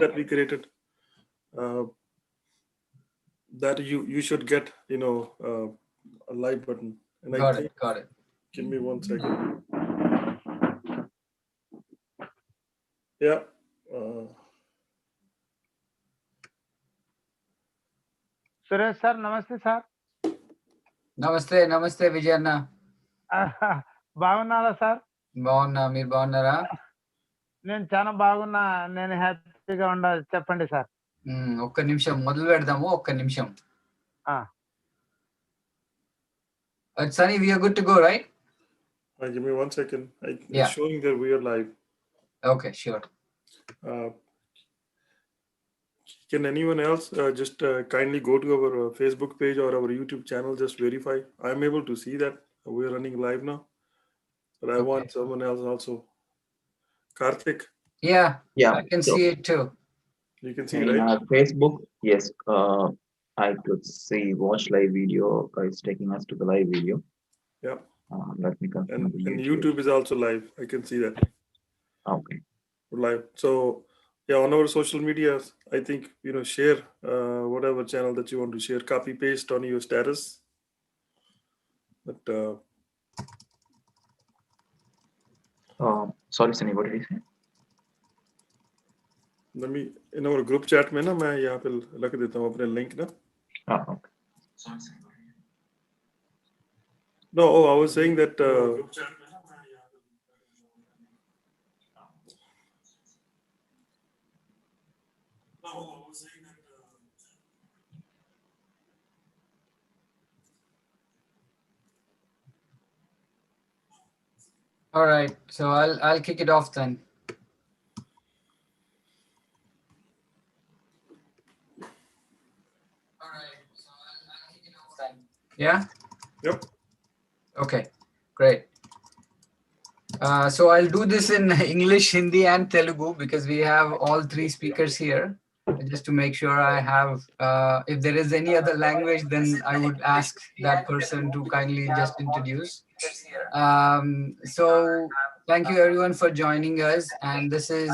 that we created, that you should get, a like button. And I think, got it. Give me 1 second. Yeah. Suresh sir, namaste sir. Namaste Vijayanna. బాగున్నారా sir? బాగున్నా, మీరు బాగున్నారా? నేను చాలా బాగున్నా, నేను హ్యాపీగా ఉండాలి. చెప్పండి సార్. ఒక్క నిమిషం మొదలు పెడదాము, ఒక్క నిమిషం. Sunny, we are good to go, right? Give me 1 second. It's showing that we are live. Okay, sure. Can anyone else just kindly go to our Facebook page or our YouTube channel, just verify? I'm able to see that we're running live now, but I want someone else also. Karthik? Yeah, I can see it too. You can see it, right? Facebook, yes. I could see watch live video. It's taking us to the live video. Yeah. Let me confirm. And YouTube is also live. I can see that. Okay. Live. So yeah, on our social medias, I think, share whatever channel that you want to share, copy paste on your status. But sorry Sunny, what did you say? let me, in our group chat में ना मैं यहाँ पे रख देता हूँ अपने link ना. Okay. No, I was saying that All right, so I'll kick it off then. Yeah? Yep. Okay, great. So I'll do this in English, Hindi and Telugu because we have all three speakers here. Just to make sure I have, if there is any other language, then I would ask that person to kindly just introduce. So thank you everyone for joining us. And this is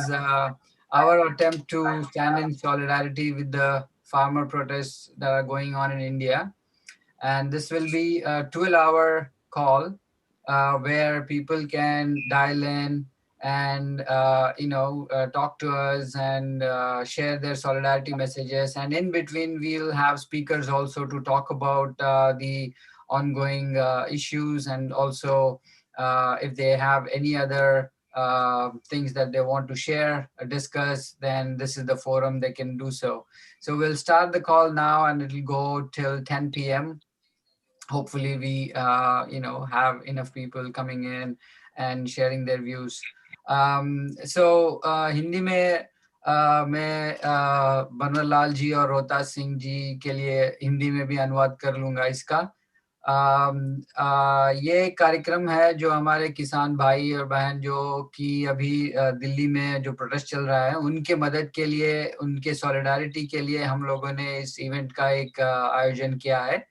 our attempt to stand in solidarity with the farmer protests that are going on in India. And this will be a 12-hour call where people can dial in and talk to us and share their solidarity messages. And in between, we'll have speakers also to talk about the ongoing issues, and also if they have any other things that they want to share or discuss, then this is the forum they can do so. So we'll start the call now and it'll go till 10 p.m. Hopefully we have enough people coming in and sharing their views. So Hindi में मैं बनवारीलाल जी और रोहतास सिंह जी के लिए हिंदी में भी अनुवाद कर लूंगा इसका. ये कार्यक्रम है जो हमारे किसान भाई और बहन जो कि अभी दिल्ली में जो प्रोटेस्ट चल रहा है उनके मदद के लिए, उनके सॉलिडारिटी के लिए हम लोगों ने इस इवेंट का एक आयोजन किया है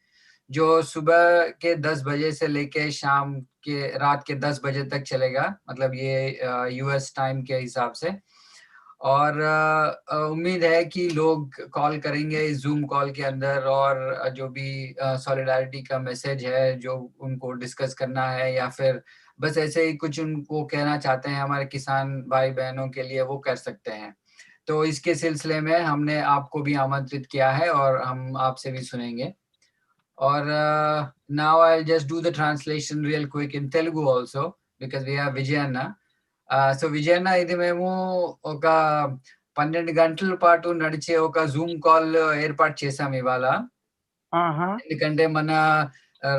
जो सुबह के 10 बजे से लेके रात के 10 बजे तक चलेगा, मतलब ये यूएस टाइम के हिसाब से. और उम्मीद है कि लोग कॉल करेंगे इस जूम कॉल के अंदर और जो भी सॉलिडारिटी का मैसेज है जो उनको डिस्कस करना है या फिर बस ऐसे ही कुछ उनको कहना चाहते हैं हमारे किसान भाई बहनों के लिए, वो कर सकते हैं. तो इसके सिलसिले में हमने आपको भी आमंत्रित किया है और हम आपसे भी सुनेंगे. Or now I'll just do the translation real quick in Telugu also because we have Vijayanna. So Vijayanna, ఇది మేము ఒక 12 గంటల పాటు నడిచే ఒక జూమ్ కాల్ ఏర్పాటు చేశాం ఇవాళ. ఎందుకంటే మన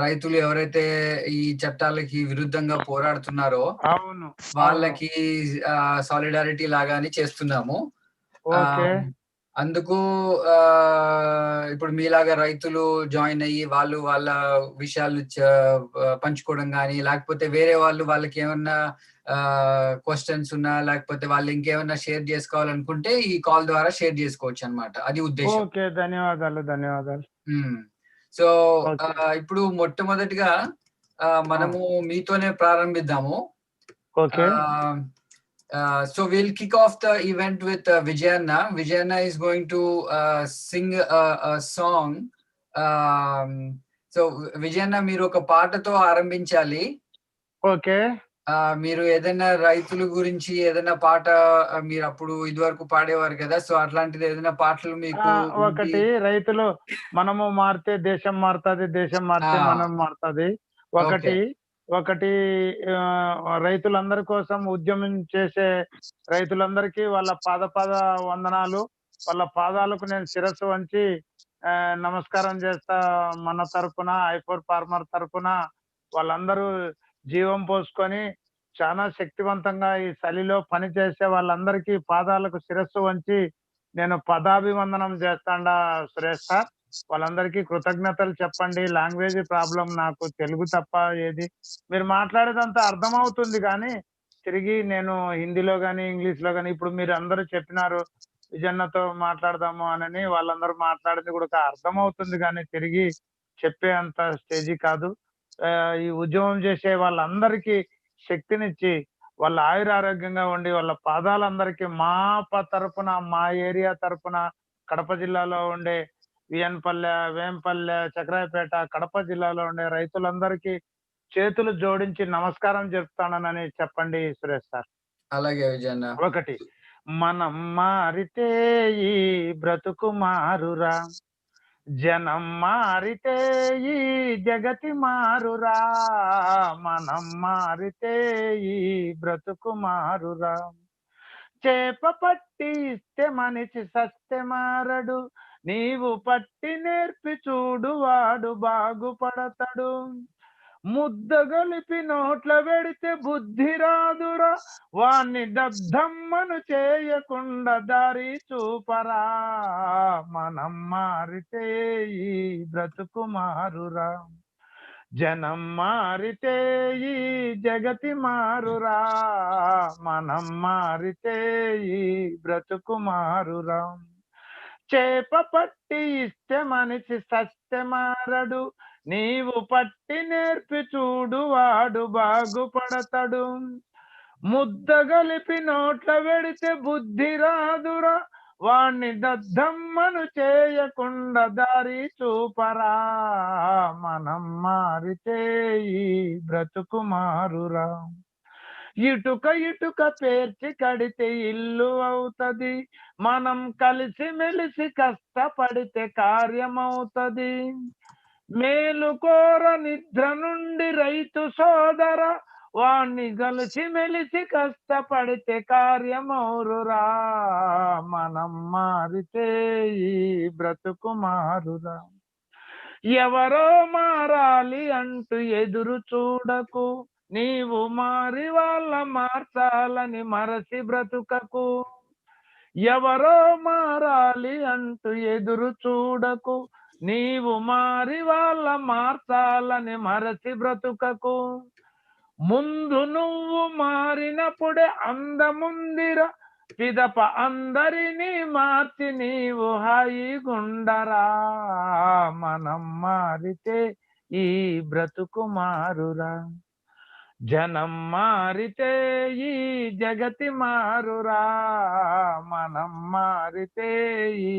రైతులు ఎవరైతే ఈ చట్టాలకి విరుద్ధంగా పోరాడుతున్నారో వాళ్ళకి సాలిడారిటీ లాగానే చేస్తున్నాము. అందుకు ఇప్పుడు మీలాగా రైతులు జాయిన్ అయ్యి వాళ్ళు వాళ్ళ విషయాలు పంచుకోవడం కానీ లేకపోతే వేరే వాళ్ళకి ఏమన్నా క్వశ్చన్స్ ఉన్నా లేకపోతే వాళ్ళు ఇంకేమన్నా షేర్ చేసుకోవాలనుకుంటే ఈ కాల్ ద్వారా షేర్ చేసుకోవచ్చు అన్నమాట. అది ఉద్దేశం. ధన్యవాదాలు. సో ఇప్పుడు మొట్టమొదటిగా మనము మీతోనే ప్రారంభిద్దాము. So we'll kick off the event with Vijayanna. Vijayanna is going to sing a song. So Vijayanna, మీరు ఒక పాటతో ఆరంభించాలి. ఓకే. మీరు ఏదైనా రైతుల గురించి ఏదైనా పాట మీరు అప్పుడు ఇదివరకు పాడేవారు కదా, సో అట్లాంటిది ఏదైనా పాటలు మీకు ఒకటి రైతులు మనము మారితే దేశం మారుతుంది, దేశం మారితే మనం మారుతుంది. ఒకటి రైతులందరి కోసం ఉద్యమం చేసే రైతులందరికీ వాళ్ళ పాద వందనాలు. వాళ్ళ పాదాలకు నేను శిరస్సు వంచి నమస్కారం చేస్తా. మన తరపున ఐఫోర్ ఫార్మర్ తరపున వాళ్ళందరూ జీవం పోసుకొని చాలా శక్తివంతంగా ఈ చలిలో పని చేసే వాళ్ళందరికీ పాదాలకు శిరస్సు వంచి నేను పదాభివందనం చేస్తాండా సురేష్ సార్. వాళ్ళందరికీ కృతజ్ఞతలు చెప్పండి. లాంగ్వేజ్ ప్రాబ్లం, నాకు తెలుగు తప్ప ఏది మీరు మాట్లాడేదంతా అర్థమవుతుంది కానీ తిరిగి నేను హిందీలో కానీ ఇంగ్లీష్లో కానీ ఇప్పుడు మీరు అందరూ చెప్పినారు విజన్నతో మాట్లాడదాము అని, వాళ్ళందరూ మాట్లాడింది కూడా అర్థమవుతుంది కానీ తిరిగి చెప్పే అంత స్టేజీ కాదు. ఈ ఉద్యమం చేసే వాళ్ళందరికీ శక్తినిచ్చి వాళ్ళ ఆయురారోగ్యంగా ఉండి వాళ్ళ పాదాలందరికీ మా తరపున, మా ఏరియా తరపున, కడప జిల్లాలో ఉండే వియన్పల్లె, వేంపల్లె, చక్రాయపేట, కడప జిల్లాలో ఉండే రైతులందరికీ చేతులు జోడించి నమస్కారం చెప్తానని చెప్పండి సురేష్ సార్. అలాగే విజయన్న. ఒకటి, మనం మారితే ఈ బ్రతుకు మారురా, జనం మారితే ఈ జగతి మారురా, మనం మారితే ఈ బ్రతుకు మారురా. చేప పట్టి ఇస్తే మనిషి సస్తే మారడు, నీవు పట్టి నేర్పి చూడు వాడు బాగుపడతాడు. ముద్ద గలిపి నోట్ల పెడితే బుద్ధి రాదురా, వాణ్ణి దద్దమ్మను చేయకుండా దారి చూపరా, మనం మారితే ఈ బ్రతుకు మారురా, జనం మారితే ఈ జగతి మారురా, మనం మారితే ఈ బ్రతుకు మారురా. చేప పట్టి ఇస్తే మనిషి సస్తే మారడు, నీవు పట్టి నేర్పి చూడు వాడు బాగుపడతాడు. ముద్ద గలిపి నోట్ల పెడితే బుద్ధి రాదురా, వాణ్ణి దద్దమ్మను చేయకుండా దారి చూపరా, మనం మారితే ఈ బ్రతుకు మారురా. ఇటుక పేర్చి కడితే ఇల్లు అవుతది, మనం కలిసి మెలిసి కష్టపడితే కార్యమవుతది. మేలుకోర నిద్ర నుండి రైతు సోదర, వాణ్ణి కలిసి మెలిసి కష్టపడితే కార్యమౌరురా, మనం మారితే ఈ బ్రతుకు మారురా. ఎవరో మారాలి అంటూ ఎదురు చూడకు, నీవు మారి వాళ్ళ మార్చాలని మరసి బ్రతుకకు. ఎవరో మారాలి అంటూ ఎదురు చూడకు, నీవు మారి వాళ్ళ మార్చాలని మరసి బ్రతుకకు. ముందు నువ్వు మారినప్పుడే అందముందిరా, పిదప అందరినీ మార్చి నీవు హాయిగుండరా, మనం మారితే ఈ బ్రతుకు మారురా. జనం మారితే ఈ జగతి మారురా, మనం మారితే ఈ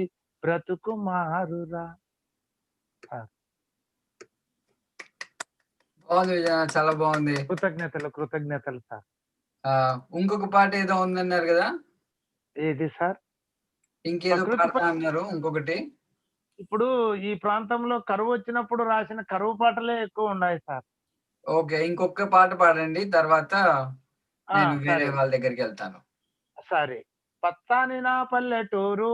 బ్రతుకు మారురా. బాగుంది విజయన్న, చాలా బాగుంది. కృతజ్ఞతలు సార్. ఇంకొక పాట ఏదో ఉందన్నారు కదా, ఏది సార్? ఇంకేదో పాట అన్నారు ఇంకొకటి. ఇప్పుడు ఈ ప్రాంతంలో కరువు వచ్చినప్పుడు రాసిన కరువు పాటలే ఎక్కువ ఉన్నాయి సార్. ఓకే, ఇంకొక పాట పాడండి, తర్వాత నేను వేరే వాళ్ళ దగ్గరికి వెళ్తాను. సరే. పచ్చాని నా పల్లెటూరు,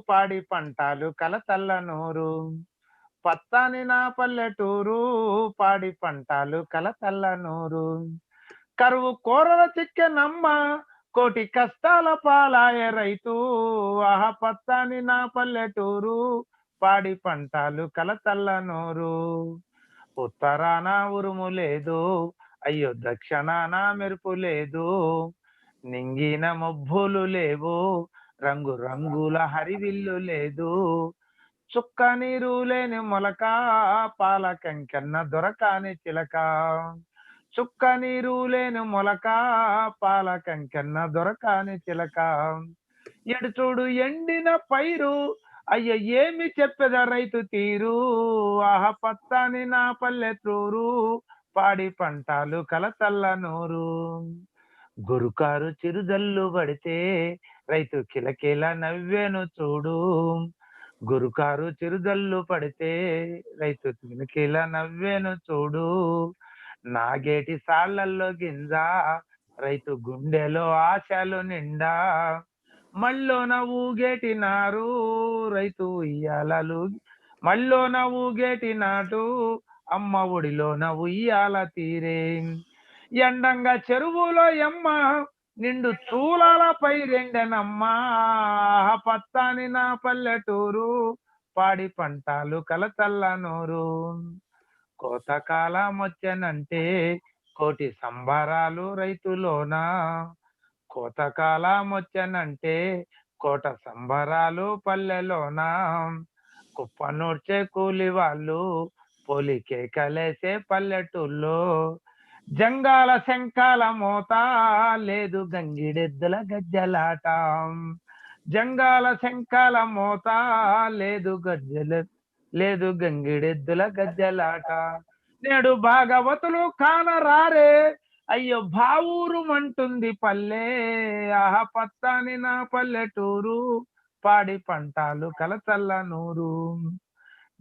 పాడి పంటలు కలతల్ల నూరు, పచ్చాని నా పల్లెటూరు, పాడి పంటలు కలతల్ల నూరు. కరువు కోరల చిక్కెనమ్మ, కోటి కష్టాల పాలాయ రైతు, ఆహ పచ్చాని నా పల్లెటూరు, పాడి పంటలు కలతల్ల నూరు. ఉత్తరాన ఉరుము లేదు, అయ్యో దక్షిణాన మెరుపు లేదు, నింగిన మబ్బులు లేవు, రంగు రంగుల హరివిల్లు లేదు. చుక్క నీరు లేని మొలక, పాల కంకెన్న దొరకాని చిలక. చుక్క నీరు లేని మొలక, పాల కంకెన్న దొరకాని చిలక. ఎడు చూడు ఎండిన పైరు, అయ్య ఏమి చెప్పెద రైతు తీరు. ఆహ పత్తాని నా పల్లెటూరు, పాడి పంటలు కలతల్ల నూరు. గురుకారు చిరుజల్లు పడితే, రైతు కిలకిల నవ్వేను చూడు. గురుకారు చిరుజల్లు పడితే, రైతు కిలకిల నవ్వేను చూడు. నాగేటి సాళ్లల్లో గింజ, రైతు గుండెలో ఆశలు నిండా. మళ్ళోన ఊగేటి నారు, రైతు ఉయ్యాలలు. మళ్ళోన ఊగేటి నాటు, అమ్మ ఒడిలోన ఉయ్యాల తీరే. ఎండంగా చెరువులో ఎమ్మ, నిండు చూలాల పైరెండెనమ్మ. పత్తాని నా పల్లెటూరు, పాడి పంటలు కలతల్ల నూరు. కోతకాలం వచ్చనంటే, కోటి సంబరాలు రైతులోన. కోతకాలం వచ్చనంటే, కోట సంబరాలు పల్లెలోన. కుప్ప నూర్చే కూలి వాళ్ళు, పోలికే కలేసే పల్లెటూళ్ళో. జంగాల శంఖాల మోత, లేదు గంగిడెద్దుల గజ్జలాట. జంగాల శంఖాల మోత, లేదు గంగిడెద్దుల గజ్జలాట. నేడు భాగవతులు కానరారే, అయ్యో బావూరు మంటుంది పల్లె. ఆహ పత్తాని నా పల్లెటూరు, పాడి పంటలు కలతల్ల నూరు.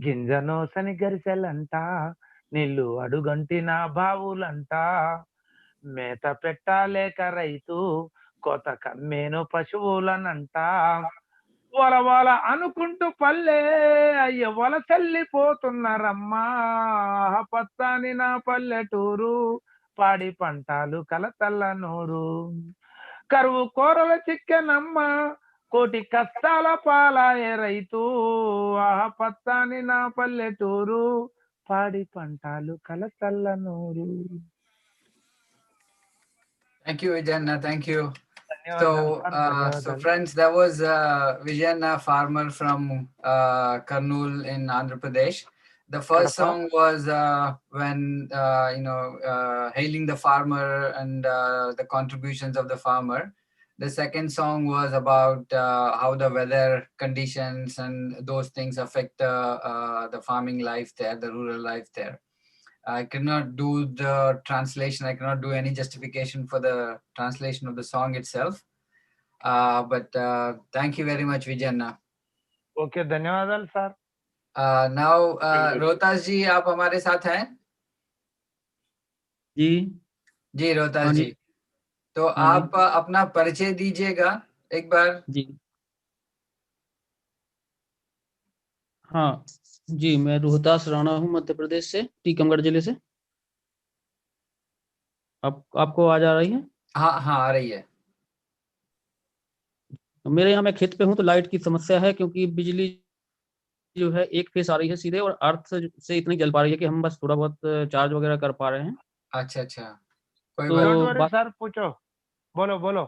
గింజనోసని గరిసెలంట, నీళ్ళు అడుగంటిన బావులంట. మేత పెట్టలేక రైతు, కోత కమ్మేను పశువులనంట. వల అనుకుంటూ పల్లె, అయ్య వలసెల్లిపోతున్నారమ్మా. పత్తాని నా పల్లెటూరు, పాడి పంటలు కలతల్ల నూరు. కరువు కోరల చిక్కెనమ్మ, కోటి కష్టాల పాలాయే రైతు. పత్తాని నా పల్లెటూరు, పాడి పంటలు కలతల్ల నూరు. Thank you, Vijayanna. Thank you. ధన్యవాదాలు సార్, So ధన్యవాదాలు. friends, that was Vijayanna, farmer from Kurnool in Andhra Pradesh. The first Kadapa. song was when hailing the farmer and the contributions of the farmer. The second song was about how the weather conditions and those things affect the farming life there, the rural life there. I cannot do the translation. I cannot do any justification for the translation of the song itself. But thank you very much, Vijayanna. Okay, धन्यवादाలు sir. Now, Rohtas ji, आप हमारे साथ हैं? जी जी रोहतास हाँ जी। जी, तो हाँ जी। आप अपना परिचय दीजिएगा एक बार। जी हाँ जी, मैं रोहतास राणा हूँ, मध्य प्रदेश से, टीकमगढ़ जिले से। आपको आवाज आ रही है? हाँ हाँ, आ रही है। मेरे यहाँ मैं खेत पे हूँ, तो लाइट की समस्या है, क्योंकि बिजली जो है एक फेस आ रही है सीधे, और अर्थ से इतनी जल पा रही है कि हम बस थोड़ा बहुत चार्ज वगैरह कर पा रहे हैं। अच्छा अच्छा, कोई तो बात डोंट नहीं। वरी बात सर, पूछो, बोलो बोलो।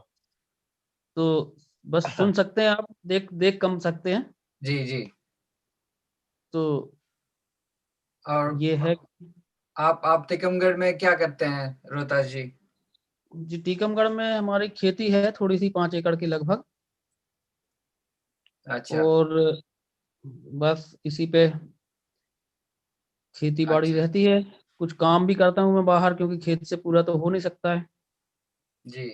तो बस सुन सकते हैं आप, देख कम सकते हैं। जी जी। तो और ये है आप टीकमगढ़ में क्या करते हैं रोहतास जी? जी, टीकमगढ़ में हमारी खेती है थोड़ी सी, 5 एकड़ की लगभग, अच्छा और बस इसी पे खेती बाड़ी अच्छा रहती है। कुछ काम भी करता हूँ मैं बाहर, क्योंकि खेत से पूरा तो हो नहीं सकता है। जी।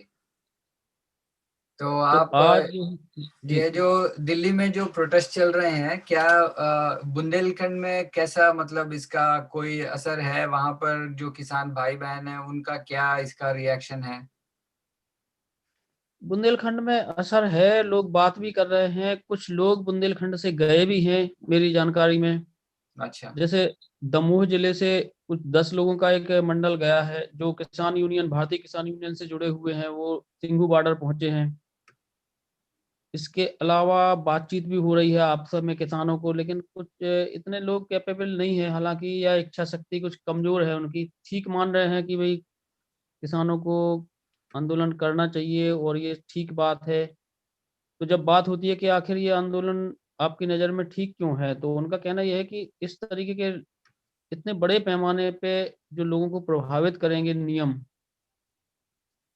तो तो आप आज जी ये जो दिल्ली में जो प्रोटेस्ट चल रहे हैं, क्या बुंदेलखंड में कैसा, मतलब इसका कोई असर है? वहां पर जो किसान भाई बहन है, उनका क्या इसका रिएक्शन है? बुंदेलखंड में असर है, लोग बात भी कर रहे हैं, कुछ लोग बुंदेलखंड से गए भी हैं मेरी जानकारी में। अच्छा जैसे दमोह जिले से कुछ 10 लोगों का एक मंडल गया है, जो किसान यूनियन, भारतीय किसान यूनियन से जुड़े हुए हैं, वो सिंघू बॉर्डर पहुंचे हैं। इसके अलावा बातचीत भी हो रही है आपस में किसानों को, लेकिन कुछ इतने लोग कैपेबल नहीं है, हालांकि या इच्छा शक्ति कुछ कमजोर है उनकी। ठीक मान रहे हैं कि भाई किसानों को आंदोलन करना चाहिए और ये ठीक बात है। तो जब बात होती है कि आखिर ये आंदोलन आपकी नज़र में ठीक क्यों है, तो उनका कहना यह है कि इस तरीके के इतने बड़े पैमाने पे जो लोगों को प्रभावित करेंगे नियम,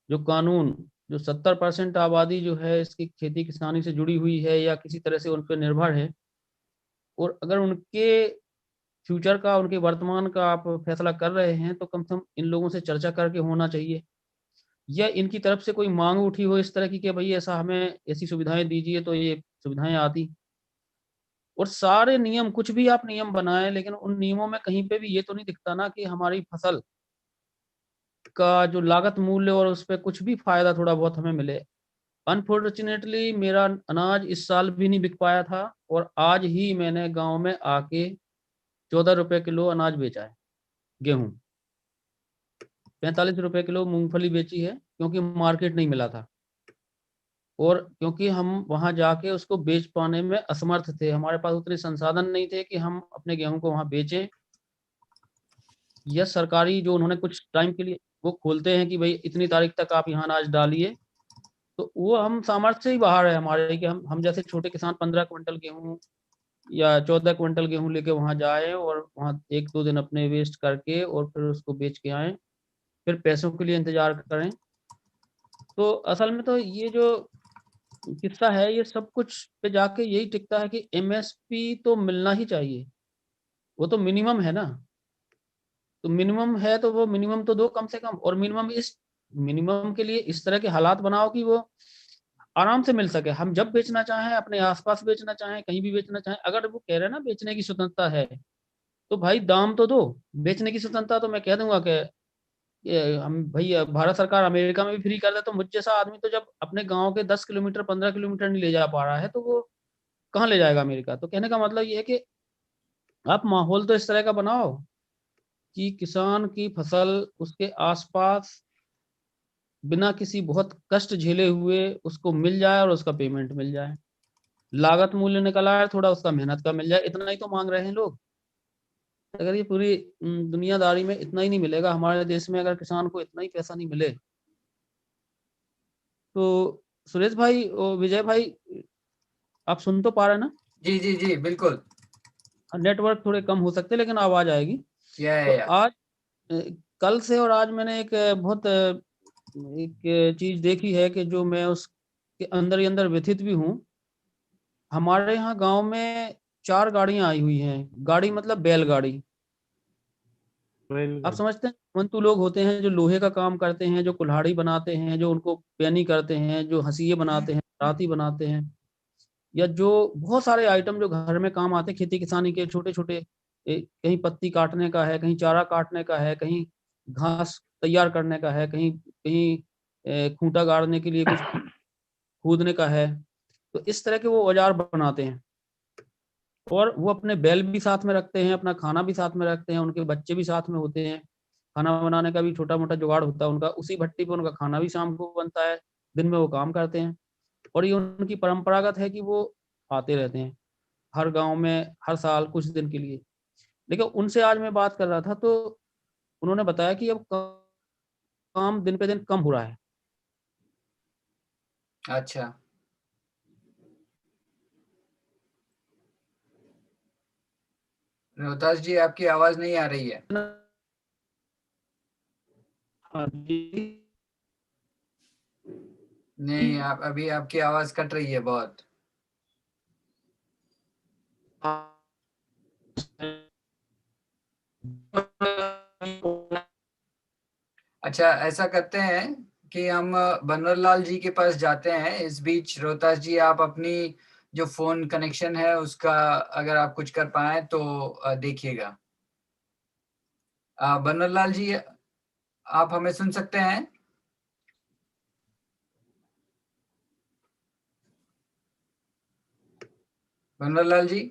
जो कानून, जो 70% आबादी जो है इसकी खेती किसानी से जुड़ी हुई है या किसी तरह से उन पर निर्भर है, और अगर उनके फ्यूचर का, उनके वर्तमान का आप फैसला कर रहे हैं, तो कम से कम इन लोगों से चर्चा करके होना चाहिए, या इनकी तरफ से कोई मांग उठी हो इस तरह की कि भाई ऐसा हमें ऐसी सुविधाएं दीजिए, तो ये सुविधाएं आती। और सारे नियम, कुछ भी आप नियम बनाएं, लेकिन उन नियमों में कहीं पे भी ये तो नहीं दिखता ना कि हमारी फसल का जो लागत मूल्य और उस पे कुछ भी फायदा थोड़ा बहुत हमें मिले। अनफॉर्चुनेटली मेरा अनाज इस साल भी नहीं बिक पाया था, और आज ही मैंने गांव में आके 14 रुपए किलो अनाज बेचा है, गेहूं 45 रुपए किलो मूंगफली बेची है, क्योंकि मार्केट नहीं मिला था, और क्योंकि हम वहां जाके उसको बेच पाने में असमर्थ थे, हमारे पास उतने संसाधन नहीं थे कि हम अपने गेहूं को वहां बेचें, या सरकारी जो उन्होंने कुछ टाइम के लिए वो खोलते हैं कि भाई इतनी तारीख तक आप यहाँ अनाज डालिए, तो वो हम सामर्थ्य से ही बाहर है हमारे, कि हम जैसे छोटे किसान 15 क्विंटल गेहूं या 14 क्विंटल गेहूं लेके वहां जाए और वहां 1-2 दिन अपने वेस्ट करके और फिर उसको बेच के आए, फिर पैसों के लिए इंतजार करें। तो असल में तो ये जो किस्सा है, ये सब कुछ पे जाके यही टिकता है कि एमएसपी तो मिलना ही चाहिए, वो तो मिनिमम है ना। तो मिनिमम है तो वो मिनिमम तो दो कम से कम, और मिनिमम के लिए इस तरह के हालात बनाओ कि वो आराम से मिल सके। हम जब बेचना चाहें, अपने आसपास बेचना चाहें, कहीं भी बेचना चाहें, अगर वो कह रहे हैं ना बेचने की स्वतंत्रता है, तो भाई दाम तो दो। बेचने की स्वतंत्रता तो मैं कह दूंगा कि ये हम भाई भारत सरकार अमेरिका में भी फ्री कर दे, तो मुझ जैसा आदमी तो जब अपने गांव के 10 किलोमीटर 15 किलोमीटर नहीं ले जा पा रहा है, तो वो कहाँ ले जाएगा अमेरिका। तो कहने का मतलब ये है कि आप माहौल तो इस तरह का बनाओ कि किसान की फसल उसके आसपास बिना किसी बहुत कष्ट झेले हुए उसको मिल जाए, और उसका पेमेंट मिल जाए, लागत मूल्य निकल आए, थोड़ा उसका मेहनत का मिल जाए। इतना ही तो मांग रहे हैं लोग। अगर ये पूरी दुनियादारी में इतना ही नहीं मिलेगा, हमारे देश में अगर किसान को इतना ही पैसा नहीं मिले, तो सुरेश भाई और विजय भाई, आप सुन तो पा रहे हैं ना? जी जी जी बिल्कुल। नेटवर्क थोड़े कम हो सकते हैं, लेकिन आवाज आएगी। तो या आज कल से और आज मैंने एक बहुत एक चीज देखी है कि जो मैं उसके अंदर ही अंदर व्यथित भी हूँ। हमारे यहाँ गांव में 4 गाड़ियां आई हुई हैं। गाड़ी मतलब बैलगाड़ी। आप समझते हैं, मंतु लोग होते हैं जो लोहे का काम करते हैं, जो कुल्हाड़ी बनाते हैं, जो उनको पैनी करते हैं, जो हंसिये बनाते हैं, राती बनाते हैं, या जो बहुत सारे आइटम जो घर में काम आते हैं खेती किसानी के, छोटे छोटे, कहीं पत्ती काटने का है, कहीं चारा काटने का है, कहीं घास तैयार करने का है, कहीं कहीं खूंटा गाड़ने के लिए कुछ खोदने का है। तो इस तरह के वो औजार बनाते हैं, और वो अपने बैल भी साथ में रखते हैं, अपना खाना भी साथ में रखते हैं, उनके बच्चे भी साथ में होते हैं। खाना बनाने का भी छोटा मोटा जुगाड़ होता है उनका, उसी भट्टी पे उनका खाना भी शाम को बनता है, दिन में वो काम करते हैं। और ये उनकी परंपरागत है कि वो आते रहते हैं हर गांव में हर साल कुछ दिन के लिए। लेकिन उनसे आज मैं बात कर रहा था, तो उन्होंने बताया कि अब काम दिन पे दिन कम हो रहा है। अच्छा। रोहतास जी आपकी आवाज नहीं आ रही है। हाँ जी। नहीं, आप अभी आपकी आवाज कट रही है बहुत। अच्छा, ऐसा करते हैं कि हम बनवारीलाल जी के पास जाते हैं। इस बीच रोहतास जी आप अपनी जो फोन कनेक्शन है उसका अगर आप कुछ कर पाए तो देखिएगा। बनवारीलाल जी आप हमें सुन सकते हैं? बनवारीलाल जी?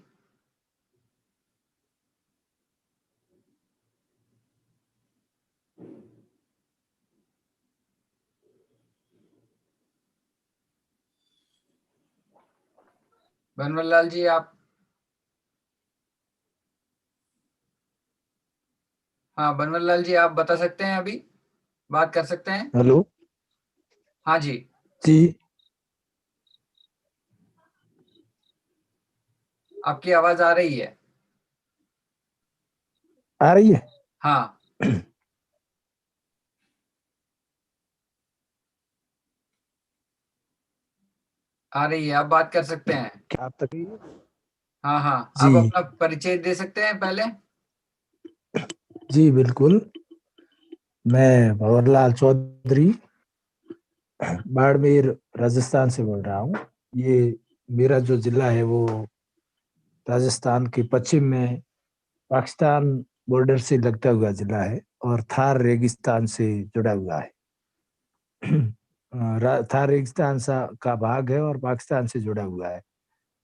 बनवारीलाल जी आप? हाँ बनवारीलाल जी आप बता सकते हैं, अभी बात कर सकते हैं? हेलो हाँ जी। जी। आपकी आवाज आ रही है। आ रही है? हाँ आ रही है, आप बात कर सकते हैं। क्या आप तक? हाँ हाँ, आप जी अपना परिचय दे सकते हैं पहले। जी बिल्कुल, मैं भंवरलाल चौधरी बाड़मेर राजस्थान से बोल रहा हूँ। ये मेरा जो जिला है वो राजस्थान के पश्चिम में पाकिस्तान बॉर्डर से लगता हुआ जिला है और थार रेगिस्तान से जुड़ा हुआ है। थार रेगिस्तान का भाग है और पाकिस्तान से जुड़ा हुआ है।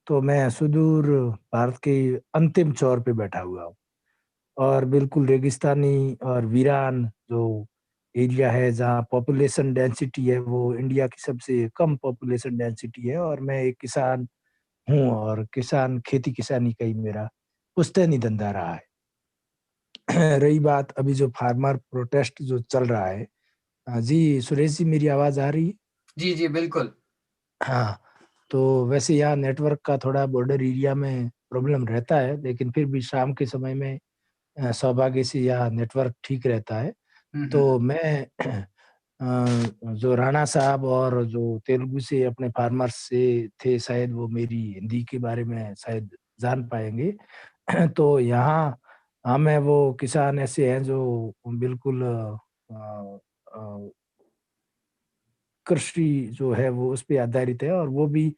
तो मैं सुदूर भारत के अंतिम छोर पे बैठा हुआ हूँ और बिल्कुल रेगिस्तानी और वीरान जो एरिया है जहाँ पॉपुलेशन डेंसिटी है वो इंडिया की सबसे कम पॉपुलेशन डेंसिटी है। और मैं एक किसान हूँ और किसान खेती किसानी का ही मेरा पुश्तैनी धंधा रहा है। रही बात अभी जो फार्मर प्रोटेस्ट जो चल रहा है, जी सुरेश जी मेरी आवाज आ रही है? जी जी बिल्कुल। हाँ, तो वैसे यहाँ नेटवर्क का थोड़ा बॉर्डर एरिया में प्रॉब्लम रहता है, लेकिन फिर भी शाम के समय में सौभाग्य से यहाँ नेटवर्क ठीक रहता है। तो मैं जो राणा साहब और जो तेलुगु से अपने फार्मर्स से थे, शायद वो मेरी हिंदी के बारे में शायद जान पाएंगे। तो यहाँ हम है वो किसान ऐसे हैं जो बिल्कुल अ, कृषि जो है वो उस पे आधारित है और वो भी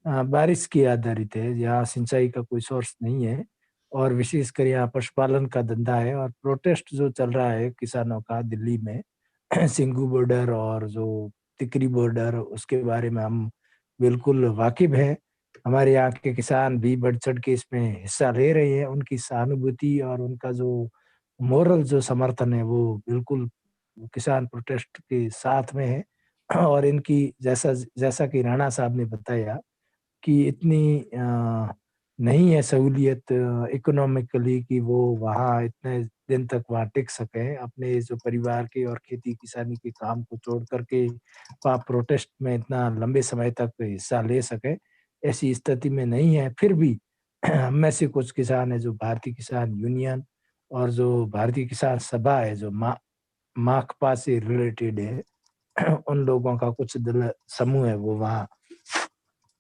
बारिश के आधारित है। यहाँ सिंचाई का कोई सोर्स नहीं है और विशेषकर यहाँ पशुपालन का धंधा है। और प्रोटेस्ट जो चल रहा है किसानों का दिल्ली में सिंघू बॉर्डर और जो तिकरी बॉर्डर, उसके बारे में हम बिल्कुल वाकिफ हैं। हमारे यहाँ के किसान भी बढ़ चढ़ के इसमें हिस्सा ले रहे हैं। उनकी सहानुभूति और उनका जो मोरल जो समर्थन है वो बिल्कुल किसान प्रोटेस्ट के साथ में है। और इनकी जैसा जैसा कि राणा साहब ने बताया कि इतनी नहीं है सहूलियत इकोनॉमिकली कि वो वहाँ इतने दिन तक वहाँ टिक सके अपने जो परिवार के और खेती किसानी के काम को छोड़ करके वहाँ प्रोटेस्ट में इतना लंबे समय तक हिस्सा ले सके, ऐसी स्थिति में नहीं है। फिर भी हम में से कुछ किसान है जो भारतीय किसान यूनियन और जो भारतीय किसान सभा है जो माकपा से रिलेटेड है, उन लोगों का कुछ दल समूह है वो वहाँ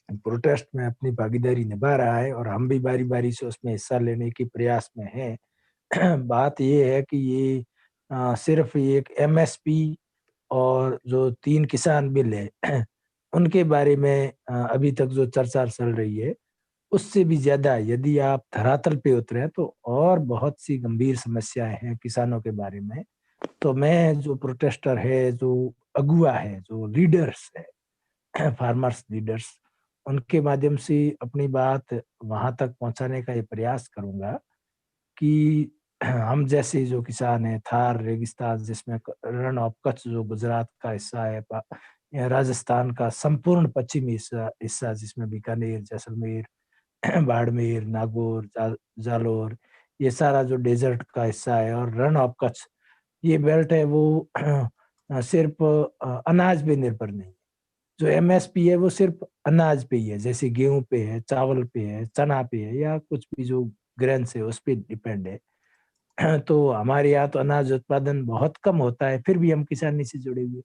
प्रोटेस्ट में अपनी भागीदारी निभा रहा है और हम भी बारी बारी से उसमें हिस्सा लेने की प्रयास में हैं। बात ये है कि ये सिर्फ एक एमएसपी और जो 3 किसान बिल है उनके बारे में अभी तक जो चर्चा चल रही है, उससे भी ज्यादा यदि आप धरातल पे उतरे तो और बहुत सी गंभीर समस्याएं हैं किसानों के बारे में। तो मैं जो प्रोटेस्टर है, जो अगुआ है, जो लीडर्स है, फार्मर्स लीडर्स, उनके माध्यम से अपनी बात वहां तक पहुंचाने का ये प्रयास करूंगा कि हम जैसे जो किसान है थार रेगिस्तान जिसमें रण ऑफ कच्छ जो गुजरात का हिस्सा है, या राजस्थान का संपूर्ण पश्चिमी हिस्सा हिस्सा जिसमें बीकानेर, जैसलमेर, बाड़मेर, नागौर, जालोर, ये सारा जो डेजर्ट का हिस्सा है और रण ऑफ कच्छ, ये बेल्ट है वो सिर्फ अनाज पे निर्भर नहीं। जो एमएसपी है वो सिर्फ अनाज पे ही है, जैसे गेहूं पे है, चावल पे है, चना पे है, या कुछ भी जो ग्रेन्स है उस पे डिपेंड है। तो हमारे यहाँ तो अनाज उत्पादन बहुत कम होता है, फिर भी हम किसानी से जुड़े हुए,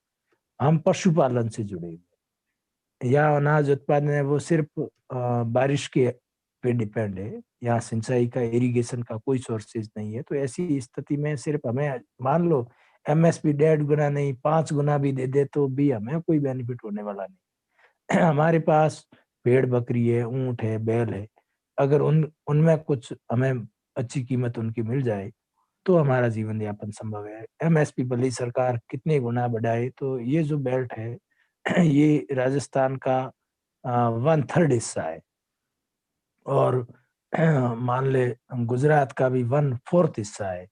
हम पशुपालन से जुड़े हुए। यहाँ अनाज उत्पादन है वो सिर्फ बारिश के पे डिपेंड है। यहाँ सिंचाई का, इरिगेशन का कोई सोर्सेज नहीं है। तो ऐसी स्थिति में सिर्फ हमें मान लो एमएसपी 1.5 गुना नहीं 5 गुना भी दे दे तो भी हमें कोई बेनिफिट होने वाला नहीं। हमारे पास भेड़ बकरी है, ऊंट है, बैल है, अगर उनमें कुछ हमें अच्छी कीमत उनकी मिल जाए तो हमारा जीवन यापन संभव है। एमएसपी भले ही सरकार कितने गुना बढ़ाए, तो ये जो बेल्ट है ये राजस्थान का 1/3 हिस्सा है और मान ले गुजरात का भी 1/4 हिस्सा है।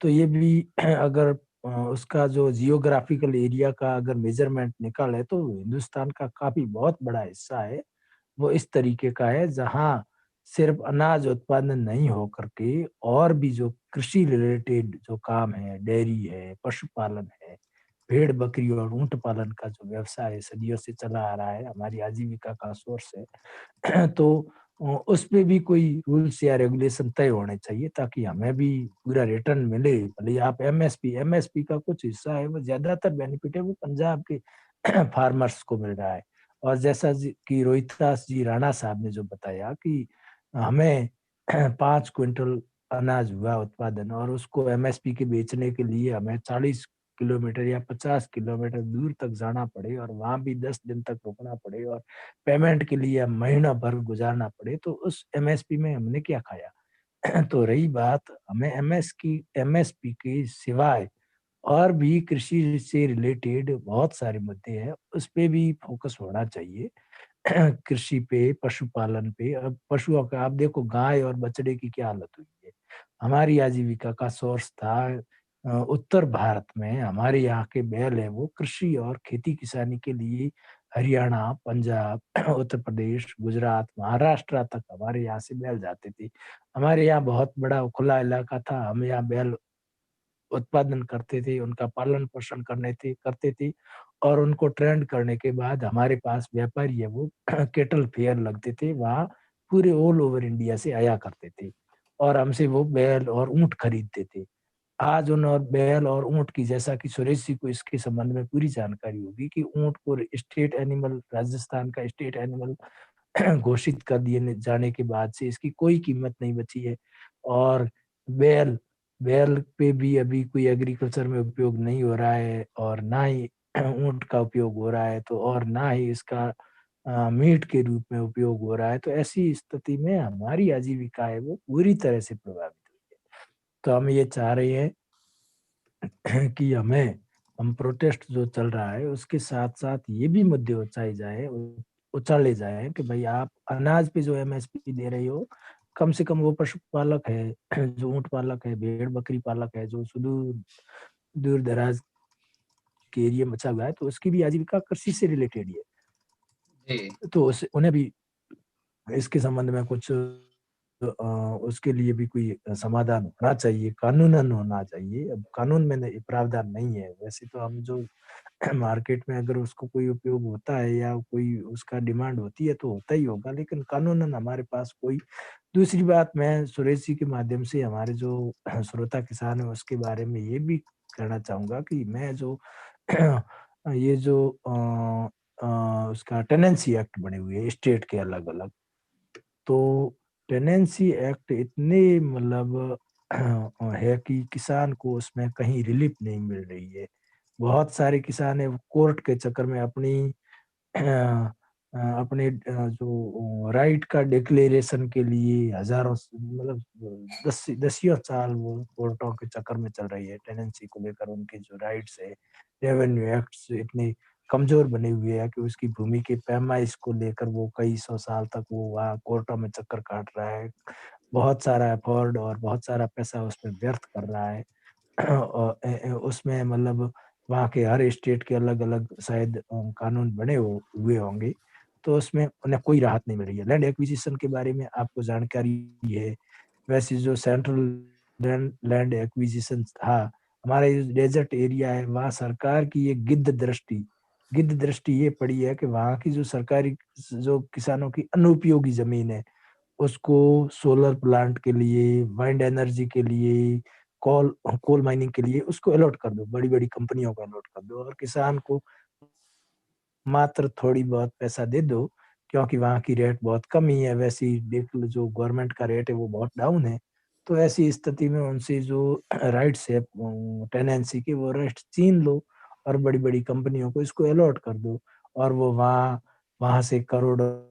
तो ये भी अगर उसका जो जियोग्राफिकल एरिया का अगर मेजरमेंट निकाले तो हिंदुस्तान का काफी बहुत बड़ा हिस्सा है। वो इस तरीके का है जहाँ सिर्फ अनाज उत्पादन नहीं हो करके और भी जो कृषि रिलेटेड जो काम है, डेयरी है, पशुपालन है, भेड़ बकरी और ऊंट पालन का जो व्यवसाय है सदियों से चला आ रहा है, हमारी आजीविका का सोर्स है। तो उस पे भी कोई रूल्स या रेगुलेशन तय होने चाहिए ताकि हमें भी पूरा रिटर्न मिले। भले आप एमएसपी का कुछ हिस्सा है, वो ज्यादातर बेनिफिट है वो पंजाब के फार्मर्स को मिल रहा है। और जैसा कि रोहितदास जी राणा साहब ने जो बताया कि हमें 5 क्विंटल अनाज हुआ उत्पादन और उसको एमएसपी के बेचने के लिए हमें 40 किलोमीटर या 50 किलोमीटर दूर तक जाना पड़े और वहां भी 10 दिन तक रुकना पड़े और पेमेंट के लिए महीना भर गुजारना पड़े, तो उस एमएसपी में हमने क्या खाया? तो रही बात, हमें एमएसपी के सिवाय और भी कृषि से रिलेटेड बहुत सारे मुद्दे हैं, उस पे भी फोकस होना चाहिए। कृषि पे, पशुपालन पे। अब पशुओं का आप देखो, गाय और बछड़े की क्या हालत हुई है। हमारी आजीविका का सोर्स था। उत्तर भारत में हमारे यहाँ के बैल है वो कृषि और खेती किसानी के लिए हरियाणा, पंजाब, उत्तर प्रदेश, गुजरात, महाराष्ट्र तक हमारे यहाँ से बैल जाते थे। हमारे यहाँ बहुत बड़ा खुला इलाका था, हम यहाँ बैल उत्पादन करते थे, उनका पालन पोषण करते थे और उनको ट्रेंड करने के बाद हमारे पास व्यापारी है वो केटल फेयर लगते थे, वहाँ पूरे ऑल ओवर इंडिया से आया करते थे और हमसे वो बैल और ऊंट खरीदते थे। आज उन और बैल और ऊंट की, जैसा कि सुरेश जी को इसके संबंध में पूरी जानकारी होगी कि ऊंट को स्टेट एनिमल, राजस्थान का स्टेट एनिमल घोषित कर दिए जाने के बाद से इसकी कोई कीमत नहीं बची है। और बैल बैल पे भी अभी कोई एग्रीकल्चर में उपयोग नहीं हो रहा है और ना ही ऊंट का उपयोग हो रहा है, तो और ना ही इसका मीट के रूप में उपयोग हो रहा है। तो ऐसी स्थिति में हमारी आजीविका है वो पूरी तरह से प्रभावित हुई है। तो हम ये चाह रहे हैं कि हम प्रोटेस्ट जो चल रहा है उसके साथ साथ ये भी मुद्दे उछाले जाए कि भाई आप अनाज पे जो एमएसपी दे रहे हो, कम से कम वो पशुपालक है, जो ऊंट पालक है, भेड़ बकरी पालक है, जो सुदूर दूर दराज के एरिया में बचा हुआ है, तो उसकी भी आजीविका कृषि से रिलेटेड ही है। जी तो उन्हें भी इसके संबंध में कुछ उसके लिए भी कोई समाधान होना चाहिए, कानूनन होना चाहिए। अब कानून में प्रावधान नहीं है। वैसे तो हम जो मार्केट में अगर उसको कोई उपयोग होता है या कोई उसका डिमांड होती है तो होता ही होगा, लेकिन कानूनन हमारे पास कोई। दूसरी बात, मैं सुरेश जी के माध्यम से हमारे जो श्रोता किसान है उसके बारे में ये भी कहना चाहूंगा कि मैं जो ये जो उसका टेनेंसी एक्ट बने हुए हैं स्टेट के अलग अलग, तो टेनेंसी एक्ट इतने मतलब है कि किसान को उसमें कहीं रिलीफ नहीं मिल रही है। बहुत सारे किसान है वो कोर्ट के चक्कर में अपने जो राइट का डिक्लेरेशन के लिए हजारों मतलब दसियों साल वो कोर्टों के चक्कर में चल रही है। टेनेंसी को लेकर उनके जो राइट्स है, रेवेन्यू एक्ट्स इतने कमजोर बने हुए हैं कि उसकी भूमि के पैमाइश को लेकर वो कई सौ साल तक वो वहाँ कोर्टों में चक्कर काट रहा है। बहुत सारा एफर्ट और बहुत सारा पैसा उसमें व्यर्थ कर रहा है। और उसमें मतलब वहाँ के हर स्टेट के अलग अलग शायद कानून बने हुए होंगे, तो उसमें उन्हें कोई राहत नहीं मिल रही है। लैंड एक्विजिशन के बारे में आपको जानकारी है। वैसे जो सेंट्रल लैंड एक्विजिशन था, हमारा ये डेजर्ट एरिया है, वहाँ सरकार की ये गिद्ध दृष्टि ये पड़ी है कि वहाँ की जो सरकारी जो किसानों की अनुपयोगी जमीन है उसको सोलर प्लांट के लिए, वाइंड एनर्जी के लिए, कोल कोल माइनिंग के लिए उसको अलॉट कर दो, बड़ी बड़ी कंपनियों को अलॉट कर दो और किसान को मात्र थोड़ी बहुत पैसा दे दो, क्योंकि वहाँ की रेट बहुत कम ही है। वैसे ही देख लो, जो गवर्नमेंट का रेट है वो बहुत डाउन है। तो ऐसी स्थिति में उनसे जो राइट्स है टेनेंसी के, वो राइट्स छीन लो और बड़ी बड़ी कंपनियों को इसको अलॉट कर दो और वो वहाँ वहाँ से करोड़ों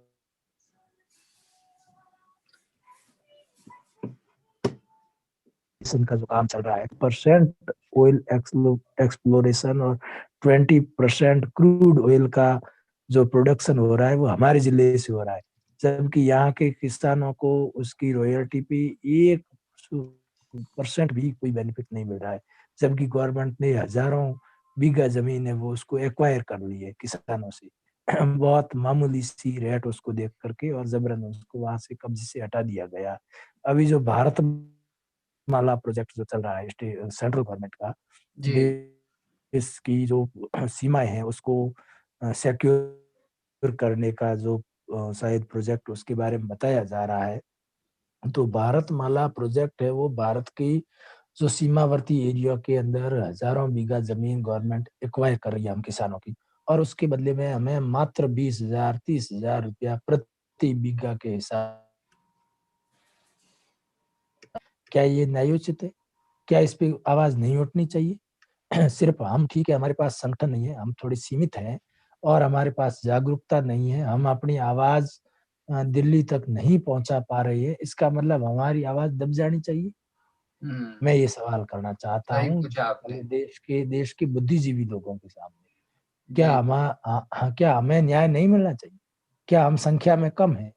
का जो काम चल रहा है, परसेंट ऑयल एक्सप्लोरेशन और 20% क्रूड ऑयल का जो प्रोडक्शन हो रहा है वो हमारे जिले से हो रहा है, जबकि यहाँ के किसानों को उसकी रॉयल्टी पे 1% भी कोई बेनिफिट नहीं मिल रहा है। जबकि गवर्नमेंट ने हजारों बीघा जमीन है वो उसको एक्वायर कर ली है किसानों से बहुत मामूली सी रेट उसको देख करके, और जबरन उसको वहां से कब्जे से हटा दिया गया। अभी जो भारत माला प्रोजेक्ट जो चल रहा है सेंट्रल गवर्नमेंट का, जी देश की जो सीमाएं हैं उसको सिक्योर करने का जो शायद प्रोजेक्ट उसके बारे में बताया जा रहा है। तो भारतमाला प्रोजेक्ट है वो भारत की जो सीमावर्ती एरिया के अंदर हजारों बीघा जमीन गवर्नमेंट एक्वायर कर रही है हम किसानों की, और उसके बदले में हमें मात्र 20,000 30,000 रुपया प्रति बीघा के हिसाब। क्या ये न्यायोचित है? क्या इस पे आवाज नहीं उठनी चाहिए? सिर्फ हम ठीक है, हमारे पास संगठन नहीं है, हम थोड़े सीमित हैं और हमारे पास जागरूकता नहीं है, हम अपनी आवाज दिल्ली तक नहीं पहुंचा पा रही है, इसका मतलब हमारी आवाज दब जानी चाहिए? मैं ये सवाल करना चाहता सही हूँ पूछा आपने। देश के बुद्धिजीवी लोगों के सामने। जी क्या हमें न्याय नहीं मिलना चाहिए? क्या हम संख्या में कम हैं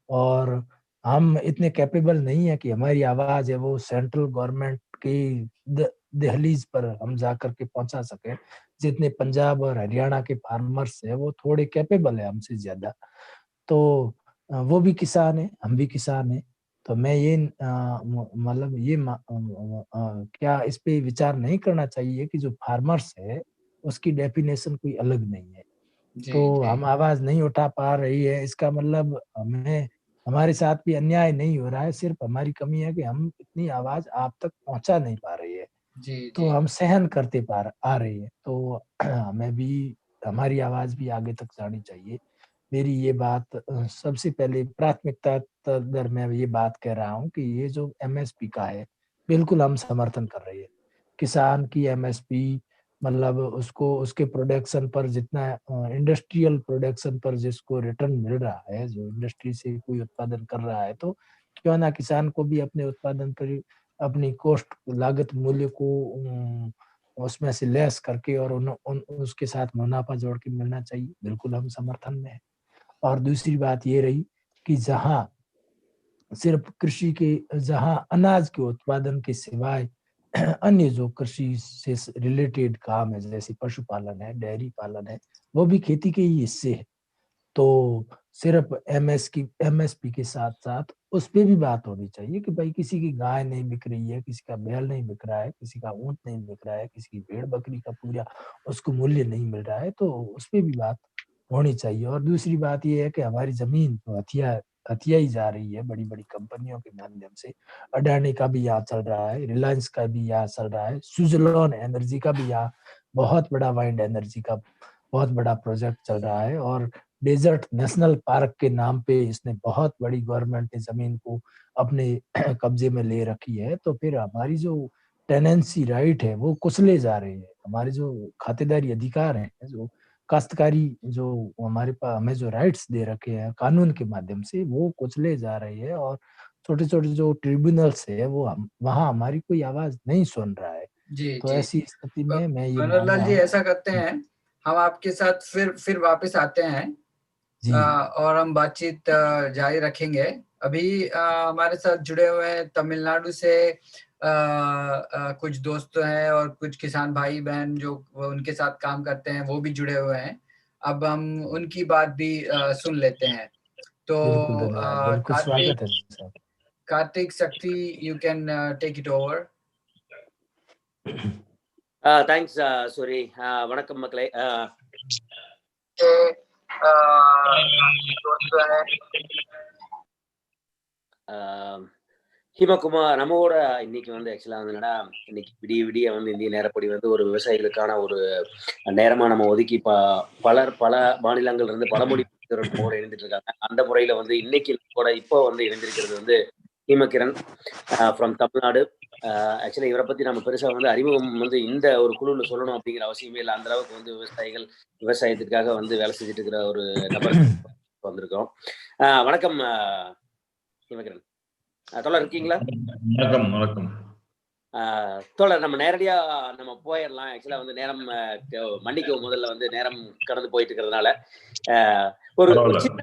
और हम इतने कैपेबल नहीं है कि हमारी आवाज है वो सेंट्रल गवर्नमेंट की दहलीज पर हम जाकर के पहुंचा सके? जितने पंजाब और हरियाणा के फार्मर्स है वो थोड़े कैपेबल है हमसे ज्यादा, तो वो भी किसान है, हम भी किसान है। तो मैं ये मतलब ये क्या इस पे विचार नहीं करना चाहिए कि जो फार्मर्स है उसकी डेफिनेशन कोई अलग नहीं है, जी तो जी हम आवाज नहीं उठा पा रही है, इसका मतलब हमें हमारे साथ भी अन्याय नहीं हो रहा है, सिर्फ हमारी कमी है कि हम इतनी आवाज आप तक पहुंचा नहीं पा रही है, जी तो जी हम सहन करते आ रही है, तो हमें भी हमारी आवाज भी आगे तक जानी चाहिए। मेरी ये बात सबसे पहले प्राथमिकता दर में ये बात कह रहा हूँ कि ये जो एमएसपी का है बिल्कुल हम समर्थन कर रहे हैं। किसान की एमएसपी मतलब उसको उसके प्रोडक्शन पर जितना इंडस्ट्रियल प्रोडक्शन पर जिसको रिटर्न मिल रहा है, जो इंडस्ट्री से कोई उत्पादन कर रहा है, तो क्यों ना किसान को भी अपने उत्पादन पर अपनी कॉस्ट लागत मूल्य को उसमें से लेस करके और उसके साथ मुनाफा जोड़ के मिलना चाहिए। बिल्कुल हम समर्थन में है। और दूसरी बात ये रही कि जहाँ अनाज के उत्पादन के सिवाय अन्य जो कृषि से रिलेटेड काम है, जैसे पशुपालन है, डेयरी पालन है, वो भी खेती के ही हिस्से है। तो सिर्फ एमएसपी के साथ साथ उस पे भी बात होनी चाहिए कि भाई किसी की गाय नहीं बिक रही है, किसी का बैल नहीं बिक रहा है, किसी का ऊंट नहीं बिक रहा है, किसी की भेड़ बकरी का पूरा उसको मूल्य नहीं मिल रहा है, तो उस पे भी बात होनी चाहिए। और दूसरी बात ये है कि हमारी जमीन तो हथियाई जा रही है बड़ी बड़ी कंपनियों के माध्यम से। अडानी का भी यहाँ चल रहा है, रिलायंस का भी यहाँ चल रहा है, स्विट्जरलैंड एनर्जी का भी यहाँ बहुत बड़ा वाइंड एनर्जी का बहुत बड़ा प्रोजेक्ट चल रहा है, और डेजर्ट नेशनल पार्क के नाम पे इसने बहुत बड़ी गवर्नमेंट ने जमीन को अपने कब्जे में ले रखी है। तो फिर हमारी जो टेनेंसी राइट है वो कुचले जा रहे हैं, हमारे जो खातेदारी अधिकार हैं, जो काश्तकारी जो हमारे पास हमें जो राइट्स दे रखे हैं कानून के माध्यम से, वो कुचले जा रहे हैं, और छोटे छोटे जो ट्रिब्यूनल्स है वो वहाँ हमारी कोई आवाज नहीं सुन रहा है। जी तो जी। ऐसी स्थिति में मैं ये मनोहर मान लाल रहा जी, हूँ। ऐसा करते हैं, हम आपके साथ फिर वापस आते हैं जी और हम बातचीत जारी रखेंगे। अभी हमारे साथ जुड़े हुए हैं तमिलनाडु से कुछ दोस्त हैं और कुछ किसान भाई बहन जो उनके साथ काम करते हैं, वो भी जुड़े हुए हैं। अब हम उनकी बात भी सुन लेते हैं। तो बिल्कुल धन्यवाद, बिल्कुल स्वागत है sir. Karthik Shakti, you can take it over. Thanks Suri. வணக்கம் மக்களே. ஹிமகுமார் நம்மோட இன்னைக்கு வந்து ஆக்சுவலா வந்து என்னடா, இன்னைக்கு விடிய விடிய வந்து இந்திய நேரப்படி வந்து ஒரு விவசாயிகளுக்கான ஒரு நேரமா நம்ம ஒதுக்கி பல மாநிலங்கள்ல இருந்து பல மொழி நம்மோட இணைந்துட்டு இருக்காங்க. அந்த முறையில வந்து இன்னைக்கு கூட இப்போ வந்து இணைந்திருக்கிறது வந்து ஹீமகிரண் ஃப்ரம் தமிழ்நாடு. ஆக்சுவலா இவரை பத்தி நம்ம பெருசா வந்து அறிமுகம் வந்து இந்த ஒரு குழுல சொல்லணும் அப்படிங்கிற அவசியமே இல்லை. அந்த அளவுக்கு வந்து விவசாயத்திற்காக வந்து வேலை செஞ்சுட்டு இருக்கிற ஒரு நபர் வந்திருக்கோம். வணக்கம் ஹீமகிரண். தோழர் இருக்கீங்களா? வணக்கம் வணக்கம். தோழர், நம்ம நேரடியா நம்ம போயிடலாம். ஆக்சுவலா வந்து நேரம் மன்னிக்கவும், முதல்ல வந்து நேரம் கடந்து போயிட்டு இருக்கிறதுனால ஒரு சின்ன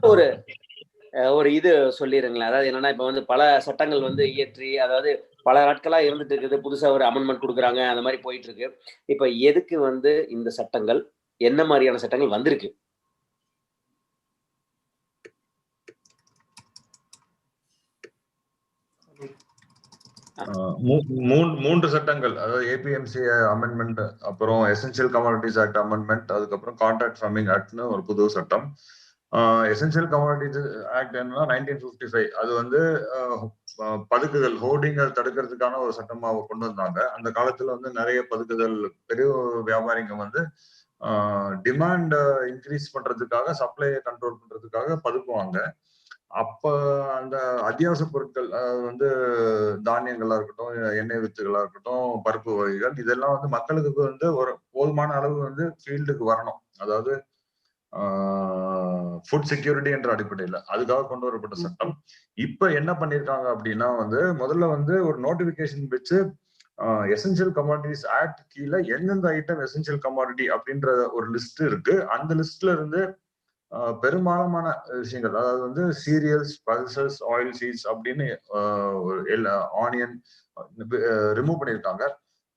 ஒரு இது சொல்லிடுங்களேன். அதாவது என்னன்னா, இப்ப வந்து பல சட்டங்கள் வந்து இயற்றி, அதாவது பல நாட்களா இருந்துட்டு இருக்குது, புதுசா ஒரு அமெண்ட்மெண்ட் கொடுக்குறாங்க, அந்த மாதிரி போயிட்டு இருக்கு. இப்ப எதுக்கு வந்து இந்த சட்டங்கள், என்ன மாதிரியான சட்டங்கள் வந்திருக்கு? மூன்று சட்டங்கள், அதாவது ஏபிஎம்சி அமெண்ட்மெண்ட், அப்புறம் எசென்சியல் கமாடிட்டிஸ் ஆக்ட் அமெண்ட்மெண்ட், அதுக்கப்புறம் கான்ட்ராக்ட் ஃபார்மிங் ஆக்ட்னு ஒரு புது சட்டம். எசென்சியல் கமாடிட்டிஸ் ஆக்ட் என்னன்னா 1955. அது வந்து பதுக்குதல் ஹோர்டிங்கை தடுக்கிறதுக்கான ஒரு சட்டமா கொண்டு வந்தாங்க. அந்த காலத்துல வந்து நிறைய பதுக்குதல் பெரிய வியாபாரிங்க வந்து டிமாண்ட் இன்க்ரீஸ் பண்றதுக்காக, சப்ளையை கண்ட்ரோல் பண்றதுக்காக பதுக்குவாங்க. அப்ப அந்த அத்தியாவசிய பொருட்கள் வந்து தானியங்களா இருக்கட்டும், எண்ணெய் வித்துகளா இருக்கட்டும், பருப்பு வகைகள், இதெல்லாம் வந்து மக்களுக்கு வந்து ஒரு போதுமான அளவு வந்து ஃபீல்டுக்கு வரணும். அதாவது ஃபுட் செக்யூரிட்டி என்ற அடிப்படையில் அதுக்காக கொண்டு வரப்பட்ட சட்டம். இப்ப என்ன பண்ணிருக்காங்க அப்படின்னா வந்து முதல்ல வந்து ஒரு நோட்டிபிகேஷன் வச்சு எசென்சியல் கமாடிட்டிஸ் ஆக்ட் கீழே எந்தெந்த ஐட்டம் எசென்சியல் கமாடிட்டி அப்படின்ற ஒரு லிஸ்ட் இருக்கு. அந்த லிஸ்ட்ல இருந்து பெரும்பாலான விஷயங்கள், அதாவது வந்து சீரியல்ஸ், பல்சஸ், ஆயில் சீட்ஸ் அப்படின்னு ஆனியன் ரிமூவ் பண்ணியிருக்காங்க.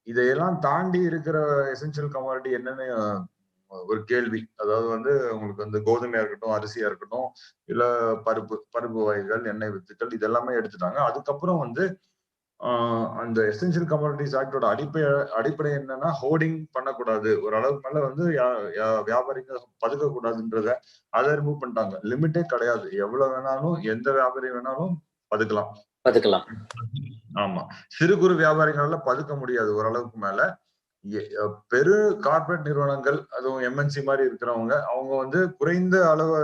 இதையெல்லாம் தாண்டி இருக்கிற எசென்சியல் கமாடிட்டி என்னன்னு ஒரு கேள்வி. அதாவது வந்து உங்களுக்கு வந்து கோதுமையா இருக்கட்டும், அரிசியா இருக்கட்டும், இல்ல பருப்பு வகைகள், எண்ணெய் வித்துக்கள், இதெல்லாமே எடுத்துட்டாங்க. அதுக்கப்புறம் வந்து அந்த எசென்சியல் கமாடிட்டிஸ் ஆக்டோட அடிப்படை என்னன்னா ஹோர்டிங் பண்ணக்கூடாது, ஒரு அளவுக்கு மேல வந்து வியாபாரிங்க பதுக்க கூடாதுன்றத அதை ரிமூவ் பண்ணிட்டாங்க. லிமிட்டே கிடையாது, எவ்வளவு வேணாலும் எந்த வியாபாரி வேணாலும் பதுக்கலாம். ஆமா, சிறு குறு வியாபாரிகளால பதுக்க முடியாது ஓரளவுக்கு மேல. பெரு கார்பரேட் நிறுவனங்கள், அதுவும் எம்என்சி மாதிரி இருக்கிறவங்க, அவங்க வந்து குறைந்த அளவு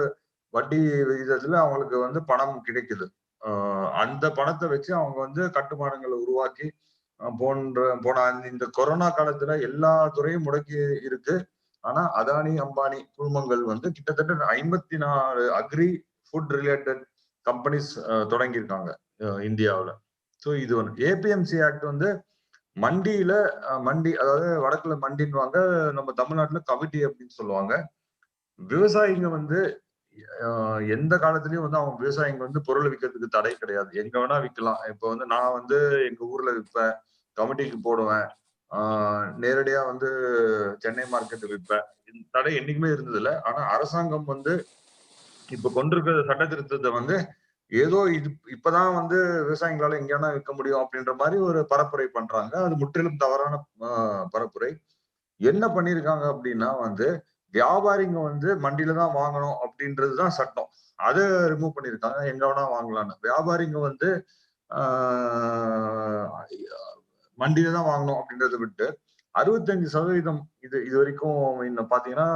வட்டி விகிதத்துல அவங்களுக்கு வந்து பணம் கிடைக்குது. அந்த பணத்தை வச்சு அவங்க வந்து கட்டுமானங்களை உருவாக்கி போன இந்த கொரோனா காலத்துல எல்லா துறையும் முடக்கி இருக்கு. ஆனா அதானி அம்பானி குழுமங்கள் வந்து கிட்டத்தட்ட 54 அக்ரி ஃபுட் ரிலேட்டட் கம்பெனிஸ் தொடங்கியிருக்காங்க இந்தியாவில். ஸோ இது ஒன்று. ஏபிஎம்சி ஆக்ட் வந்து மண்டி, அதாவது வடக்குல மண்டின்வாங்க, நம்ம தமிழ்நாட்டுல கமிட்டி அப்படின்னு சொல்லுவாங்க. விவசாயிங்க வந்து எந்த காலத்திலயும் வந்து அவங்க விவசாயிங்க வந்து பொருள் விற்கிறதுக்கு தடை கிடையாது, எங்க வேணா விற்கலாம். இப்ப வந்து நான் வந்து எங்க ஊர்ல விற்பேன், கமிட்டிக்கு போடுவேன், நேரடியா வந்து சென்னை மார்க்கெட்டு விற்பேன். தடை என்னைக்குமே இருந்தது இல்லை. ஆனா அரசாங்கம் வந்து இப்ப கொண்டிருக்கிற சட்ட திருத்தத்தை வந்து ஏதோ இப்பதான் வந்து விவசாயிகளால எங்கேனா விற்க முடியும் அப்படின்ற மாதிரி ஒரு பரப்புரை பண்றாங்க. அது முற்றிலும் தவறான பரப்புரை. என்ன பண்ணிருக்காங்க அப்படின்னா வந்து வியாபாரிங்க வந்து மண்டியில தான் வாங்கணும் அப்படின்றதுதான் சட்டம். அதை ரிமூவ் பண்ணிருக்காங்க, எங்க வேணா வாங்கலாம்னு. வியாபாரிங்க வந்து மண்டியில தான் வாங்கணும் அப்படின்றத விட்டு 65% இது வரைக்கும் பாத்தீங்கன்னா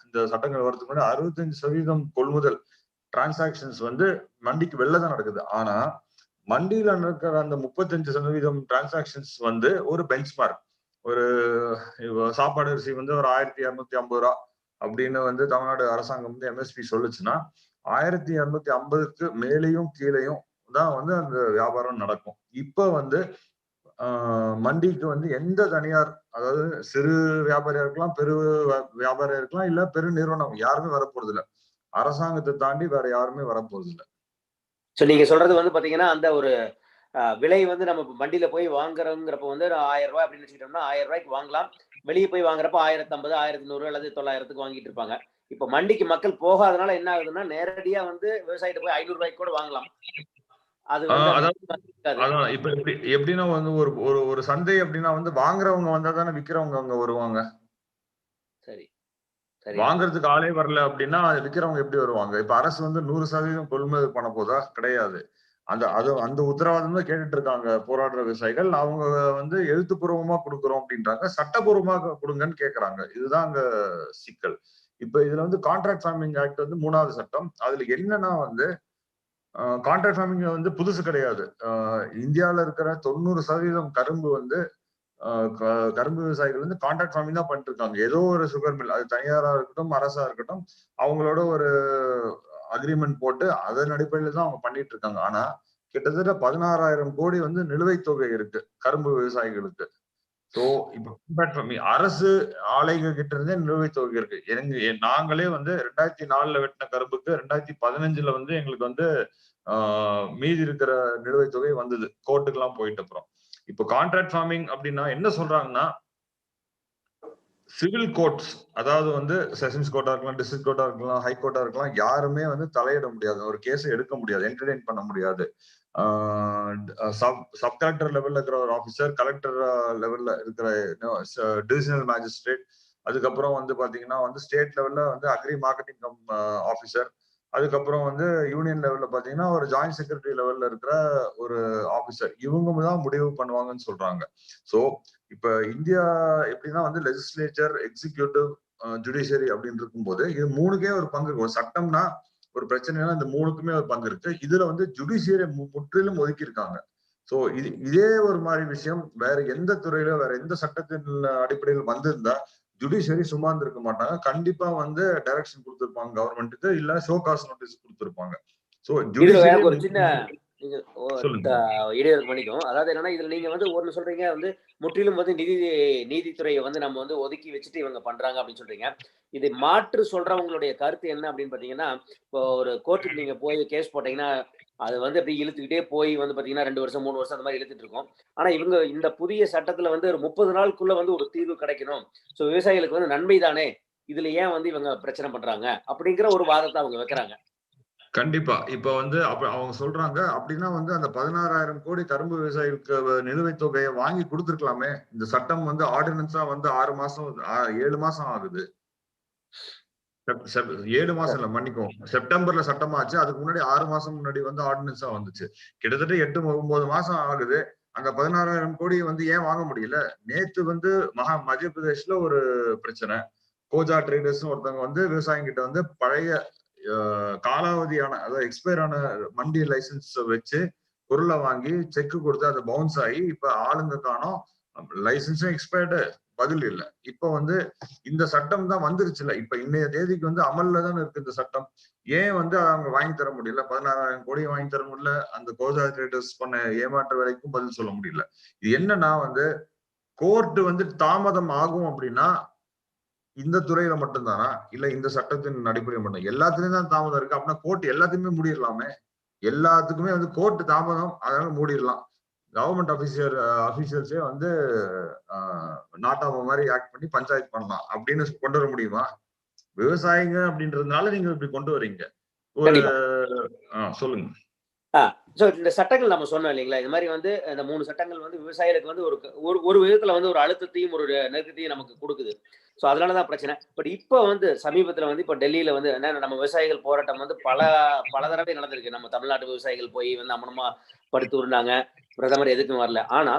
இந்த சட்டங்கள் வரதுக்கு முன்னாடி 65% கொள்முதல் டிரான்சாக்சன்ஸ் வந்து மண்டிக்கு வெளில தான் நடக்குது. ஆனா மண்டியில நடக்கிற அந்த 35% டிரான்சாக்சன்ஸ் வந்து ஒரு பெஞ்ச்மார்க். ஒரு சாப்பாடு அரிசி வந்து ஒரு 1250 ரூபா அப்படின்னு வந்து தமிழ்நாடு அரசாங்கம் வந்து எம்எஸ்பி சொல்லுச்சுன்னா 1250க்கு மேலேயும் கீழேயும் தான் வந்து அந்த வியாபாரம் நடக்கும். இப்ப வந்து மண்டிக்கு வந்து எந்த தனியார், அதாவது சிறு வியாபாரியா இருக்கலாம், பெரு வியாபாரியா இருக்கலாம், இல்ல பெரு நிறுவனம், யாருமே வரப்போறது இல்லை. அரசாங்கத்தை தாண்டி வேற யாருமே வரப்போறது இல்லை. சோ நீங்க சொல்றது வந்து பாத்தீங்கன்னா அந்த ஒரு விலை வந்து நம்ம வண்டியில போய் வாங்குறோங்கிறப்ப வந்து 1000 ரூபாய் அப்படின்னு வச்சுக்கிட்டோம்னா 1000 ரூபாய்க்கு வாங்கலாம். வெளியே போய் வாங்குறப்ப 1050, 1100 அல்லது 900க்கு வாங்கிட்டு இருப்பாங்க. இப்ப மண்டிக்கு மக்கள் போகாதனால என்ன ஆகுதுன்னா நேரடியா வந்து விவசாயிட்ட போய் 500 ரூபாய்க்கு கூட வாங்கலாம். அது அதான் இப்ப எப்படின்னா வந்து ஒரு சந்தை அப்படின்னா வந்து வாங்குறவங்க வந்தா தானே விக்கிறவங்க அங்க வருவாங்க. சரி, வாங்குறதுக்கு ஆளே வரல அப்படின்னா விக்கிறவங்க எப்படி வருவாங்க? இப்ப அரசு வந்து 100% கொள்முதல் பண்ண போதா? கிடையாது. அந்த உத்தரவாதம் தான் கேட்டுட்டு இருக்காங்க போராடுற விவசாயிகள். அவங்க வந்து எழுத்துப்பூர்வமா கொடுக்குறோம் அப்படின்றாங்க, சட்டப்பூர்வமாக கொடுங்கன்னு கேட்கறாங்க. இதுதான் அங்க சிக்கல். இப்ப இதுல வந்து கான்ட்ராக்ட் ஃபார்மிங் ஆக்ட் வந்து 3வது சட்டம். அதுல என்னன்னா வந்து கான்ட்ராக்ட் ஃபார்மிங் வந்து புதுசு கிடையாது. இந்தியாவில இருக்கிற 90% கரும்பு வந்து கரும்பு விவசாயிகள் வந்து கான்ட்ராக்ட் ஃபார்மிங் தான் பண்ணிட்டு இருக்காங்க. ஏதோ ஒரு சுகர் மில், அது தனியாரா இருக்கட்டும், அரசா இருக்கட்டும், அவங்களோட ஒரு அக்ரிமெண்ட் போட்டு அதன் அடிப்படையில் தான் அவங்க பண்ணிட்டு இருக்காங்க. ஆனா கிட்டத்தட்ட 16,000 கோடி வந்து நிலுவைத் தொகை இருக்கு கரும்பு விவசாயிகளுக்கு. சோ இப்ப கான்ட்ராக்ட் ஃபார்மிங் அரசு ஆலைங்க கிட்ட இருந்தே நிலுவைத் தொகை இருக்கு. நாங்களே வந்து 2004ல வெட்டின கரும்புக்கு 2015ல வந்து எங்களுக்கு வந்து மீதி இருக்கிற நிலுவைத் தொகை வந்தது, கோர்ட்டுக்கு எல்லாம் போயிட்டு. அப்புறம் இப்போ கான்ட்ராக்ட் ஃபார்மிங் அப்படின்னா என்ன சொல்றாங்கன்னா, சிவில் கோர்ட்ஸ், அதாவது வந்து செஷன்ஸ் கோர்ட்டா இருக்கலாம், டிஸ்ட்ரிக்ட் கோர்ட்டா இருக்கலாம், ஹை கோர்ட்டா இருக்கலாம், யாருமே வந்து தலையிட முடியாது, ஒரு கேஸை எடுக்க முடியாது, என்டர்டெயின் பண்ண முடியாது. சப் கலெக்டர் லெவல்ல இருக்கிற ஒரு ஆஃபீஸர், கலெக்டர் லெவல்ல இருக்கிற டிவிஷனல் மேஜிஸ்ட்ரேட், அதுக்கப்புறம் வந்து பாத்தீங்கன்னா வந்து ஸ்டேட் லெவல்ல வந்து அக்ரி மார்க்கெட்டிங் ஆஃபீஸர், அதுக்கப்புறம் வந்து யூனியன் லெவல்ல பாத்தீங்கன்னா ஒரு ஜாயிண்ட் செக்ரட்டரி லெவல்ல இருக்கிற ஒரு ஆபீசர், இவங்க தான் முடிவு பண்ணுவாங்கன்னு சொல்றாங்க. சோ இப்ப இந்தியா எப்படின்னா வந்து லெஜிஸ்லேச்சர், எக்ஸிக்யூட்டிவ், ஜுடிஷியரி அப்படின்னு இருக்கும்போது இது மூணுக்கே ஒரு பங்கு இருக்கு. ஒரு சட்டம்னா ஒரு பிரச்சனைனா இந்த மூணுக்குமே ஒரு பங்கு இருக்கு. இதுல வந்து ஜுடிஷியரி முற்றிலும் ஒதுக்கி இருக்காங்க. சோ இதே ஒரு மாதிரி விஷயம் வேற எந்த துறையில வேற எந்த சட்டத்தின் அடிப்படையில் வந்திருந்தா ஜுடிஷியரி சும்மா இருந்திருக்க மாட்டாங்க. கண்டிப்பா வந்து டைரக்ஷன் கொடுத்திருப்பாங்க கவர்மெண்ட்டுக்கு, இல்ல ஷோ காஸ் நோட்டீஸ் கொடுத்திருப்பாங்க. சோ ஜுடிஷியரி ஒரு சின்ன நீங்க இடையூறு பண்ணிக்கும். அதாவது என்னன்னா இதுல நீங்க வந்து ஒண்ணு சொல்றீங்க வந்து முற்றிலும் வந்து நீதித்துறையை வந்து நம்ம வந்து ஒதுக்கி வச்சுட்டு இவங்க பண்றாங்க அப்படின்னு சொல்றீங்க. இதை மாற்று சொல்றவங்களுடைய கருத்து என்ன அப்படின்னு பாத்தீங்கன்னா, இப்போ ஒரு கோர்ட்டுக்கு நீங்க போய் கேஸ் போட்டீங்கன்னா அது வந்து அப்படி இழுத்துக்கிட்டே போய் வந்து பாத்தீங்கன்னா 2 வருஷம் 3 வருஷம் அந்த மாதிரி இழுத்துட்டு இருக்கும். ஆனா இவங்க இந்த புதிய சட்டத்துல வந்து ஒரு 30 நாளுக்குள்ள வந்து ஒரு தீர்வு கிடைக்கணும். சோ விவசாயிகளுக்கு வந்து நன்மை தானே, இதுல ஏன் வந்து இவங்க பிரச்சனை பண்றாங்க அப்படிங்கிற ஒரு வாதத்தை அவங்க வைக்கிறாங்க. கண்டிப்பா. இப்ப வந்து அப்ப அவங்க சொல்றாங்க அப்படின்னா வந்து அந்த 16,000 கோடி கரும்பு விவசாயிகளுக்கு நிலுவைத் தொகையை வாங்கி கொடுத்திருக்கலாமே. இந்த சட்டம் வந்து ஆர்டினன்ஸா வந்து 6 மாசம் 7 மாசம் ஆகுது. 7 மாசம் இல்ல, மன்னிக்கவும். செப்டம்பர்ல சட்டமாச்சு. அதுக்கு முன்னாடி 6 மாசம் முன்னாடி வந்து ஆர்டினன்ஸா வந்துச்சு. கிட்டத்தட்ட 8, 9 மாசம் ஆகுது. அந்த 16,000 கோடி வந்து ஏன் வாங்க முடியல? நேத்து வந்து மத்திய பிரதேஷ்ல ஒரு பிரச்சனை. கோஜா ட்ரேடர்ஸ் ஒருத்தவங்க வந்து விவசாயிகிட்ட வந்து பழைய காலாவதியான, அதாவது எக்ஸ்பயர் ஆன மண்டி லைசன்ஸ் வச்சு பொருளை வாங்கி செக் கொடுத்து அது பவுன்ஸ் ஆகி இப்ப ஆளுங்க காணோம், லைசன்ஸும் எக்ஸ்பயர்டு, பதில் இல்லை. இப்ப வந்து இந்த சட்டம் தான் வந்துருச்சுல, இப்ப இன்னைய தேதிக்கு வந்து அமல்ல தானே இருக்கு இந்த சட்டம். ஏன் வந்து அவங்க வாங்கி தர முடியல? 16,000 கோடி வாங்கி தர முடியல. அந்த கோஜா ட்ரேடர்ஸ் பண்ண ஏமாற்ற வேலைக்கும் பதில் சொல்ல முடியல. இது என்னன்னா வந்து கோர்ட் வந்து தாமதம் ஆகும் அப்படின்னா இந்த துறையில மட்டும்தானா, இல்ல இந்த சட்டத்தின் அடிப்படையில் மட்டும்? எல்லாத்துலயும் தான் தாமதம் இருக்கு அப்படின்னா கோர்ட் எல்லாத்தையுமே மூடிடலாமே. எல்லாத்துக்குமே வந்து கோர்ட் தாமதம், அதனால மூடிடலாம். கவர்மெண்ட் அபிஷியல்ஸே வந்து நாட்டாம மாதிரி ஆக்ட் பண்ணி பஞ்சாயத்து பண்ணலாம் அப்படின்னு கொண்டு வர முடியுமா? விவசாயிங்க அப்படின்றதுனால நீங்க இப்படி கொண்டு வரீங்க. ஒரு சொல்லுங்க. சோ இந்த சட்டங்கள் நம்ம சொன்னோம் இல்லைங்களா, இது மாதிரி வந்து இந்த 3 சட்டங்கள் வந்து விவசாயிகளுக்கு வந்து ஒரு விதத்துல வந்து ஒரு அழுத்தத்தையும் ஒரு நெருக்கத்தையும் நமக்கு கொடுக்குது. சோ அதனாலதான் பிரச்சனை. பட் இப்ப வந்து சமீபத்துல வந்து இப்ப டெல்லியில வந்து நம்ம விவசாயிகள் போராட்டம் வந்து பல தடவை நடந்திருக்கு. நம்ம தமிழ்நாட்டு விவசாயிகள் போய் வந்து அம்மனமா படுத்து உருண்டாங்க, பிரதமர் எதுக்கும் வரல. ஆனா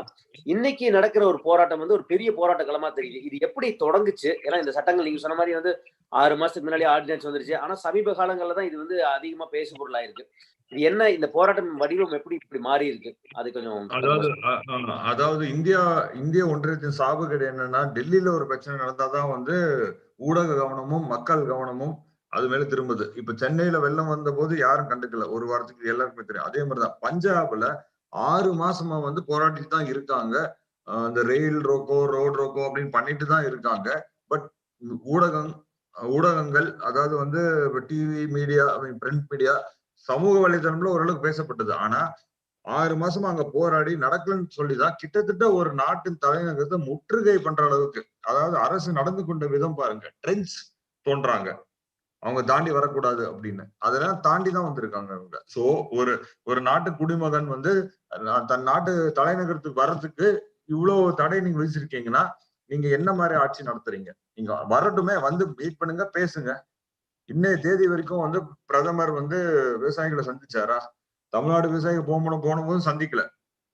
இன்னைக்கு நடக்கிற ஒரு போராட்டம் வந்து ஒரு பெரிய போராட்ட களமா தெரியுது. இது எப்படி தொடங்குச்சு? ஏன்னா இந்த சட்டங்கள் நீங்க சொன்ன மாதிரி வந்து 6 மாசத்துக்கு முன்னாடி ஆர்டினன்ஸ் வந்துருச்சு. ஆனா சமீப காலங்கள்ல தான் இது வந்து அதிகமா பேசு பொருளாயிருக்கு. இது என்ன, இந்த போராட்டம் வடிவம் எப்படி இப்படி மாறி இருக்கு? அது கொஞ்சம் அதாவது இந்திய ஒன்றியத்தின் சாபக்கேடு என்னன்னா, டெல்லியில ஒரு பிரச்சனை நடந்தாதான் வந்து ஊடக கவனமும் மக்கள் கவனமும் அது மேல திரும்புது. இப்ப சென்னையில வெள்ளம் வந்த போது யாரும் கண்டுக்கல, ஒரு வாரத்துக்கு எல்லாருக்குமே தெரியும். அதே மாதிரிதான் பஞ்சாப்ல 6 மாசமா வந்து போராட்டிட்டு தான் இருக்காங்க. இந்த ரெயில் ரோக்கோ, ரோட் ரோக்கோ அப்படின்னு பண்ணிட்டு தான் இருக்காங்க. பட் ஊடகங்கள், அதாவது வந்து டிவி மீடியா, பிரிண்ட் மீடியா, சமூக வலைதளம்ல ஓரளவுக்கு பேசப்பட்டது. ஆனா 6 மாசமா அங்க போராடி நடக்கலன்னு சொல்லிதான் கிட்டத்தட்ட ஒரு நாட்டின் தலைநகரத்தை முற்றுகை பண்ற அளவுக்கு, அதாவது அரசு நடந்து கொண்ட விதம் பாருங்க, ட்ரெண்ட்ஸ் தோன்றாங்க, அவங்க தாண்டி வரக்கூடாது அப்படின்னு. அதெல்லாம் தாண்டி தான் வந்திருக்காங்க அவங்க. சோ ஒரு நாட்டு குடிமகன் வந்து தன் நாட்டு தலைநகரத்துக்கு வர்றதுக்கு இவ்வளவு தடை நீங்க விதிச்சிருக்கீங்கன்னா நீங்க என்ன மாதிரி ஆட்சி நடத்துறீங்க? நீங்க வரட்டுமே, வந்து மீட் பண்ணுங்க, பேசுங்க. இன்னைய தேதி வரைக்கும் வந்து பிரதமர் வந்து விவசாயிகளை சந்திச்சாரா? தமிழ்நாடு விவசாயிகள் போனபோதும் சந்திக்கல.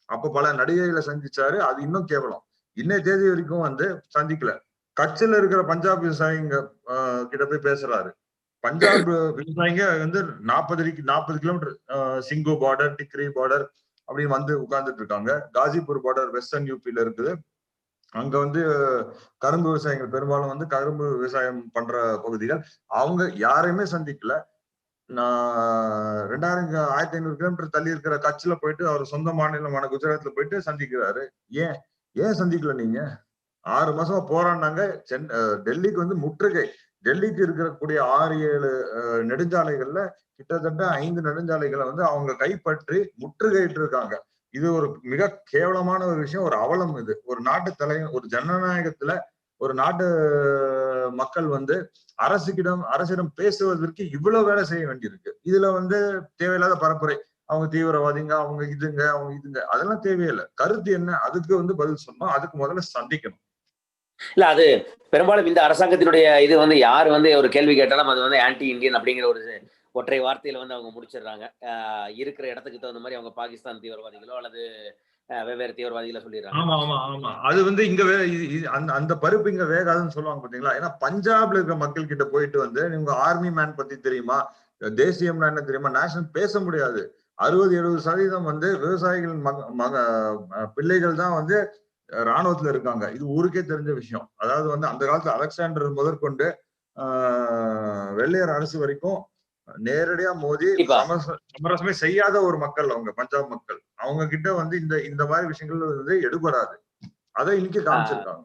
அப்ப பல நடிகைகளை சந்திச்சாரு, அது இன்னும் கேவலம். இன்னைய தேதி வரைக்கும் வந்து சந்திக்கல. கட்சியில இருக்கிற பஞ்சாப் விவசாயிங்க கிட்ட போய் பேசுறாரு. பஞ்சாப் விவசாயிங்க வந்து 40 கிலோமீட்டர் சிங்கு பார்டர், டிக்ரி பார்டர் அப்படின்னு வந்து உட்கார்ந்துட்டு இருக்காங்க. காசிப்பூர் பார்டர் வெஸ்டர்ன் யூபில இருக்குது. அங்க வந்து கரும்பு விவசாயிகள் பெரும்பாலும் வந்து கரும்பு விவசாயம் பண்ற பகுதிகள். அவங்க யாரையுமே சந்திக்கல. நான் 1500 கிலோமீட்டர் தள்ளி இருக்கிற கட்சியில போயிட்டு அவர் சொந்த மாநிலமான குஜராத்ல போயிட்டு சந்திக்கிறாரு. ஏன் சந்திக்கல நீங்க? 6 மாசமா போராடினாங்க. டெல்லிக்கு வந்து முற்றுகை. டெல்லிக்கு இருக்கக்கூடிய 6-7 நெடுஞ்சாலைகள்ல கிட்டத்தட்ட 5 நெடுஞ்சாலைகளை வந்து அவங்க கைப்பற்றி முற்றுகையிட்டு இருக்காங்க. இது ஒரு மிக கேவலமான ஒரு விஷயம், ஒரு அவலம். இது ஒரு நாட்டு தலைவர், ஒரு ஜனநாயகத்துல ஒரு நாட்டு மக்கள் வந்து அரசிடம் பேசுவதற்கு இவ்வளவு வேலை செய்ய வேண்டியிருக்கு. இதுல வந்து தேவையில்லாத பரப்புரை, அவங்க தீவிரவாதிங்க, அவங்க இதுங்க, அதெல்லாம் தேவையில்லை. கருத்து என்ன, அதுக்கு வந்து பதில் சொன்னோம். அதுக்கு முதல்ல சந்திக்கணும். இல்ல, அது பெரும்பாலும் இந்த அரசாங்கத்தினுடைய இது வந்து யாரு வந்து ஒரு கேள்வி கேட்டாலும் அது வந்து ஆன்டி இந்தியன் அப்படிங்கிற ஒற்றை வார்த்தையில வந்து அவங்க முடிச்சிடுறாங்க. இருக்கிற இடத்துக்கு தகுந்த மாதிரி அவங்க பாகிஸ்தான் தீவிரவாதிகளோ அல்லது வெவ்வேறு தீவிரவாதிகளை சொல்லிடுறாங்க. ஆமா ஆமா ஆமா. அது வந்து இங்க அந்த பருப்பு இங்க வேகாதுன்னு சொல்லுவாங்க பாத்தீங்களா. ஏன்னா பஞ்சாப்ல இருக்கிற மக்கள் கிட்ட போயிட்டு வந்து நீங்க ஆர்மி மேன் பத்தி தெரியுமா, தேசியம்னா என்ன தெரியுமா, நேஷனல் பேச முடியாது. 60-70% வந்து விவசாயிகள் பிள்ளைகள் தான் வந்து ராணுவத்துல இருக்காங்க. இது ஊருக்கே தெரிஞ்ச விஷயம். அதாவது வந்து அந்த காலத்துல அலெக்சாண்டர் முதற்கொண்டு வெள்ளையர் அரசு வரைக்கும் நேரடியா மோதி சமரசமே செய்யாத ஒரு மக்கள் அவங்க பஞ்சாப் மக்கள். அவங்க கிட்ட வந்து இந்த மாதிரி விஷயங்கள் வந்து எடுபடாது. அதை இன்னைக்கு காமிச்சிருக்காங்க.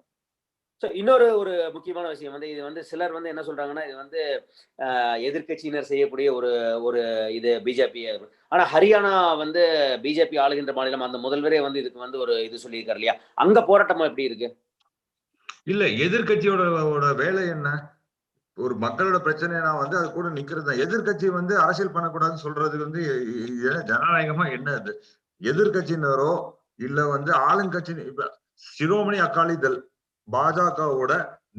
இன்னொரு ஒரு முக்கியமான விஷயம் வந்து இது வந்து சிலர் வந்து என்ன சொல்றாங்கன்னா, இது வந்து எதிர்கட்சியினர் செய்யக்கூடிய ஒரு இது பிஜேபி. ஆனா ஹரியானா வந்து பிஜேபி ஆளுகின்ற மாநிலம். அந்த முதல்வரே வந்து இதுக்கு வந்து ஒரு இது சொல்லியிருக்காரு இல்லையா? அங்க போராட்டமா எப்படி இருக்கு? இல்ல, எதிர்கட்சியோட வேலை என்ன? ஒரு மக்களோட பிரச்சனைனா வந்து அது கூட நிக்கிறது தான். எதிர்கட்சி வந்து அரசியல் பண்ணக்கூடாதுன்னு சொல்றது வந்து ஜனநாயகமா என்ன அது? எதிர்கட்சியினரோ இல்ல வந்து ஆளுங்கட்சி, இப்ப சிரோமணி அகாலி தள் பாஜகவோட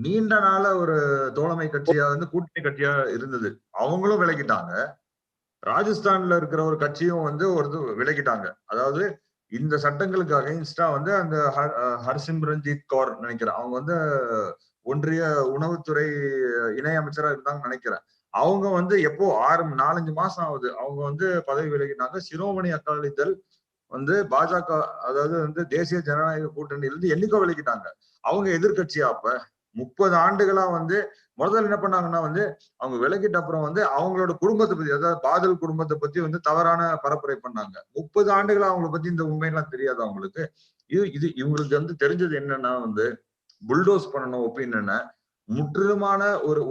நீண்ட நாள ஒரு தோழமை கட்சியா வந்து கூட்டணி கட்சியா இருந்தது. அவங்களும் விலகிட்டாங்க. ராஜஸ்தான்ல இருக்கிற ஒரு கட்சியும் வந்து விலகிட்டாங்க. அதாவது இந்த சட்டங்களுக்கு அகைன்ஸ்டா வந்து அந்த ஹர்சிம்ரன்ஜித் கௌர் நினைக்கிறேன், அவங்க வந்து ஒன்றிய உணவுத்துறை இணை அமைச்சரா இருந்தாங்கன்னு நினைக்கிறேன். அவங்க வந்து எப்போ 4-5 மாசம் ஆகுது அவங்க வந்து பதவி விலகினாங்க. சிரோமணி அகாலி தள் வந்து பாஜக, அதாவது வந்து தேசிய ஜனநாயக கூட்டணியிலிருந்து என்னைக்கோ விலகிட்டாங்க. அவங்க எதிர்கட்சியா அப்ப 30 ஆண்டுகளா வந்து முதல்ல என்ன பண்ணாங்கன்னா வந்து அவங்க விலகிட்ட அப்புறம் வந்து அவங்களோட குடும்பத்தை பத்தி, அதாவது பாதல் குடும்பத்தை பத்தி வந்து தவறான பரப்புரை பண்ணாங்க. 30 ஆண்டுகளா அவங்களை பத்தி இந்த உண்மையெல்லாம் தெரியாது அவங்களுக்கு. இது இவங்களுக்கு வந்து தெரிஞ்சது என்னன்னா வந்து புல்டோஸ் பண்ணணும் ஒப்பீனியனை. முற்றிலுமான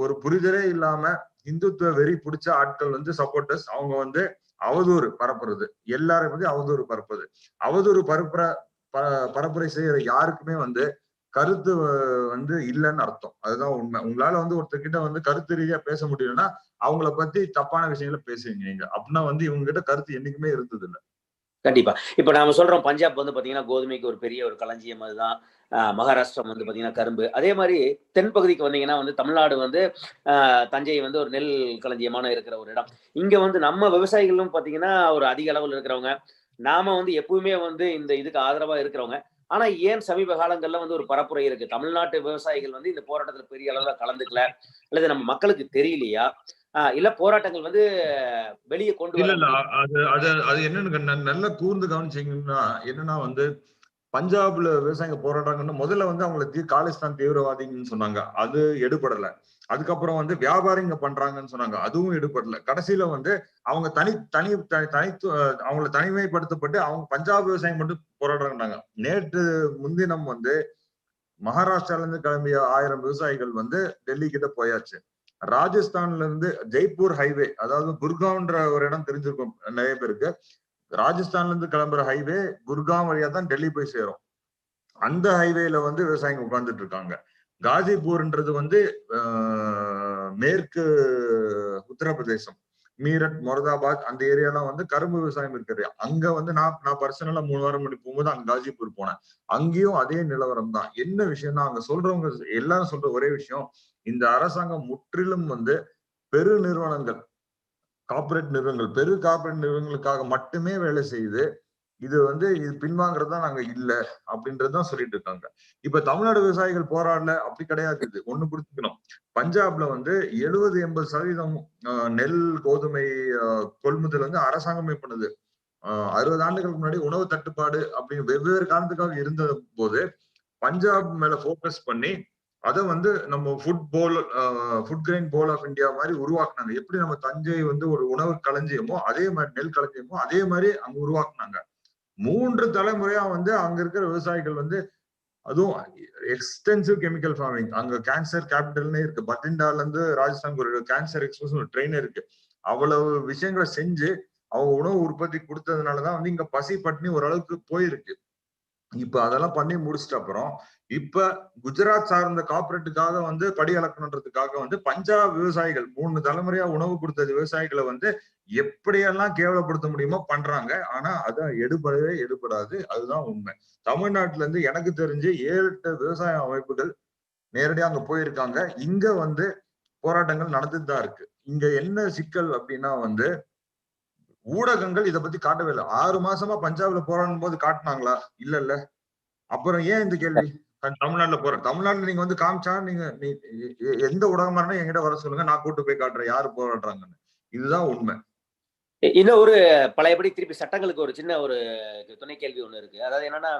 ஒரு புரிதலே இல்லாம இந்துத்துவ வெறி பிடிச்ச ஆட்கள் வந்து சப்போர்ட்டர்ஸ், அவங்க வந்து அவதூறு பரப்புறது, எல்லாரும் வந்து அவதூறு பரப்புறது. அவதூறு பரப்புரை செய்யற யாருக்குமே வந்து கருத்து வந்து இல்லைன்னு அர்த்தம். அதுதான் உண்மை. உங்களால வந்து ஒருத்தர்கிட்ட வந்து கருத்து ரீதியா பேச முடியலன்னா அவங்கள பத்தி தப்பான விஷயங்களை பேசுவீங்க நீங்க. அப்படின்னா வந்து இவங்க கிட்ட கருத்து என்னைக்குமே இருந்தது இல்லை. கண்டிப்பா. இப்ப நாம சொல்றோம் பஞ்சாப் வந்து பாத்தீங்கன்னா கோதுமைக்கு ஒரு பெரிய ஒரு களஞ்சியம். அதுதான் மகாராஷ்டிரம் வந்து பாத்தீங்கன்னா கரும்பு. அதே மாதிரி தென்பகுதிக்கு வந்தீங்கன்னா வந்து தமிழ்நாடு வந்து தஞ்சை வந்து ஒரு நெல் களஞ்சியமான இருக்கிற ஒரு இடம். இங்க வந்து நம்ம விவசாயிகளும் பாத்தீங்கன்னா ஒரு அதிக அளவில் இருக்கிறவங்க. நாம வந்து எப்பவுமே வந்து இந்த இதுக்கு ஆதரவா இருக்கிறவங்க. ஆனா ஏன் சமீப காலங்கள்ல வந்து ஒரு பரப்புரை இருக்கு? தமிழ்நாட்டு விவசாயிகள் வந்து இந்த போராட்டத்துல பெரிய அளவுல கலந்துக்கல, அல்லது நம்ம மக்களுக்கு தெரியலையா, இல்ல போராட்டங்கள் வந்து வெளியே கொண்டு இல்ல வர அது என்னன்னு நல்ல கூர்ந்து கவனிச்சீங்கன்னா என்னன்னா வந்து பஞ்சாப்ல விவசாயிங்க போராடுறாங்கன்னா முதல்ல வந்து அவங்களை காலிஸ்தான் தீவிரவாதின்னு சொன்னாங்க. அது எடுபடல. அதுக்கப்புறம் வந்து வியாபாரிங்க பண்றாங்கன்னு சொன்னாங்க. அதுவும் எடுபடல. கடைசியில வந்து அவங்க அவங்களை தனிமைப்படுத்தப்பட்டு அவங்க பஞ்சாப் விவசாயம் மட்டும் போராடுறாங்க. நேற்று முன்தினம் வந்து மகாராஷ்டிரால இருந்து கிளம்பிய 1000 விவசாயிகள் வந்து டெல்லி கிட்ட போயாச்சு. ராஜஸ்தான்ல இருந்து ஜெய்ப்பூர் ஹைவே, அதாவது குர்காவ்ன்ற ஒரு இடம் தெரிஞ்சிருக்கும் நிறைய பேருக்கு. ராஜஸ்தான்ல இருந்து கிளம்புற ஹைவே குர்காம் வழியா தான் டெல்லி போய் சேரும். அந்த ஹைவேல வந்து விவசாயிங்க உட்கார்ந்துட்டு இருக்காங்க. காசிப்பூர்ன்றது வந்து மேற்கு உத்தரப்பிரதேசம், மீரட், மொரதாபாத் அந்த ஏரியாலாம் வந்து கரும்பு விவசாயம் இருக்கிறது. அங்க வந்து நான் பர்சனலா 3 வாரம் முன்னாடி போகும்போது அங்க காசிப்பூர் போனேன். அங்கேயும் அதே நிலவரம் தான். என்ன விஷயம்னா அங்க சொல்றவங்க எல்லாரும் சொல்ற ஒரே விஷயம், இந்த அரசாங்கம் முற்றிலும் வந்து பெரு நிறுவனங்கள், கார்பரேட் நிறுவனங்களுக்காக மட்டுமே வேலை செய்யுது. இது வந்து இது பின்வாங்கறதா நாங்க இல்ல அப்படின்றதுதான் சொல்லிட்டு இருக்காங்க. இப்ப தமிழ்நாடு விவசாயிகள் போராடல அப்படி கிடையாது. இது ஒண்ணு புரிஞ்சுக்கணும். பஞ்சாப்ல வந்து 70-80% நெல் கோதுமை கொள்முதல் வந்து அரசாங்கமே பண்ணுது. 60 ஆண்டுகளுக்கு முன்னாடி உணவு தட்டுப்பாடு அப்படின்னு வெவ்வேறு காரணத்துக்காக இருந்த போது பஞ்சாப் மேல போக்கஸ் பண்ணி அதை வந்து நம்ம food grain bowl of India மாதிரி உருவாக்குனாங்க. எப்படி நம்ம தஞ்சை வந்து ஒரு உணவு களஞ்சியமோ அதே மாதிரி நெல் களஞ்சியமோ அதே மாதிரி அங்க உருவாக்குனாங்க. 3 தலைமுறையா வந்து அங்க இருக்கிற விவசாயிகள் வந்து, அதுவும் எக்ஸ்டென்சிவ் கெமிக்கல் ஃபார்மிங், அங்க கேன்சர் கேபிட்டல்னே இருக்கு. பட்டிண்டால இருந்து ராஜஸ்தான் ஒரு கேன்சர் எக்ஸ்பிரஸ் ஒரு ட்ரெயின் இருக்கு. அவ்வளவு விஷயங்களை செஞ்சு அவங்க உணவு உற்பத்தி கொடுத்ததுனாலதான் வந்து இங்க பசி பட்டினி ஓரளவுக்கு போயிருக்கு. இப்ப அதெல்லாம் பண்ணி முடிச்சிட்ட அப்புறம் இப்ப குஜராத் சார்ந்த கார்பரேட்டுக்காக வந்து படி அளக்கணுன்றதுக்காக வந்து பஞ்சாப் விவசாயிகள் 3 தலைமுறையா உணவு கொடுத்த விவசாயிகளை வந்து எப்படியெல்லாம் கேவலப்படுத்த முடியுமோ பண்றாங்க. ஆனா அத எடுபடாது. அதுதான் உண்மை. தமிழ்நாட்டுல இருந்து எனக்கு தெரிஞ்சு 7-8 விவசாய அமைப்புகள் நேரடியா அங்க போயிருக்காங்க. இங்க வந்து போராட்டங்கள் நடந்துட்டு தான் இருக்கு. இங்க என்ன சிக்கல் அப்படின்னா வந்து ஊடகங்கள் இதை பத்தி காட்டவே இல்லை. 6 மாசமா பஞ்சாப்ல போராடும் போது காட்டினாங்களா? இல்ல. அப்புறம் ஏன் இந்த கேள்வி? தமிழ்நாட்டுல தமிழ்நாட்டுல நீங்க வந்து காமிச்சா நீங்க எந்த ஊடகமா இருந்தா என்கிட்ட வர சொல்லுங்க, நான் கூட்டு போய் காட்டுறேன் யாரு போராடுறாங்கன்னு. இதுதான் உண்மை. இன்னும் ஒரு பழையபடி திருப்பி சட்டங்களுக்கு ஒரு சின்ன ஒரு துணை கேள்வி ஒண்ணு இருக்கு. அதாவது என்னன்னா,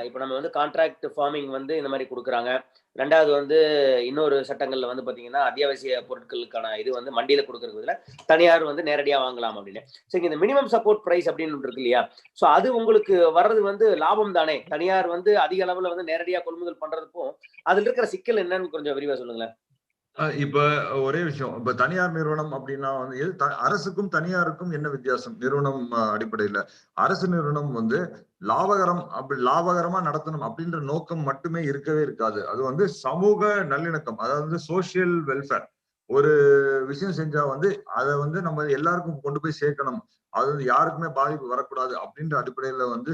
இப்ப நம்ம வந்து கான்ட்ராக்ட் ஃபார்மிங் வந்து இந்த மாதிரி கொடுக்குறாங்க. 2வது வந்து இன்னொரு சட்டங்கள்ல வந்து பாத்தீங்கன்னா, அத்தியாவசிய பொருட்களுக்கான இது வந்து மண்டியில கொடுக்கறதுல தனியார் வந்து நேரடியா வாங்கலாம் அப்படின்னு. சரி, இந்த மினிமம் சப்போர்ட் பிரைஸ் அப்படின்னு இருக்கு இல்லையா? சோ அது உங்களுக்கு வர்றது வந்து லாபம் தானே? தனியார் வந்து அதிக அளவுல வந்து நேரடியா கொள்முதல் பண்றதுக்கும் அதுல இருக்கிற சிக்கல் என்னன்னு கொஞ்சம் விரிவா சொல்லுங்களேன். இப்ப ஒரே விஷயம், இப்ப தனியார் நிறுவனம் அப்படின்னா வந்து அரசுக்கும் தனியாருக்கும் என்ன வித்தியாசம்? நிறுவனம் அடிப்படையில அரசு நிறுவனம் வந்து லாபகரமா நடத்தணும் அப்படின்ற நோக்கம் மட்டுமே இருக்கவே இருக்காது. அது வந்து சமூக நல்லிணக்கம், அதாவது சோசியல் வெல்ஃபேர். ஒரு விஷயம் செஞ்சா வந்து அதை வந்து நம்ம எல்லாருக்கும் கொண்டு போய் சேர்க்கணும், அது வந்து யாருக்குமே பாதிப்பு வரக்கூடாது அப்படின்ற அடிப்படையில வந்து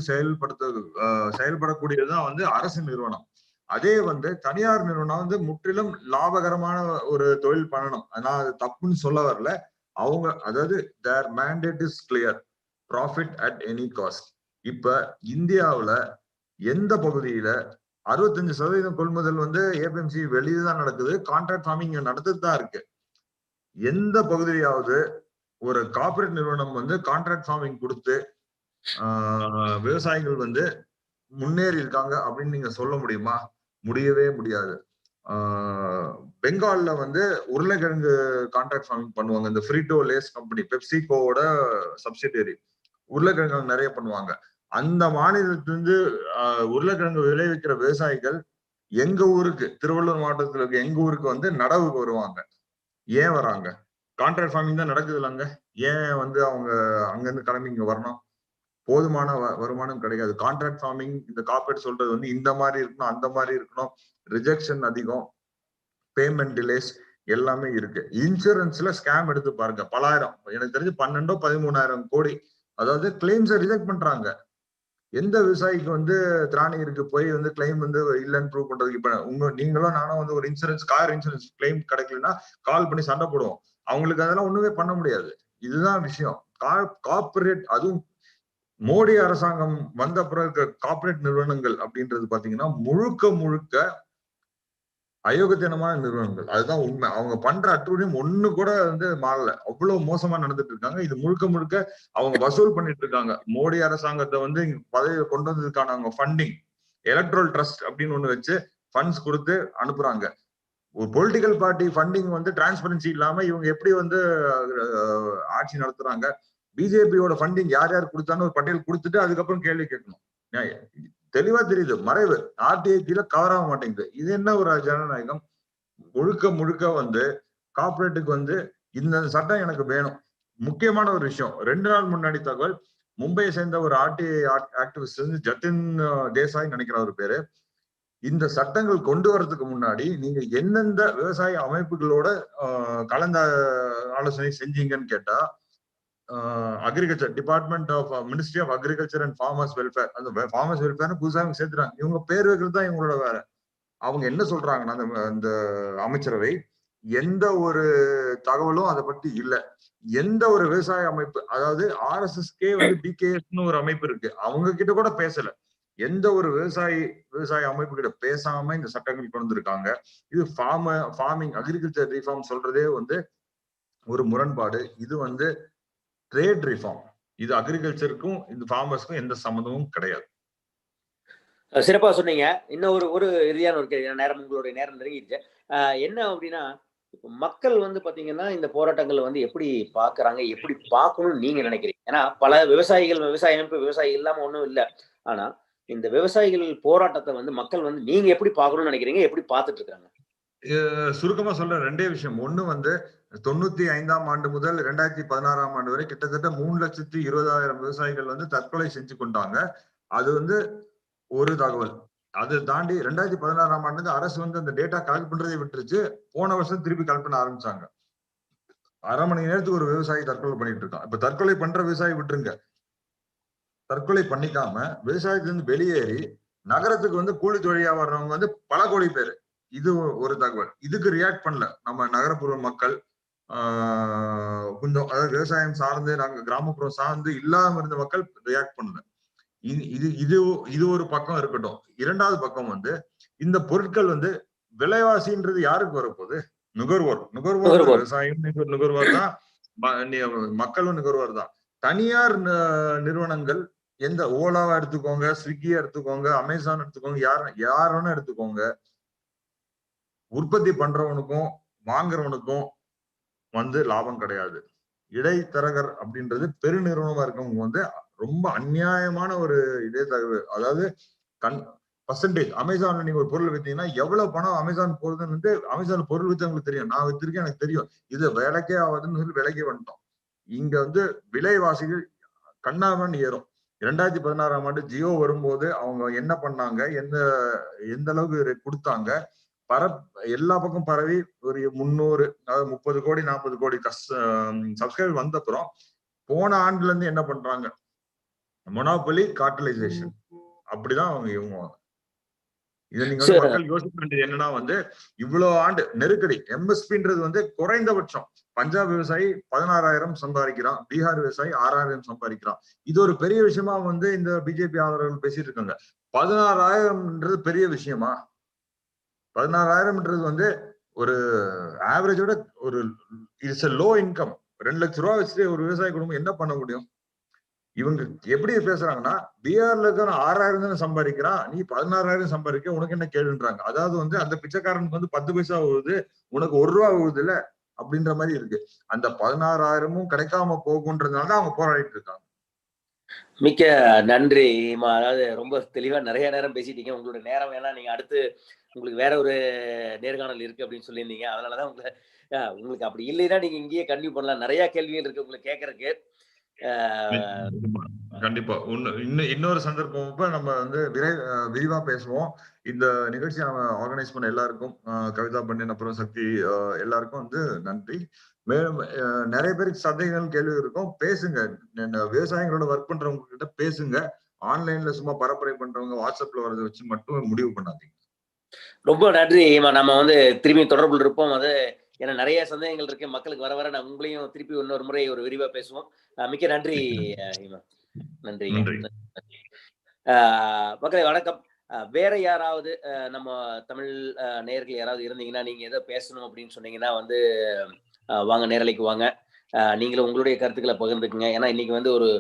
செயல்படக்கூடியதுதான் வந்து அரசு நிறுவனம். அதே வந்து தனியார் நிறுவனம் வந்து முற்றிலும் லாபகரமான ஒரு தொழில் பண்ணணும். நான் அது தப்புன்னு சொல்ல வரல. அவங்க அதாவது their mandate is clear, profit at any cost. இப்ப இந்தியாவுல எந்த பகுதியில 65% கொள்முதல் வந்து ஏபிஎம்சி வெளியே தான் நடக்குது, கான்ட்ராக்ட் ஃபார்மிங் நடந்துட்டு தான் இருக்கு. எந்த பகுதியாவது ஒரு கார்பரேட் நிறுவனம் வந்து கான்ட்ராக்ட் ஃபார்மிங் கொடுத்து விவசாயிகள் வந்து முன்னேறி இருக்காங்க அப்படின்னு நீங்க சொல்ல முடியுமா? முடியவே முடியாது. பெங்கால்ல வந்து உருளைக்கிழங்கு கான்ட்ராக்ட் ஃபார்மிங் பண்ணுவாங்க. இந்த ஃப்ரீட்டோ லேஸ் கம்பெனி, பெப்சிகோவோட சப்சிடரி, உருளைக்கிழங்கு நிறைய பண்ணுவாங்க. அந்த மாநிலத்திலிருந்து உருளைக்கிழங்கு விளைவிக்கிற விவசாயிகள் எங்க ஊருக்கு, திருவள்ளூர் மாவட்டத்தில் இருக்க எங்க ஊருக்கு வந்து நடவுக்கு வருவாங்க. ஏன் வராங்க? கான்ட்ராக்ட் ஃபார்மிங் தான் நடக்குது இல்லைங்க. ஏன் வந்து அவங்க அங்கிருந்து கிளம்பி இங்க வரணும்? போதுமான வருமானம் கிடைக்காது. கான்ட்ராக்ட் ஃபார்மிங் இந்த கார்பரேட் சொல்றது வந்து இந்த மாதிரி இருக்கணும், அந்த மாதிரி இருக்கணும், ரிஜெக்ஷன் அதிகம், பேமெண்ட் டிலேஸ் எல்லாமே இருக்கு. இன்சூரன்ஸ்ல ஸ்கேம் எடுத்து பாருங்க, பலாயிரம், எனக்கு தெரிஞ்சு 12,000-13,000 கோடி, அதாவது கிளைம்ஸை ரிஜெக்ட் பண்றாங்க. எந்த விவசாயிக்கு வந்து திராணி இருக்கு போய் வந்து கிளைம் வந்து இல்லைன்னு ப்ரூவ் பண்றதுக்கு? இப்ப நீங்களும் நானும் வந்து ஒரு இன்சூரன்ஸ், கார் இன்சூரன்ஸ் கிளைம் கிடைக்கலன்னா கால் பண்ணி சண்டை போடுவோம். அவங்களுக்கு அதெல்லாம் ஒண்ணுமே பண்ண முடியாது. இதுதான் விஷயம். கார்பரேட், அதுவும் மோடி அரசாங்கம் வந்த பிறகு கார்பரேட் நிறுவனங்கள் அப்படின்றது பாத்தீங்கன்னா முழுக்க அயோக்கியத்தனமான நிறுவனங்கள். அதுதான் உண்மை. அவங்க பண்ற அட்டூழியம் ஒண்ணு கூட வந்து மாறல, அவ்வளவு மோசமா நடந்துட்டு இருக்காங்க. இது முழுக்க அவங்க வசூல் பண்ணிட்டு இருக்காங்க. மோடி அரசாங்கத்தை வந்து பதவியை கொண்டு வந்ததுக்கான அவங்க ஃபண்டிங், எலக்ட்ரல் ட்ரஸ்ட் அப்படின்னு ஒண்ணு வச்சு ஃபண்ட்ஸ் கொடுத்து அனுப்புறாங்க. ஒரு பொலிட்டிக்கல் பார்ட்டி ஃபண்டிங் வந்து டிரான்ஸ்பரன்சி இல்லாம இவங்க எப்படி வந்து ஆட்சி நடத்துறாங்க? பிஜேபியோட ஃபண்டிங் யார் யார் கொடுத்தான்னு ஒரு பட்டியல் கொடுத்துட்டு அதுக்கப்புறம் கேள்வி கேட்கணும். தெளிவா தெரியுது, மறைவு, ஆர்டிஐ கீழே கவர் ஆக மாட்டேங்குது. இது என்ன ஒரு ஜனநாயகம்? முழுக்க வந்து கார்பரேட்டுக்கு வந்து இந்த சட்டம் எனக்கு வேணும். முக்கியமான ஒரு விஷயம், 2 நாள் முன்னாடி தகவல், மும்பையை சேர்ந்த ஒரு ஆர்டிஐ ஆக்டிவிஸ்ட் வந்து ஜத்தின் தேசாய் நினைக்கிற ஒரு பேரு, இந்த சட்டங்கள் கொண்டு வரதுக்கு முன்னாடி நீங்க எந்தெந்த விவசாய அமைப்புகளோட கலந்த ஆலோசனை செஞ்சீங்கன்னு கேட்டா, agriculture department of ministry of agriculture and farmers welfare, அந்த ஃபார்மர்ஸ் வெல்ஃபேர்னு புதுசாக சேர்த்துறாங்க. இவங்க பேர் வைக்கிறது தான் இவங்களோட வேலை. அவங்க என்ன சொல்றாங்கன்னா, அந்த அமைச்சரவை எந்த ஒரு தகவலும் அதை பத்தி இல்ல. எந்த ஒரு விவசாய அமைப்பு, அதாவது RSSக்கே வந்து BKSன்னு ஒரு அமைப்பு இருக்கு, அவங்க கிட்ட கூட பேசல. எந்த ஒரு விவசாய அமைப்பு கிட்ட பேசாம இந்த சட்டங்கள் கொண்டு வந்திருக்காங்க. இது ஃபார்மிங் அக்ரிகல்ச்சர் ரிஃபார்ம் சொல்றதே வந்து ஒரு முரண்பாடு. இது வந்து ட்ரேட் ரிஃபார்ம். இது அக்ரிகல்ச்சருக்கும் இந்த ஃபார்மர்ஸ்க்கும் எந்த சம்மந்தமும் கிடையாது. சிறப்பா சொன்னீங்க. இன்னும் ஒரு இறுதியான ஒரு நேரம், உங்களுடைய நேரம் நெருங்கிடுச்சு. என்ன அப்படின்னா, மக்கள் வந்து பாத்தீங்கன்னா இந்த போராட்டங்களை வந்து எப்படி பாக்குறாங்க, எப்படி பார்க்கணும்னு நீங்க நினைக்கிறீங்க? ஏன்னா பல விவசாயிகள், விவசாய அமைப்பு, விவசாயி இல்லாம ஒண்ணும் இல்லை. ஆனா இந்த விவசாயிகள் போராட்டத்தை வந்து மக்கள் வந்து நீங்க எப்படி பார்க்கணும்னு நினைக்கிறீங்க, எப்படி பார்த்துட்டு இருக்காங்க? சுருக்கமா சொல்ற 2 விஷயம். ஒண்ணு வந்து 95ஆம் ஆண்டு முதல் 2016ஆம் ஆண்டு வரை கிட்டத்தட்ட 3,20,000 விவசாயிகள் வந்து தற்கொலை செஞ்சு கொண்டாங்க. அது வந்து ஒரு தகவல். அதை தாண்டி 2016ஆம் ஆண்டு அரசு வந்து அந்த டேட்டா கலெக்ட் பண்றதை விட்டுருச்சு. போன வருஷம் திருப்பி கலெக்ட் பண்ண ஆரம்பிச்சாங்க. அரை மணி நேரத்துக்கு ஒரு விவசாயி தற்கொலை பண்ணிட்டு இருக்கான். இப்ப தற்கொலை பண்ற விவசாயி விட்டுருங்க, தற்கொலை பண்ணிக்காம விவசாயத்திலிருந்து வெளியேறி நகரத்துக்கு வந்து கூலி தொழிலா வர்றவங்க வந்து பல கோடி பேர். இது ஒரு தகவல். இதுக்கு ரியாக்ட் பண்ணல நம்ம நகரப்புற மக்கள், கொஞ்சம் அதாவது விவசாயம் சார்ந்து நாங்க கிராமப்புறம் சார்ந்து இல்லாம இருந்த மக்கள் ரியாக்ட் பண்ணல. இது இது இது ஒரு பக்கம் இருக்கட்டும். இரண்டாவது பக்கம் வந்து இந்த பொருட்கள் வந்து விலைவாசின்றது யாருக்கு வரப்போகுது? நுகர்வோர். விவசாயம் நுகர்வோர் தான், மக்களும் நுகர்வோர் தான். தனியார் நிறுவனங்கள் எந்த ஓலாவா எடுத்துக்கோங்க, ஸ்விக்கியா எடுத்துக்கோங்க, அமேசான் எடுத்துக்கோங்க, யாரும் எடுத்துக்கோங்க, உற்பத்தி பண்றவனுக்கும் வாங்குறவனுக்கும் வந்து லாபம் கிடையாது. இடைத்தரகர் அப்படின்றது பெருநிறுவனமா இருக்கவங்க வந்து ரொம்ப அநியாயமான ஒரு இதே தகவல். அதாவது பர்சன்டேஜ் அமேசான்ல நீங்க ஒரு பொருள் வித்தீங்கன்னா எவ்வளவு பணம் அமேசான் போகுதுன்னு அமேசான் பொருள் வித்தவங்களுக்கு தெரியும். நான் வித்திருக்கேன், எனக்கு தெரியும். இது விலைக்கே ஆகுதுன்னு சொல்லி விலைக்கே வந்துட்டோம். இங்க வந்து விலைவாசிகள் கண்ணாமன் ஏறும். 2016ஆம் ஆண்டு ஜியோ வரும்போது அவங்க என்ன பண்ணாங்க, எந்த அளவுக்கு கொடுத்தாங்க, எல்லா பக்கம் பரவி ஒரு 300 அதாவது 30 கோடி 40 கோடி சப்ஸ்கிரைபர் வந்த அப்புறம் போன ஆண்டுல இருந்து என்ன பண்றாங்க, மொனோபொலி கார்டலைசேஷன். அப்படிதான் அவங்க இவங்குவாங்க. இதை நீங்க வந்து மக்கள் யோசிக்க வேண்டியது என்னன்னா வந்து இவ்வளவு ஆண்டு நெருக்கடி. எம்எஸ்பின்றது வந்து குறைந்தபட்சம் பஞ்சாப் விவசாயி 16,000 சம்பாதிக்கிறான், பீகார் விவசாயி 6,000 சம்பாதிக்கிறான். இது ஒரு பெரிய விஷயமா வந்து இந்த பிஜேபி ஆதரவுகள் பேசிட்டு இருக்காங்க. 16,000ன்றது பெரிய விஷயமா? 16,000ன்றது வந்து ஒரு ஆவரேஜோட ஒரு இட்ஸ் லோ இன்கம். 2 லட்சம் ரூபாய் வச்சுட்டு ஒரு விவசாய குடும்பம் என்ன பண்ண முடியும்? இவங்க எப்படி பேசுறாங்கன்னா, பீகார்ல இருக்க 6,000 தானே சம்பாதிக்கிறான், நீ 16,000 சம்பாதிக்க, உனக்கு என்ன கேளுன்றாங்க. அதாவது வந்து அந்த பிச்சைக்காரனுக்கு வந்து 10 பைசா ஆகுது, உனக்கு 1 ரூபா ஆகுது இல்ல அப்படின்ற மாதிரி இருக்கு. அந்த 16,000மும் கிடைக்காம போகுன்றதுனால அவங்க போராடிட்டு இருக்காங்க. மிக்க நன்றி. அதாவது ரொம்ப தெளிவா நிறைய நேரம் பேசிட்டீங்க. உங்களோட நேரம் வேணா நீங்க அடுத்து உங்களுக்கு வேற ஒரு நேர்காணல் இருக்கு அப்படின்னு சொல்லியிருந்தீங்க. அதனாலதான் உங்களுக்கு அப்படி இல்லைன்னா நீங்க இங்கேயே கண்டினியூ பண்ணலாம். நிறைய கேள்விகள் இருக்கு உங்களுக்கு கேட்கறதுக்கு. கண்டிப்பா இன்னொரு சந்தர்ப்பம் நம்ம வந்து விரிவா பேசுவோம். இந்த நிகழ்ச்சி ஆர்கனைஸ் பண்ண எல்லாருக்கும், கவிதா பண்ணி அப்புறம் சக்தி எல்லாருக்கும் வந்து நன்றி. மேலும் நிறைய பேருக்கு சந்தேகங்கள் கேள்வி இருக்கும், பேசுங்க. விவசாயிகளோட ஒர்க் பண்றவங்க கிட்ட பேசுங்க. ஆன்லைன்ல சும்மா பரப்புரை பண்றவங்க வாட்ஸ்அப்ல வரதை வச்சு மட்டும் முடிவு பண்ணாதீங்க. ரொம்ப நன்றி. நம்ம வந்து திரும்பி தொடர்புல இருப்போம். அது ஏன்னா நிறைய சந்தேகங்கள் இருக்கு மக்களுக்கு. வர நான் உங்களையும் திருப்பி இன்னொரு முறை ஒரு விரிவா பேசுவோம். மிக்க நன்றி. நன்றி. மக்களே வணக்கம். வேற யாராவது நம்ம தமிழ் நேயர்கள் யாராவது இருந்தீங்கன்னா, நீங்க ஏதோ பேசணும் அப்படின்னு சொன்னீங்கன்னா வந்து வாங்க, நேரலைக்கு வாங்க. நீங்களும் உங்களுடைய கருத்துக்களை பகிர்ந்துக்குங்க. ஏன்னா இன்னைக்கு வந்து ஒரு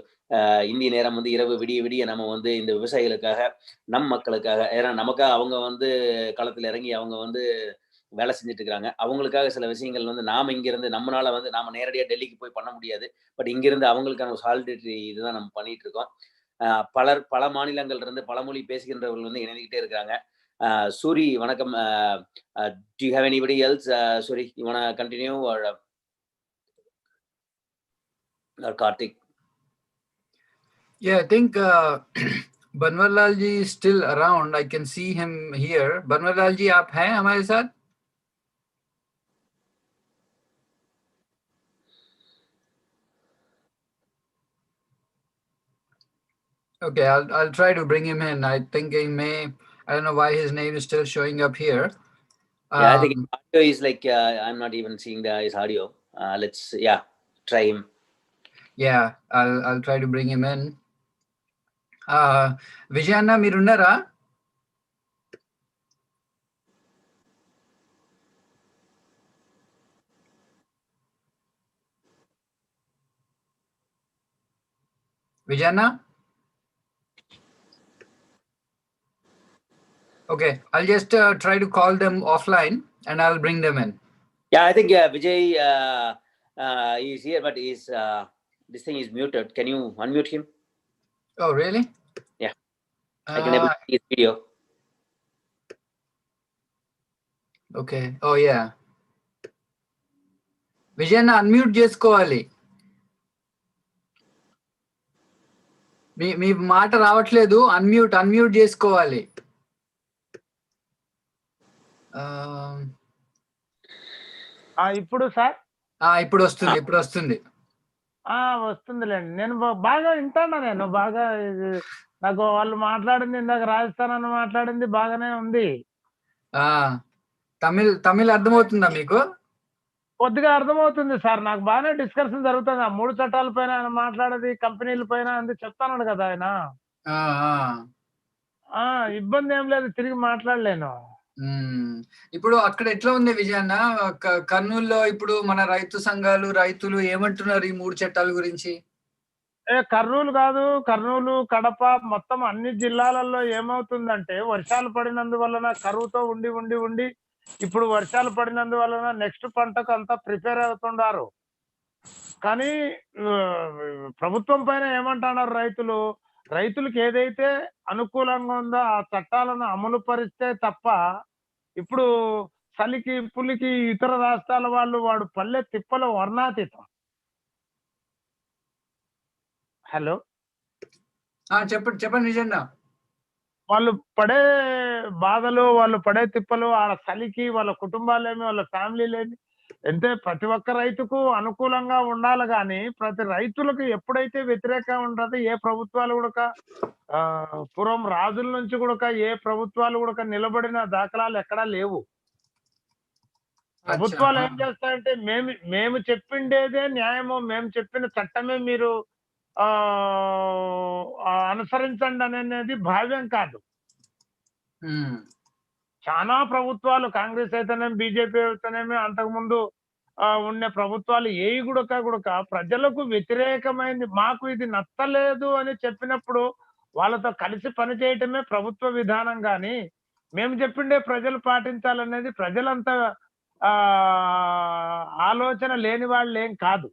இந்திய நேரம் வந்து இரவு விடிய நம்ம வந்து இந்த விவசாயிகளுக்காக, நம் மக்களுக்காக, ஏன்னா நமக்காக அவங்க வந்து களத்துல இறங்கி அவங்க வந்து வேலை செஞ்சுட்டு இருக்காங்க. அவங்களுக்காக சில விஷயங்கள் வந்து நாம இங்க இருந்து நம்மளால வந்து நாம நேரடியா டெல்லிக்கு போய் பண்ண முடியாது. பட் இங்க இருந்து அவங்களுக்கான ஒரு சாலிடேட்டரி இதுதான் நம்ம பண்ணிட்டு இருக்கோம். பல மாநிலங்கள்ல இருந்து பல மொழி பேசுகின்றவர்கள் வந்து இணைந்துகிட்டே இருக்காங்க. சூரி வணக்கம். Do you have anybody else? Suri, you wanna continue or Karthik? Yeah, I think Banwarlal ji is still around. I can see him here. Banwarlal ji, आप हैं हमारे साथ? Okay, I'll try to bring him in. I think he may. I don't know why his name is still showing up here. Yeah, I think audio is like I'm not even seeing his audio. Let's try him. Yeah, I'll try to bring him in. Vijayanna, మీరున్నారా? Vijayanna? Okay, I'll just try to call them offline and I'll bring them in. Yeah, I think Vijay is here, but this thing is muted. Can you unmute him? Oh, really? Yeah. I can able to see his video. Okay. Oh, yeah. Vijayanna, unmute చేసుకోవాలి. మీ మాట రావట్లేదు. Unmute చేసుకోవాలి. ఇప్పుడు sir ఇప్పుడు వస్తుంది. వస్తుందిలేండి. నేను బాగా వింటాను. నేను బాగా నాకు వాళ్ళు మాట్లాడింది ఇందాక రాజస్థాన్ అని మాట్లాడింది బాగానే ఉంది. తమిళ్ అర్థమవుతుందా మీకు? కొద్దిగా అర్థమవుతుంది సార్. నాకు బాగానే డిస్కషన్ జరుగుతుంది. ఆ 3 చట్టాల పైన ఆయన మాట్లాడేది, కంపెనీల పైన అంది చెప్తాన్నాడు కదా ఆయన. ఆ, ఆ. ఇబ్బంది ఏం లేదు, తిరిగి మాట్లాడలేను. ఇప్పుడు అక్కడ ఎట్లా ఉంది విజయన్న? కర్నూలులో ఇప్పుడు మన రైతు సంఘాలు, రైతులు ఏమంటున్నారు ఈ 3 చట్టాల గురించి? కర్నూలు కాదు, కర్నూలు, కడప మొత్తం అన్ని జిల్లాలలో ఏమవుతుందంటే వర్షాలు పడినందువలన కరువుతో ఉండి ఉండి ఉండి ఇప్పుడు వర్షాలు పడినందువలన నెక్స్ట్ పంటకు అంతా ప్రిపేర్ అవుతున్నారు. కానీ ప్రభుత్వం పైన ఏమంటున్నారు రైతులు? రైతులకు ఏదైతే అనుకూలంగా ఉందో ఆ చట్టాలను అమలు పరిస్తే తప్ప ఇప్పుడు చలికి పులికి ఇతర రాష్ట్రాల వాడు పల్లె తిప్పల వర్ణాతీతం. హలో, చెప్పండి విజయన్న. వాళ్ళు పడే బాధలు, వాళ్ళు పడే తిప్పలు, ఆ చలికి వాళ్ళ కుటుంబాలేమి, వాళ్ళ ఫ్యామిలీలేమి అంటే ప్రతి ఒక్క రైతుకు అనుకూలంగా ఉండాలి గాని ప్రతి రైతులకు ఎప్పుడైతే వ్యతిరేకంగా ఉంటుందో ఏ ప్రభుత్వాలు కూడా పూర్వం రాజుల నుంచి కూడా ఏ ప్రభుత్వాలు కూడా నిలబడిన దాఖలాలు ఎక్కడా లేవు. ప్రభుత్వాలు ఏం చేస్తాయంటే మేము చెప్పిండేదే న్యాయము, మేము చెప్పిన చట్టమే మీరు అనుసరించండి అనేది భావ్యం కాదు. చాలా ప్రభుత్వాలు కాంగ్రెస్ అయితేనేమి, బీజేపీ అయితేనేమి, అంతకుముందు ఉన్న ప్రభుత్వాలు ఏవి కూడా ప్రజలకు వ్యతిరేకమైంది, మాకు ఇది నచ్చలేదు అని చెప్పినప్పుడు వాళ్ళతో కలిసి పనిచేయటమే ప్రభుత్వ విధానం. గాని మేము చెప్పిండే ప్రజలు పాటించాలనేది ప్రజలంతా ఆలోచన లేని వాళ్ళు ఏం కాదు.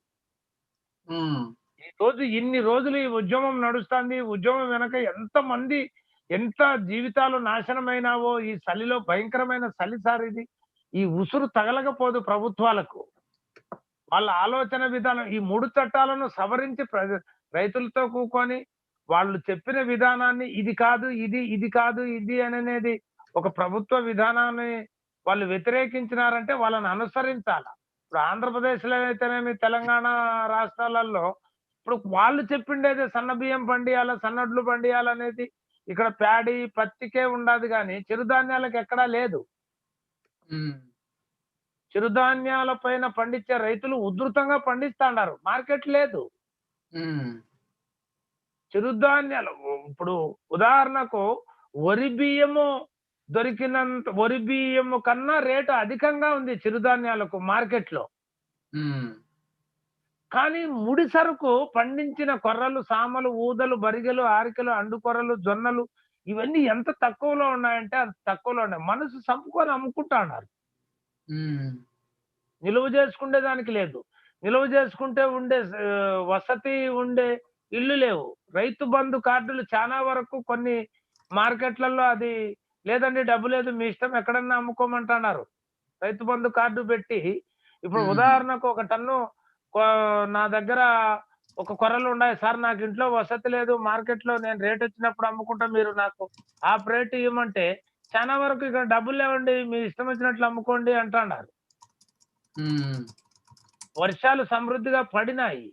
ఈ రోజు ఇన్ని రోజులు ఈ ఉద్యమం నడుస్తుంది. ఈ ఉద్యమం వెనక ఎంత జీవితాలు నాశనమైనావో. ఈ చలిలో భయంకరమైన చలి సార్ ఇది. ఈ ఉసురు తగలకపోదు ప్రభుత్వాలకు. వాళ్ళ ఆలోచన విధానం ఈ 3 చట్టాలను సవరించి రైతులతో కూకొని వాళ్ళు చెప్పిన విధానాన్ని ఇది కాదు ఇది, ఇది కాదు ఇది అనేది ఒక ప్రభుత్వ విధానాన్ని వాళ్ళు వ్యతిరేకించినారంటే వాళ్ళని అనుసరించాల. ఇప్పుడు ఆంధ్రప్రదేశ్లో అయితేనేమి, తెలంగాణ రాష్ట్రాలలో ఇప్పుడు వాళ్ళు చెప్పిండేది సన్న బియ్యం పండియాల, సన్నడ్లు పండియాలనేది ఇక్కడ ప్యాడీ పత్తికే ఉండదు కానీ చిరుధాన్యాలకు ఎక్కడా లేదు. చిరుధాన్యాల పైన పండించే రైతులు ఉధృతంగా పండిస్తున్నారు, మార్కెట్ లేదు. చిరుధాన్యాలు ఇప్పుడు ఉదాహరణకు వరి బియ్యము దొరికినంత, వరి బియ్యము కన్నా రేటు అధికంగా ఉంది చిరుధాన్యాలకు మార్కెట్లో. కానీ ముడి సరుకు పండించిన కొర్రలు, సామలు, ఊదలు, బరిగెలు, ఆరికలు, అండుకొర్రలు, జొన్నలు ఇవన్నీ ఎంత తక్కువలో ఉన్నాయంటే అంత తక్కువలో ఉన్నాయి. మనసు చంపుకొని అమ్ముకుంటున్నారు. నిలువ చేసుకుంటే దానికి లేదు. నిలువ చేసుకుంటే ఉండే వసతి, ఉండే ఇల్లు లేవు. రైతు బంధు కార్డులు చాలా వరకు కొన్ని మార్కెట్లలో అది లేదండి, డబ్బు లేదు, మీ ఇష్టం ఎక్కడన్నా అమ్ముకోమంటున్నారు. రైతు బంధు కార్డు పెట్టి ఇప్పుడు ఉదాహరణకు ఒక టన్ను నా దగ్గర ఒక కొర్రలు ఉన్నాయి సార్, నాకు ఇంట్లో వసతి లేదు, మార్కెట్లో నేను రేట్ వచ్చినప్పుడు అమ్ముకుంటా, మీరు నాకు హాఫ్ రేట్ ఇవ్వమంటే చాలా వరకు ఇక్కడ డబ్బులు లేవండి, మీ ఇష్టం వచ్చినట్లు అమ్ముకోండి అంటున్నారు. వర్షాలు సమృద్ధిగా పడినాయి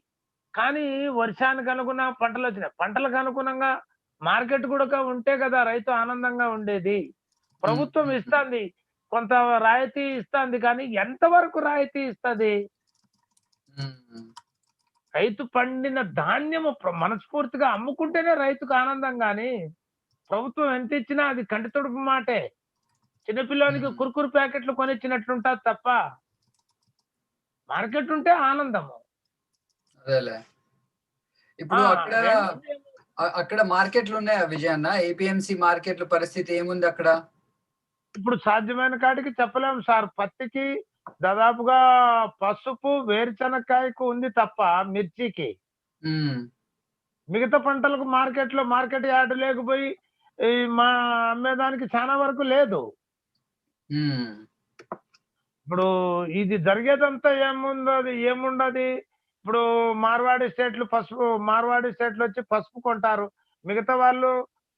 కానీ వర్షానికి అనుగుణ పంటలు వచ్చినాయి. పంటలకు అనుగుణంగా మార్కెట్ కూడా ఉంటే కదా రైతు ఆనందంగా ఉండేది. ప్రభుత్వం ఇస్తుంది, కొంత రాయితీ ఇస్తుంది, కానీ ఎంతవరకు రాయితీ ఇస్తుంది? రైతు పండిన ధాన్యము మనస్ఫూర్తిగా అమ్ముకుంటేనే రైతుకు ఆనందం. గాని ప్రభుత్వం ఎంత ఇచ్చినా అది కంటి తుడుపు మాటే. చిన్నపిల్లోనికి కుర్కురు ప్యాకెట్లు కొనిచ్చినట్లుంటది తప్ప మార్కెట్ ఉంటే ఆనందము. అదేలే. ఇప్పుడు అక్కడ మార్కెట్లు ఉన్నాయా విజయన్న? ఏపీఎంసీ మార్కెట్ల పరిస్థితి ఏముంది అక్కడ? ఇప్పుడు సాధ్యమైన కాడికి చెప్పలేము సార్. పత్తికి దాదాపుగా పసుపు, వేరుశనక్కాయకు ఉంది తప్ప మిర్చికి. మిగతా పంటలకు మార్కెట్ యార్డ్ లేకపోయి మా అమ్మేదానికి చాలా వరకు లేదు. ఇప్పుడు ఇది జరిగేదంతా ఏముండదు. ఇప్పుడు మార్వాడి స్టేట్లు వచ్చి పసుపు కొంటారు. మిగతా వాళ్ళు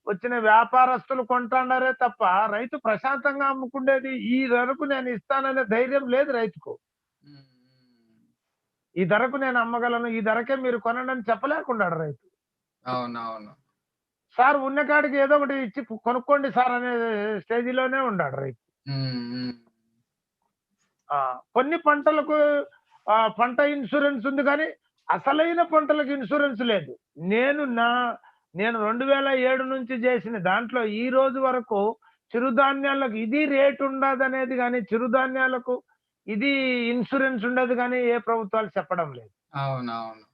వచ్చిన వ్యాపారస్తులు కొంటారే తప్ప రైతు ప్రశాంతంగా అమ్ముకుండేది. ఈ ధరకు నేను ఇస్తాననే ధైర్యం లేదు రైతుకు. ఈ ధరకు నేను అమ్మగలను, ఈ ధరకే మీరు కొనండి అని చెప్పలేకున్నాడు రైతు. అవునవును సార్, ఉన్న కాడికి ఏదో ఒకటి ఇచ్చి కొనుక్కోండి సార్ అనే స్టేజీలోనే ఉన్నాడు రైతు. కొన్ని పంటలకు పంట ఇన్సూరెన్స్ ఉంది, కానీ అసలైన పంటలకు ఇన్సూరెన్స్ లేదు. నేను 2007 నుంచి చేసిన దాంట్లో ఈ రోజు వరకు చిరుధాన్యాలకు ఇది రేట్ ఉండదనేది కానీ, చిరుధాన్యాలకు ఇది ఇన్సూరెన్స్ ఉండదు కానీ ఏ ప్రభుత్వాలు చెప్పడం లేదు. అవునవును.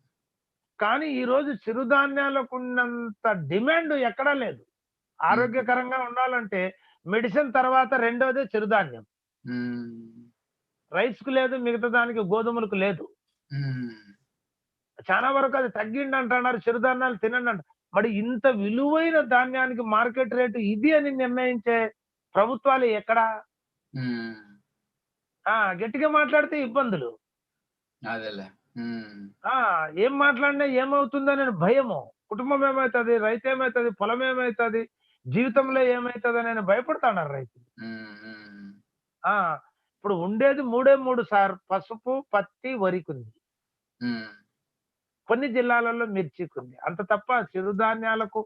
కానీ ఈ రోజు చిరుధాన్యాలకు ఉన్నంత డిమాండ్ ఎక్కడా లేదు. ఆరోగ్యకరంగా ఉండాలంటే మెడిసిన్ తర్వాత రెండోదే చిరుధాన్యం. రైస్ కు లేదు, మిగతా దానికి గోధుమలకు లేదు. చాలా వరకు అది తగ్గిండి అంటున్నారు, చిరుధాన్యాలు తినండి అంట. మరి ఇంత విలువైన ధాన్యానికి మార్కెట్ రేటు ఇది అని నిర్ణయించే ప్రభుత్వాలు ఎక్కడా? గట్టిగా మాట్లాడితే ఇబ్బందులు. అదేలే. ఏం మాట్లాడినా ఏమవుతుందనే భయము. కుటుంబం ఏమవుతుంది, రైతు ఏమవుతుంది, పొలం ఏమవుతుంది, జీవితంలో ఏమవుతుంది అని భయపడుతున్నారు రైతులు. ఇప్పుడు ఉండేది 3 సార్, పసుపు, పత్తి, వరికుంది, కొన్ని జిల్లాలలో మిర్చికుంది. అంత తప్ప చిరుధాన్యాలకు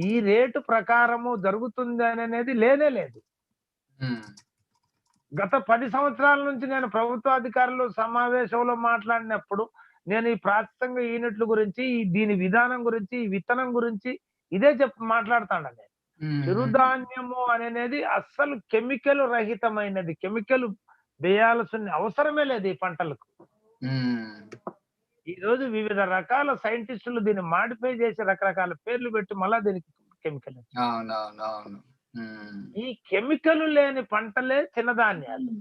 ఈ రేటు ప్రకారము జరుగుతుంది అనేది లేనే లేదు. గత 10 సంవత్సరాల నుంచి నేను ప్రభుత్వ అధికారులు సమావేశంలో మాట్లాడినప్పుడు నేను ఈ ప్రాథమిక యూనిట్ల గురించి, దీని విధానం గురించి, ఈ విత్తనం గురించి ఇదే మాట్లాడుతాను. నేను చిరుధాన్యము అనేది అస్సలు కెమికల్ రహితమైనది. కెమికల్ వేయాల్సిన అవసరమే లేదు ఈ పంటలకు. ఈ రోజు వివిధ రకాల సైంటిస్టులు దీన్ని మాడిఫై చేసి రకరకాల పేర్లు పెట్టి మళ్ళా దీనికి కెమికల్. ఈ కెమికల్ లేని పంటలే చిన్నధాన్యాలు.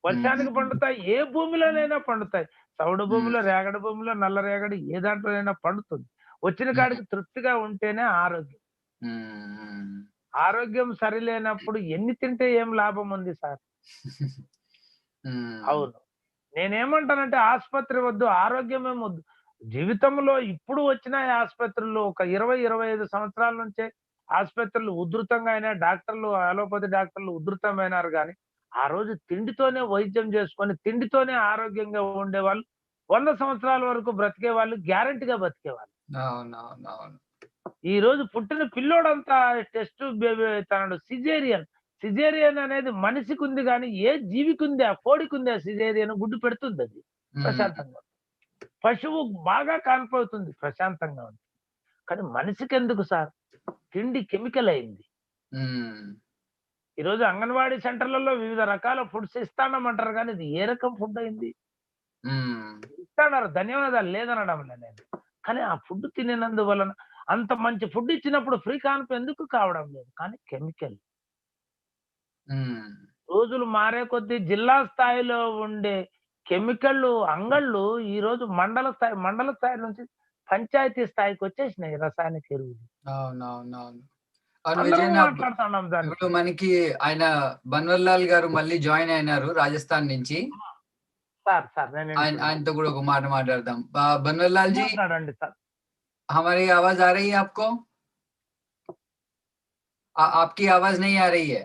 వర్షానికి పండుతాయి, ఏ భూమిలోనైనా పండుతాయి. చౌడు భూమిలో, రేగడి భూమిలో, నల్ల రేగడి ఏ దాంట్లోనైనా పండుతుంది. వచ్చిన కాడికి తృప్తిగా ఉంటేనే ఆరోగ్యం. ఆరోగ్యం సరిలేనప్పుడు ఎన్ని తింటే ఏం లాభం ఉంది సార్? అవును, నేనేమంటానంటే ఆసుపత్రి వద్దు, ఆరోగ్యమే వద్దు. జీవితంలో ఇప్పుడు వచ్చిన ఆసుపత్రుల్లో ఒక 20-25 సంవత్సరాల నుంచే ఆసుపత్రులు ఉధృతంగా అయినా, డాక్టర్లు, అలోపతి డాక్టర్లు ఉధృతమైనారు. కానీ ఆ రోజు తిండితోనే వైద్యం చేసుకొని తిండితోనే ఆరోగ్యంగా ఉండేవాళ్ళు, 100 సంవత్సరాల వరకు బ్రతికే వాళ్ళు, గ్యారంటీగా బతికేవాళ్ళు. ఈ రోజు పుట్టిన పిల్లోడంతా టెస్ట్ బేబీ అవుతాడు. సిజేరియన్ అనేది మనిషికి ఉంది కానీ ఏ జీవికి ఉంది? ఆ కోడికి ఉంది ఆ సిజేరియన్, గుడ్డు పెడుతుంది, అది ప్రశాంతంగా. పశువు బాగా కాన్పవుతుంది, ప్రశాంతంగా ఉంది. కానీ మనిషికి ఎందుకు సార్? తిండి కెమికల్ అయింది. ఈరోజు అంగన్వాడీ సెంటర్లలో వివిధ రకాల ఫుడ్స్ ఇస్తానమంటారు, కానీ ఇది ఏ రకం ఫుడ్ అయింది? ఇస్తాడారు, ధన్యవాదాలు లేదనడం నేను. కానీ ఆ ఫుడ్ తినేందువలన, అంత మంచి ఫుడ్ ఇచ్చినప్పుడు ఫ్రీ కాన్పు ఎందుకు కావడం లేదు? కానీ కెమికల్. రోజులు మారే కొద్దీ జిల్లా స్థాయిలో ఉండే కెమికల్ అంగళ్ళు ఈ రోజు మండల స్థాయి నుంచి పంచాయతీ స్థాయికి వచ్చేసినాయి రసాయనిక ఎరువులు. మాట్లాడుతున్నాం దాన్ని. ఇప్పుడు మనకి ఆయన బన్వర్లాల్ గారు మళ్ళీ జాయిన్ అయినారు రాజస్థాన్ నుంచి. ఆయనతో కూడా ఒక మాట మాట్లాడదాం. బన్వర్లాల్ जी, సార్, हमारी आवाज आ रही है आपको? आपकी आवाज नहीं आ रही है.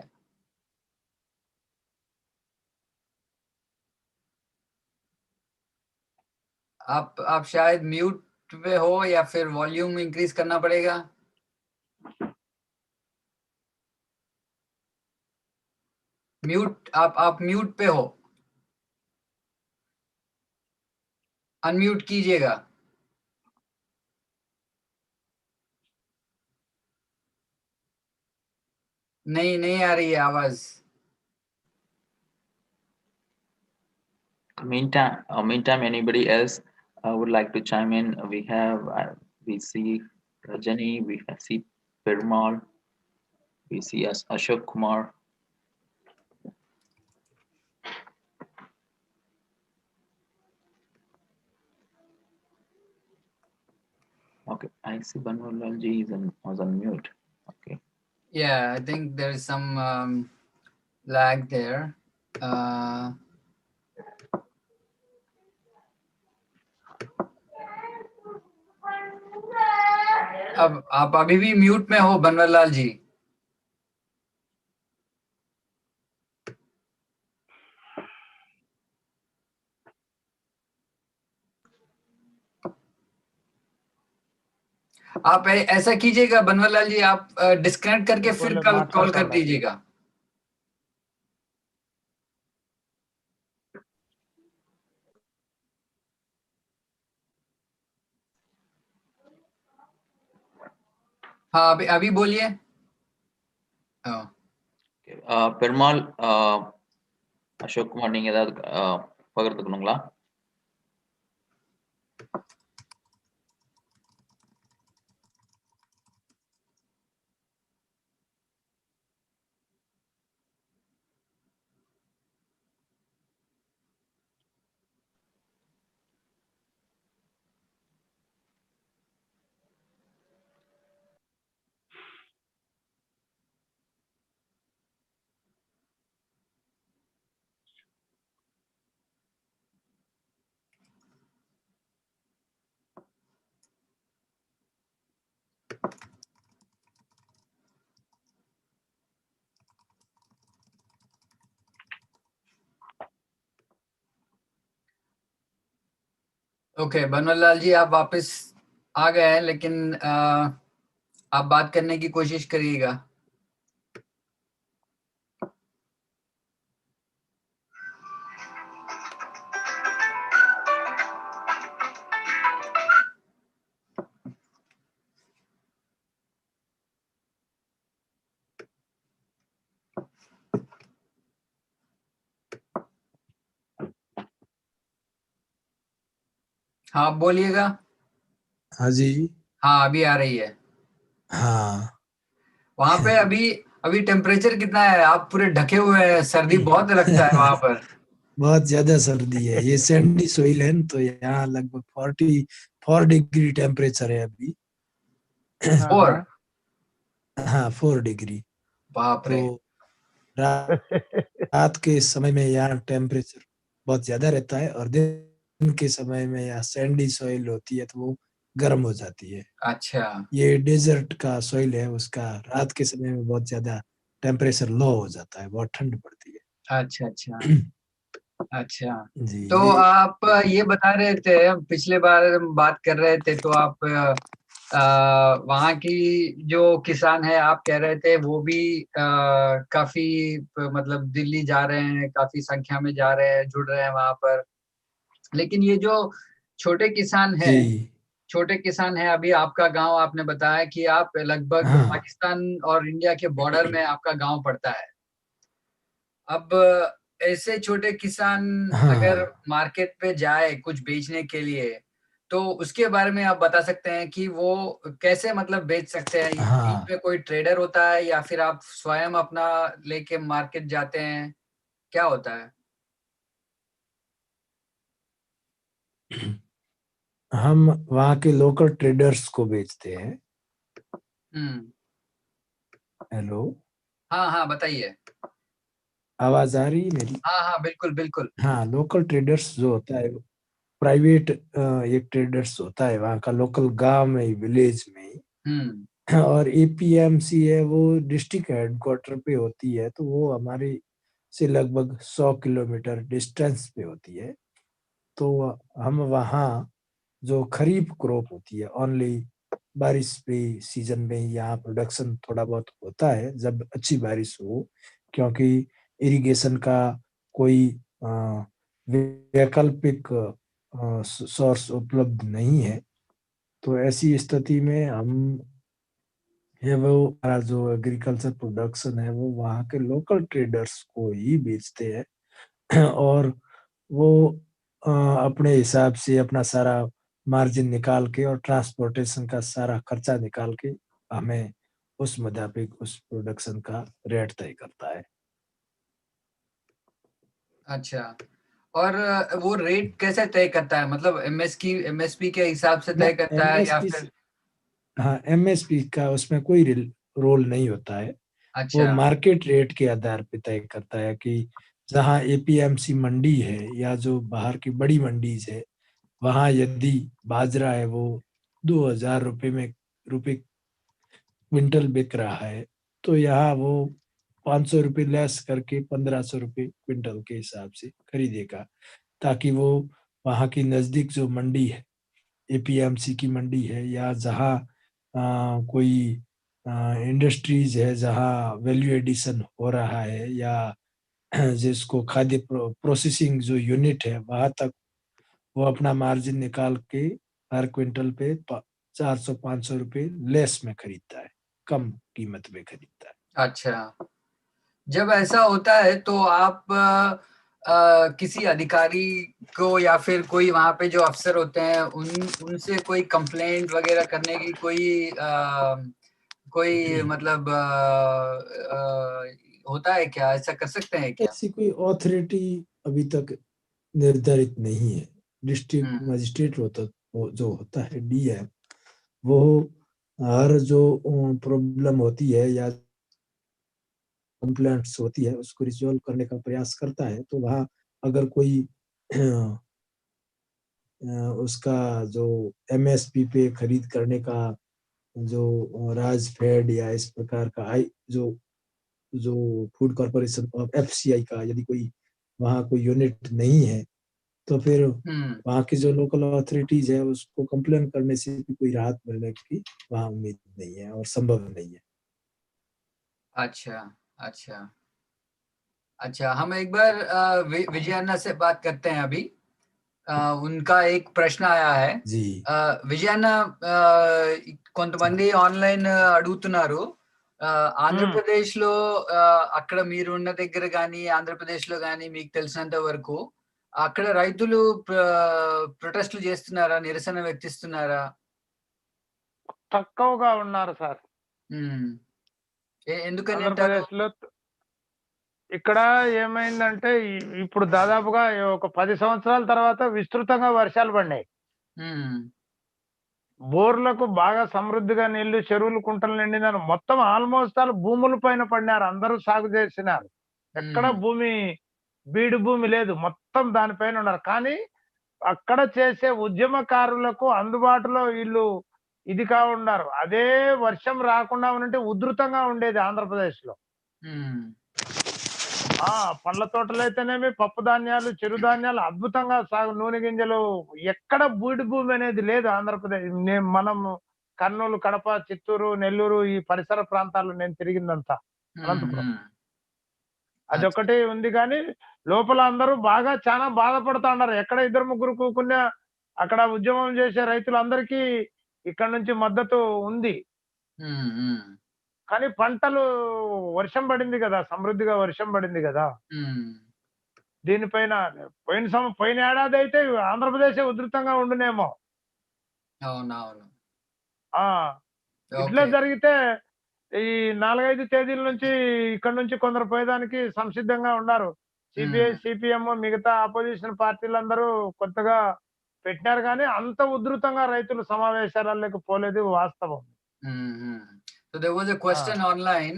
आप शायद म्यूट पे हो या फिर वॉल्यूम इंक्रीज करना पड़ेगा. म्यूट, आप म्यूट पे हो, अनम्यूट कीजिएगा. नहीं आ रही है आवाज. Meantime, anybody else would like to chime in? We see Rajani, we see Perumal, we see Ashok Kumar. Okay, I see Banwarlal ji was on mute. Okay. Yeah, I think there is some lag there. अब आप अभी भी mute में हो बनवरलाल जी. आप ऐसा कीजिएगा बनवरलाल जी, आप डिस्कनेक्ट करके फिर कॉल कर दीजिएगा. हाँ अभी बोलिए। பெருமாள் அசோக் குமார் நீங்க ஏதாவது பகிர்ந்துக்கணுங்களா? ओके बनवारीलाल जी, आप वापस आ गए हैं, लेकिन आप बात करने की कोशिश करिएगा। हाँ बोलिएगा। हाँ जी। हाँ अभी आ रही है। हाँ वहां पे अभी अभी टेम्परेचर कितना है? आप पूरे ढके हुए हैं, सर्दी बहुत लगता है वहां पर। बहुत ज्यादा सर्दी है। ये सैंडी सोइल है, तो यहाँ लगभग 44 डिग्री टेम्परेचर है अभी। और हाँ 4 डिग्री। बाप रे। तो रात के समय में यहाँ टेम्परेचर बहुत ज्यादा रहता है, और दिन के समय में यहाँ सैंडी सॉइल होती है तो वो गर्म हो जाती है। अच्छा ये डेजर्ट का सॉइल है, उसका रात के समय में बहुत ज्यादा टेम्परेचर लो हो जाता है, बहुत ठंड पड़ती है। अच्छा अच्छा अच्छा। जी तो ये आप ये बता रहे थे, पिछले बार हम बात कर रहे थे, तो आप वहाँ की जो किसान है, आप कह रहे थे वो भी काफी मतलब दिल्ली जा रहे हैं, काफी संख्या में जा रहे हैं, जुड़ रहे हैं वहां पर। लेकिन ये जो छोटे किसान है, जी छोटे किसान है, अभी आपका गांव आपने बताया कि आप लगभग हाँ पाकिस्तान और इंडिया के बॉर्डर में आपका गांव पड़ता है। अब ऐसे छोटे किसान अगर हाँ मार्केट पे जाए कुछ बेचने के लिए, तो उसके बारे में आप बता सकते हैं कि वो कैसे मतलब बेच सकते हैं? बीच हाँ में कोई ट्रेडर होता है या फिर आप स्वयं अपना लेके मार्केट जाते हैं? क्या होता है? हम वहाँ के लोकल ट्रेडर्स को बेचते हैं। हम्म। हेलो, हाँ हाँ बताइए। आवाज आ रही है मेरी? हाँ हाँ बिल्कुल बिल्कुल। हाँ, लोकल ट्रेडर्स जो होता है, प्राइवेट एक ट्रेडर्स होता है वहाँ का, लोकल गांव में ही, विलेज में ही। और एपीएमसी है वो डिस्ट्रिक्ट हेडक्वार्टर पे होती है, तो वो हमारे से लगभग 100 किलोमीटर डिस्टेंस पे होती है। तो हम वहाँ जो खरीफ क्रॉप होती है, ओनली बारिश पे सीजन में यहाँ प्रोडक्शन थोड़ा बहुत होता है, जब अच्छी बारिश हो, क्योंकि इरिगेशन का कोई वैकल्पिक सोर्स उपलब्ध नहीं है। तो ऐसी स्थिति में हम ये वो हमारा जो एग्रीकल्चर प्रोडक्शन है वो वहाँ के लोकल ट्रेडर्स को ही बेचते हैं। और वो अपने हिसाब से अपना सारा मार्जिन निकाल के और ट्रांसपोर्टेशन का सारा खर्चा निकाल के हमें उस मुताबिक उस प्रोडक्शन का रेट तय करता है। अच्छा। और वो रेट कैसे तय करता है? मतलब एमएसपी के हिसाब से तय करता है या एमएसपी, फिर? हाँ एमएसपी का उसमें कोई रोल नहीं होता है। वो अच्छा मार्केट रेट के आधार पे तय करता है कि जहाँ एपीएमसी मंडी है या जो बाहर की बड़ी मंडीज है, वहाँ यदि बाजरा है वो 2,000 रुपये में रुपये क्विंटल बिक रहा है, तो यहाँ वो 500 रुपये लेस करके 1,500 रुपये क्विंटल के हिसाब से खरीदेगा, ताकि वो वहाँ की नजदीक जो मंडी है, एपीएमसी की मंडी है, या जहाँ कोई इंडस्ट्रीज है जहाँ वैल्यू एडिशन हो रहा है, या जिसको खाद्य प्रोसेसिंग जो यूनिट है, वहां तक वो अपना मार्जिन निकाल के हर क्विंटल पे 400-500 रुपये लेस में खरीदता है। कम कीमत में खरीदता है। अच्छा, जब ऐसा होता है तो आप किसी अधिकारी को या फिर कोई वहां पे जो अफसर होते हैं उनसे कोई कंप्लेंट वगैरह करने की कोई मतलब होता है क्या? ऐसा कर सकते हैं क्या? ऐसी कोई अथॉरिटी अभी तक निर्धारित नहीं है। डिस्ट्रिक्ट मजिस्ट्रेट जो होता है डीएम, वो हर जो प्रॉब्लम होती है या कंप्लेंट्स होती है उसको रिजॉल्व करने का प्रयास करता है। तो वहाँ अगर कोई उसका जो एमएसपी पे खरीद करने का जो राज फेड या इस प्रकार का जो फूड कॉर्पोरेशन ऑफ एफसीआई का यदि कोई वहाँ कोई यूनिट नहीं है, तो फिर वहाँ की जो लोकल अथॉरिटीज है उसको कंप्लेन करने से भी कोई राहत मिलने की वहाँ उम्मीद नहीं है और संभव नहीं है। अच्छा अच्छा अच्छा, हम एक बार विजयाना से बात करते हैं अभी। उनका एक प्रश्न आया है जी। విజయన్న, కొంతమంది ఆన్లైన్ అడుగుతున్నారు, ఆంధ్రప్రదేశ్ లో అక్కడ మీరు ఉన్న దగ్గర గానీ ఆంధ్రప్రదేశ్ లో గానీ మీకు తెలిసినంత వరకు అక్కడ రైతులు ప్రొటెస్టులు చేస్తున్నారా, నిరసన వ్యక్తిస్తున్నారా? తక్కువగా ఉన్నారు సార్. ఎందుకని అంటారు? ఆంధ్రప్రదేశ్ లో ఇక్కడ ఏమైందంటే ఇప్పుడు దాదాపుగా ఒక 10 సంవత్సరాల తర్వాత విస్తృతంగా వర్షాలు పడినాయి. బోర్లకు బాగా సమృద్ధిగా నీళ్లు, చెరువులు కుంటలు నిండినారు. మొత్తం ఆల్మోస్ట్ ఆల్ భూముల పైన పడినారు. అందరూ సాగు చేసినారు. ఎక్కడ భూమి బీడు భూమి లేదు, మొత్తం దానిపైన ఉన్నారు. కానీ అక్కడ చేసే ఉద్యమకారులకు అందుబాటులో వీళ్ళు ఇదిగా ఉన్నారు. అదే వర్షం రాకుండా ఉంటే ఉధృతంగా ఉండేది ఆంధ్రప్రదేశ్ లో. పండ్ల తోటలైతేనేమి, పప్పు ధాన్యాలు, చిరుధాన్యాలు అద్భుతంగా సాగు, నూనె గింజలు, ఎక్కడ బీడు భూమి అనేది లేదు ఆంధ్రప్రదేశ్. మనం కర్నూలు, కడప, చిత్తూరు, నెల్లూరు ఈ పరిసర ప్రాంతాల్లో నేను తిరిగిందంతా, అనంతపురం, అదొకటి ఉంది. కానీ లోపల అందరూ బాగా చాలా బాధపడతా ఉన్నారు. ఎక్కడ ఇద్దరు ముగ్గురు కూకున్నా అక్కడ ఉద్యమం చేసే రైతులందరికీ ఇక్కడ నుంచి మద్దతు ఉంది. కానీ పంటలు వర్షం పడింది కదా, సమృద్ధిగా వర్షం పడింది కదా, దీనిపైన పోయిన ఏడాది అయితే ఆంధ్రప్రదేశ్ ఉధృతంగా ఉండునేమో. అవునవును. ఇట్లా జరిగితే ఈ 4-5 తేదీల నుంచి ఇక్కడ నుంచి కొందరు పోయేదానికి సంసిద్ధంగా ఉన్నారు. సిపిఐ, సిపిఎం, మిగతా అపోజిషన్ పార్టీలందరూ కొత్తగా పెట్టినారు. కానీ అంత ఉధృతంగా రైతులు సమావేశాలకు పోలేదు, వాస్తవం. So there was a question online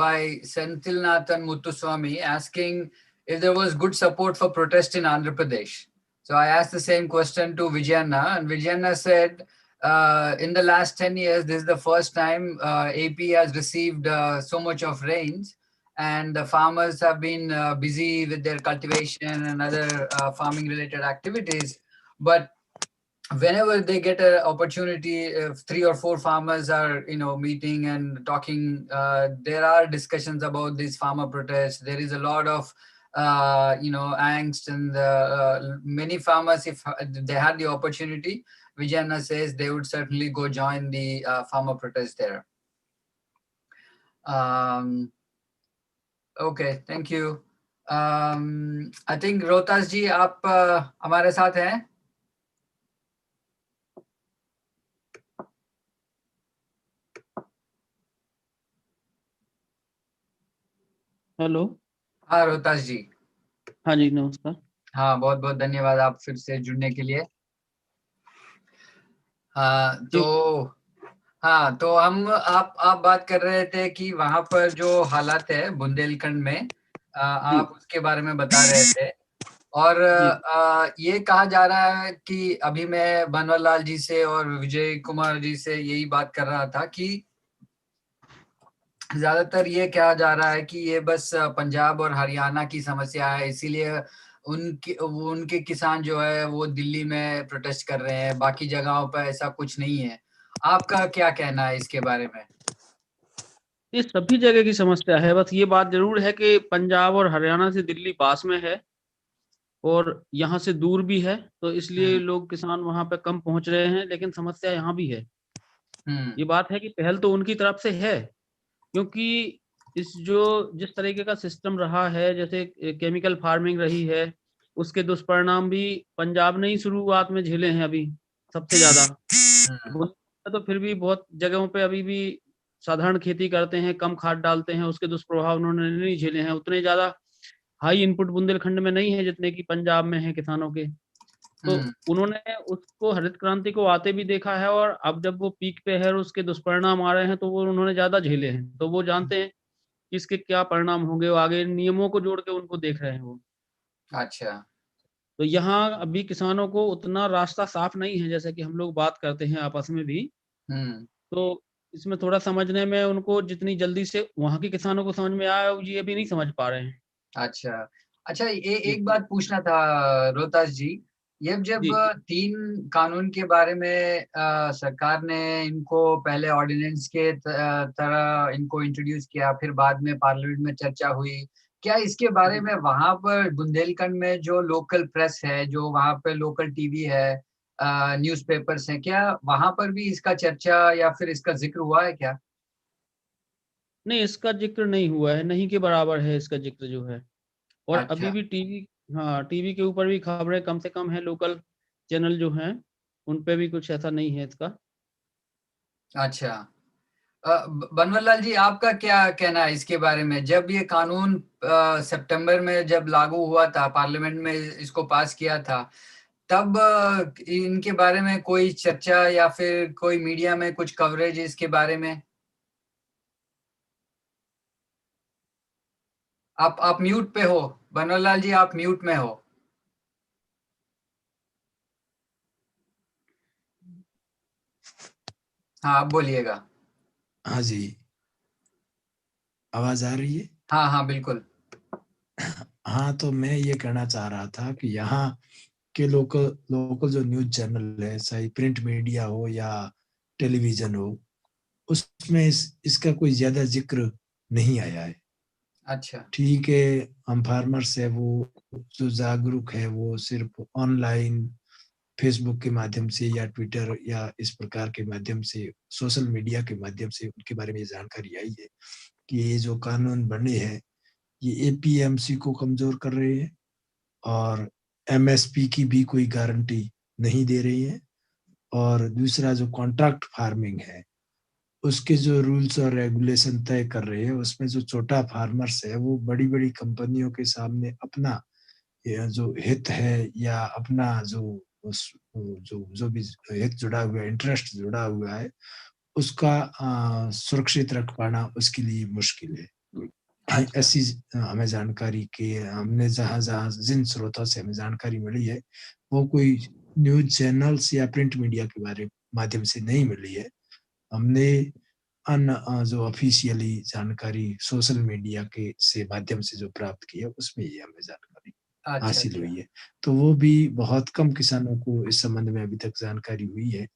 by Senthilnathan Muthuswamy asking if there was good support for protest in Andhra Pradesh. So I asked the same question to Vijayanna, and Vijayanna said in the last 10 years, this is the first time AP has received so much of rains, and the farmers have been busy with their cultivation and other farming related activities. But whenever they get an opportunity, if 3 or 4 farmers are meeting and talking, there are discussions about these farmer protests. There is a lot of angst, and many farmers, if they had the opportunity, Vijayanna says they would certainly go join the farmer protest there. Okay, thank you. I think Rohtas ji, aap hamare saath hain? Hello. हाँ रोहतास जी। हाँ जी, नमस्कार। हाँ, बहुत बहुत धन्यवाद आप फिर से जुड़ने के लिए। तो हम आप बात कर रहे थे कि वहां पर जो हालात है बुंदेलखंड में, आप उसके बारे में बता रहे थे, और ये कहा जा रहा है कि अभी मैं बनवाल लाल जी से और विजय कुमार जी से यही बात कर रहा था कि ज्यादातर ये कहा जा रहा है कि ये बस पंजाब और हरियाणा की समस्या है, इसीलिए उनके किसान जो है वो दिल्ली में प्रोटेस्ट कर रहे हैं, बाकी जगहों पर ऐसा कुछ नहीं है। आपका क्या कहना है इसके बारे में? ये सभी जगह की समस्या है, बस ये बात जरूर है कि पंजाब और हरियाणा से दिल्ली पास में है और यहाँ से दूर भी है, तो इसलिए लोग किसान वहां पे कम पहुंच रहे हैं, लेकिन समस्या यहाँ भी है। ये बात है कि पहल तो उनकी तरफ से है, क्योंकि जिस तरीके का सिस्टम रहा है, जैसे केमिकल फार्मिंग रही है, उसके दुष्परिणाम भी पंजाब ने ही शुरुआत में झेले हैं अभी सबसे ज्यादा। तो फिर भी बहुत जगहों पे अभी भी साधारण खेती करते हैं, कम खाद डालते हैं, उसके दुष्प्रभाव उन्होंने नहीं झेले हैं। उतने ज्यादा हाई इनपुट बुंदेलखंड में नहीं है जितने की पंजाब में है किसानों के। तो उन्होंने उसको हरित क्रांति को आते भी देखा है, और अब जब वो पीक पे है और उसके दुष्परिणाम आ रहे हैं तो वो उन्होंने ज्यादा झेले हैं, तो वो जानते हैं कि इसके क्या परिणाम होंगे। वो आगे नियमों को जोड़ के उनको देख रहे हैं वो। अच्छा। तो यहाँ अभी किसानों को उतना रास्ता साफ नहीं है, जैसे कि हम लोग बात करते हैं आपस में भी। तो इसमें थोड़ा समझने में उनको जितनी जल्दी से वहाँ के किसानों को समझ में आया, ये अभी नहीं समझ पा रहे हैं। अच्छा अच्छा, एक बात पूछना था रोहतास जी, ये जब 3 कानून के बारे में सरकार ने इनको पहले ऑर्डिनेंस के तरह इनको इंट्रोड्यूस किया, फिर बाद में पार्लियामेंट में चर्चा हुई, क्या इसके बारे में वहां पर बुंदेलखंड में जो लोकल प्रेस है, जो वहां पर लोकल टीवी है, न्यूज़पेपर्स हैं, क्या वहां पर भी इसका चर्चा या फिर इसका जिक्र हुआ है क्या? नहीं, इसका जिक्र नहीं हुआ है, नहीं के बराबर है इसका जिक्र जो है। और अच्छा। अभी भी टीवी के ऊपर भी खबरें कम से कम है, लोकल चैनल जो हैं उन पे भी कुछ ऐसा नहीं है इसका। अच्छा, बनवारीलाल जी, आपका क्या कहना है इसके बारे में? जब ये कानून सितंबर में जब लागू हुआ था, पार्लियामेंट में इसको पास किया था, तब इनके बारे में कोई चर्चा या फिर कोई मीडिया में कुछ कवरेज इसके बारे में? आप म्यूट पे हो बनवारीलाल जी, आप म्यूट में हो। हाँ, आप बोलिएगा। हाँ जी, आवाज आ रही है? हाँ बिल्कुल। हाँ, तो मैं ये कहना चाह रहा था कि यहाँ के लोकल जो न्यूज चैनल है, चाहे प्रिंट मीडिया हो या टेलीविजन हो, उसमें इसका कोई ज्यादा जिक्र नहीं आया है। अच्छा। ठीक है, हम फार्मर्स है, वो जो जागरूक है वो सिर्फ ऑनलाइन फेसबुक के माध्यम से या ट्विटर या इस प्रकार के माध्यम से, सोशल मीडिया के माध्यम से उनके बारे में ये जानकारी आई है कि ये जो कानून बने हैं ये एपीएमसी को कमजोर कर रहे हैं और एमएसपी की भी कोई गारंटी नहीं दे रही है। और दूसरा जो कॉन्ट्रैक्ट फार्मिंग है उसके जो रूल्स और रेगुलेशन तय कर रहे हैं, उसमें जो छोटा फार्मर्स है वो बड़ी बड़ी कंपनियों के सामने अपना जो हित है या अपना जो जो भी हित जुड़ा हुआ है, इंटरेस्ट जुड़ा हुआ है, उसका सुरक्षित रख पाना उसके लिए मुश्किल है। अच्छा। ऐसी हमें जानकारी के हमने जहाँ जहाँ जिन स्रोतों से हमें जानकारी मिली है वो कोई न्यूज चैनल्स या प्रिंट मीडिया के बारे माध्यम से नहीं मिली है। हमने जो ऑफिशियली जानकारी सोशल मीडिया के से माध्यम से जो प्राप्त की है उसमें ये हमें जानकारी हासिल हुई है। तो वो भी बहुत कम किसानों को इस संबंध में अभी तक जानकारी हुई है।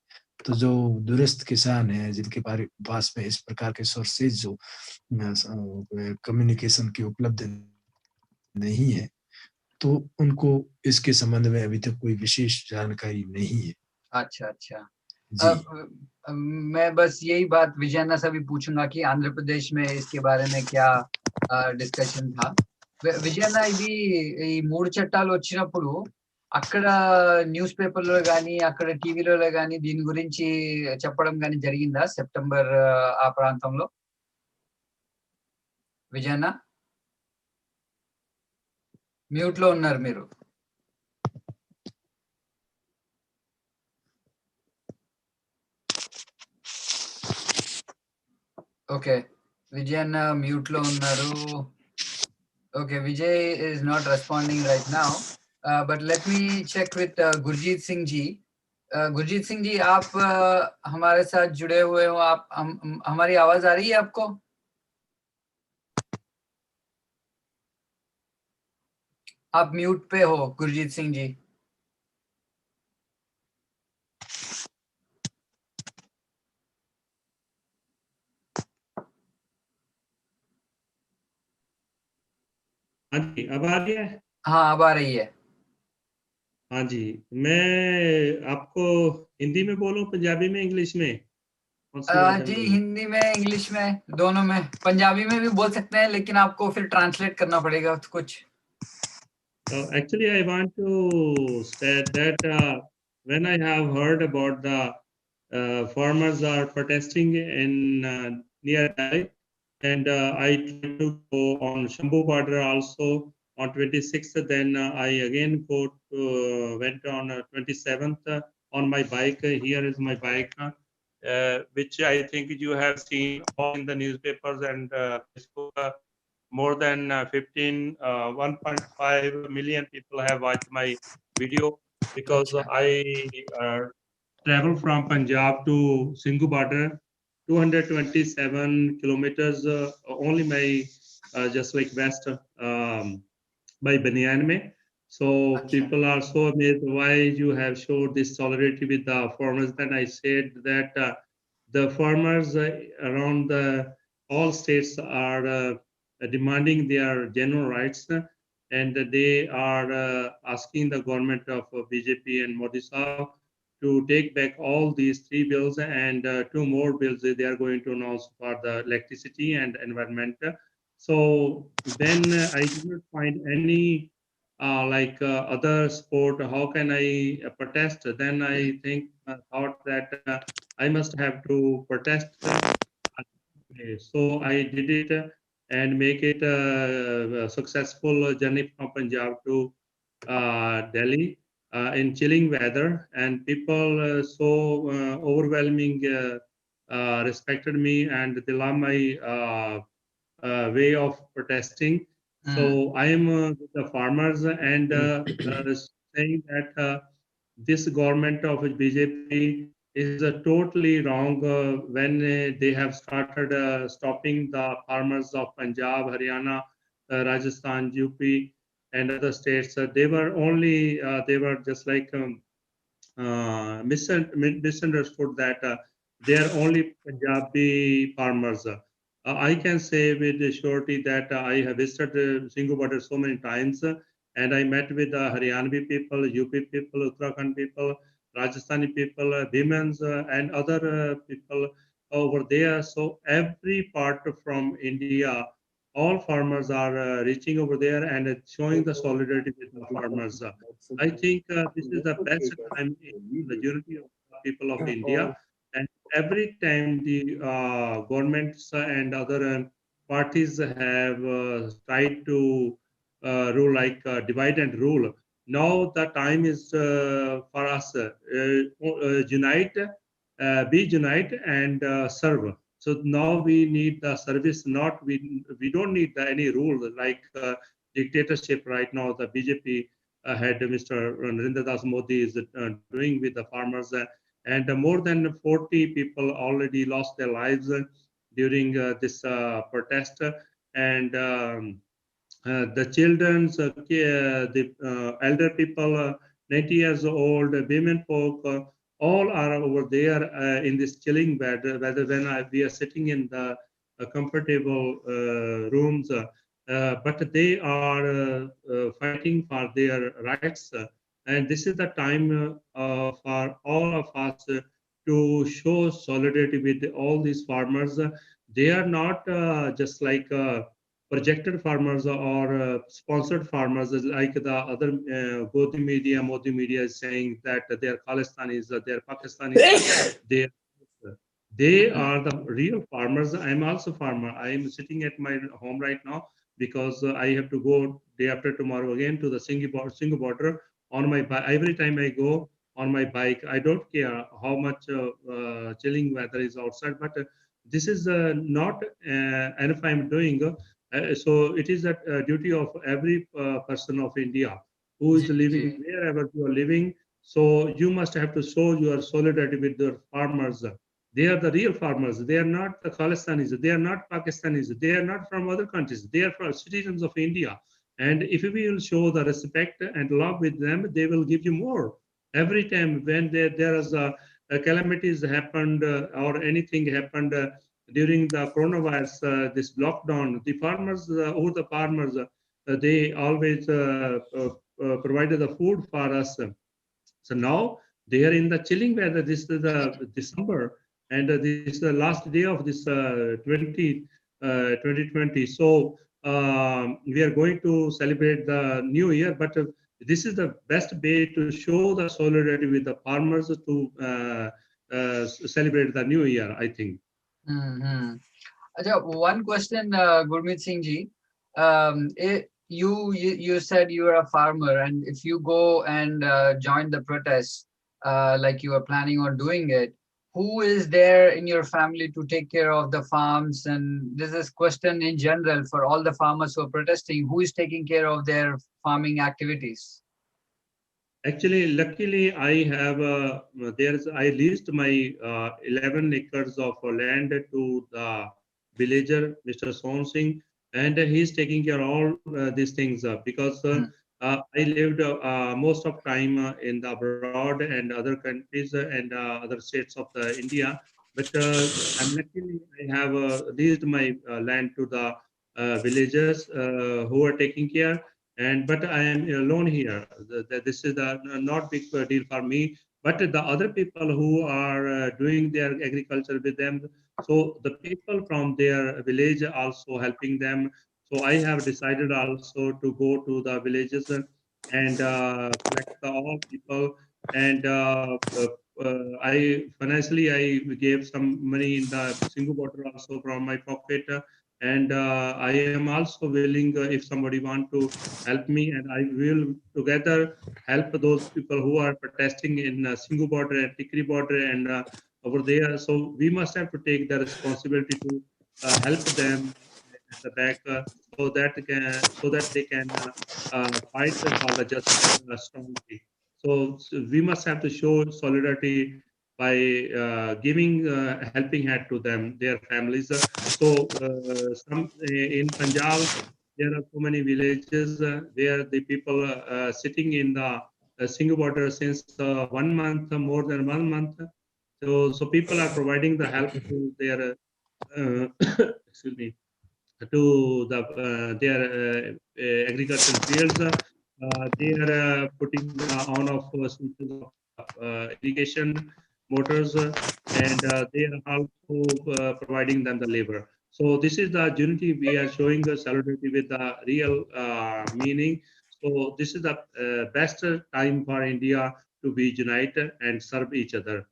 तो जो दूरस्थ किसान है जिनके पास में इस प्रकार के सोर्सेज जो कम्युनिकेशन की उपलब्ध नहीं है, तो उनको इसके संबंध में अभी तक कोई विशेष जानकारी नहीं है। अच्छा अच्छा। जी। मैं बस यही बात विजयन्ना से भी पूछूंगा कि आंध्र प्रदेश में इसके बारे में क्या डिस्कशन था। విజయన్న, ఇది ఈ 3 చట్టాలు వచ్చినప్పుడు అక్కడ న్యూస్ పేపర్‌లో గాని, అక్కడ టీవీలో గాని దీని గురించి చెప్పడం గాని జరిగిందా సెప్టెంబర్ ఆ ప్రాంతంలో? విజయన్న? మ్యూట్‌లో ఉన్నారు మీరు. ఓకే. విజయన్న మ్యూట్‌లో ఉన్నారు. Okay, Vijay is not responding right now, but let me check with Gurjeet Singh ji. Gurjeet Singh ji, आप हमारे साथ जुड़े हुए हो, आप हमारी आवाज आ रही है आपको? आप म्यूट पे हो गुरजीत सिंह जी। हाँ जी, अब आ रही है? हाँ, अब आ रही है। हाँ जी, मैं आपको हिंदी में बोलूं, पंजाबी में, इंग्लिश में? कौन सी भाषा जी में? हिंदी में, इंग्लिश में, दोनों में, पंजाबी में भी बोल सकते हैं, लेकिन आपको फिर ट्रांसलेट करना पड़ेगा कुछ। Actually, I want to state that when I have heard about the farmers are protesting in near Delhi, and I tried to go on Shambhu border also on 26th. Then I again went on 27th on my bike. Here is my bike, which I think you have seen all in the newspapers and Facebook. More than 1.5 million people have watched my video because I travel from Punjab to Singhu border, 227 kilometers, only my just like west by Banyan mein. So people are so amazed why you have showed this solidarity with the farmers. Then I said that the farmers around the all states are demanding their genuine rights, and they are asking the government of BJP and Modi Saab to take back all these three bills and two more bills they are going to announce for the electricity and environment. So then I did not find any other sport. How can I protest? Then I thought that I must have to protest. So I did it and make it a successful journey from Punjab to Delhi in chilling weather, and people overwhelming respected me, and they love my way of protesting. So I am with the farmers and saying that this government of BJP is totally wrong when they have started stopping the farmers of Punjab, Haryana, Rajasthan, UP, and other states. They were just like misunderstood that they are only Punjabi farmers. I can say with surety that I have visited Singhu border so many times, and I met with Haryanvi people, UP people, Uttarakhand people, Rajasthani people, women's and other people over there. So every part from India, all farmers are reaching over there and showing the solidarity with the farmers. I think this is the best time in the unity of the people of India. And every time the governments and other parties have tried to rule like divide and rule. Now the time is for us unite, be unite and serve. So now we need the service. Not we don't need any rule like dictatorship right now. The BJP head Mr. Narendra Das Modi is doing with the farmers, and more than 40 people already lost their lives during this protest, and the children's, the elder people, 90 years old, women folk, all are over there in this chilling bed, rather than we are sitting in the comfortable rooms, but they are fighting for their rights. And this is the time for all of us to show solidarity with all these farmers. They are not just like projected farmers or sponsored farmers like the other Modi media is saying that they are Khalistanis, they are Pakistanis, they are the real farmers. I'm also farmer. I'm sitting at my home right now because I have to go day after tomorrow again to the Singhu border on my bike. Every time I go on my bike, I don't care how much chilling weather is outside, but this is not and if I'm doing so it is a duty of every person of India who is living wherever you are living. So you must have to show your solidarity with the farmers. They are the real farmers. They are not the Khalistanis. They are not Pakistanis. They are not from other countries. They are from citizens of India. And if we will show the respect and love with them, they will give you more. Every time when there is a calamities happened or anything happened during the coronavirus, this lockdown, the farmers, over the farmers, they always provided the food for us. So now they are in the chilling weather. This is the December, and this is the last day of this 2020. So we are going to celebrate the new year, but this is the best way to show the solidarity with the farmers to celebrate the new year, I think. Mm-hmm. One question, Gurmeet Singh ji. You said you are a farmer, and if you go and join the protests, like you are planning on doing it, who is there in your family to take care of the farms? And this is question in general for all the farmers who are protesting. Who is taking care of their farming activities? Actually, luckily, I have I leased my 11 acres of land to the villager, Mr. Son Singh, and he's taking care of all these things because I lived most of time in the abroad and other countries and other states of the India. But I'm luckily I have leased my land to the villagers who are taking care. And but I am alone here. This is not big deal for me. But the other people who are doing their agriculture with them, so the people from their village are also helping them. So I have decided also to go to the villages and collect all people. And I financially I gave some money in the single water also from my pocket. And I am also willing if somebody want to help me, and I will together help those people who are protesting in Singhu border and Tikri border and over there. So we must have to take the responsibility to help them at the back so that they can fight for the justice strongly. So we must have to show solidarity by giving helping hand to them, their families. Some in Punjab, there are so many villages where the people sitting in the Singhu border since 1 month, more than 1 month. So people are providing the help to their excuse me, to their agricultural fields. They are putting on of systems of irrigation motors, and they are also providing them the labor. So this is the unity we are showing the solidarity with the real meaning. So this is the best time for India to be united and serve each other.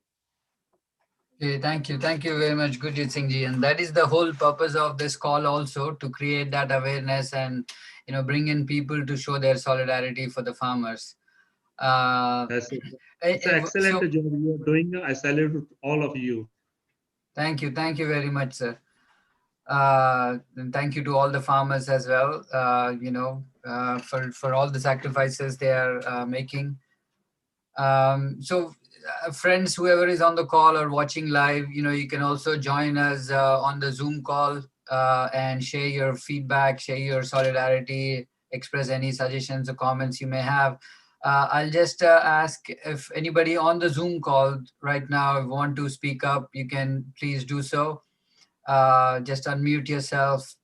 Okay, thank you. Thank you very much, Gurjit Singh ji. And that is the whole purpose of this call also, to create that awareness and, bring in people to show their solidarity for the farmers. It's an excellent job you are doing. I salute all of you. Thank you. Thank you very much, sir. And thank you to all the farmers as well, for all the sacrifices they are making. Friends, whoever is on the call or watching live, you can also join us on the Zoom call and share your feedback, share your solidarity, express any suggestions or comments you may have. I'll just ask if anybody on the Zoom call right now want to speak up, you can please do so. Just unmute yourself.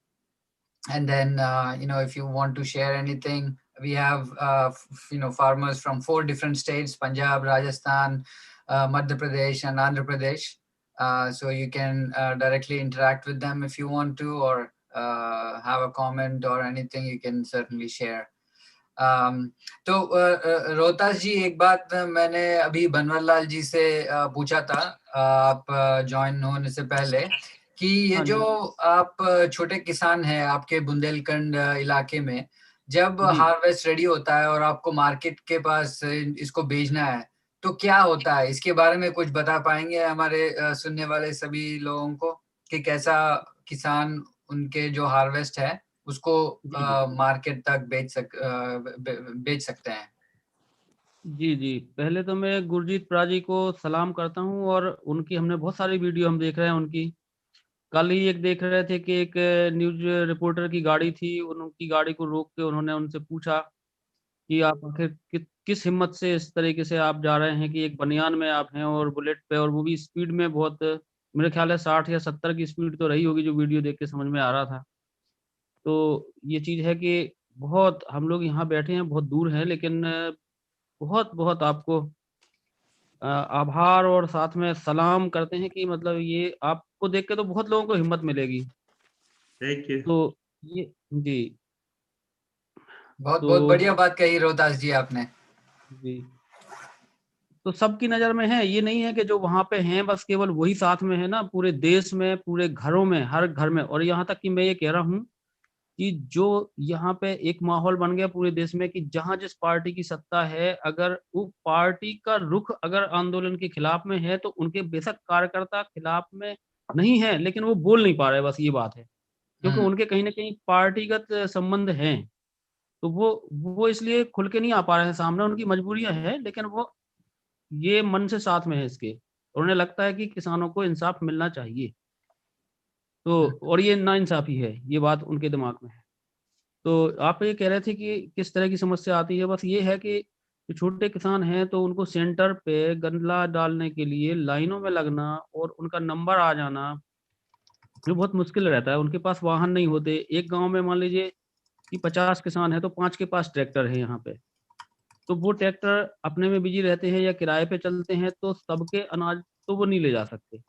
And then, if you want to share anything, we have, farmers from 4 different states: Punjab, Rajasthan, Madhya Pradesh, and Andhra Pradesh. So you can directly interact with them if you want to, or have a comment or anything, you can certainly share. तो रोहतास जी, एक बात मैंने अभी बनवारीलाल जी से पूछा था आप join होने से पहले, कि ये जो आप छोटे किसान हैं आपके बुंदेलखंड इलाके में, जब हार्वेस्ट रेडी होता है और आपको मार्केट के पास इसको भेजना है, तो क्या होता है? इसके बारे में कुछ बता पाएंगे हमारे सुनने वाले सभी लोगों को, कि कैसा किसान उनके जो हार्वेस्ट है उसको मार्केट तक बेच सकते हैं? जी जी, पहले तो मैं गुरजीत प्राजी को सलाम करता हूं, और उनकी हमने बहुत सारी वीडियो हम देख रहे हैं उनकी। कल ही एक देख रहे थे कि एक न्यूज रिपोर्टर की गाड़ी थी, उनकी गाड़ी को रोक के उन्होंने उनसे पूछा कि आप आखिर किस हिम्मत से इस तरीके से आप जा रहे हैं, कि एक बनियान में आप हैं और बुलेट पे, और वो भी स्पीड में बहुत, मेरे ख्याल है 60 या 70 की स्पीड तो रही होगी, जो वीडियो देख के समझ में आ रहा था। तो ये चीज है कि बहुत, हम लोग यहाँ बैठे हैं बहुत दूर हैं, लेकिन बहुत बहुत आपको आभार और साथ में सलाम करते हैं कि मतलब ये आपको देख के तो बहुत लोगों को हिम्मत मिलेगी। Thank you. तो ये जी बहुत तो बहुत बढ़िया बात कही रोहतास जी आपने। जी तो सबकी नजर में है, ये नहीं है कि जो वहां पे हैं बस केवल वही साथ में है ना, पूरे देश में, पूरे घरों में, हर घर में। और यहाँ तक कि मैं ये कह रहा हूँ कि जो यहाँ पे एक माहौल बन गया पूरे देश में कि जहां जिस पार्टी की सत्ता है, अगर वो पार्टी का रुख अगर आंदोलन के खिलाफ में है तो उनके बेशक कार्यकर्ता खिलाफ में नहीं है, लेकिन वो बोल नहीं पा रहे, बस ये बात है। क्योंकि उनके कहीं ना कहीं पार्टीगत संबंध हैं, तो वो इसलिए खुल के नहीं आ पा रहे हैं सामने, उनकी मजबूरियां हैं, लेकिन वो ये मन से साथ में है इसके, और उन्हें लगता है कि किसानों को इंसाफ मिलना चाहिए। तो और ये नाइंसाफी है, ये बात उनके दिमाग में है। तो आप ये कह रहे थे कि किस तरह की समस्या आती है, बस ये है कि जो छोटे किसान हैं तो उनको सेंटर पे गल्ला डालने के लिए लाइनों में लगना और उनका नंबर आ जाना, जो बहुत मुश्किल रहता है। उनके पास वाहन नहीं होते। एक गांव में मान लीजिए कि 50 किसान हैं तो 5 के पास ट्रैक्टर है यहाँ पे, तो वो ट्रैक्टर अपने में बिजी रहते हैं या किराए पे चलते हैं, तो सबके अनाज तो वो नहीं ले जा सकते।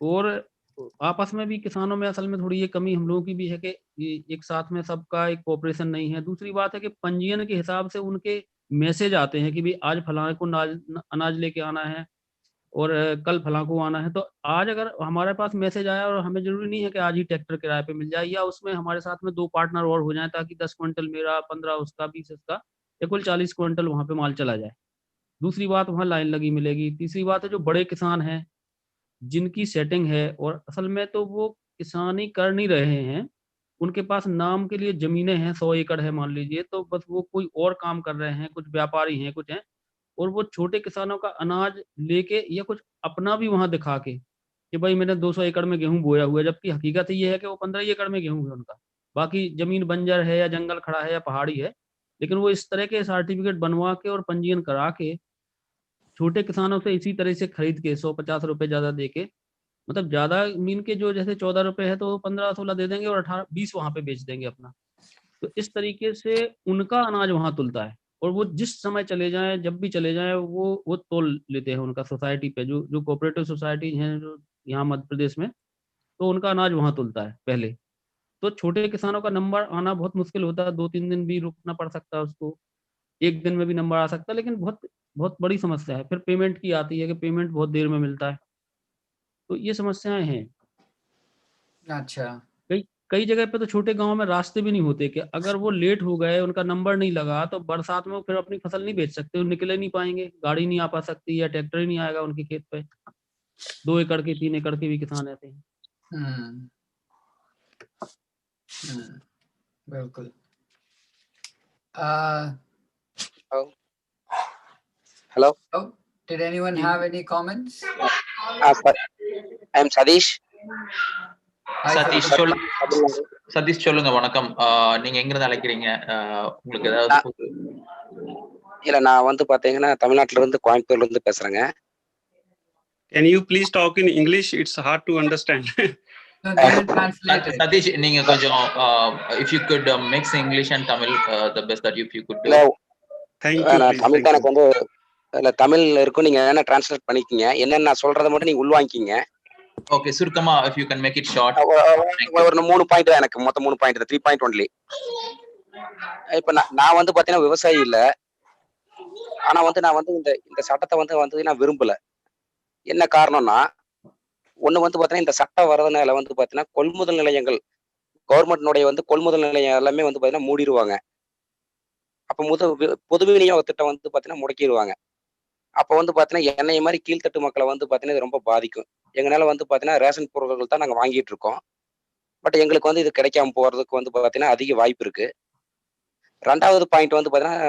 और आपस में भी किसानों में असल में थोड़ी ये कमी हम लोगों की भी है कि ये एक साथ में सबका एक कोऑपरेशन नहीं है। दूसरी बात है कि पंजीयन के हिसाब से उनके मैसेज आते हैं कि भाई आज फलाने को अनाज लेके आना है और कल फलां को आना है। तो आज अगर हमारे पास मैसेज आया और हमें ज़रूरी नहीं है कि आज ही ट्रैक्टर किराए पे मिल जाए, या उसमें हमारे साथ में 2 पार्टनर और हो जाएँ ताकि 10 क्विंटल मेरा, 15 उसका, 20 इसका, या कुल 40 क्विंटल वहाँ पे माल चला जाए। दूसरी बात, वहाँ लाइन लगी मिलेगी। तीसरी बात है जो बड़े किसान हैं, जिनकी सेटिंग है और असल में तो वो किसानी कर नहीं रहे हैं, उनके पास नाम के लिए ज़मीनें हैं, 100 एकड़ है मान लीजिए, तो बस वो कोई और काम कर रहे हैं, कुछ व्यापारी हैं, कुछ हैं, और वो छोटे किसानों का अनाज लेके या कुछ अपना भी वहाँ दिखा के कि भाई मैंने 200 एकड़ में गेहूँ बोया हुआ है, जबकि हकीकत ये है कि वो 15 ही एकड़ में गेहूँ है उनका। बाकी ज़मीन बंजर है या जंगल खड़ा है या पहाड़ी है, लेकिन वो इस तरह के सर्टिफ़िकेट बनवा के और पंजीयन करा के छोटे किसानों से इसी तरह से खरीद के 150 रुपए ज़्यादा दे के, मतलब ज़्यादा मीन के जो जैसे 14 रुपए है तो 15-16 दे देंगे और 18-20 वहाँ पे बेच देंगे अपना। तो इस तरीके से उनका अनाज वहाँ तुलता है, और वो जिस समय चले जाएँ, जब भी चले जाएँ, वो तोल लेते हैं उनका सोसाइटी पे, जो जो कोऑपरेटिव सोसाइटी हैं जो यहाँ मध्य प्रदेश में, तो उनका अनाज वहाँ तुलता है पहले। तो छोटे किसानों का नंबर आना बहुत मुश्किल होता है, 2-3 दिन भी रुकना पड़ सकता है उसको, 1 दिन में भी नंबर आ सकता है, लेकिन बहुत बहुत बड़ी समस्या है। फिर पेमेंट की आती है कि पेमेंट बहुत देर में मिलता है। तो ये समस्याएँ हैं। अच्छा। कई कई जगह पे तो छोटे गाँव में रास्ते भी नहीं होते कि अगर वो लेट हो गए, उनका नंबर नहीं लगा, तो बरसात में वो फिर अपनी फसल नहीं बेच सकते, वो निकल ही नहीं पाएँगे, गाड़ी नहीं आ पा सकती या ट्रैक्टर ही नहीं आएगा उनके खेत पे। 2 एकड़ के, 3 एकड़ के भी किसान ऐसे हैं। हुँ, हुँ, बिल्कुल। Hello. Hello. Oh, did anyone ji. have any comments? I am Sadish. Hi, Satish Satish. சொல் Tamil Nadu. சதீஷ் சொல்லுங்க. வணக்கம். நீங்க எங்க இருந்து அழைக்கிறீங்க? உங்களுக்கு ஏதாவது நான் இல்ல நான் வந்து பாத்தீங்கன்னா தமிழ்நாட்டுல இருந்து கோயம்புத்தூர்ல இருந்து பேசுறேங்க. Can you please talk in English? It's hard to understand. No, they will translate it. Satish நீங்க கொஞ்சம் if you could mix English and Tamil, the best that if you could do. இல்ல Thank you, நான் please. Tamil Thank தான் you. எனக்கு வந்து இல்ல தமிழ் இருக்கும். நீங்க என்ன டிரான்ஸ்லேட் பண்ணிக்கிங்க. என்னன்னு நான் சொல்றதை மட்டும் நீங்க உள்வாங்கிக்கிங்க. Okay, சுருக்கமா if you can make it short. ஒரு 3 பாயிண்ட் தான், எனக்கு மொத்தம் 3 பாயிண்ட், 3 பாயிண்ட் ஒன்லி. இப்ப நான் வந்து பாத்தீங்கன்னா விவசாயி இல்ல. ஆனா வந்து நான் வந்து இந்த சட்டத்தை வந்து நான் விரும்பல. என்ன காரணம்னா, ஒண்ணு வந்து பாத்தீங்கன்னா இந்த சட்டம் வர்றதுனால வந்து பாத்தீங்கன்னா கொள்முதல் நிலையங்கள், கவர்மெண்ட்னுடைய வந்து கொள்முதல் நிலையம் எல்லாமே வந்து பாத்தீங்கன்னா மூடிடுவாங்க. அப்ப பொது விநியோக திட்டம் வந்து பாத்தீங்கன்னா முடக்கிடுவாங்க. அப்ப வந்து பாத்தீங்கன்னா என்னைய மாதிரி கீழ்த்தட்டு மக்களை வந்து பாத்தீங்கன்னா இது ரொம்ப பாதிக்கும். எங்கனால வந்து பாத்தீங்கன்னா ரேஷன் பொருட்கள் தான் நாங்க வாங்கிட்டு இருக்கோம். பட் எங்களுக்கு வந்து இது கிடைக்காம போறதுக்கு வந்து பாத்தீங்கன்னா அதிக வாய்ப்பு இருக்கு. 2வது பாயிண்ட் வந்து பாத்தீங்கன்னா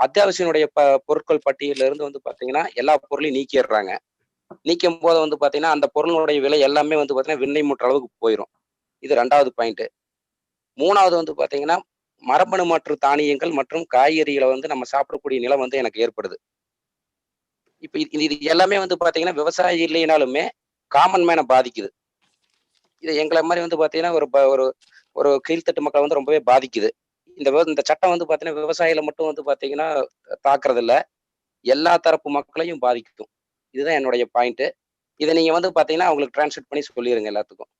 அத்தியாவசியனுடைய பொருட்கள் பட்டியல இருந்து வந்து பாத்தீங்கன்னா எல்லா பொருளையும் நீக்கிடுறாங்க. நீக்கும் போது வந்து பாத்தீங்கன்னா அந்த பொருளுடைய விலை எல்லாமே வந்து பாத்தீங்கன்னா விண்ணை முற்ற அளவுக்கு போயிடும். இது 2வது பாயிண்ட். 3வது வந்து பாத்தீங்கன்னா மரபணு மாற்று தானியங்கள் மற்றும் காய்கறிகளை வந்து நம்ம சாப்பிடக்கூடிய நிலை வந்து எனக்கு ஏற்படுது. இப்ப இது எல்லாமே வந்து பாத்தீங்கன்னா விவசாயி இல்லைனாலுமே காமன் மேனை பாதிக்குது. இது எங்களை மாதிரி வந்து பாத்தீங்கன்னா ஒரு ஒரு கீழ்த்தட்டு மக்களை வந்து ரொம்பவே பாதிக்குது. இந்த சட்டம் வந்து பாத்தீங்கன்னா விவசாயிகளை மட்டும் வந்து பாத்தீங்கன்னா தாக்குறது இல்ல, எல்லா தரப்பு மக்களையும் பாதிக்கும். இதுதான் என்னுடைய பாயிண்ட். இதை நீங்க வந்து பாத்தீங்கன்னா அவங்களுக்கு டிரான்ஸ்லேட் பண்ணி சொல்லிருங்க எல்லாத்துக்கும்.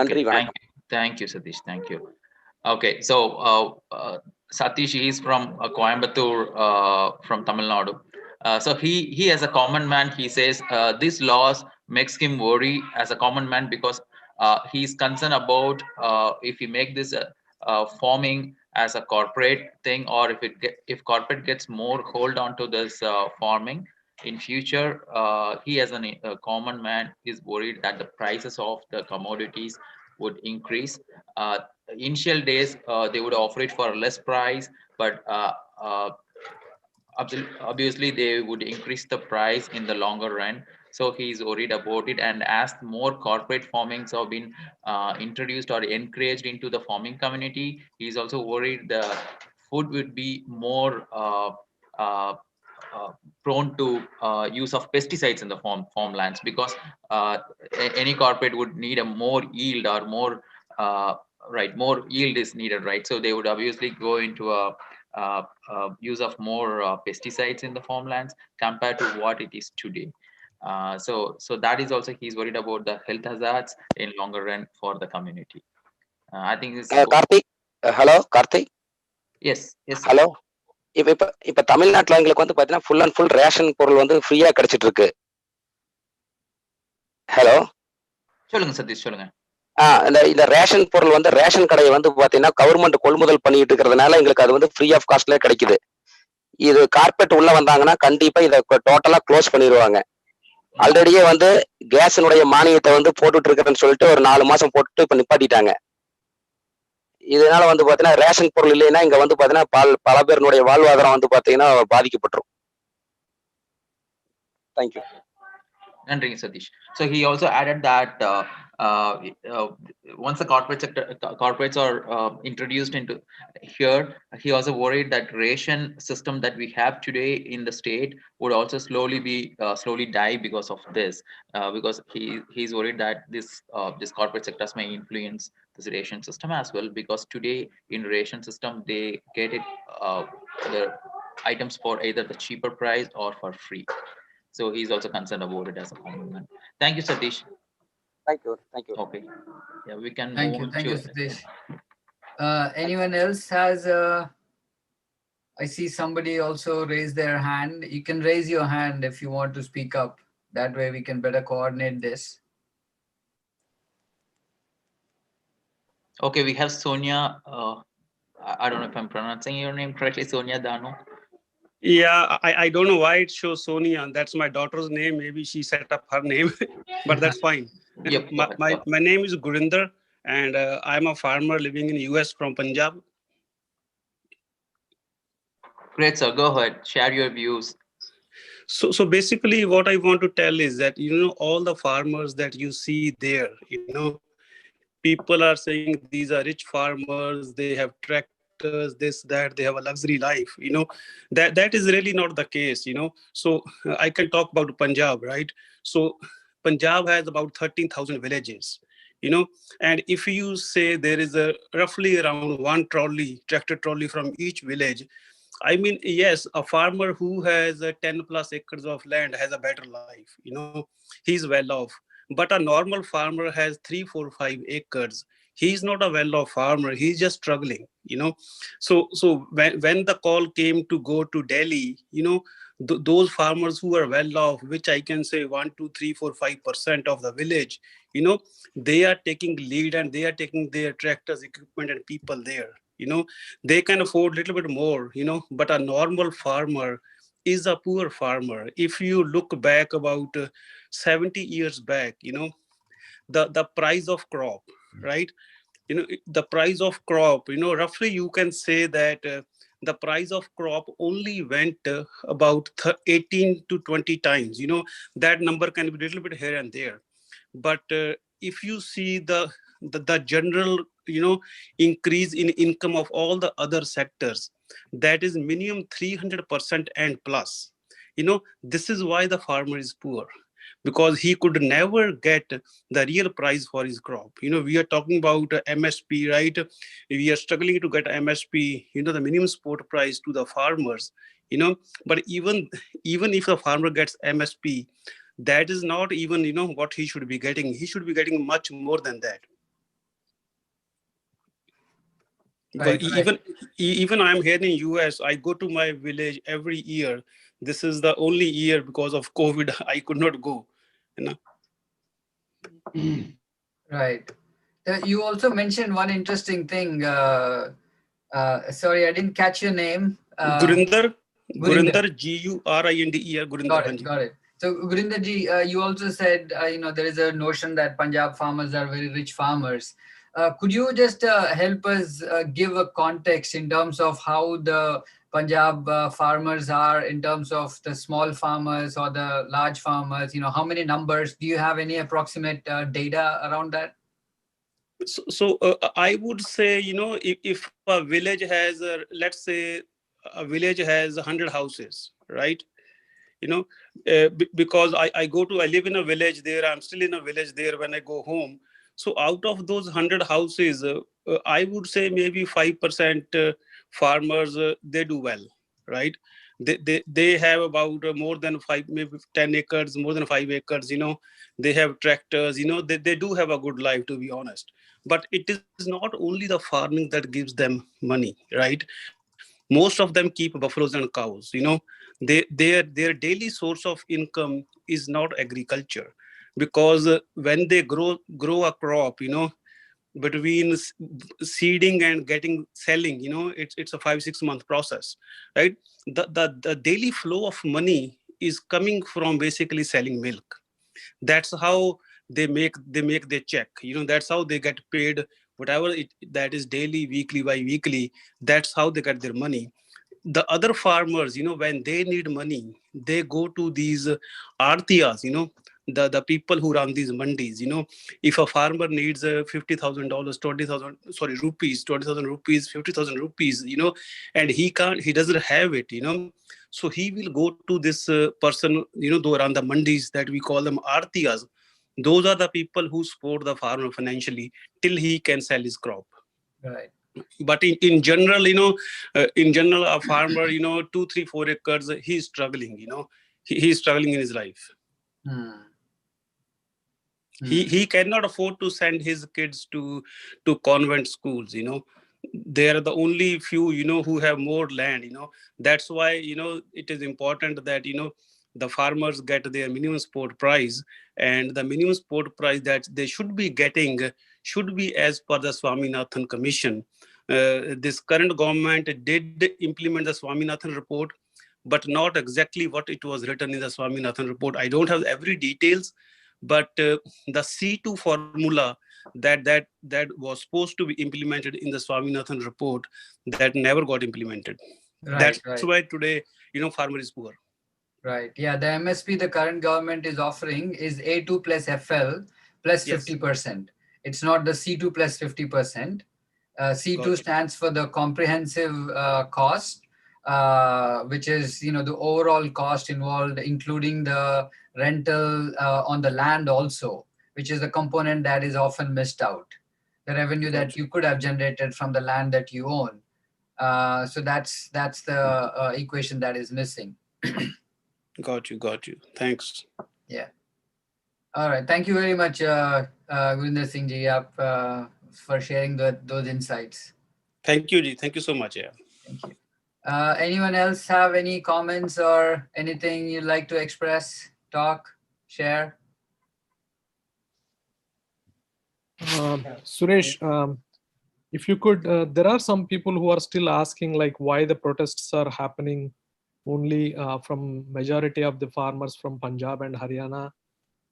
நன்றி, வணக்கம். Thank you, Satish. Thank you. Okay, so Satish is from Coimbatore, from Tamil Nadu. So he as a common man, he says this laws makes him worry as a common man because he's concerned about if he make this farming as a corporate thing, or if corporate gets more hold on to this farming in future. He as a common man is worried that the prices of the commodities would increase. Initial days they would offer it for a less price, but obviously they would increase the price in the longer run. So he's worried about it, and as more corporate farmings have been introduced or encouraged into the farming community, he's also worried the food would be more uh, prone to use of pesticides in the farmlands, because any corporate would need a more yield or more more yield is needed, right? So they would obviously go into a use of more pesticides in the farmlands compared to what it is today. So that is also, he's worried about the health hazards in longer run for the community. I think this Karthik, hello Karthik. yes hello. இப்ப தமிழ்நாட்டுல எங்களுக்கு வந்து பாத்தீங்கன்னா full and full ration பொருள் வந்து ஃப்ரீயா கிடைச்சிட்டு இருக்கு. ஹலோ, சொல்லுங்க சதீஷ், சொல்லுங்க. இந்த ரேஷன் பொருள் வந்து ரேஷன் கடையை வந்து பாத்தீங்கன்னா கவர்மெண்ட் கொள்முதல் பண்ணிட்டு இருக்கிறதுனால எங்களுக்கு அது வந்து ஃப்ரீ ஆஃப் காஸ்ட்ல கிடைக்குது. இது கார்பரேட் உள்ள வந்தாங்கன்னா கண்டிப்பா இதை டோட்டலா க்ளோஸ் பண்ணிடுவாங்க. ஆல்ரெடியே வந்து கேஸினுடைய மானியத்தை வந்து போட்டுட்டு இருக்கிறேன்னு சொல்லிட்டு ஒரு 4 மாசம் போட்டுட்டு இப்ப நிப்பாட்டிட்டாங்க. இதனால வந்து பாத்தீங்கன்னா ரேஷன் பொருள் இல்லைன்னா இங்க வந்து பாத்தீங்கன்னா பல பேருடைய வாழ்வாதாரம் வந்து பாத்தீங்கன்னா பாதிக்கப்பட்டுரும். தேங்க்யூ. நன்றிங்க Satish. So he also added that once the corporates are introduced into here, he also worried that ration system that we have today in the state would also slowly die because of this, because he's worried that this corporate sectors may influence this ration system as well, because today in ration system they get it the items for either the cheaper price or for free. So he's also concerned about it as a common man. Thank you, Satish. Thank you. Okay. Yeah, we can Thank move you. on Thank to you, Satish. Anyone else has I see somebody also raise their hand. You can raise your hand if you want to speak up. That way we can better coordinate this. Okay, we have Sonia. I don't know if I'm pronouncing your name correctly, Sonia Dano. Yeah, I don't know why it shows Sonia. That's my daughter's name. Maybe she set up her name, but that's fine. Yep, my name is Gurinder, and I'm a farmer living in US from Punjab. Great, sir. Go ahead. Share your views. So basically what I want to tell is that, all the farmers that you see there, people are saying these are rich farmers, they have tractors, this, that, they have a luxury life, that is really not the case, So I can talk about Punjab, right? So Punjab has about 13,000 villages, and if you say there is a roughly around one tractor trolley from each village, I mean, yes, a farmer who has 10 plus acres of land has a better life, he's well off. But a normal farmer has 3, 4, 5 acres. He's not a well-off farmer. He's just struggling, So when the call came to go to Delhi, those farmers who are well-off, which I can say 1, 2, 3, 4, 5% of the village, they are taking lead and they are taking their tractors, equipment, and people there. They can afford a little bit more, but a normal farmer is a poor farmer. If you look back about 70 years back, the price of crop, right? The price of crop, roughly you can say that the price of crop only went about 18 to 20 times. That number can be a little bit here and there. But if you see the general, increase in income of all the other sectors, that is minimum 300% and plus. This is why the farmer is poor, because he could never get the real price for his crop. We are talking about MSP, right? We are struggling to get MSP, the minimum support price to the farmers, you know. But even if the farmer gets MSP, that is not even, you know, what he should be getting. He should be getting much more than that. Because even I'm here in US, I go to my village every year. This is the only year because of COVID I could not go, you know. Right. You also mentioned one interesting thing. Sorry, I didn't catch your name. Gurinder, Gurinder. Gurinder, Gurinder. Got it. So Gurinder ji, you also said, you know, there is a notion that Punjab farmers are very rich farmers. Could you just help us give a context in terms of how the Punjab farmers are in terms of the small farmers or the large farmers? You know, how many numbers? Do you have any approximate data around that? So I would say, you know, if a village has, let's say, a village has 100 houses, right? You know, because I live in a village there. I'm still in a village there when I go home. So out of those 100 houses, I would say maybe 5% farmers, they do well, right? They have about more than 5, maybe 10 acres, more than 5 acres, you know. They have tractors, you know, they do have a good life, to be honest. But it is not only the farming that gives them money, right? Most of them keep buffaloes and cows, you know. Their daily source of income is not agriculture, because when they grow a crop, you know, between seeding and getting selling, you know, it's a 5-6 month process, right? The daily flow of money is coming from basically selling milk. That's how they make their check, you know. That's how they get paid, whatever that is, daily, weekly, bi-weekly. That's how they get their money. The other farmers, you know, when they need money, they go to these artiyas, you know, the people who run these mandis, you know. If a farmer needs $50,000, 20,000, sorry, rupees, 20,000 rupees, 50,000 rupees, you know, and he doesn't have it, you know. So he will go to this person, you know, those around the mandis, that we call them artiyas. Those are the people who support the farmer financially till he can sell his crop. Right. But in general, you know, in general, a farmer, you know, 2, 3, 4 acres, he's struggling, you know. He's struggling in his life. He cannot afford to send his kids to convent schools, you know. They are the only few, you know, who have more land, you know. That's why, you know, it is important that, you know, the farmers get their minimum support price, and the minimum support price that they should be getting should be as per the Swaminathan Commission. This current government did implement the Swaminathan report, but not exactly what it was written in the Swaminathan report. I don't have every details, but the C2 formula that was supposed to be implemented in the Swaminathan report, that never got implemented. That's why today, you know, farmer is poor. Right. Yeah. The MSP the current government is offering is A2 plus FL plus 50%. It's not the C2 plus 50%. C2 stands for the comprehensive cost, which is, you know, the overall cost involved, including the rental on the land also, which is the component that is often missed out. The revenue that you could have generated from the land that you own. So that's the equation that is missing. Got you. Thanks. Yeah. All right. Thank you very much, Gurinder Singh ji, for sharing those insights. Thank you, Ji. Thank you so much. Yeah. Thank you. Anyone else have any comments or anything you'd like to express, talk, share? Suresh, if you could, there are some people who are still asking like why the protests are happening only from majority of the farmers from Punjab and Haryana,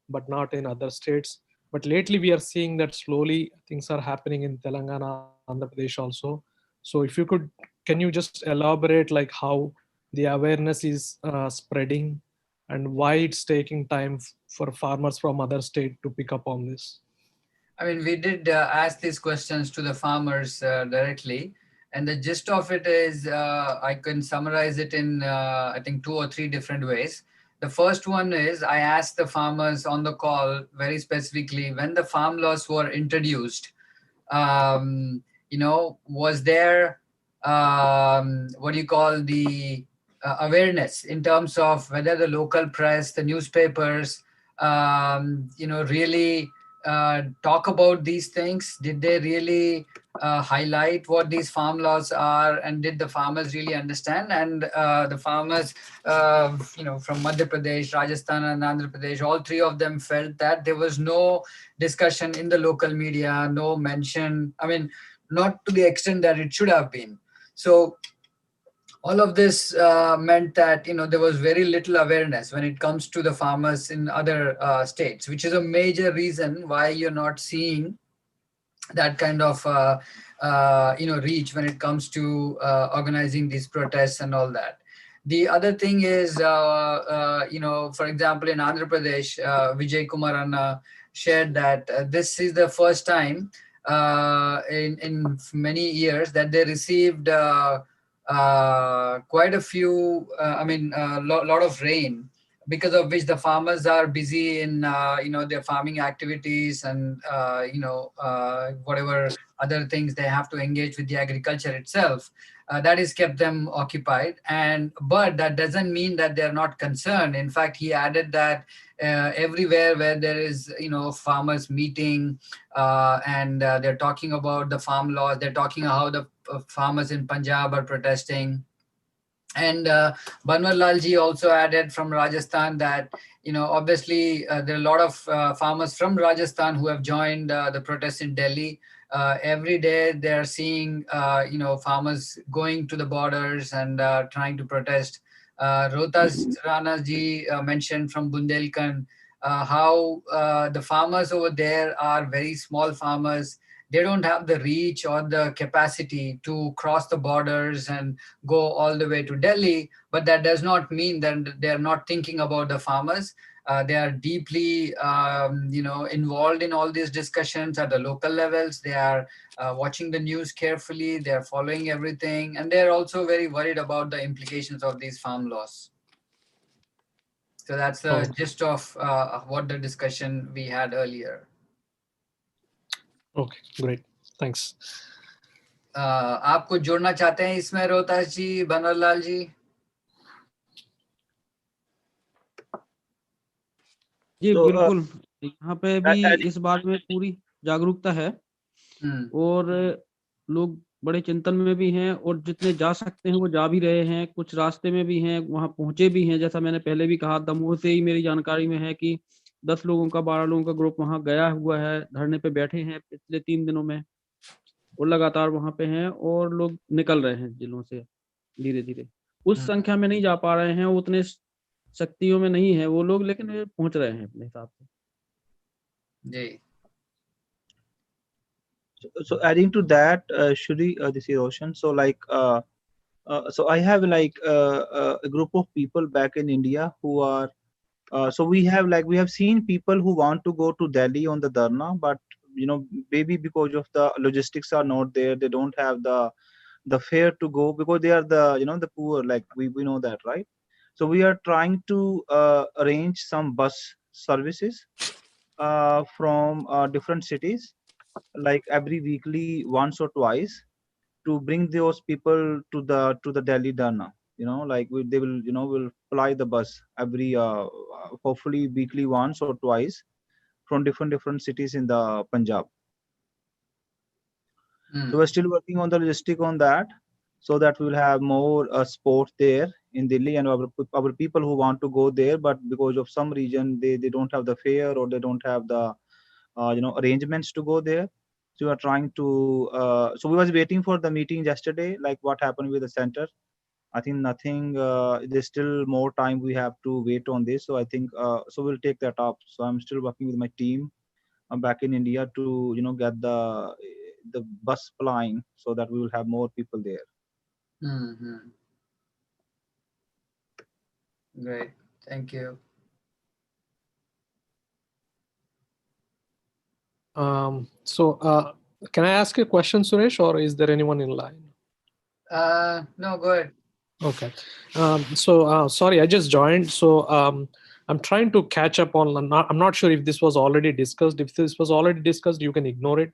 but not in other states. But lately we are seeing that slowly things are happening in Telangana, Andhra Pradesh also. So if you could, can you just elaborate like how the awareness is spreading and why it's taking time for farmers from other state to pick up on this? I mean, we did ask these questions to the farmers directly. And the gist of it is, I can summarize it in, I think, 2 or 3 different ways. The first one is I asked the farmers on the call very specifically, when the farm laws were introduced, you know, was there, what do you call the awareness in terms of whether the local press, the newspapers, really talk about these things? Did they really highlight what these farm laws are, and did the farmers really understand? And the farmers, from Madhya Pradesh, Rajasthan, and Andhra Pradesh, all three of them felt that there was no discussion in the local media, no mention. I mean, not to the extent that it should have been. So all of this meant that there was very little awareness when it comes to the farmers in other states, which is a major reason why you're not seeing that kind of reach when it comes to organizing these protests and all that. The other thing is, for example, in Andhra Pradesh, Vijay Kumar Anna shared that this is the first time in many years that they received quite a few, lot of rain, because of which the farmers are busy in their farming activities and whatever other things they have to engage with the agriculture itself. That has kept them occupied, but that doesn't mean that they're not concerned. In fact, he added that everywhere where there is farmers meeting and they're talking about the farm laws, they're talking how the farmers in Punjab are protesting. And Banwar Lal ji also added from Rajasthan that, obviously there are a lot of farmers from Rajasthan who have joined the protests in Delhi. Every day they're seeing, farmers going to the borders and trying to protest. Rohtas Rana ji mentioned from Bundelkhand how the farmers over there are very small farmers. They don't have the reach or the capacity to cross the borders and go all the way to Delhi, but that does not mean that they're not thinking about the farmers. They are deeply, involved in all these discussions at the local levels. They are watching the news carefully. They are following everything, and they're also very worried about the implications of these farm laws. So that's the gist of what the discussion we had earlier. Okay, great. Thanks. आप कुछ जोड़ना चाहते हैं इसमें रोहतास जी, बनवर लाल जी? जी बिल्कुल, यहाँ पे भी इस बात में पूरी जागरूकता है और लोग बड़े चिंतन में भी हैं और जितने जा सकते हैं वो जा भी रहे हैं, कुछ रास्ते में भी हैं, वहाँ पहुंचे भी हैं। जैसा मैंने पहले भी कहा, दमोह से ही मेरी जानकारी में है कि 10 लोगों का 12 लोगों का ग्रुप वहाँ गया हुआ है, धरने पे बैठे हैं पिछले 3 दिनों में और लगातार वहाँ पे हैं और लोग निकल रहे हैं जिलों से धीरे धीरे। उस संख्या में नहीं जा पा रहे हैं, उतने शक्तियों में नहीं है वो लोग, लेकिन वे पहुंच रहे हैं अपने हिसाब से। जी। So adding to that, Shuri, this is Roshan. So so I have a group of people back in India who are, so we have seen people who want to go to Delhi on the Dharna, but maybe because of the logistics are not there, they don't have the fare to go because they are the poor, like we know that, right? So we are trying to arrange some bus services from different cities, like every weekly, once or twice, to bring those people to the Delhi Dharna. They will will fly the bus every hopefully weekly, once or twice, from different cities in the Punjab. So we're still working on the logistic on that, so that we will have more support there in Delhi, and our people who want to go there, but because of some reason they don't have the fare or they don't have the arrangements to go there. So we are trying to so we was waiting for the meeting yesterday, like what happened with the center. I think nothing, there's still more time we have to wait on this. So I think so we'll take that up. So I'm still working with my team back in India to get the bus flying so that we will have more people there. Great, thank you. So can I ask a question, Suresh, or is there anyone in line? No, go ahead. Okay. Sorry, I just joined. So I'm trying to catch up on, I'm not sure if this was already discussed. If this was already discussed, you can ignore it.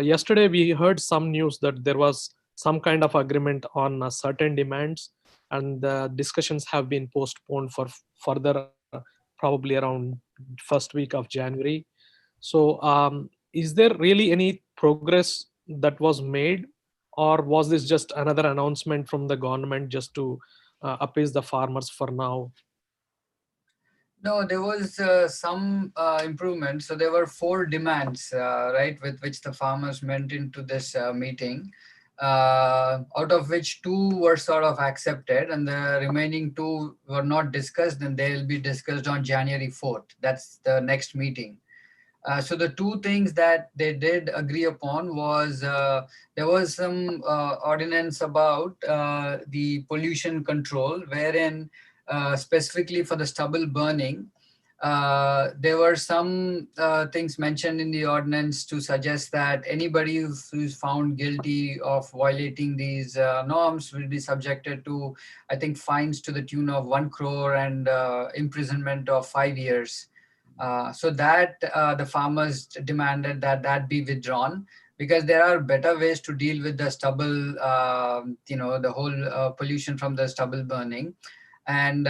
Yesterday, we heard some news that there was some kind of agreement on certain demands and the discussions have been postponed for further probably around first week of January. So is there really any progress that was made, or was this just another announcement from the government just to appease the farmers for now? No, there was some improvement. So there were 4 demands, right, with which the farmers went into this meeting, out of which 2 were sort of accepted, and the remaining 2 were not discussed, and they'll be discussed on January 4th. That's the next meeting. So the 2 things that they did agree upon was there was some ordinance about the pollution control, wherein specifically for the stubble burning, there were some things mentioned in the ordinance to suggest that anybody who's found guilty of violating these norms will be subjected to, I think, fines to the tune of 1 crore and imprisonment of 5 years. So that the farmers demanded that that be withdrawn, because there are better ways to deal with the stubble, the whole pollution from the stubble burning. And,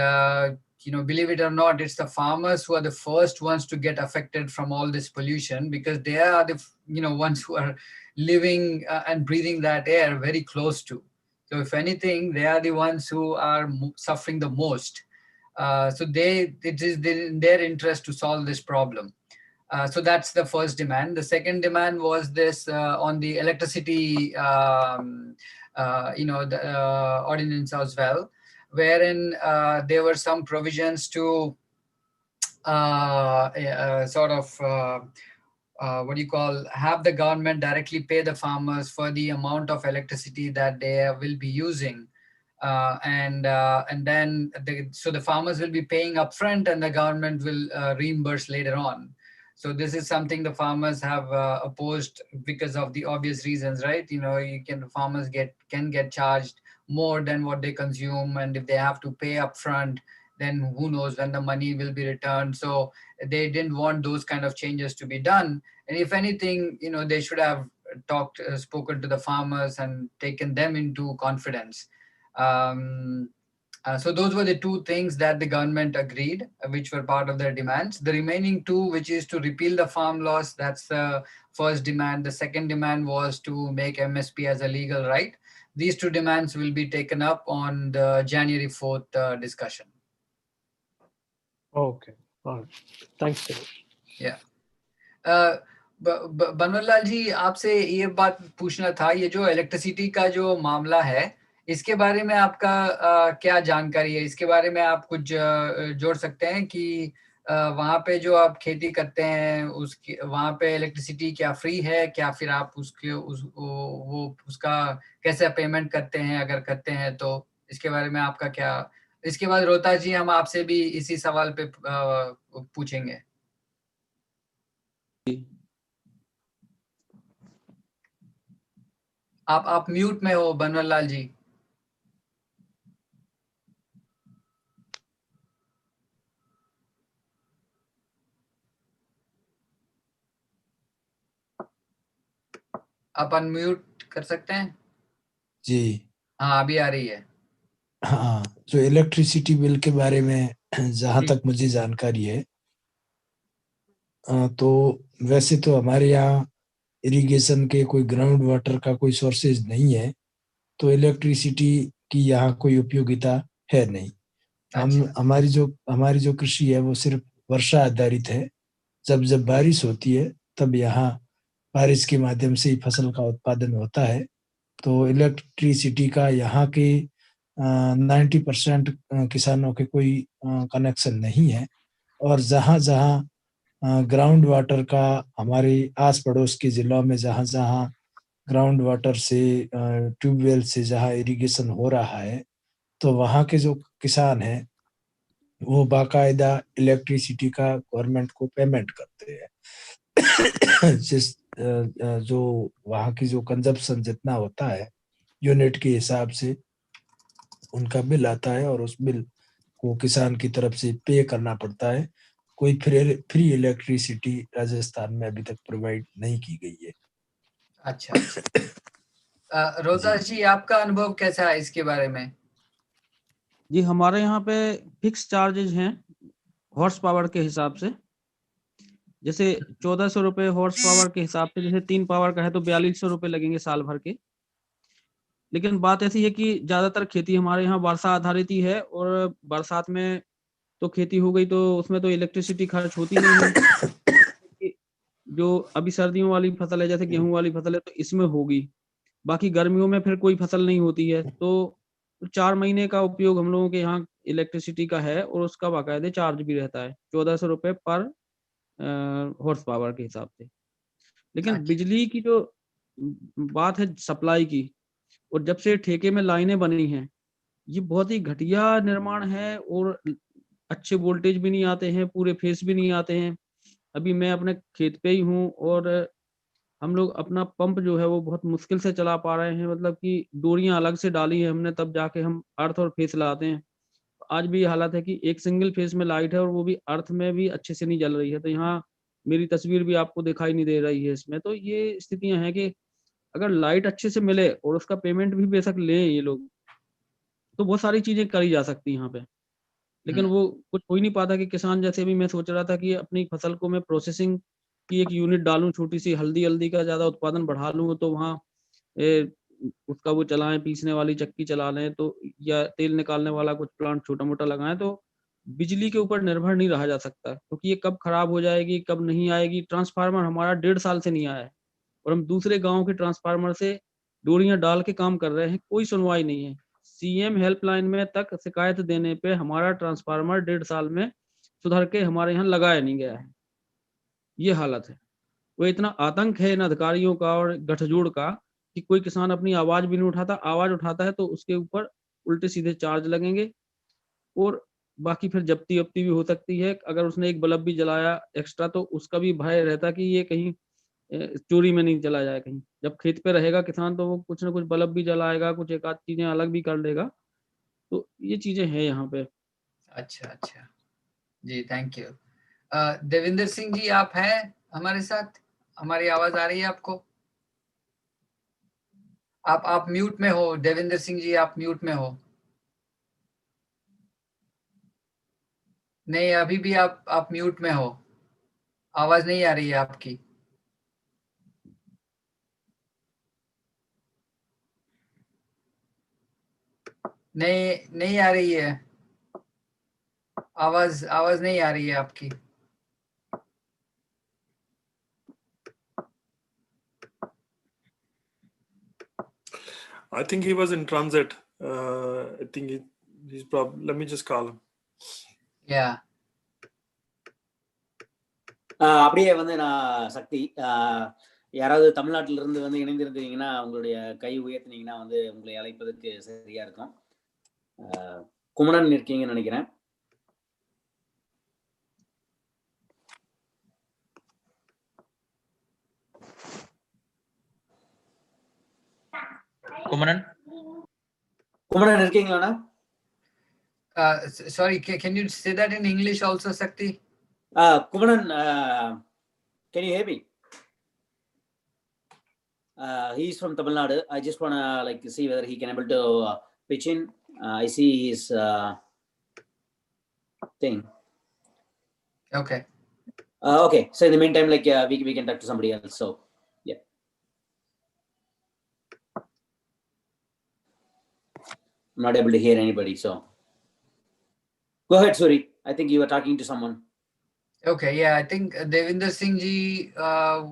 believe it or not, it's the farmers who are the first ones to get affected from all this pollution, because they are the, ones who are living and breathing that air very close to. So if anything, they are the ones who are suffering the most. So it is in their interest to solve this problem. So that's the first demand. The second demand was this on the electricity, the ordinance as well, wherein there were some provisions to have the government directly pay the farmers for the amount of electricity that they will be using. And then so the farmers will be paying upfront, and the government will reimburse later on. So this is something the farmers have opposed because of the obvious reasons, right? Farmers can get charged more than what they consume, and if they have to pay upfront, then who knows when the money will be returned. So they didn't want those kind of changes to be done. And if anything, they should have spoken to the farmers and taken them into confidence. So those were the 2 things that the government agreed, which were part of their demands. The remaining 2, which is to repeal the farm laws, that's the first demand. The second demand was to make MSP as a legal right. These 2 demands will be taken up on the January 4th discussion. Okay, all right. Thanks, Sir. Yeah. Banwarilal जी, आपसे ये बात पूछना था, ये जो electricity का जो मामला है, इसके बारे में आपका क्या जानकारी है? इसके बारे में आप कुछ जोड़ सकते हैं कि वहाँ पे जो आप खेती करते हैं, वहाँ पे इलेक्ट्रिसिटी क्या फ्री है, क्या फिर आप उसका कैसे पेमेंट करते हैं, अगर करते हैं तो इसके बारे में आपका क्या? इसके बाद रोहतास जी, हम आपसे भी इसी सवाल पे पूछेंगे। आप म्यूट में हो बनवारीलाल जी। आप अनम्यूट कर सकते हैं? जी हाँ, अभी आ रही है। हाँ, जो इलेक्ट्रिसिटी बिल के बारे में जहाँ तक मुझे जानकारी है, तो वैसे तो हमारे यहाँ इरिगेशन के कोई ग्राउंड वाटर का कोई सोर्सेज नहीं है, तो इलेक्ट्रिसिटी की यहाँ कोई उपयोगिता है नहीं। हमारी जो कृषि है वो सिर्फ वर्षा आधारित है। जब बारिश होती है तब यहाँ बारिश के माध्यम से ही फसल का उत्पादन होता है। तो इलेक्ट्रिसिटी का यहाँ के 90% किसानों के कोई कनेक्शन नहीं है। और जहाँ ग्राउंड वाटर का हमारे आस पड़ोस के जिलों में जहाँ ग्राउंड वाटर से ट्यूबवेल से जहाँ इरिगेशन हो रहा है, तो वहाँ के जो किसान हैं वो बाकायदा इलेक्ट्रिसिटी का गवर्नमेंट को पेमेंट करते हैं। जो वहाँ की जो कंजप्शन जितना होता है यूनिट के हिसाब से उनका बिल आता है, और उस बिल को किसान की तरफ से पे करना पड़ता है। कोई फ्री इलेक्ट्रिसिटी राजस्थान में अभी तक प्रोवाइड नहीं की गई है। अच्छा। रोहतास जी, आपका अनुभव कैसा है इसके बारे में? जी हमारे यहाँ पे फिक्स चार्जेज हैं हॉर्स पावर के हिसाब से। जैसे 1400 रुपये हॉर्स पावर के हिसाब से, जैसे 3 पावर का है तो 4200 रुपये लगेंगे साल भर के। लेकिन बात ऐसी है कि ज्यादातर खेती हमारे यहाँ वर्षा आधारित ही है, और बरसात में तो खेती हो गई तो उसमें तो इलेक्ट्रिसिटी खर्च होती नहीं है। जो अभी सर्दियों वाली फसल है, जैसे गेहूं वाली फसल है, तो इसमें होगी। बाकी गर्मियों में फिर कोई फसल नहीं होती है, तो 4 महीने का उपयोग हम लोगों के यहाँ इलेक्ट्रिसिटी का है, और उसका बाकायदे चार्ज भी रहता है 1400 रुपये पर हॉर्स पावर के हिसाब से। लेकिन अच्छा। बिजली की जो बात है सप्लाई की, और जब से ठेके में लाइनें बनी हैं, ये बहुत ही घटिया निर्माण है, और अच्छे वोल्टेज भी नहीं आते हैं, पूरे फेस भी नहीं आते हैं। अभी मैं अपने खेत पे ही हूँ, और हम लोग अपना पंप जो है वो बहुत मुश्किल से चला पा रहे हैं, मतलब कि डोरियां अलग से डाली हैं हमने, तब जाके हम अर्थ और फेस लाते हैं। आज भी ये हालत है कि एक सिंगल फेस में लाइट है, और वो भी अर्थ में भी अच्छे से नहीं जल रही है। तो यहाँ मेरी तस्वीर भी आपको दिखाई नहीं दे रही है इसमें। तो ये स्थितियां हैं कि अगर लाइट अच्छे से मिले और उसका पेमेंट भी बेशक लें ये लोग, तो बहुत सारी चीजें करी जा सकती हैं यहाँ पे। लेकिन वो कुछ हो ही नहीं पाता कि किसान, जैसे भी मैं सोच रहा था कि अपनी फसल को मैं प्रोसेसिंग की एक यूनिट डालूं, छोटी सी हल्दी हल्दी का ज्यादा उत्पादन बढ़ा लूं, तो वहाँ उसका वो चलाएं, पीसने वाली चक्की चला लें, तो या तेल निकालने वाला कुछ प्लांट छोटा मोटा लगाएं, तो बिजली के ऊपर निर्भर नहीं रहा जा सकता, क्योंकि ये कब खराब हो जाएगी कब नहीं आएगी। ट्रांसफार्मर हमारा 1.5 साल से नहीं आया है, और हम दूसरे गांव के ट्रांसफार्मर से डोरियां डाल के काम कर रहे हैं, कोई सुनवाई नहीं है। सीएम हेल्पलाइन में तक शिकायत देने पे हमारा ट्रांसफार्मर 1.5 साल में सुधर के हमारे यहाँ लगाया नहीं गया है। ये हालत है। वो इतना आतंक है इन अधिकारियों का और गठजोड़ का कि कोई किसान अपनी आवाज भी नहीं उठाता, आवाज उठाता है तो उसके ऊपर उल्टे सीधे चार्ज लगेंगे, और बाकी फिर जब्ती वब्ती भी हो सकती है। अगर उसने एक बल्ब भी जलाया एक्स्ट्रा, तो उसका भी भय रहता कि ये कहीं चोरी में नहीं चला जाए कहीं। जब खेत पे रहेगा किसान तो वो कुछ ना कुछ बल्ब भी जलाएगा, कुछ एक आध चीजें अलग भी कर लेगा। तो ये चीजें हैं यहाँ पे। अच्छा अच्छा जी, थैंक यू। देविंदर सिंह जी, आप हैं हमारे साथ? हमारी आवाज आ रही है आपको? आप म्यूट में हो देविंदर सिंह जी, आप म्यूट में हो। नहीं, अभी भी आप म्यूट में हो, आवाज नहीं आ रही है आपकी। नहीं नहीं आ रही है आवाज, आवाज नहीं आ रही है आपकी। I think he was in transit. I think he's probably. Let me just call him. Yeah. அப்படியே வந்து நான் சக்தி, யாராவது தமிழ்நாட்டில இருந்து வந்து இணைந்திருந்தீங்கன்னா உங்களுடைய கை உயர்த்தினீங்கன்னா வந்து உங்களை அழைப்பதற்கு சரியா இருக்கும். குமணன் இருக்கீங்கன்னு நினைக்கிறேன். Kumanan இருக்கீங்களாண்ணா? Sorry, can you say that in English also, Sakti? Kumaran, can you hear me? He's from Tamil Nadu. I just want to see whether he can able to pitch in. I see his thing. Okay. Okay. So in the meantime, we can talk to somebody else. So yeah. I'm not able to hear anybody. So go ahead, Suri. I think you were talking to someone. Okay. Yeah, I think Devinder Singh ji, I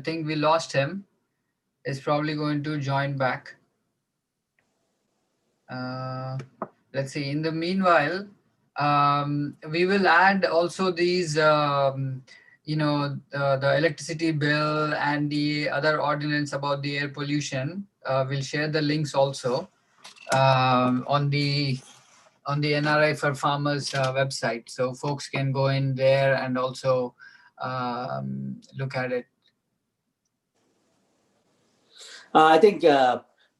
think we lost him. Is probably going to join back. Let's see. In the meanwhile, we will add also these, the electricity bill and the other ordinance about the air pollution. We'll share the links also on the NRI For Farmers website, so folks can go in there and also look at it. I think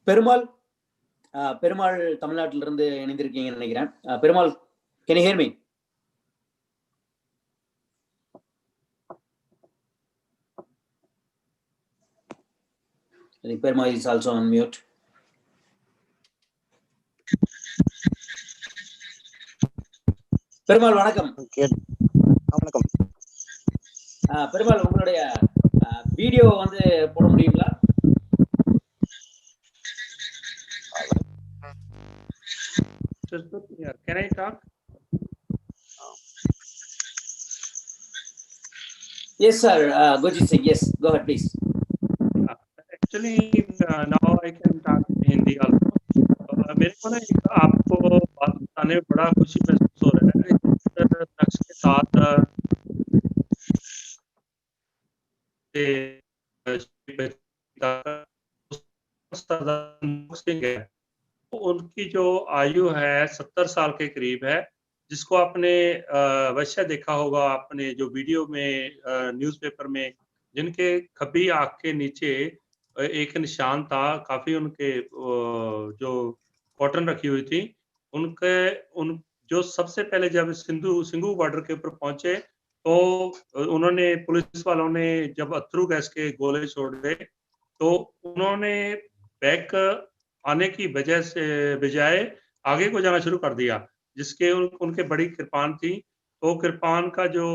Perumal தமிழ்நாட்டில இருந்து இணைந்திருக்கீங்கன்னு நினைக்கிறேன். Perumal, can you hear me? I think Perumal is also on mute. Perumal வணக்கம். வணக்கம். பெருமாள் உங்களுடைய video வந்து போட முடியுங்களா? Can I talk? Yes, sir. Gurjit Singh. Yes, go ahead, please. Actually, now I can talk Hindi also. मेरे को ना आपको बात बताने में बड़ा खुशी महसूस हो रहा है इस शख्स के साथ उनकी जो आयु है 70 साल के करीब है, जिसको आपने अवश्य देखा होगा आपने जो वीडियो में न्यूज़पेपर में जिनके खब्बी आँख के नीचे एक निशान था, काफ़ी उनके जो कॉटन रखी हुई थी, उन जो सबसे पहले जब सिंघू बॉर्डर के ऊपर पहुँचे, तो उन्होंने पुलिस वालों ने जब अथरू गैस के गोले छोड़े, तो उन्होंने बैक आने की बजाय आगे को जाना शुरू कर दिया, जिसके उनके बड़ी कृपान थी। तो कृपान का जो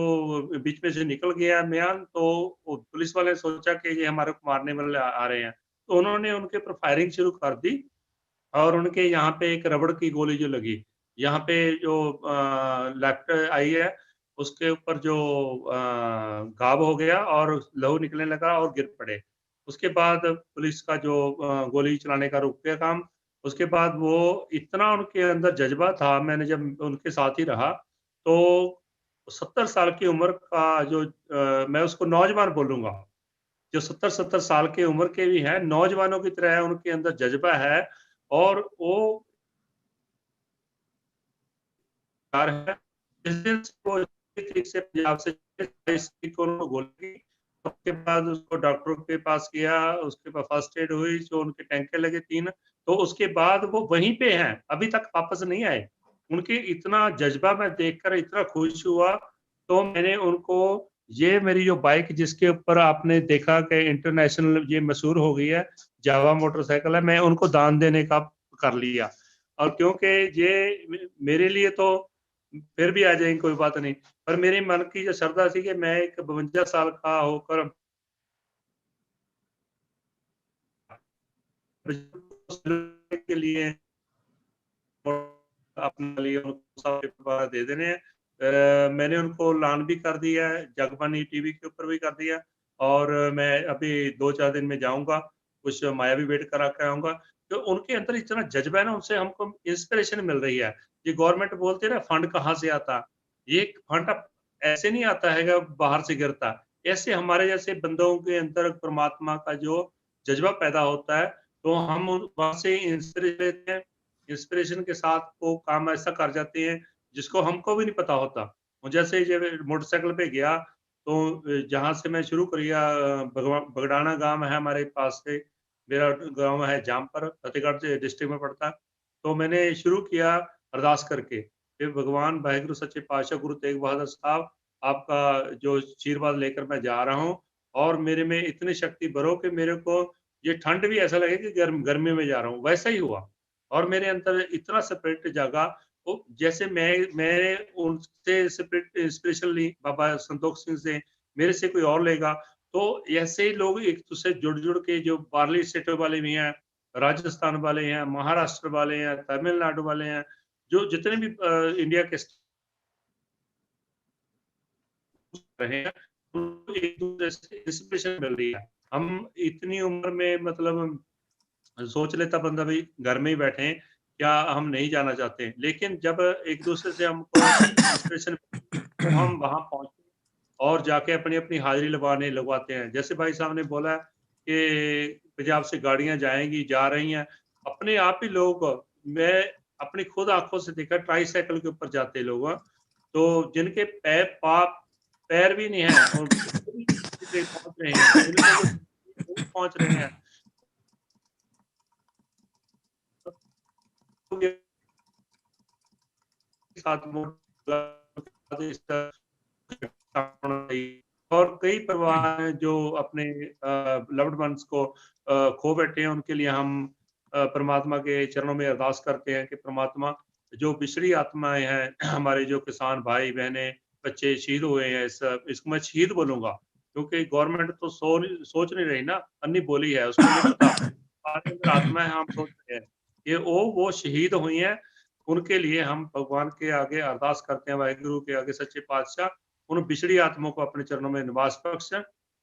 बीच में से निकल गया म्यान, तो पुलिस वाले ने सोचा कि ये हमारे को मारने वाले आ रहे हैं, तो उन्होंने उनके ऊपर फायरिंग शुरू कर दी और उनके यहाँ पे एक रबड़ की गोली जो लगी, यहाँ पे जो लेफ्ट आई है, उसके ऊपर जो घाव हो गया और लहू निकलने लगा और गिर पड़े। उसके बाद पुलिस का जो गोली चलाने का रुक गया काम। उसके बाद वो इतना उनके अंदर जज़्बा था, मैंने जब उनके साथ ही रहा, तो 70 साल की उम्र का जो मैं उसको नौजवान बोलूँगा, जो 70-70 साल की उम्र के भी हैं, नौजवानों की तरह उनके अंदर जज़्बा है और वो है। जिस दिन वो ठीक से पंजाब से गोली, उसके बाद उसको डॉक्टरों के पास गया, उसके बाद फर्स्ट एड हुई, जो उनके टैंके लगे 3, तो उसके बाद वो वहीं पे हैं, अभी तक वापस नहीं आए। उनके इतना जज़्बा मैं देखकर इतना खुश हुआ, तो मैंने उनको ये मेरी जो बाइक जिसके ऊपर आपने देखा कि इंटरनेशनल ये मशहूर हो गई है, जावा मोटरसाइकिल है, मैं उनको दान देने का कर लिया। और क्योंकि ये मेरे लिए तो फिर भी आ जाएँगे कोई बात नहीं, पर मेरे मन की जो श्रद्धा थी कि मैं एक 52 साल का होकर के लिए अपने लिए दे देने हैं। मैंने उनको ऐलान भी कर दिया है, जगबानी टीवी के ऊपर भी कर दिया और मैं अभी 2-4 दिन में जाऊँगा, कुछ मायावी वेट करा के आऊँगा। तो उनके अंदर इतना जज़्बा है ना, उनसे हमको इंस्पिरेशन मिल रही है। ये गवर्नमेंट बोलती है ना फंड कहाँ से आता? ये फंड ऐसे नहीं आता है बाहर से गिरता। ऐसे हमारे जैसे बंदों के अंदर परमात्मा का जो जज़्बा पैदा होता है, तो हम वहाँ से इंस्पिरेशन लेते हैं। इंस्पिरेशन के साथ वो काम ऐसा कर जाते हैं जिसको हमको भी नहीं पता होता। और जैसे जब मोटरसाइकिल पे गया तो जहाँ से मैं शुरू किया बगडाना गाँव है हमारे पास से, मेरा गाँव है जामपर, फतेहगढ़ डिस्ट्रिक्ट में पड़ता है। तो मैंने शुरू किया अरदास करके, हे भगवान वाहिगुरु सच्चे पातशाह गुरु तेग बहादुर साहब, आपका जो आशीर्वाद लेकर मैं जा रहा हूँ और मेरे में इतनी शक्ति भरो कि मेरे को ये ठंड भी ऐसा लगे कि गर्मी में जा रहा हूँ, वैसा ही हुआ। और मेरे अंदर इतना स्पिरिट जागा, वो जैसे मैंने उनसे स्पिरिट इंस्पिरेशन ली बाबा संतोष सिंह से, मेरे से कोई और लेगा, तो ऐसे ही लोग एक दूसरे जुड़ के जो बाहरली स्टेटों वाले भी हैं, राजस्थान वाले हैं, महाराष्ट्र वाले हैं, तमिलनाडु वाले हैं, जो जितने भी इंडिया के रहे हैं, उनको एक दूसरे से इंस्पिरेशन मिल रही है। हम इतनी उम्र में मतलब सोच लेता बंदा भाई घर में ही बैठे हैं, क्या हम नहीं जाना चाहते? लेकिन जब एक दूसरे से हमको इंस्पिरेशन तो हम वहाँ पहुँचे और जाके अपनी-अपनी हाज़िरी लगवाते हैं। जैसे भाई साहब ने बोला कि पंजाब से गाड़ियाँ जाएँगी, जा रही हैं, अपने आप ही लोग मैं अपनी खुद आँखों से देखा ट्राइसाइकिल के ऊपर जाते लोग हैं, तो जिनके पैर भी नहीं हैं और पहुँच रहे हैं, जिनको वो पहुँच रहे हैं। साथ और कई परिवार हैं जो अपने लव्ड वंस को खो बैठे हैं, उनके लिए हम परमात्मा के चरणों में अरदास करते हैं कि परमात्मा जो बिछड़ी आत्माएं हैं, हमारे जो किसान भाई बहनें बच्चे शहीद हुए हैं, इसको मैं शहीद बोलूंगा, क्योंकि गवर्नमेंट तो सोच नहीं रही ना, अन्नी बोली है, उसको नहीं पता हमारे अंदर आत्मा है, हम सोच रहे हैं ये वो शहीद हुई हैं, उनके लिए हम भगवान के आगे अरदास करते हैं, वाहिगुरु के आगे सच्चे पातशाह उन बिछड़ी आत्माओं को अपने चरणों में निवास बख्श,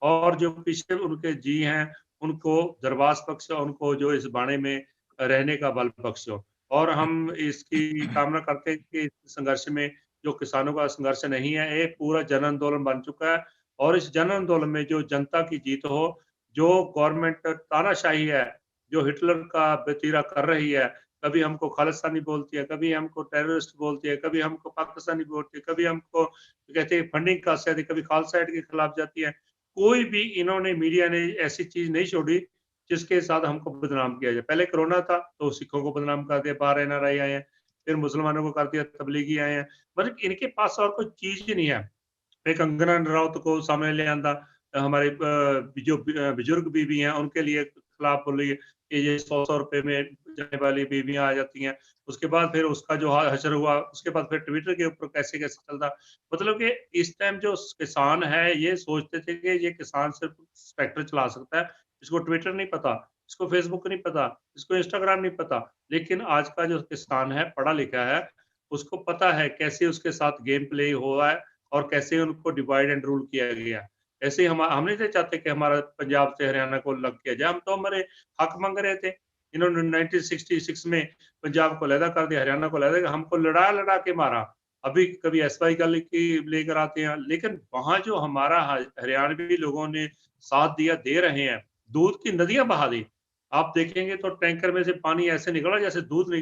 और जो पीछे उनके जी हैं उनको दरवास बख्श, उनको जो इस बाणे में रहने का बल बख्शो। और हम इसकी कामना करते हैं कि संघर्ष में जो किसानों का संघर्ष नहीं है, एक पूरा जन आंदोलन बन चुका है, और इस जन आंदोलन में जो जनता की जीत हो, जो गवर्नमेंट तानाशाही है, जो हिटलर का वतीरा कर रही है, कभी हमको खालिस्तानी बोलती है, कभी हमको टेररिस्ट बोलती है, कभी हमको पाकिस्तानी बोलती है, कभी हमको कहते हैं फंडिंग का से कभी खालसा एड के खिलाफ जाती है। कोई भी इन्होंने मीडिया ने ऐसी चीज नहीं छोड़ी जिसके साथ हमको बदनाम किया जाए। पहले कोरोना था तो सिखों को बदनाम कर दिया, बाहर NRI आए हैं, फिर मुसलमानों को कर दिया, तबलीगी आए हैं, मतलब इनके पास और कोई चीज ही नहीं है। एक कंगना रनौत को सामने ले आंदा, हमारे जो बुजुर्ग बीवी हैं उनके लिए खिलाफ बोली कि ये 100 रुपए में जाने वाली बीवियां आ जाती हैं, उसके बाद फिर उसका जो हशर हुआ, उसके बाद फिर ट्विटर के ऊपर कैसे कैसे चलता, मतलब कि इस टाइम जो किसान है ये सोचते थे कि ये किसान सिर्फ ट्रैक्टर चला सकता है, इसको ट्विटर नहीं पता, इसको फेसबुक नहीं पता, इसको इंस्टाग्राम नहीं पता, लेकिन आज का जो किसान है पढ़ा लिखा है, उसको पता है कैसे उसके साथ गेम प्ले हुआ है और कैसे उनको डिवाइड एंड रूल किया गया। ऐसे ही हम नहीं चाहते कि हमारा पंजाब से हरियाणा को अलग किया जाए, हम तो हमारे हक मांग रहे थे। इन्होंने 1966 में पंजाब को अलहदा कर दिया, हरियाणा को अलहदा, हमको लड़ा के मारा। अभी कभी SY का लेकर आते हैं, लेकिन वहां जो हमारा हरियाणवी लोगों ने साथ दिया, दे रहे हैं, दूध की नदियां बहा दी। आप देखेंगे तो टैंकर में से पानी ऐसे निकला जैसे दूध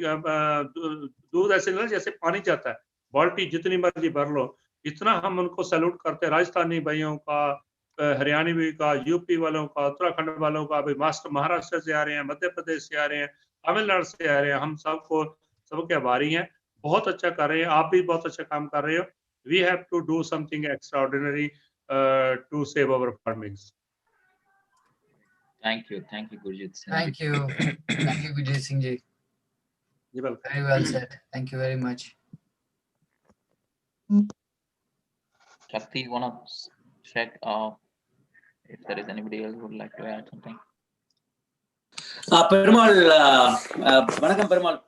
ऐसे निकला जैसे पानी जाता है, बाल्टी जितनी मर्जी भर लो। इतना हम उनको सैल्यूट करते हैं, राजस्थानी भाइयों का, हरियाणवी का, यूपी वालों का, उत्तराखंड वालों का, अभी महाराष्ट्र से आ रहे हैं, मध्य प्रदेश से आ रहे हैं, तमिलनाडु से आ रहे हैं, हम सबके आभारी हैं। बहुत अच्छा कर रहे हैं, आप भी बहुत अच्छा काम कर रहे हो। We have to do something extraordinary to save our farmings. Thank you, Gurjit Singh. Thank you, Gurjit Singh ji. You're welcome. Very well said. Thank you very much. Shakti, you wanna check if there is anybody else who would like to add something? Perumal, வணக்கம் பெருமாள்.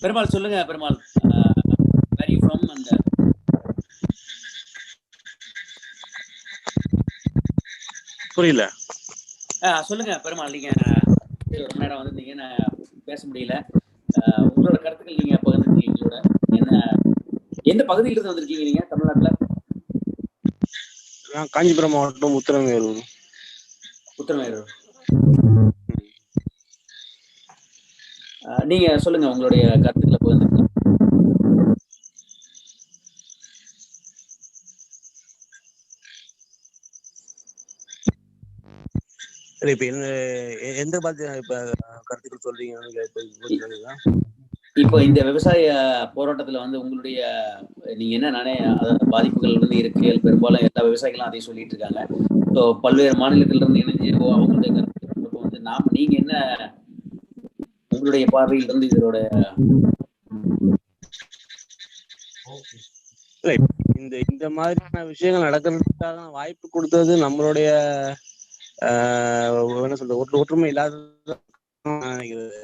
பெருமாள் சொல்லுங்க Perumal. Where are you from? And புரியல. சொல்லுங்க பெருமாள், நீங்க ஒரு நேரம் வந்திருந்தீங்க, நான் பேச முடியல. உங்களோட கருத்துக்கள் நீங்க பகிர்ந்துருக்கீங்க எங்களோட. என்ன எந்த பகுதியில இருந்து வந்திருக்கீங்க நீங்க தமிழ்நாட்டுல? நான் காஞ்சிபுரம் மாவட்டம் உத்தரமேரூர். நீங்க சொல்லுங்க உங்களுடைய கருத்துக்களை பகிர்ந்துக்கங்க. இப்ப எந்த மாதிரி இப்ப கருத்துக்கள் சொல்றீங்க? இப்போ இந்த விவசாய போராட்டத்துல வந்து உங்களுடைய நீங்க என்ன பாதிப்புகள் வந்து இருக்கு, பெரும்பாலும் எல்லா விவசாயிகளும் அதை சொல்லிட்டு இருக்காங்க. ஸோ பல்வேறு மாநிலத்தில இருந்து இணைஞ்சு அவங்களுடைய கருத்து வந்து நீங்க என்ன உங்களுடைய பார்வையில் இருந்து இதோட இந்த மாதிரியான விஷயங்கள் நடக்கிறதுக்காக வாய்ப்பு கொடுத்தது நம்மளுடைய என்ன சொல்ற ஒற்றுமை இல்லாத நினைக்கிறது.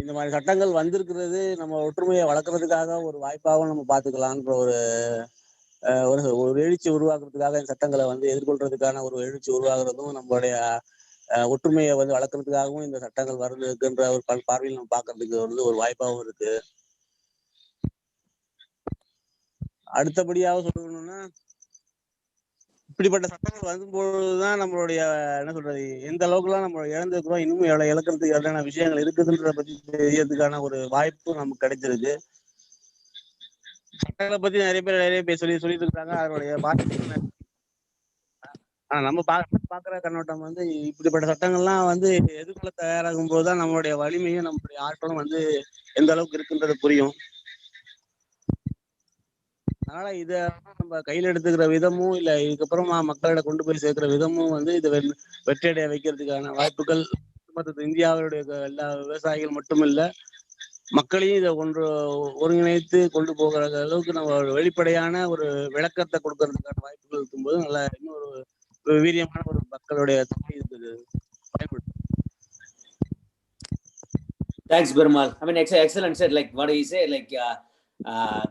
இந்த மாதிரி சட்டங்கள் வந்திருக்கிறது நம்ம ஒற்றுமையை வளர்க்கறதுக்காக ஒரு வாய்ப்பாகவும் நம்ம பார்த்துக்கலான்ற ஒரு எழுச்சி உருவாக்குறதுக்காக இந்த சட்டங்களை வந்து எதிர்கொள்றதுக்கான ஒரு எழுச்சி உருவாக்குறதும் நம்மளுடைய ஒற்றுமையை வந்து வளர்க்கறதுக்காகவும் இந்த சட்டங்கள் வருதுன்ற ஒரு பார்வையில் நம்ம பார்க்கறதுக்கு வந்து ஒரு வாய்ப்பாகவும் இருக்கு. அடுத்தபடியாக சொல்லணும்னா இப்படிப்பட்ட சட்டங்கள் வரும்பொழுதுதான் நம்மளுடைய என்ன சொல்றது எந்த அளவுக்குலாம் நம்ம இழந்திருக்கிறோம், இன்னும் இழக்கிறதுக்கு எவ்வளவு விஷயங்கள் இருக்குதுன்றத பத்தி தெரியறதுக்கான ஒரு வாய்ப்பு நமக்கு கிடைச்சிருக்கு. சட்டங்களை பத்தி நிறைய பேர் சொல்லிட்டு இருக்காங்க. அதனுடைய பாதிப்பு ஆனா நம்ம பாக்குற கண்ணோட்டம் வந்து இப்படிப்பட்ட சட்டங்கள்லாம் வந்து எதிர்கொள்ள தயாராகும் போதுதான் நம்மளுடைய வலிமையும் நம்மளுடைய ஆற்றலும் வந்து எந்த அளவுக்கு இருக்குன்றது புரியும். அதனால இத நம்ம கையில எடுத்துக்கிற விதமும் இல்ல இதுக்கப்புறமா மக்களிடம் கொண்டு போய் சேர்க்கிற விதமும் வந்து இதை வெற்றியடைய வைக்கிறதுக்கான வாய்ப்புகள் மொத்தத்தில் இந்தியாவுடைய எல்லா விவசாயிகள் மட்டும் இல்ல மக்களையும் இதை ஒருங்கிணைத்து கொண்டு போகிற அளவுக்கு நம்ம வெளிப்படையான ஒரு விளக்கத்தை கொடுக்கறதுக்கான வாய்ப்புகள் இருக்கும்போது நல்லா இன்னொரு வீரியமான ஒரு மக்களுடைய தொகை இருக்குது. Thanks, Birmal. I mean, excellent said. Like what he said, like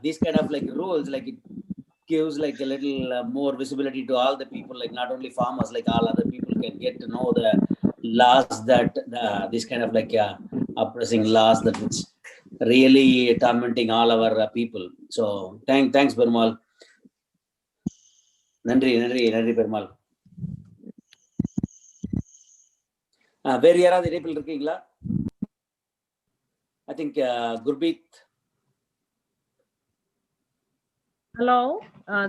these kind of like rules, like it gives like a little more visibility to all the people, like not only farmers, like all other people can get to know the laws that this kind of like oppressing laws that it's really tormenting all our people. So thanks, Birmal. Nandri, Birmal. வேறு யாராவது இணைப்பில் இருக்கீங்களா? I think Gurpreet. Hello,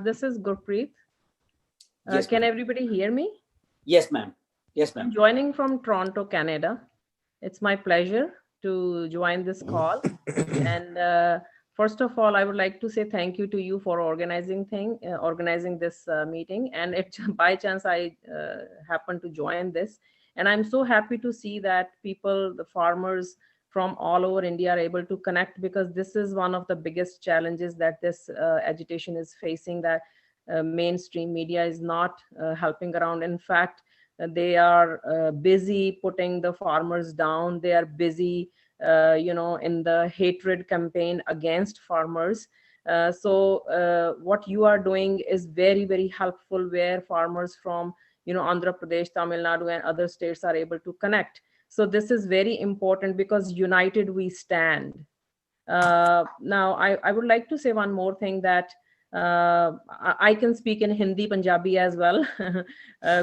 this is Gurpreet. Yes, can everybody hear me? Yes, ma'am. Yes, ma'am. I'm joining from Toronto, Canada. It's my pleasure to join this call. And first of all, I would like to say thank you to you for organizing this meeting. And by chance, I happened to join this. And I'm so happy to see that people, the farmers from all over India are able to connect, because this is one of the biggest challenges that this agitation is facing, that mainstream media is not helping around. In fact, they are busy putting the farmers down. They are busy, in the hatred campaign against farmers. So what you are doing is very, very helpful, where farmers from, Andhra Pradesh, Tamil Nadu, and other states are able to connect. So this is very important, because united we stand. Now, I would like to say one more thing, that I can speak in Hindi, Punjabi as well.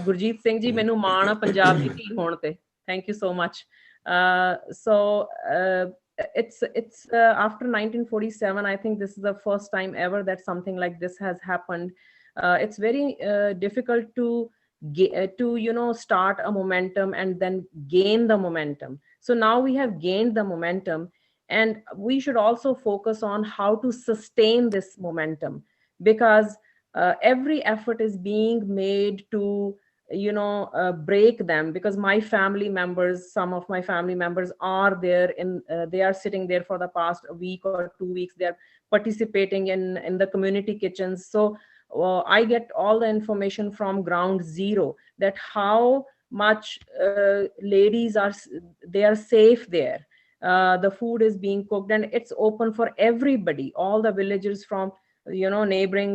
Gurjeet Singh ji, mainu maan a Punjab di dhi hon te. Thank you so much. So it's after 1947, I think this is the first time ever that something like this has happened. It's very difficult to start a momentum and then gain the momentum. So now we have gained the momentum, and we should also focus on how to sustain this momentum, because every effort is being made to break them, because some of my family members are there they are sitting there for the past week or 2 weeks. They are participating in the community kitchens. So I get all the information from ground zero, that how much ladies they are safe there. The food is being cooked, and it's open for everybody. All the villagers from neighboring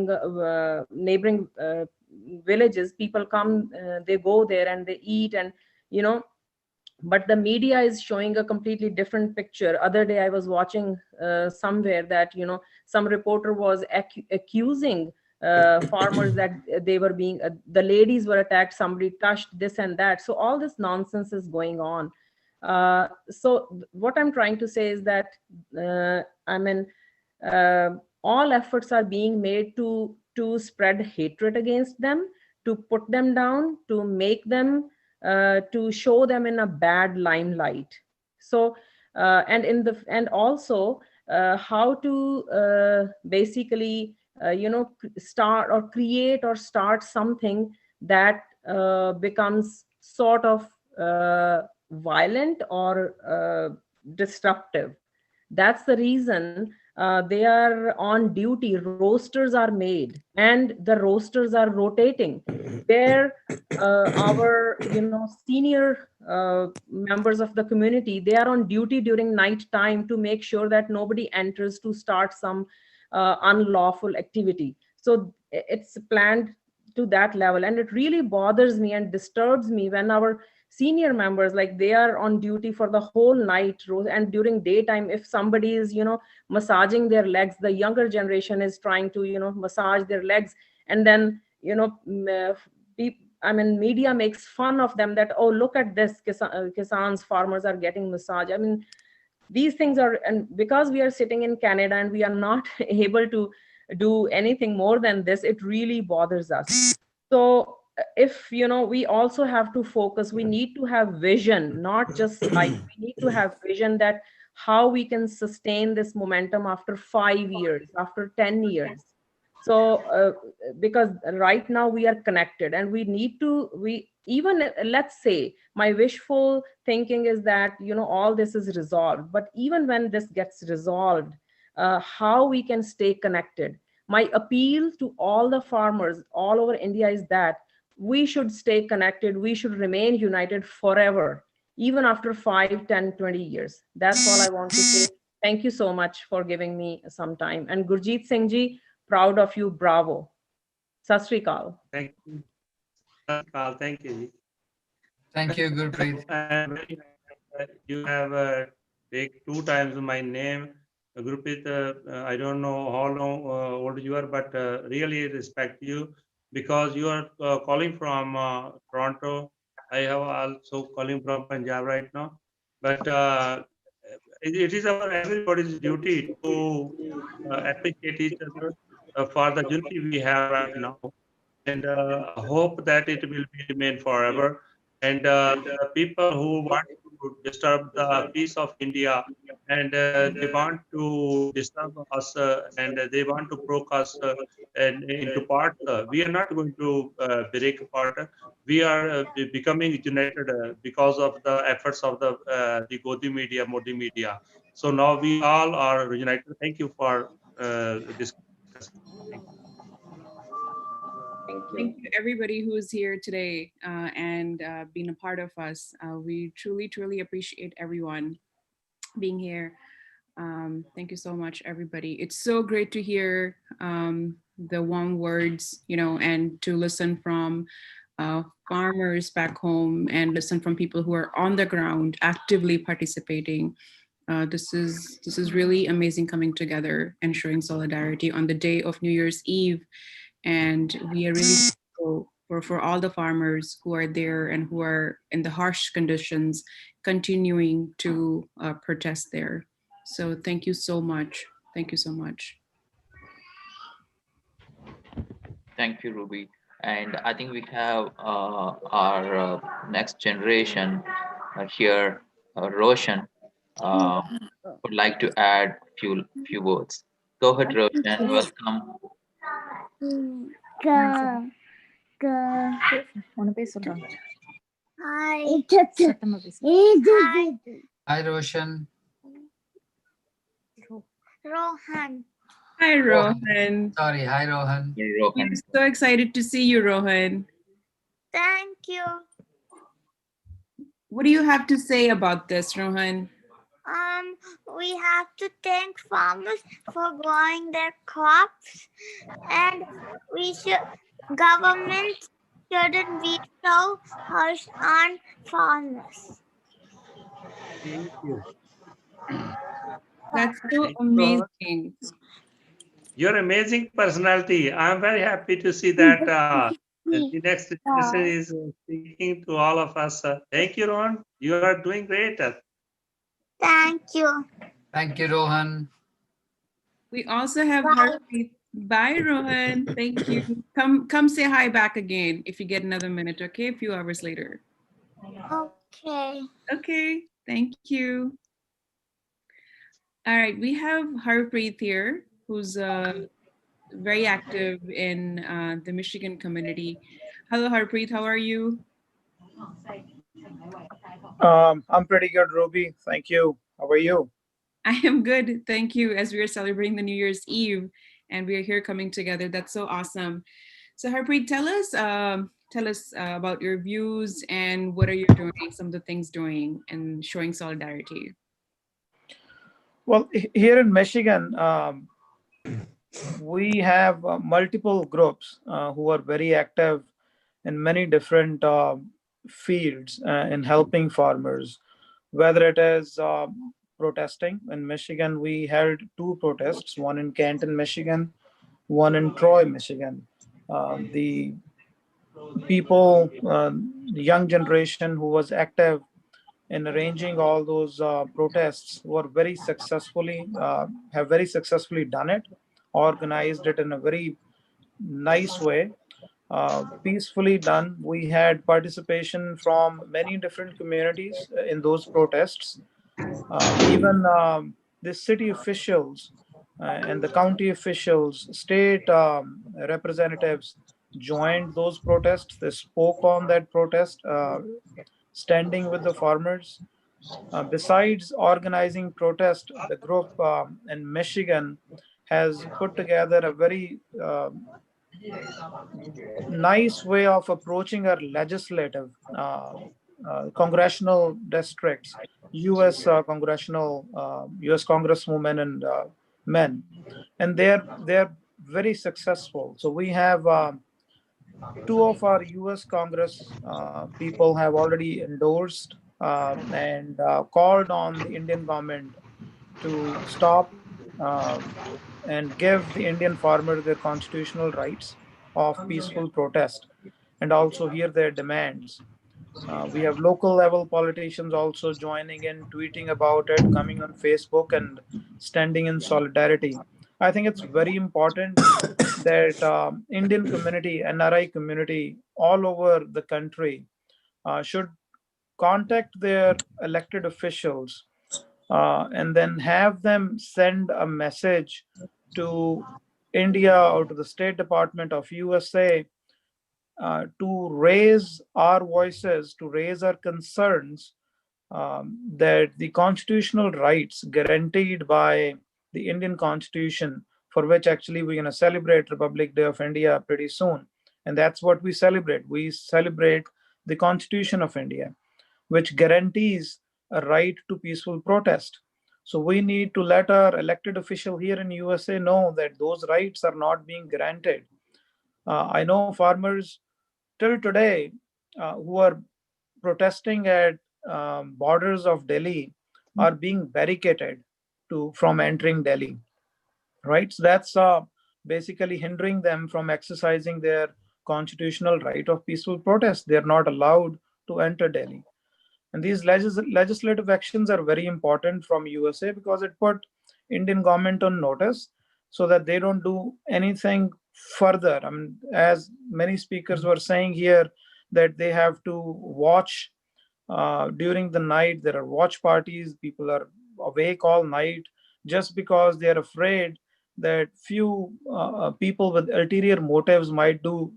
villages, people come, they go there and they eat, and but the media is showing a completely different picture. Other day I was watching somewhere that some reporter was accusing farmers that they were being the ladies were attacked, somebody touched this and that. So all this nonsense is going on. So what I'm trying to say is that all efforts are being made to spread hatred against them, to put them down, to make them to show them in a bad limelight. So and also how to basically start or create or start something that becomes sort of violent or disruptive. That's the reason they are on duty. Rosters are made, and the rosters are rotating, where our senior members of the community, they are on duty during night time to make sure that nobody enters to start some unlawful activity. So it's planned to that level, and it really bothers me and disturbs me when our senior members, like, they are on duty for the whole night, and during daytime, if somebody is massaging their legs, the younger generation is trying to massage their legs, and then media makes fun of them, that, oh, look at this, kisans, farmers are getting massage. These things are, and because we are sitting in Canada and we are not able to do anything more than this, it really bothers us. So if we also have to focus, we need to have vision, not just hype. We need to have vision that how we can sustain this momentum after 5 years, after 10 years. So because right now we are connected, and we need to, let's say my wishful thinking is that all this is resolved, but even when this gets resolved, how we can stay connected. My appeal to all the farmers all over India is that we should stay connected, we should remain united forever, even after 5, 10, 20 years. That's all I want to say. Thank you so much for giving me some time. And Gurjeet Singh ji, proud of you. Bravo. Sat Sri Akal. Thank you. Sat Sri Akal. Thank you. Thank you, Gurpreet. You have take 2 times my name. Gurpreet, I don't know how long old you are, but really respect you because you are calling from Toronto. I have also calling from Punjab right now. But it is our everybody's duty to appreciate each other for the unity we have right now, and hope that it will remain forever. And the people who want to disturb the peace of India, and they want to disturb us, and they want to broke us and into parts, we are not going to break apart. We are becoming united because of the efforts of the Godi media, Modi media. So now we all are united. Thank you for discussing. Thank you, everybody who is here today and being a part of us. We truly, truly appreciate everyone being here. Thank you so much, everybody. It's so great to hear the warm words, and to listen from farmers back home and listen from people who are on the ground actively participating. This is really amazing coming together and showing solidarity on the day of New Year's Eve. And we are really grateful for all the farmers who are there and who are in the harsh conditions continuing to protest there. So thank you so much. Thank you so much. Thank you, Ruby. And I think we have our next generation here, Roshan, would like to add few words. Go ahead, Roshan. Welcome. Hi, Roshan. Rohan. Hi, Rohan. Sorry, hi, Rohan. We're so excited to see you, Rohan. Thank you. What do you have to say about this, Rohan? We have to thank farmers for growing their crops, and government shouldn't be so harsh on farmers. Thank you. That's so amazing. Your amazing personality. I'm very happy to see that the next generation is speaking to all of us. Thank you, Ron. You are doing great. Thank you. Thank you, Rohan. We also have Harpreet. Bye, Rohan. Thank you. Come say hi back again if you get another minute, okay? A few hours later. Okay. Okay. Thank you. All right. We have Harpreet here, who's very active in the Michigan community. Hello, Harpreet. How are you? I'm pretty good, Ruby. Thank you. How are you? I am good. Thank you. As we are celebrating the New Year's Eve and we are here coming together. That's so awesome. So Harpreet, tell us about your views and what are you doing, some of the things doing and showing solidarity. Well, here in Michigan, we have multiple groups who are very active in many different fields in helping farmers, whether it is protesting. In Michigan, we held 2 protests, one in Canton, Michigan, one in Troy, Michigan. The people, the young generation who was active in arranging all those protests were have very successfully done it, organized it in a very nice way. peacefully done. We had participation from many different communities in those protests. Even the city officials and the county officials, state representatives joined those protests. They spoke on that protest, standing with the farmers. Besides organizing protest, the group in Michigan has put together a very nice way of approaching our legislative congressional districts, U.S. Congressional U.S. congresswomen and men, and they're very successful. So we have two of our U.S. Congress people have already endorsed and called on the Indian government to stop and give the Indian farmer their constitutional rights of peaceful protest and also hear their demands. We have local level politicians also joining in, tweeting about it, coming on Facebook and standing in solidarity. I think it's very important that Indian community, NRI community all over the country should contact their elected officials and then have them send a message to India or to the State Department of USA to raise our voices, to raise our concerns that the constitutional rights guaranteed by the Indian Constitution, for which actually we're going to celebrate Republic Day of India pretty soon. And that's what we celebrate. We celebrate the Constitution of India, which guarantees a right to peaceful protest. So we need to let our elected official here in USA know that those rights are not being granted. I know farmers till today who are protesting at borders of Delhi are being barricaded from entering Delhi, right? So that's basically hindering them from exercising their constitutional right of peaceful protest. They're not allowed to enter Delhi. And these legislative actions are very important from USA because it put Indian government on notice so that they don't do anything further. I mean, as many speakers were saying here, that they have to watch during the night. There are watch parties. People are awake all night just because they're afraid that few people with ulterior motives might do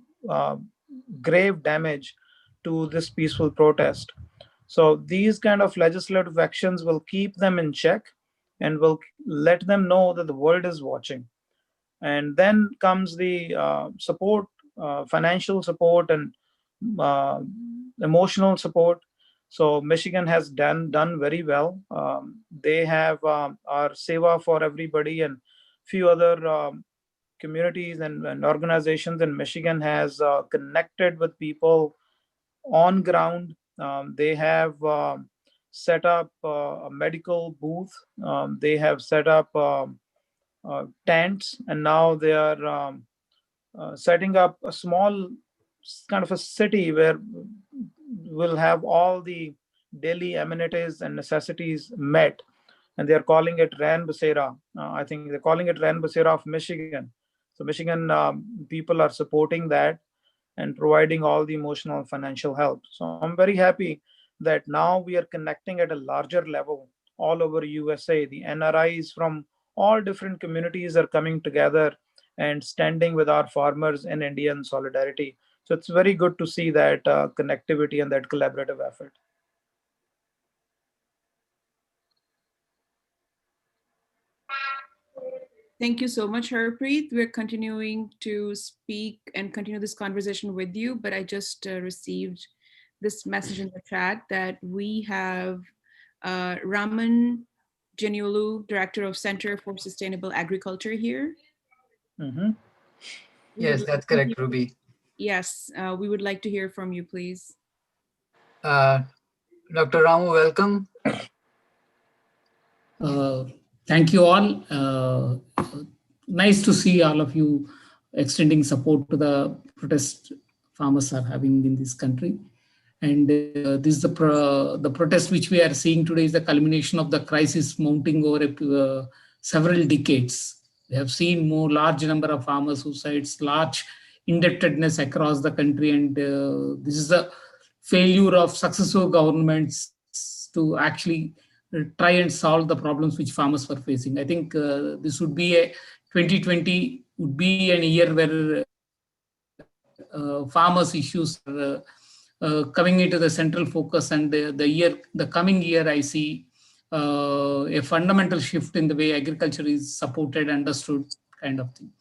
grave damage to this peaceful protest. So these kind of legislative actions will keep them in check and will let them know that the world is watching. And then comes the support, financial support and emotional support. So Michigan has done very well. They have our Seva for Everybody and few other communities and organizations in Michigan has connected with people on ground. They have set up a medical booth. They have set up tents, and now they are setting up a small kind of a city where we'll have all the daily amenities and necessities met. And they're calling it Ran Basera. I think they're calling it Ran Basera of Michigan. So Michigan people are supporting that and providing all the emotional and financial help. So I'm very happy that now we are connecting at a larger level all over USA. The NRIs from all different communities are coming together and standing with our farmers in India in solidarity. So it's very good to see that connectivity and that collaborative effort. Thank you so much, Harpreet. We're continuing to speak and continue this conversation with you, but I just received this message in the chat that we have Raman Janiolu, Director of Center for Sustainable Agriculture here. Mm-hmm. Yes, that's correct, Ruby. Yes, we would like to hear from you, please. Dr. Ramu, welcome. Thank you all. Nice to see all of you extending support to the protest farmers are having in this country. And this is the protest which we are seeing today is the culmination of the crisis mounting over several decades. We have seen more large number of farmer suicides, large indebtedness across the country, and this is the failure of successive governments to actually try and solve the problems which farmers were facing. I think this would be a 2020 would be an year where farmers' issues are coming into the central focus, and the coming year, I see a fundamental shift in the way agriculture is supported, understood, kind of thing.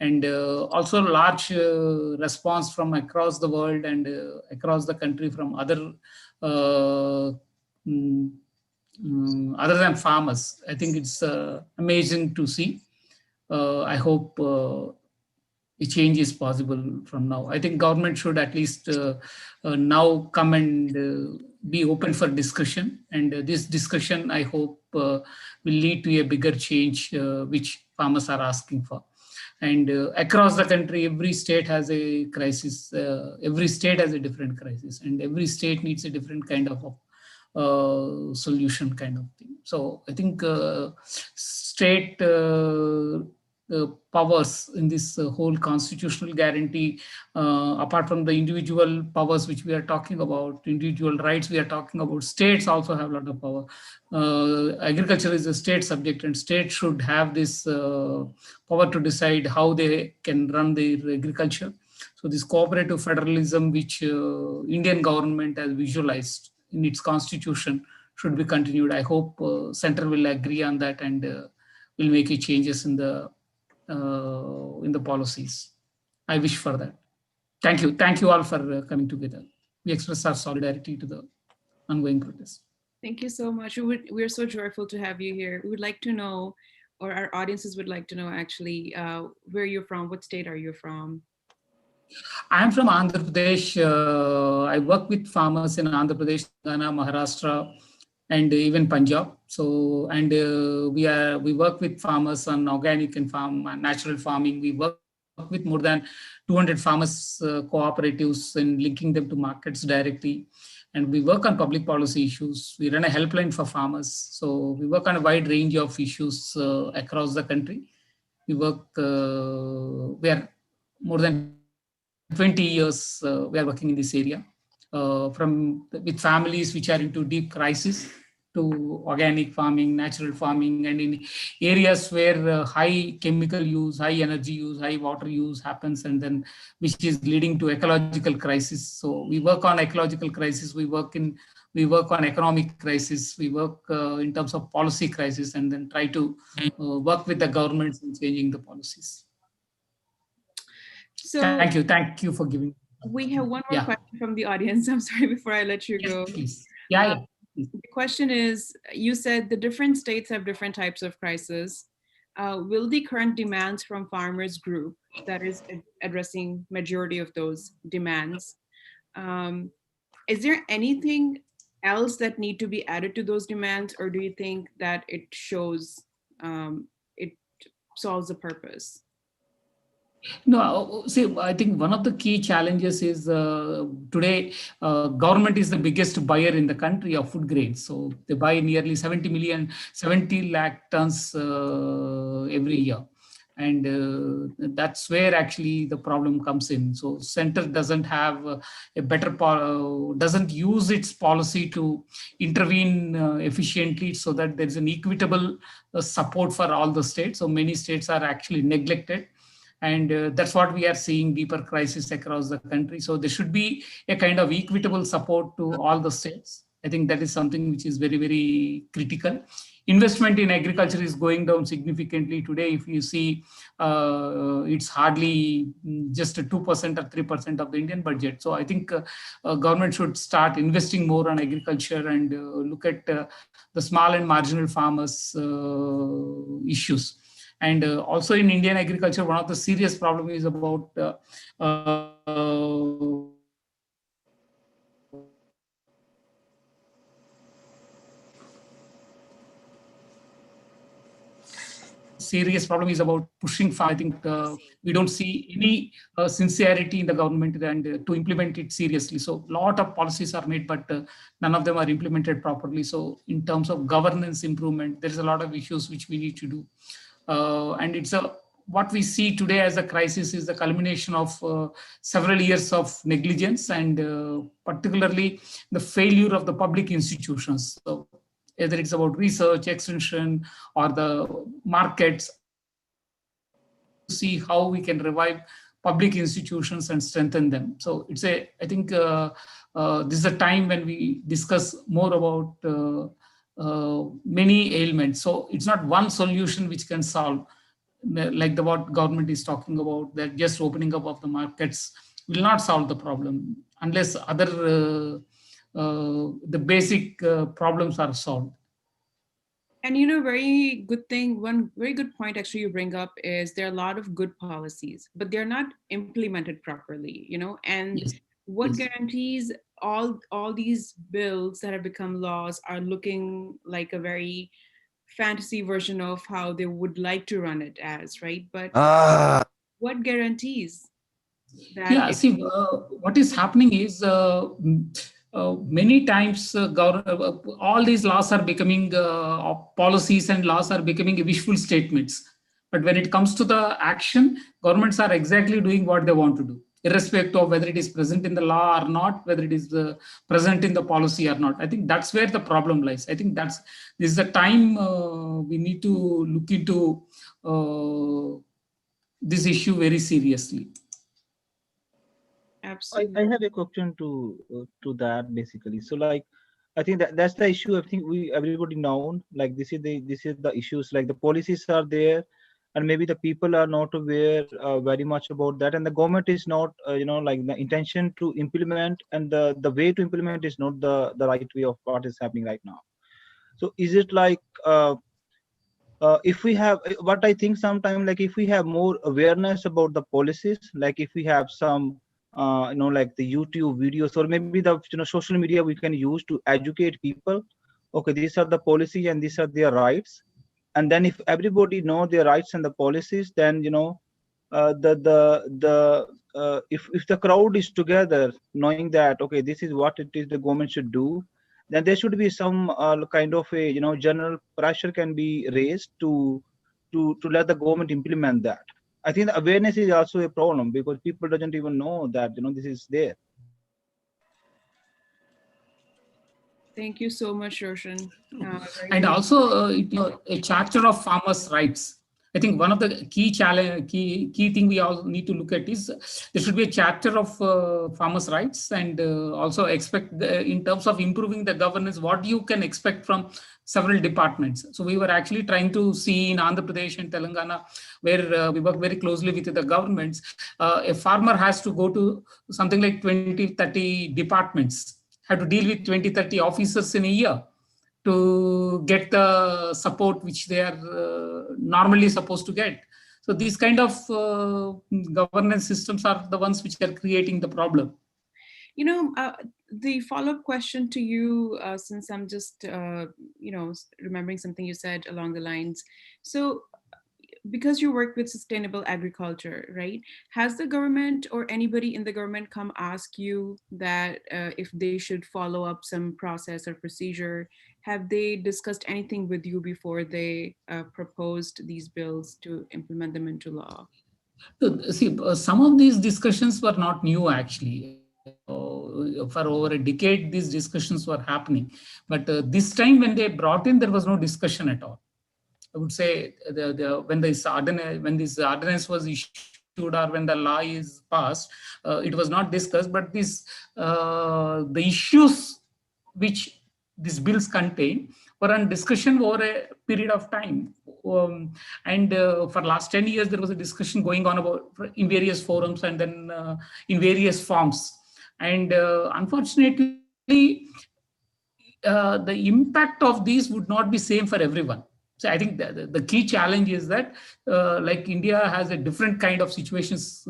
And also large response from across the world and across the country from other other than farmers. I think it's amazing to see. I hope a change is possible from now. I think government should at least now come and be open for discussion. And this discussion, I hope, will lead to a bigger change, which farmers are asking for. And across the country, every state has a crisis. Every state has a different crisis, and every state needs a different kind of solution, kind of thing. So I think state powers in this whole constitutional guarantee, apart from the individual powers which we are talking about, individual rights we are talking about, states also have a lot of power. Agriculture is a state subject, and states should have this power to decide how they can run their agriculture. So this cooperative federalism, which Indian government has visualized in its constitution, should be continued. I hope center will agree on that and will make changes in the policies. I wish for that. Thank you. Thank you all for coming together. We express our solidarity to the ongoing protest. Thank you so much. We're so joyful to have you here. We would like to know, or our audiences would like to know actually, where you're from, what state are you from? I am from Andhra Pradesh. I work with farmers in Andhra Pradesh, Telangana, Maharashtra, and even Punjab. So, and we work with farmers on organic and natural farming. We work with more than 200 farmers cooperatives and linking them to markets directly. And we work on public policy issues. We run a helpline for farmers. So we work on a wide range of issues across the country. We work, we are more than 20 years we are working in this area, with families which are into deep crisis to organic farming, natural farming, and in areas where high chemical use, high energy use, high water use happens, and then which is leading to ecological crisis. So we work on ecological crisis, we work on economic crisis, we work in terms of policy crisis, and then try to work with the governments in changing the policies. So thank you for giving. We have one more question from the audience. I'm sorry, before I let you go. Please. The question is, you said the different states have different types of crisis. Will the current demands from farmers group that is addressing majority of those demands, is there anything else that need to be added to those demands, or do you think that it shows, it solves the purpose? No, see, I think one of the key challenges is today, government is the biggest buyer in the country of food grains. So they buy nearly 70 lakh tons every year. And that's where actually the problem comes in. So center doesn't have doesn't use its policy to intervene efficiently so that there's an equitable support for all the states. So many states are actually neglected. And that's what we are seeing, deeper crisis across the country. So there should be a kind of equitable support to all the states. I think that is something which is very, very critical. Investment in agriculture is going down significantly today. If you see, it's hardly just 2% or 3% of the Indian budget. So I think government should start investing more on agriculture and look at the small and marginal farmers' issues. And also in Indian agriculture, one of the serious problems is about pushing farm. I think we don't see any sincerity in the government and to implement it seriously. So a lot of policies are made, but none of them are implemented properly. So in terms of governance improvement, there is a lot of issues which we need to do. And it's what we see today as a crisis is the culmination of several years of negligence and particularly the failure of the public institutions. So whether it's about research, extension, or the markets, see how we can revive public institutions and strengthen them. So it's I think this is a time when we discuss more about many ailments. So it's not one solution which can solve, like what government is talking about, that just opening up of the markets will not solve the problem unless the basic problems are solved. And very good thing, one very good point actually you bring up is there are a lot of good policies, but they're not implemented properly, and Yes. what Yes. guarantees all these bills that have become laws are looking like a very fantasy version of how they would like to run it as, right? But what guarantees that Yeah, see, what is happening is many times all these laws are becoming policies, and laws are becoming wishful statements. But when it comes to the action, governments are exactly doing what they want to do, irrespective of whether it is present in the law or not, whether it is present in the policy or not. I think that's where the problem lies. I think this is the time we need to look into this issue very seriously. Absolutely. I have a question to that basically. So like, I think that's the issue. I think everybody known, like this is the issues. Like the policies are there, and maybe the people are not aware very much about that, and the government is not like the intention to implement, and the way to implement is not the right way of what is happening right now. So is it like if we have what I think sometimes, like if we have more awareness about the policies, like if we have some like the YouTube videos, or maybe the social media we can use to educate people, okay, these are the policies and these are their rights. And then if everybody know their rights and the policies, then if the crowd is together knowing that okay, this is what it is the government should do, then there should be some kind of a general pressure can be raised to let the government implement that. I think the awareness is also a problem because people doesn't even know that this is there. Thank you so much, Roshan. And also a charter of farmers' rights. I think one of the key thing we all need to look at is there should be a charter of farmers' rights, and also expect in terms of improving the governance, what you can expect from several departments. So we were actually trying to see in Andhra Pradesh and Telangana, where we work very closely with the governments. A farmer has to go to something like 20-30 departments, have to deal with 20-30 officers in a year to get the support which they are normally supposed to get. So these kind of governance systems are the ones which are creating the problem. The follow-up question to you, since I'm just, remembering something you said along the lines. So because you work with sustainable agriculture, right? Has the government or anybody in the government come ask you that if they should follow up some process or procedure? Have they discussed anything with you before they proposed these bills to implement them into law? See, some of these discussions were not new actually. For over a decade, these discussions were happening. But this time when they brought in, there was no discussion at all. I would say when this ordinance was issued or when the law is passed, it was not discussed. But the issues which these bills contain were on discussion over a period of time. And for last 10 years, there was a discussion going on about in various forums and then in various forms. And unfortunately, the impact of these would not be same for everyone. So I think the key challenge is that like India has a different kind of situations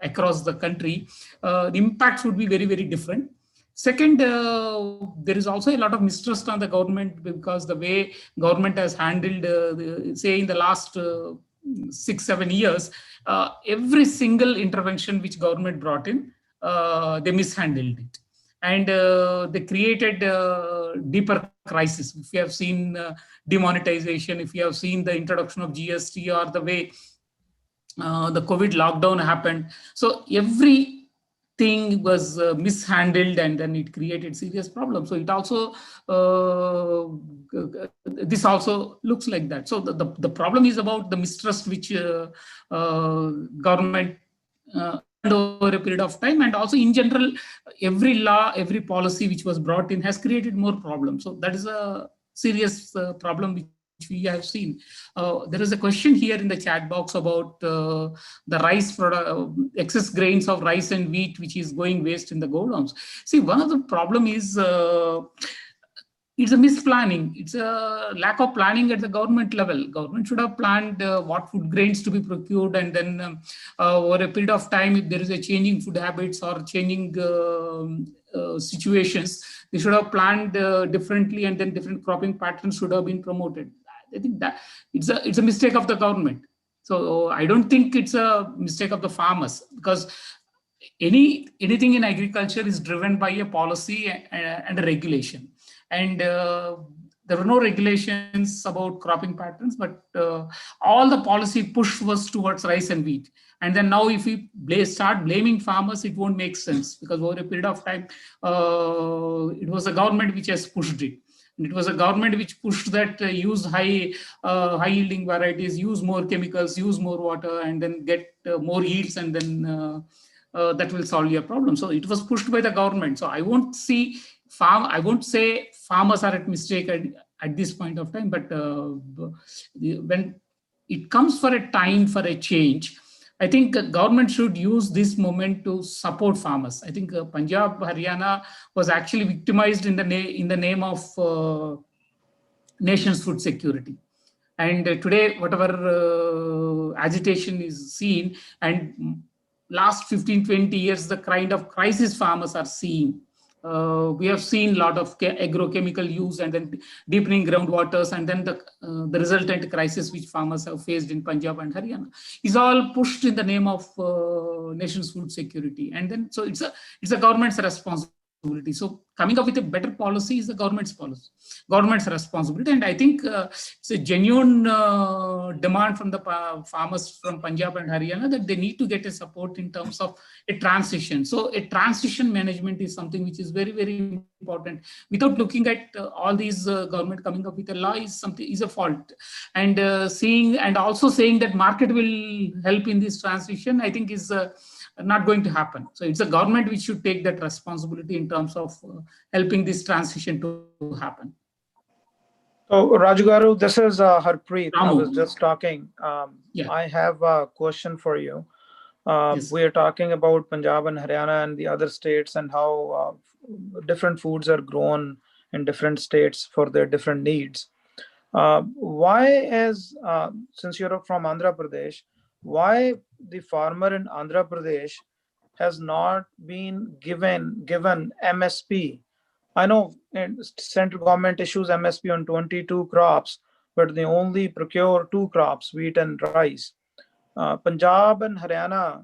across the country. The impacts would be very, very different. Second, there is also a lot of mistrust on the government because the way government has handled, say in the last 6-7 years, every single intervention which government brought in, they mishandled it. And they created deeper crisis. If you have seen demonetization, if you have seen the introduction of GST or the way the COVID lockdown happened. So everything was mishandled, and then it created serious problems. So it also, this also looks like that. So the problem is about the mistrust which government earned over a period of time, and also in general, every law, every policy which was brought in has created more problems. So that is a serious problem which we have seen. There is a question here in the chat box about the rice product, excess grains of rice and wheat, which is going waste in the godowns. See, one of the problem is it's a misplanning. It's a lack of planning at the government level. Government should have planned what food grains to be procured, and then over a period of time, if there is a changing food habits or changing situations, they should have planned differently, and then different cropping patterns should have been promoted. I think that it's a mistake of the government. So I don't think it's a mistake of the farmers, because anything in agriculture is driven by a policy and a regulation. And there were no regulations about cropping patterns, but all the policy push was towards rice and wheat. And then now if we start blaming farmers, it won't make sense, because over a period of time, it was the government which has pushed it. And it was a government which pushed that use high yielding varieties, use more chemicals, use more water, and then get more yields, and then that will solve your problem. So it was pushed by the government. So I won't say farmers are at mistake at this point of time, but when it comes for a time for a change, I think government should use this moment to support farmers. I think Punjab, Haryana was actually victimized in the name of nation's food security. And today, whatever agitation is seen, and last 15, 20 years, the kind of crisis farmers are seeing. We have seen a lot of agrochemical use, and then deepening groundwaters, and then the resultant crisis which farmers have faced in Punjab and Haryana is all pushed in the name of nation's food security. And then, so it's a government's responsibility. So coming up with a better policy is the government's responsibility. And I think it's a genuine demand from the farmers from Punjab and Haryana that they need to get a support in terms of a transition. So a transition management is something which is very, very important. Without looking at all these government coming up with a law is a fault. And also saying that market will help in this transition, I think is not going to happen. So it's the government which should take that responsibility in terms of helping this transition to happen. So Rajgaru, this is Harpreet. I was just talking. I have a question for you. Yes. We are talking about Punjab and Haryana and the other states, and how different foods are grown in different states for their different needs. Since you're from Andhra Pradesh, why the farmer in Andhra Pradesh has not been given MSP? I know central government issues MSP on 22 crops, but they only procure 2 crops, wheat and rice. Punjab and Haryana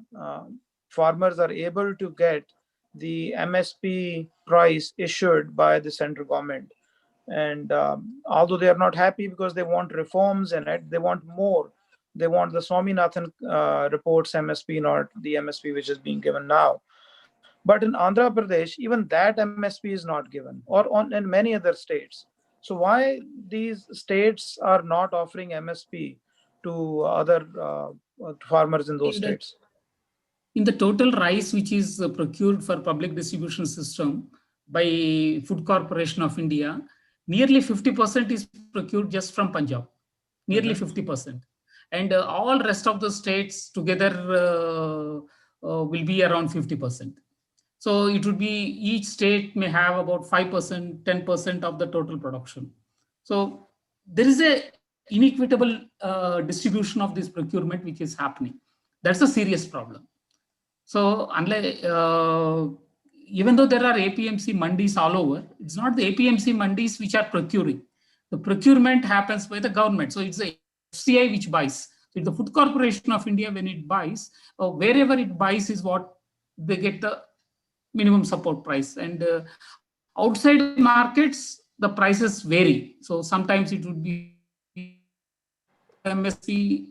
farmers are able to get the MSP price issued by the central government. And although they are not happy because they want reforms in it, they want more. They want the Swaminathan reports MSP, not the MSP which is being given now. But in Andhra Pradesh, even that MSP is not given, or in many other states. So why these states are not offering MSP to other farmers in those states? In the total rice which is procured for public distribution system by Food Corporation of India, nearly 50% is procured just from Punjab, nearly 50%. And all rest of the states together will be around 50%. So it would be, each state may have about 5%, 10% of the total production. So there is a inequitable distribution of this procurement which is happening. That's a serious problem. So unlike, even though there are APMC mandis all over, it's not the APMC mandis which are procuring. The procurement happens by the government. So it's the FCI which buys. So it's the Food Corporation of India, when it buys, wherever it buys is what they get the minimum support price. And outside markets, the prices vary. So sometimes it would be MSP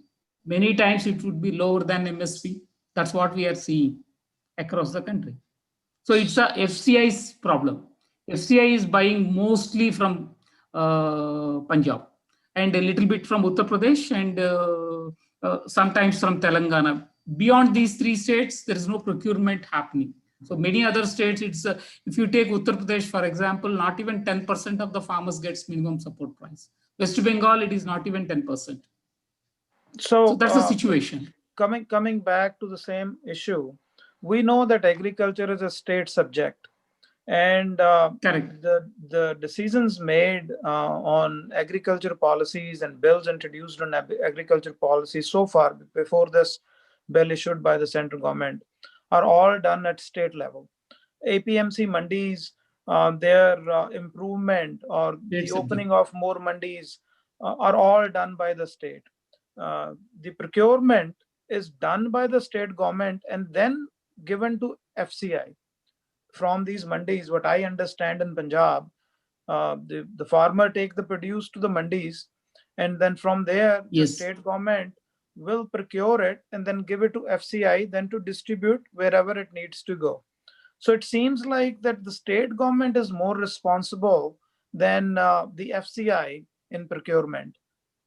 Many times it would be lower than MSP. That's what we are seeing across the country. So it's a FCI's problem. FCI is buying mostly from Punjab and a little bit from Uttar Pradesh and sometimes from Telangana. Beyond these three states, there is no procurement happening. So many other states, it's if you take Uttar Pradesh, for example, not even 10% of the farmers gets minimum support price. West Bengal, it is not even 10%. So that's the situation. Coming back to the same issue, we know that agriculture is a state subject, and the decisions made on agriculture policies and bills introduced on agriculture policies so far before this bill issued by the central government are all done at state level. APMC mandis, their improvement or the opening of more mandis are all done by the state. The procurement is done by the state government and then given to FCI. From these mandis, what I understand in Punjab, the farmer take the produce to the mandis, and then from there, the state government will procure it and then give it to FCI, then to distribute wherever it needs to go. So it seems like that the state government is more responsible than the FCI in procurement.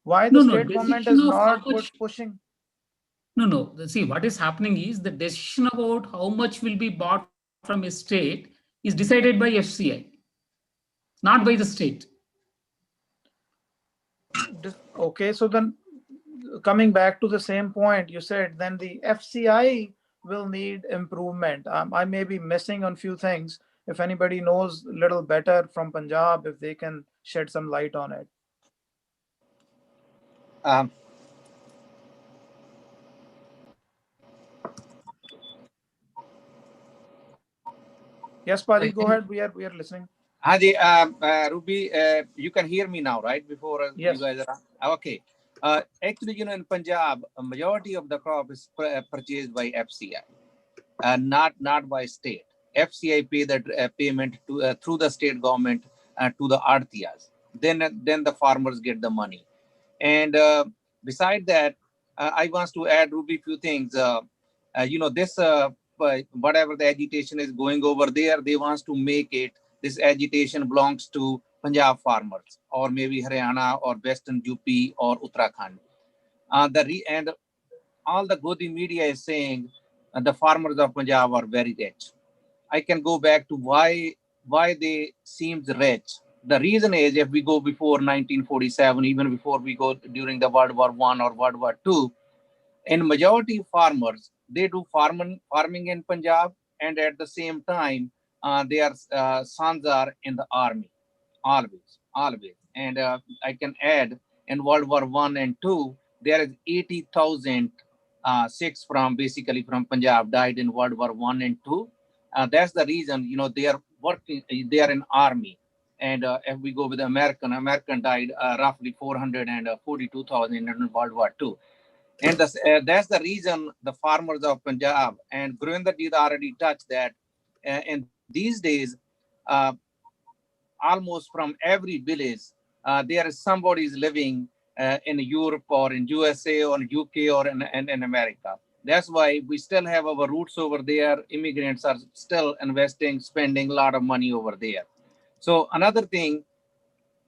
Why the state government is not pushing? No. See, what is happening is the decision about how much will be bought from a state is decided by FCI, not by the state. Okay, so then coming back to the same point you said, then the FCI will need improvement. I may be missing on few things. If anybody knows a little better from Punjab, if they can shed some light on it. Yes, Padi, go ahead. We are listening. Haji, Ruby, you can hear me now, right? Before yes. You guys are okay. Actually, in Punjab, a majority of the crop is purchased by FCI, not by state. FCI pay the payment to through the state government to the Artiyas. Then the farmers get the money. And beside that, I want to add, Ruby, few things. This whatever the agitation is going over there, they want to make it. This agitation belongs to Punjab farmers, or maybe Haryana, or Western UP, or Uttarakhand. And all the Godi media is saying the farmers of Punjab are very rich. I can go back to why they seemed rich. The reason is, if we go before 1947, even before we go during the World War I or World War II, in majority farmers, they do farming in Punjab, and at the same time, their sons are in the army, always. And I can add, in World War I and II, there is 80,000 Sikhs from Punjab died in World War I and II. That's the reason, they are working, they are in army. And if we go with American died roughly 442,000 in World War II. And that's the reason the farmers of Punjab, and Gurinder did already touch that. And these days, almost from every village, there is somebody is living in Europe or in USA or in UK or in America. That's why we still have our roots over there. Immigrants are still investing, spending a lot of money over there. So another thing,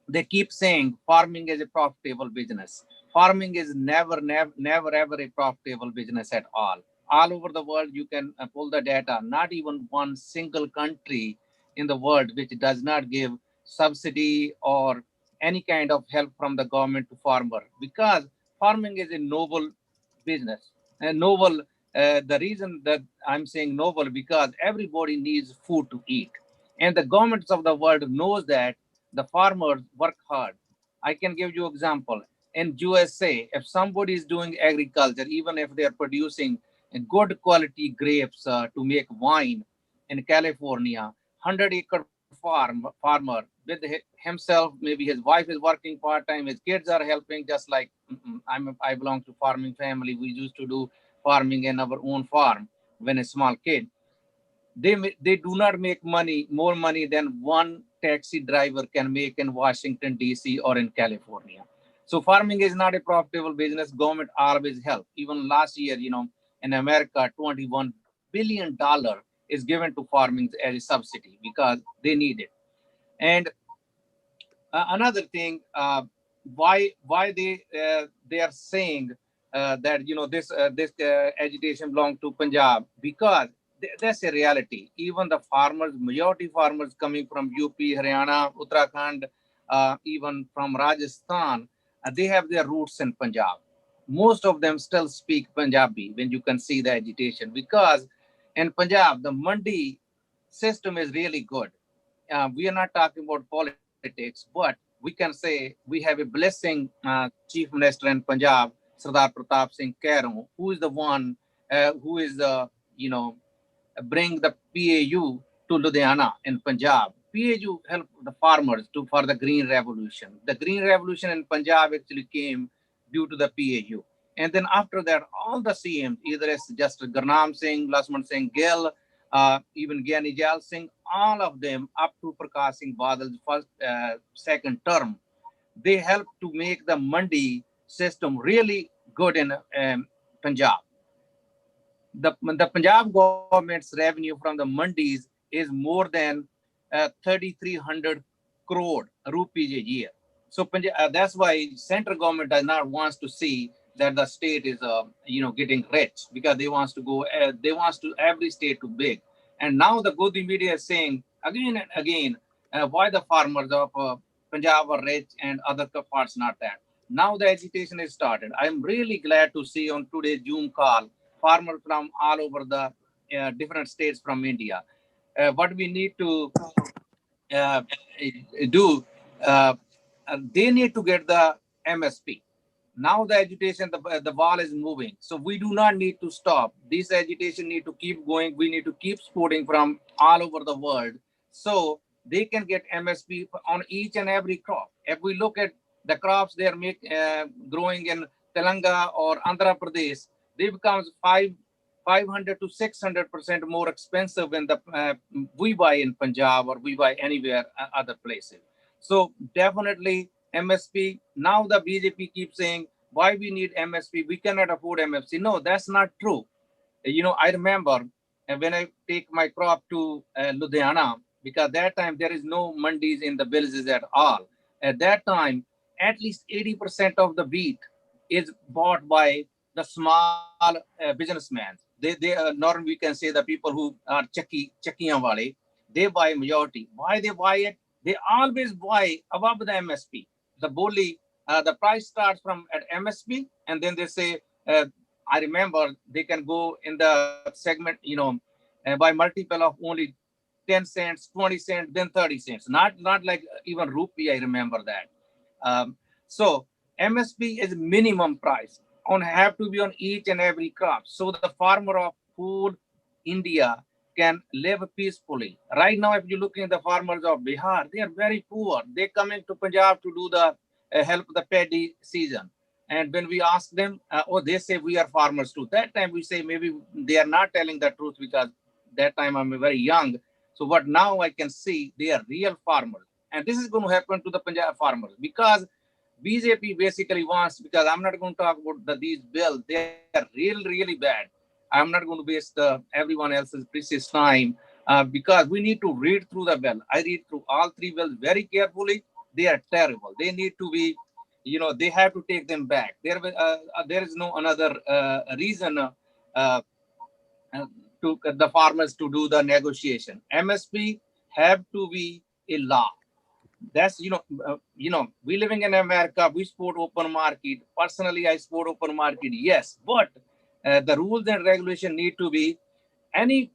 they keep saying farming is a profitable business. Farming is never ever a profitable business at all. All over the world, you can pull the data. Not even one single country in the world which does not give subsidy or any kind of help from the government to farmer, because farming is a noble business. And noble, the reason that I'm saying noble, because everybody needs food to eat. And the governments of the world knows that the farmers work hard. I can give you example. In USA, if somebody is doing agriculture, even if they are producing good quality grapes to make wine in California, 100-acre farmer with himself, maybe his wife is working part-time, his kids are helping, just like I belong to farming family. We used to do farming in our own farm when a small kid. They do not make more money than one taxi driver can make in Washington, D.C. or in California. So farming is not a profitable business. Government always help. Even last year, in America, $21 billion is given to farming as a subsidy because they need it. And another thing, why they are saying that this agitation belong to Punjab, because that's a reality. Even the farmers, majority farmers coming from UP, Haryana, Uttarakhand, even from Rajasthan, they have their roots in Punjab. Most of them still speak Punjabi when you can see the agitation, because in Punjab the mandi system is really good. We are not talking about politics, but we can say we have a blessing Chief Minister in Punjab, Sardar Pratap Singh Kairun, who is the one who is bring the PAU to Ludhiana in Punjab. PAU helped the farmers for the Green Revolution. The Green Revolution in Punjab actually came due to the PAU. And then after that, all the CMs, either it's just Gurnam Singh, Lasman Singh Gill, even Gyani Jal Singh, all of them up to Prakash Singh Badal's first, second term, they helped to make the mandi system really good in Punjab. The Punjab government's revenue from the mandis is more than 3,300 crore rupees a year. So that's why central government does not wants to see that the state is getting rich, because they wants to go they wants to every state to big. And now the Godi media is saying again and again why the farmers of Punjab are rich and other parts not that. Now the agitation is started. I am really glad to see on today's Zoom call farmers from all over the different states from India. What we need to uh, do, they need to get the MSP. Now the agitation, the ball is moving. So we do not need to stop. This agitation need to keep going. We need to keep supporting from all over the world, so they can get MSP on each and every crop. If we look at the crops they are growing in Telangana or Andhra Pradesh, they become 500 to 600% more expensive when we buy in Punjab or we buy anywhere other places. So definitely MSP. Now the BJP keeps saying why we need MSP. We cannot afford MSP. No, that's not true. I remember when I take my crop to Ludhiana, because that time there is no mandis in the villages at all. At that time, at least 80% of the wheat is bought by the small businessmen. Normally we can say the people who are chakkiyan wale, they buy majority. Why they buy it? They always buy above the MSP. The boli, the price starts from at MSP, and then they say, I remember they can go in the segment, by multiple of only 10 cents, 20 cents, then 30 cents. Not like even rupee, I remember that. So MSP is minimum price have to be on each and every crop. So the farmer of food India can live peacefully. Right now, if you look at the farmers of Bihar, they are very poor. They coming to Punjab to do the help the paddy season. And when we ask them, they say we are farmers too. That time we say maybe they are not telling the truth, because that time I'm very young. So what now I can see, they are real farmers. And this is going to happen to the Punjab farmers, because BJP basically wants, because I'm not going to talk about these bills, they are really bad. I'm not going to waste everyone else's precious time, because we need to read through the bill. I read through all three bills very carefully. They are terrible. They need to be, they have to take them back. There is no another reason to the farmers to do the negotiation. MSP have to be a law. That's we living in America, we support open market. Personally, I support open market, yes, but the rules and regulation need to be any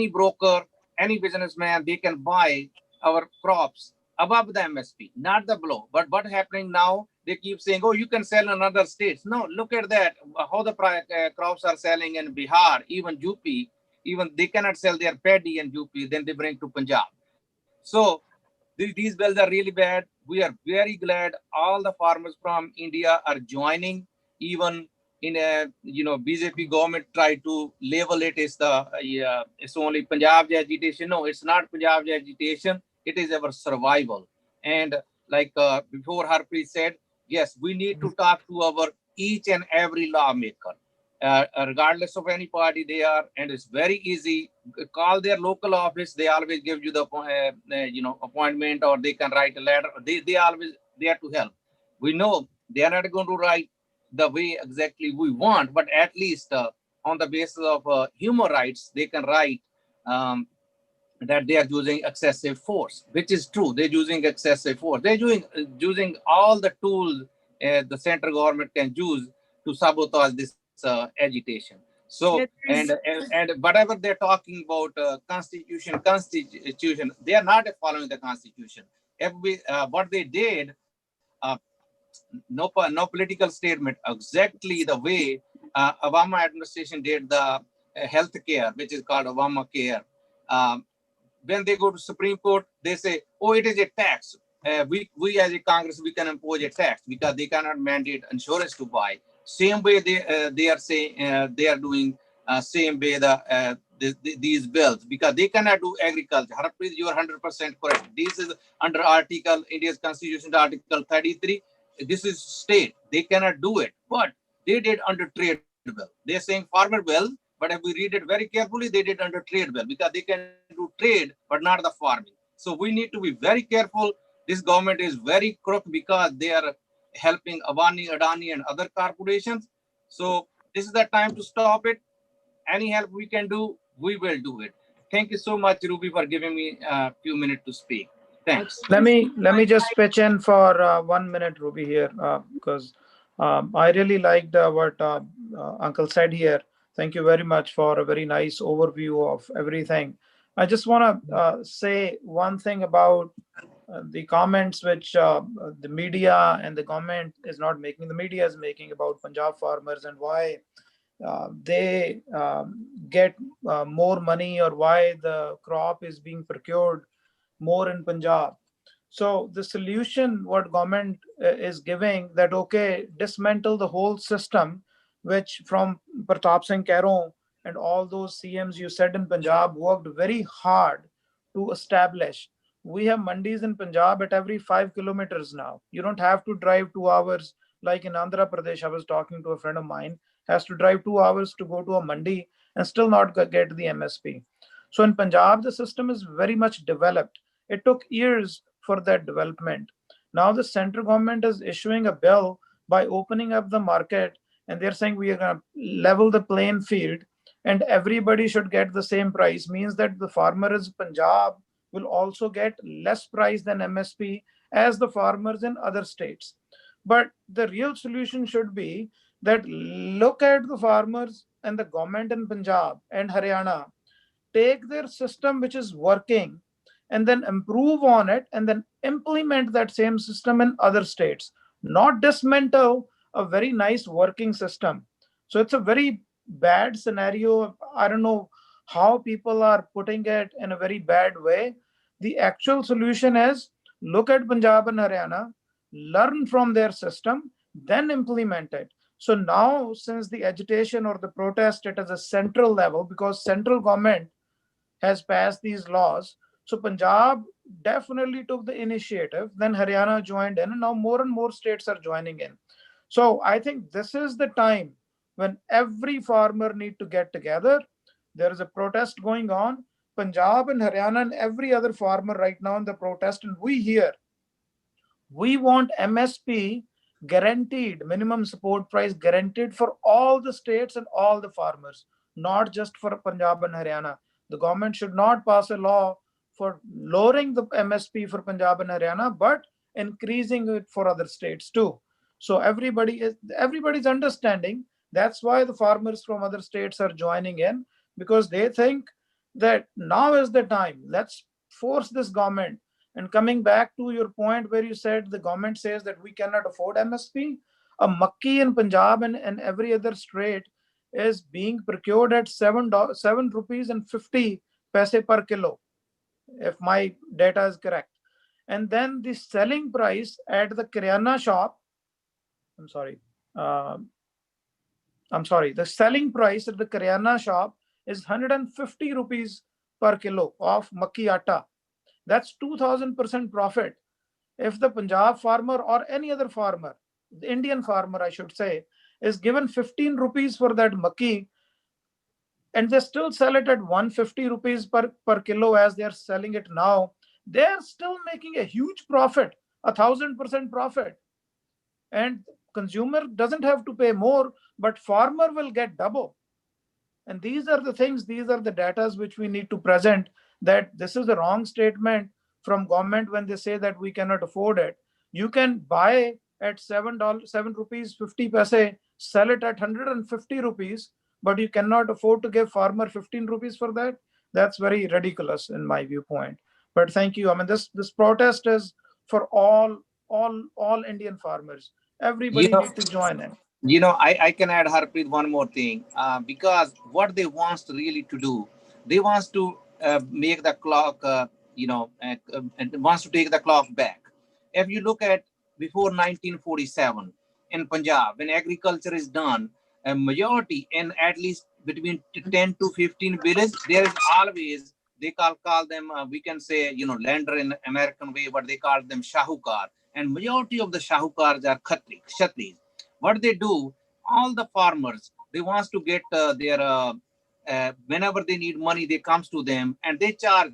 broker, any businessman, they can buy our crops above the MSP, not the below. But what happening now, they keep saying, oh, you can sell in other states. No, look at that, how the crops are selling in Bihar, even UP, even they cannot sell their paddy in UP, then they bring to Punjab. So these bills are really bad. We are very glad all the farmers from India are joining. Even in BJP government try to label it as it's only Punjab's agitation. No, it's not Punjab's agitation. It is our survival. And like before Harpreet said, Yes, we need to talk to our each and every lawmaker, regardless of any party they are, and it's very easy. Call their local office; they always give you the appointment, or they can write a letter. They always there to help. We know they are not going to write the way exactly we want, but at least on the basis of human rights, they can write. That they are using excessive force, which is true. They're using excessive force. They're using all the tools the central government can use to sabotage this agitation. So, and whatever they're talking about constitution, they are not following the constitution. What they did, no political statement, exactly the way Obama administration did the health care, which is called Obamacare. When they go to Supreme Court, they say, "Oh, it is a tax. We as a Congress, we can impose a tax because they cannot mandate insurance to buy." Same way they are saying they are doing same way these bills because they cannot do agriculture. Harpreet, you are 100% correct. This is under Article India's Constitution, Article 33. This is state. They cannot do it, but they did under trade bill. They're saying farmer bill, but if we read it very carefully, they did under trade bill because they can do trade, but not the farming. So we need to be very careful. This government is very crooked because they are helping Adani, and other corporations. So this is the time to stop it. Any help we can do, we will do it. Thank you so much, Ruby, for giving me a few minutes to speak. Thanks. Let me just pitch in for 1 minute, Ruby, here, because I really liked what Uncle said here. Thank you very much for a very nice overview of everything. I just want to say one thing about the comments which the media and the government is not making. The media is making about Punjab farmers and why they get more money, or why the crop is being procured more in Punjab. So the solution what government is giving, that okay, dismantle the whole system, which from Pratap Singh Karon and all those CMs you said in Punjab worked very hard to establish. We have mandis in Punjab at every 5 kilometers now. You don't have to drive 2 hours like in Andhra Pradesh. I was talking to a friend of mine, has to drive 2 hours to go to a mandi and still not get the MSP. So in Punjab, the system is very much developed. It took years for that development. Now the central government is issuing a bill by opening up the market, and they're saying we are going to level the playing field and everybody should get the same price. Means that the farmers in Punjab will also get less price than MSP as the farmers in other states. But the real solution should be that look at the farmers and the government in Punjab and Haryana, take their system which is working and then improve on it and then implement that same system in other states, not dismantle a very nice working system. So it's a very bad scenario. I don't know how people are putting it in a very bad way. The actual solution is look at Punjab and Haryana, learn from their system, then implement it. So now, since the agitation or the protest, it is a central level because central government has passed these laws. So Punjab definitely took the initiative. Then Haryana joined in, and now more and more states are joining in. So I think this is the time when every farmer need to get together. There is a protest going on. Punjab and Haryana and every other farmer right now in the protest, and we here, we want MSP guaranteed, minimum support price guaranteed for all the states and all the farmers, not just for Punjab and Haryana. The government should not pass a law for lowering the MSP for Punjab and Haryana, but increasing it for other states too. So everybody's understanding. That's why the farmers from other states are joining in, because they think that now is the time. Let's force this government. And coming back to your point where you said the government says that we cannot afford MSP, a makki in Punjab and every other state is being procured at ₹7.50 per kilo, if my data is correct. And then the selling price at the Kiryana shop, the selling price at the Kiryana shop is 150 rupees per kilo of makki atta. That's 2000% profit. If the Punjab farmer or any other farmer the Indian farmer, I should say, is given 15 rupees for that makki, and they still sell it at 150 rupees per kilo as they are selling it now, they are still making a huge profit, 1,000% profit. And consumer doesn't have to pay more, but farmer will get double. And these are the things, these are the datas which we need to present, that this is a wrong statement from government when they say that we cannot afford it. You can buy at $7.50, sell it at 150 rupees, but you cannot afford to give farmer 15 rupees for that. That's very ridiculous in my viewpoint. But thank you. I mean, this protest is for all Indian farmers. Everybody need to join in. I can add, Harpreet, one more thing, because what they want really to do, they want to make the clock, wants to take the clock back. If you look at before 1947 in Punjab, when agriculture is done, a majority in at least between 10 to 15 villages, there is always, they call them, we can say, lender in American way, but they call them Shahukar. And majority of the Shahukars are Kshatris. What they do, all the farmers, they want to get their, whenever they need money, they comes to them and they charge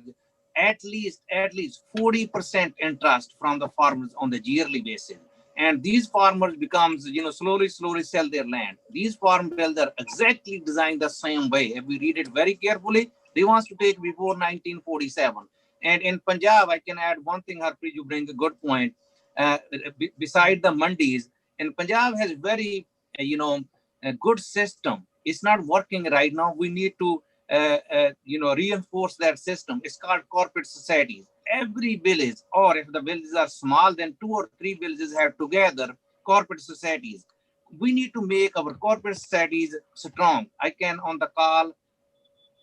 at least 40% interest from the farmers on the yearly basis. And these farmers becomes, slowly sell their land. These farm bills are exactly designed the same way. If we read it very carefully, they want to take before 1947. And in Punjab, I can add one thing, Harpreet, you bring a good point. Beside the mandis, and Punjab has very, a good system. It's not working right now. We need to, reinforce that system. It's called corporate societies. Every village, or if the villages are small, then 2 or 3 villages have together corporate societies. We need to make our corporate societies strong. I can on the call,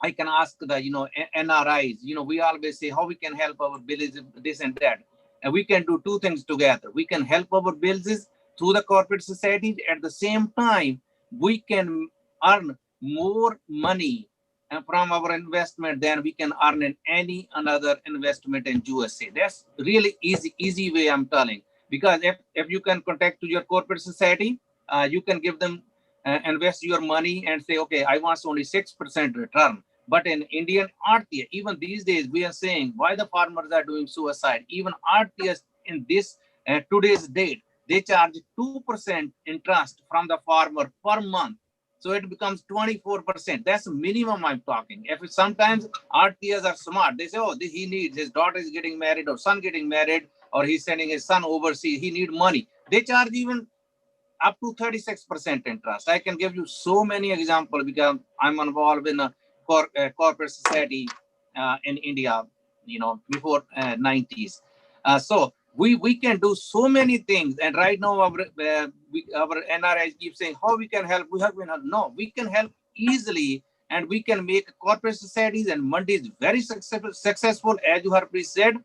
I can ask the, NRIs, we always say how we can help our villages, this and that. And we can do 2 things together. We can help our villages through the corporate societies. At the same time, we can earn more money from our investment than we can earn in any another investment in USA. That's really easy way I'm telling. Because if you can contact to your corporate society, you can give them, invest your money and say, okay, I want only 6% return. But in Indian RTA, even these days, we are saying why the farmers are doing suicide. Even RTS in this today's date, they charge 2% interest from the farmer per month. So it becomes 24%. That's the minimum I'm talking. If sometimes RTS are smart, they say, oh, he needs, his daughter is getting married or son getting married, or he's sending his son overseas, he need money. They charge even up to 36% interest. I can give you so many examples because I'm involved in a corporate society in India, before 90s. So we can do so many things. And right now our NRIs keep saying how we can help. No, we can help easily, and we can make corporate societies and mandis very successful, as you have said.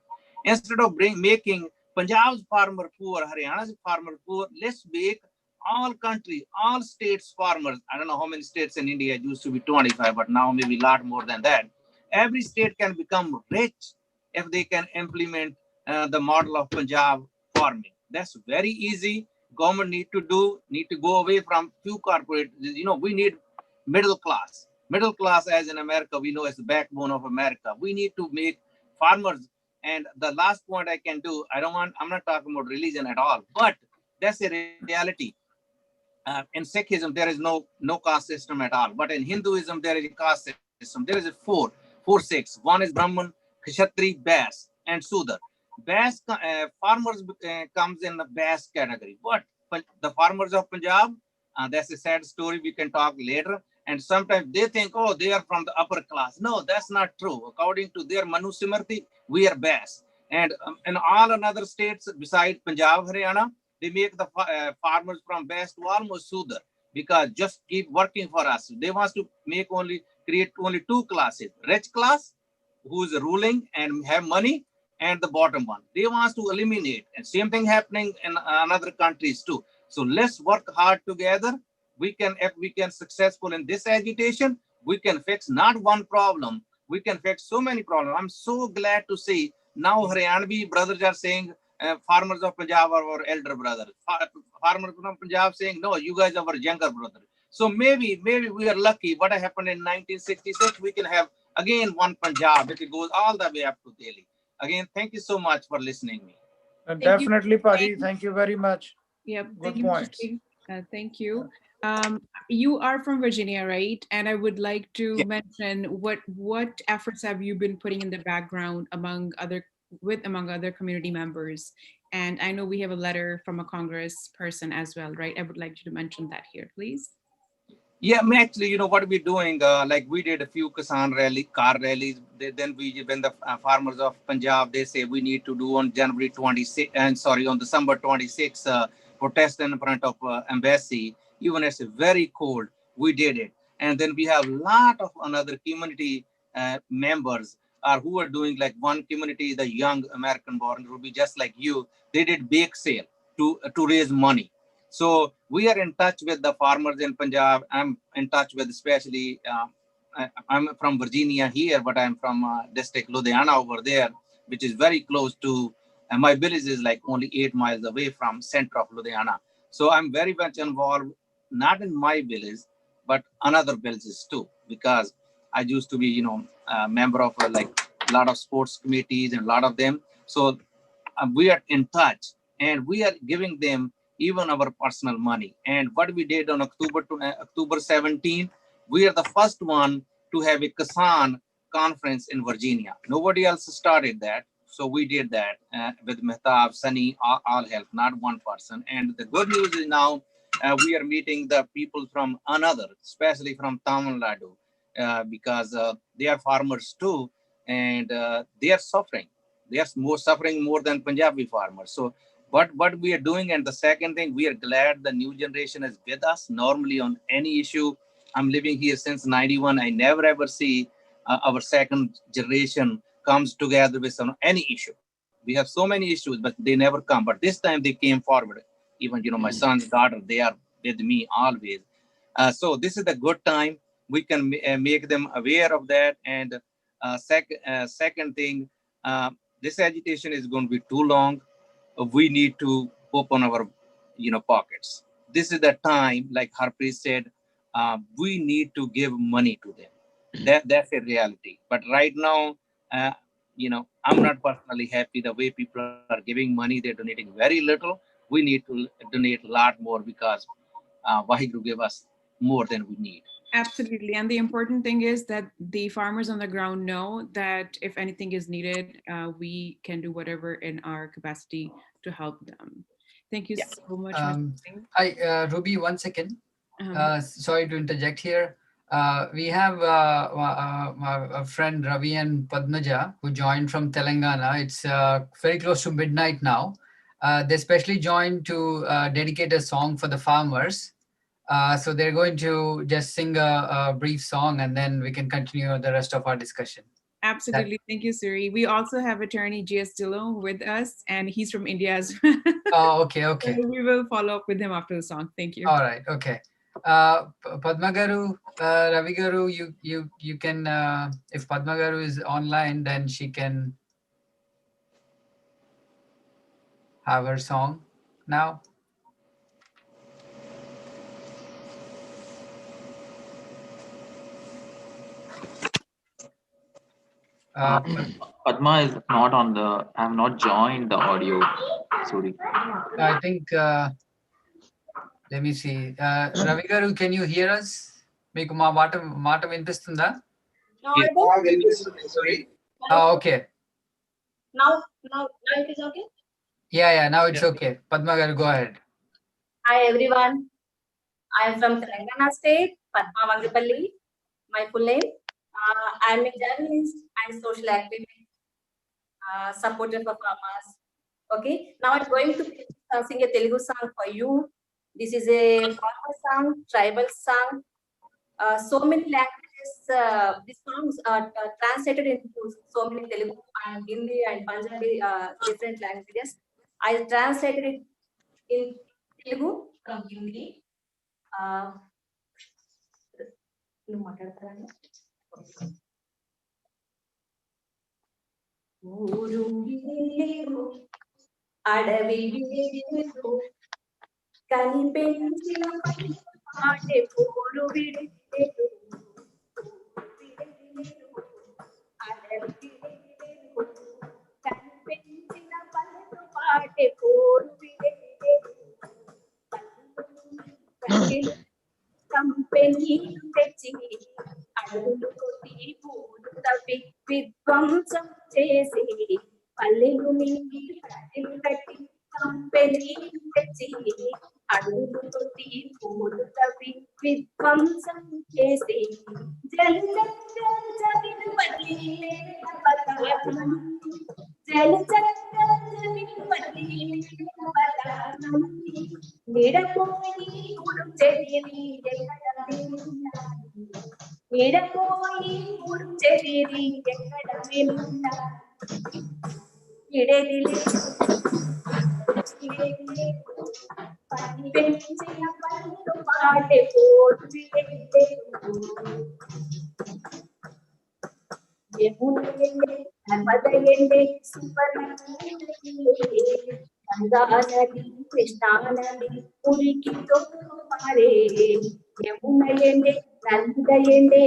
Instead of making Punjab's farmer poor, Haryana's farmer poor, let's make all country, all states farmers. I don't know how many states in India. It used to be 25, but now maybe a lot more than that. Every state can become rich if they can implement the model of Punjab farming. That's very easy. Government need to go away from few corporate. We need middle class. Middle class, as in America, we know is the backbone of America. We need to make farmers. And the last point I can do, I'm not talking about religion at all, but that's a reality. In Sikhism, there is no caste system at all. But in Hinduism, there is a caste system. There is a 6. One is Brahman, Kshatri, Bas, and Sudar. Bas farmers comes in the Bas category. But the farmers of Punjab, that's a sad story. We can talk later. And sometimes they think, oh, they are from the upper class. No, that's not true. According to their Manu Simrti, we are Bas. And in all another states besides Punjab, Haryana, they make the farmers from Bas to almost Sudar, because just keep working for us. They want to create only 2 classes: rich class, who is ruling and have money, and the bottom one. They want to eliminate. And same thing happening in other countries too. So let's work hard together. If we can successful in this agitation, we can fix not one problem. We can fix so many problems. I'm so glad to see now Haryanvi brothers are saying farmers of Punjab are our elder brother. Farmers from Punjab saying, no, you guys are our younger brother. So maybe we are lucky. What happened in 1966, we can have again one Punjab if it goes all the way up to Delhi. Again, thank you so much for listening to me. Definitely, Padi. Thank you very much. Yep. Good Thank you, points. thank you. You are from Virginia, right? And I would like to mention what efforts have you been putting in the background among other community members? And I know we have a letter from a Congress person as well, right? I would like you to mention that here, please. Yeah, actually, what we're doing, like we did a few Kisan car rallies. Then when the farmers of Punjab, they say we need to do on January 26, and sorry, on December 26, protest in front of embassy. Even it's very cold, we did it. And then we have a lot of another community members who are doing, like one community, the young American born Ruby, just like you, they did bake sale to raise money. So we are in touch with the farmers in Punjab. I'm in touch with especially, I'm from Virginia here, but I'm from district Ludhiana over there, which is very close to, my village is like only 8 miles away from center of Ludhiana. So I'm very much involved, not in my village, but another villages too, because I used to be, a member of like a lot of sports committees and a lot of them. So we are in touch and we are giving them even our personal money. And what we did on October 17, we are the first one to have a Kisan conference in Virginia. Nobody else started that. So we did that with Mehtab, Sunny, all help, not one person. And the good news is now we are meeting the people from another, especially from Tamil Nadu, because they are farmers too, and they are suffering. They are suffering more than Punjabi farmers. So what we are doing, and the second thing, we are glad the new generation is with us. Normally on any issue, I'm living here since 91. I never ever see our second generation comes together with any issue. We have so many issues, but they never come. But this time they came forward. Even, my son's daughter, they are with me always. So this is a good time. We can make them aware of that. And second thing, this agitation is going to be too long. We need to open our pockets. This is the time, like Harpreet said, we need to give money to them. That's a reality. But right now, I'm not personally happy the way people are giving money. They're donating very little. We need to donate a lot more because Waheguru gave us more than we need. Absolutely. And the important thing is that the farmers on the ground know that if anything is needed, we can do whatever in our capacity to help them. Thank you so much, Mr. Singh. Hi, Ruby, 1 second. Sorry to interject here. We have a friend, Ravi and Padmaja, who joined from Telangana. It's very close to midnight now. They specially joined to dedicate a song for the farmers. So they're going to just sing a brief song and then we can continue the rest of our discussion. Absolutely. Thank you, Suri. We also have attorney G.S. Dillon with us, and he's from India as well. Oh, okay. So we will follow up with him after the song. Thank you. All right. Okay. Padma Garu, Ravi Garu, you can, if Padma Garu is online, then she can have her song now. Padma is not on the, I have not joined the audio. Sorry. I think, let me see. Ravi Garu, can you hear us? Meeku ma మాట వినిపిస్తుందా? Sorry. Okay. Now it is okay? Yeah, now it's okay. Padma Garu, go ahead. Hi everyone. I am from Telangana state, Padma Mangapalli, my full name. I am a journalist and social activist, supporter for farmers. Okay, now I'm going to sing a Telugu song for you. This is a farmer song, tribal song. So many languages, these songs are translated into so many Telugu and Hindi and Punjabi, different languages. I translated it in Telugu from Hindi. అడవిలో కనిపెంచిన పాటే పోరు విడలేదు అడవిలో కనిపెంచిన పల్లెతో పాటే పోరు విడలేదు కంపెనీలు తెచ్చి అడుగులు కొట్టి పూలు తవ్వి విధ్వంసం చేసి పల్లెలు మింగి కట్టెలు కట్టి కంపెనీలు తెచ్చి అడుగులు కొట్టి పూలు తవ్వి విధ్వంసం చేసి జలచక్రం పల్లీల పతాకం నిడపోయి ఉడుచెదిరి నిడపోయి ఉడుచెదిరి ఎక్కడ వినుందా ఇడెదిలే పని పెంచిన పనులు పాడే పోటు నర్మదయండే గంగా నది కృష్ణా నది ఉరికితో పారే యమునయండే నందయండే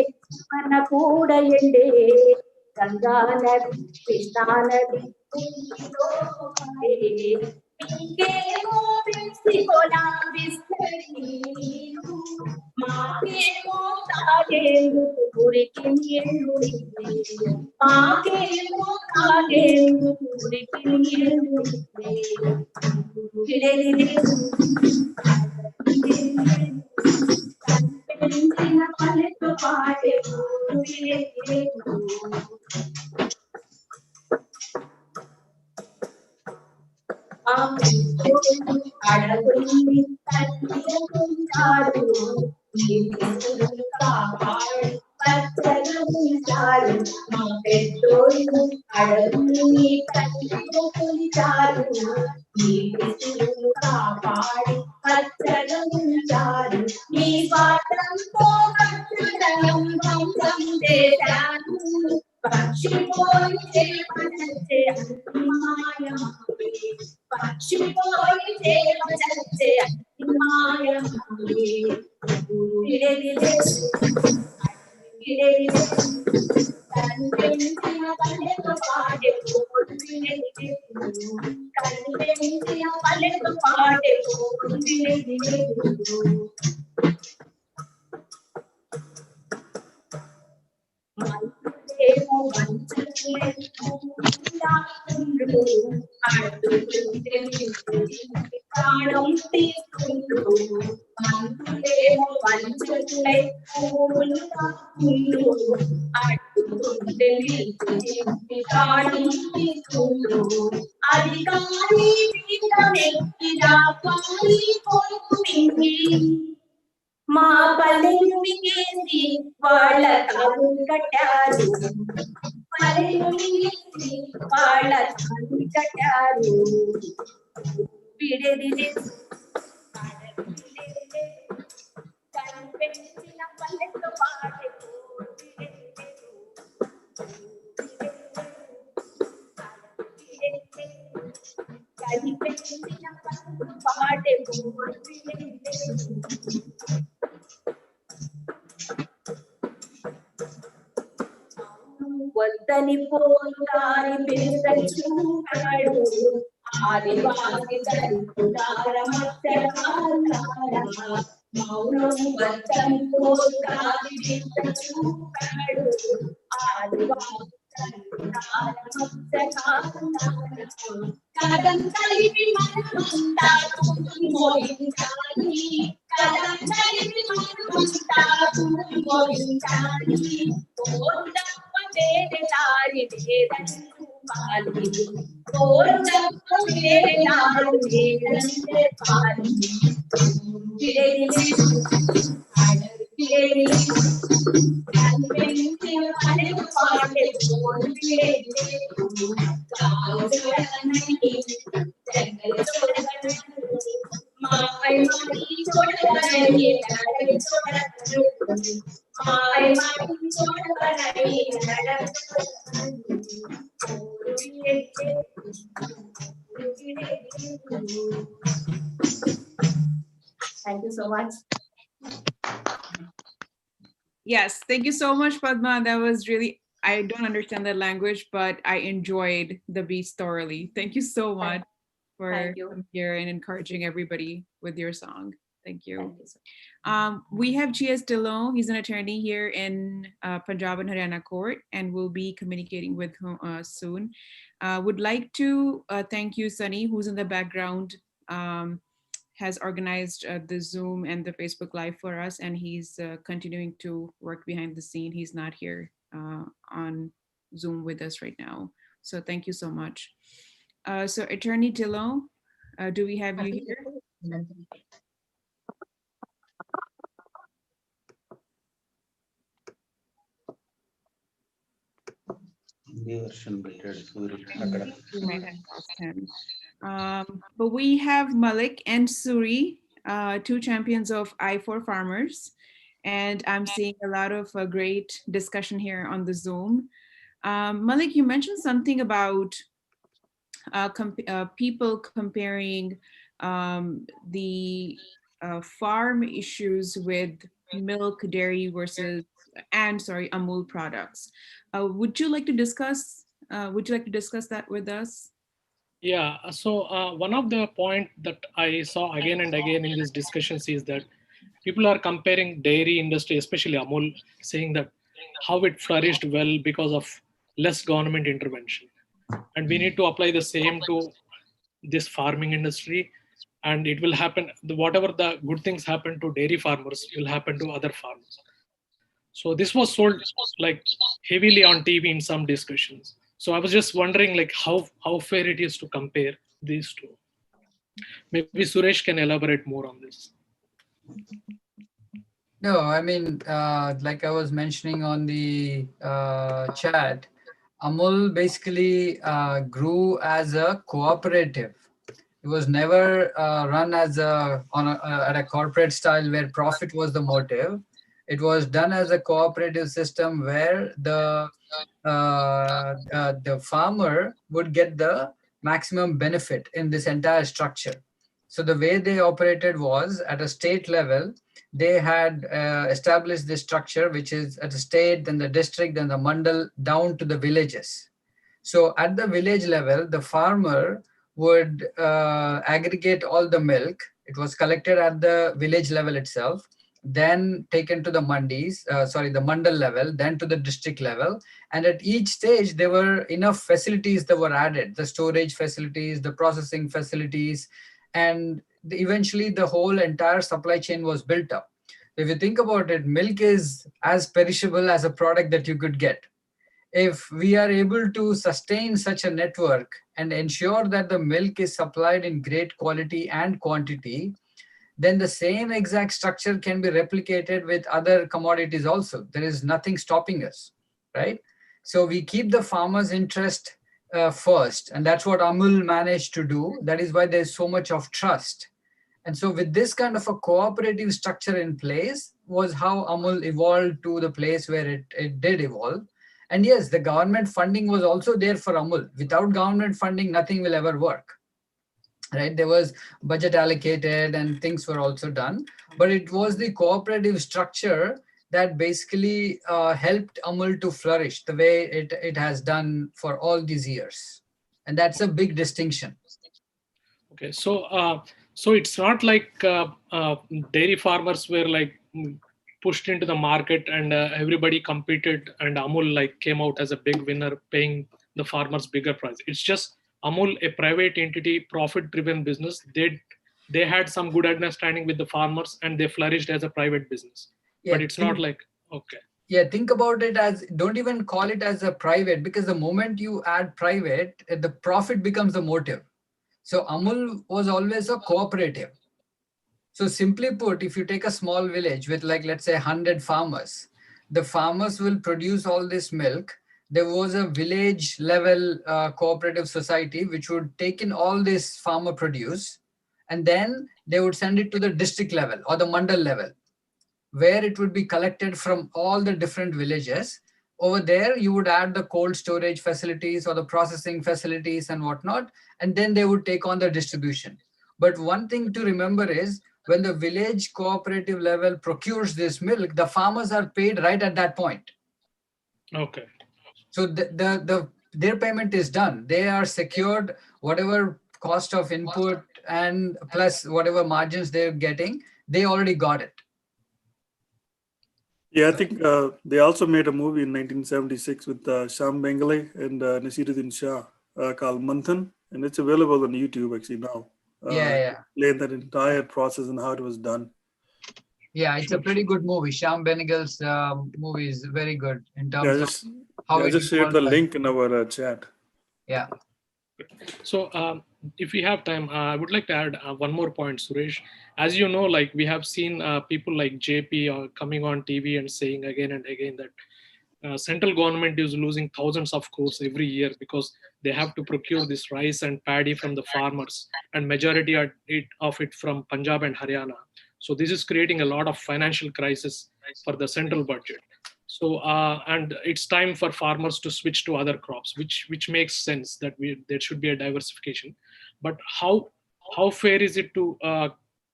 మన కూడా ఎండే గంగా నది కృష్ణా నది ఉరికితో పారే మీకేమో ప్రిన్సిపోలా విస్తరి మాకేమో తాగేందుకు ఉరికి నీళ్ళు మాకేమో తాగేందుకు ఉరికి నీళ్ళు కనిపించిన పల్లెతో పాటే అడవుల్ని తల్లిదండ్రులు కాపాడు పచ్చగా ఉంచారు మా పెద్దోళ్ళు అడవుల్ని తల్లిదండ్రులు నీటిని కాపాడి పచ్చగా ఉంచారు మీ స్వాతంతో పచ్చదనం ధ్వంసం చేశారు పక్షి పోయి చేపచ్చే మాయ పక్షి పోయి చేపచ్చే మాయ కనిపించిన పల్లెతో పాటే పోటు కనిపించిన పల్లెతో పాటే పోటు మంత్రులేమో ప్రాణం తీసుకుంటూ మంత్రులేమో వంచలే అడ్డుకుంటే ప్రాణం తీసుకుంటూ అధికారి మా పల్లెలు మిగేసి వాళ్ళ తాగు కట్టారు పల్లెలు మిగేసి వాళ్ళ తాగు కట్టారు విడేది కనిపించిన పల్లెతో పాటే కనిపించిన పల్లెతో పాటే వద్దని పోతారి పిలుసని చూపాడు ఆదివాసి మౌనం వద్దని పోతారి పిలుసని చూపాడు ఆదివాసి కదం కలిపి మనమంతా మోగించాలి కదం కలిపి మనమంతా మోగించాలి తప్ప వేరే దారి లేదని తప్ప వేరే దారి లేదని కనిపించిన పల్లెతో పాటే మాపై మాటి చూడగలని మాపై మాటి చూడగలని Thank you so much. Yes, thank you so much, Padma. That was really, I don't understand that language, but I enjoyed the beats thoroughly. Thank you so much for Thank you. coming here and encouraging everybody with your song. Thank you. Thank you so We have G.S. Dillon. He's an attorney here in Punjab and Haryana court, and we'll be communicating with him soon. Would like to thank you, Sunny, who's in the background, has organized the Zoom and the Facebook Live for us, and he's continuing to work behind the scene. He's not here on Zoom with us right now. So thank you so much. So Attorney Dillon, do we have you here? We might have lost him. But we have Malik and Suri, two champions of I For Farmers. And I'm seeing a lot of great discussion here on the Zoom. Malik, you mentioned something about people comparing the farm issues with milk, dairy versus, Amul products. Would you like to discuss that with us? Yeah, so one of the point that I saw again and again in these discussions is that people are comparing dairy industry, especially Amul, saying that how it flourished well because of less government intervention. And we need to apply the same to this farming industry, and it will happen, whatever the good things happen to dairy farmers will happen to other farmers. So this was sold like heavily on TV in some discussions. So I was just wondering like how fair it is to compare these two. Maybe Suresh can elaborate more on this. No, I mean, like I was mentioning on the chat, Amul basically grew as a cooperative. It was never run as at a corporate style where profit was the motive. It was done as a cooperative system where the farmer would get the maximum benefit in this entire structure. So the way they operated was at a state level. They had established this structure, which is at the state, then the district, then the mandal, down to the villages. So at the village level, the farmer would aggregate all the milk. It was collected at the village level itself, then taken to the mandis, the mandal level, then to the district level. And at each stage, there were enough facilities that were added, the storage facilities, the processing facilities, and eventually the whole entire supply chain was built up. If you think about it, milk is as perishable as a product that you could get. If we are able to sustain such a network and ensure that the milk is supplied in great quality and quantity, then the same exact structure can be replicated with other commodities also. There is nothing stopping us, right? So we keep the farmer's interest first, and that's what Amul managed to do. That is why there's so much of trust. And so with this kind of a cooperative structure in place was how Amul evolved to the place where it did evolve. And yes, the government funding was also there for Amul. Without government funding, nothing will ever work, right? There was budget allocated and things were also done, but it was the cooperative structure that basically helped Amul to flourish the way it has done for all these years. And that's a big distinction. Okay, so so it's not like dairy farmers were like pushed into the market and everybody competed and Amul like came out as a big winner paying the farmers bigger price. It's just Amul, a private entity, profit-driven business. They had some good understanding with the farmers and they flourished as a private business. Yeah, but it's not like, okay. Yeah, think about it as, don't even call it as a private, because the moment you add private, the profit becomes the motive. So Amul was always a cooperative. So simply put, if you take a small village with like, let's say 100 farmers, the farmers will produce all this milk. There was a village level cooperative society which would take in all this farmer produce, and then they would send it to the district level or the mandal level, where it would be collected from all the different villages. over there, you would add the cold storage facilities or the processing facilities and whatnot, and then they would take on the distribution. But one thing to remember is when the village cooperative level procures this milk, the farmers are paid right at that point. Okay. So their payment is done. They are secured whatever cost of input and plus whatever margins they're getting, they already got it. Yeah, I think they also made a movie in 1976 with Sham Bengali and Nasiruddin Shah called Manthan, and it's available on YouTube actually now. Yeah. Explain that entire process and how it was done. Yeah, it's a pretty good movie. Shyam Benegal's movie is very good in terms of how I it just shared involves the link in our chat. Yeah. So if we have time, I would like to add one more point, Suresh. As you know, like we have seen people like JP coming on TV and saying again and again that central government is losing thousands of crores every year because they have to procure this rice and paddy from the farmers, and majority of it from Punjab and Haryana. So this is creating a lot of financial crisis for the central budget. So and it's time for farmers to switch to other crops, which makes sense that there should be a diversification. But how fair is it to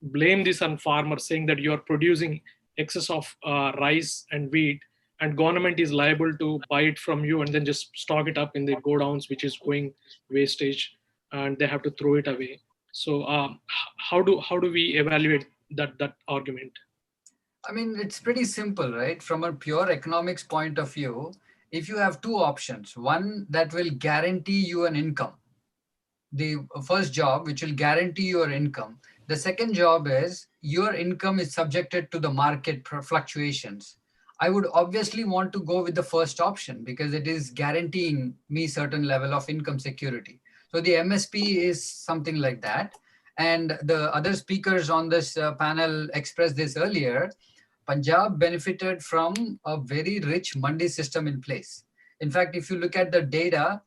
blame this on farmers, saying that you are producing excess of rice and wheat, and government is liable to buy it from you and then just stock it up in the godowns, which is going wastage, and they have to throw it away. So how do we evaluate that argument? I mean, it's pretty simple, right? From a pure economics point of view, if you have two options, one that will guarantee you an income, the first job, which will guarantee your income. The second job is your income is subjected to the market fluctuations. I would obviously want to go with the first option because it is guaranteeing me certain level of income security. So the MSP is something like that. And the other speakers on this panel expressed this earlier. Punjab benefited from a very rich mandi system in place. In fact, if you look at the data,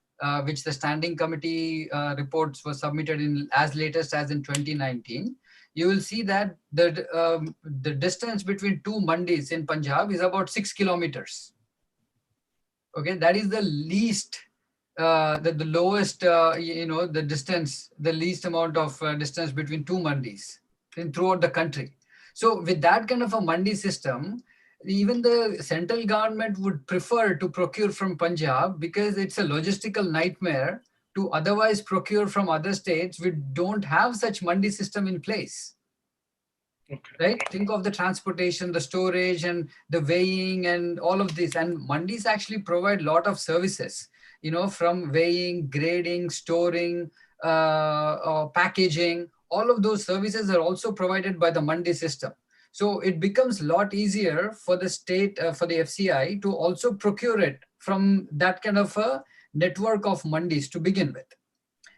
which the standing committee reports were submitted in as latest as in 2019, you will see that the distance between two mandis in Punjab is about 6 kilometers. Okay, that is the least, the lowest, the distance, the least amount of distance between two mandis throughout the country. So with that kind of a mandi system, even the central government would prefer to procure from Punjab because it's a logistical nightmare to otherwise procure from other states. We don't have such mandi system in place. Okay. Right? Think of the transportation, the storage and the weighing and all of this. And mandis actually provide a lot of services, from weighing, grading, storing, packaging. All of those services are also provided by the mandi system. So it becomes a lot easier for the state, for the FCI to also procure it from that kind of a network of mandis to begin with.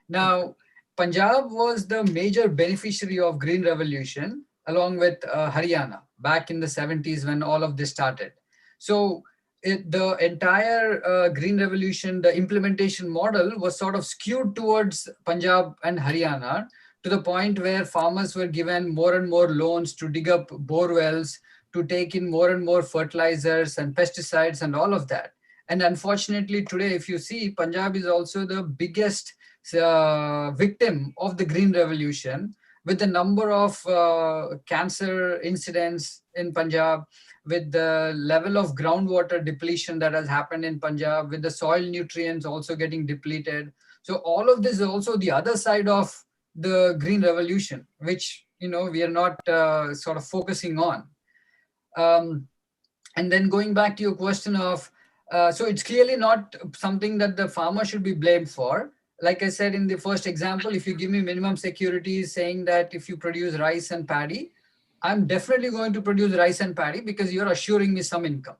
Now, Punjab was the major beneficiary of Green Revolution along with Haryana back in the 70s when all of this started. So the entire Green Revolution, the implementation model was sort of skewed towards Punjab and Haryana, to the point where farmers were given more and more loans to dig up bore wells, to take in more and more fertilizers and pesticides and all of that. And unfortunately today, if you see, Punjab is also the biggest victim of the Green Revolution, with the number of cancer incidents in Punjab, with the level of groundwater depletion that has happened in Punjab, with the soil nutrients also getting depleted. So all of this is also the other side of the Green Revolution, which we are not sort of focusing on. And then going back to your question of, so it's clearly not something that the farmer should be blamed for. Like I said in the first example, if you give me minimum security saying that if you produce rice and paddy, I'm definitely going to produce rice and paddy because you're assuring me some income.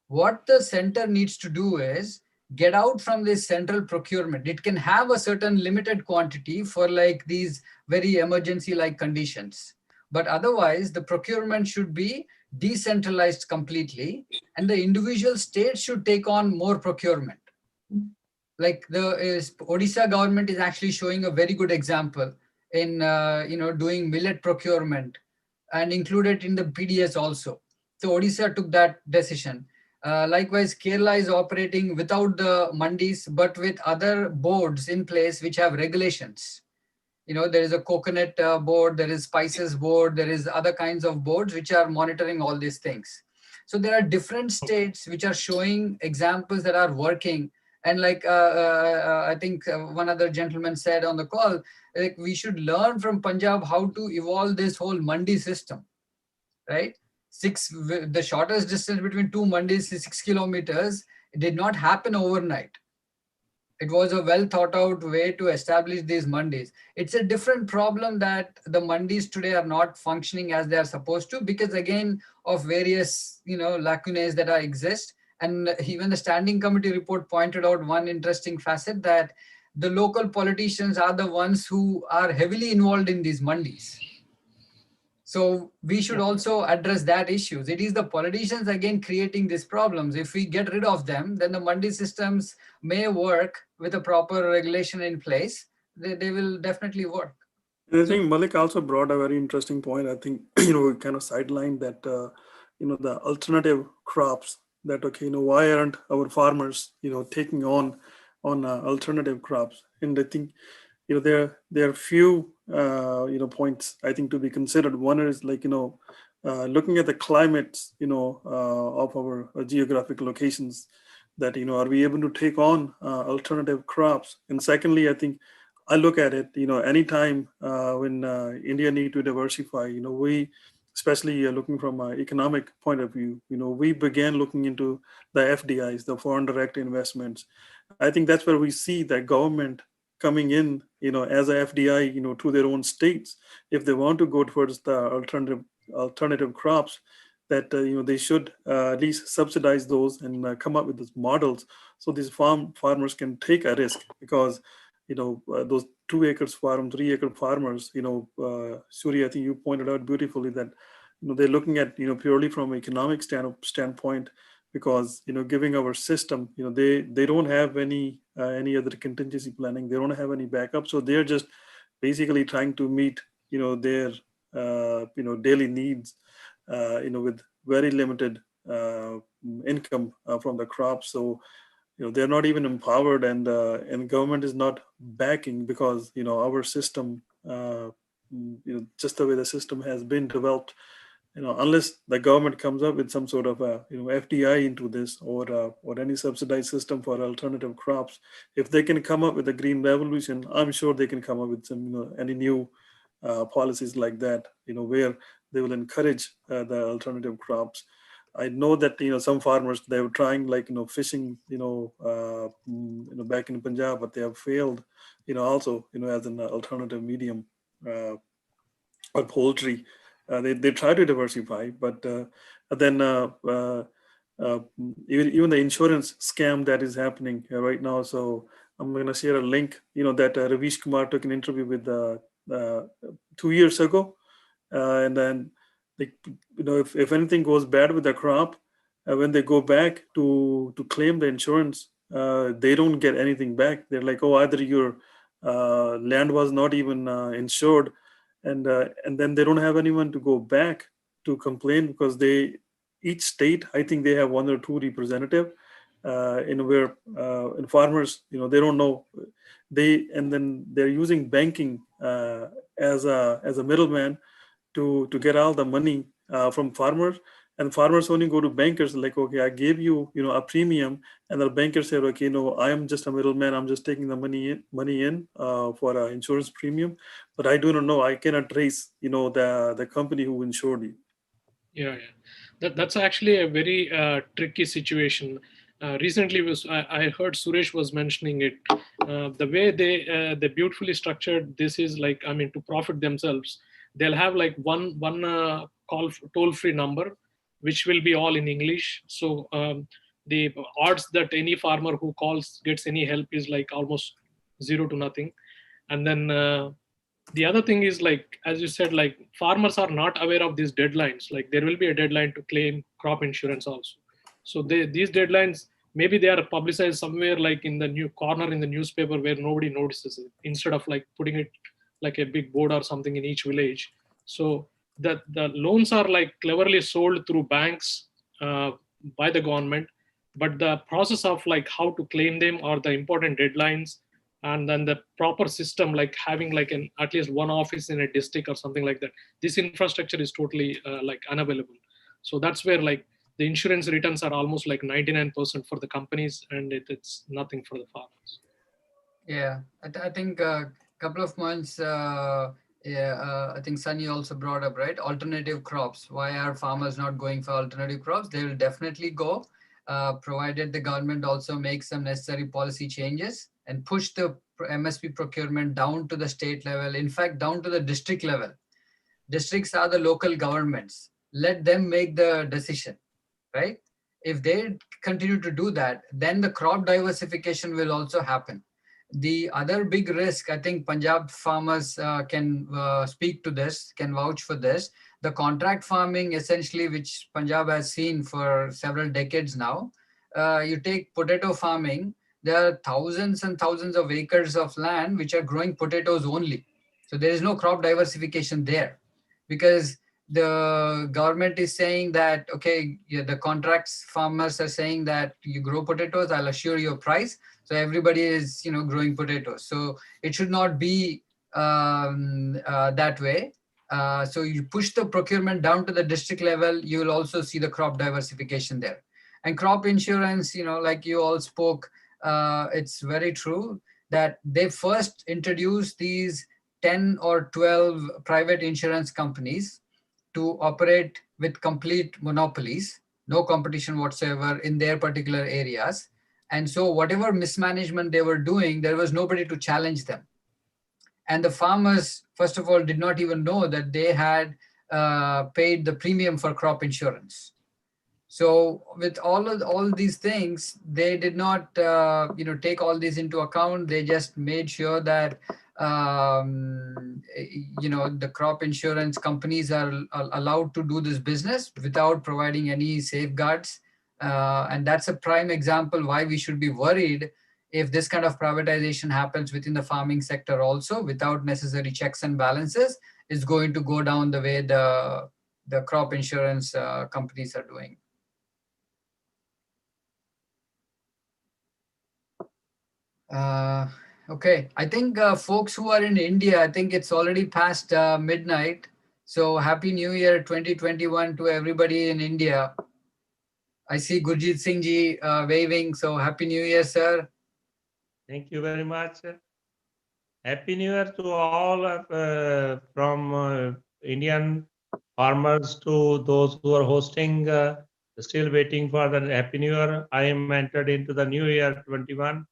What the center needs to do is get out from this central procurement. It can have a certain limited quantity for like these very emergency like conditions. But otherwise, the procurement should be decentralized completely, and the individual states should take on more procurement. Like the Odisha government is actually showing a very good example in doing millet procurement and included in the PDS also. So Odisha took that decision. Likewise, Kerala is operating without the mandis, but with other boards in place which have regulations. There is a coconut board, there is spices board, there is other kinds of boards which are monitoring all these things. So there are different states which are showing examples that are working. And like I think one other gentleman said on the call, like we should learn from Punjab how to evolve this whole mandi system, right? The shortest distance between two mandis is 6 kilometers. It did not happen overnight. It was a well thought out way to establish these mandis. It's a different problem that the mandis today are not functioning as they are supposed to, because again of various lacunae that exist. And even the standing committee report pointed out one interesting facet, that the local politicians are the ones who are heavily involved in these mandis. So we should also address that issues. It is the politicians again creating these problems. If we get rid of them, then the mandi systems may work with a proper regulation in place. They will definitely work. And I think Malik also brought a very interesting point. I think, we kind of sidelined that, the alternative crops that, why aren't our farmers, taking on alternative crops? And I think, there are few, points I think to be considered. One is like, looking at the climates, of our geographic locations, that, are we able to take on alternative crops? And secondly, I think I look at it, anytime when India need to diversify, we, especially looking from an economic point of view, we began looking into the FDIs, the foreign direct investments. I think that's where we see that government coming in, as a FDI, to their own states. If they want to go towards the alternative crops, that they should at least subsidize those and come up with these models, so these farmers can take a risk. Because those 2 acres farm, 3 acre farmers, Suri, I think you pointed out beautifully that they're looking at purely from an economic standpoint, because giving our system, they don't have any other contingency planning, they don't have any backup, so they're just basically trying to meet their daily needs with very limited income from the crops. So they're not even empowered, and government is not backing, because our system, just the way the system has been developed, unless the government comes up with some sort of a FDI into this, or any subsidized system for alternative crops. If they can come up with a green revolution, I'm sure they can come up with some any new policies like that, where they will encourage the alternative crops. I know that some farmers, they were trying like fishing back in Punjab, but they have failed also as an alternative medium, or poultry. They try to diversify, but then even the insurance scam that is happening right now. So I'm going to share a link that Ravish Kumar took an interview with 2 years ago, and then if anything goes bad with the crop, when they go back to claim the insurance, they don't get anything back. They're like, oh, either your land was not even insured, and then they don't have anyone to go back to complain, because each state, I think they have 1 or 2 representative where in farmers, they don't know, and then they're using banking as a middleman to get all the money from farmers. And farmers only go to bankers like, okay, I gave you a premium, and the banker said, okay, no, I am just a middleman, I'm just taking the money in for an insurance premium, but I do not know, I cannot trace the company who insured you. Yeah. That's actually a very tricky situation. Recently, I heard Suresh was mentioning it. The way they beautifully structured this is like, I mean, to profit themselves, they'll have like one toll-free number, which will be all in English. So the odds that any farmer who calls gets any help is like almost 0 to nothing. And then the other thing is, like, as you said, like farmers are not aware of these deadlines. Like there will be a deadline to claim crop insurance also. So these deadlines, maybe they are publicized somewhere like in the new corner in the newspaper where nobody notices it, instead of like putting it like a big board or something in each village. So the loans are like cleverly sold through banks by the government, but the process of like how to claim them or the important deadlines, and then the proper system like having like at least one office in a district or something like that, this infrastructure is totally like unavailable. So that's where like the insurance returns are almost like 99% for the companies, and it's nothing for the farmers. Yeah, I think a couple of months, I think Sunny also brought up, right? Alternative crops. Why are farmers not going for alternative crops? They will definitely go, provided the government also makes some necessary policy changes and push the MSP procurement down to the state level, in fact, down to the district level. Districts are the local governments. Let them make the decision, right? If they continue to do that, then the crop diversification will also happen. The other big risk, I think Punjab farmers can speak to this, can vouch for this. The contract farming, essentially, which Punjab has seen for several decades now. You take potato farming, there are thousands and thousands of acres of land which are growing potatoes only. So there is no crop diversification there, because the government is saying that, okay, yeah, the contracts farmers are saying that you grow potatoes, I'll assure you a price. So everybody is, growing potatoes. So it should not be that way. So you push the procurement down to the district level, you will also see the crop diversification there. And crop insurance, like you all spoke, it's very true that they first introduced these 10 or 12 private insurance companies to operate with complete monopolies, no competition whatsoever in their particular areas. And so whatever mismanagement they were doing, there was nobody to challenge them. And the farmers, first of all, did not even know that they had paid the premium for crop insurance. So with all these things, they did not take all these into account. They just made sure that the crop insurance companies are allowed to do this business without providing any safeguards. And that's a prime example why we should be worried if this kind of privatization happens within the farming sector also, without necessary checks and balances, is going to go down the way the crop insurance companies are doing. Okay, I think folks who are in India, I think it's already past midnight. So Happy New Year 2021 to everybody in India. I see Gurjeet Singh ji waving. So Happy New Year, sir. Thank you very much. Happy New Year to all from Indian farmers to those who are hosting, still waiting for the Happy New Year. I am entered into the New Year 21.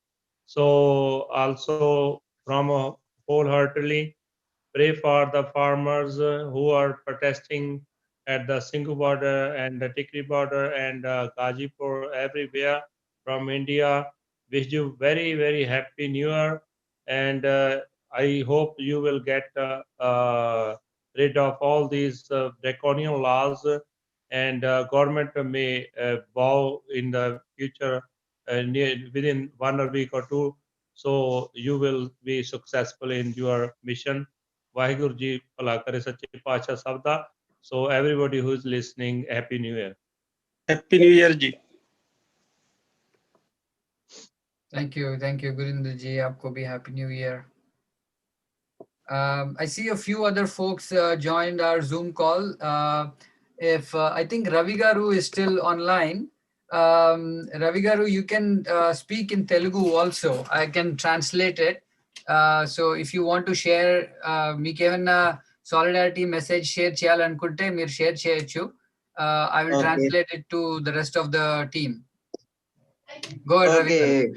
So also from wholeheartedly pray for the farmers who are protesting at the Singhu border and the Tikri border and Gazipur, everywhere from India. Wish you very, very Happy New Year. And I hope you will get rid of all these draconian laws, and government may bow in the future within 1 week or 2. So you will be successful in your mission. Vaheguru ji bhala kare sache paatshah sab da. So everybody who is listening, Happy New Year. Happy New Year ji. Thank you, Gurinder ji. Aapko bhi Happy New Year. I see a few other folks joined our Zoom call. If I think Ravi Garu is still online. Ravi Garu, you can speak in Telugu also. I can translate it. So if you want to share, meek evanna solidarity message share cheyalanunte meer share cheyochu. I will translate it to the rest of the team. Go ahead, Ravi Garu.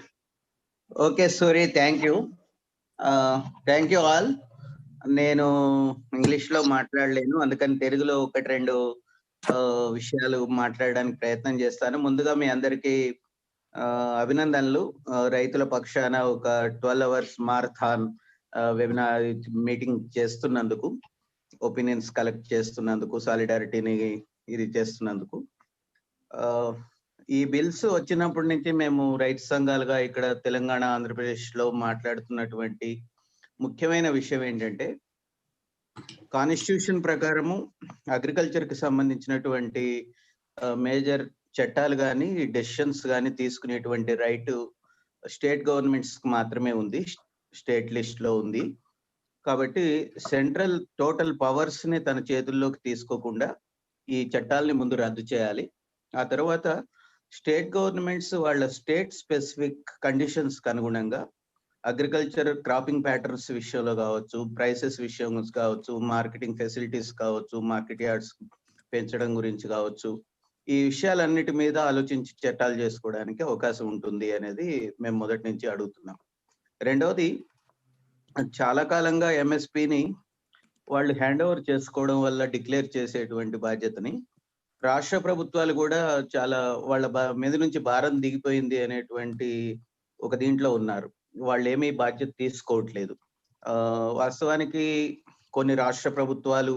Okay, sorry, thank you. Thank you all. నేను ఇంగ్లీష్లో మాట్లాడలేను, అందుకని తెలుగులో ఒకటి రెండు విషయాలు మాట్లాడడానికి ప్రయత్నం చేస్తాను. ముందుగా మీ అందరికీ అభినందనలు. రైతుల పక్షాన ఒక 12 hours మారథాన్ వెబినార్ మీటింగ్ చేస్తున్నందుకు, ఒపీనియన్స్ కలెక్ట్ చేస్తున్నందుకు, సాలిడారిటీని ఇది చేస్తున్నందుకు. ఈ బిల్స్ వచ్చినప్పటి నుంచి మేము రైతు సంఘాలుగా ఇక్కడ తెలంగాణ, ఆంధ్రప్రదేశ్లో మాట్లాడుతున్నటువంటి ముఖ్యమైన విషయం ఏంటంటే, కాన్స్టిట్యూషన్ ప్రకారము అగ్రికల్చర్కి సంబంధించినటువంటి మేజర్ చట్టాలు కానీ డెసిషన్స్ కానీ తీసుకునేటువంటి రైట్ స్టేట్ గవర్నమెంట్స్ మాత్రమే ఉంది, స్టేట్ లిస్ట్ లో ఉంది. కాబట్టి సెంట్రల్ టోటల్ పవర్స్ ని తన చేతుల్లోకి తీసుకోకుండా ఈ చట్టాలని ముందు రద్దు చేయాలి. ఆ తర్వాత స్టేట్ గవర్నమెంట్స్ వాళ్ళ స్టేట్ స్పెసిఫిక్ కండిషన్స్ కి అనుగుణంగా అగ్రికల్చర్ క్రాపింగ్ ప్యాటర్న్స్ విషయంలో కావచ్చు, ప్రైసెస్ విషయం కావచ్చు, మార్కెటింగ్ ఫెసిలిటీస్ కావచ్చు, మార్కెట్ యార్డ్స్ పెంచడం గురించి కావచ్చు, ఈ విషయాలన్నిటి మీద ఆలోచించి చట్టాలు చేసుకోవడానికి అవకాశం ఉంటుంది అనేది మేము మొదటి నుంచి అడుగుతున్నాం. రెండవది, చాలా కాలంగా ఎంఎస్పిని వాళ్ళు హ్యాండ్ ఓవర్ చేసుకోవడం వల్ల డిక్లేర్ చేసేటువంటి బాధ్యతని రాష్ట్ర ప్రభుత్వాలు కూడా చాలా వాళ్ళ మీద నుంచి భారం దిగిపోయింది అనేటువంటి ఒక దీంట్లో ఉన్నారు. వాళ్ళు ఏమీ బాధ్యత తీసుకోవట్లేదు. వాస్తవానికి కొన్ని రాష్ట్ర ప్రభుత్వాలు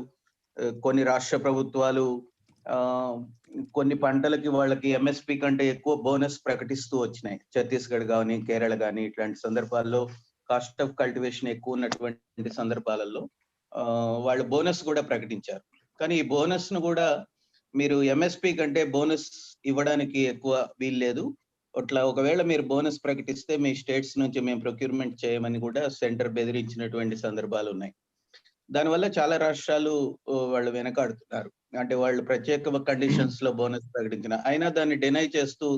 కొన్ని పంటలకి వాళ్ళకి ఎంఎస్పి కంటే ఎక్కువ బోనస్ ప్రకటిస్తూ వచ్చినాయి. ఛత్తీస్గఢ్ కానీ, కేరళ కానీ ఇట్లాంటి సందర్భాల్లో కాస్ట్ ఆఫ్ కల్టివేషన్ ఎక్కువ ఉన్నటువంటి సందర్భాలలో వాళ్ళు బోనస్ కూడా ప్రకటించారు. కానీ ఈ బోనస్ ను కూడా మీరు ఎంఎస్పి కంటే బోనస్ ఇవ్వడానికి ఎక్కువ వీల్లేదు. అట్లా ఒకవేళ మీరు బోనస్ ప్రకటిస్తే మీ స్టేట్స్ నుంచి మేము ప్రొక్యూర్మెంట్ చేయమని కూడా సెంటర్ బెదిరించినటువంటి సందర్భాలు ఉన్నాయి. దానివల్ల చాలా రాష్ట్రాలు వాళ్ళు వెనకాడుతున్నారు. అంటే వాళ్ళు ప్రత్యేక కండిషన్స్ లో బోనస్ ప్రకటించిన అయినా దాన్ని డినై చేస్తూ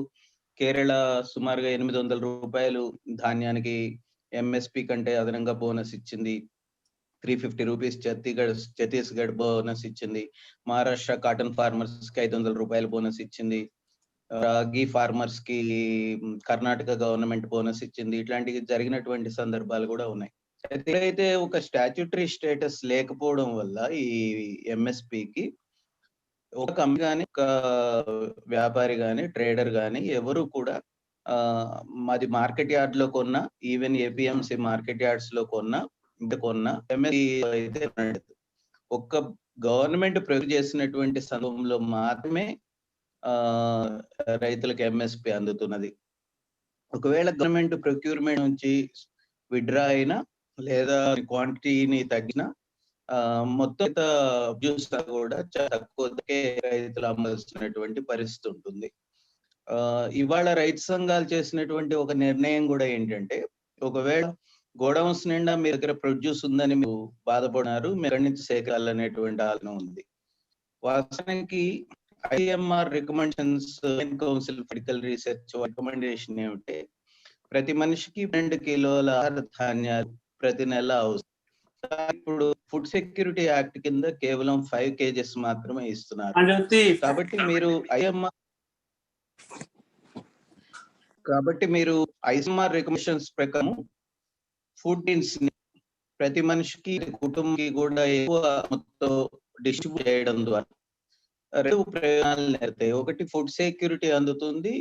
కేరళ సుమారుగా 800 రూపాయలు ధాన్యానికి ఎంఎస్పి కంటే అదనంగా బోనస్ ఇచ్చింది. 350 రూపీస్ ఛత్తీస్గఢ్ బోనస్ ఇచ్చింది. మహారాష్ట్ర కాటన్ ఫార్మర్స్ కి 500 రూపాయలు బోనస్ ఇచ్చింది. రాగి ఫార్మర్స్ కి కర్ణాటక గవర్నమెంట్ బోనస్ ఇచ్చింది. ఇట్లాంటివి జరిగినటువంటి సందర్భాలు కూడా ఉన్నాయి. అయితే ఒక స్టాట్యూటరీ స్టేటస్ లేకపోవడం వల్ల ఈ ఎంఎస్పికి ఒక కంపెనీ కానీ, ఒక వ్యాపారి కానీ, ట్రేడర్ కానీ ఎవరు కూడా మాది మార్కెట్ యార్డ్ లో కొన్న, ఈవెన్ ఏపీఎంసీ మార్కెట్ యార్డ్స్ లో కొన్న ఎంఎస్పి అయితే ఒక్క గవర్నమెంట్ ప్రొక్యూర్ చేసినటువంటి సందర్భంలో మాత్రమే రైతులకు ఎంఎస్పి అందుతున్నది. ఒకవేళ గవర్నమెంట్ ప్రొక్యూర్మెంట్ నుంచి విడ్రా అయినా లేదా క్వాంటిటీని తగ్గినా మొత్తం జ్యూస్ కూడా చాలా తక్కువకే రైతులు అమ్మాల్సినటువంటి పరిస్థితి ఉంటుంది. ఇవాళ రైతు సంఘాలు చేసినటువంటి ఒక నిర్ణయం కూడా ఏంటంటే, ఒకవేళ గోడౌన్స్ నిండా మీ దగ్గర ప్రొడ్యూస్ ఉందని మీరు బాధపడినారు, మీ ఎక్కడి నుంచి సేకరించాలనేటువంటి ఆలోచన ఉంది. వాస్తవానికి IMR recommendations, council medical research recommendation ఏమిటి, ప్రతి మనిషికి 12 కిలోల ఆహార ధాన్యాలు ప్రతి నెల అవసరం. ఇప్పుడు ఫుడ్ సెక్యూరిటీ యాక్ట్ కింద కేవలం 5 kgs మాత్రమే ఇస్తున్నారు. కాబట్టి మీరు ఐఎంఆర్ రికమెండేషన్స్ ప్రకారం ఫుడ్ ని ప్రతి మనిషికి, కుటుంబానికి కూడా ఎక్కువ మొత్తం డిస్ట్రిబ్యూట్ చేయడం ద్వారా 2 ప్రయోజనాలు నేర్తాయి. ఒకటి, ఫుడ్ సెక్యూరిటీ అందుతుంది,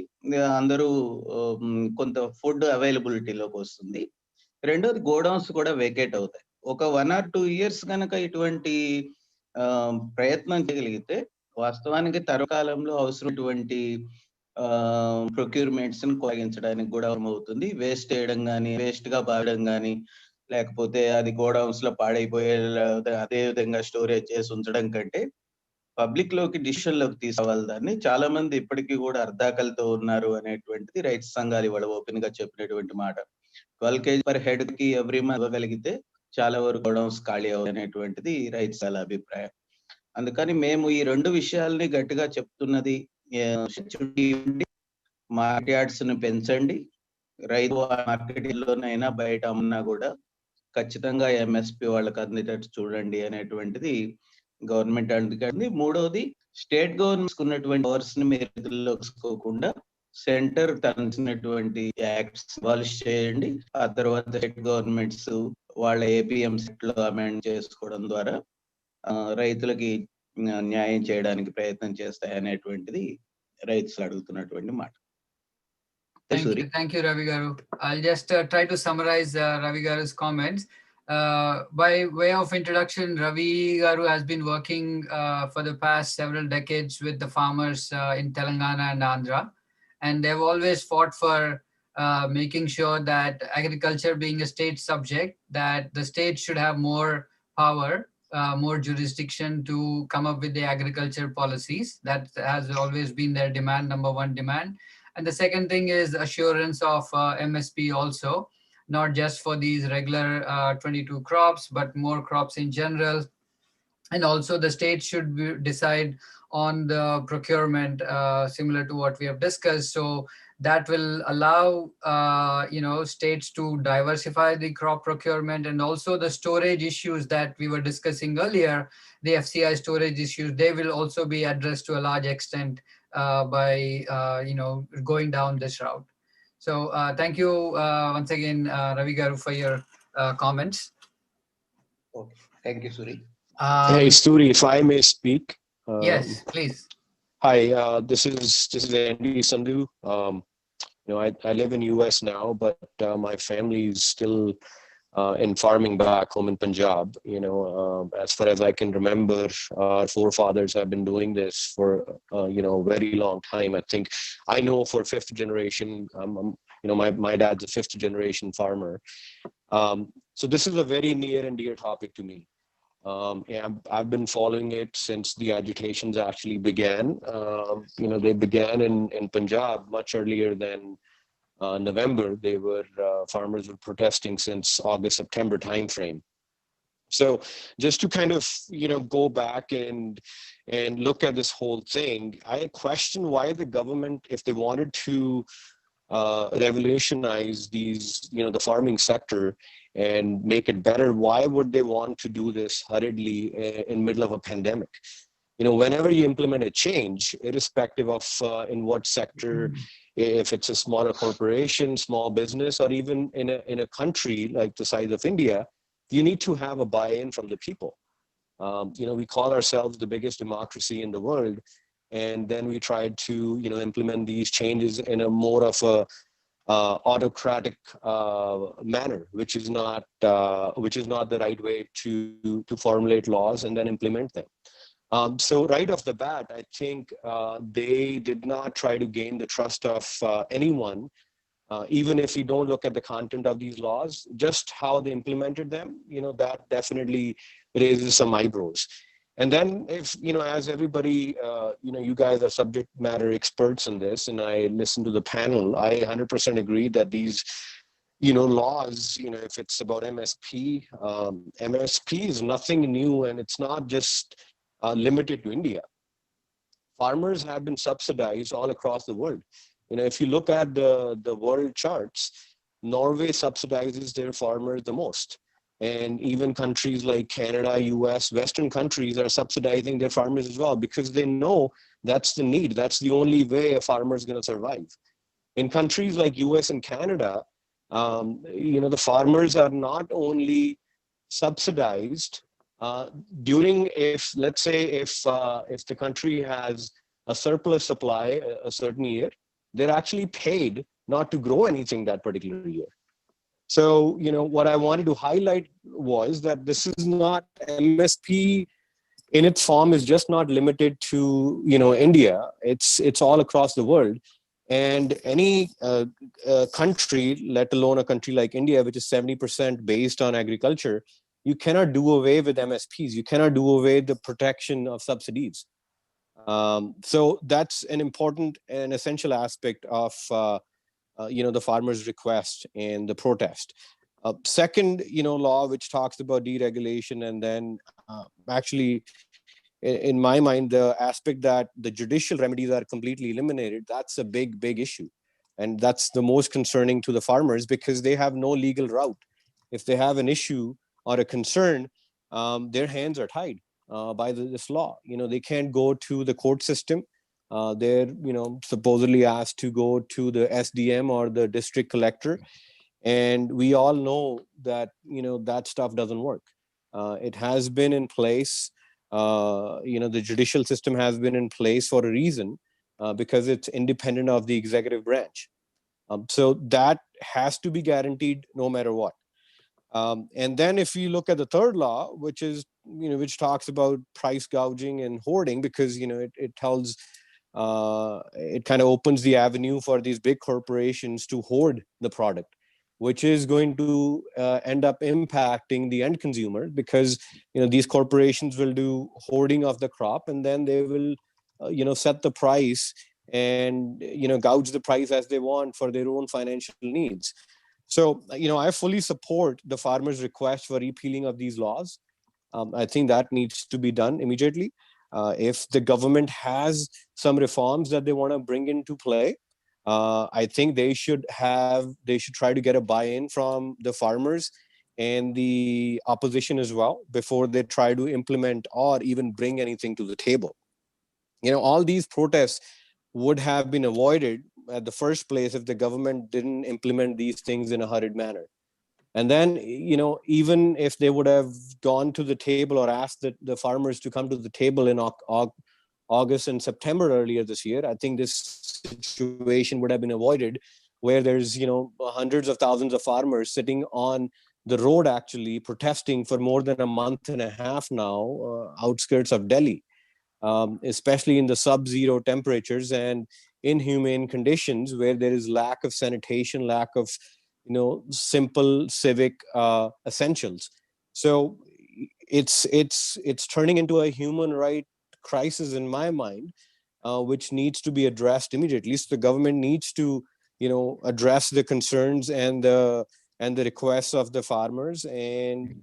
అందరూ కొంత ఫుడ్ అవైలబిలిటీలోకి వస్తుంది. రెండోది, గోడౌన్స్ కూడా వేకేట్ అవుతాయి. ఒక 1 or 2 years కనుక ఇటువంటి ప్రయత్నం చేయగలిగితే వాస్తవానికి తరకాలంలో అవసరమైనటువంటి ప్రొక్యూర్మెంట్స్ ని కొనసాగించడానికి కూడా అవుతుంది. వేస్ట్ చేయడం కానీ, వేస్ట్ గా పాడడం కానీ, లేకపోతే అది గోడౌన్స్ లో పాడైపోయే అదే విధంగా స్టోరేజ్ చేసి ఉంచడం కంటే పబ్లిక్ లోకి డిసిషన్ లోకి తీసుకోవాలి. దాన్ని చాలా మంది ఇప్పటికీ కూడా అర్ధాకలతో ఉన్నారు అనేటువంటిది రైతు సంఘాలు ఇవాళ ఓపెన్ గా చెప్పినటువంటి మాట. 12 kg per head కి ఎవ్రీ మంత్ ఇవ్వగలిగితే చాలా వరకు గోడౌన్స్ ఖాళీ అనేటువంటిది రైతు సంఘాల అభిప్రాయం. అందుకని మేము ఈ 2 విషయాల్ని గట్టిగా చెప్తున్నది, మార్కెట్ యార్డ్స్ ను పెంచండి, రైతు మార్కెట్ లోనైనా బయట అమ్మినా కూడా ఖచ్చితంగా ఎంఎస్పి వాళ్ళకి అందేటట్టు చూడండి అనేటువంటిది గవర్నమెంట్ అందుకండి. మూడవది, స్టేట్ గవర్నమెంట్స్ ఉన్నటువంటి పవర్స్ ని మీరు తీసుకోకుండా సెంటర్ తనటువంటి యాక్ట్స్ అబాలిష్ చేయండి. ఆ తర్వాత స్టేట్ గవర్నమెంట్స్ వాళ్ళ ఏపీఎంసీ లో అమెండ్ చేసుకోవడం ద్వారా రైతులకి న్యాయం చేయడానికి ప్రయత్నం చేస్తాయి అనేటువంటిది రైతులు అడుగుతున్నటువంటి మాట. Thank you, Ravi Garu. I'll just try to summarize Ravi Garu's comments. By way of introduction, Ravi Garu has been working for the past several decades with the farmers in Telangana and Andhra, and they've always fought for making sure that agriculture being a state subject, that the state should have more power more jurisdiction to come up with the agriculture policies. That has always been their demand, number one demand. And the second thing is assurance of MSP also, not just for these regular 22 crops, but more crops in general. And also the state should decide on the procurement similar to what we have discussed. So that will allow states to diversify the crop procurement, and also the storage issues that we were discussing earlier, the FCI storage issues, they will also be addressed to a large extent by going down this route. So thank you once again, Ravi Garu, for your comments. Okay, thank you, Suri. Hey, Suri, if I may speak. Yes, please. Hi, this is Andy Sandhu. I live in US now, but my family is still in farming back home in Punjab. As far as I can remember, our forefathers have been doing this for a very long time. I think I know for fifth generation. My dad's a fifth generation farmer. So this is a very near and dear topic to me. I've been following it since the agitations actually began. They began in Punjab much earlier than November. Farmers were protesting since August, September timeframe. So just to kind of, go back and look at this whole thing, I question why the government, if they wanted to revolutionize the farming sector and make it better, why would they want to do this hurriedly in middle of a pandemic? Whenever you implement a change, irrespective of in what sector, if it's a smaller corporation, small business, or even in a country like the size of India, you need to have a buy-in from the people. We call ourselves the biggest democracy in the world, and then we tried to implement these changes in a more of a autocratic manner, which is not the right way to formulate laws and then implement them. So right off the bat, I think they did not try to gain the trust of anyone, even if you don't look at the content of these laws, just how they implemented them, that definitely raises some eyebrows. And then if, as everybody, you guys are subject matter experts in this, and I listen to the panel, I 100% agree that these, laws, if it's about MSP, MSP is nothing new, and it's not just limited to India. Farmers have been subsidized all across the world. If you look at the world charts, Norway subsidizes their farmers the most. And even countries like Canada, US, Western countries are subsidizing their farmers as well, because they know that's the need. That's the only way a farmer is going to survive. In countries like US and Canada, the farmers are not only subsidized during, let's say if the country has a surplus supply a certain year, they're actually paid not to grow anything that particular year. So, what I wanted to highlight was that this is not MSP in its form is just not limited to, India. It's all across the world. And any country, let alone a country like India, which is 70% based on agriculture, you cannot do away with MSPs. You cannot do away with the protection of subsidies. So that's an important and essential aspect of the farmers' request and the protest. Second, law which talks about deregulation, and then actually, in my mind, the aspect that the judicial remedies are completely eliminated, that's a big, big issue. And that's the most concerning to the farmers, because they have no legal route. If they have an issue or a concern, their hands are tied by this law. They can't go to the court system. They're supposedly asked to go to the SDM or the district collector, and we all know that that stuff doesn't work. It has been in place. The judicial system has been in place for a reason, because it's independent of the executive branch. So that has to be guaranteed no matter what. And then if you look at the third law, which is which talks about price gouging and hoarding, because it tells it kind of opens the avenue for these big corporations to hoard the product. which is going to end up impacting the end consumer, because these corporations will do hoarding of the crop, and then they will set the price and gouge the price as they want for their own financial needs. So I fully support the farmers' request for repealing of these laws. I think that needs to be done immediately. If the government has some reforms that they want to bring into play, I think they should try to get a buy-in from the farmers and the opposition as well before they try to implement or even bring anything to the table. All these protests would have been avoided at the first place if the government didn't implement these things in a hurried manner. And then, even if they would have gone to the table or asked the farmers to come to the table in August and September earlier this year, I think this situation would have been avoided, where there's, hundreds of thousands of farmers sitting on the road actually protesting for more than a month and a half now, outskirts of Delhi, especially in the sub-zero temperatures and inhumane conditions where there is lack of sanitation, lack of simple civic essentials. So it's turning into a human right crisis in my mind, which needs to be addressed immediately. So the government needs to address the concerns and the requests of the farmers, and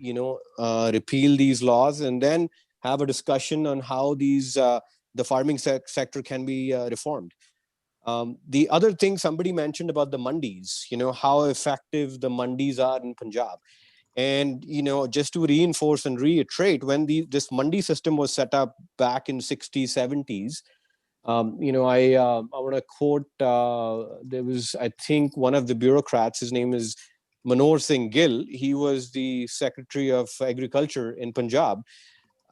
repeal these laws, and then have a discussion on how the farming sector can be reformed. The other thing somebody mentioned about the mandis, how effective the mandis are in Punjab. And, just to reinforce and reiterate, when this mandi system was set up back in 60s, 70s, I want to quote, there was, I think, one of the bureaucrats, his name is Manor Singh Gill. He was the Secretary of Agriculture in Punjab.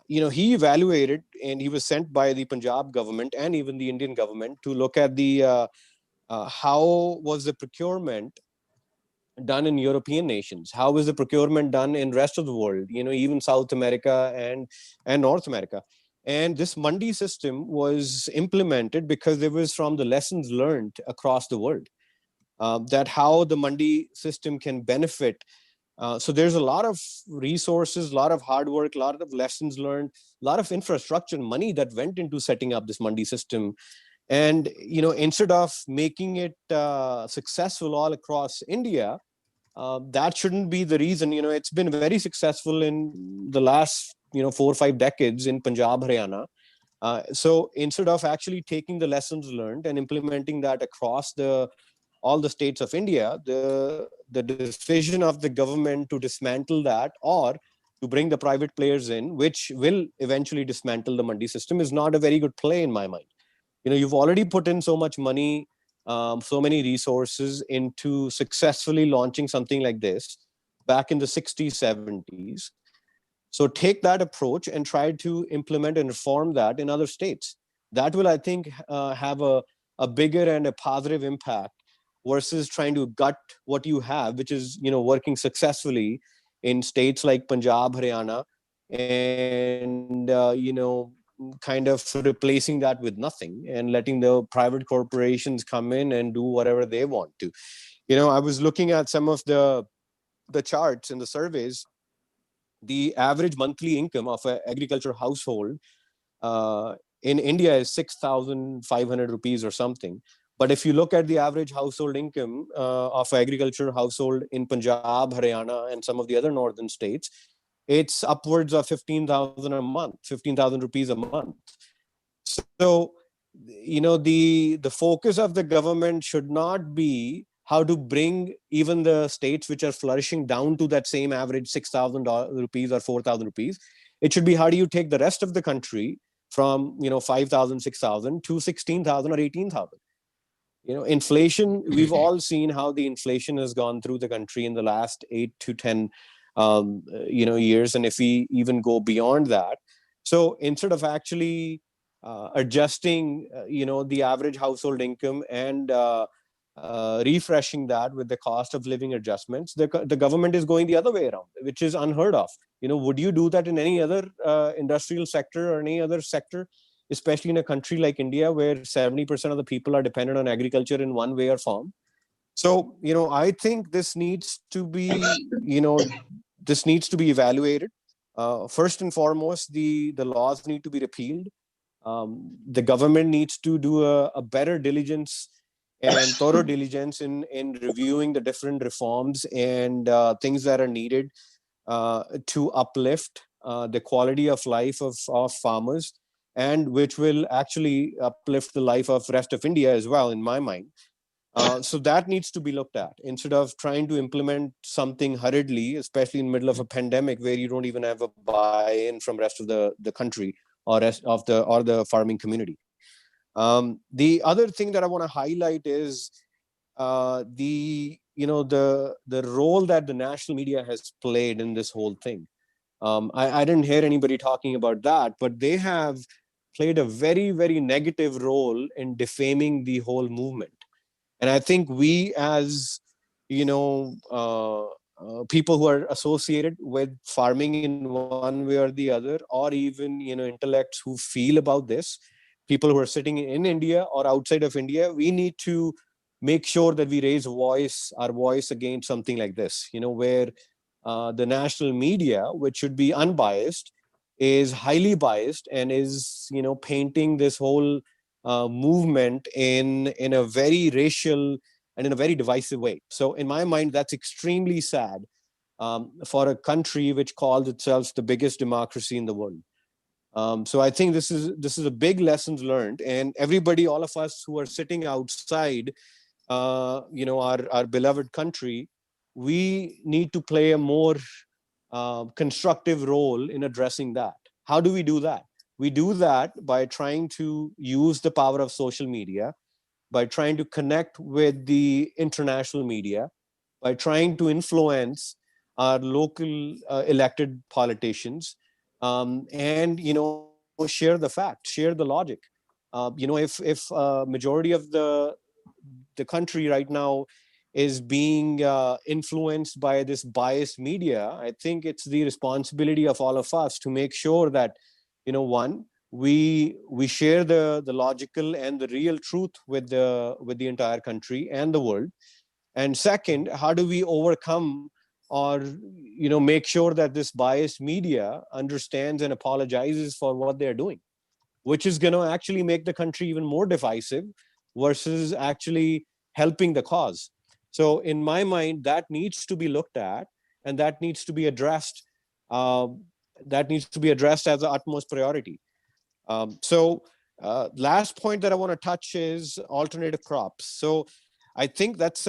He evaluated, and he was sent by the Punjab government and even the Indian government to look at the how was the procurement done in European nations, how is the procurement done in rest of the world, even South America and North America. And this mandi system was implemented because it was from the lessons learned across the world, that how the mandi system can benefit. So there's a lot of resources, a lot of hard work, a lot of lessons learned, a lot of infrastructure and money that went into setting up this mandi system. And instead of making it successful all across India, that shouldn't be the reason. It's been very successful in the last 4 or 5 decades in Punjab, Haryana. So instead of actually taking the lessons learned and implementing that across all the states of India, the decision of the government to dismantle that or to bring the private players in, which will eventually dismantle the mandi system, is not a very good play in my mind. You've already put in so much money, so many resources into successfully launching something like this back in the 60s, 70s. So take that approach and try to implement and reform that in other states. That will, I think, have a bigger and a positive impact versus trying to gut what you have, which is, working successfully in states like Punjab, Haryana, and, kind of replacing that with nothing and letting the private corporations come in and do whatever they want to. I was looking at some of the charts and the surveys. The average monthly income of an agriculture household in India is 6,500 rupees or something. But if you look at the average household income of an agriculture household in Punjab, Haryana, and some of the other northern states, it's upwards of 15,000 a month, 15,000 rupees a month. So, the focus of the government should not be how to bring even the states which are flourishing down to that same average 6,000 rupees or 4,000 rupees. It should be, how do you take the rest of the country from 5,000, 6,000 to 16,000 or 18,000? Inflation, we've all seen how the inflation has gone through the country in the last 8 to 10 years, and if we even go beyond that. So instead of actually adjusting the average household income and refreshing that with the cost of living adjustments, the government is going the other way around, which is unheard of. Would you do that in any other industrial sector or any other sector, especially in a country like India, where 70% of the people are dependent on agriculture in one way or form? So, I think this needs to be, evaluated. First and foremost, the laws need to be repealed. The government needs to do a better diligence and thorough diligence in reviewing the different reforms and things that are needed to uplift the quality of life of farmers, and which will actually uplift the life of rest of India as well, in my mind. So that needs to be looked at instead of trying to implement something hurriedly, especially in the middle of a pandemic where you don't even have a buy-in from rest of the country or rest of the farming community. The other thing that I want to highlight is the role that the national media has played in this whole thing. I didn't hear anybody talking about that, but they have played a very, very negative role in defaming the whole movement. And I think we, as people who are associated with farming in one way or the other, or even intellects who feel about this, people who are sitting in India or outside of India, we need to make sure that we raise our voice against something like this, where the national media, which should be unbiased, is highly biased and is painting this whole movement in a very racial and in a very divisive way. So in my mind, that's extremely sad for a country which calls itself the biggest democracy in the world. So I think this is a big lessons learned, and everybody, all of us who are sitting outside, our beloved country, we need to play a more constructive role in addressing that. How do we do that? We do that by trying to use the power of social media, by trying to connect with the international media, by trying to influence our local elected politicians, and share the facts, share the logic. If majority of the country right now is being influenced by this biased media, I think it's the responsibility of all of us to make sure that, one, we share the logical and the real truth with the entire country and the world. And second, how do we overcome or make sure that this biased media understands and apologizes for what they're doing, which is going to actually make the country even more divisive versus actually helping the cause. So in my mind, that needs to be looked at, and that needs to be addressed. As the utmost priority. Last point that I want to touch is alternative crops. So I think that's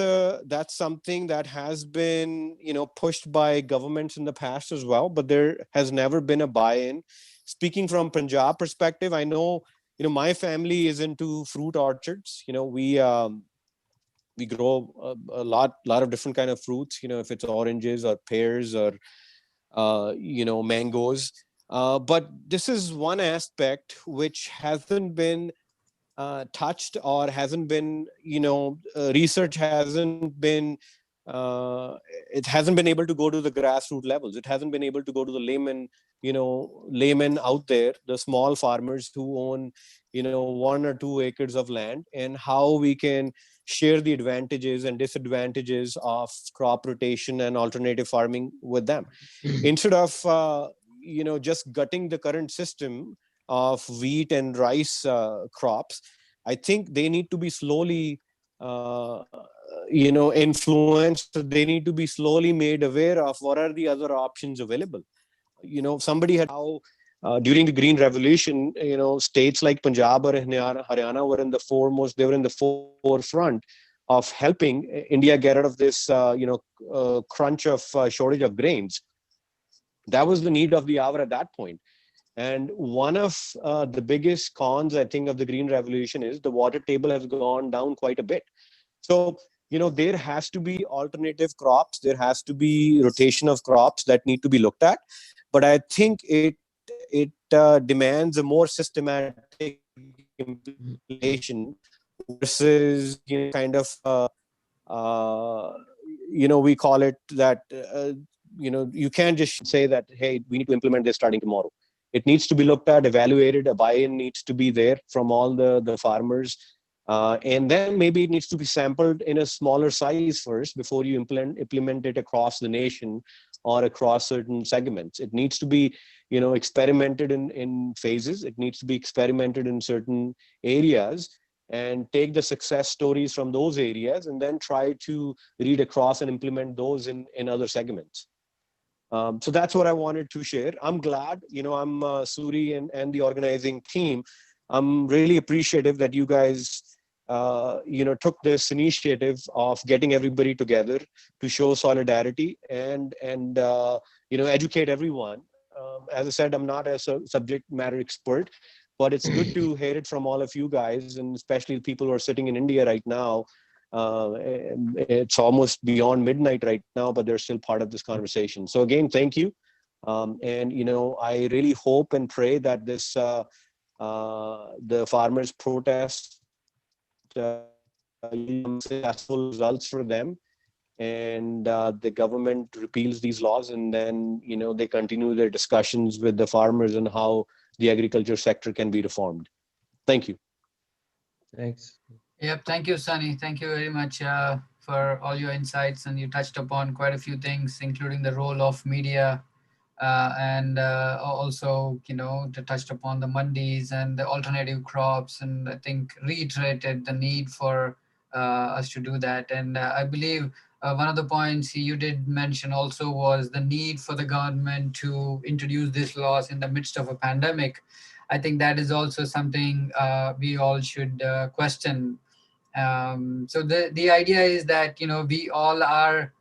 something that has been pushed by governments in the past as well, but there has never been a buy-in. Speaking from Punjab perspective, I know my family is into fruit orchards. We grow a lot of different kind of fruits. If it's oranges or pears or mangoes. But this is one aspect which hasn't been touched or hasn't been, research hasn't been, it hasn't been able to go to the grassroots levels. It hasn't been able to go to the laymen out there, the small farmers who own, 1 or 2 acres of land, and how we can share the advantages and disadvantages of crop rotation and alternative farming with them. Instead of, just gutting the current system of wheat and rice crops, I think they need to be slowly, influenced. They need to be slowly made aware of what are the other options available. Somebody had how during the Green Revolution, states like Punjab or Haryana were in the foremost. They were in the forefront of helping India get out of this, crunch of shortage of grains. That was the need of the hour at that point. And one of the biggest cons, I think, of the Green Revolution is the water table has gone down quite a bit. So, there has to be alternative crops. There has to be rotation of crops that need to be looked at. But I think it demands a more systematic implementation versus, kind of, we call it that, you can't just say that, hey, we need to implement this starting tomorrow. It needs to be looked at, evaluated. A buy-in needs to be there from all the farmers, And then maybe it needs to be sampled in a smaller size first before you implement it across the nation or across certain segments. It needs to be, experimented in phases. It needs to be experimented in certain areas, and take the success stories from those areas and then try to read across and implement those in other segments. So that's what I wanted to share. I'm glad, I'm Suri and the organizing team. I'm really appreciative that you guys, took this initiative of getting everybody together to show solidarity and educate everyone. As I said, I'm not a subject matter expert, but it's good to hear it from all of you guys, and especially the people who are sitting in India right now. It's almost beyond midnight right now, but they're still part of this conversation. So again, thank you. And I really hope and pray that this the farmers' protest successful results for them, and the government repeals these laws, and then they continue their discussions with the farmers on how the agriculture sector can be reformed. Thank you. Thanks. Yep, thank you, Sunny. Thank you very much for all your insights, and you touched upon quite a few things, including the role of media, and also, touched upon the mandis and the alternative crops, and I think reiterated the need for us to do that. And I believe one of the points you did mention also was the need for the government to introduce these laws in the midst of a pandemic. I think that is also something we all should question. So the idea is that we all are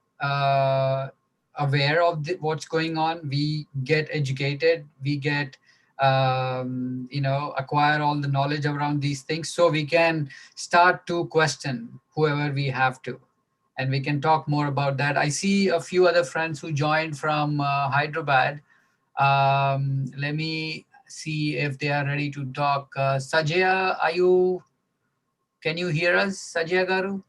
aware of what's going on. We get educated. We get acquire all the knowledge around these things, so we can start to question whoever we have to, and we can talk more about that. I see a few other friends who joined from Hyderabad. Let me see if they are ready to talk. Sajaya, can you hear us, Sajaya Garu?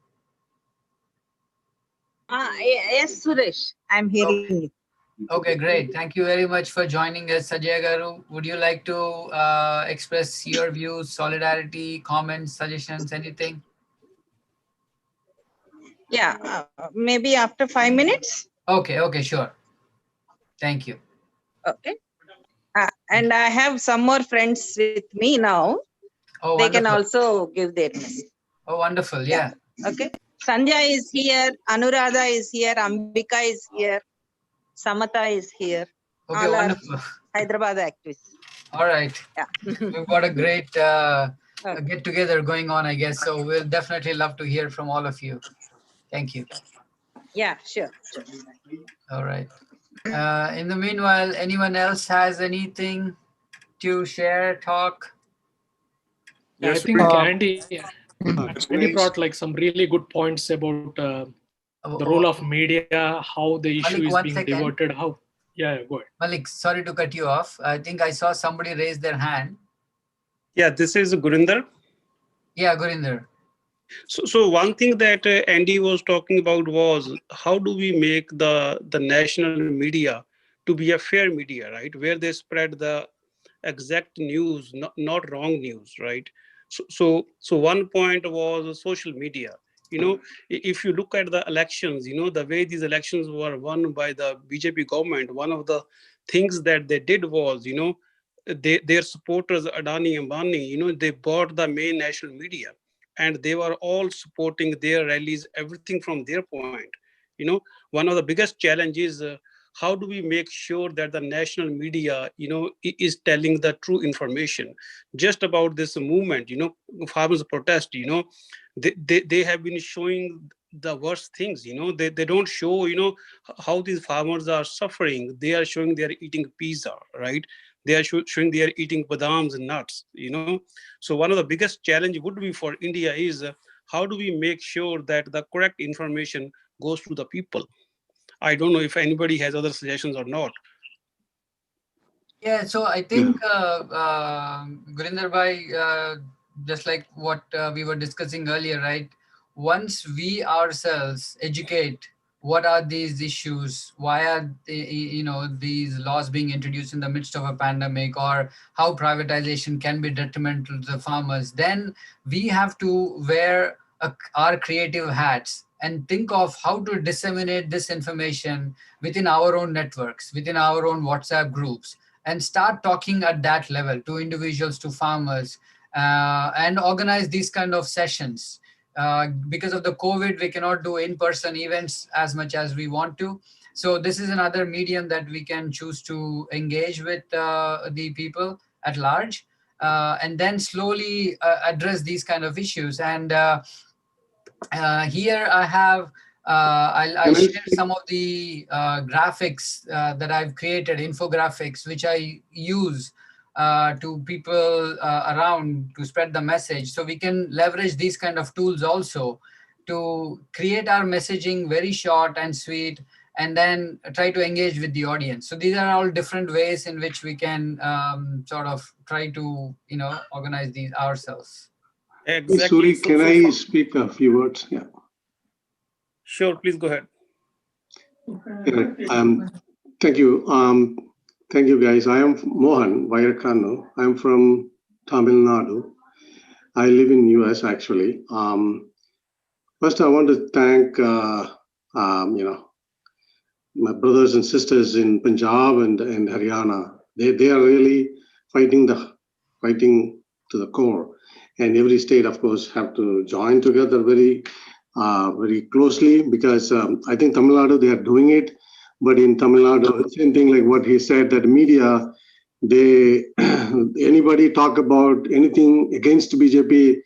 Yes, Suresh, I'm hearing you. Okay, great. Thank you very much for joining us, Sajaya Garu. Would you like to express your views, solidarity, comments, suggestions, anything? Yeah, maybe after 5 minutes. Okay, sure. Thank you. Okay. And I have some more friends with me now. Oh, they can wonderful. also give their message. Oh, wonderful. Yeah. Okay. Sanjay is here, Anuradha is here, Ambika is here, Samata is here. Okay, All wonderful. are Hyderabad activists. All right. Yeah. We've got a great get together going on, I guess. So we'll definitely love to hear from all of you. Thank you. Yeah, sure. All right. In the meanwhile, anyone else has anything to share, talk? Yeah, I think Andy brought like some really good points about the role of media, how the issue Malik, is 1 being second. diverted, how. Yeah, go ahead. Malik, sorry to cut you off. I think I saw somebody raise their hand. Yeah, this is Gurinder. Yeah, Gurinder. So one thing that Andy was talking about was how do we make the national media to be a fair media, right? Where they spread the exact news, not wrong news, right? So one point was social media. If you look at the elections, the way these elections were won by the BJP government, one of the things that they did was, their supporters, Adani and Ambani, they bought the main national media, and they were all supporting their rallies, everything from their point. One of the biggest challenges is how do we make sure that the national media, is telling the true information just about this movement, farmers protest, they have been showing the worst things, they don't show, how these farmers are suffering. They are showing they are eating pizza, right? They are showing they are eating badams and nuts, So one of the biggest challenge would be for India is how do we make sure that the correct information goes to the people? I don't know if anybody has other suggestions or not. Yeah, so I think Gurinder bhai, just like what we were discussing earlier, right? Once we ourselves educate what are these issues, why are these laws being introduced in the midst of a pandemic, or how privatization can be detrimental to the farmers, then we have to wear our creative hats and think of how to disseminate this information within our own networks, within our own WhatsApp groups, and start talking at that level to individuals, to farmers, and organize these kind of sessions. Because of the COVID, we cannot do in-person events as much as we want to. So this is another medium that we can choose to engage with the people at large, and then slowly address these kind of issues. And here I have, I'll share some of the graphics that I've created, infographics, which I use to people around to spread the message. So we can leverage these kind of tools also to create our messaging very short and sweet, and then try to engage with the audience. So these are all different ways in which we can sort of try to, organize these ourselves. Exactly. Suri, can I speak a few words? Yeah. Sure, please go ahead. Thank you. Thank you, guys. I am Mohan Vairakano. I'm from Tamil Nadu. I live in US actually. First, I want to thank my brothers and sisters in Punjab and Haryana. They are really fighting to the core, and every state, of course, have to join together very closely, because I think Tamil Nadu, they are doing it. But in Tamil Nadu, same thing like what he said, that media, anybody talk about anything against BJP,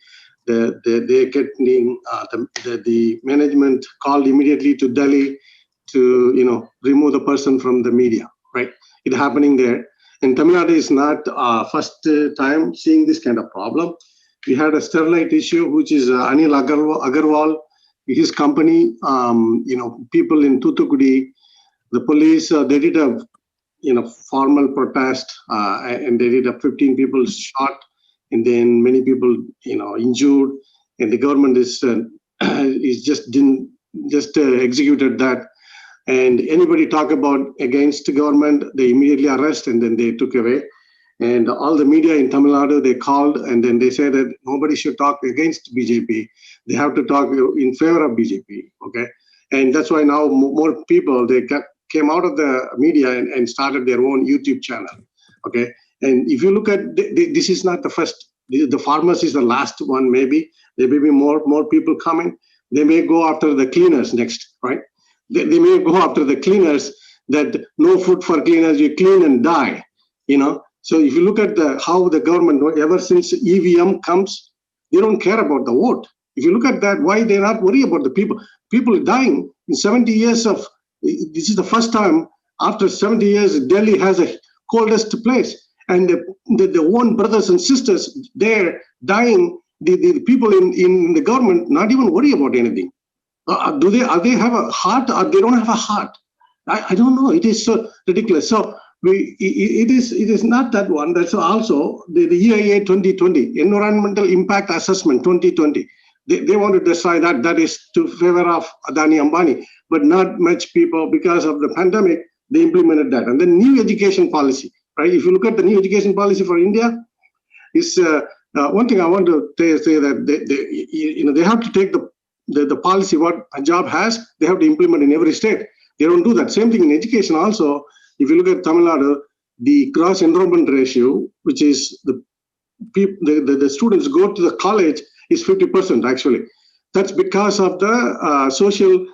they get the management called immediately to Delhi to remove the person from the media, right? It happening there. And Tamil Nadu is not first time seeing this kind of problem. We had a Sterlite issue, which is Anil Agarwal, his company, people in Thoothukudi, the police, they did a formal protest, and they did 15 people shot, and then many people injured, and the government is just executed that. And anybody talk about against the government, they immediately arrest, and then they took away. And all the media in Tamil Nadu, they called, and then they said that nobody should talk against BJP. They have to talk in favor of BJP. Okay, and that's why now more people, they came out of the media and started their own YouTube channel. Okay, and if you look at this, is not the first. The farmers is the last one. Maybe there may be more people coming. They may go after the cleaners next, right? They may go after the cleaners, that no food for cleaners, you clean and die. So if you look at how the government, ever since EVM comes, they don't care about the vote. If you look at that, why they're not worried about the people? People dying in 70 years of, this is the first time after 70 years, Delhi has a coldest place. And the own brothers and sisters there dying, the people in the government not even worry about anything. Are they have a heart, or they don't have a heart? I don't know. It is so ridiculous. So it is not that one. That's also the EIA 2020, Environmental Impact Assessment 2020. They want to decide that is to favor of Adani Ambani, but not much people, because of the pandemic, they implemented that. And then new education policy, right? If you look at the new education policy for India, is one thing I want to say that they have to take the policy what Punjab has, they have to implement in every state. They don't do that. Same thing in education also. If you look at Tamil Nadu, the gross enrollment ratio, which is the students go to the college, is 50% actually. That's because of the social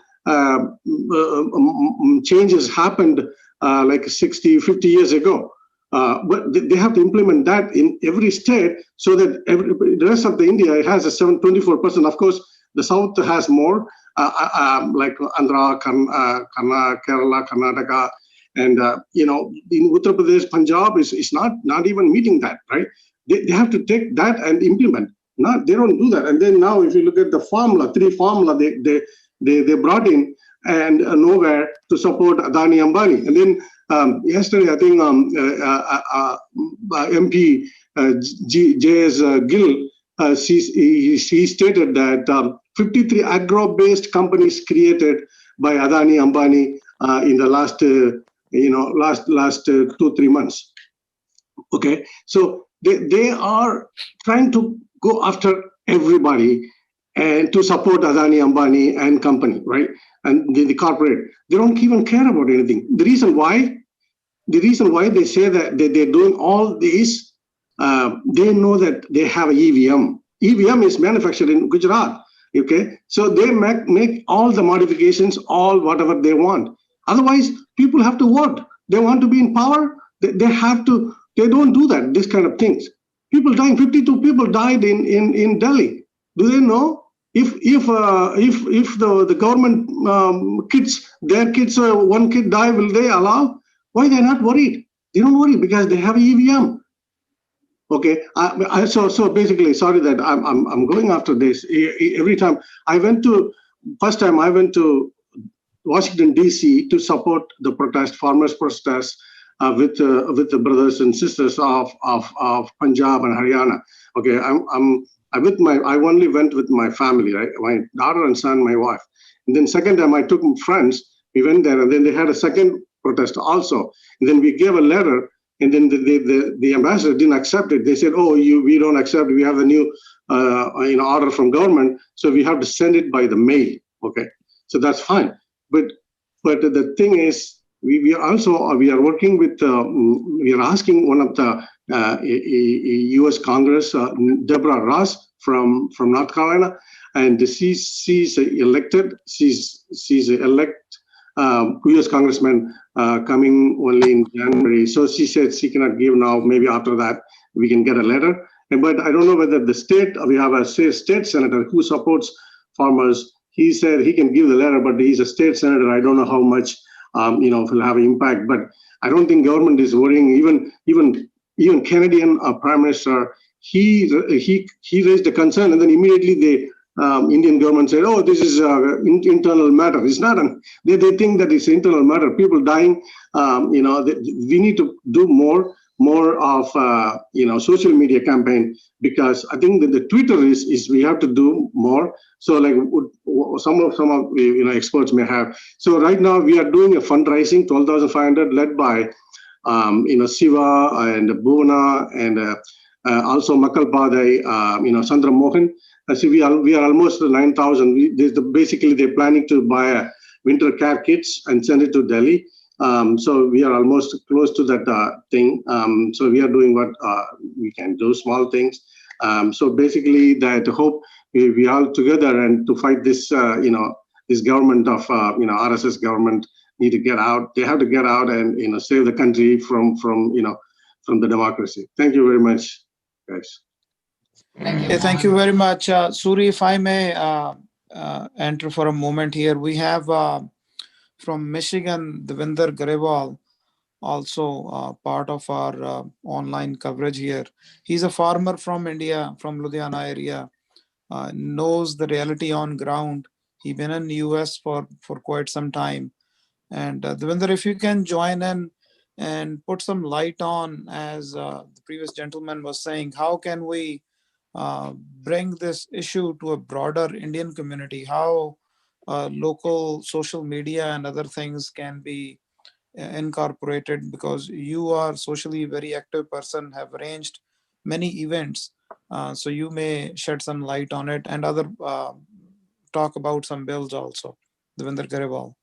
changes happened like 60, 50 years ago. But they have to implement that in every state, so that the rest of the India has a 24%. Of course, the South has more, like Andhra, Kerala, Karnataka, and in Uttar Pradesh, Punjab is not even meeting that, right? They have to take that and implement. They don't do that. And then now, if you look at the formula, 3 formula they brought in, and nowhere to support Adani Ambani. And then yesterday, I think MP J.S. Gill, he stated that 53 agro-based companies created by Adani, Ambani in the last 2-3 months. Okay, so they are trying to go after everybody and to support Adani, Ambani and company, right? And the corporate, they don't even care about anything. The reason why they say that they're doing all this, they know that they have a EVM. EVM is manufactured in Gujarat. Okay, so they make all the modifications, all whatever they want. Otherwise, people have to vote. They want to be in power. They have to. They don't do that. This kind of things. People dying. 52 people died in Delhi. Do they know if the government kids, their kids, one kid die, will they allow? Why they're not worried? They don't worry because they have EVM. Okay, so basically, sorry that I'm going after this. Every time first time I went to Washington D.C. to support the farmers' protest with the brothers and sisters of Punjab and Haryana. Okay, I only went with my family, right? My daughter and son, my wife. And then second time I took friends. We went there, and then they had a second protest also. And then we gave a letter. And then the ambassador didn't accept it. They said, "Oh, we don't accept. We have a new order from government, so we have to send it by the mail." Okay, so that's fine. But the thing is, we are working with. We are asking one of the U.S. Congress, Deborah Ross from North Carolina, and she's elected. She's elect U.S. congressman coming only in January. So she said she cannot give now. Maybe after that we can get a letter. But I don't know whether the state, we have a state senator who supports farmers. He said he can give the letter, but he's a state senator. I don't know how much will have an impact. But I don't think government is worrying. Even Canadian Prime Minister, he raised a concern, and then immediately the Indian government said, "Oh, this is internal matter." It's not. They think that it's internal matter. People dying. We need to do more of social media campaign, because I think that the Twitter is we have to do more. So like some of experts may have. So right now we are doing a fundraising 12,500 led by Siva and Bhuvana and also Makalpadai, Sandra Mohan. So we are almost 9,000. Basically, they're planning to buy a winter care kits and send it to Delhi. So we are almost close to that thing. So we are doing what we can do, small things. So basically, that hope we all together and to fight this, this government of RSS government need to get out. They have to get out and save the country from the democracy. Thank you very much, guys. Yeah, thank you very much. Suri, if I may enter for a moment here, we have from Michigan, Devinder Garewal, also part of our online coverage here. He's a farmer from India, from Ludhiana area, knows the reality on ground. He's been in the US for quite some time. And Devinder, if you can join in and put some light on, as the previous gentleman was saying, how can we bring this issue to a broader Indian community? How local social media and other things can be incorporated, because you are socially very active person, have arranged many events. So you may shed some light on it and other talk about some bills also. Devinder Garewal.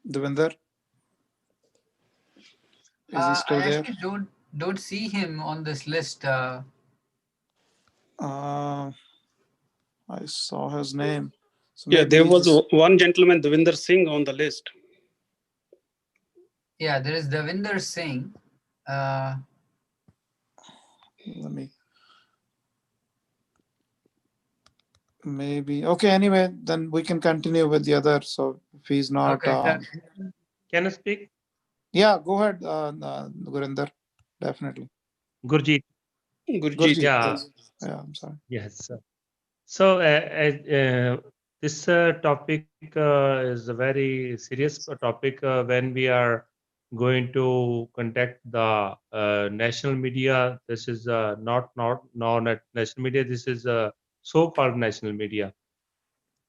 Devinder? Is he still I there? actually don't see him on this list. I saw his name. So Yeah, maybe there was just... one gentleman, Devinder Singh, on the list. Yeah, there is Devinder Singh. Let me... Maybe. Okay, anyway, then we can continue with the other. So if he's not... Okay. Can I speak? Yeah, go ahead, Gurinder. Definitely. Gurjeet. Gurjeet. Yeah. Yes. Yeah, I'm sorry. Yes. So this topic is a very serious topic when we are going to contact the national media. This is not national media. This is so-called national media.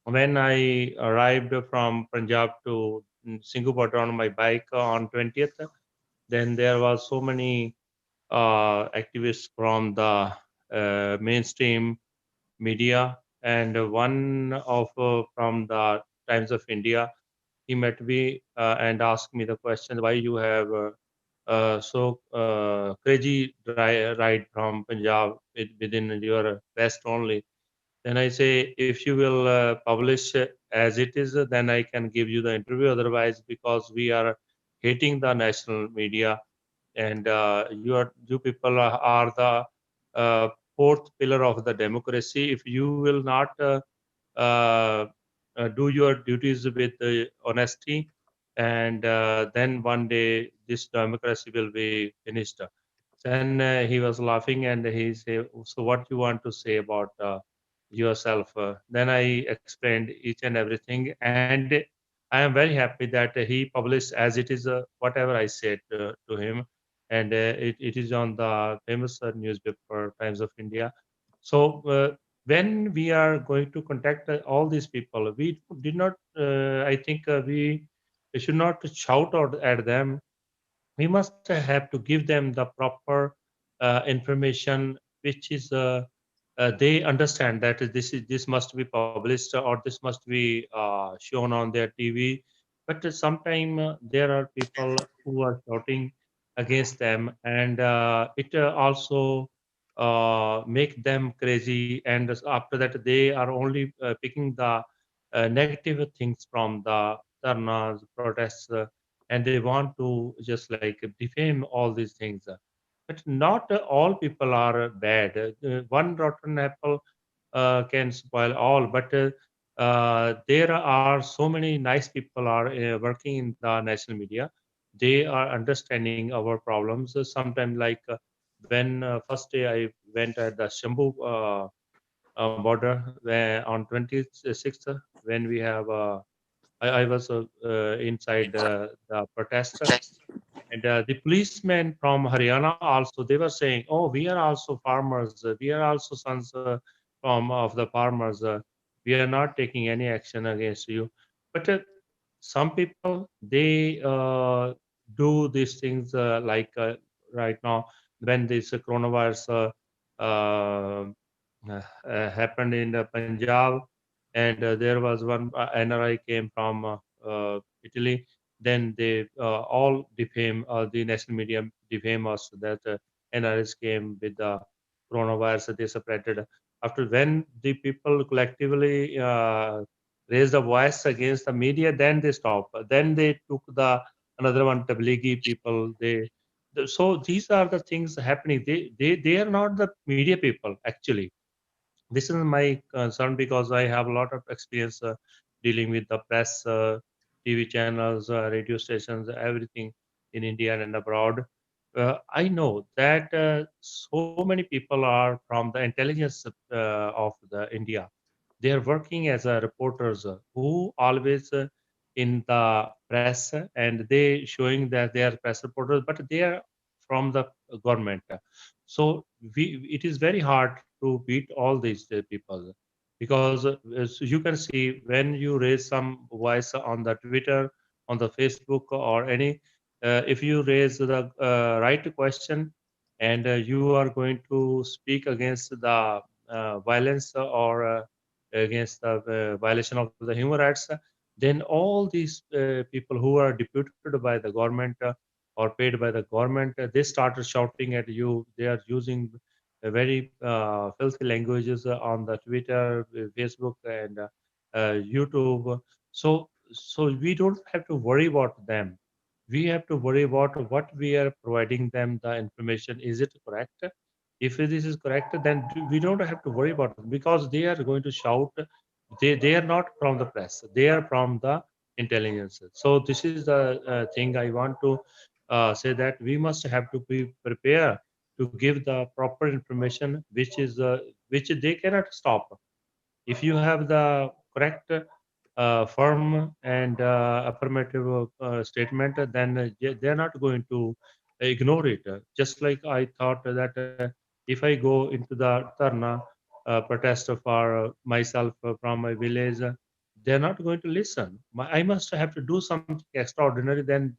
When I arrived from Punjab to Singapore on my bike on 20th, then there was so many activists from the mainstream media, and one of from the Times of India. He met me and asked me the question, why you have so crazy ride from Punjab within your west only. Then I say, if you will publish as it is, then I can give you the interview. Otherwise, because we are hating the national media, and you people are the fourth pillar of the democracy. If you will not uh, do your duties with honesty, and then one day this democracy will be finished. Then he was laughing and he said, so what you want to say about yourself? Then I explained each and everything, and I am very happy that he published as it is whatever I said to him, and it is on the famous newspaper Times of India. So when we are going to contact all these people, we did not. I think we should not shout out at them. We must have to give them the proper information, which is they understand that this must be published or this must be shown on their TV. But sometimes there are people who are shouting against them, and it also make them crazy. And after that, they are only picking the negative things from the dharnas, protests, and they want to just like defame all these things. But not all people are bad. One rotten apple can spoil all, but there are so many nice people are working in the national media. They are understanding our problems. Sometimes, like when first day I went at the Shambhu border where on 26th, when we have I was inside the protest, and the policemen from Haryana also, they were saying, "Oh, we are also farmers. We are also sons from of the farmers. We are not taking any action against you." But some people they do these things like right now when this coronavirus happened in Punjab, and there was one NRI came from Italy. Then they all defame the national media defame us that NRS came with the coronavirus. They separated after when the people collectively raised a voice against the media. Then they stopped. Then they took the another one Tablighi people. So these are the things happening. They are not the media people actually. This is my concern because I have a lot of experience dealing with the press, TV channels, radio stations, everything in India and abroad. I know that so many people are from the intelligence of the India. They are working as reporters who always in the press, and they showing that they are press reporters, but they are from the government. So it is very hard to beat all these people, because as you can see when you raise some voice on the Twitter, on the Facebook or any, if you raise the right question, and you are going to speak against the violence or against the violation of the human rights, then all these people who are deputed by the government or paid by the government, they started shouting at you. They are using very filthy languages on the Twitter, Facebook, and YouTube. So we don't have to worry about them. We have to worry about what we are providing them the information. Is it correct? If this is correct, then we don't have to worry about it, because they are going to shout. They are not from the press. They are from the intelligence. So this is the thing I want to say, that we must have to be prepared to give the proper information, which they cannot stop. If you have the correct firm and affirmative statement, then they're not going to ignore it. Just like I thought that if I go into the Dharna protest for myself from my village, they're not going to listen. I must have to do something extraordinary, then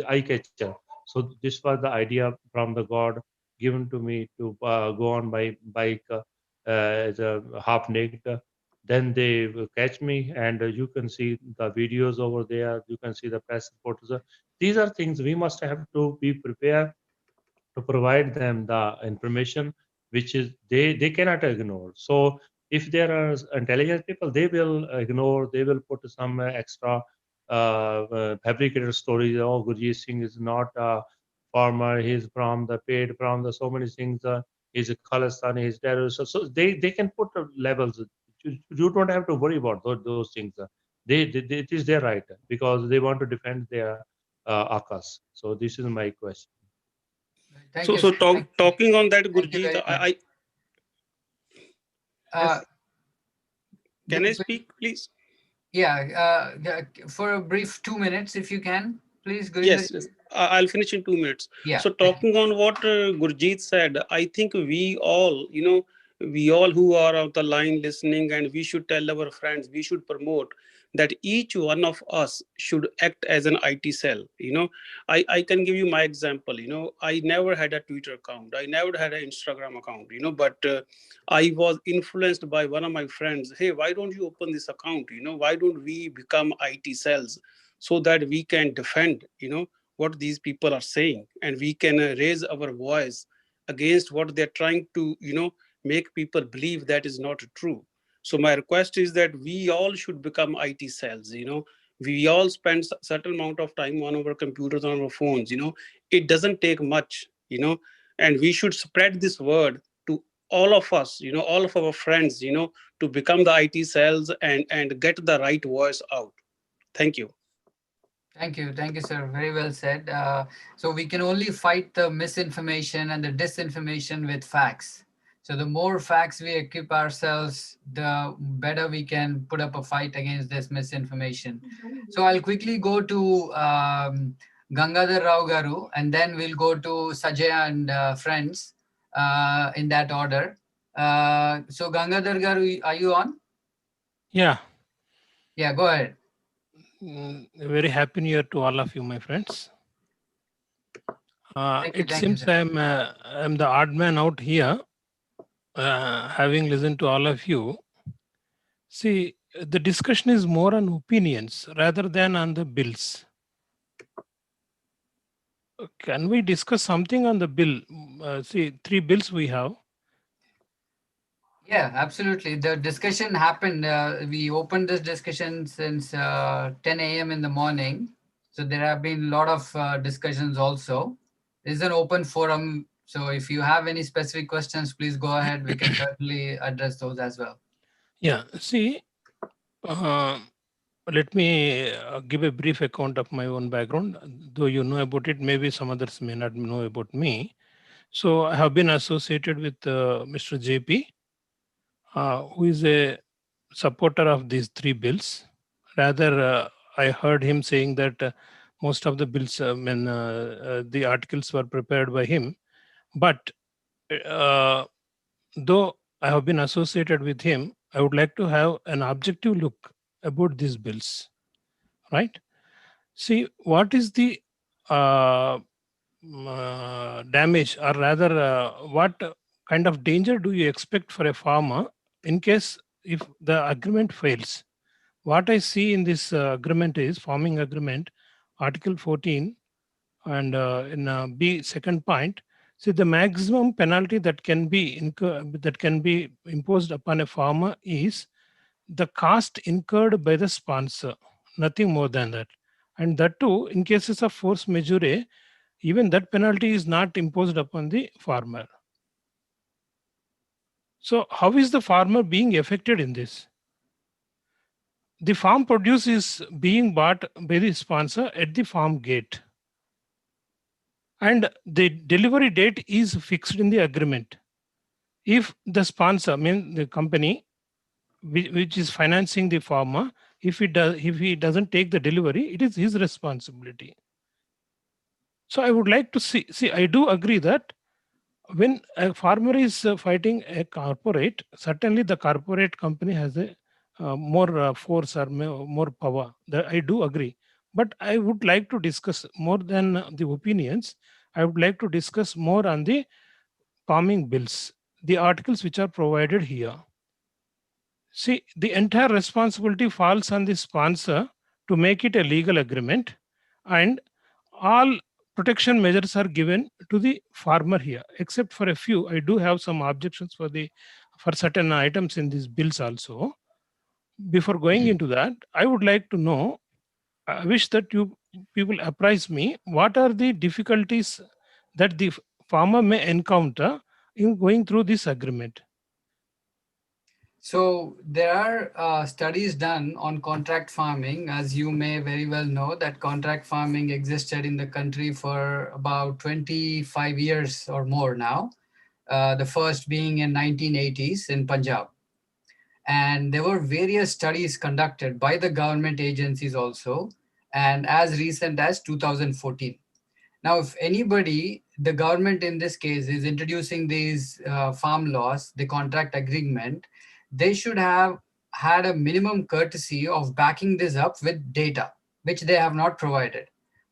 eye catcher. So this was the idea from the God given to me to go on my bike as a half naked. Then they will catch me, and you can see the videos over there. You can see the press reporters. These are things we must have to be prepared to provide them the information which is they cannot ignore. So if there are intelligent people, they will ignore, they will put some extra fabricated stories. Oh, Gurjeet Singh is not a farmer, he's from the paid from the so many things, he's a Khalistani, he's terrorist. So they can put levels. You don't have to worry about those things. It is their right because they want to defend their akas. So this is my question. Thank So, you, so sir. talk, talking on that, Thank you Gurjeet, very much. I can I But- speak, please? Yeah, for a brief 2 minutes, if you can, please, Gurinder. Yes, yes. I'll finish in 2 minutes. Yeah. So talking on what Gurjeet said, I think we all, we all who are on the line listening, and we should tell our friends, we should promote that each one of us should act as an IT cell. I can give you my example. I never had a Twitter account. I never had an Instagram account, but I was influenced by one of my friends. Hey, why don't you open this account? Why don't we become IT cells so that we can defend, what these people are saying, and we can raise our voice against what they're trying to, make people believe that is not true. So my request is that we all should become IT cells. We all spend certain amount of time on our computers, on our phones. It doesn't take much. And we should spread this word to all of us, all of our friends, to become the IT cells and get the right voice out. Thank you. Thank you, sir. Very well said. So we can only fight the misinformation and the disinformation with facts. So the more facts we equip ourselves, the better we can put up a fight against this misinformation. So I'll quickly go to Gangadhar Rao Garu, and then we'll go to Sajay and friends in that order. So Gangadhar Garu, are you on? Yeah. Yeah, go ahead. A very happy new year to all of you, my friends. It Thank you, seems sir. I'm the odd man out here, having listened to all of you. See, the discussion is more on opinions rather than on the bills. Can we discuss something on the bill? See, 3 bills we have. Yeah, absolutely. The discussion happened. We opened this discussion since 10 a.m. in the morning. So there have been a lot of discussions also. This is an open forum. So if you have any specific questions, please go ahead. We can certainly address those as well. Yeah, see, let me give a brief account of my own background. Though you know about it, maybe some others may not know about me. So I have been associated with Mr. JP, who is a supporter of these 3 bills. Rather, I heard him saying that most of the bills, the articles were prepared by him. But though I have been associated with him, I would like to have an objective look about these bills, right? See, what is the damage, or rather, what kind of danger do you expect for a farmer in case if the agreement fails? What I see in this agreement is farming agreement, Article 14, and in B second point, see the maximum penalty that can be imposed upon a farmer is the cost incurred by the sponsor, nothing more than that. And that too, in cases of force majeure, even that penalty is not imposed upon the farmer. So how is the farmer being affected in this? The farm produce is being bought by the sponsor at the farm gate, and the delivery date is fixed in the agreement. If the sponsor, the company which is financing the farmer, if he doesn't take the delivery, it is his responsibility. So I would like to see, I do agree that when a farmer is fighting a corporate, certainly the corporate company has a more force or more power. That I do agree. But I would like to discuss more than the opinions. I would like to discuss more on the farming bills, the articles which are provided here. See, the entire responsibility falls on the sponsor to make it a legal agreement, and all protection measures are given to the farmer here, except for a few. I do have some objections for certain items in these bills also. Before going into that, I would like to know, I wish that you people apprise me, what are the difficulties that the farmer may encounter in going through this agreement? So there are studies done on contract farming. As you may very well know, that contract farming existed in the country for about 25 years or more now. The first being in 1980s in Punjab. And there were various studies conducted by the government agencies also, and as recent as 2014. Now, if anybody, the government in this case, is introducing these farm laws, the contract agreement, they should have had a minimum courtesy of backing this up with data, which they have not provided.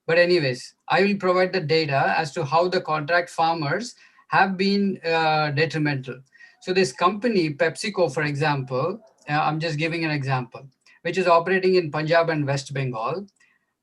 But anyways, I will provide the data as to how the contract farmers have been detrimental. So this company, PepsiCo, for example, I'm just giving an example, which is operating in Punjab and West Bengal.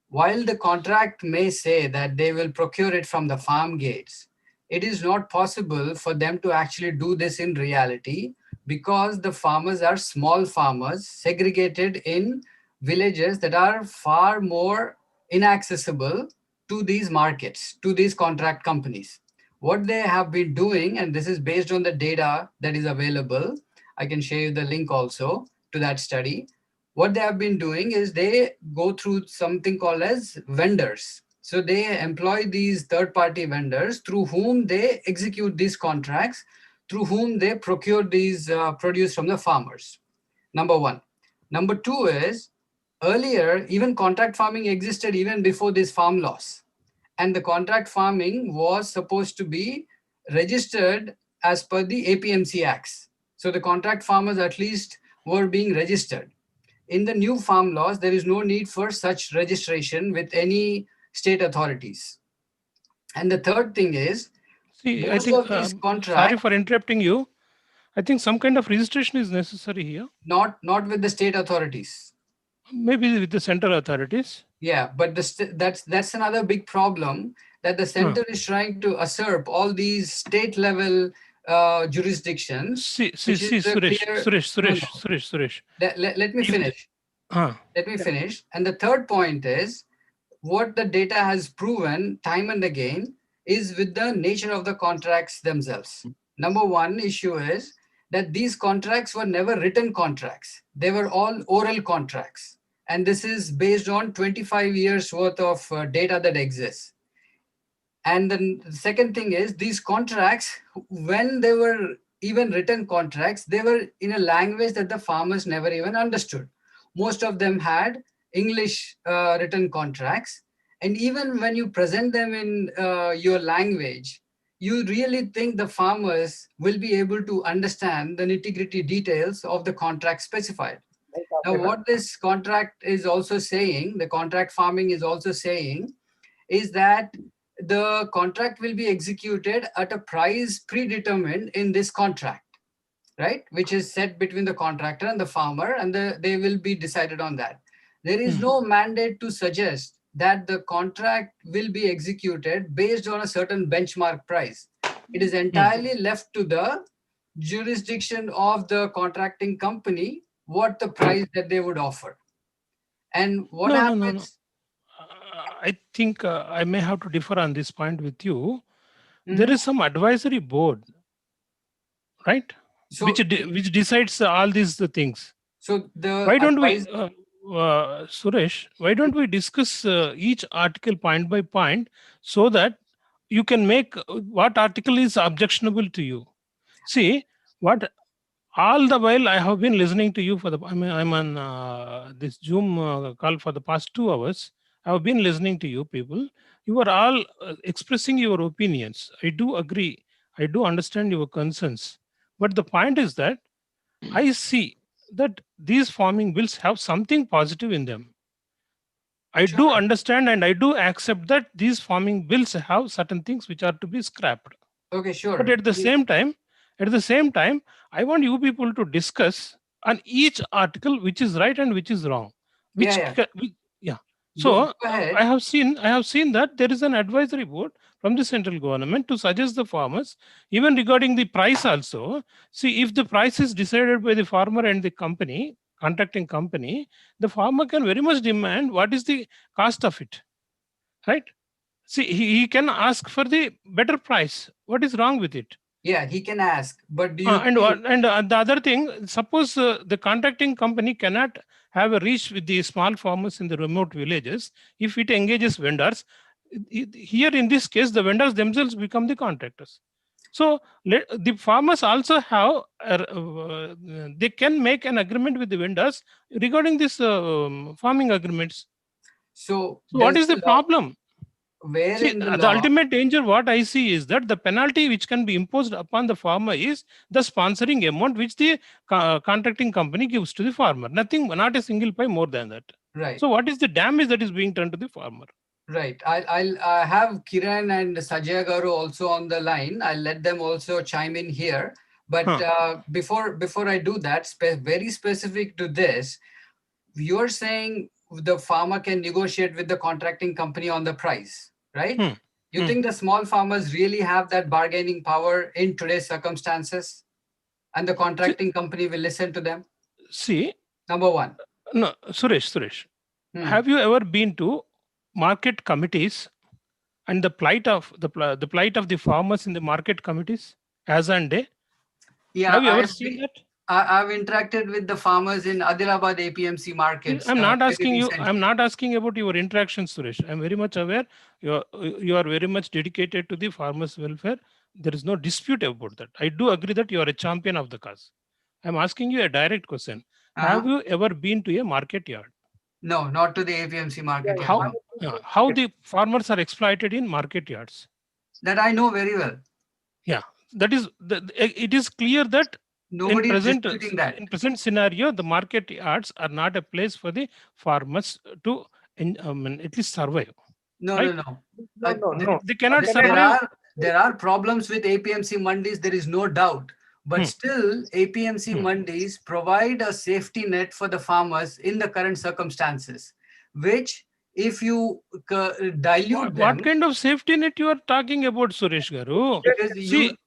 While the contract may say that they will procure it from the farm gates, it is not possible for them to actually do this in reality because the farmers are small farmers segregated in villages that are far more inaccessible to these markets, to these contract companies. What they have been doing, and this is based on the data that is available, I can share you the link also to that study. What they have been doing is they go through something called as vendors. So they employ these third-party vendors through whom they execute these contracts, through whom they procure these produce from the farmers. Number one. Number two is, earlier, even contract farming existed even before these farm laws. And the contract farming was supposed to be registered as per the APMC Acts. So the contract farmers at least were being registered. In the new farm laws, there is no need for such registration with any state authorities. And the third thing is, See, I most think, of these sorry contracts, for interrupting you. I think some kind of registration is necessary here. not with the state authorities. Maybe with the central authorities. Yeah, but that's another big problem, that the center is trying to usurp all these state level jurisdictions. See, which is a clear- Suresh. Let me finish. Let me finish. And the third point is, what the data has proven time and again is with the nature of the contracts themselves. Number one issue is that these contracts were never written contracts. They were all oral contracts. And this is based on 25 years worth of data that exists. And then the second thing is, these contracts, when they were even written contracts, they were in a language that the farmers never even understood. Most of them had English written contracts. And even when you present them in your language, you really think the farmers will be able to understand the nitty-gritty details of the contract specified. Now, what this contract is also saying, the contract farming is also saying, is that the contract will be executed at a price predetermined in this contract, right? Which is set between the contractor and the farmer, and they will be decided on that. There is no mandate to suggest that the contract will be executed based on a certain benchmark price. It is entirely left to the jurisdiction of the contracting company what the price that they would offer. And what happens? I think I may have to differ on this point with you. There is some advisory board, right? So which decides all these things. So the why don't we, Suresh? Why don't we discuss each article point by point so that you can make what article is objectionable to you? See, what all the while I have been listening to you for the, I'm on this Zoom call for the past 2 hours. I have been listening to you people. You are all expressing your opinions. I do agree. I do understand your concerns. But the point is that I see that these farming bills have something positive in them. I do understand and I do accept that these farming bills have certain things which are to be scrapped. Okay, sure. But at the same time, I want you people to discuss on each article which is right and which is wrong. Which yeah. So I have seen that there is an advisory board from the central government to suggest the farmers, even regarding the price also. See, if the price is decided by the farmer and the company, contracting company, the farmer can very much demand what is the cost of it, right? See, he can ask for the better price. What is wrong with it? Yeah, he can ask, but do you And the other thing, suppose the contracting company cannot have a reach with the small farmers in the remote villages. If it engages vendors, here in this case, the vendors themselves become the contractors. So the farmers also have, they can make an agreement with the vendors regarding this farming agreements. So what is the problem? Where See, in the the law? ultimate danger, what I see is that the penalty which can be imposed upon the farmer is the sponsoring amount which the contracting company gives to the farmer. Nothing, not a single pie more than that. Right. So what is the damage that is being done to the farmer? Right. I'll have Kiran and Sajay Garu also on the line. I'll let them also chime in here. But before I do that, very specific to this, you're saying the farmer can negotiate with the contracting company on the price, right? You think the small farmers really have that bargaining power in today's circumstances? And the contracting company will listen to them? See, number one. No, Suresh, have you ever been to market committees and the plight of the plight of the farmers in the market committees as and day? Yeah, have you ever seen that? I've interacted with the farmers in Adilabad APMC markets. I'm not asking you. recently. I'm not asking about your interactions, Suresh. I'm very much aware you are very much dedicated to the farmers' welfare. There is no dispute about that. I do agree that you are a champion of the cause. I'm asking you a direct question. Have you ever been to a market yard? No, not to the APMC market yard. How no. how the farmers are exploited in market yards? That I know very well. Yeah, that is it is clear that Nobody is disputing that. in present scenario, the market yards are not a place for the farmers to at least survive. No, right? no. They cannot survive. There are problems with APMC mandis, there is no doubt. But still, APMC mandis provide a safety net for the farmers in the current circumstances, which if you dilute them... What kind of safety net you are talking about, Suresh Garu? Because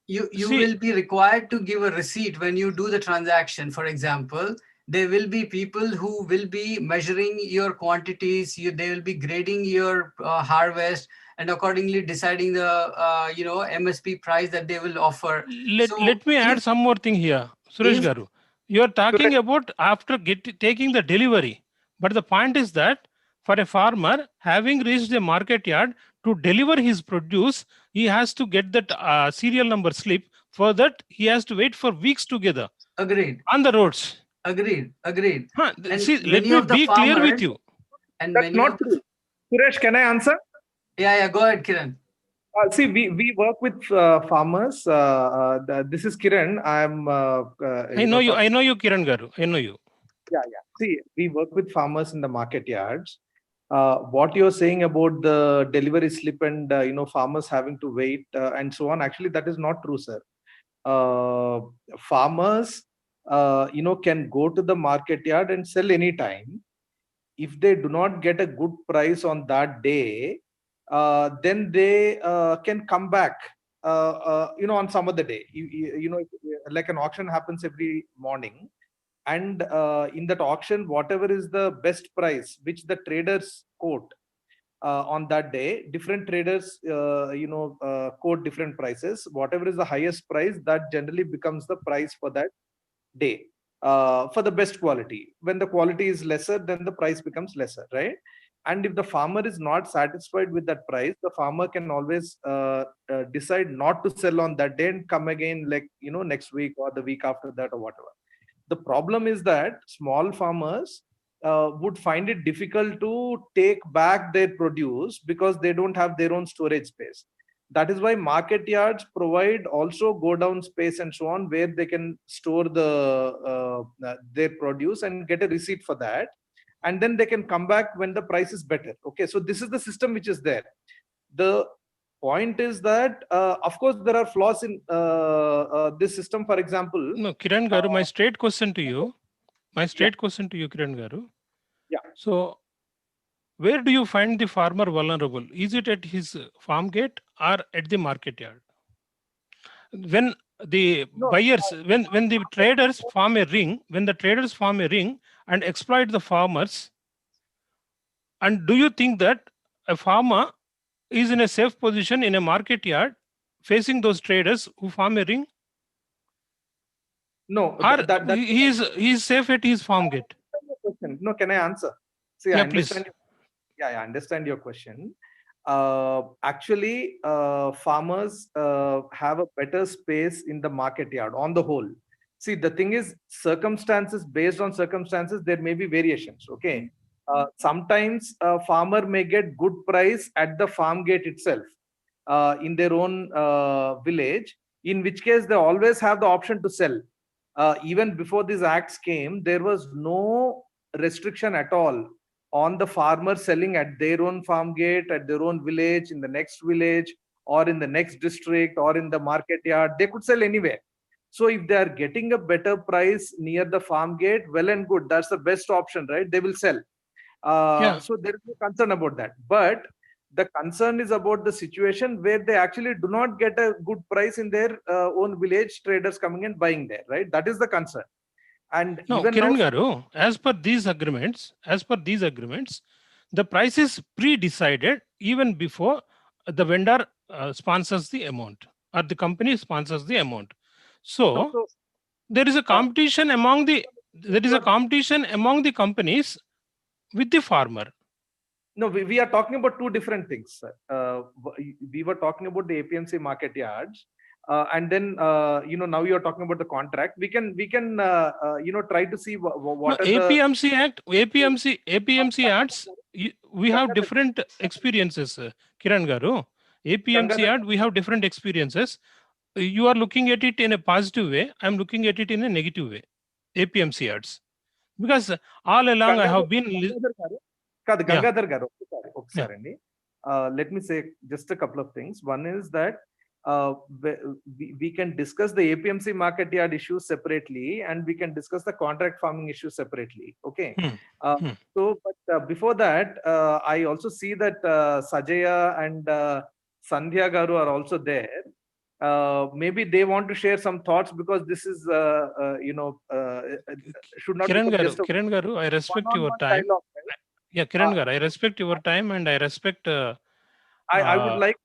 you will be required to give a receipt when you do the transaction. For example, there will be people who will be measuring your quantities. They will be grading your harvest and accordingly deciding the MSP price that they will offer. Let me add some more thing here, Suresh Garu. You are talking about after taking the delivery, but the point is that for a farmer having reached the market yard to deliver his produce, he has to get that serial number slip. For that, he has to wait for weeks together. Agreed. On the roads. Agreed. See, let me be clear with you. And that's not true. Suresh, can I answer? Yeah, go ahead, Kiran. See, we work with farmers. This is Kiran. I'm. I know you, Kiran Garu. I know you. Yeah. See, we work with farmers in the market yards. What you're saying about the delivery slip and farmers having to wait and so on, actually that is not true, sir. Farmers can go to the market yard and sell anytime. If they do not get a good price on that day, then they can come back on some other day. Like an auction happens every morning. And in that auction, whatever is the best price which the traders quote on that day, different traders quote different prices. Whatever is the highest price, that generally becomes the price for that day for the best quality. When the quality is lesser, then the price becomes lesser, right? And if the farmer is not satisfied with that price, the farmer can always decide not to sell on that day and come again, like, next week or the week after that or whatever. The problem is that small farmers would find it difficult to take back their produce because they don't have their own storage space. That is why market yards provide also go down space and so on, where they can store their produce and get a receipt for that, and then they can come back when the price is better. Okay, so this is the system which is there. The point is that of course there are flaws in this system. For example, no, Kiran Garu, my straight question to you, Kiran Garu. Yeah. So where do you find the farmer vulnerable? Is it at his farm gate or at the market yard? When the buyers, when the traders form a ring, and exploit the farmers, and do you think that a farmer is in a safe position in a market yard facing those traders who form a ring? No, Or he is safe at his farm gate? No, can I answer? See, Yeah, I understand. I understand your question. Actually, farmers have a better space in the market yard on the whole. See, the thing is, based on circumstances, there may be variations. Okay. Sometimes a farmer may get good price at the farm gate itself in their own village, in which case they always have the option to sell. Even before these acts came, there was no restriction at all on the farmer selling at their own farm gate, at their own village, in the next village, or in the next district, or in the market yard. They could sell anywhere. So if they are getting a better price near the farm gate, well and good. That's the best option, right? They will sell. So there is no concern about that. But the concern is about the situation where they actually do not get a good price in their own village, traders coming and buying there, right? That is the concern. And no, even Kiran now, Garu, as per these agreements, the price is pre-decided even before the vendor sponsors the amount or the company sponsors the amount. So there is a competition among the companies with the farmer. No, we are talking about two different things. We were talking about the APMC market yards, and then now you are talking about the contract. We can try to see what are APMC Act, APMC yards. We have different experiences, Kiran Garu. APMC yard, we have different experiences. You are looking at it in a positive way. I'm looking at it in a negative way. APMC yards, because all along I have been. Gangadhar Garu, sorry. Let me say just a couple of things. One is that we can discuss the APMC market yard issues separately, and we can discuss the contract farming issues separately. Okay. But before that, I also see that Sajaya and Sandhya Garu are also there. Maybe they want to share some thoughts, because this is should not Kiran become just a Kiran Garu, I respect your one-on-one time. dialogue, right? Yeah, Kiran Garu, I respect your time, and I respect. I would like to.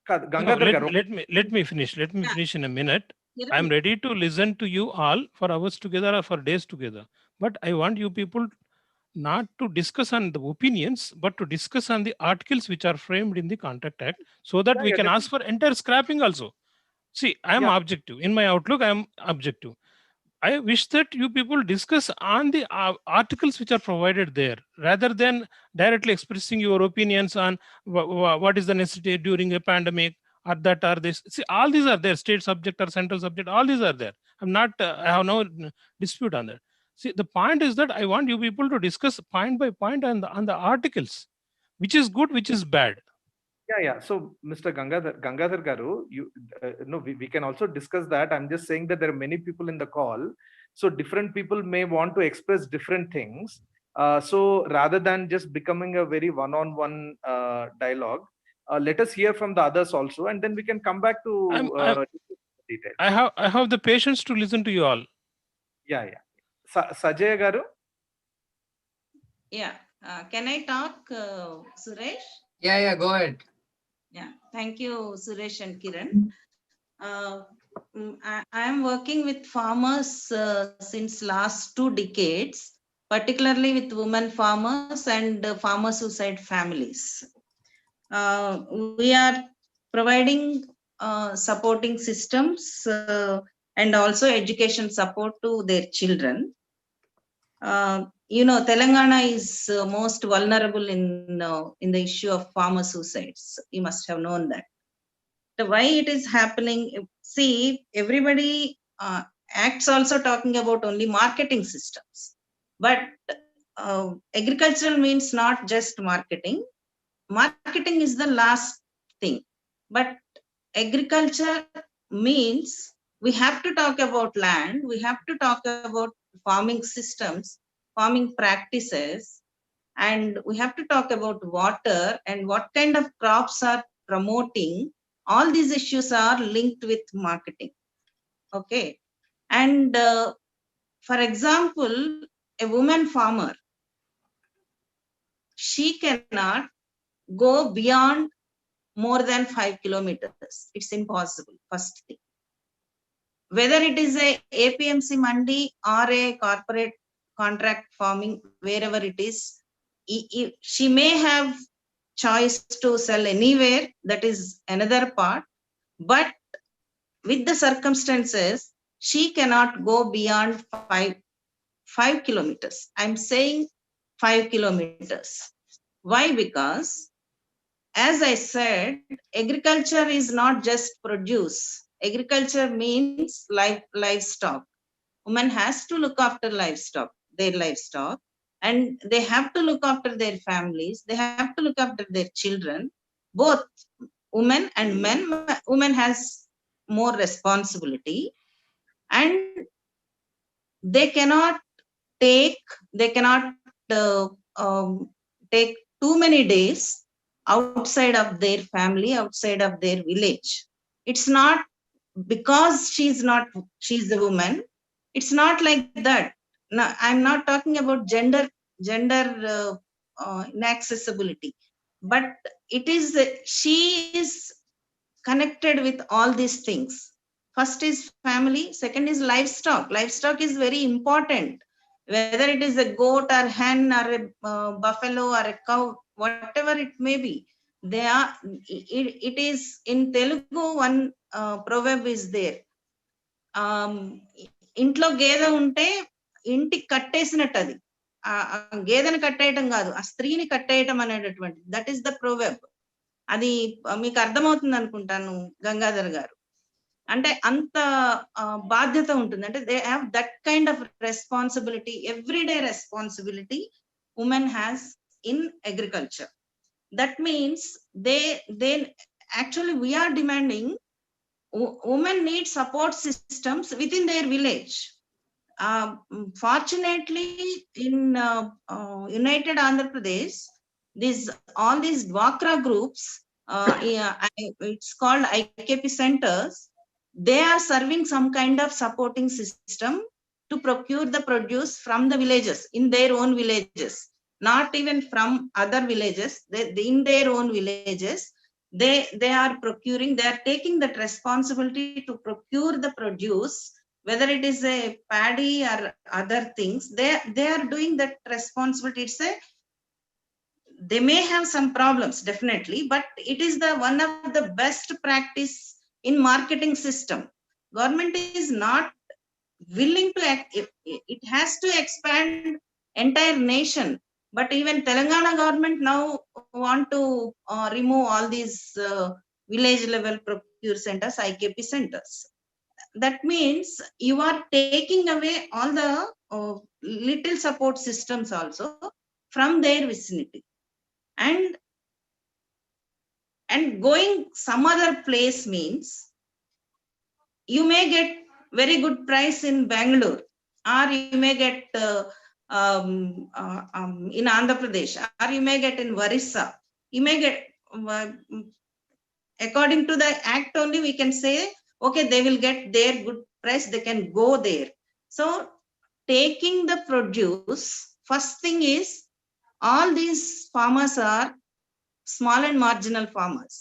Gangadhar Garu. Let me finish. Let me finish in a minute. I'm ready to listen to you all for hours together or for days together. But I want you people not to discuss on the opinions, but to discuss on the articles which are framed in the Contract Act, so that we can ask for entire scrapping also. See, I am objective. In my outlook, I am objective. I wish that you people discuss on the articles which are provided there, rather than directly expressing your opinions on what is the necessity during a pandemic, or that or this. See, all these are there, state subject or central subject, all these are there. I have no dispute on that. See, the point is that I want you people to discuss point by point on the articles, which is good, which is bad. Yeah. So, Mr. Gangadhar Garu, we can also discuss that. I'm just saying that there are many people in the call, so different people may want to express different things. So, rather than just becoming a very one-on-one dialogue, let us hear from the others also, and then we can come back to details. I have the patience to listen to you all. Yeah. Sajaya Garu. Yeah. Can I talk, Suresh? Yeah. Go ahead. Yeah, thank you, Suresh and Kiran. I am working with farmers since last 2 decades, particularly with women farmers and farmer suicide families. We are providing supporting systems and also education support to their children. Telangana is most vulnerable in the issue of farmer suicides. You must have known that. Why it is happening? See, everybody acts also talking about only marketing systems, but agricultural means not just marketing. Marketing is the last thing, but agriculture means we have to talk about land, we have to talk about farming systems, farming practices, and we have to talk about water and what kind of crops are promoting. All these issues are linked with marketing. Okay. And for example, a woman farmer, she cannot go beyond more than 5 kilometers. It's impossible, first thing. Whether it is a APMC mandi or a corporate contract farming, wherever it is, she may have choice to sell anywhere. That is another part. But with the circumstances, she cannot go beyond 5 kilometers. I'm saying 5 kilometers. Why? Because, as I said, agriculture is not just produce. Agriculture means livestock. Women has to look after their livestock, and they have to look after their families. They have to look after their children. Both women and men. Women has more responsibility, and they cannot take uh, um, take too many days outside of their family, outside of their village. It's not because she's a woman. It's not like that. No, I'm not talking about gender inaccessibility, but it is she is connected with all these things. First is family, second is livestock. Livestock is very important. Whether it is a goat or hen or a buffalo or a cow, whatever it may be, they are. It is in Telugu. One proverb is there. ఇంట్లో గేదె ఉంటే ఇంటికి కట్టేసినట్టు అది. గేదెని కట్టేయటం కాదు, ఆ స్త్రీని కట్టేయటం అనేటటువంటి, that is the ప్రోవెబ్. అది మీకు అర్థమవుతుంది అనుకుంటాను గంగాధర్ గారు. అంటే అంత బాధ్యత ఉంటుంది. అంటే they have that kind of responsibility, everyday responsibility women has in agriculture. That means they actually we are demanding women need support systems within their village. Fortunately, in United Andhra Pradesh, all these Dwakra groups, it's called IKP centers. They are serving some kind of supporting system to procure the produce from the villages, in their own villages, not even from other villages. In their own villages, they are procuring, they are taking that responsibility to procure the produce, whether it is a paddy or other things. They are doing that responsibility. They may have some problems, definitely, but it is the one of the best practice in marketing system. Government is not willing to act. It has to expand entire nation, but even Telangana government now want to remove all these village level procure centers, IKP centers. That means you are taking away all the little support systems also from their vicinity, and going some other place means you may get very good price in Bangalore, or you may get in Andhra Pradesh, or you may get in Varissa. You may get, according to the act only, we can say, okay, they will get their good price, they can go there. So taking the produce, first thing is, all these farmers are small and marginal farmers.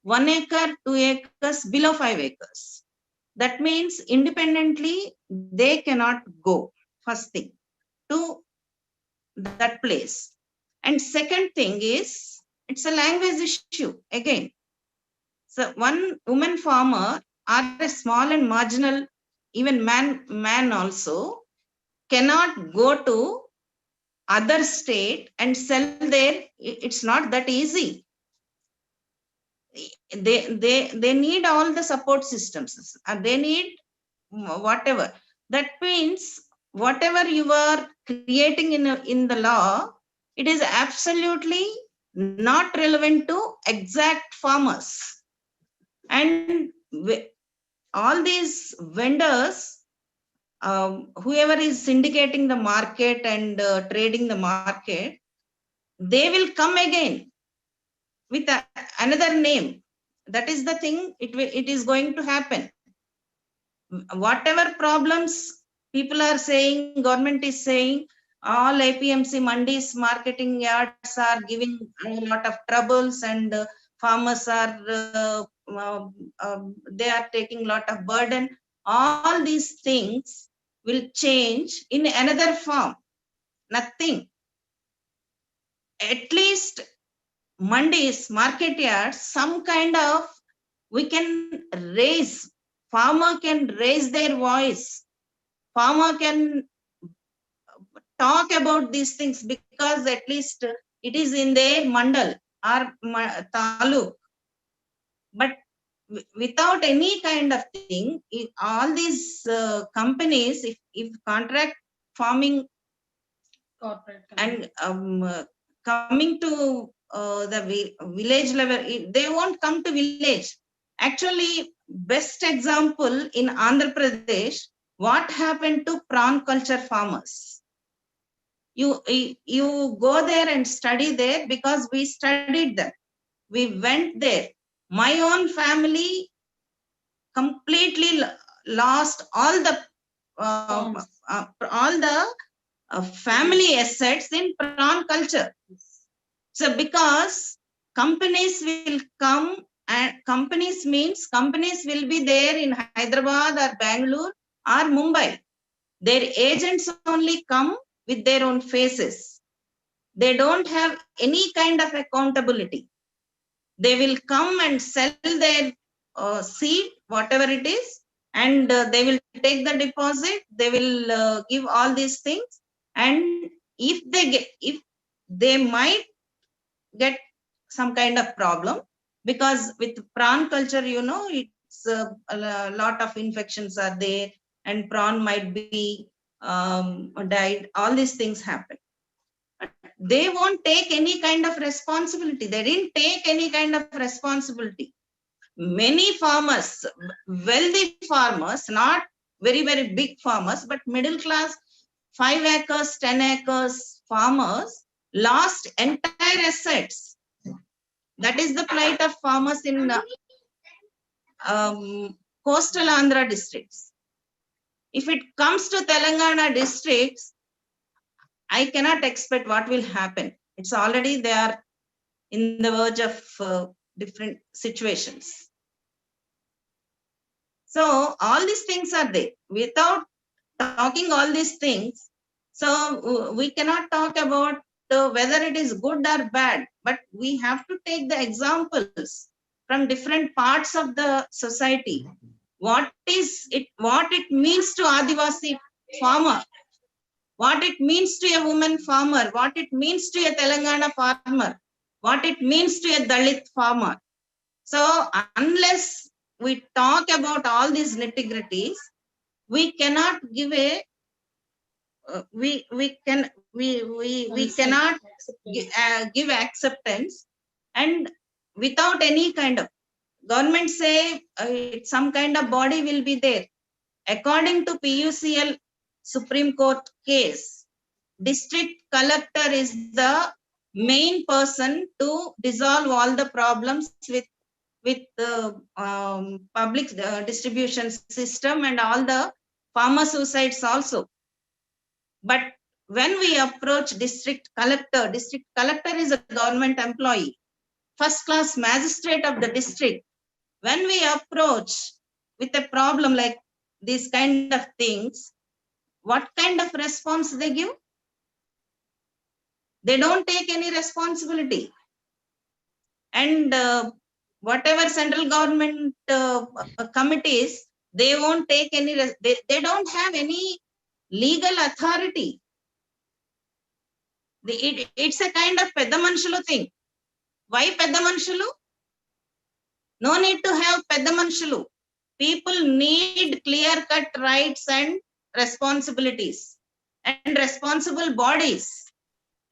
1 acre, 2 acres, below 5 acres. That means independently they cannot go, first thing, to that place. And second thing is, it's a language issue again. So one woman farmer or a small and marginal, even man also cannot go to other state and sell there. It's not that easy. They need all the support systems. They need whatever. That means whatever you are creating in the law, it is absolutely not relevant to exact farmers. And all these vendors, whoever is syndicating the market and trading the market, they will come again with another name. That is the thing. It is going to happen. Whatever problems people are saying, government is saying, all APMC mandis, marketing yards are giving a lot of troubles, and farmers are they are taking a lot of burden. All these things will change in another form. Nothing. At least mandis, market yards, some kind of, we can raise, farmer can raise their voice. Farmer can talk about these things, because at least it is in their mandal or taluk. But without any kind of thing, all these companies, if contract farming and coming to the village level, they won't come to village. Actually, best example in Andhra Pradesh, what happened to prawn culture farmers. You go there and study there, because we studied them. We went there. My own family completely lost all the family assets in prawn culture. So because companies will come, and companies means companies will be there in Hyderabad or Bangalore or Mumbai. Their agents only come with their own faces. They don't have any kind of accountability. They will come and sell their seed, whatever it is, and they will take the deposit. They will give all these things, and if they might get some kind of problem, because with prawn culture, it's a lot of infections are there, and prawn might be died. All these things happen. They won't take any kind of responsibility. They didn't take any kind of responsibility. Many farmers, wealthy farmers, not very, very big farmers, but middle class, 5 acres, 10 acres farmers lost entire assets. That is the plight of farmers in coastal Andhra districts. If it comes to Telangana districts, I cannot expect what will happen. It's already they are in the verge of different situations. So all these things are there. Without talking all these things, so we cannot talk about whether it is good or bad, but we have to take the examples from different parts of the society. What it means to Adivasi farmer, what it means to a woman farmer, what it means to a Telangana farmer, what it means to a Dalit farmer. So unless we talk about all these nitty-gritties, we cannot give a we cannot give acceptance, and without any kind of government say some kind of body will be there. According to PUCL Supreme Court case, district collector is the main person to dissolve all the problems with the public distribution system and all the farmer suicides also. But when we approach district collector is a government employee, first class magistrate of the district. When we approach with a problem like these kind of things, what kind of response they give? They don't take any responsibility. And whatever central government committees, they won't take any, they don't have any legal authority. It's a kind of pedda manshulu thing. Why pedda manshulu? No need to have pedda manshulu. People need clear-cut rights and responsibilities, and responsible bodies,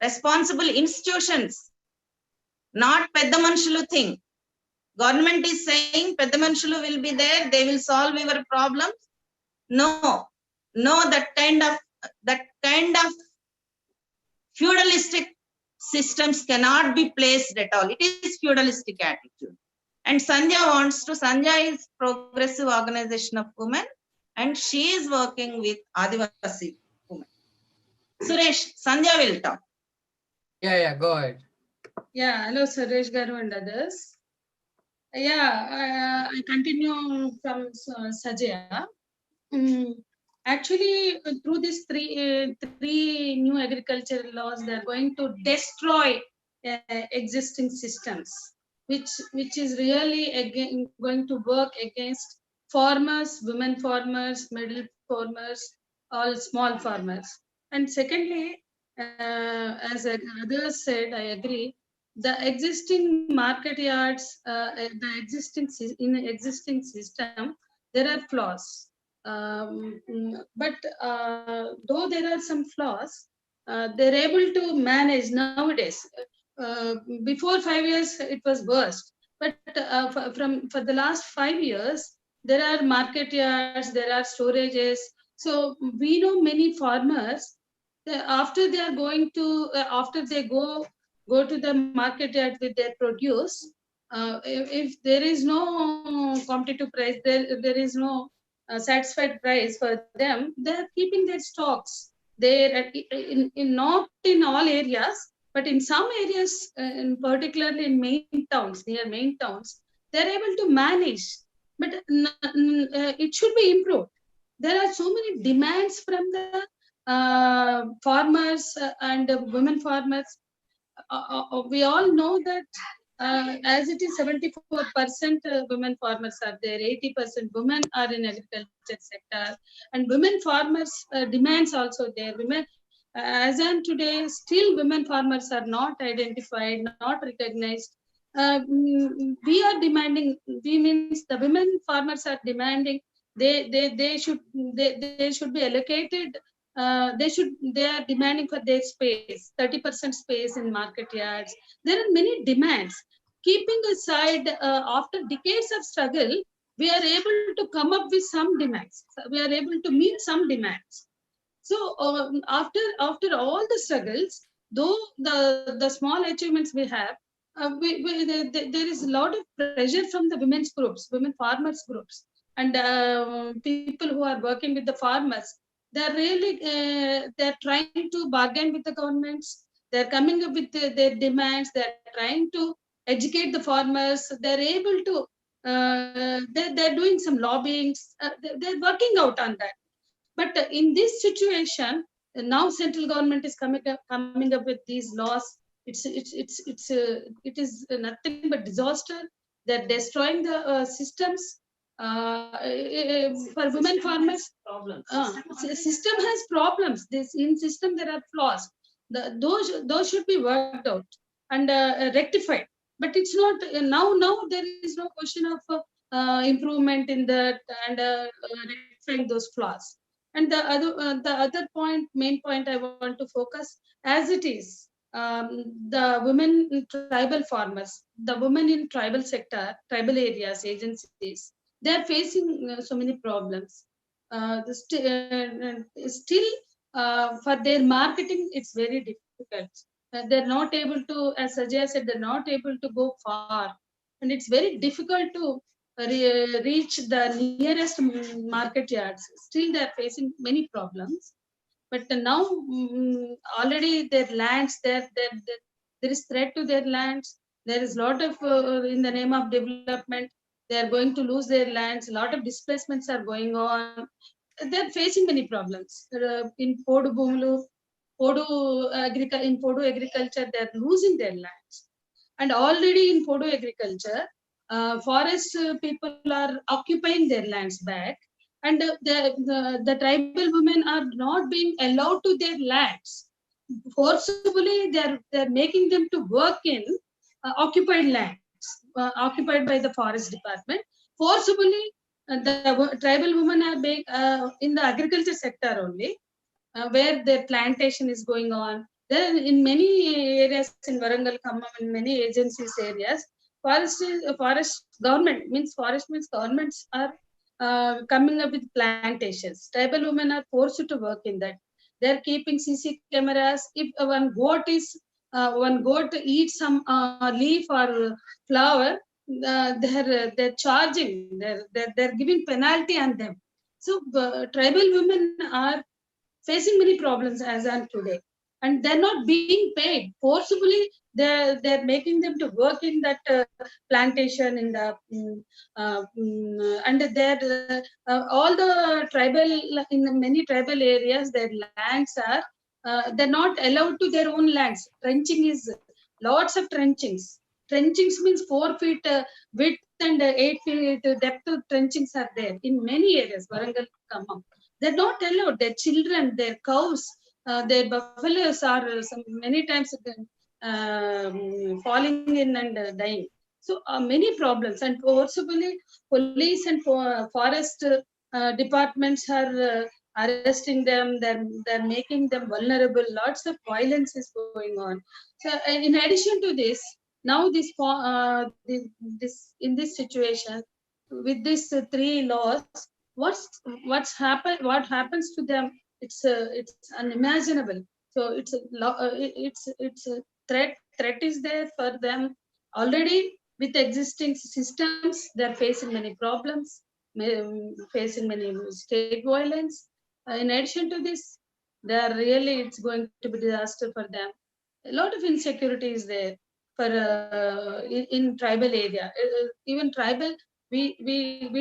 responsible institutions, not pedda manshulu thing. Government is saying pedda manshulu will be there, they will solve your problems. No, that kind of feudalistic systems cannot be placed at all. It is feudalistic attitude. And Sanja is Progressive Organization of Women, and she is working with Adivasi women. Suresh, Sanja will talk. Yeah, go ahead. Yeah, hello Suresh Garu and others. Yeah, I continue from Sajaya. Actually, through these three new agricultural laws, they are going to destroy existing systems, which is really again going to work against farmers, women farmers, middle farmers, all small farmers. And secondly, as others said, I agree. The existing market yards, in the existing system, there are flaws. But though there are some flaws, they're able to manage nowadays. Before 5 years, it was worst. But for the last 5 years, there are market yards, there are storages. So we know many farmers, after they are going to, after they go to the market yard with their produce, if there is no competitive price, there is no satisfied price for them, they are keeping their stocks there not in all areas, but in some areas, particularly in main towns, near main towns, they're able to manage. But it should be improved. There are so many demands from the farmers and women farmers. We all know that as it is 74% women farmers are there, 80% women are in agriculture sector, and women farmers demands also there. Women, as on today, still women farmers are not identified, not recognized. We are demanding. We means the women farmers are demanding. They should be allocated. They are demanding for their space, 30% space in market yards. There are many demands. Keeping aside, after decades of struggle, we are able to come up with some demands. We are able to meet some demands. So after all the struggles, though the small achievements we have, there is a lot of pressure from the women's groups, women farmers groups, and people who are working with the farmers. They're really they're trying to bargain with the governments. They're coming up with their demands. They're trying to educate the farmers. They're able to. They're doing some lobbying. They're working out on that. But in this situation, now central government is coming up with these laws. It is nothing but disaster. They're destroying the systems. For women farmers, system has problems. In system there are flaws. Those should be worked out and rectified. But it's not now. There is no question of improvement in that and rectifying those flaws. And the other point, main point I want to focus, as it is, the women in tribal farmers, the women in tribal sector, tribal areas, agencies, they are facing so many problems. Still, for their marketing, it's very difficult. They're not able to, as Ajay said, they're not able to go far. And it's very difficult to reach the nearest market yards. Still, they're facing many problems. But now, already their lands, there is threat to their lands. There is a lot of, in the name of development, they are going to lose their lands. A lot of displacements are going on. They're facing many problems. In Podu Bhumulu, in Podu agriculture, they're losing their lands. And already in Podu agriculture, forest people are occupying their lands back, and the tribal women are not being allowed to their lands. Forcibly, they're making them to work in occupied lands, occupied by the forest department. Forcibly, the tribal women are being in the agriculture sector only, where their plantation is going on. Then in many areas in Warangal, Khammam, in many agencies areas, forest government means forest means governments are coming up with plantations. Tribal women are forced to work in that. They're keeping CC cameras. If one goat eats some leaf or flower, they're charging. They're giving penalty on them. So tribal women are facing many problems as on today, and they're not being paid forcibly. They're making them to work in that plantation in the and they're all the tribal, in the many tribal areas, their lands are they're not allowed to their own lands. Trenching is lots of trenchings means 4 feet width and 8 feet depth of trenchings are there in many areas. Warangal, Khammam, they're not allowed. Their children, their cows, their buffaloes are some many times falling in and dying. So many problems, and forcibly police and forest departments are arresting them. They're making them vulnerable. Lots of violence is going on. So in addition to this, now in this situation, with these three laws, what happens to them, it's unimaginable. So it's a threat is there for them already. With existing systems, they're facing many problems, facing many state violence. In addition to this, they're really, it's going to be disaster for them. A lot of insecurity is there for in tribal area. Even tribal, we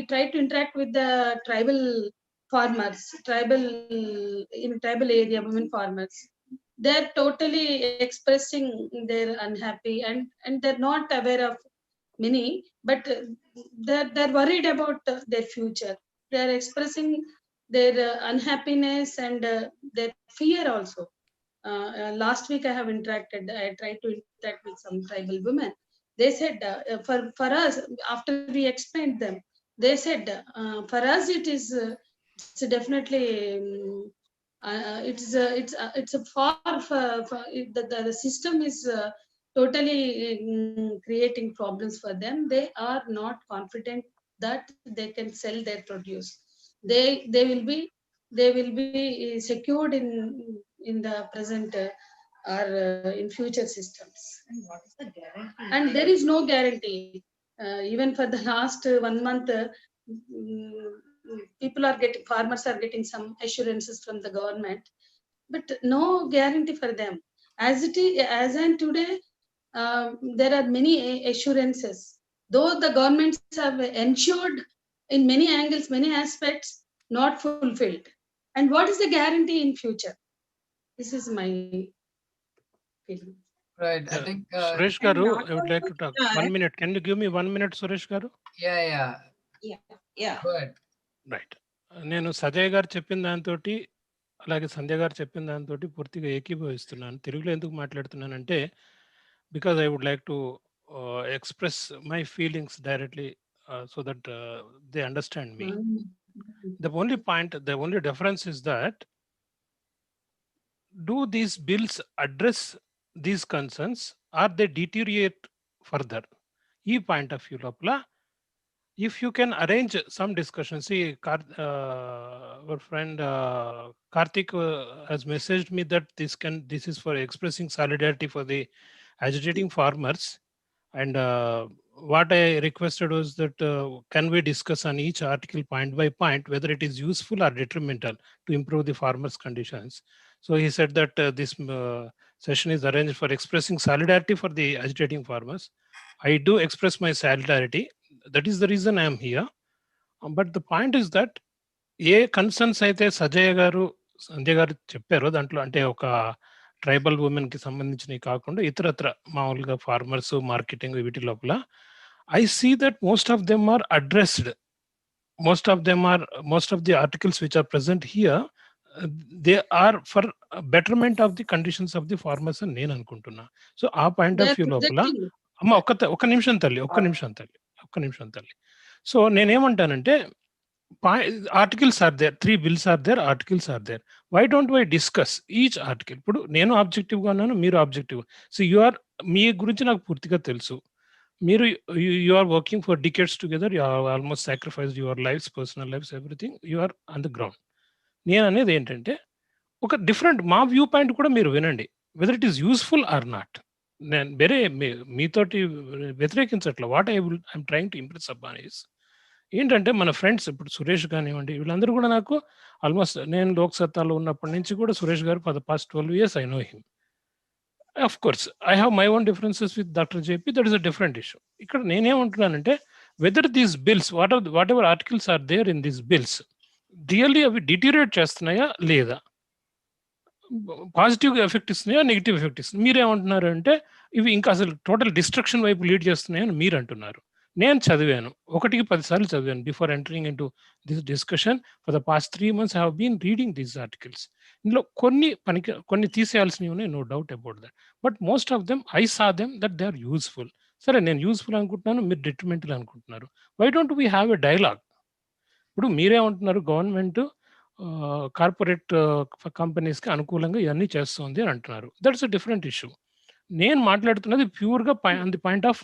try to interact with the tribal farmers, in tribal area women farmers. They're totally expressing they're unhappy, and they're not aware of many, but they're worried about their future. They're expressing their unhappiness and their fear also. Last week I have interacted. I tried to interact with some tribal women. They said, for us, after we explained them, they said, for us it's definitely it's a far the system is totally creating problems for them. They are not confident that they can sell their produce. They will be secured in the present or in future systems. And what is the guarantee? And there is no guarantee. Even for the last 1 month, farmers are getting some assurances from the government, but no guarantee for them. As and today, there are many assurances. Though the governments have ensured in many angles, many aspects, not fulfilled. And what is the guarantee in future? This is my feeling. Right. I think. Suresh Garu, I would like to talk. 1 minute. Can you give me 1 minute, Suresh Garu? Yeah. Go ahead. Right. నేను సజయ్ గారు చెప్పిన దాంతో, అలాగే సంధ్య గారు చెప్పిన దాంతో పూర్తిగా ఏకీభవిస్తున్నాను. తెలుగులో ఎందుకు మాట్లాడుతున్నానంటే, because I would like to express my feelings directly so that they understand me. The only difference is that, do these bills address these concerns or they deteriorate further? ఈ పాయింట్ ఆఫ్ వ్యూ లోపల, if you can arrange some discussion. See, our friend Karthik has messaged me that this is for expressing solidarity for the agitating farmers, and what I requested was that can we discuss on each article point by point whether it is useful or detrimental to improve the farmers' conditions. So he said that this session is arranged for expressing solidarity for the agitating farmers. I do express my solidarity. That is the reason I am here. But the point is that A concerns అయితే సజయ్ గారు, సంధ్య గారు చెప్పారో దాంట్లో, అంటే ఒక tribal ఉమెన్కి సంబంధించినవి కాకుండా ఇతరత్ర మామూలుగా ఫార్మర్స్, మార్కెటింగ్, వీటి లోపల I see that most of them are addressed. Most of the articles which are present here, they are for betterment of the conditions of the farmers అని నేను అనుకుంటున్నా. సో ఆ పాయింట్ ఆఫ్ వ్యూ లోపల అమ్మ ఒక్క నిమిషం తల్లి. సో నేనేమంటానంటే articles are there, 3 bills are there, articles are there. Why don't we discuss each article? ఇప్పుడు నేను ఆబ్జెక్టివ్ గా ఉన్నాను, మీరు ఆబ్జెక్టివ్. సో మీ గురించి నాకు పూర్తిగా తెలుసు. మీరు you are working for decades together, you have almost sacrificed your lives, personal lives, everything. You are on the ground. నేను అనేది ఏంటంటే ఒక డిఫరెంట్ మా వ్యూ పాయింట్ కూడా మీరు వినండి, whether it is useful or not. నేను వేరే మీతోటి వ్యతిరేకించట్ల. What I'm trying to impress upon is ఏంటంటే మన ఫ్రెండ్స్ ఇప్పుడు సురేష్ కానివ్వండి, వీళ్ళందరూ కూడా నాకు ఆల్మోస్ట్ నేను లోక్ సత్తాలో ఉన్నప్పటి నుంచి కూడా సురేష్ గారు for the past 12 years I know him. Of course, I have my own differences with Dr. JP. That is a different issue. ఇక్కడ నేనేమంటున్నానంటే whether these bills, whatever articles are there in these bills, really అవి deteriorate చేస్తున్నాయా లేదా, positive effect ఇస్తున్నాయా, negative effect ఇస్తున్నాయి. మీరేమంటున్నారు అంటే ఇవి ఇంకా అసలు total destruction వైపు లీడ్ చేస్తున్నాయని మీరు అంటున్నారు. నేను చదివాను, 1కి 10 సార్లు చదివాను before entering into this discussion. For the past 3 months I have been reading these articles. ఇందులో కొన్ని తీసేయాల్సినవి ఉన్నాయి, no doubt about that. But most of them I saw them that they are useful. సరే, నేను useful అనుకుంటున్నాను, మీరు detrimental అనుకుంటున్నారు. Why don't we have a dialogue? ఇప్పుడు మీరేమంటున్నారు, గవర్నమెంట్ కార్పొరేట్ కంపెనీస్కి అనుకూలంగా ఇవన్నీ చేస్తుంది అని అంటున్నారు. That's a different issue. నేను మాట్లాడుతున్నది ప్యూర్గా on the point of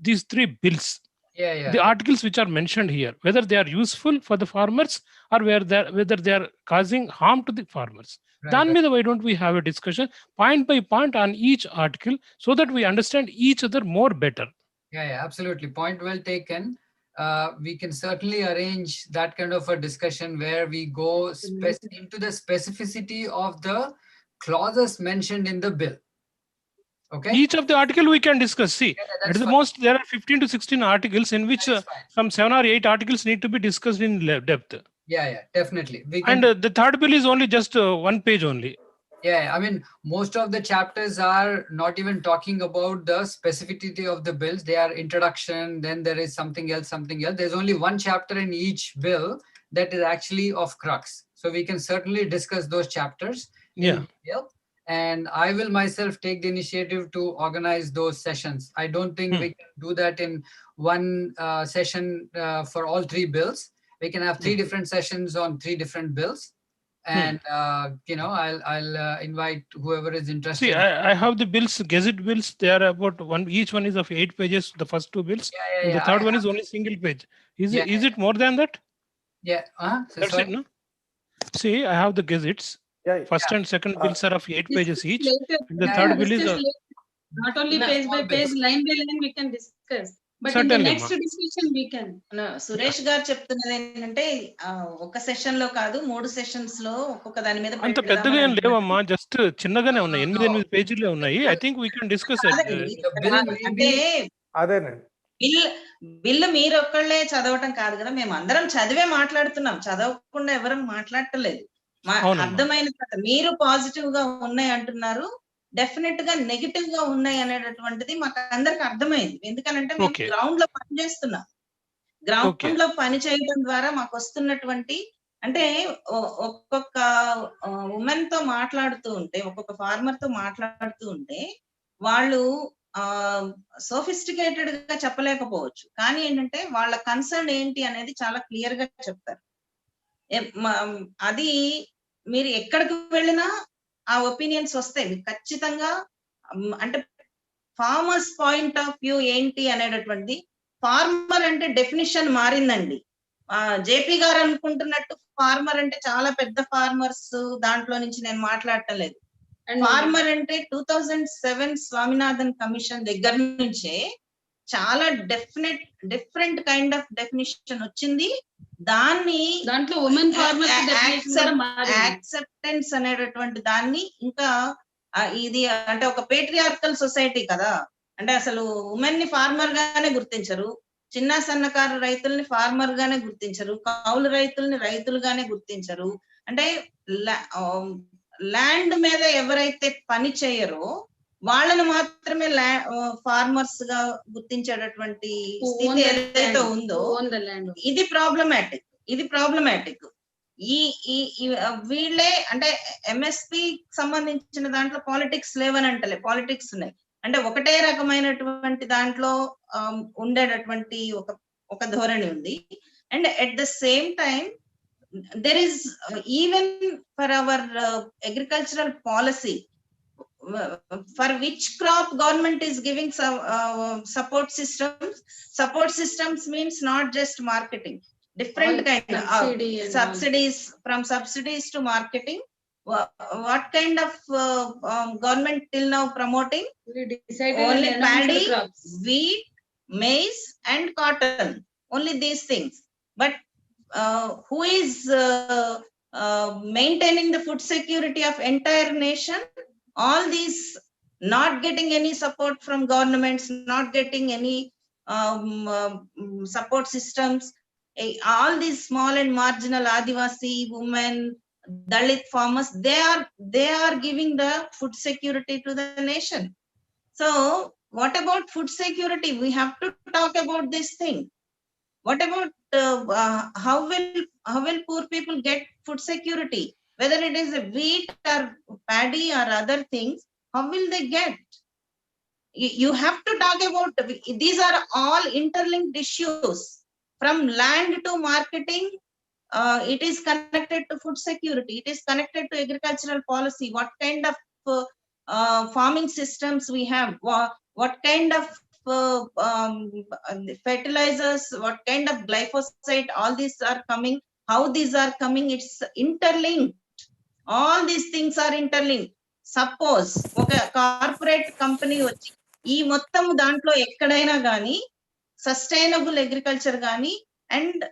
these 3 bills. The articles which are mentioned here, whether they are useful for the farmers or whether they are causing harm to the farmers. Then why don't we have a discussion point by point on each article so that we understand each other more better? Yeah, absolutely. Point well taken. We can certainly arrange that kind of a discussion where we go into the specificity of the clauses mentioned in the bill. Okay. Each of the article we can discuss. See, at the most there are 15 to 16 articles in which some 7 or 8 articles need to be discussed in depth. Yeah, definitely. And the third bill is only just 1 page only. Yeah, I mean, most of the chapters are not even talking about the specificity of the bills. They are introduction, then there is something else. There's only 1 chapter in each bill that is actually of crux. So we can certainly discuss those chapters in detail. And I will myself take the initiative to organize those sessions. I don't think we can do that in one session for all 3 bills. We can have 3 different sessions on 3 different bills. And I'll invite whoever is interested. See, I have the bills, gazette bills. They are about each one is of 8 pages. The first 2 bills. And the third one is only single page. Is it more than that? Yeah. That's it, no? See, I have the gazettes. First and second bills are of 8 pages each. And the third bill is not only page by page, line by line we can discuss. But in the next discussion we can. Suresh గారు చెప్తున్నది ఏంటంటే ఒక session లో కాదు 3 sessions లో ఒక్కొక్క దాని మీద అంత పెద్దగా ఏం లేవమ్మా, జస్ట్ చిన్నగానే ఉన్నాయి, 8 పేజీలే ఉన్నాయి. I think we can discuss అంటే అదేనండి. బిల్లు మీరు ఒక్కళ్ళే చదవటం కాదు కదా, మేము అందరం చదివే మాట్లాడుతున్నాం, చదవకుండా ఎవరం మాట్లాడటలేదు. అర్థమైన మీరు పాజిటివ్ గా ఉన్నాయి అంటున్నారు, డెఫినెట్ గా నెగిటివ్ గా ఉన్నాయి అనేటటువంటిది మాకు అందరికి అర్థమైంది. ఎందుకనంటే మేము గ్రౌండ్ లో పని చేస్తున్నాం. గ్రౌండ్ లో పని చేయడం ద్వారా మాకు వస్తున్నటువంటి అంటే ఒక్కొక్క ఉమెన్ తో మాట్లాడుతూ ఉంటే, ఒక్కొక్క ఫార్మర్ తో మాట్లాడుతూ ఉంటే వాళ్ళు సోఫిస్టికేటెడ్ గా చెప్పలేకపోవచ్చు, కానీ ఏంటంటే వాళ్ళ కన్సర్న్ ఏంటి అనేది చాలా క్లియర్ గా చెప్తారు. అది మీరు ఎక్కడికి వెళ్ళినా ఆ ఒపీనియన్స్ వస్తాయి ఖచ్చితంగా. అంటే ఫార్మర్స్ పాయింట్ ఆఫ్ వ్యూ ఏంటి అనేటటువంటి, ఫార్మర్ అంటే డెఫినిషన్ మారిందండి. జేపీ గారు అనుకుంటున్నట్టు ఫార్మర్ అంటే చాలా పెద్ద ఫార్మర్స్, దాంట్లో నుంచి నేను మాట్లాడటం లేదు. ఫార్మర్ అంటే 2007 స్వామినాథన్ కమిషన్ దగ్గర నుంచే చాలా డిఫరెంట్ కైండ్ ఆఫ్ డెఫినిషన్ వచ్చింది. దాంట్లో ఉమెన్ ఫార్మర్స్ యాక్సెప్టెన్స్ అనేటటువంటి దాన్ని ఇంకా ఇది అంటే ఒక పేట్రియార్కల్ సొసైటీ కదా, అంటే అసలు ఉమెన్ ని ఫార్మర్ గానే గుర్తించరు, చిన్న సన్నకారు రైతుల్ని ఫార్మర్ గానే గుర్తించరు, కౌలు రైతుల్ని రైతులుగానే గుర్తించరు. అంటే ల్యాండ్ మీద ఎవరైతే పని చేయరో వాళ్ళని మాత్రమే ఫార్మర్స్ గా గుర్తించేటటువంటి స్థితి ఏదైతే ఉందో ఇది ప్రాబ్లమాటిక్. ఈ వీళ్ళే అంటే ఎంఎస్పి సంబంధించిన దాంట్లో పాలిటిక్స్ లేవని అంటలే, పాలిటిక్స్ ఉన్నాయి. అంటే ఒకటే రకమైనటువంటి దాంట్లో ఉండేటటువంటి ఒక ధోరణి ఉంది. And at the same time there is even for our agricultural policy, for which crop government is giving some support systems means not just marketing, different kind of subsidies, from subsidies to marketing. What kind of government till now promoting? Only paddy, wheat, maize and cotton, only these things. But who is maintaining the food security of entire nation? All these not getting any support from governments, not getting any support systems. All these small and marginal Adivasi women, Dalit farmers, they are giving the food security to the nation. So what about food security? We have to talk about this thing. What about how will poor people get food security? Whether it is a wheat or paddy or other things, how will they get? You have to talk about, these are all interlinked issues. From land to marketing, it is connected to food security, it is connected to agricultural policy. What kind of farming systems we have, what kind of fertilizers, what kind of glyphosate, all these are coming, how these are coming, it's interlinked. All these things are interlinked. Suppose okay corporate company వచ్చి ఈ మొత్తం దాంట్లో ఎక్కడైనా గానీ sustainable agriculture గానీ and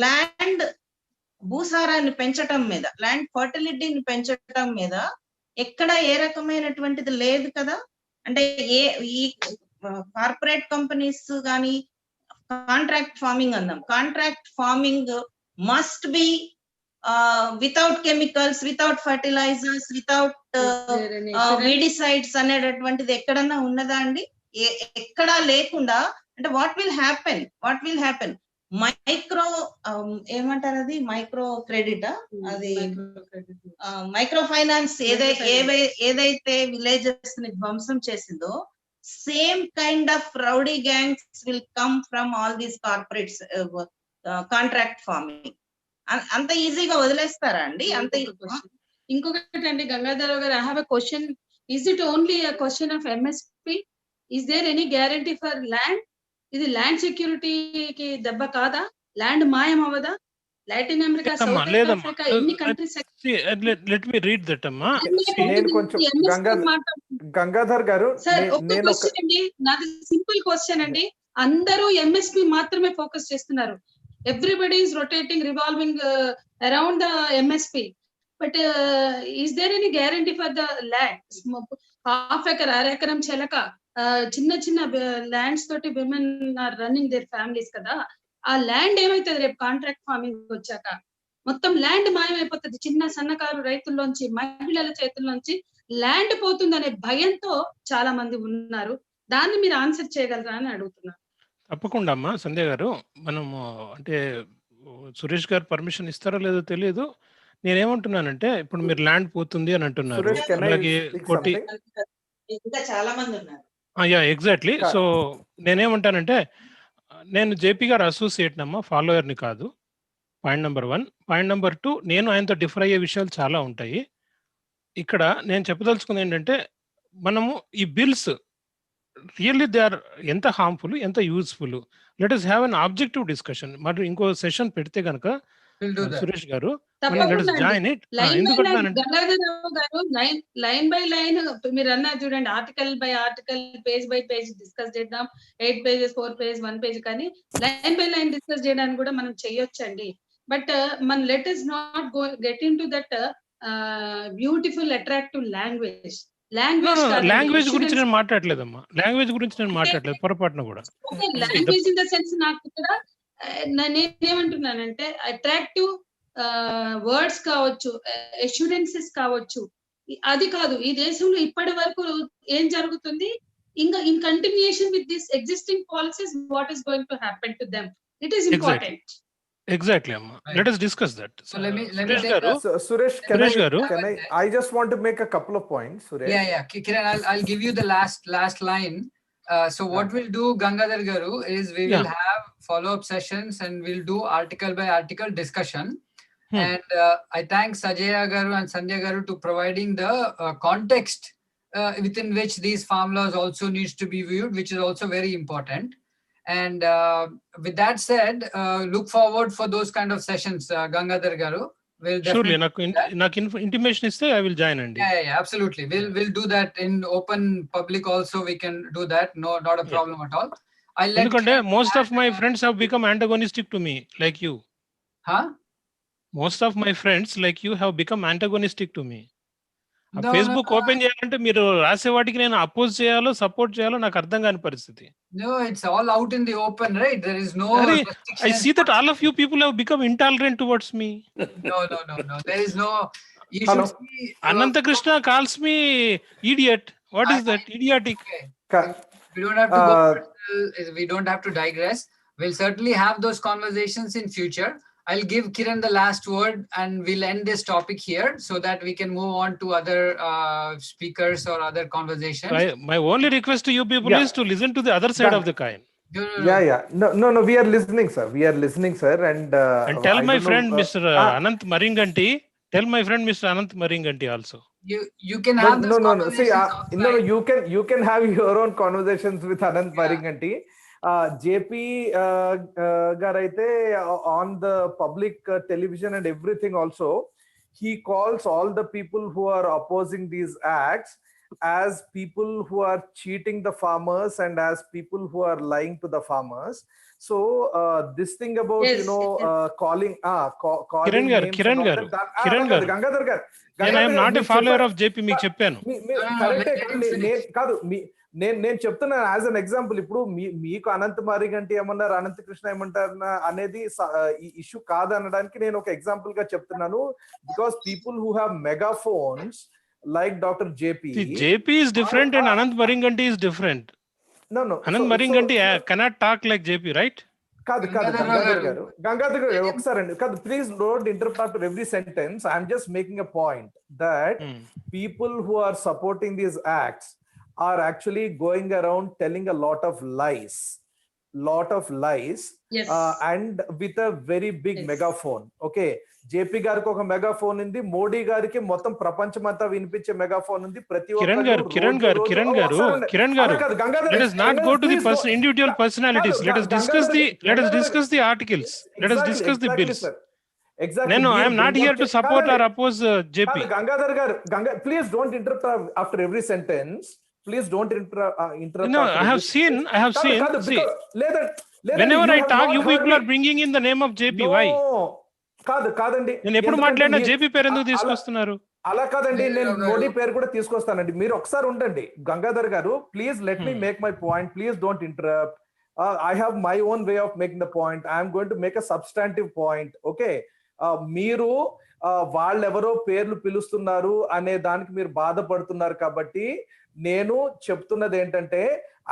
land భూసారాన్ని పెంచటం మీద, ల్యాండ్ ఫర్టిలిటీని పెంచటం మీద ఎక్కడ ఏ రకమైనటువంటిది లేదు కదా. అంటే ఈ కార్పొరేట్ కంపెనీస్ కానీ కాంట్రాక్ట్ ఫార్మింగ్ అన్నాం, contract farming must be without chemicals, without fertilizers, without weedicides అనేటటువంటిది ఎక్కడన్నా ఉన్నదా అండి? ఎక్కడా లేకుండా అంటే వాట్ విల్ హ్యాపెన్ మైక్రో ఏమంటారు అది, మైక్రో క్రెడిట్, అది మైక్రో ఫైనాన్స్ ఏదైతే విలేజెస్ ని ధ్వంసం చేసిందో, same kind of rowdy gangs will come from all these corporates contract farming. అంత ఈజీగా వదిలేస్తారా అండి? అంత ఇంకొకటి అండి గంగాధర్ గారు, I have a question. Is it only a question of MSP? Is there any guarantee for land? ఇది ల్యాండ్ సెక్యూరిటీకి దెబ్బ కాదా? ల్యాండ్ మాయం అవ్వదా? లాటిన్ అమెరికా, సౌత్ ఆఫ్రికా, ఎన్ని countries. Let me read that అమ్మా. నేను కొంచెం గంగాధర్ గారు, సార్ ఒక క్వశ్చన్ అండి, నాది సింపుల్ క్వశ్చన్ అండి. అందరూ ఎంఎస్పి మాత్రమే ఫోకస్ చేస్తున్నారు. Everybody is rotating, revolving around the MSP. But is there any guarantee for the land? Half acre, అరెకరం చెలక, చిన్న చిన్న ల్యాండ్స్ తోటి women are running their families కదా. ఆ ల్యాండ్ ఏమైతుంది రేపు కాంట్రాక్ట్ ఫార్మింగ్ వచ్చాక? మొత్తం ల్యాండ్ మాయమైపోతుంది. చిన్న సన్నకారు రైతుల్లోంచి, మహిళల చేతుల్లోంచి ల్యాండ్ పోతుందనే భయంతో చాలా మంది ఉన్నారు. దాన్ని మీరు ఆన్సర్ చేయగలరా అని అడుగుతున్నాను. తప్పకుండా అమ్మా సంధ్య గారు. మనము అంటే సురేష్ గారు పర్మిషన్ ఇస్తారో లేదో తెలియదు. నేనేమంటున్నానంటే, ఇప్పుడు మీరు ల్యాండ్ పోతుంది అని అంటున్నారు, అలాగే కొట్టి ఇంకా చాలా మంది ఉన్నారు. Yeah exactly. సో నేనేమంటానంటే, నేను జేపీ గారు అసోసియేట్ నమ్మా, ఫాలోయర్ని కాదు. Point number 1. పాయింట్ నెంబర్ 2, నేను ఆయనతో డిఫర్ అయ్యే విషయాలు చాలా ఉంటాయి. ఇక్కడ నేను చెప్పదలుచుకుంది ఏంటంటే, మనము ఈ బిల్స్ రియల్లీ దే ఆర్ ఎంత హార్మ్ఫుల్, ఎంత useful. Let us have an objective discussion. మరి ఇంకో సెషన్ పెడితే కనుక Suresh garu, let us join it. ఎందుకంటున్నానంటే, లైన్ బై లైన్ మీరు అన్నారు చూడండి, article by article, page by page discuss చేద్దాం. 8 pages, 4 pages, 1 page, కానీ లైన్ బై లైన్ డిస్కస్ చేయడానికి కూడా మనం చేయొచ్చండి. బట్ మన let us not get into that beautiful attractive language. Language గురించి నేను మాట్లాడలేదమ్మా, లాంగ్వేజ్ గురించి నేను మాట్లాడలేదు పొరపాటున కూడా. లాంగ్వేజ్ ఇన్ ద సెన్స్ నాకు ఇక్కడ నేనేమంటున్నానంటే, అట్రాక్టివ్ వర్డ్స్ కావచ్చు, అష్యూరెన్సెస్ కావచ్చు, అది కాదు ఈ దేశంలో ఇప్పటి వరకు ఏం జరుగుతుంది ఇంకా in continuation with this existing policies what is going to happen to them it is important. Exactly, Amma. Let us discuss that. So let me Suresh take garu, So, Suresh, Suresh garu. I just want to make a couple of points, Suresh. Yeah. Kiran, I'll give you the last line. So what we'll do, Gangadhar Garu, is we will have follow-up sessions and we'll do article by article discussion. And I thank Sajaya Garu and Sandhya Garu to providing the context within which these farm laws also needs to be viewed, which is also very important. And with that said, look forward for those kind of sessions, Gangadhar Garu. We'll Surely, definitely intimation iste I will join andi. Yeah, absolutely. We'll do that in open public also. We can do that. No, not a problem at all. I'll let Endukante most of my friends have become antagonistic to me, like you. Huh? Most of my friends, like you, have become antagonistic to me. No, Facebook open చేయాలంటే మీరు రాసే వాటికి నేను oppose చేయాలో support చేయాలో నాకు అర్థం కాని పరిస్థితి. No, it's all out in the open, right? There is no restrictions. I see that all of you people have become intolerant towards me. No. There is no. You should see. Ananta Krishna calls me idiot. What is that? Idiotic. We don't have to go personal. We don't have to digress. We'll certainly have those conversations in future. I'll give Kiran the last word and we'll end this topic here so that we can move on to other speakers or other conversations. My only request to you people is to listen to the other side of the coin. No, we are listening, sir. And tell my friend Mr. Anant Maringanti, also. You can have no. See, you can have your own conversations with Anant Maringanti. JP Garaite on the public television and everything also, he calls all the people who are opposing these acts as people who are cheating the farmers and as people who are lying to the farmers. So this thing about calling Kiran garu Gangadhar garu, I am not a follower of JP, మీకు చెప్పాను. నేను చెప్తున్నాను as an example. ఇప్పుడు మీకు అనంత్ మారిగంటి ఏమన్నారు, అనంత కృష్ణ ఏమంటారు అనేది issue కాదనడానికి నేను ఒక ఎగ్జాంపుల్ గా చెప్తున్నాను. Because people who have megaphones like doctor JP is different and Anant Maringanti is different. No. Anant Maringanti cannot talk like JP, right? కాదు గంగాధర్ గారు ఒకసారి అండి. కాదు, please don't interrupt after every sentence. I'm just making a point that people who are supporting these acts are actually going around telling a lot of lies yes. And with a very big megaphone. Okay, JP గారికి ఒక megaphone ఉంది, మోడీ గారికి మొత్తం ప్రపంచమంతా వినిపించే megaphone ఉంది. ప్రతి Kiran garu let us not go to the individual personalities. Let us discuss the articles. Let us discuss the bills. Exactly. No, I am not here to support or oppose JP. Gangadhar garu, please don't interrupt after every sentence. Please don't interrupt. No, I have seen. See, whenever I talk, you people are bringing in the name of JP. Why? కాదండి, నేను ఎప్పుడు మాట్లాడినా JP పేరు ఎందుకు తీసుకొస్తున్నారు? అలా కాదండి, నేను మోడీ పేరు కూడా తీసుకొస్తానండి. మీరు ఒకసారి ఉండండి. గంగాధర్ గారు, please let me make my point. Please don't interrupt. I have my own way of making the point. I am going to make a substantive point. Okay, మీరు వాళ్ళెవరో పేర్లు పిలుస్తున్నారు అనే దానికి మీరు బాధపడుతున్నారు కాబట్టి నేను చెప్తున్నది ఏంటంటే,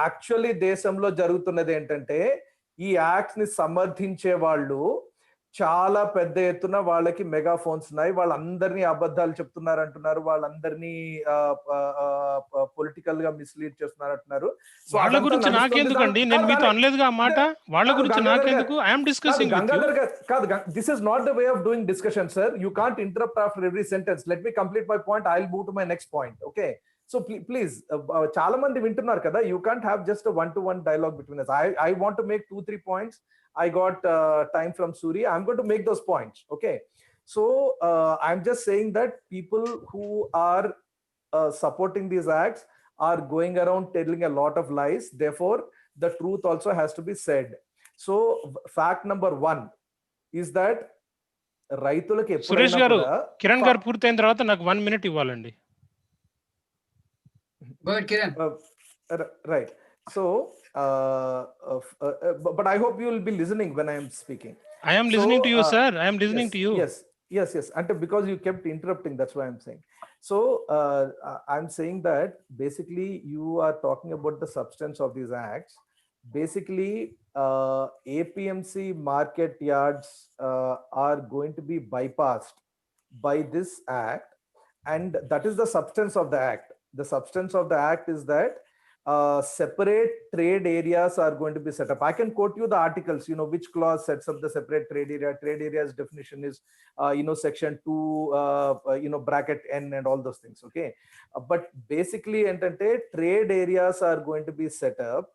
యాక్చువల్లీ దేశంలో జరుగుతున్నది ఏంటంటే, ఈ యాక్ట్స్ ని సమర్థించే వాళ్ళు చాలా పెద్ద ఎత్తున వాళ్ళకి మెగాఫోన్స్ ఉన్నాయి. వాళ్ళందరినీ అబద్ధాలు చెప్తున్నారు అంటున్నారు, వాళ్ళందరినీ పొలిటికల్ గా మిస్లీడ్ చేస్తున్నారు అంటున్నారు. వాళ్ళ గురించి నాకెందుకండి, నేను మీతో అనలేదుగా ఆ మాట. వాళ్ళ గురించి నాకెందుకు? I am discussing with you. కాదు, this is not the way of doing discussion, sir. You can't interrupt after every sentence. Let me complete my point. I'll move to my next point. Okay, so please, చాలా మంది వింటున్నారు కదా, you can't have just a one-to-one dialogue between us. I want to make 2-3 points. I got time from Suri. I'm going to make those points. Okay, so I'm just saying that people who are supporting these acts are going around telling a lot of lies. Therefore, the truth also has to be said. So fact number 1 is that రైతులకు సురేష్ గారు, కిరణ్ గారు ఎప్పుడైనా పూర్తయిన తర్వాత నాకు 1 minute ఇవ్వాలండి. Go ahead, Kiran. Right. So, but I hope you will be listening when I am speaking. I am listening to you, sir. I am listening to you. Yes. Yes, and because you kept interrupting, that's why I'm saying. So I'm saying that basically you are talking about the substance of these acts. Basically, APMC market yards are going to be bypassed by this act, and that is the substance of the act. The substance of the act is that separate trade areas are going to be set up. I can quote you the articles, which clause sets up the separate trade area. Trade area's definition is, section 2, bracket N and all those things. Okay. But basically, trade areas are going to be set up,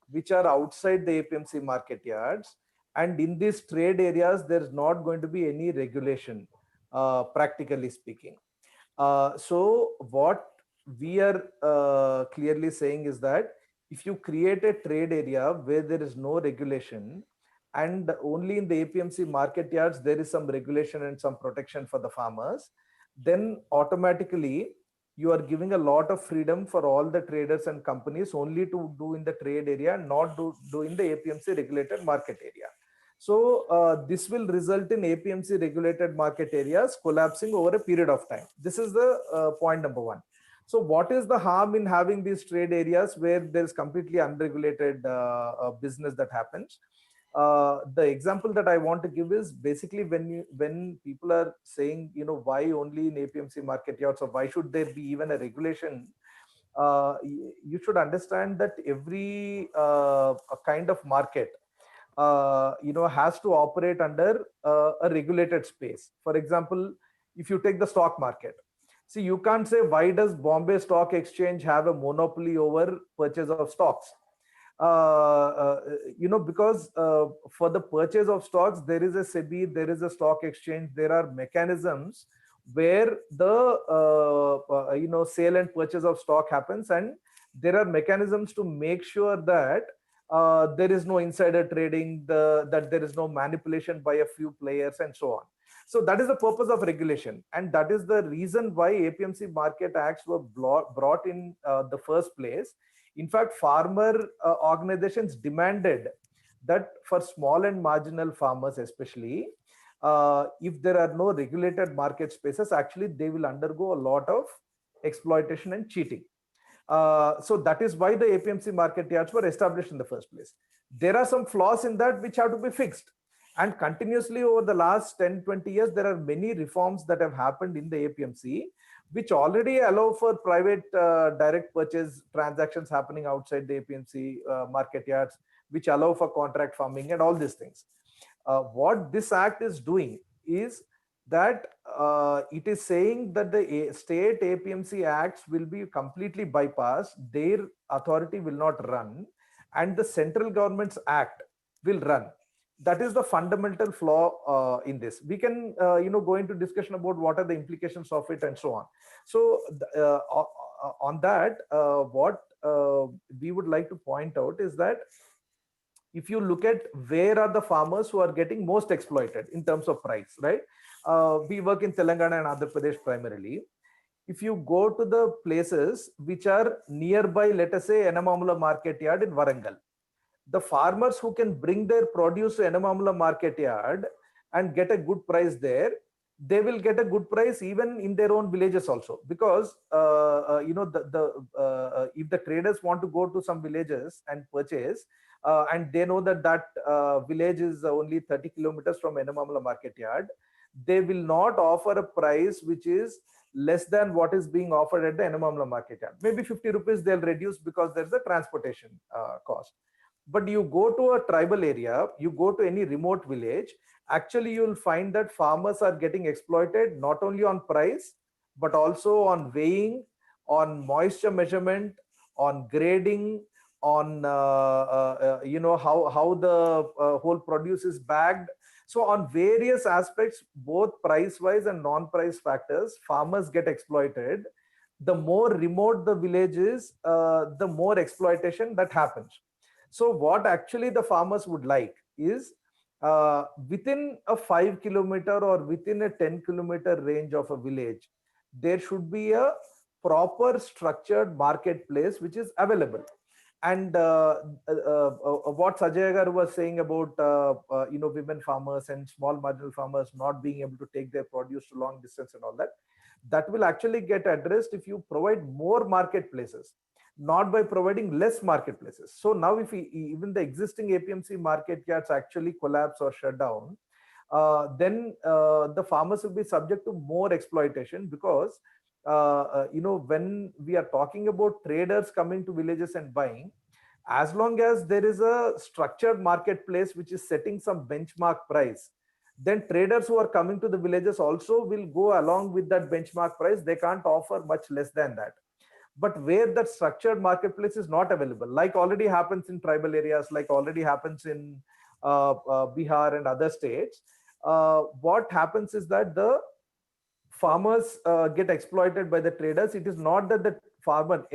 which are outside the APMC market yards. And in these trade areas, there's not going to be any regulation, practically speaking. So what we are clearly saying is that if you create a trade area where there is no regulation, and only in the APMC market yards there is some regulation and some protection for the farmers, then automatically you are giving a lot of freedom for all the traders and companies only to do in the trade area, not do in the APMC regulated market area. So this will result in APMC regulated market areas collapsing over a period of time. This is the point number one. So what is the harm in having these trade areas where there is completely unregulated business that happens? The example that I want to give is basically when people are saying, why only in APMC market yards, or why should there be even a regulation? You should understand that every kind of market has to operate under a regulated space. For example, if you take the stock market, see, you can't say, why does Bombay Stock Exchange have a monopoly over purchase of stocks? Because for the purchase of stocks, there is a SEBI, there is a stock exchange, there are mechanisms where the sale and purchase of stock happens, and there are mechanisms to make sure that there is no insider trading, that there is no manipulation by a few players, and so on. So that is the purpose of regulation, and that is the reason why APMC market acts were brought in the first place. In fact, farmer organizations demanded that for small and marginal farmers especially, if there are no regulated market spaces, actually they will undergo a lot of exploitation and cheating. So that is why the APMC market yards were established in the first place. There are some flaws in that which have to be fixed. And continuously over the last 10-20 years, there are many reforms that have happened in the APMC, which already allow for private direct purchase transactions happening outside the APMC market yards, which allow for contract farming and all these things. What this act is doing is that it is saying that the state APMC acts will be completely bypassed, their authority will not run, and the central government's act will run. That is the fundamental flaw in this. We can go into discussion about what are the implications of it and so on. So on that, what we would like to point out is that if you look at where are the farmers who are getting most exploited in terms of price, right? We work in Telangana and Andhra Pradesh primarily. If you go to the places which are nearby, let us say Enamamula market yard in Warangal, the farmers who can bring their produce to Enamamula market yard and get a good price there, they will get a good price even in their own villages also, because if the traders want to go to some villages and purchase, and they know that village is only 30 kilometers from Enamamala market yard, they will not offer a price which is less than what is being offered at the Enamamala market yard. Maybe 50 rupees they'll reduce because there's a transportation cost. But you go to a tribal area, you go to any remote village, actually you'll find that farmers are getting exploited not only on price, but also on weighing, on moisture measurement, on grading, on how the whole produce is bagged. So on various aspects, both price wise and non-price factors, farmers get exploited. The more remote the village is, the more exploitation that happens. So what actually the farmers would like is within a 5-kilometer or within a 10-kilometer range of a village, there should be a proper structured marketplace which is available. And what Sajay Garu was saying about women farmers and small marginal farmers not being able to take their produce to long distance and all that, that will actually get addressed if you provide more marketplaces, not by providing less marketplaces. So now if even the existing APMC market yards actually collapse or shut down, then the farmers will be subject to more exploitation, because when we are talking about traders coming to villages and buying, as long as there is a structured marketplace which is setting some benchmark price, then traders who are coming to the villages also will go along with that benchmark price. They can't offer much less than that. But where that structured marketplace is not available, like already happens in tribal areas, like already happens in Bihar and other states, what happens is that the farmers get exploited by the traders. It is not that the farmer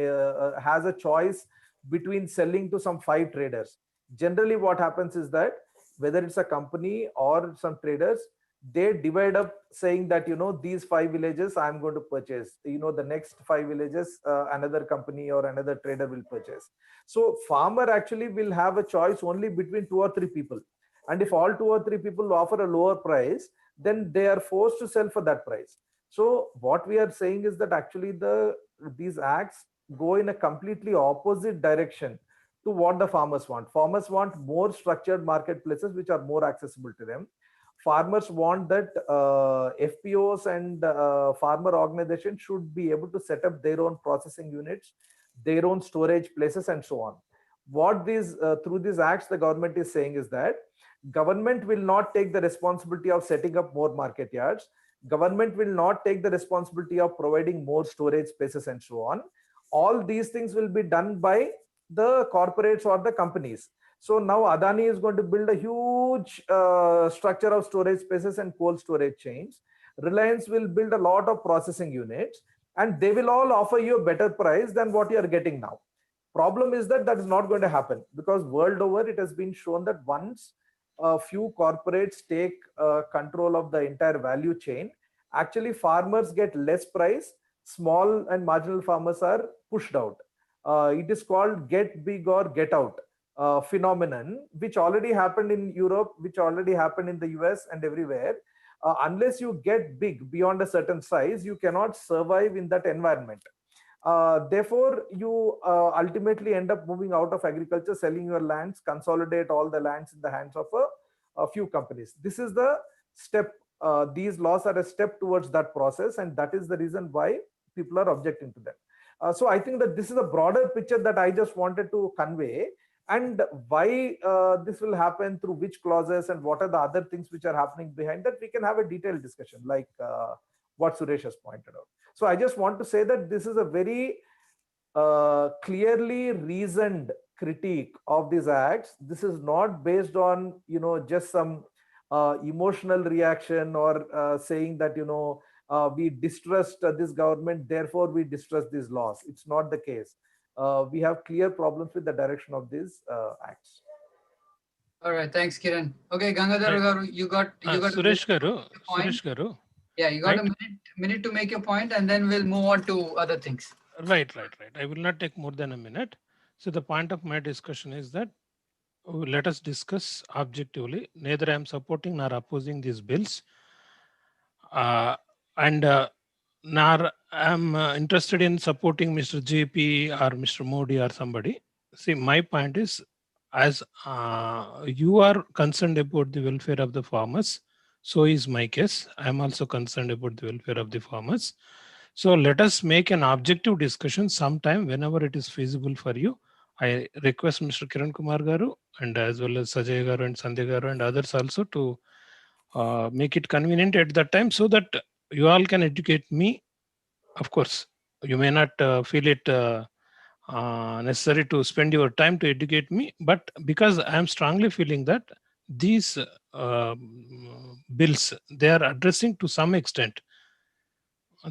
has a choice between selling to some 5 traders. Generally what happens is that whether it's a company or some traders, they divide up, saying that these 5 villages I'm going to purchase, the next 5 villages another company or another trader will purchase. So farmer actually will have a choice only between 2 or 3 people, and if all 2 or 3 people offer a lower price, then they are forced to sell for that price. So what we are saying is that actually these acts go in a completely opposite direction to what the farmers want. Farmers want more structured marketplaces which are more accessible to them. Farmers want that FPOs and farmer organizations should be able to set up their own processing units, their own storage places, and so on. What through these acts the government is saying is that government will not take the responsibility of setting up more market yards. Government will not take the responsibility of providing more storage spaces and so on. All these things will be done by the corporates or the companies. So now Adani is going to build a huge structure of storage spaces and cold storage chains. Reliance will build a lot of processing units, and they will all offer you a better price than what you are getting now. Problem is that is not going to happen, because world over it has been shown that once a few corporates take control of the entire value chain, actually farmers get less price, small and marginal farmers are pushed out. It is called get big or get out phenomenon, which already happened in Europe, which already happened in the US and everywhere. Unless you get big beyond a certain size, you cannot survive in that environment. Therefore, you ultimately end up moving out of agriculture, selling your lands, consolidate all the lands in the hands of a few companies. This is the step. These laws are a step towards that process, and that is the reason why people are objecting to them. So I think that this is a broader picture that I just wanted to convey, and why this will happen, through which clauses, and what are the other things which are happening behind that. We can have a detailed discussion like what Suresh has pointed out. So I just want to say that this is a very clearly reasoned critique of these acts. This is not based on just some emotional reaction or saying that we distrust this government, therefore we distrust these laws. It's not the case. We have clear problems with the direction of these acts. All right, thanks, Kiran. Okay, Gangadhar Garu, you got Suresh Garu. Yeah, you got a minute to make your point, and then we'll move on to other things. Right. I will not take more than a minute. So the point of my discussion is that let us discuss objectively. Neither I am supporting nor opposing these bills, and nor I am interested in supporting Mr. JP or Mr. Modi or somebody. See, my point is, as you are concerned about the welfare of the farmers, so is my case. I am also concerned about the welfare of the farmers. So let us make an objective discussion sometime whenever it is feasible for you. I request Mr. Kiran Kumar Garu and as well as Sajay Garu and Sandhya Garu and others also to make it convenient at that time, so that you all can educate me. Of course, you may not feel it necessary to spend your time to educate me, but because I am strongly feeling that these bills, they are addressing to some extent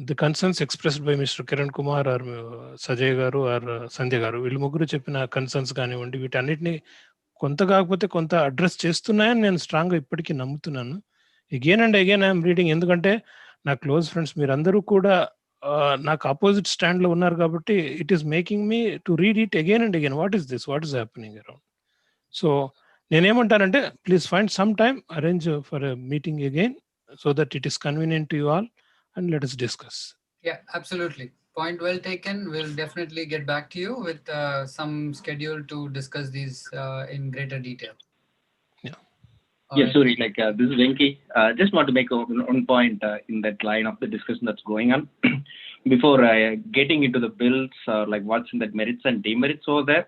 the concerns expressed by Mr. Kiran Kumar or Sajay Garu or Sandhya Garu. వీళ్ళు ముగ్గురు చెప్పిన concerns కానివ్వండి, వీటన్నిటిని కొంత కాకపోతే కొంత address చేస్తున్నాయని నేను స్ట్రాంగ్గా ఇప్పటికీ నమ్ముతున్నాను. Again and again I'm reading, ఎందుకంటే నా క్లోజ్ ఫ్రెండ్స్ మీరందరూ కూడా నాకు అపోజిట్ స్టాండ్లో ఉన్నారు కాబట్టి it is making me to read it again and again. What is this, what is happening around. So నేనేమంటానంటే please find some time, arrange for a meeting again so that it is convenient to you all and let us discuss. Yeah, absolutely. Point well taken. We'll definitely get back to you with some schedule to discuss these in greater detail. Yeah, sorry, like this is Venki. Just want to make one point in that line of the discussion that's going on. Before getting into the bills, like what's in that merits and demerits over there,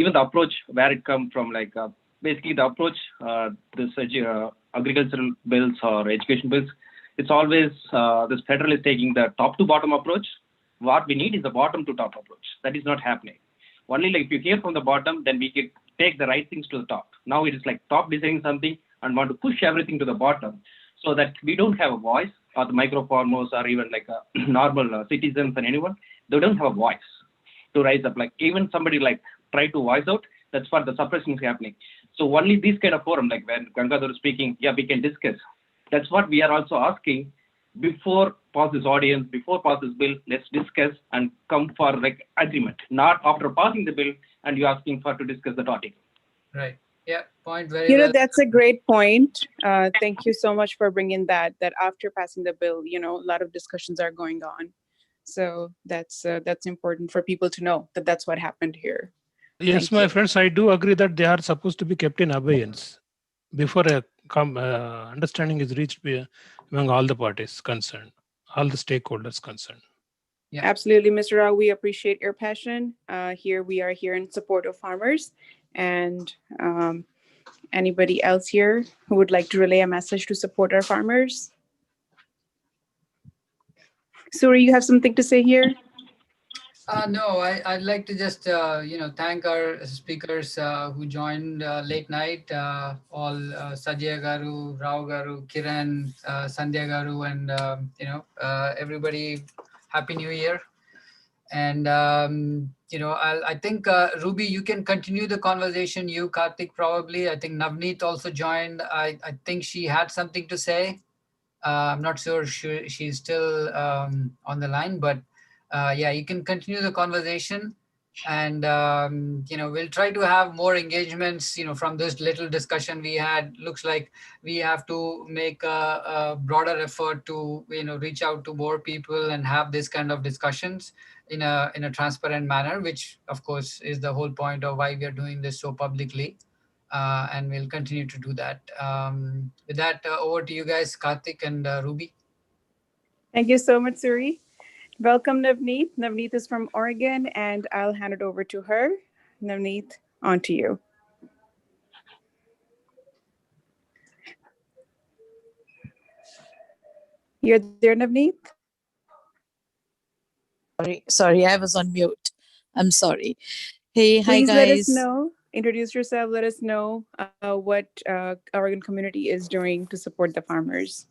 even the approach where it come from, like basically the approach, this agricultural bills or education bills, it's always this federal is taking the top to bottom approach. What we need is the bottom to top approach. That is not happening. Only like if you hear from the bottom, then we can take the right things to the top. Now it is like top deciding something and want to push everything to the bottom, so that we don't have a voice, or the micro farmers or even like normal citizens and anyone, they don't have a voice to rise up. Like even somebody like try to voice out, that's what the suppression is happening. So only this kind of forum, like when Gangadhar is speaking, yeah, we can discuss. That's what we are also asking. Before pass this audience, before pass this bill, let's discuss and come for like agreement. Not after passing the bill and you asking for to discuss the article. Right. Yeah. Point very You know, well. that's a great point. Thank you so much for bringing that. That after passing the bill, you know, a lot of discussions are going on. So that's important for people to know that that's what happened here. Yes, Thank my you. friends, I do agree that they are supposed to be kept in abeyance before a understanding is reached among all the parties concerned, all the stakeholders concerned. Yeah. Absolutely, Mr. Rao. We appreciate your passion. Here we are here in support of farmers. And anybody else here who would like to relay a message to support our farmers? Suri, you have something to say here? No, I'd like to just thank our speakers who joined late night, all Sajya Garu, Rao Garu, Kiran, Sandhya Garu, and everybody. Happy New Year. And I think Ruby, you can continue the conversation. You, Karthik, probably. I think Navneet also joined. I think she had something to say. I'm not sure she's still on the line, but yeah, you can continue the conversation, and we'll try to have more engagements. From this little discussion we had, looks like we have to make a broader effort to reach out to more people and have this kind of discussions in a transparent manner, which of course is the whole point of why we are doing this so publicly. And we'll continue to do that. With that, over to you guys, Karthik and Ruby. Thank you so much, Suri. Welcome, Navneet. Navneet is from Oregon, and I'll hand it over to her. Navneet, on to you. You're there, Navneet? Sorry, I was on mute. I'm sorry. Hey, hi Please let us guys. know. Introduce yourself. Let us know what Oregon community is doing to support the farmers.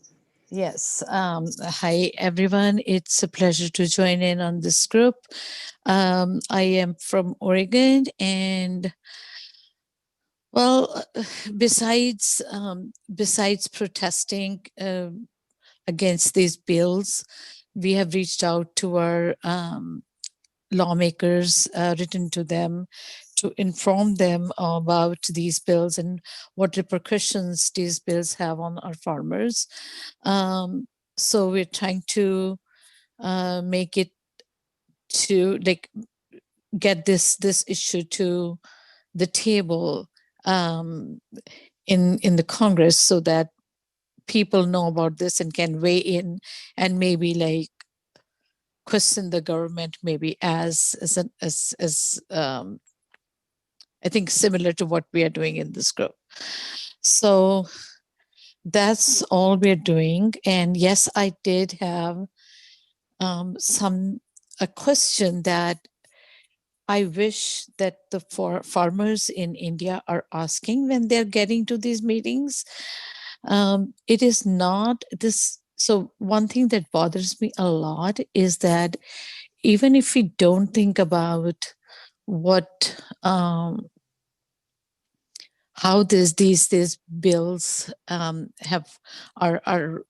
Yes. Hi, everyone. It's a pleasure to join in on this group. I am from Oregon, and well, besides protesting against these bills, we have reached out to our lawmakers, written to them to inform them about these bills and what repercussions these bills have on our farmers. So we're trying to make it to get this issue to the table in the Congress, so that people know about this and can weigh in and maybe question the government, maybe as I think similar to what we are doing in this group. So that's all we're doing. And yes, I did have a question that I wish that the farmers in India are asking when they're getting to these meetings. It is not this. So one thing that bothers me a lot is that even if we don't think about what how these bills are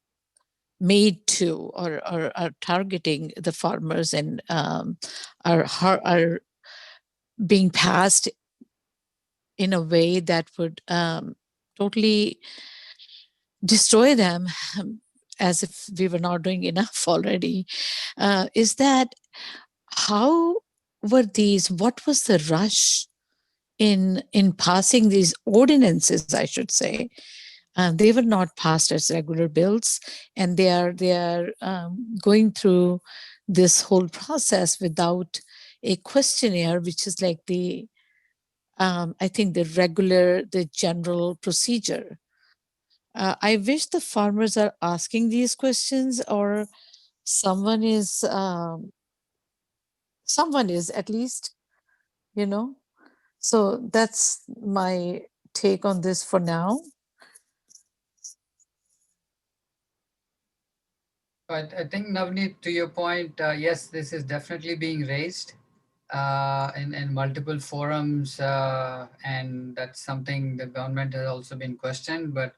made to or are targeting the farmers and are being passed in a way that would totally destroy them, as if we were not doing enough already, is that how were these, what was the rush in passing these ordinances, I should say. They were not passed as regular bills, and they are going through this whole process without a questionnaire, which is like the I think the general procedure. I wish the farmers are asking these questions, or someone is at least, you know. So that's my take on this for now. But I think, Navneet, to your point, yes, this is definitely being raised in multiple forums, and that's something the government has also been questioned. But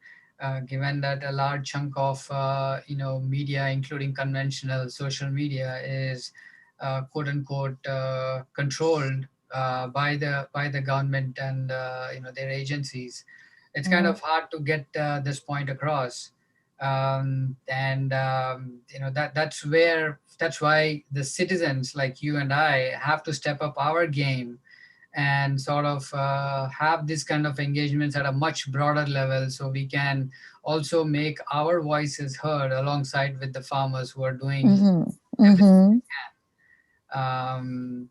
given that a large chunk of media, including conventional social media, is quote unquote controlled by the government and their agencies, it's kind of hard to get this point across. That's why the citizens like you and I have to step up our game and sort of have this kind of engagements at a much broader level, so we can also make our voices heard alongside with the farmers who are doing everything. um,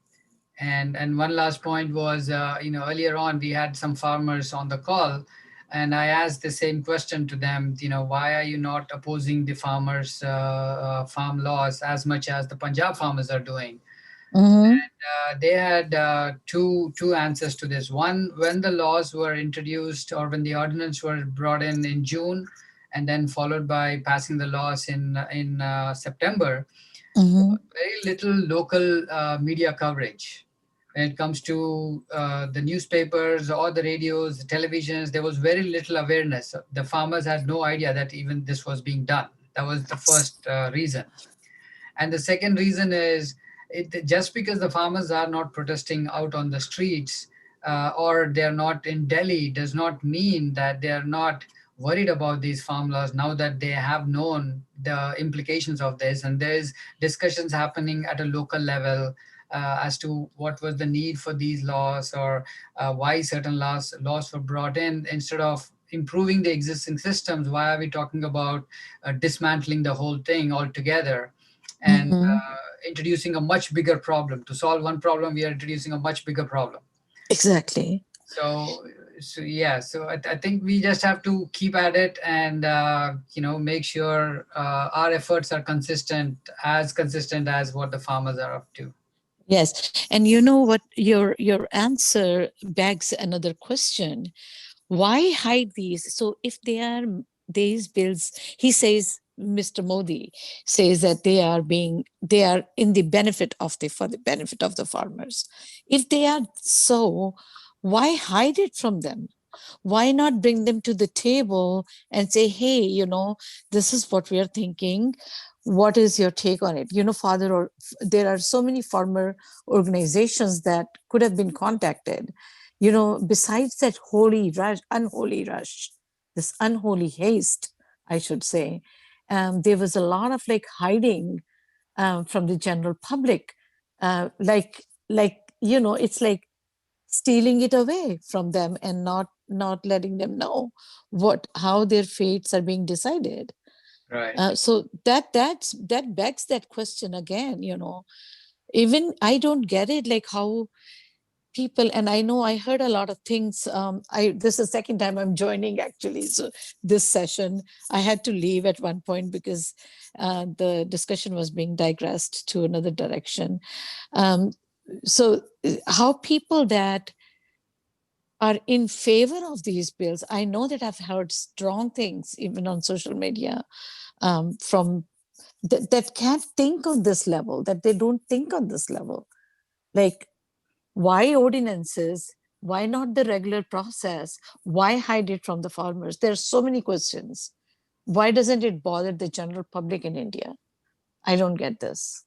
and one last point was, earlier on we had some farmers on the call, and I asked the same question to them. Why are you not opposing the farmers' farm laws as much as the Punjab farmers are doing? They had two answers to this. One, when the laws were introduced or when the ordinance were brought in June, and then followed by passing the laws in September, very little local media coverage. When it comes to the newspapers or the radios, the televisions, there was very little awareness. The farmers had no idea that even this was being done. That was the first reason. And the second reason is, just because the farmers are not protesting out on the streets, or they're not in Delhi, does not mean that they're not worried about these farm laws now that they have known the implications of this. And there's discussions happening at a local level as to what was the need for these laws, or why certain laws were brought in. Instead of improving the existing systems, why are we talking about dismantling the whole thing altogether and introducing a much bigger problem? To solve one problem, we are introducing a much bigger problem. Exactly. So yeah, so I think we just have to keep at it and make sure our efforts are consistent as what the farmers are up to. Yes, and you know what, your answer begs another question. Why hide these? So if they are these bills, he says, Mr. Modi says that they are in the benefit of for the benefit of the farmers. If they are so, why hide it from them? Why not bring them to the table and say, hey, this is what we are thinking. What is your take on it? Father, or there are so many farmer organizations that could have been contacted. Besides that unholy rush, this unholy haste, I should say, there was a lot of hiding from the general public. It's like stealing it away from them and not letting them know how their fates are being decided. Right. So that begs that question again. Even I don't get it, how people, and I know I heard a lot of things. This is the second time I'm joining actually. So this session, I had to leave at one point because the discussion was being digressed to another direction. So how people that are in favor of these bills, I know that I've heard strong things even on social media from that can't think on this level, that they don't think on this level. Like, why ordinances? Why not the regular process? Why hide it from the farmers? There are so many questions. Why doesn't it bother the general public in India? I don't get this.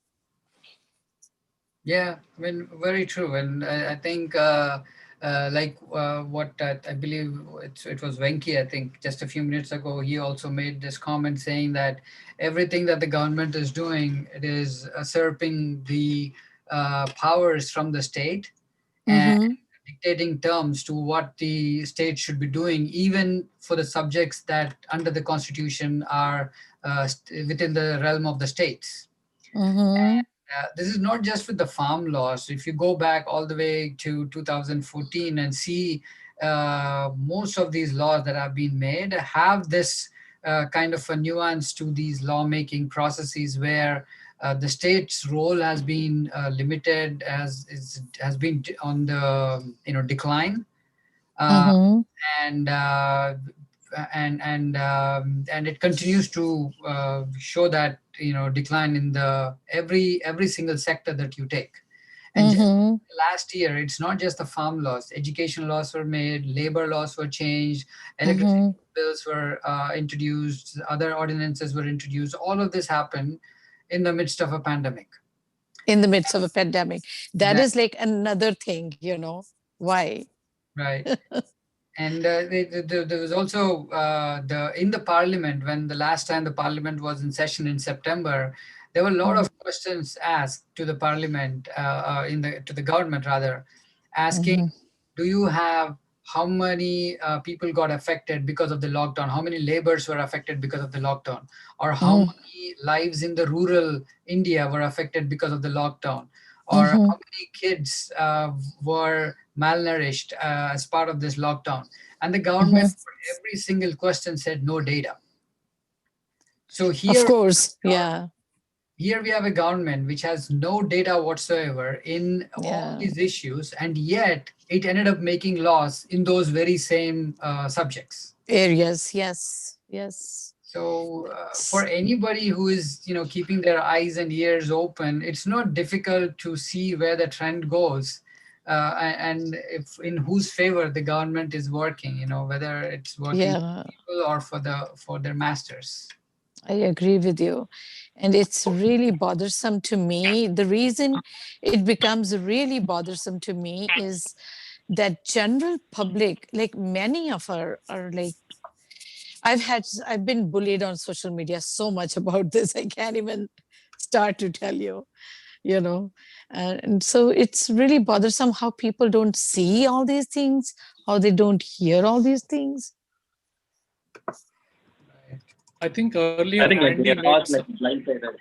Yeah, I mean, very true. And I think what I believe it was Venki, I think just a few minutes ago, he also made this comment saying that everything that the government is doing, it is usurping the powers from the state and Mm-hmm. dictating terms to what the state should be doing, even for the subjects that under the constitution are within the realm of the states. Mm-hmm. This is not just with the farm laws. If you go back all the way to 2014 and see most of these laws that have been made have this kind of a nuance to these lawmaking processes where the state's role has been limited, has been on the decline, uh, Mm-hmm. and and it continues to show that decline in the every single sector that you take. And just Mm-hmm. last year, it's not just the farm laws. Education laws were made, labor laws were changed, electricity Mm-hmm. bills were introduced, other ordinances were introduced. All of this happened in the midst of a pandemic. In the midst of a pandemic. That That is like another thing, Why? right. And there was also in the parliament, when the last time the parliament was in session in September, there were a lot of questions asked to the parliament, to the government rather, asking, Mm-hmm. do you have how many people got affected because of the lockdown? How many laborers were affected because of the lockdown? Or how Mm-hmm. many lives in the rural India were affected because of the lockdown? Or Mm-hmm. how many kids were malnourished as part of this lockdown? And the government, Mm-hmm. for every single question, said no data. So Of course. Yeah. here we have a government which has no data whatsoever in all Yeah. these issues, and yet it ended up making laws in those very same subjects. Areas. Yes. Yes. So for anybody who is keeping their eyes and ears open, it's not difficult to see where the trend goes, and if in whose favor the government is working. Whether it's working Yeah. for people or for their masters. I agree with you. And it's really bothersome to me. The reason it becomes really bothersome to me is that general public, like many of are like, I've been bullied on social media so much about this. I can't even start to tell you, you know. And so it's really bothersome how people don't see all these things, how they don't hear all these things. I think earlier I think like Andy they are made not some, like blindsided.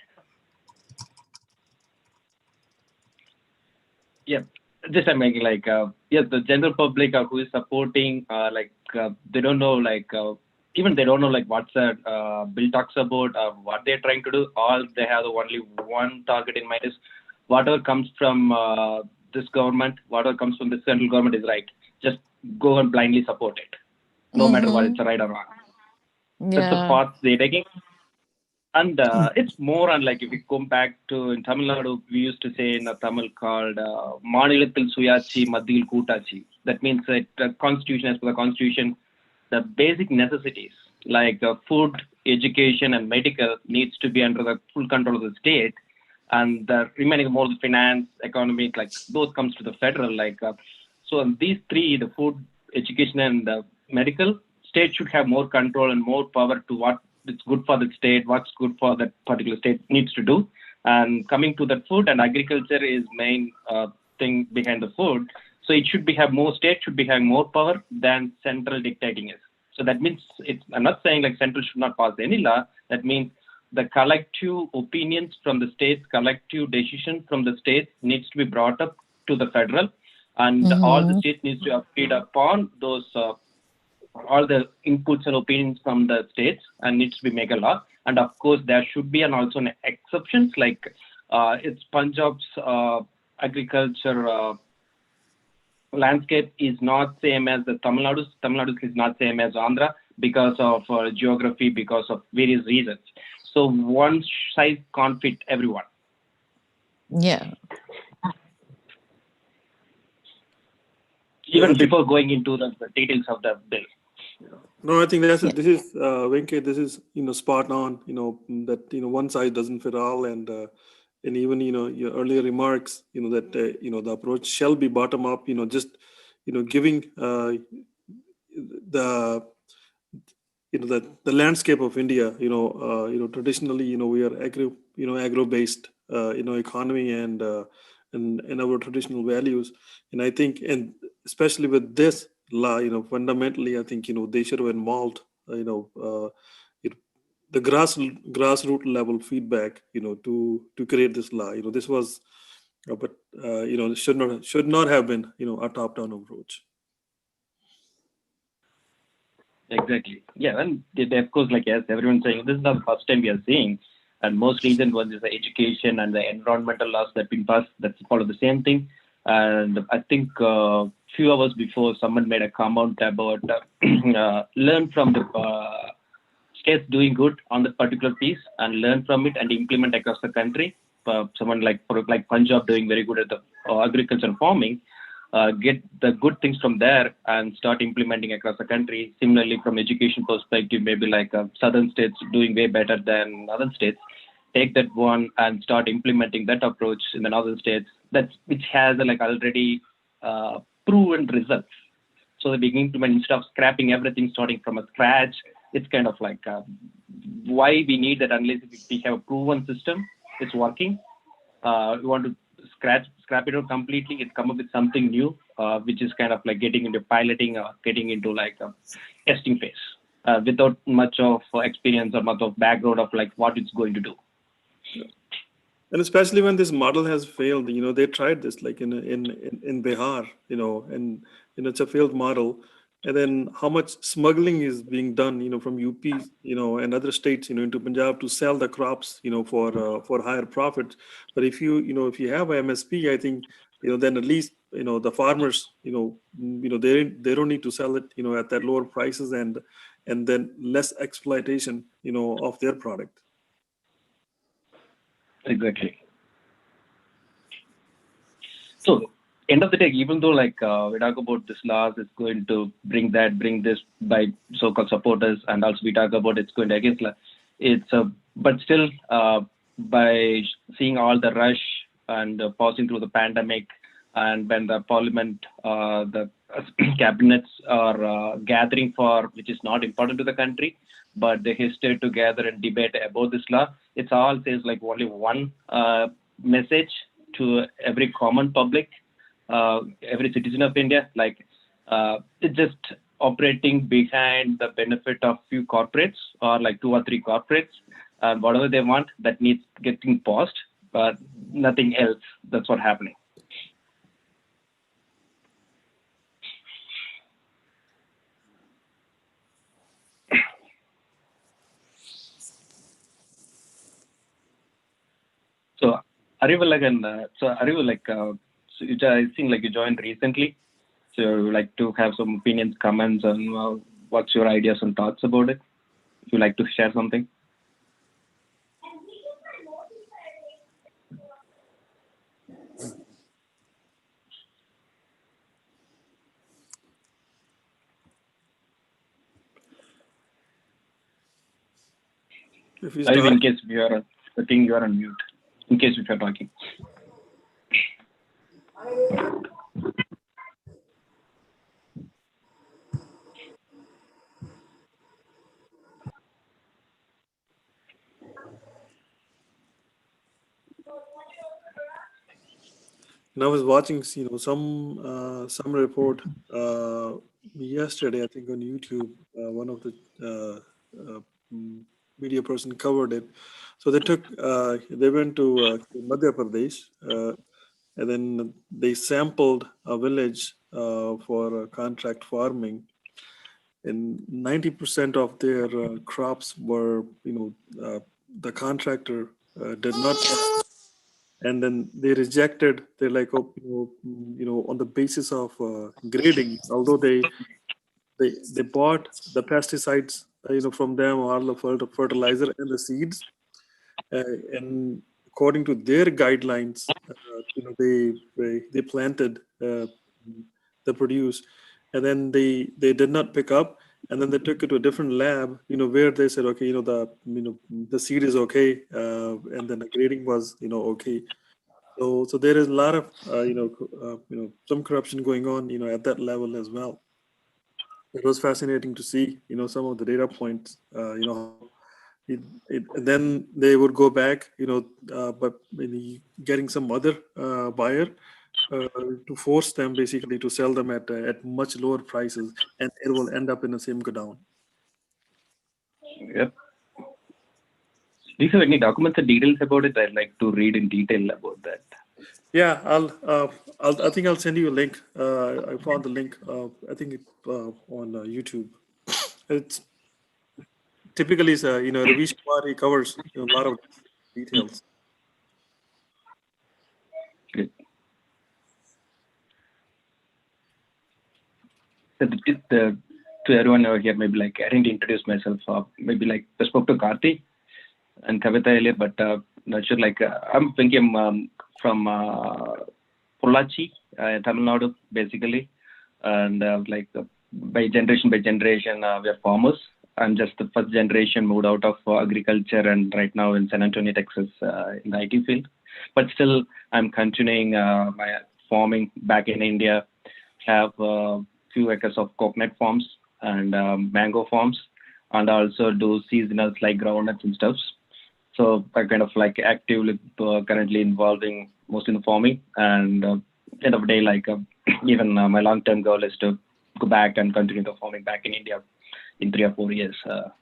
Yeah, just I'm making like yes, the general public who is supporting they don't know even they don't know like what's that bill talks about what they're trying to do. All they have only one target in mind is whatever comes from this government, whatever comes from the central government is right. Just go and blindly support it, no matter what it's right or wrong. That's the Yeah. path they're taking. And it's more on like if we come back to in Tamil Nadu, we used to say in a Tamil called Manilathil Suyachi Madhil Kootachi. That means that constitution, as per the constitution, the basic necessities like food, education, and medical needs to be under the full control of the state, and the remaining more the finance, economic, like those comes to the federal. So these three, the food, education, and medical, state should have more control and more power to what it's good for the state, what's good for that particular state needs to do. And coming to the food and agriculture is main thing behind the food. So it should be have more state should be having more power than central dictating is. So that means I'm not saying like central should not pass any law. That means the collective opinions from the states, collective decision from the states needs to be brought up to the federal, and all the states needs to feed upon those all the inputs and opinions from the states and needs to be make a law. And of course, there should be also an exceptions like it's Punjab's agriculture landscape is not same as the Tamil Nadu. Tamil Nadu is not same as Andhra because of geography, because of various reasons. So one size can't fit everyone. Yeah. Even before going into the details of the bill. No, I think this is Venkat. This is spot on. That one size doesn't fit all, and even your earlier remarks. That the approach shall be bottom up. Just giving the the landscape of India. Traditionally we are agro based economy and our traditional values, and I think especially with this law, fundamentally I think they should have involved it, the grassroots level feedback to create this law. This was but should not have been a top down approach. Exactly. Yeah, and of course, like as everyone's saying, this is not the first time we are seeing. And most recent ones is the education and the environmental laws that been passed that follow the same thing. And I think few hours before, someone made a comment about learn from the states doing good on that particular piece and learn from it and implement across the country. Someone like Punjab doing very good at the agriculture and farming. Get the good things from there and start implementing across the country. Similarly, from education perspective, maybe like southern states doing way better than northern states. Take that one and start implementing that approach in the northern states. Which has like already proven results. So the beginning to instead of scrapping everything, starting from a scratch, it's kind of like why we need that unless we have a proven system, it's working. We want to scrap it out completely. It's come up with something new, which is kind of like getting into piloting or getting into like a testing phase without much of experience or much of background of like what it's going to do. And especially when this model has failed, they tried this like in Bihar, and it's a failed model. And then how much smuggling is being done, from UP, and other states, into Punjab to sell the crops, for higher profits. But if you have a MSP, I think, then at least, the farmers, they don't need to sell it, at that lower prices and then less exploitation, of their product. Exactly. So end of the day, even though like we talk about this laws, it's going to bring this by so-called supporters, and also we talk about it's going to against it's but still by seeing all the rush and passing through the pandemic, and when the parliament, the cabinets are gathering for which is not important to the country, but they hesitate to gather and debate about this law. It's all says like only one message to every common public, every citizen of India, like it's just operating behind the benefit of few corporates or like 2 or 3 corporates, and whatever they want that needs getting paused, but nothing else. That's what's happening. So Arivu, I think like you joined recently. So like to have some opinions, comments, and what's your ideas and thoughts about it? If you like to share something. In case you are, I think you are on mute. In case if you are talking. And I was watching, some report yesterday, I think on YouTube. One of the media person covered it. So they went to Madhya Pradesh, and then they sampled a village for contract farming, and 90% of their crops were, the contractor did not. And then they rejected. They're like, oh, on the basis of grading, although they bought the pesticides, from them, all the fertilizer and the seeds, and according to their guidelines, they planted the produce, and then they did not pick up, and then they took it to a different lab, where they said, okay, the seed is okay, and then the grading was, okay. So there is a lot of, some corruption going on, at that level as well. It was fascinating to see, some of the data points, then they would go back, but maybe getting some other buyer to force them basically to sell them at much lower prices, and it will end up in the same godown. Yep. Do you have any documents or details about it? I'd like to read in detail about that. Yeah, I think I'll send you a link. I found the link. I think it on YouTube. It's typically, Ravish Kumar, he covers a lot of details. Good. To everyone over here, maybe like I didn't introduce myself. Maybe like I spoke to Karthi and Kavita earlier, but not sure. Like I'm thinking from Pollachi, Tamil Nadu, basically, and by generation we are farmers. I'm just the first generation moved out of agriculture and right now in San Antonio, Texas, in the IT field. But still, I'm continuing my farming back in India. Have few acres of coconut farms and mango farms, and also do seasonals like groundnuts and stuff. So I kind of like actively currently involving most in the farming, and end of the day, like even my long-term goal is to go back and continue the farming back in India in 3 or 4 years. So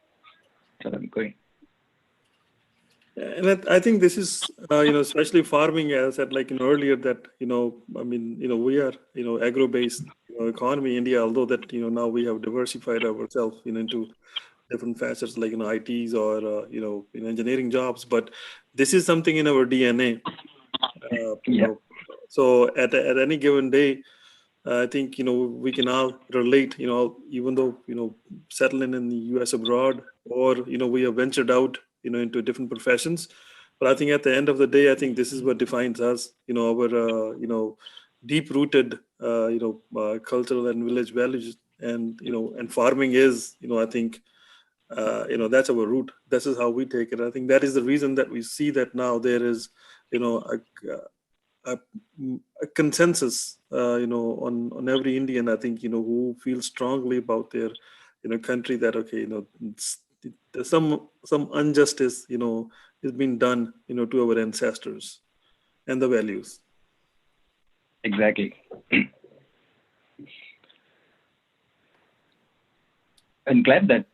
I'm going. And I think this is, especially farming, as I said, like earlier, that we are, agro-based economy, India. Although that now we have diversified ourselves, into different facets like ITs or in engineering jobs, but this is something in our DNA. So at any given day, I think we can all relate. Even though settling in the U.S. abroad, or we have ventured out into different professions, but I think at the end of the day, I think this is what defines us. Our deep-rooted cultural and village values, and and farming is I think that's our root. This is how we take it. I think that is the reason that we see that now there is a consensus on every Indian, I think who feels strongly about their country, that okay, there's some injustice is being done to our ancestors and the values. Exactly. I'm glad that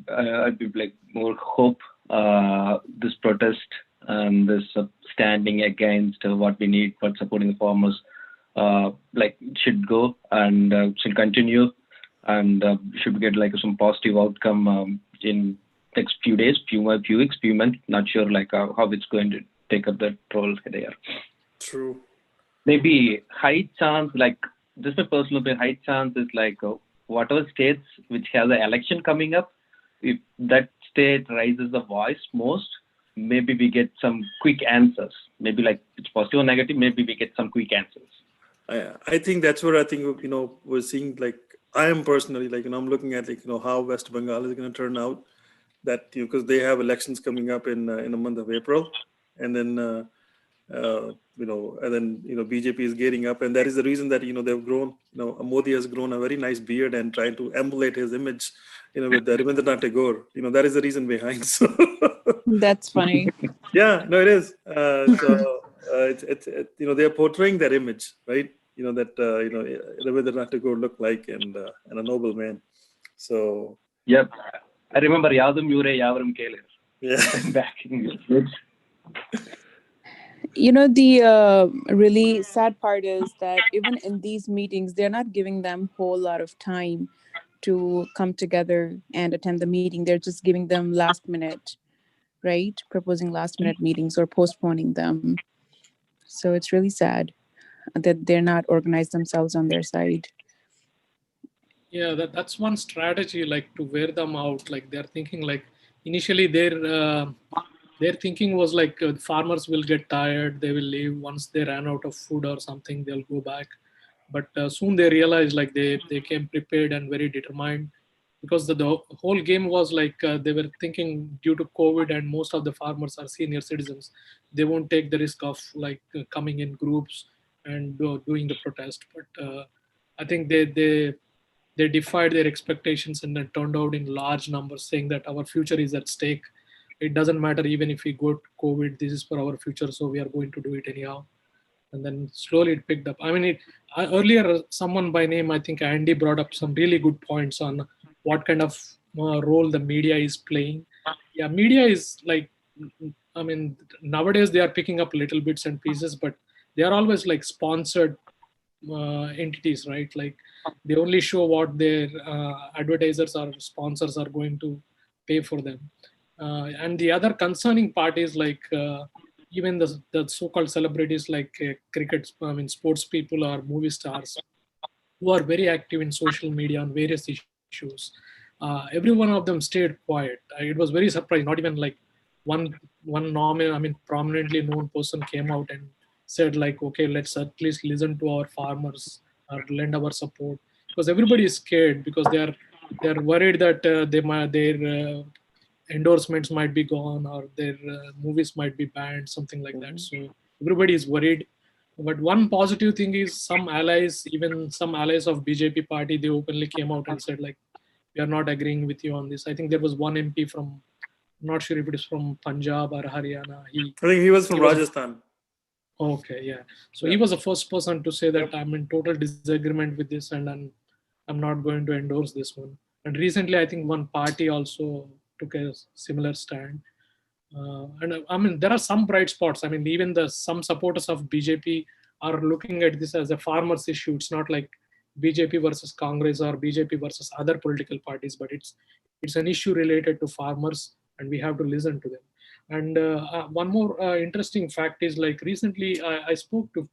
I'd be like more hope this protest and this standing against what we need for supporting the farmers like should go and should continue, and should get like some positive outcome in next few days, few weeks, few months. Not sure like how it's going to take up that role there. True. Maybe high chance, like just a personal opinion, high chance is like whatever states which have the election coming up, if that state raises the voice most, maybe we get some quick answers. Maybe like it's positive or negative, maybe we get some quick answers. I think that's where I think we're seeing, like I am personally like I'm looking at like how West Bengal is going to turn out, that because they have elections coming up in the month of April, and then and then BJP is gearing up, and that is the reason that they've grown. Modi has grown a very nice beard and trying to emulate his image, with the Rabindranath Tagore. That is the reason behind. So That's funny. yeah, no, it is. It's they are portraying that image, right? That Rabindranath Tagore looked like, and a noble man. So yep, I remember Yadum Yure Yavarum Kele. Yeah, back in the The really sad part is that even in these meetings, they're not giving them a whole lot of time to come together and attend the meeting. They're just giving them last minute, right? Proposing last minute meetings or postponing them. So it's really sad that they're not organized themselves on their side. Yeah, that's one strategy, like to wear them out. Like they're thinking like initially their thinking was like farmers will get tired, they will leave. Once they ran out of food or something, they'll go back. But soon they realized like they came prepared and very determined, because the whole game was like they were thinking due to COVID and most of the farmers are senior citizens, they won't take the risk of like coming in groups and doing the protest. But I think they defied their expectations and then turned out in large numbers, saying that our future is at stake. It doesn't matter even if we got COVID, this is for our future, so we are going to do it anyhow. And then slowly it picked up. I mean, earlier someone by name, I think Andy, brought up some really good points on what kind of role the media is playing. Yeah, media is like, I mean, nowadays they are picking up little bits and pieces, but they are always like sponsored entities, right? Like they only show what their advertisers or sponsors are going to pay for them. And the other concerning part is like even the so-called celebrities like cricket, I mean, sports people or movie stars who are very active in social media on various issues. Every one of them stayed quiet. It was very surprising. Not even like one normal, I mean, prominently known person came out and said like, okay, let's at least listen to our farmers or lend our support, because everybody is scared because they're worried that their endorsements might be gone or their movies might be banned, something like that. So everybody is worried. But one positive thing is some allies, even some allies of BJP party, they openly came out and said like, we are not agreeing with you on this. I think there was one MP from, I'm not sure if it is from Punjab or Haryana. I think he was from Rajasthan. Okay, yeah. So he was the first person to say that I'm in total disagreement with this and I'm not going to endorse this one. And recently, I think one party also took a similar stand. And I mean, there are some bright spots. I mean, even some supporters of BJP are looking at this as a farmers issue. It's not like BJP versus Congress or BJP versus other political parties, but it's an issue related to farmers, and we have to listen to them. And one more interesting fact is like recently I spoke to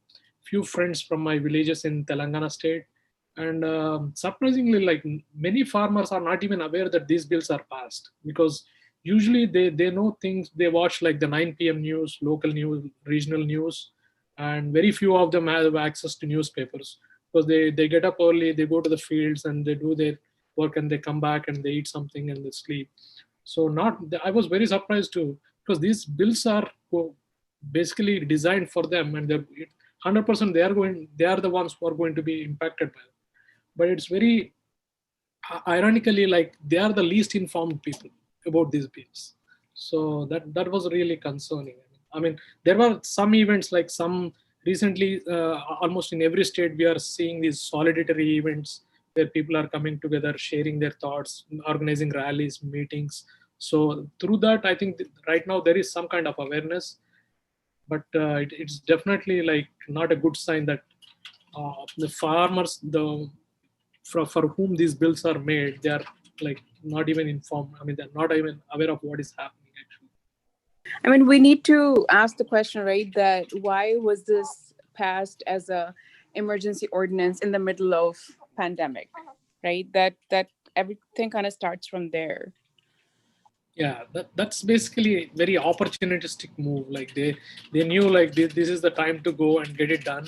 few friends from my villages in Telangana state, and surprisingly, like many farmers are not even aware that these bills are passed, because usually they know things. They watch like the 9 p.m. news, local news, regional news, and very few of them have access to newspapers, because they get up early, they go to the fields and they do their work, and they come back and they eat something and they sleep. So not, I was very surprised too, because these bills are basically designed for them, and they're 100% they are the ones who are going to be impacted by it. But it's very ironically like they are the least informed people about these bills. So that was really concerning. I mean, there were some events like some recently, almost in every state, we are seeing these solidarity events where people are coming together, sharing their thoughts, organizing rallies, meetings. So through that, I think right now there is some kind of awareness, but it's definitely like not a good sign that the farmers, for whom these bills are made, they are like not even informed. I mean, they're not even aware of what is happening. I mean, we need to ask the question, right? That why was this passed as a emergency ordinance in the middle of pandemic, right? That everything kind of starts from there. Yeah, that's basically a very opportunistic move. Like they knew like this is the time to go and get it done,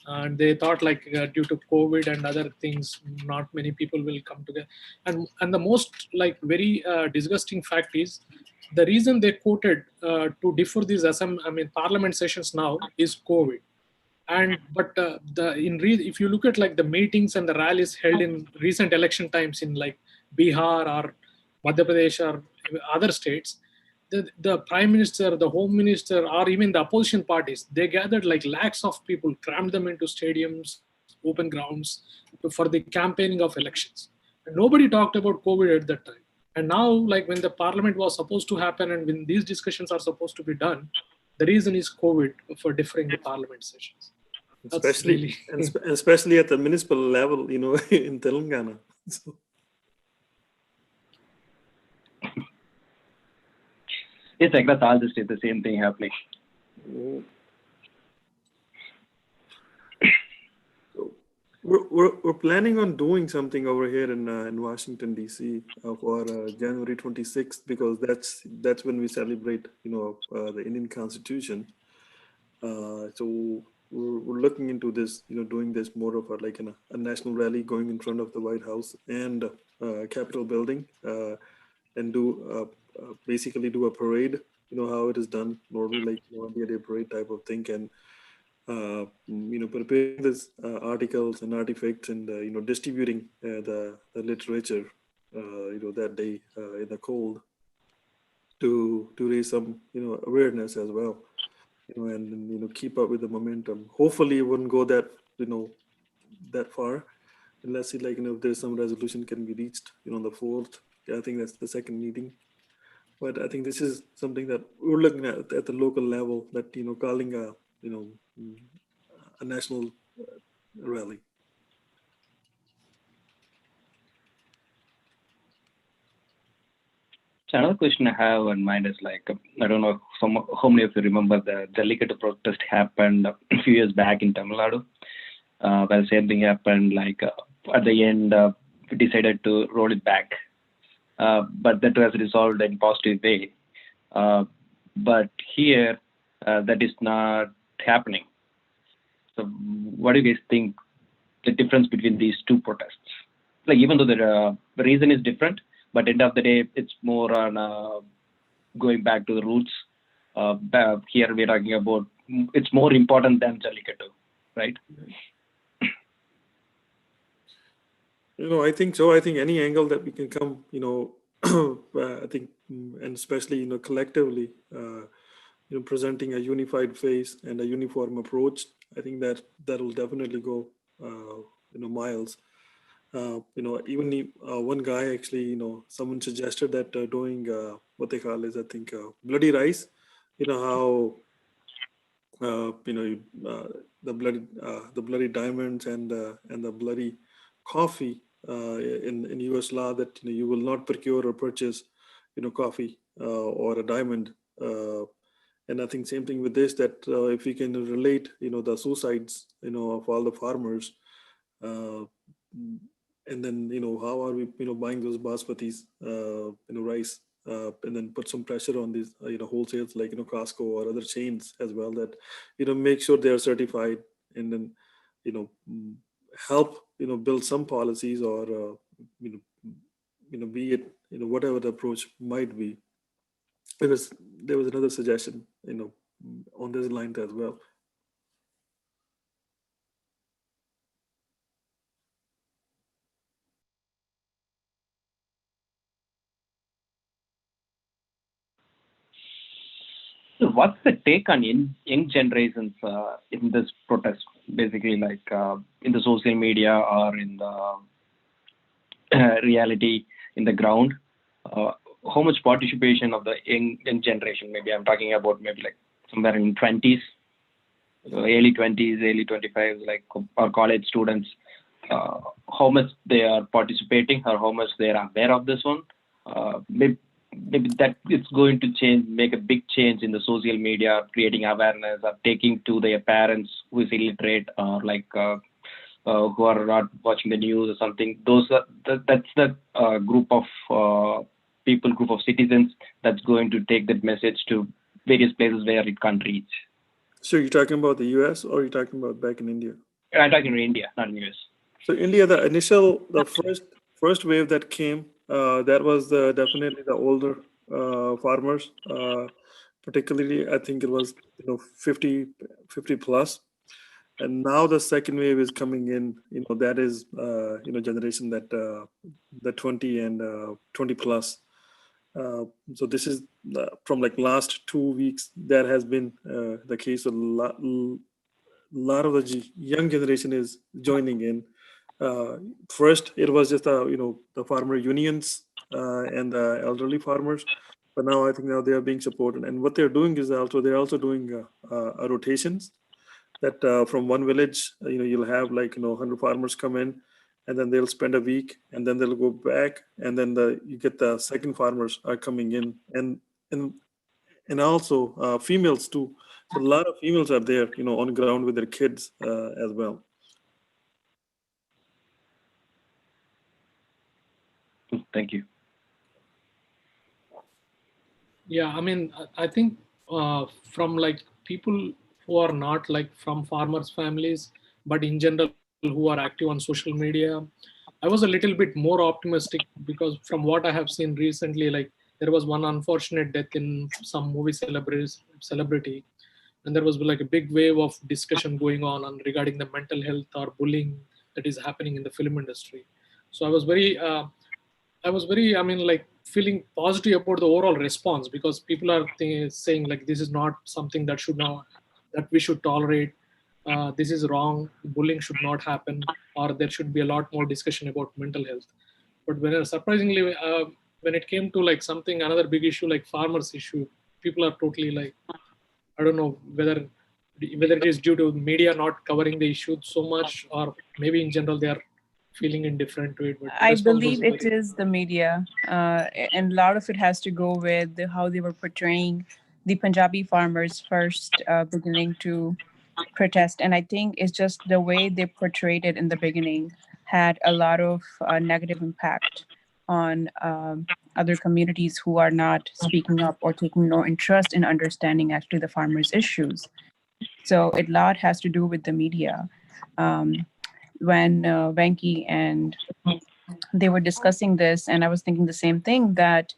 and they thought like due to COVID and other things, not many people will come together. And the most like very disgusting fact is the reason they quoted to defer these parliament sessions now is COVID. And but if you look at like the meetings and the rallies held in recent election times in like Bihar or Madhya Pradesh or other states, the prime minister, the home minister, or even the opposition parties, they gathered like lakhs of people, crammed them into stadiums, open grounds for the campaigning of elections. And nobody talked about COVID at that time. And now, like when the parliament was supposed to happen and when these discussions are supposed to be done, the reason is COVID for deferring the parliament sessions. Especially at the municipal level, in Telangana. So. It's like that's all the state, the same thing happening. We're planning on doing something over here in Washington DC for January 26th, because that's when we celebrate the Indian Constitution. So we're looking into this, doing this more of a national rally going in front of the White House, and Capitol building and do basically do a parade. You know how it is done normally, like India Day parade type of thing, and preparing this articles and artifacts and distributing the literature that day in the cold to raise some awareness as well, and keep up with the momentum. Hopefully, it wouldn't go that that far. And let's see, like if there's some resolution can be reached, on the 4th. Yeah, I think that's the second meeting. But I think this is something that we're looking at the local level. That calling a national rally. So another question I have in mind is like, I don't know how many of you remember the Jallikattu protest happened a few years back in Tamil Nadu, where the same thing happened. Like at the end, we decided to roll it back, but that was resolved in positive way. But here, that is not happening. So what do you guys think the difference between these two protests? Like even though the reason is different, but end of the day, it's more on going back to the roots. Here we're talking about it's more important than Jallikattu, right? I think so. I think any angle that we can come, I think, and especially, collectively, presenting a unified face and a uniform approach, I think that will definitely go, miles. Even one guy actually, someone suggested that doing what they call is, I think, bloody rice. How the bloody diamonds and the bloody coffee in U.S. law, that you will not procure or purchase coffee or a diamond. And I think same thing with this, that if we can relate the suicides of all the farmers, and then how are we buying those basmatis rice, and then put some pressure on these wholesales like Costco or other chains as well, that make sure they are certified, and then help build some policies, or be it whatever the approach might be. There was another suggestion on this line as well. So what's the take on young generations in this protest? Basically, like in the social media or in the reality in the ground, how much participation of the young generation? Maybe I'm talking about maybe like somewhere in 20s, early 20s, early 25s, like our college students. How much they are participating, or how much they are aware of this one? Maybe that it's going to change, make a big change in the social media, creating awareness, or taking to their parents who is illiterate, or like who are not watching the news or something. That's the group of people, group of citizens that's going to take that message to various places where it can't reach. So you're talking about the U.S. or you're talking about back in India? I'm talking in India, not in US. So India, the first wave that came, that was definitely the older farmers, particularly I think it was 50 plus, and now the second wave is coming in. That is generation that the 20 and 20 plus. So this is from like last 2 weeks that has been the case. A lot of the young generation is joining in. First, it was just the farmer unions and the elderly farmers, but now I think now they are being supported. And what they're doing is they're also doing a rotations. That from one village, you'll have like 100 farmers come in, and then they'll spend a week, and then they'll go back, and then you get the second farmers are coming in, and also females too. So a lot of females are there, on ground with their kids as well. Thank you. Yeah, I mean, I think from like people who are not like from farmers' families, but in general who are active on social media, I was a little bit more optimistic because from what I have seen recently, like there was one unfortunate death in some movie celebrity, and there was like a big wave of discussion going on regarding the mental health or bullying that is happening in the film industry. So I was very, I mean, like feeling positive about the overall response because people are saying like this is not something that that we should tolerate. This is wrong. Bullying should not happen, or there should be a lot more discussion about mental health. But surprisingly, when it came to like another big issue like farmers issue, people are totally like, I don't know whether it is due to media not covering the issue so much, or maybe in general they are feeling indifferent to it. But the I response was believe it is the media, and a lot of it has to go with how they were portraying the Punjabi farmers first beginning to protest. And I think it's just the way they portrayed it in the beginning had a lot of negative impact on other communities who are not speaking up or taking no interest in understanding actually the farmers' issues. So a lot has to do with the media. When Venki and they were discussing this, and I was thinking the same thing that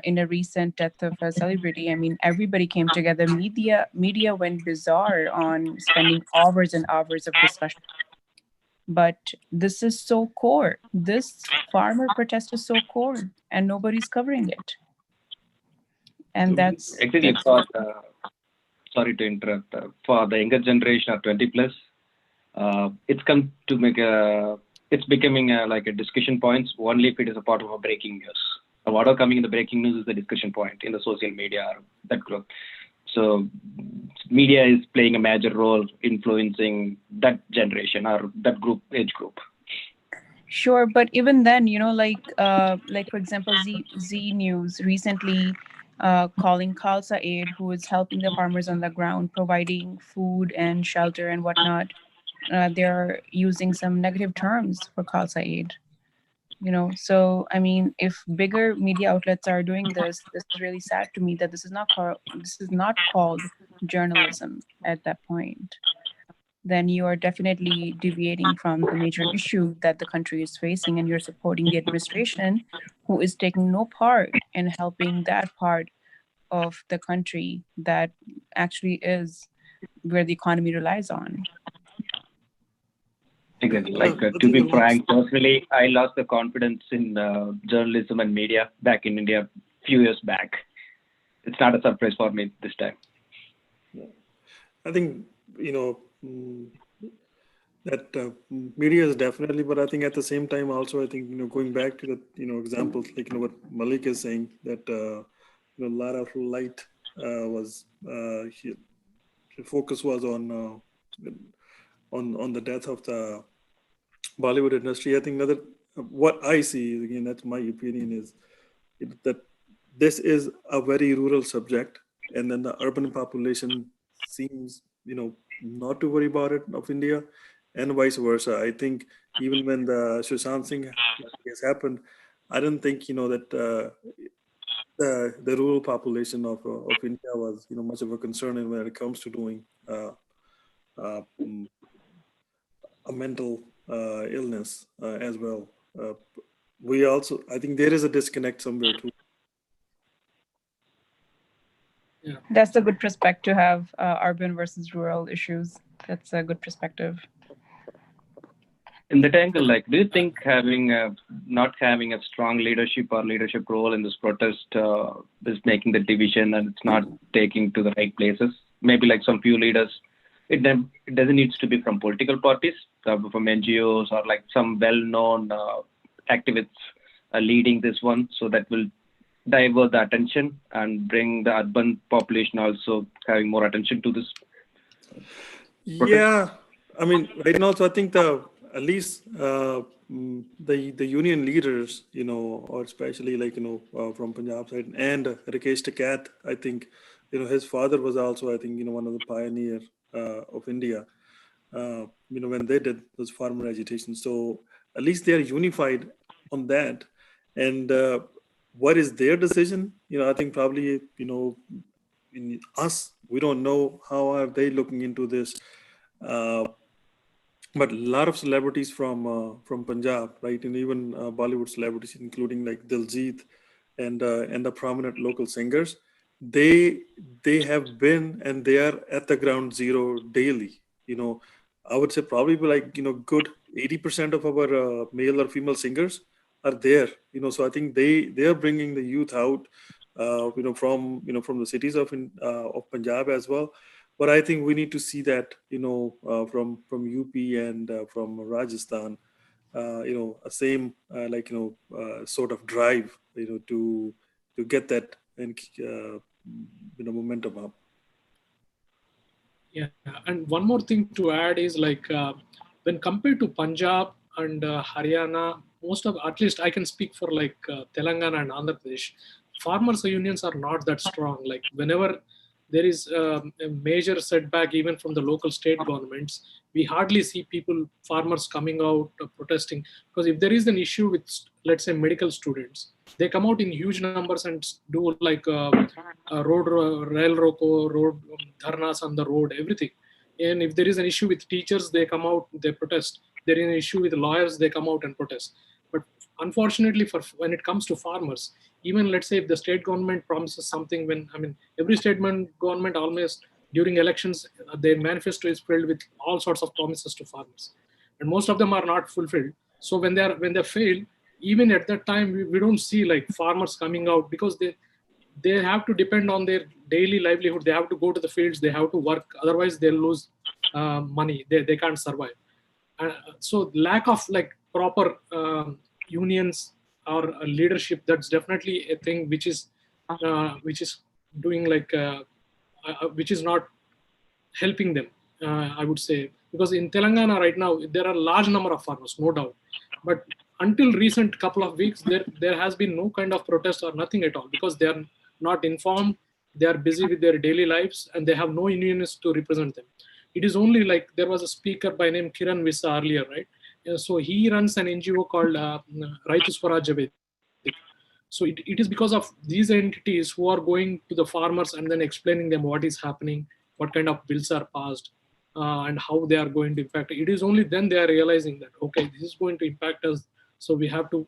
in a recent death of a celebrity, I mean, everybody came together. Media went bizarre on spending hours and hours of discussion. But this is so core. This farmer protest is so core, and nobody's covering it. And that's Actually, sorry to interrupt. For the younger generation of 20 plus, it's come to make it's becoming like a discussion point only if it is a part of a breaking news. Whatever coming in the breaking news is the discussion point in the social media or that group. So media is playing a major role influencing that generation or that age group. Sure, but even then, like for example, Z News recently calling Khalsa Aid, who is helping the farmers on the ground, providing food and shelter and whatnot. They're using some negative terms for Khalsa Aid. So I mean, if bigger media outlets are doing this is really sad to me that this is not called journalism at that point. Then you are definitely deviating from the major issue that the country is facing, and you're supporting the administration who is taking no part in helping that part of the country that actually is where the economy relies on. Exactly. Like to be frank, personally, I lost the confidence in journalism and media back in India a few years back. It's not a surprise for me this time. I think that media is definitely, but I think at the same time also, I think going back to the examples like what Malik is saying, that a lot of light was the focus was on the death of the Bollywood industry. I think what I see, again, that's my opinion, is that this is a very rural subject, and then the urban population seems not to worry about it of India, and vice versa. I think even when the Sushant Singh case happened, I didn't think that the rural population of India was much of a concern when it comes to doing a mental illness as well. I think there is a disconnect somewhere too. Yeah. That's a good perspective to have, urban versus rural issues. That's a good perspective. In that angle, like, do you think not having a strong leadership or leadership role in this protest is making the division and it's not taking to the right places? Maybe like some few leaders, it doesn't need to be from political parties, from NGOs or like some well-known activists leading this one, so that will divert the attention and bring the urban population also having more attention to this protest? Yeah, I mean, right now, so I think at least the union leaders, or especially like from Punjab side, and Rakesh Tikat, I think his father was also, I think, one of the pioneer of India. When they did those farmer agitation, so at least they are unified on that. And what is their decision? I think probably in us, we don't know how are they looking into this but a lot of celebrities from Punjab, right, and even Bollywood celebrities, including like Diljit and the prominent local singers, they have been and they are at the ground zero daily. You know, I would say probably like good 80% of our male or female singers are there. You know, so I think they are bringing the youth out. From the cities of Punjab as well, but I think we need to see that from UP and from Rajasthan, a same sort of drive to get that and momentum up. Yeah, and one more thing to add is like when compared to Punjab and Haryana, most of, at least I can speak for like Telangana and Andhra Pradesh, farmers unions are not that strong. Like whenever there is a major setback, even from the local state governments, we hardly see farmers coming out protesting. Because if there is an issue with, let's say, medical students, they come out in huge numbers and do like rail roko, road dharnas on the road, everything. And if there is an issue with teachers, they come out, they protest. There is an issue with lawyers, they come out and protest. But unfortunately, when it comes to farmers, even let's say if the state government promises something, every state government almost during elections, their manifesto is filled with all sorts of promises to farmers, and most of them are not fulfilled. So when they fail, even at that time, we don't see like farmers coming out, because they have to depend on their daily livelihood. They have to go to the fields, they have to work, otherwise they'll lose money. They can't survive. So lack of like proper unions or leadership, that's definitely a thing which is doing like which is not helping them, I would say. Because in Telangana right now, there are a large number of farmers, no doubt. But until recent couple of weeks, there has been no kind of protest or nothing at all, because they are not informed, they are busy with their daily lives, and they have no unionists to represent them. It is only like there was a speaker by name Kiran Visa earlier, right? So he runs an NGO called Raitu Swarajya Vedik. So it is because of these entities who are going to the farmers and then explaining them what is happening, what kind of bills are passed, and how they are going to impact. It is only then they are realizing that, okay, this is going to impact us, so we have to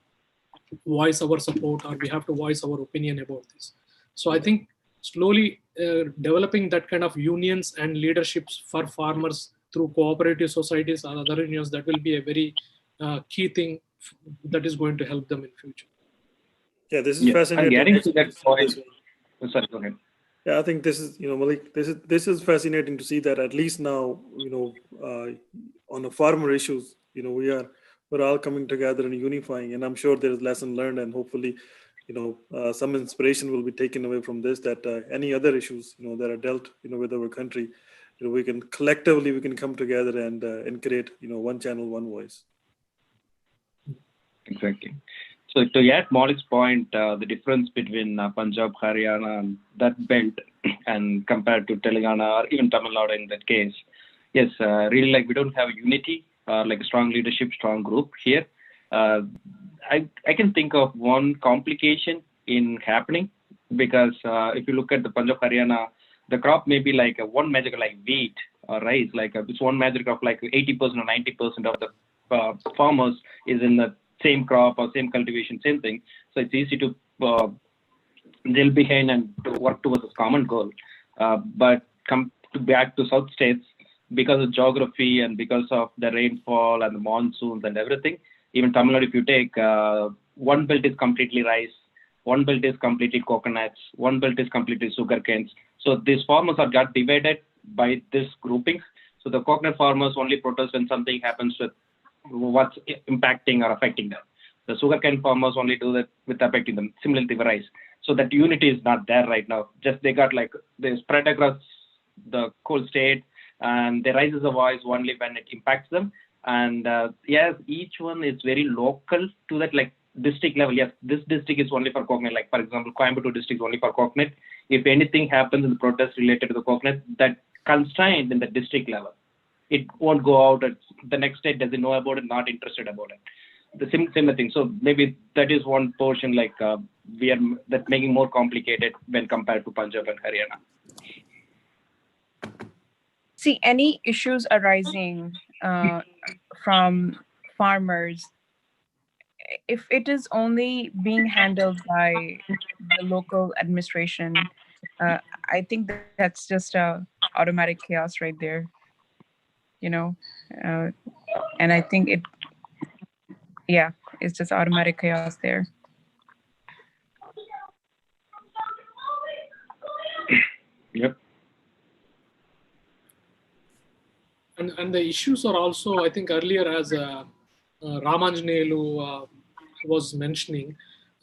voice our support, or we have to voice our opinion about this. So I think slowly developing that kind of unions and leaderships for farmers through cooperative societies or other unions, that will be a very key thing that is going to help them in future. Yeah, this is fascinating. And getting to that point, sorry, go ahead. Yeah, I think this is, Malik, this is fascinating to see that at least now, on the farmer issues, we're all coming together and unifying, and I'm sure there is lesson learned, and hopefully, some inspiration will be taken away from this, that any other issues, that are dealt, with our country, we can collectively come together and create, one channel, one voice. Exactly. So to add Malik's point, the difference between Punjab, Haryana, and that belt, and compared to Telangana or even Tamil Nadu in that case, yes, really like we don't have unity, like a strong leadership, strong group here. I can think of one complication in happening, because if you look at the Punjab, Haryana, the crop may be like one major like wheat or rice, like it's one major crop, like 80% or 90% of the farmers is in the same crop or same cultivation, same thing. So it's easy to drill behind and to work towards a common goal. But come back to South states, because of geography and because of the rainfall and the monsoons and everything, even Tamil Nadu, if you take one belt is completely rice, one belt is completely coconuts, one belt is completely sugar canes. So these farmers are got divided by these groupings. So the coconut farmers only protest when something happens with what's impacting or affecting them. The sugarcane farmers only do that with affecting them. Similarly, the rice. So that unity is not there right now. Just they got like they spread across the whole state, and they raises a voice only when it impacts them. And yes, each one is very local to that, like district level. Yes, this district is only for coconut. Like for example, Coimbatore district is only for coconut. If anything happens in the protest related to the coconut, that constrained in the district level. It won't go out. The next state doesn't know about it, not interested about it. The similar thing. So maybe that is one portion like we are that making more complicated when compared to Punjab and Haryana. See, any issues arising from farmers, if it is only being handled by the local administration, I think that's just a automatic chaos right there, you know. uh, and I think yeah, it's just automatic chaos there. Yep. And the issues are also, I think earlier as Ramanjanelu was mentioning,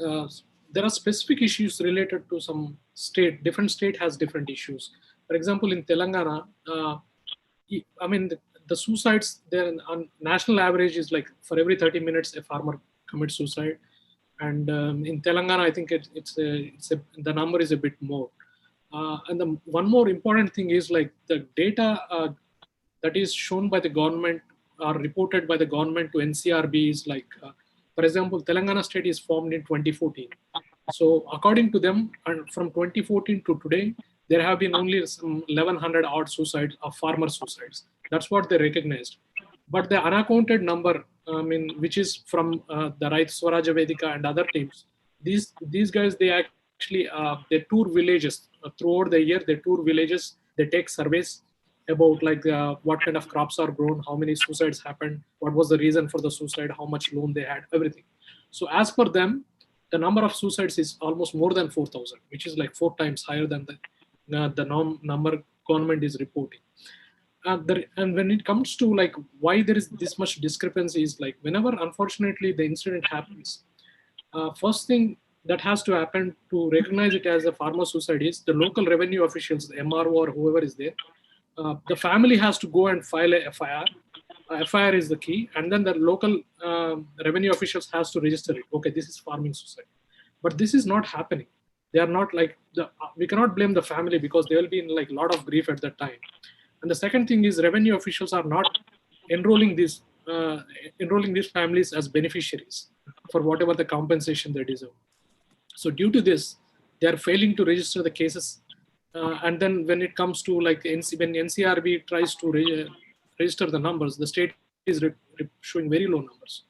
uh, there are specific issues related to some state. Different state has different issues. For example, in Telangana, I mean, the suicides there on national average is like for every 30 minutes a farmer commits suicide, and in Telangana I think the number is a bit more. And the one more important thing is like the data that is shown by the government or reported by the government to NCRB is like, for example, Telangana state is formed in 2014. So according to them, and from 2014 to today, there have been only some 1100 odd suicides of farmer suicides. That's what they recognized. But the unaccounted number, I mean, which is from the Right Swarajya Vedika and other teams, these guys, they actually, they tour villages throughout the year. They tour villages, they take surveys about like what kind of crops are grown, how many suicides happened, what was the reason for the suicide, how much loan they had, everything. So as per them, the number of suicides is almost more than 4,000, which is like 4 times higher than the number government is reporting. And when it comes to like why there is this much discrepancy is like whenever unfortunately the incident happens, first thing that has to happen to recognize it as a farmer suicide is the local revenue officials, the MRO or whoever is there. The family has to go and file a FIR. FIR is the key, and then the local revenue officials has to register it. Okay, this is farming suicide, but this is not happening. They are not like we cannot blame the family because they will be in like a lot of grief at that time. And the second thing is revenue officials are not enrolling these families as beneficiaries for whatever the compensation they deserve. So due to this, they are failing to register the cases. And then when it comes to like when NCRB tries to register the numbers, the state is showing very low numbers.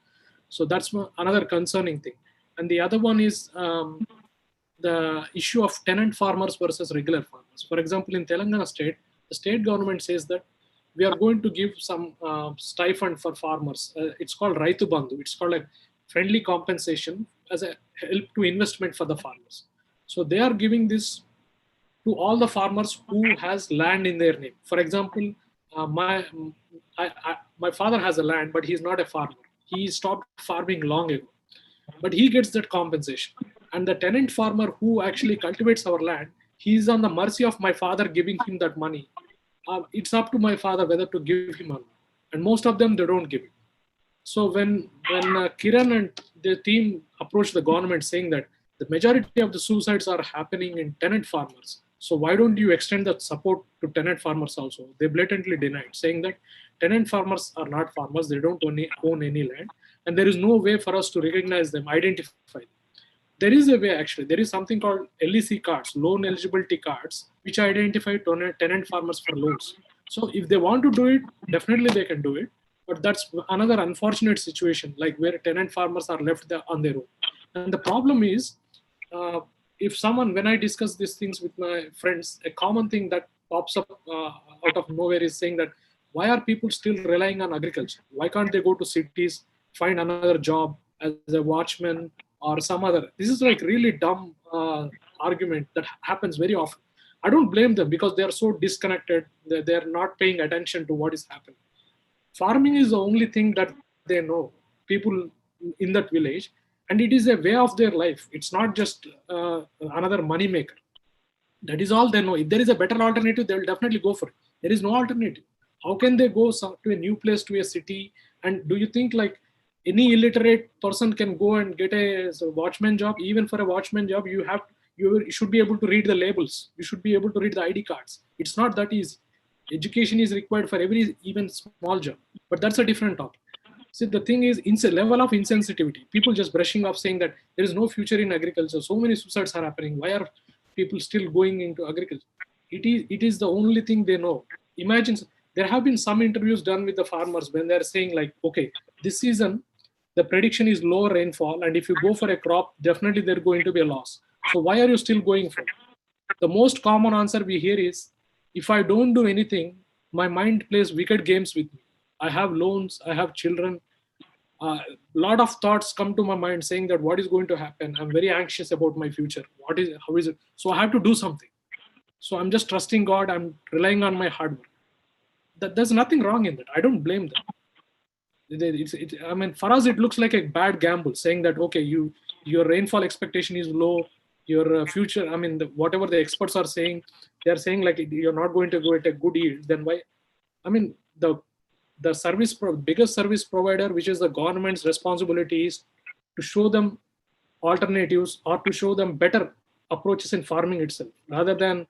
So that's another concerning thing. And the other one is the issue of tenant farmers versus regular farmers. For example, in Telangana state, the state government says that we are going to give some stipend for farmers. It's called Raitu Bandhu. It's called like friendly compensation as a help to investment for the farmers. So they are giving this to all the farmers who has land in their name. For example, my father has a land, but he's not a farmer. He stopped farming long ago, but he gets that compensation. And the tenant farmer who actually cultivates our land, he's on the mercy of my father giving him that money. It's up to my father whether to give him or not. And most of them, they don't give it. So when Kiran and the team approached the government saying that the majority of the suicides are happening in tenant farmers, so why don't you extend that support to tenant farmers also? They blatantly denied, saying that tenant farmers are not farmers, they don't own any land, and there is no way for us to recognize them, identify them. There is a way actually. There is something called LEC cards, loan eligibility cards, which identify tenant farmers for loans. So if they want to do it, definitely they can do it. But that's another unfortunate situation, like where tenant farmers are left there on their own. And the problem is, if someone, when I discuss these things with my friends, a common thing that pops up out of nowhere is saying that why are people still relying on agriculture? Why can't they go to cities, find another job as a watchman or some other? This is like really dumb argument that happens very often. I don't blame them because they are so disconnected. They're not paying attention to what is happening. Farming is the only thing that they know, people in that village, and it is a way of their life. It's not just another money maker. That is all they know. If there is a better alternative, they will definitely go for it. There is no alternative. How can they go to a new place, to a city? And do you think like any illiterate person can go and get a watchman job? Even for a watchman job, you should be able to read the labels. You should be able to read the ID cards. It's not that easy. Education is required for every even small job, but that's a different topic. See, the thing is, level of insensitivity. People just brushing off, saying that there is no future in agriculture. So many suicides are happening. Why are people still going into agriculture? It is the only thing they know. Imagine there have been some interviews done with the farmers when they're saying like, okay, this season, the prediction is low rainfall. And if you go for a crop, definitely there's going to be a loss. So why are you still going for it? The most common answer we hear is, if I don't do anything, my mind plays wicked games with me. I have loans, I have children. A lot of thoughts come to my mind saying that what is going to happen? I'm very anxious about my future. How is it? So I have to do something. So I'm just trusting God. I'm relying on my hard work. There's nothing wrong in that. I don't blame them. I mean, for us, it looks like a bad gamble, saying that, okay, your rainfall expectation is low, your future, I mean, whatever the experts are saying, they're saying like you're not going to go at a good yield. Then why? I mean, the biggest service provider, which is the government's responsibility, is to show them alternatives or to show them better approaches in farming itself, rather than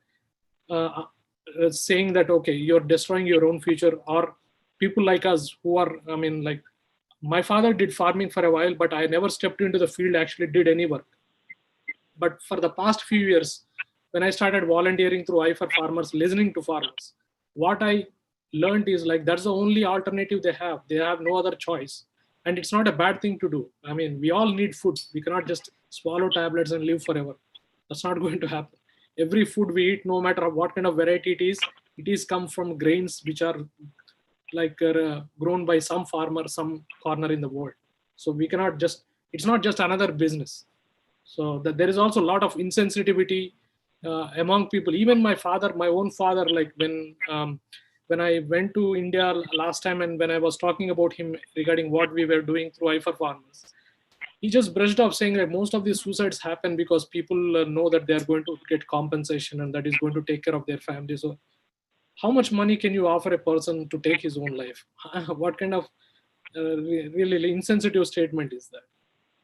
saying that, okay, you're destroying your own future. Or people like us who are, I mean, like my father did farming for a while, but I never stepped into the field, actually did any work. But for the past few years, when I started volunteering through I For Farmers, listening to farmers, what I learned is like, that's the only alternative they have. They have no other choice. And it's not a bad thing to do. I mean, we all need food. We cannot just swallow tablets and live forever. That's not going to happen. Every food we eat, no matter what kind of variety it is come from grains which are like grown by some farmer, some corner in the world. So we cannot just, it's not just another business. So that there is also a lot of insensitivity among people. Even my own father, like when I went to India last time, and when I was talking about him regarding what we were doing through I For Farmers, he just brushed off saying that most of these suicides happen because people know that they are going to get compensation and that is going to take care of their family. So how much money can you offer a person to take his own life? What kind of really insensitive statement is that?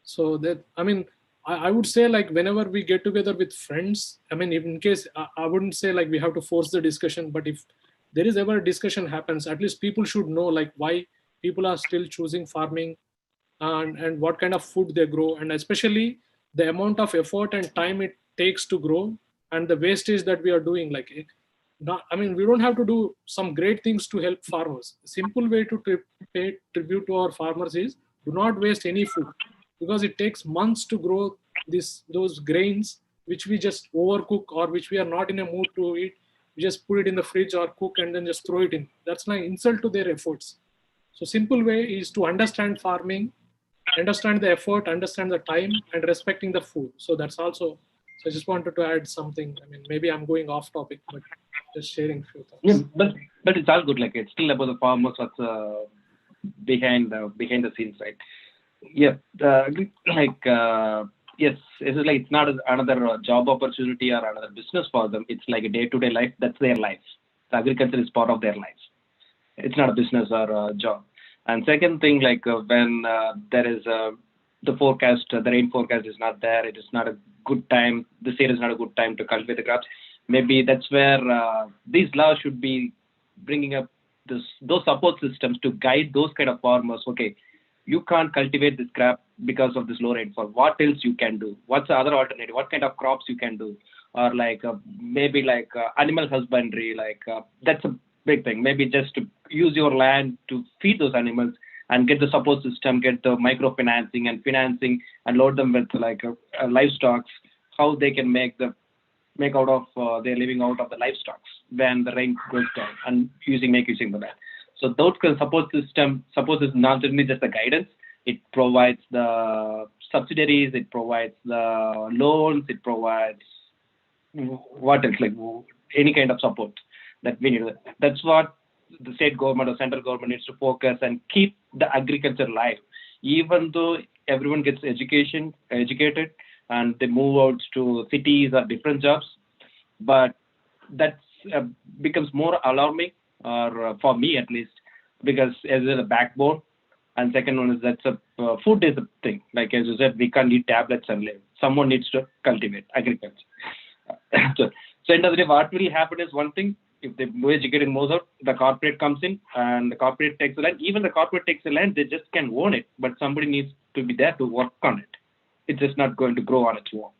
So that, I mean, I would say like whenever we get together with friends, I mean, in case I wouldn't say like we have to force the discussion, but if there is ever a discussion happens, at least people should know like why people are still choosing farming, and what kind of food they grow, and especially the amount of effort and time it takes to grow, and the wastage that we are doing. Like, I mean, we don't have to do some great things to help farmers. A simple way to pay tribute to our farmers is do not waste any food, because it takes months to grow those grains which we just overcook, or which we are not in a mood to eat. We just put it in the fridge or cook and then just throw it in. That's like insult to their efforts. So simple way is to understand farming, understand the effort, understand the time, and respecting the food. So that's also, so I just wanted to add something. I mean, maybe I'm going off topic, but just sharing a few thoughts. Yeah, but it's all good. Like, it's still about the farmers, what's behind the scenes, right? Yeah, yes, it's not another job opportunity or another business for them. It's like a day-to-day life. That's their life. The agriculture is part of their life. It's not a business or a job. And second thing, like when there is the forecast, the rain forecast is not there. It is not a good time. This year is not a good time to cultivate the crops. Maybe that's where these laws should be bringing up those support systems to guide those kind of farmers. Okay, you can't cultivate this crop because of this low rainfall. What else you can do? What's the other alternative? What kind of crops you can do? Or like maybe like animal husbandry. Like that's a big thing. Maybe just to use your land to feed those animals and get the support system, get the microfinancing and financing, and load them with like livestock. How they can make out of their living out of the livestock when the rain goes down, and using the land. So those support system is not only just the guidance. It provides the subsidiaries. It provides the loans. It provides what else, like any kind of support that we need. That's what the state government or central government needs to focus and keep the agriculture alive. Even though everyone gets educated, and they move out to cities or different jobs, but that becomes more alarming, or for me at least, because as a backbone. And second one is that food is a thing. Like as you said, we can't eat tablets and live. Someone needs to cultivate agriculture. So end of the day, what will happen is one thing. If the educated moves out, the corporate comes in and the corporate takes the land. Even the corporate takes the land, they just can own it, but somebody needs to be there to work on it. It's just not going to grow on its own.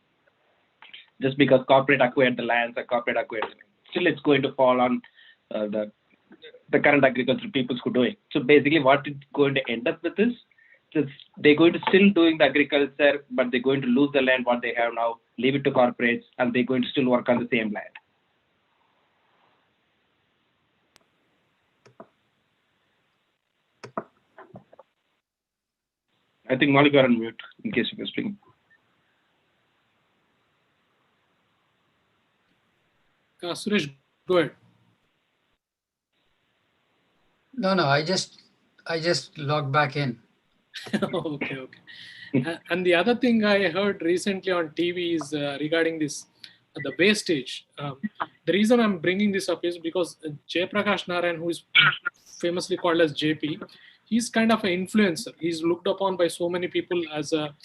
Just because corporate acquired the lands, still it's going to fall on the the current agricultural peoples who do it. So basically what it's going to end up with is they're going to still doing the agriculture, but they're going to lose the land what they have now, leave it to corporates, and they're going to still work on the same land. I think Malik, you are on mute in case you can speak. Suresh, go ahead. No, I just logged back in. Okay. And the other thing I heard recently on TV is regarding this, the wastage. The reason I'm bringing this up is because Jayaprakash Narayan, who is famously called as JP, he's kind of an influencer. He's looked upon by so many people as a,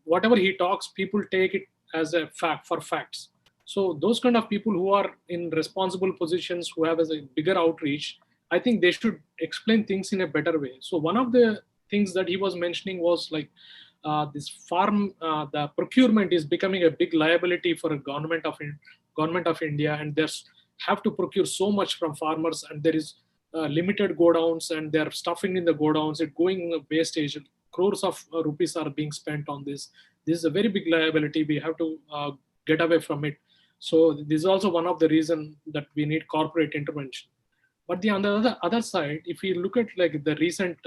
whatever he talks, people take it as a fact for facts. So those kind of people who are in responsible positions, who have a bigger outreach, I think they should explain things in a better way. So one of the things that he was mentioning was like this farm, the procurement is becoming a big liability for a government of India, and there's have to procure so much from farmers, and there is limited godowns, and they're stuffing in the godowns, it going wastage. Crores of rupees are being spent on this. This is a very big liability. We have to get away from it. So this is also one of the reasons that we need corporate intervention. But on the other side, if you look at like the recent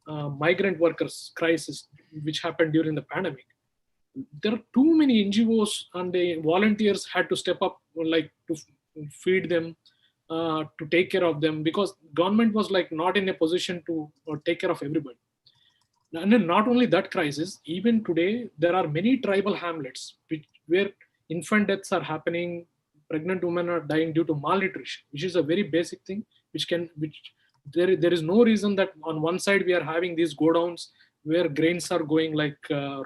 migrant workers crisis, which happened during the pandemic, there are too many NGOs and the volunteers had to step up, like to feed them, to take care of them, because government was like not in a position to take care of everybody. And then not only that crisis, even today, there are many tribal hamlets where infant deaths are happening, pregnant women are dying due to malnutrition, which is a very basic thing, there is no reason that on one side we are having these godowns where grains are going like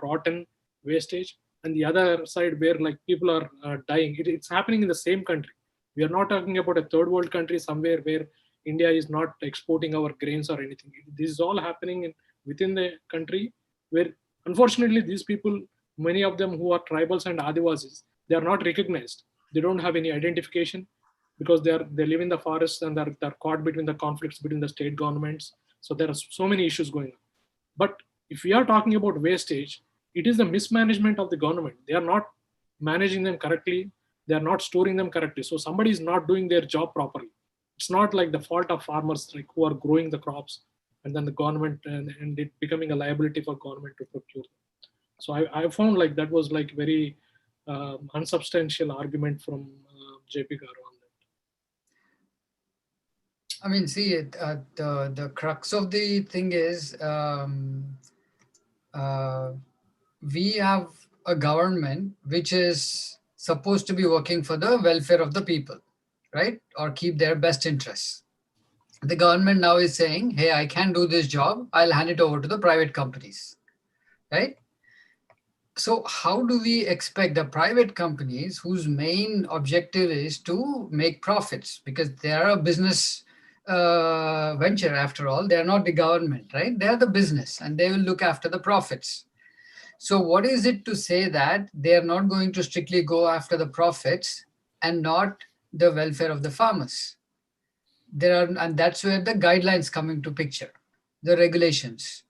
rotten wastage, and the other side where like people are dying. It's happening in the same country. We are not talking about a third world country somewhere where India is not exporting our grains or anything. This is all happening within the country, where unfortunately these people, many of them who are tribals and Adivasis, they are not recognized. They don't have any identification because they live in the forests, and they're caught between the conflicts between the state governments. So there are so many issues going on. But if we are talking about wastage, it is the mismanagement of the government. They are not managing them correctly. They are not storing them correctly. So somebody is not doing their job properly. It's not like the fault of farmers like who are growing the crops, and then the government and it becoming a liability for government to procure them. So I found like that was like very unsubstantial argument from JP Garu on that. I mean, see, the crux of the thing is we have a government which is supposed to be working for the welfare of the people, right? Or keep their best interests. The government now is saying, hey, I can't do this job. I'll hand it over to the private companies, right? So how do we expect the private companies whose main objective is to make profits, because they are a business venture after all, they're not the government, right? They're the business and they will look after the profits. So what is it to say that they're not going to strictly go after the profits and not the welfare of the farmers? And that's where the guidelines come into picture, the regulations,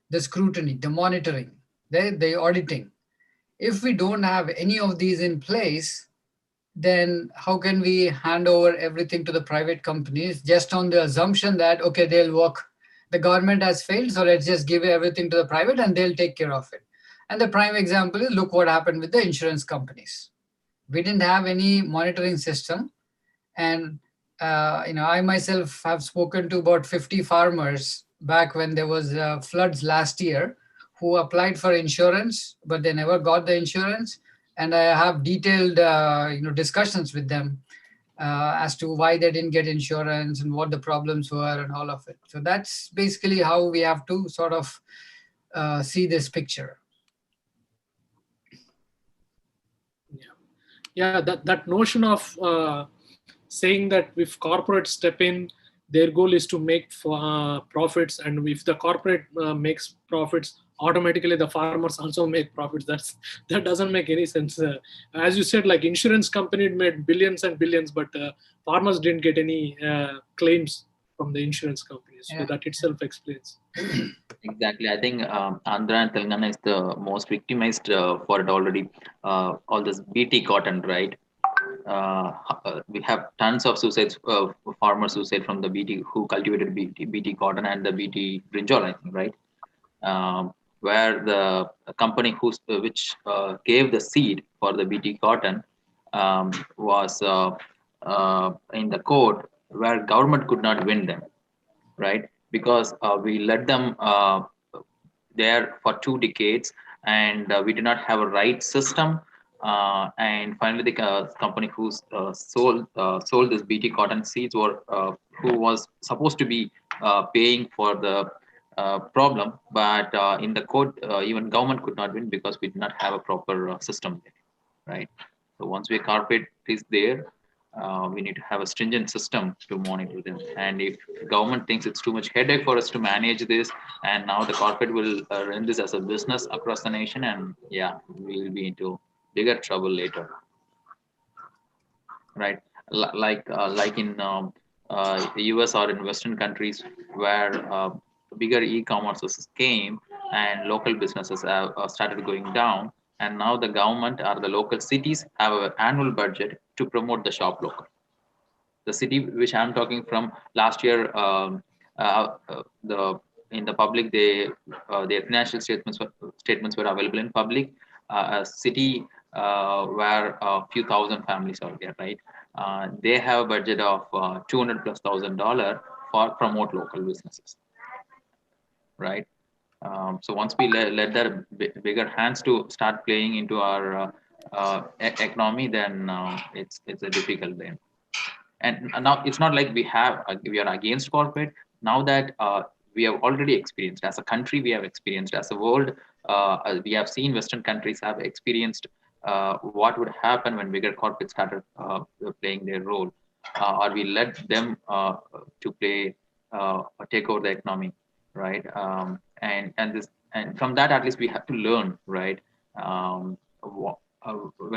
the scrutiny, the monitoring, the auditing. If we don't have any of these in place, then how can we hand over everything to the private companies just on the assumption that, okay, they'll work. The government has failed, so let's just give everything to the private and they'll take care of it. And the prime example is, look what happened with the insurance companies. We didn't have any monitoring system. And I myself have spoken to about 50 farmers back when there was floods last year who applied for insurance, but they never got the insurance. And I have detailed discussions with them as to why they didn't get insurance and what the problems were and all of it. So that's basically how we have to sort of see this picture. Yeah, that notion of saying that if corporates step in, their goal is to make profits, and if the corporate makes profits, automatically the farmers also make profits. That doesn't make any sense. As you said, like insurance company made billions and billions, but farmers didn't get any claims from the insurance companies. So Yeah. that itself explains. Exactly. I think Andhra and Telangana is the most victimized for it already. All this BT cotton, right? We have tons of suicides, farmer suicide from the BT who cultivated BT cotton and the BT brinjal, I think, right? Where the company which gave the seed for the BT cotton was in the court, where government could not win them, right? Because we let them there for 2 decades, and we did not have a right system. And finally, the company who sold this BT cotton seeds, or who was supposed to be paying for the problem, but in the court, even government could not win because we did not have a proper system there, right? So once we carpet is there, we need to have a stringent system to monitor them. And if government thinks it's too much headache for us to manage this, and now the corporate will run this as a business across the nation, and yeah, we'll be into bigger trouble later, right? Like in the US or in Western countries, where bigger e-commerces came and local businesses have started going down, and now the government or the local cities have an annual budget to promote the shop local. The city which I'm talking from, last year, the in the public, their financial statements were available in public. A city where a few thousand families are there, right? They have a budget of $200,000+ for promote local businesses, right? So once we let their bigger hands to start playing into our economy, then it's a difficult then. And now it's not like we are against corporate. Now that we have already experienced as a country, we have experienced as a world, we have seen Western countries have experienced what would happen when bigger corporates started playing their role, or we let them to play take over the economy, right? And from that, at least we have to learn, right? When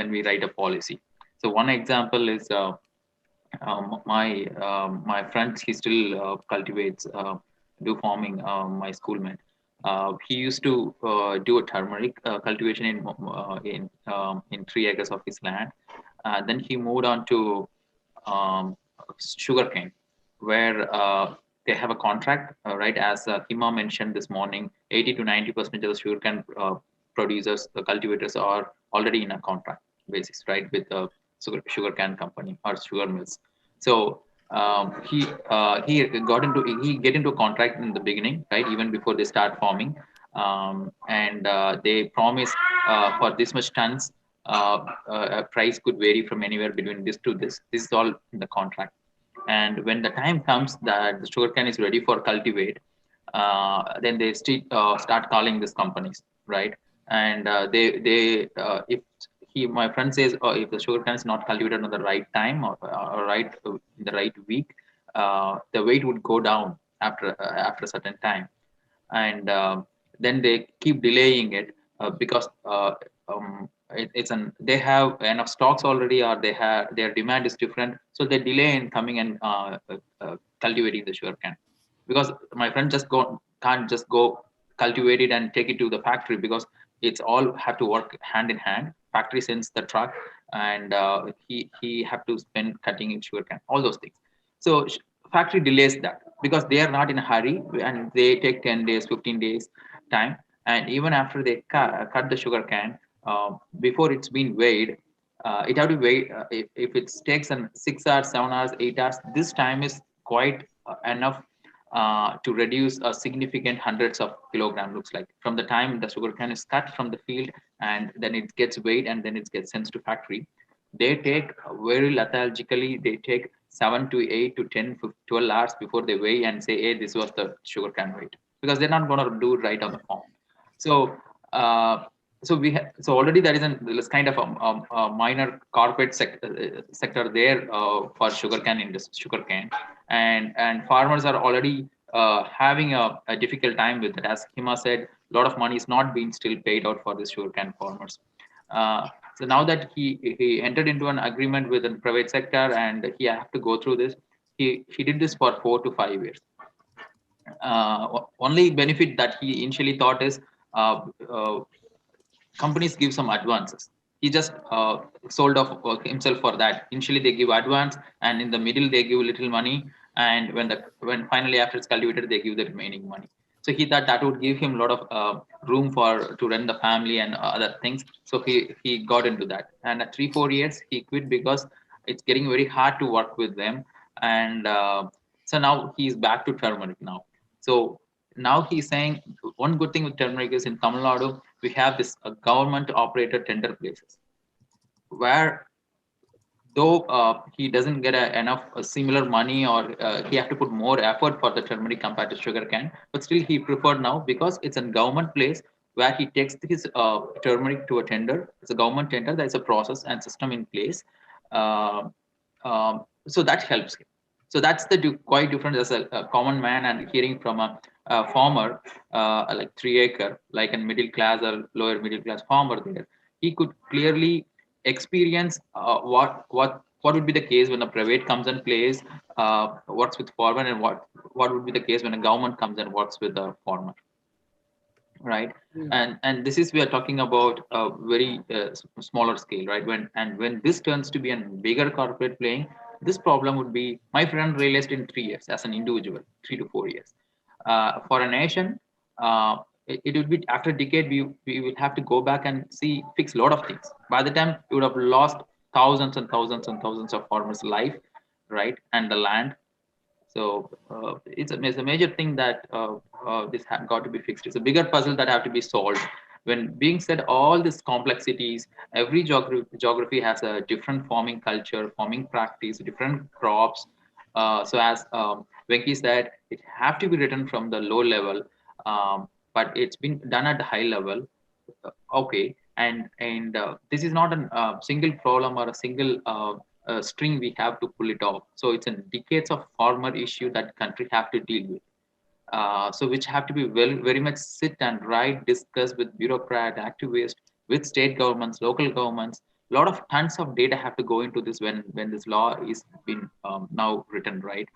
we write a policy. So one example is my friend, he still cultivates do farming. My schoolmate, he used to do a turmeric cultivation in 3 acres of his land. Then he moved on to sugarcane, where they have a contract, right? As Hima mentioned this morning, 80 to 90% of the sugarcane producers, the cultivators, are already in a contract basis, right, with the sugarcane company or sugar mills. So he get into a contract in the beginning, right, even before they start farming, and they promise for this much tons. A price could vary from anywhere between this to this. This is all in the contract. And when the time comes that the sugarcane is ready for cultivate, then they start calling these companies, right? And if my friend says, if the sugarcane is not cultivated on the right time, or right in the right week, the weight would go down after a certain time. And then they keep delaying it because they have enough stocks already, or their demand is different, so they delay in coming and cultivating the sugarcane. Because my friend can't just go cultivate it and take it to the factory, because it's all have to work hand in hand. Factory sends the truck, and he have to spend cutting in sugarcane, all those things. So factory delays that because they are not in a hurry, and they take 10 days, 15 days time. And even after they cut the sugar cane, before it's been weighed, it have to wait. If it takes 6 hours, 7 hours, 8 hours, this time is quite enough to reduce a significant hundreds of kilogram, looks like, from the time the sugar cane is cut from the field, and then it gets weighed, and then it gets sent to factory. They take very lethargically, they take 7 to 8 to 10, 12 hours before they weigh and say, hey, this was the sugar cane weight, because they're not going to do it right on the farm. So, so already there is kind of a minor corporate sector there for sugarcane and farmers are already having a difficult time with it. As Hima said, a lot of money is not being still paid out for the sugarcane farmers. So now that he entered into an agreement with the private sector and he have to go through this, he did this for 4 to 5 years. Only benefit that he initially thought is companies give some advances. He just sold off himself for that. Initially, they give advance, and in the middle, they give little money, and when finally after it's cultivated, they give the remaining money. So he thought that would give him a lot of room for to run the family and other things. So he got into that, and at 3 4 years he quit because it's getting very hard to work with them, and so now he's back to turmeric now. So now he's saying one good thing with turmeric is in Tamil Nadu we have this government operated tender places where though he doesn't get enough similar money or he have to put more effort for the turmeric compared to sugarcane, but still he preferred now because it's a government place where he takes his turmeric to a tender. It's a government tender. There's a process and system in place. Uh, so that helps him. So that's the quite different as a common man and hearing from a farmer like 3 acre, like a middle class or lower middle class farmer there. He could clearly experience what would be the case when a private comes and plays works with farmer and what would be the case when a government comes and works with the farmer, right? And this is we are talking about a very smaller scale, right? When this turns to be a bigger corporate playing, this problem would be my friend realized in 3 years as an individual, 3 to 4 years. For a nation, it would be after a decade we will have to go back and see fix a lot of things. By the time we would have lost thousands and thousands and thousands of farmers' life, right, and the land. So it's a major thing that this got to be fixed. It's a bigger puzzle that have to be solved. When being said all these complexities, every geography has a different farming culture, farming practice, different crops. So as Venki said, it have to be written from the low level, but it's been done at the high level. Okay, and this is not a single problem or a single string we have to pull it off. So it's a decades of farmer issue that country have to deal with. So which have to be very much sit and write, discuss with bureaucrat, activists, with state governments, local governments. A lot of tons of data have to go into this when this law is been now written, right?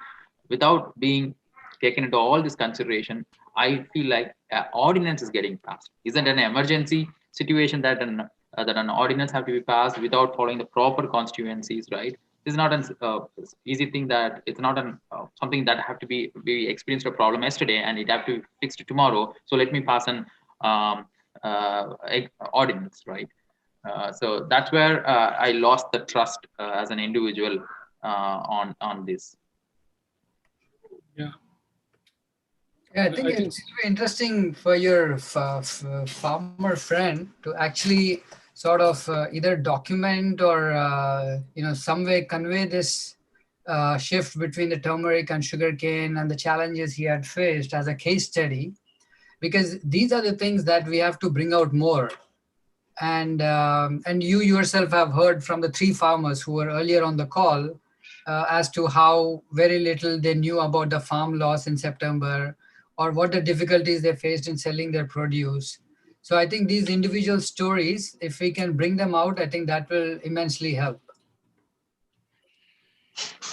Without being taken into all this consideration, I feel like ordinance is getting passed. Isn't an emergency situation that an ordinance have to be passed without following the proper constituencies, right? This is not an easy thing that it's not an something that have to be experienced a problem yesterday and it have to be fixed tomorrow. So let me pass an ordinance, right? So that's where I lost the trust as an individual on this. Yeah. Yeah, I think it's very interesting for your farmer friend to actually sort of either document or some way convey this shift between the turmeric and sugarcane and the challenges he had faced as a case study, because these are the things that we have to bring out more. And you yourself have heard from the 3 farmers who were earlier on the call as to how very little they knew about the farm loss in September, or what the difficulties they faced in selling their produce. So I think these individual stories, if we can bring them out, I think that will immensely help.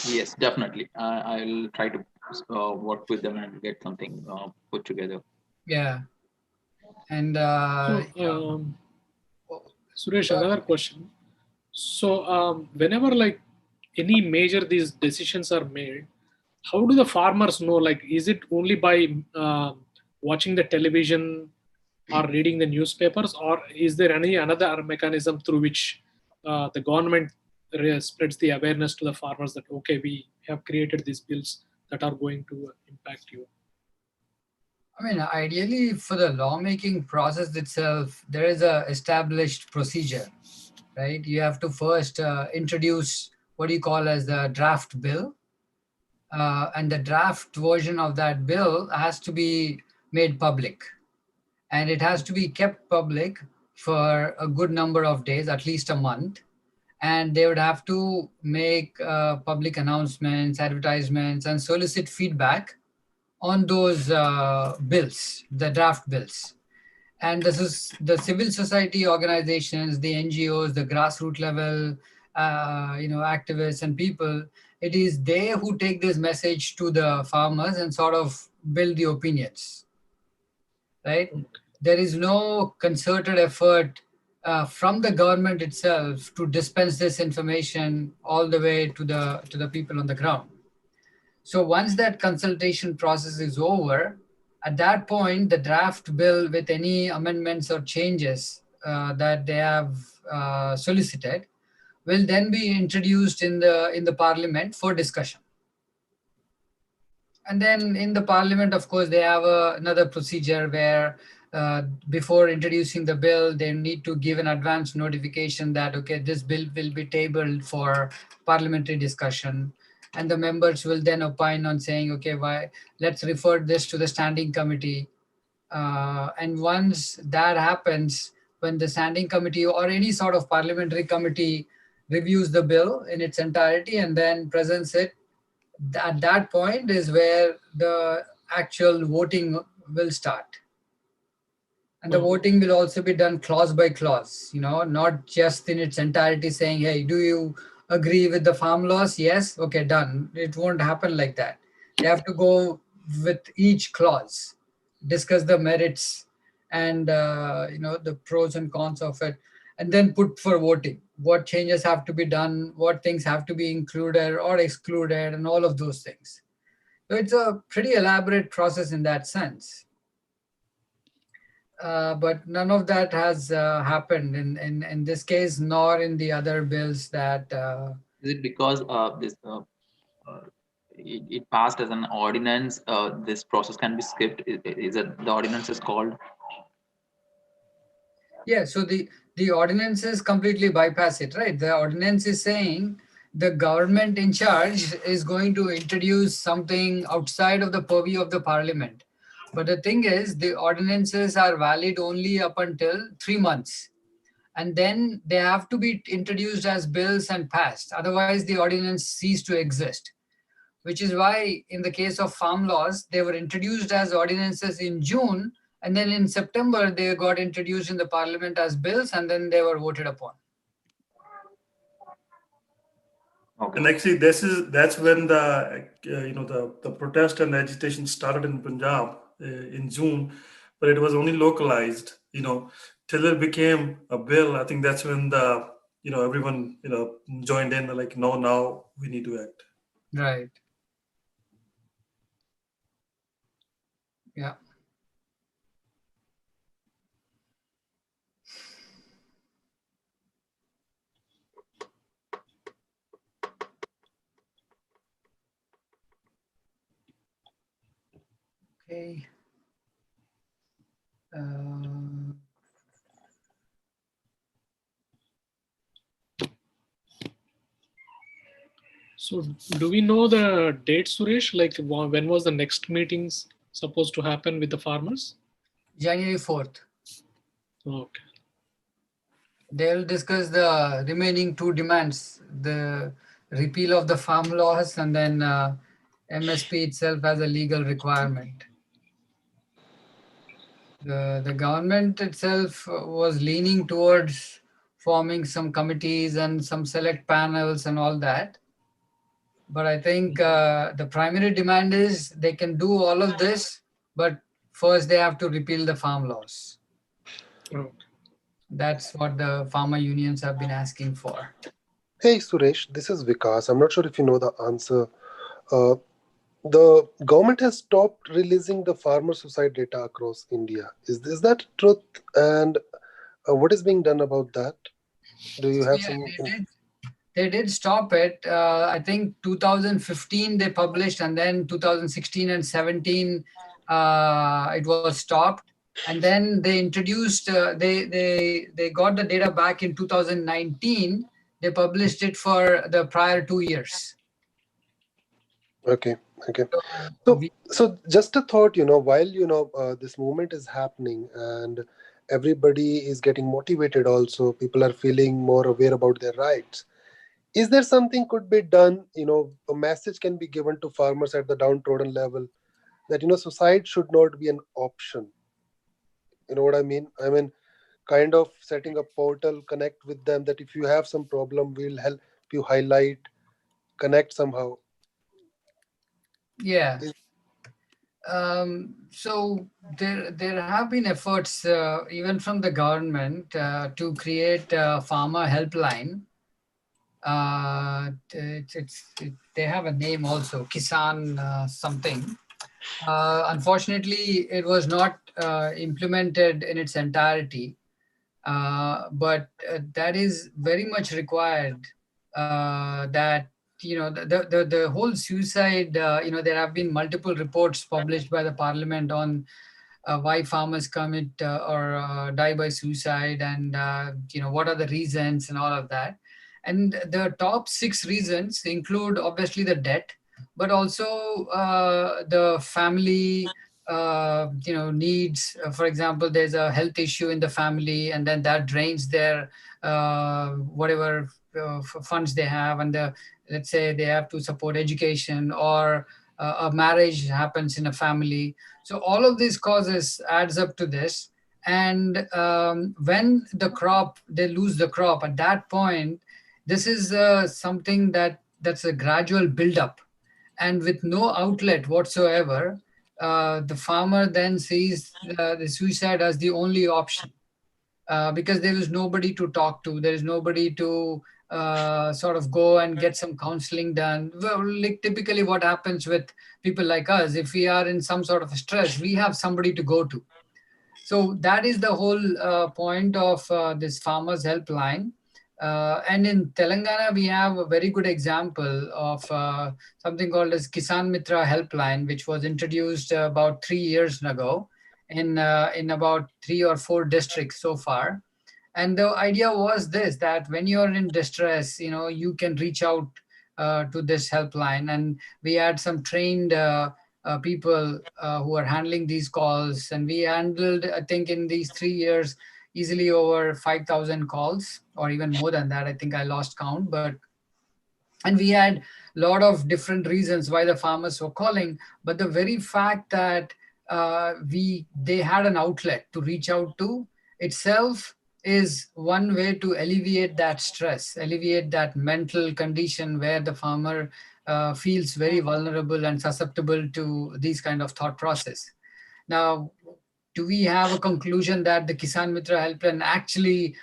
Yes, definitely. I'll try to work with them and get something put together. Yeah. And Suresh, another question. So whenever like any major these decisions are made, how do the farmers know? Like, is it only by watching the television or reading the newspapers, or is there any another mechanism through which the government spreads the awareness to the farmers that, okay, we have created these bills that are going to impact you? I mean, ideally for the lawmaking process itself, there is a established procedure, right? You have to first introduce what you call as the draft bill. And the draft version of that bill has to be made public. And it has to be kept public for a good number of days, at least a month. And they would have to make public announcements, advertisements, and solicit feedback on those bills, the draft bills. And this is the civil society organizations, the NGOs, the grassroots level, activists and people. It is they who take this message to the farmers and sort of build the opinions, right? There is no concerted effort from the government itself to dispense this information all the way to the people on the ground. So once that consultation process is over, at that point, the draft bill with any amendments or changes that they have solicited will then be introduced in the parliament for discussion. And then in the parliament, of course, they have another procedure where before introducing the bill, they need to give an advance notification that, okay, this bill will be tabled for parliamentary discussion. And the members will then opine on saying, okay, let's refer this to the standing committee. And once that happens, when the standing committee or any sort of parliamentary committee reviews the bill in its entirety and then presents it, at that point is where the actual voting will start. And the voting will also be done clause by clause, not just in its entirety saying, hey, do you agree with the farm laws? Yes. Okay, done. It won't happen like that. They have to go with each clause, discuss the merits and, the pros and cons of it, and then put for voting. What changes have to be done, what things have to be included or excluded, and all of those things. So it's a pretty elaborate process in that sense. But none of that has happened in this case, nor in the other bills that. Is it because it passed as an ordinance? This process can be skipped. Is it the ordinance is called? Yeah, so the ordinances completely bypass it, right? The ordinance is saying the government in charge is going to introduce something outside of the purview of the parliament. But the thing is, the ordinances are valid only up until 3 months. And then they have to be introduced as bills and passed. Otherwise, the ordinance cease to exist. Which is why in the case of farm laws, they were introduced as ordinances in June, and then in September, they got introduced in the parliament as bills, and then they were voted upon. And actually, that's when the protest and the agitation started in Punjab in June, but it was only localized. Till it became a bill. I think that's when everyone joined in. Like, no, now we need to act. Right. Yeah. Okay. So do we know the date, Suresh? Like when was the next meetings supposed to happen with the farmers? January 4th. Okay. They'll discuss the remaining two demands, the repeal of the farm laws and then MSP itself as a legal requirement. The government itself was leaning towards forming some committees and some select panels and all that. But I think the primary demand is they can do all of this, but first they have to repeal the farm laws. Oh. That's what the farmer unions have been asking for. Hey Suresh, this is Vikas. I'm not sure if you know the answer. The government has stopped releasing the farmer suicide data across India. Is that truth? And what is being done about that? Do you have some? They did stop it. I think 2015 they published, and then 2016 and 17 it was stopped. And then they introduced. They got the data back in 2019. They published it for the prior 2 years. Okay. So just a thought, while this movement is happening and everybody is getting motivated, also people are feeling more aware about their rights. Is there something could be done? A message can be given to farmers at the downtrodden level that suicide should not be an option. You know what I mean? I mean, kind of setting a portal, connect with them, that if you have some problem, we'll help you highlight, connect somehow. Yeah. So there have been efforts even from the government to create a farmer helpline. They have a name also, Kisan something. Unfortunately, it was not implemented in its entirety, but that is very much required. That the whole suicide. There have been multiple reports published by the Parliament on why farmers commit or die by suicide, and what are the reasons and all of that. And the top 6 reasons include obviously the debt, but also the family needs. For example, there's a health issue in the family, and then that drains their whatever funds they have, and let's say they have to support education, or a marriage happens in a family. So all of these causes adds up to this. And when they lose the crop at that point, this is something that's a gradual buildup. And with no outlet whatsoever, the farmer then sees the suicide as the only option, because there is nobody to talk to. There is nobody to sort of go and get some counseling done. Well, like typically what happens with people like us, if we are in some sort of stress, we have somebody to go to. So that is the whole point of this farmers helpline. And in Telangana, we have a very good example of something called as Kisan Mitra helpline, which was introduced about 3 years ago in about 3 or 4 districts so far. And the idea was this, that when you're in distress, you can reach out to this helpline. And we had some trained people who are handling these calls. And we handled, I think, in these 3 years, easily over 5,000 calls, or even more than that. I think I lost count. And we had a lot of different reasons why the farmers were calling. But the very fact that they had an outlet to reach out to itself is one way to alleviate that stress, alleviate that mental condition where the farmer feels very vulnerable and susceptible to these kind of thought process. Now, do we have a conclusion that the Kisan Mitra helpline actually,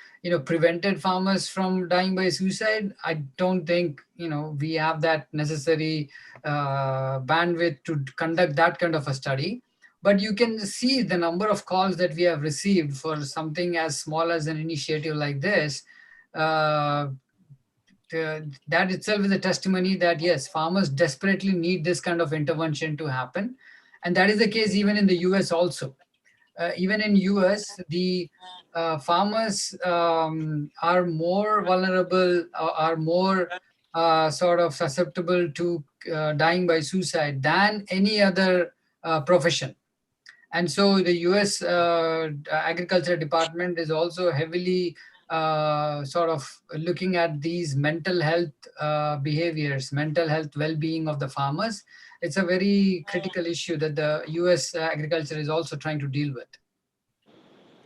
prevented farmers from dying by suicide? I don't think, we have that necessary bandwidth to conduct that kind of a study. But you can see the number of calls that we have received for something as small as an initiative like this. That itself is a testimony that yes, farmers desperately need this kind of intervention to happen. And that is the case even in the US also. Even in US, the farmers are more vulnerable, are more sort of susceptible to dying by suicide than any other profession. And so the US Agriculture Department is also heavily sort of looking at these mental health behaviors, mental health well-being of the farmers. It's a very critical issue that the US agriculture is also trying to deal with.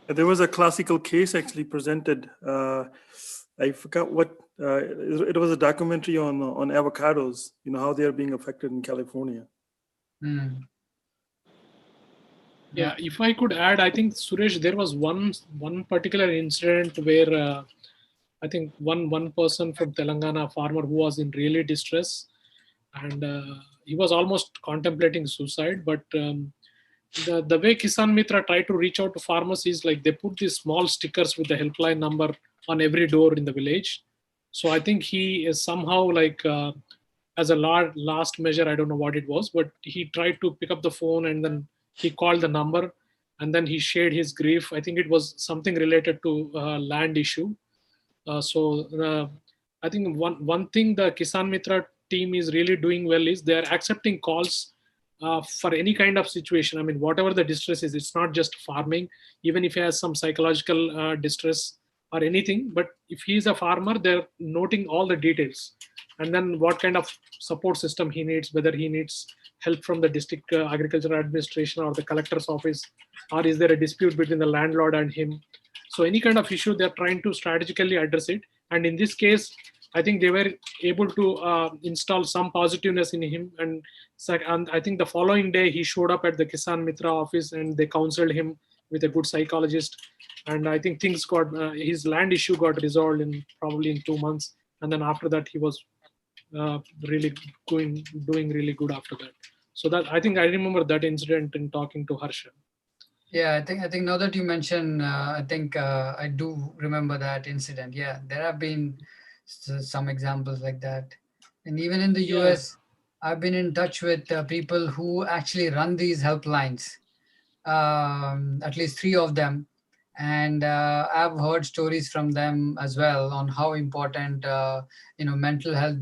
There was a classical case actually presented. I forgot what, it was a documentary on avocados, how they are being affected in California. Mm. Yeah, if I could add, I think Suresh, there was one particular incident where I think one person from Telangana, farmer who was in really distress, and he was almost contemplating suicide. But the way Kisan Mitra tried to reach out to farmers is like they put these small stickers with the helpline number on every door in the village. So I think he is somehow like as a last measure, I don't know what it was, but he tried to pick up the phone and then he called the number and then he shared his grief. I think it was something related to land issue. I think one thing the Kisan Mitra team is really doing well is they are accepting calls for any kind of situation. I mean, whatever the distress is, it's not just farming. Even if he has some psychological distress or anything, but if he is a farmer, they're noting all the details. and then what kind of support system he needs, whether he needs help from the district agricultural administration or the collector's office, or is there a dispute between the landlord and him. So any kind of issue, they're trying to strategically address it. And in this case, I think they were able to install some positiveness in him. And I think the following day he showed up at the Kisan Mitra office and they counseled him with a good psychologist. And I think things got, his land issue got resolved in probably in 2 months. And then after that, he was really doing really good after that. So that, I think I remember that incident in talking to Harsha. Yeah, I think now that you mention, I think I do remember that incident. Yeah, there have been some examples like that. And even in the US, I've been in touch with people who actually run these helplines, at least 3 of them. And I've heard stories from them as well on how important, mental health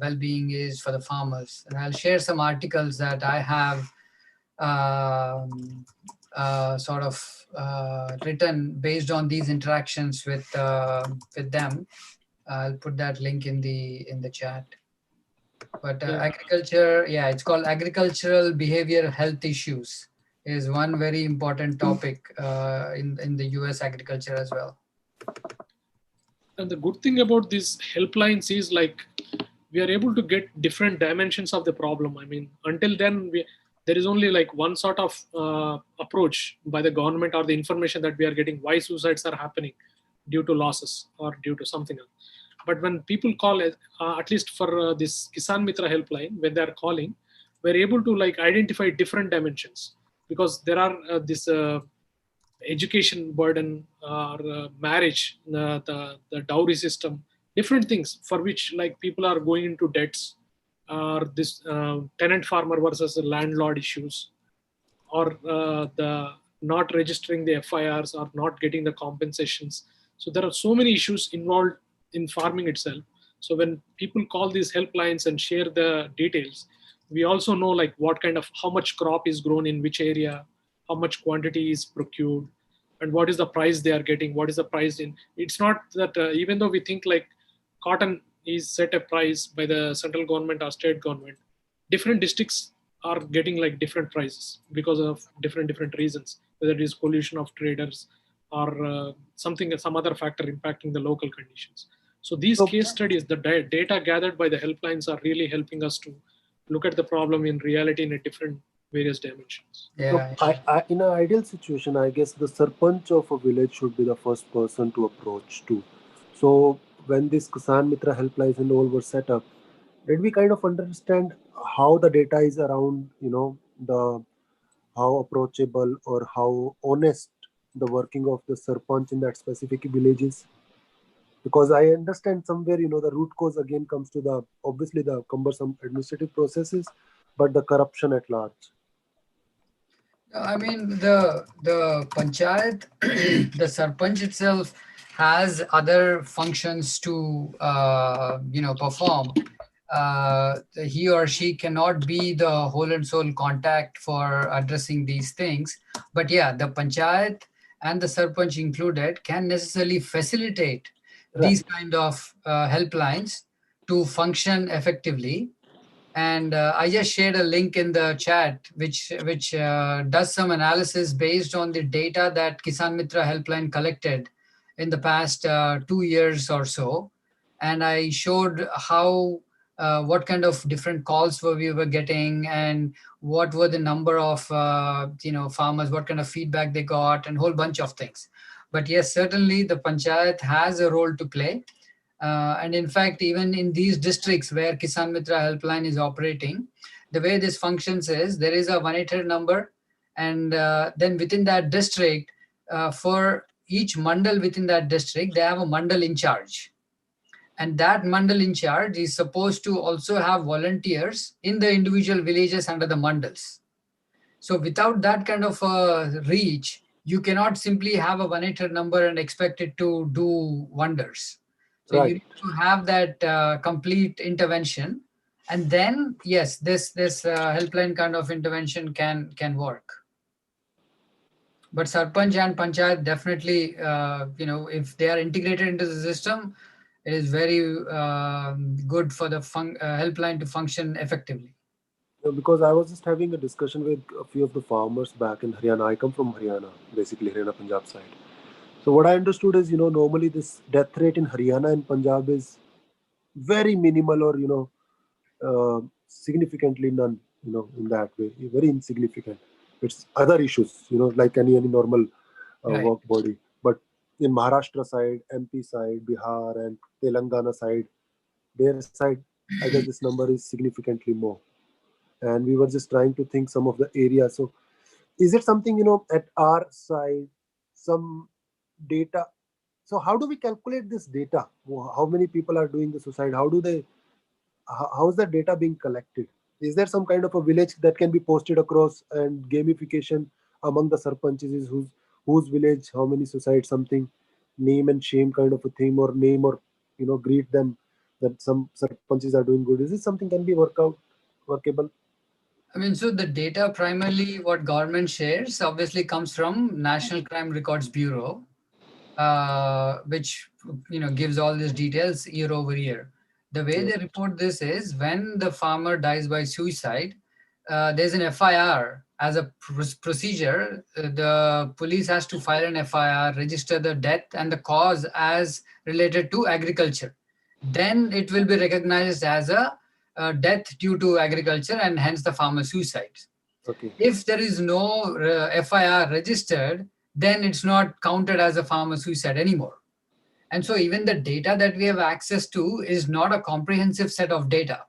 well-being is for the farmers. And I'll share some articles that I have sort of written based on these interactions with them. I'll put that link in the chat. But agriculture, it's called agricultural behavior health issues, is one very important topic in the US agriculture as well. And the good thing about these helplines is like we are able to get different dimensions of the problem. I mean, until then, there is only like one sort of approach by the government or the information that we are getting why suicides are happening due to losses or due to something else. But when people call, at least for this Kisan Mitra helpline, when they are calling, we're able to like identify different dimensions, because there are this education burden or marriage, the dowry system, different things for which like people are going into debts, or this tenant farmer versus the landlord issues, or the not registering the FIRs or not getting the compensations. So there are so many issues involved in farming itself. So when people call these helplines and share the details, we also know like what kind of, how much crop is grown in which area, how much quantity is procured, and what is the price they are getting, what is the price in. It's not that even though we think like cotton is set a price by the central government or state government, different districts are getting like different prices because of different reasons, whether it is pollution of traders or some other factor impacting the local conditions. So these case studies, the data gathered by the helplines are really helping us to look at the problem in reality in a different various dimensions. Yeah. So in an ideal situation, I guess the sarpanch of a village should be the first person to approach too. So when this Kisan Mitra helplines and all were set up, did we kind of understand how the data is around, how approachable or how honest the working of the sarpanch in that specific village is? Because I understand somewhere, the root cause again comes to obviously the cumbersome administrative processes, but the corruption at large. I mean, the panchayat, the sarpanch itself has other functions to perform. He or she cannot be the whole and soul contact for addressing these things. But yeah, the panchayat and the sarpanch included can necessarily facilitate these kind of helplines to function effectively. And I just shared a link in the chat, which does some analysis based on the data that Kisan Mitra helpline collected in the past 2 years or so. And I showed how what kind of different calls we were getting, and what were the number of farmers, what kind of feedback they got, and a whole bunch of things. But yes, certainly the panchayat has a role to play. And in fact, even in these districts where Kisan Mitra helpline is operating, the way this functions is there is a 1-800 number, and then within that district, for each mandal within that district, they have a mandal in charge. And that mandal in charge is supposed to also have volunteers in the individual villages under the mandals. So without that kind of reach, you cannot simply have a 1-800 number and expect it to do wonders. So you need to have that complete intervention, and then yes, this helpline kind of intervention can work. But sarpanch and panchayat definitely, if they are integrated into the system, it is very good for the helpline to function effectively. Because I was just having a discussion with a few of the farmers back in Haryana. I come from Haryana, basically Haryana, Punjab side. So what I understood is, normally this death rate in Haryana and Punjab is very minimal, or significantly none. In that way, very insignificant. It's other issues, like any normal Right. work body. But in Maharashtra side, MP side, Bihar, and Telangana side, their side, I guess this number is significantly more. And we were just trying to think some of the areas. So is it something, at our side, some data? So how do we calculate this data? How many people are doing the suicide? How is that data being collected? Is there some kind of a village that can be posted across, and gamification among the sarpanches is whose village, how many suicides, something, name and shame kind of a thing, or name, or greet them that some sarpanches are doing good? Is this something can be workable? I mean, so the data primarily what government shares obviously comes from National Crime Records Bureau, which gives all these details year over year. The way they report this is when the farmer dies by suicide, there's an FIR as a procedure. The police has to file an FIR, register the death and the cause as related to agriculture. Then it will be recognized as a death due to agriculture, and hence the farmer suicides. Okay. If there is no FIR registered, then it's not counted as a farmer suicide anymore. And so even the data that we have access to is not a comprehensive set of data,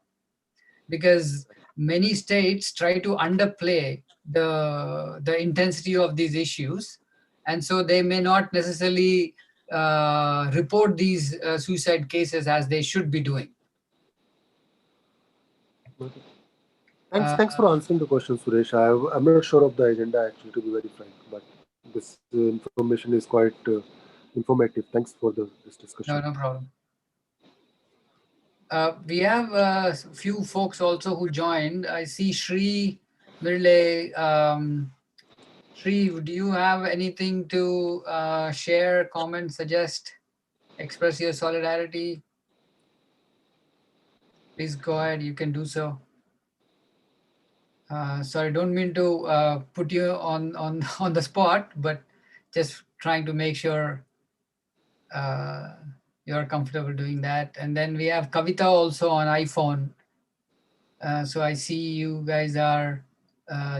because many states try to underplay the intensity of these issues. And so they may not necessarily report these suicide cases as they should be doing. Okay. Thanks for answering the question, Suresh. I'm not sure of the agenda, actually, to be very frank, but this information is quite informative. Thanks for this discussion. No problem. We have a few folks also who joined. I see Shri Mirle. Shri, do you have anything to share, comment, suggest, express your solidarity? Please go ahead. You can do so. Sorry, don't mean to put you on the spot, but just trying to make sure you're comfortable doing that. And then we have Kavita also on iPhone. So I see you guys are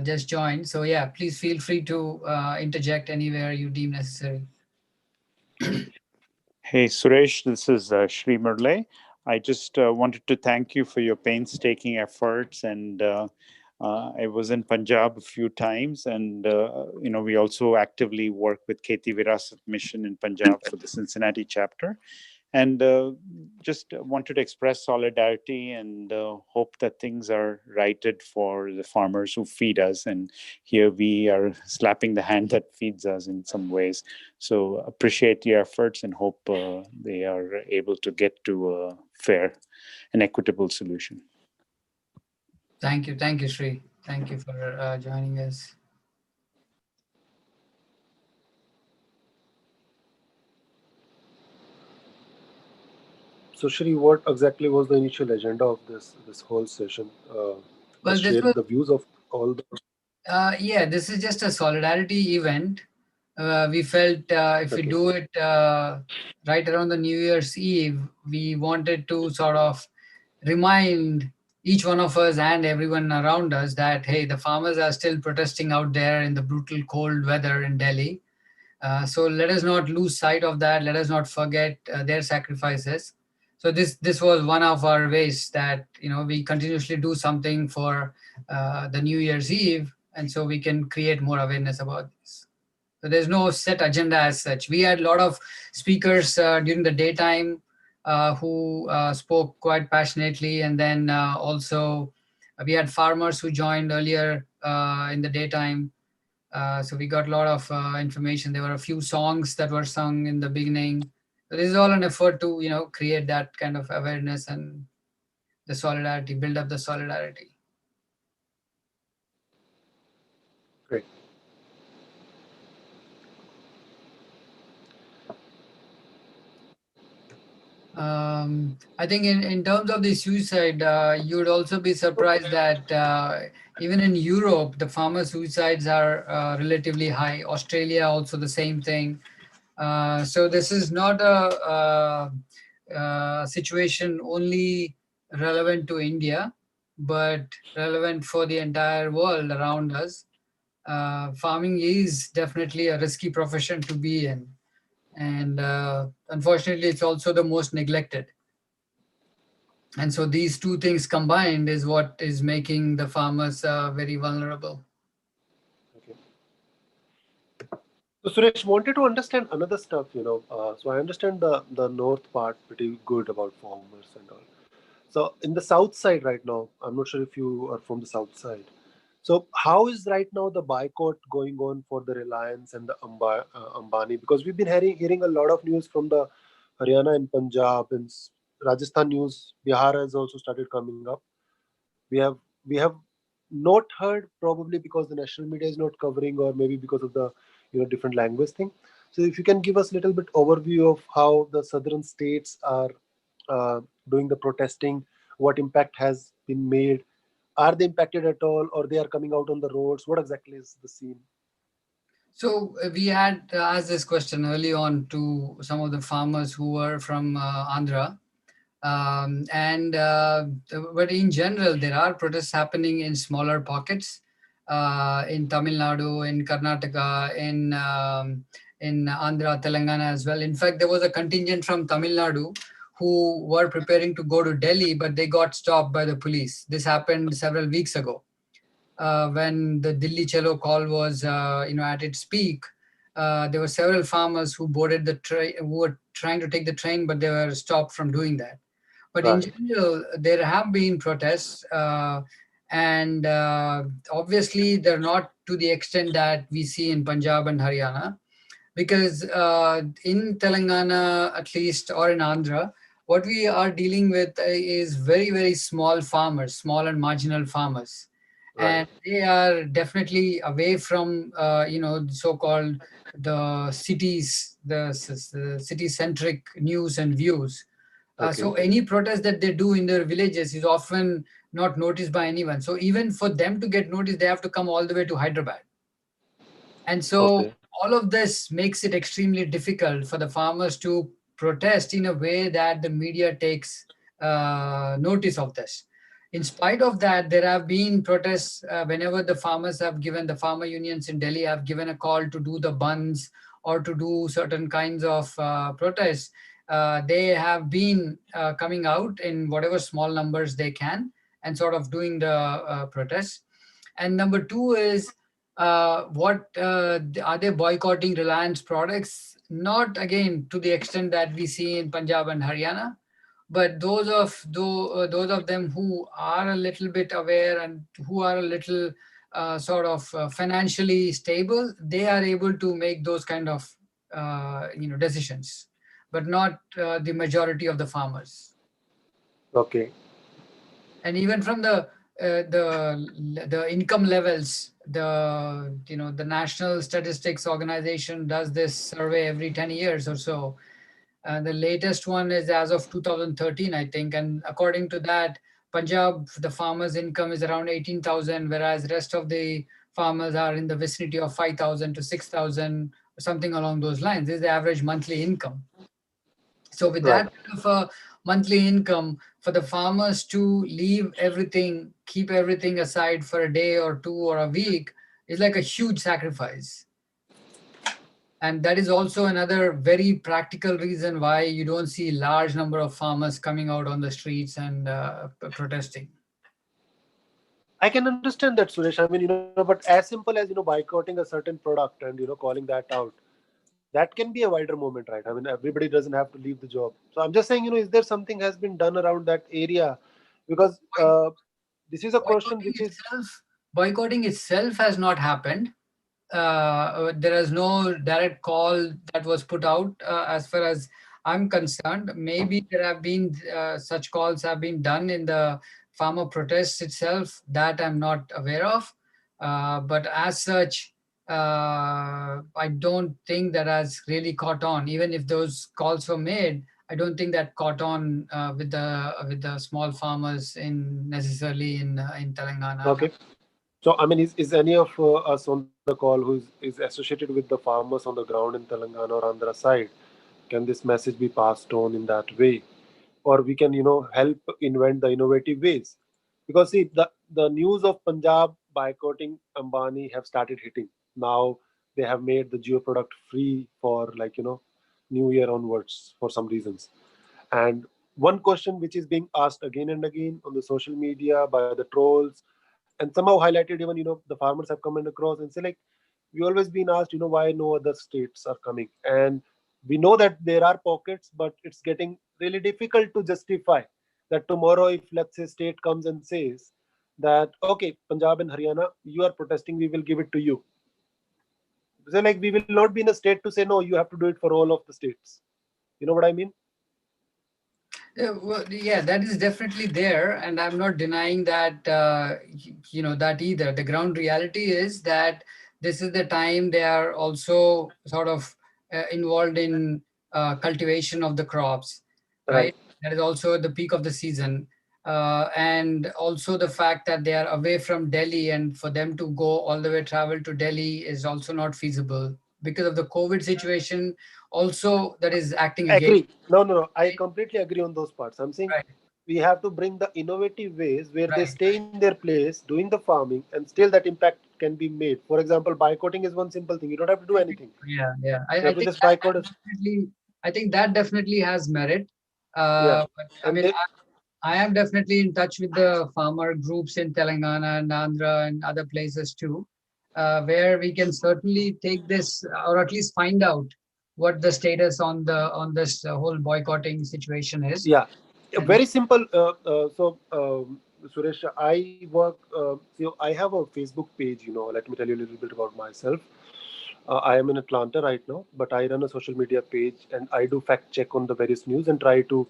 just joined. So yeah, please feel free to interject anywhere you deem necessary. Hey, Suresh, this is Shri Murle. I just wanted to thank you for your painstaking efforts. And I was in Punjab a few times, and we also actively work with Kheti Virasat Mission in Punjab for the Cincinnati chapter. And just wanted to express solidarity and hope that things are righted for the farmers who feed us. And here we are slapping the hand that feeds us in some ways. So appreciate your efforts and hope they are able to get to a fair and equitable solution. Thank you, Shri. Thank you for joining us. So, Shri, what exactly was the initial agenda of this whole session? Well, share the views of all the. Yeah, this is just a solidarity event. We felt if we do it right around the New Year's Eve, we wanted to sort of remind each one of us and everyone around us that, hey, the farmers are still protesting out there in the brutal cold weather in Delhi. So let us not lose sight of that. Let us not forget their sacrifices. So this was one of our ways that we continuously do something for the New Year's Eve, and so we can create more awareness about this. So there's no set agenda as such. We had a lot of speakers during the daytime who spoke quite passionately, and then also we had farmers who joined earlier in the daytime. So we got a lot of information. There were a few songs that were sung in the beginning. So this is all an effort to create that kind of awareness and the solidarity, build up the solidarity. Great. I think in terms of the suicide, you would also be surprised that even in Europe, the farmer suicides are relatively high. Australia also the same thing. So this is not a situation only relevant to India, but relevant for the entire world around us. Farming is definitely a risky profession to be in. And unfortunately, it's also the most neglected. And so these two things combined is what is making the farmers very vulnerable. So Suresh, wanted to understand another stuff, so I understand the north part pretty good about farmers and all. So in the south side right now, I'm not sure if you are from the south side. So how is right now the boycott going on for the Reliance and the Ambani? Because we've been hearing a lot of news from the Haryana and Punjab and Rajasthan news. Bihar has also started coming up. We have not heard, probably because the national media is not covering, or maybe because of the different language thing. So if you can give us a little bit overview of how the southern states are doing the protesting, what impact has been made, are they impacted at all, or they are coming out on the roads? What exactly is the scene? So we had asked this question early on to some of the farmers who were from Andhra. But in general, there are protests happening in smaller pockets in Tamil Nadu, in Karnataka, in Andhra, Telangana as well. In fact, there was a contingent from Tamil Nadu who were preparing to go to Delhi, but they got stopped by the police. This happened several weeks ago. When the Delhi Chalo call was, at its peak, there were several farmers who boarded the train, who were trying to take the train, but they were stopped from doing that. But in Right. general, there have been protests, and obviously they're not to the extent that we see in Punjab and Haryana, because in Telangana, at least, or in Andhra, what we are dealing with is very, very small farmers, small and marginal farmers. And they are definitely away from, so-called the cities, the city-centric news and views. So Okay. any protest that they do in their villages is often not noticed by anyone. So even for them to get noticed, they have to come all the way to Hyderabad. And so Okay. all of this makes it extremely difficult for the farmers to protest in a way that the media takes notice of this. In spite of that, there have been protests whenever the farmers have given, the farmer unions in Delhi have given a call to do the bands or to do certain kinds of protests. They have been coming out in whatever small numbers they can and sort of doing the protests. And number two is, what are they boycotting Reliance products? Not again to the extent that we see in Punjab and Haryana, but those of them who are a little bit aware and who are a little financially stable, they are able to make those kind of decisions, but not the majority of the farmers. Okay. And even from the income levels, the National Statistics Organization does this survey every 10 years or so. The latest one is as of 2013, I think, and according to that, Punjab, the farmers' income is around 18,000, whereas rest of the farmers are in the vicinity of 5,000 to 6,000, something along those lines. This is the average monthly income. So with Right. that kind of a monthly income, for the farmers to leave everything, keep everything aside for a day or two or a week is like a huge sacrifice. And that is also another very practical reason why you don't see large number of farmers coming out on the streets and protesting. I can understand that, Suresh. I mean, but as simple as boycotting a certain product and calling that out, that can be a wider movement, right? I mean, everybody doesn't have to leave the job. So I'm just saying, is there something has been done around that area? Because this is a question Boycotting which is itself, boycotting itself has not happened. There is no direct call that was put out as far as I'm concerned. Maybe there have been such calls have been done in the farmer protests itself that I'm not aware of. But as such, I don't think that has really caught on. Even if those calls were made, I don't think that caught on with the small farmers in necessarily in Telangana. Okay. So, I mean, is any of us on the call who is associated with the farmers on the ground in Telangana or Andhra side? Can this message be passed on in that way? Or we can, help invent the innovative ways? Because see, the news of Punjab boycotting Ambani have started hitting. Now they have made the geo product free for New Year onwards for some reasons. And one question which is being asked again and again on the social media by the trolls, and somehow highlighted even the farmers have come across and say like, we always been asked why no other states are coming, and we know that there are pockets, but it's getting really difficult to justify that tomorrow if let's say state comes and says that okay, Punjab and Haryana, you are protesting, we will give it to you. So like, we will not be in a state to say no, you have to do it for all of the states. You know what I mean? Yeah, that is definitely there, and I'm not denying that. That either. The ground reality is that this is the time they are also sort of involved in cultivation of the crops, right? Right. That is also the peak of the season, and also the fact that they are away from Delhi, and for them to go all the way travel to Delhi is also not feasible because of the COVID situation. Also, that is acting against. Agree. No. I completely agree on those parts. I'm saying Right. we have to bring the innovative ways where they Right. stay in their place doing the farming and still that impact can be made. For example, boycotting is one simple thing. You don't have to do anything. Yeah. You I have to think just boycott it. I think that definitely has merit. Yeah. But I And mean, they, I am definitely in touch with the farmer groups in Telangana and Andhra and other places too, where we can certainly take this or at least find out what the status on this whole boycotting situation is. yeah. And Very simple. Suresh, I work, I have a Facebook page, let me tell you a little bit about myself. I am in Atlanta right now, but I run a social media page and I do fact check on the various news and try to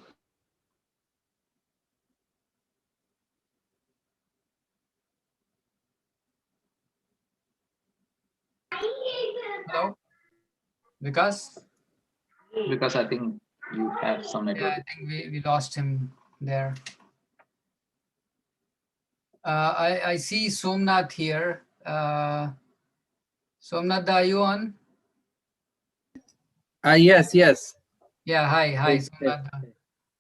hello, Vikas. Because I think you have some Yeah, network. I think we lost him there. I see Somnath here. Somnath, are you on? Yes. Yeah, hi, Yes, yes.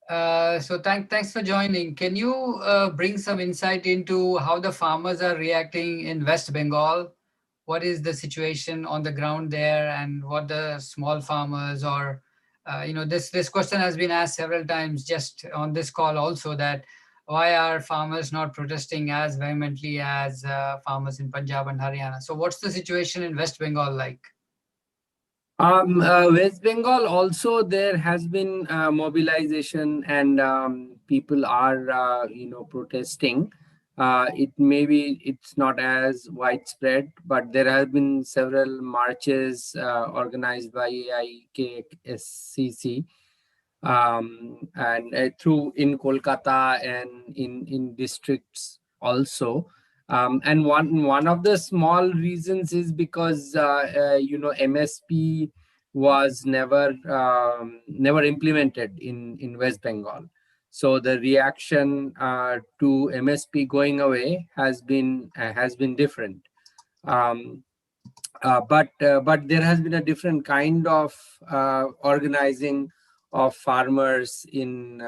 Somnath. So thanks for joining. Can you bring some insight into how the farmers are reacting in West Bengal? What is the situation on the ground there, and what the small farmers or this question has been asked several times just on this call also, that why are farmers not protesting as vehemently as farmers in Punjab and Haryana? So what's the situation in West Bengal like? West Bengal also there has been mobilization and people are protesting. It maybe it's not as widespread, but there have been several marches organized by AIKSCC and through in Kolkata and in districts also. And one of the small reasons is because MSP was never implemented in West Bengal. So the reaction to MSP going away has been different. Um, but there has been a different kind of organizing of farmers in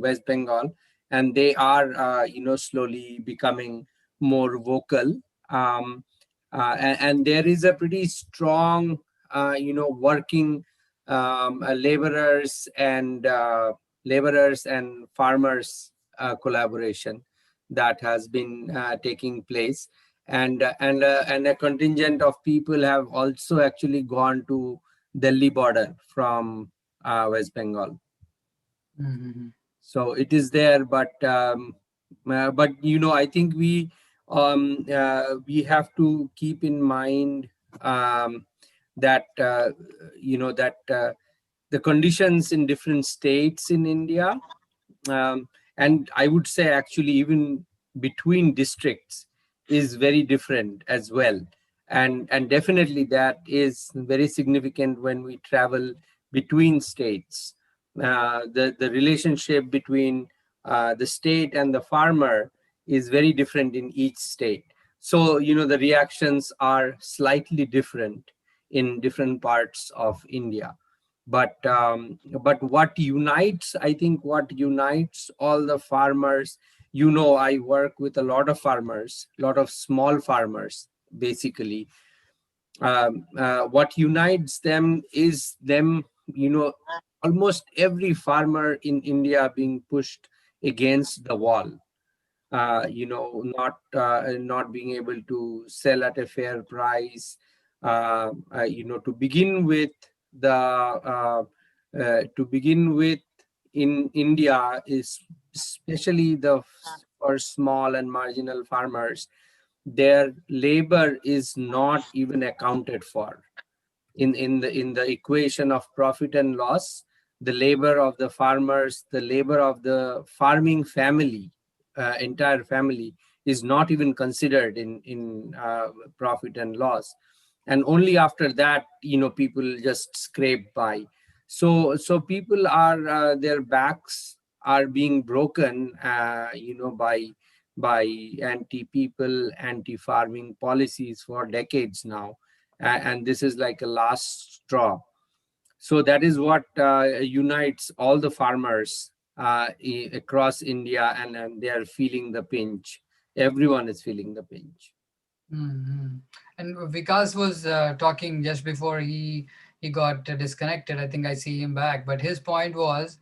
West Bengal, and they are slowly becoming more vocal. And there is a pretty strong working laborers and farmers collaboration that has been taking place, and a contingent of people have also actually gone to Delhi border from West Bengal. Mm-hmm. So it is there, but I think we have to keep in mind that the conditions in different states in India, and I would say actually even between districts, is very different as well. And definitely that is very significant when we travel between states. the relationship between the state and the farmer is very different in each state. So, the reactions are slightly different in different parts of India. But what unites, I think what unites all the farmers, I work with a lot of farmers, a lot of small farmers, basically. What unites them is them, almost every farmer in India being pushed against the wall. Not being able to sell at a fair price. To begin with, in India, is especially for small and marginal farmers, their labor is not even accounted for in the equation of profit and loss. The labor of the farmers, the labor of the farming family, entire family, is not even considered in profit and loss. And only after that, people just scrape by. So people are, their backs are being broken, by anti-people, anti-farming policies for decades now. And this is like a last straw. So that is what unites all the farmers across India, and they are feeling the pinch. Everyone is feeling the pinch. Mhm. And Vikas was talking just before he got disconnected. I think I see him back. But his point was,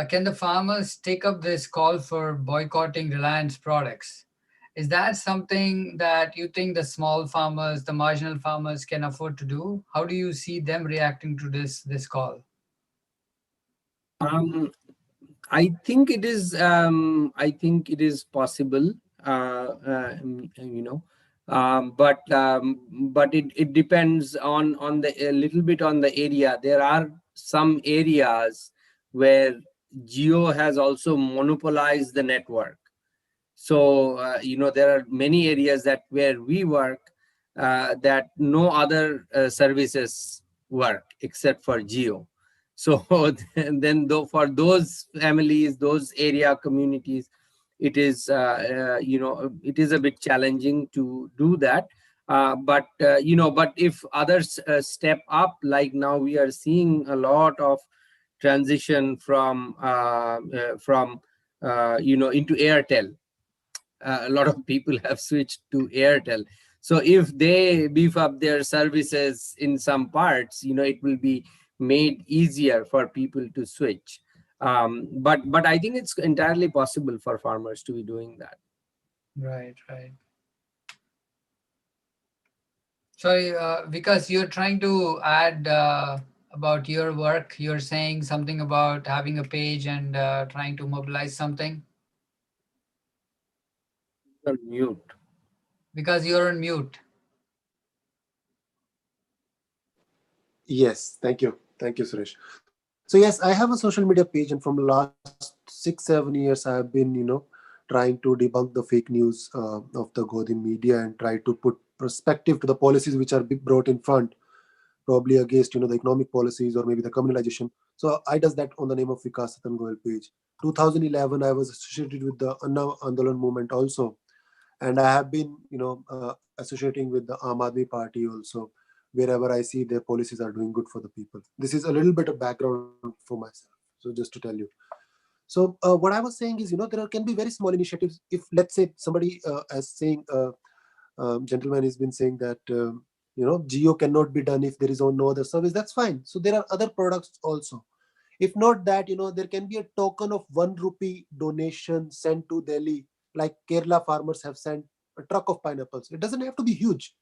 can the farmers take up this call for boycotting Reliance products? Is that something that you think the small farmers, the marginal farmers, can afford to do? How do you see them reacting to this call? I think it is. I think it is possible. But it depends on a little bit on the area. There are some areas where Geo has also monopolized the network. So there are many areas where we work, that no other services work except for Geo. So then, though, for those families, those area communities, it is it is a bit challenging to do that. But if others step up, like now we are seeing a lot of transition from into Airtel. A lot of people have switched to Airtel. So if they beef up their services in some parts, it will be made easier for people to switch. But I think it's entirely possible for farmers to be doing that. Right, right. Sorry, because you're trying to add about your work. You're saying something about having a page and trying to mobilize something. You're mute. Because you're on mute. Yes, thank you, Suresh. So yes, I have a social media page, and from the last 6-7 years, I have been, trying to debunk the fake news of the Godi media and try to put perspective to the policies which are brought in front, probably against, the economic policies or maybe the communalization. So I does that on the name of Vikas Satan Goel page. 2011, I was associated with the Anna Andolan movement also, and I have been, associating with the Aam Aadmi Party also. Wherever I see their policies are doing good for the people. This is a little bit of background for myself. So just to tell you. So what I was saying is, there can be very small initiatives. If let's say somebody is saying, gentleman has been saying that, Geo cannot be done if there is no other service. That's fine. So there are other products also. If not that, there can be a token of 1 rupee donation sent to Delhi, like Kerala farmers have sent a truck of pineapples. It doesn't have to be huge.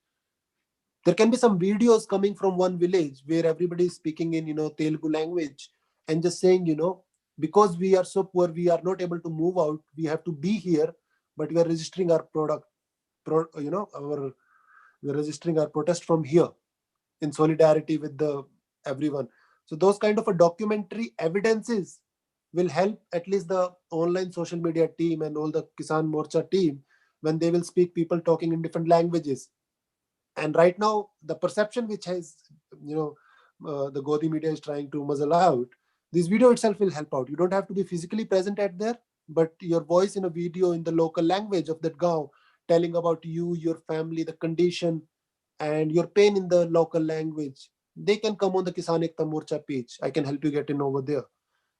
There can be some videos coming from one village where everybody is speaking in, Telugu language and just saying, because we are so poor, we are not able to move out. We have to be here, but we are registering our product, we're registering our protest from here in solidarity with the everyone. So those kind of a documentary evidences will help at least the online social media team and all the Kisan Morcha team when they will speak people talking in different languages. And right now, the perception which has, the Godi media is trying to muzzle out, This video itself will help out. You don't have to be physically present at there, but your voice in a video in the local language of that gaon, telling about you, your family, the condition, and your pain in the local language, they can come on the Kisan Ekta Morcha page. I can help you get in over there.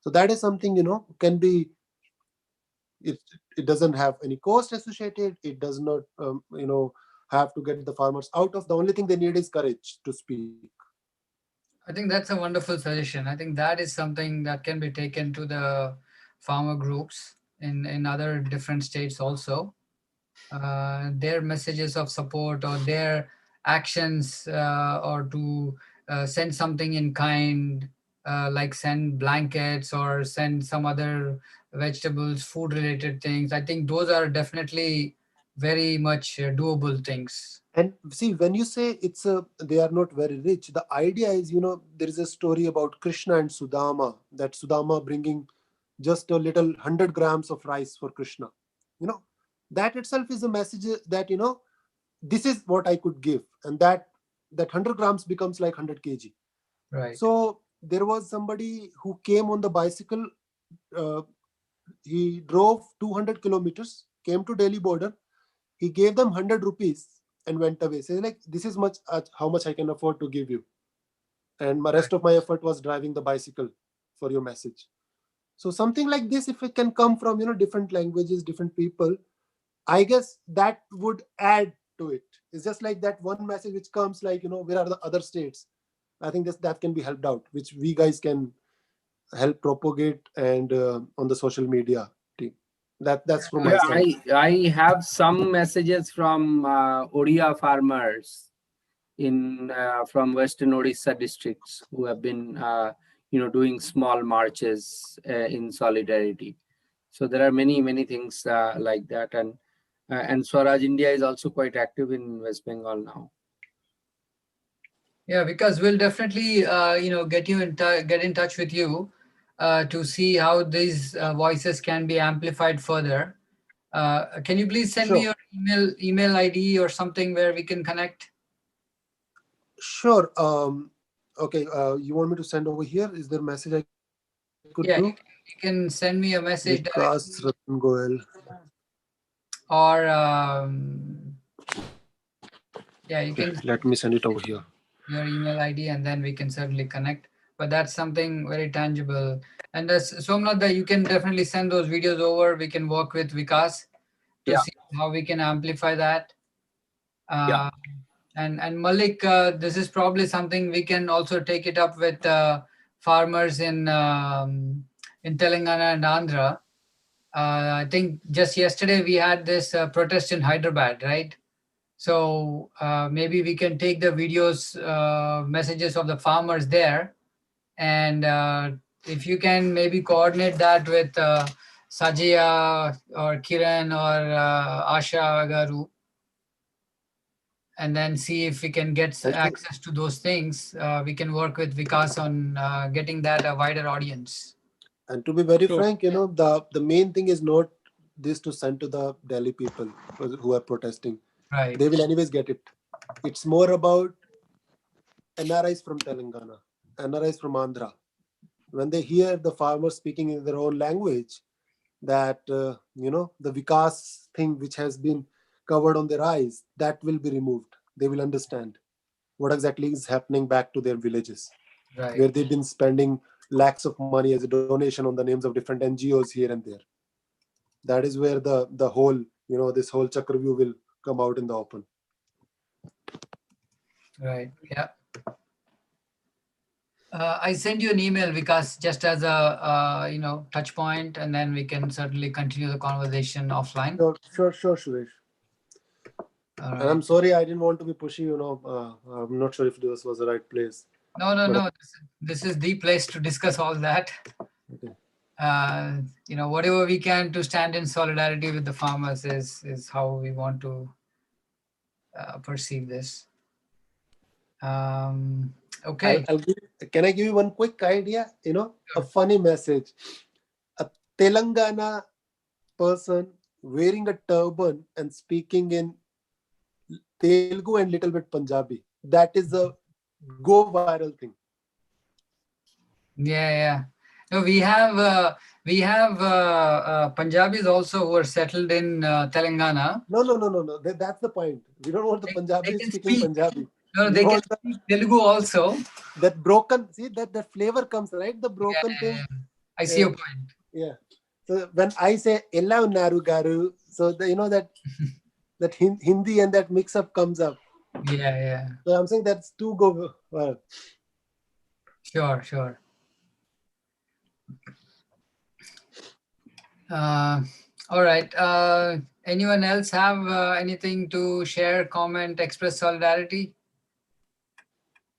So that is something, can be, it doesn't have any cost associated. It does not, have to get the farmers out of. The only thing they need is courage to speak. I think that's a wonderful suggestion. I think that is something that can be taken to the farmer groups in other different states also. Their messages of support or their actions, or to send something in kind, like send blankets or send some other vegetables, food related things. I think those are definitely very much doable things. And see, when you say they are not very rich, the idea is, there is a story about Krishna and Sudama, that Sudama bringing just a little 100 grams of rice for Krishna. That itself is a message that, this is what I could give. And that 100 grams becomes like 100 kg. Right. So there was somebody who came on the bicycle. He drove 200 kilometers, came to Delhi border. He gave them 100 rupees and went away. Saying like, this is how much I can afford to give you. And my rest of my effort was driving the bicycle for your message. So something like this, if it can come from, different languages, different people, I guess that would add to it. It's just like that one message which comes like, where are the other states? I think that can be helped out, which we guys can help propagate and on the social media team. That's from my side. I have some messages from Odia farmers from Western Odisha districts who have been doing small marches in solidarity. So there are many things like that, and Swaraj India is also quite active in West Bengal now. Yeah, because we'll definitely get in touch with you to see how these voices can be amplified further. Can you please send me your email ID or something where we can connect? Sure. Okay. You want me to send over here? Is there a message I could do? You can send me a message Vikas Ratan Goel. Or you can. Let me send it over here. Your email ID, and then we can certainly connect. But that's something very tangible. And Somnath, that you can definitely send those videos over. We can work with Vikas to see how we can amplify that. And Malik, this is probably something we can also take it up with farmers in Telangana and Andhra. I think just yesterday we had this protest in Hyderabad, right? So maybe we can take the videos, messages of the farmers there. And if you can maybe coordinate that with Sajia or Kiran or Asha Garu, and then see if we can get access to those things. We can work with Vikas on getting that a wider audience. And to be very frank, the main thing is not this to send to the Delhi people who are protesting. Right. They will anyways get it. It's more about NRIs from Telangana, NRIs from Andhra. When they hear the farmers speaking in their own language, that, the Vikas thing which has been covered on their eyes, that will be removed. They will understand what exactly is happening back to their villages, right, where they've been spending lakhs of money as a donation on the names of different NGOs here and there. That is where the whole, this whole Chakravyuh will come out in the open. Right. Yeah. I send you an email, Vikas, just as a touch point, and then we can certainly continue the conversation offline. Sure, Suresh. Right. And I'm sorry, I didn't want to be pushy. I'm not sure if this was the right place. No. This is the place to discuss all that. Okay. Whatever we can to stand in solidarity with the farmers is how we want to perceive this. Okay. Can I give you one quick idea? A funny message. A Telangana person wearing a turban and speaking in Telugu and little bit Punjabi. That is a go viral thing. Yeah. No, we have Punjabis also who are settled in Telangana. No. That's the point. We don't want the They Punjabis can speaking speak. Punjabi. No, We they can want speak Telugu also. that broken. See that flavor comes, right. The broken thing. I see your point. Yeah. So when I say "Ella Naru Garu," so you know that Hindi and that mix up comes up. Yeah. So I'm saying that's two go. Sure. All right. Anyone else have anything to share, comment, express solidarity?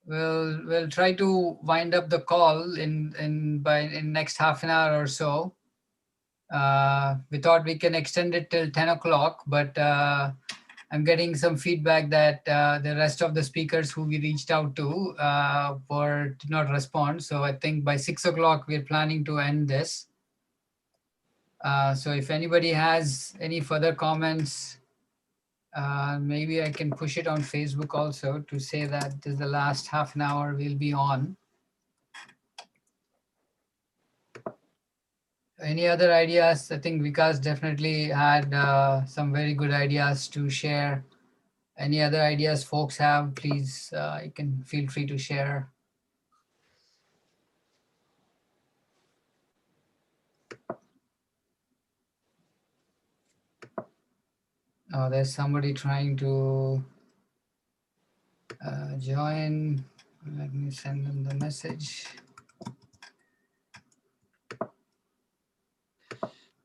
We'll try to wind up the call in next half an hour or so. We thought we can extend it till 10 o'clock, but I'm getting some feedback that the rest of the speakers who we reached out to did not respond. So I think by 6 o'clock, we're planning to end this. So if anybody has any further comments, maybe I can push it on Facebook also to say that this is the last half an hour we'll be on. Any other ideas? I think Vikas definitely had some very good ideas to share. Any other ideas folks have, please, you can feel free to share. Oh, there's somebody trying to join. Let me send them the message.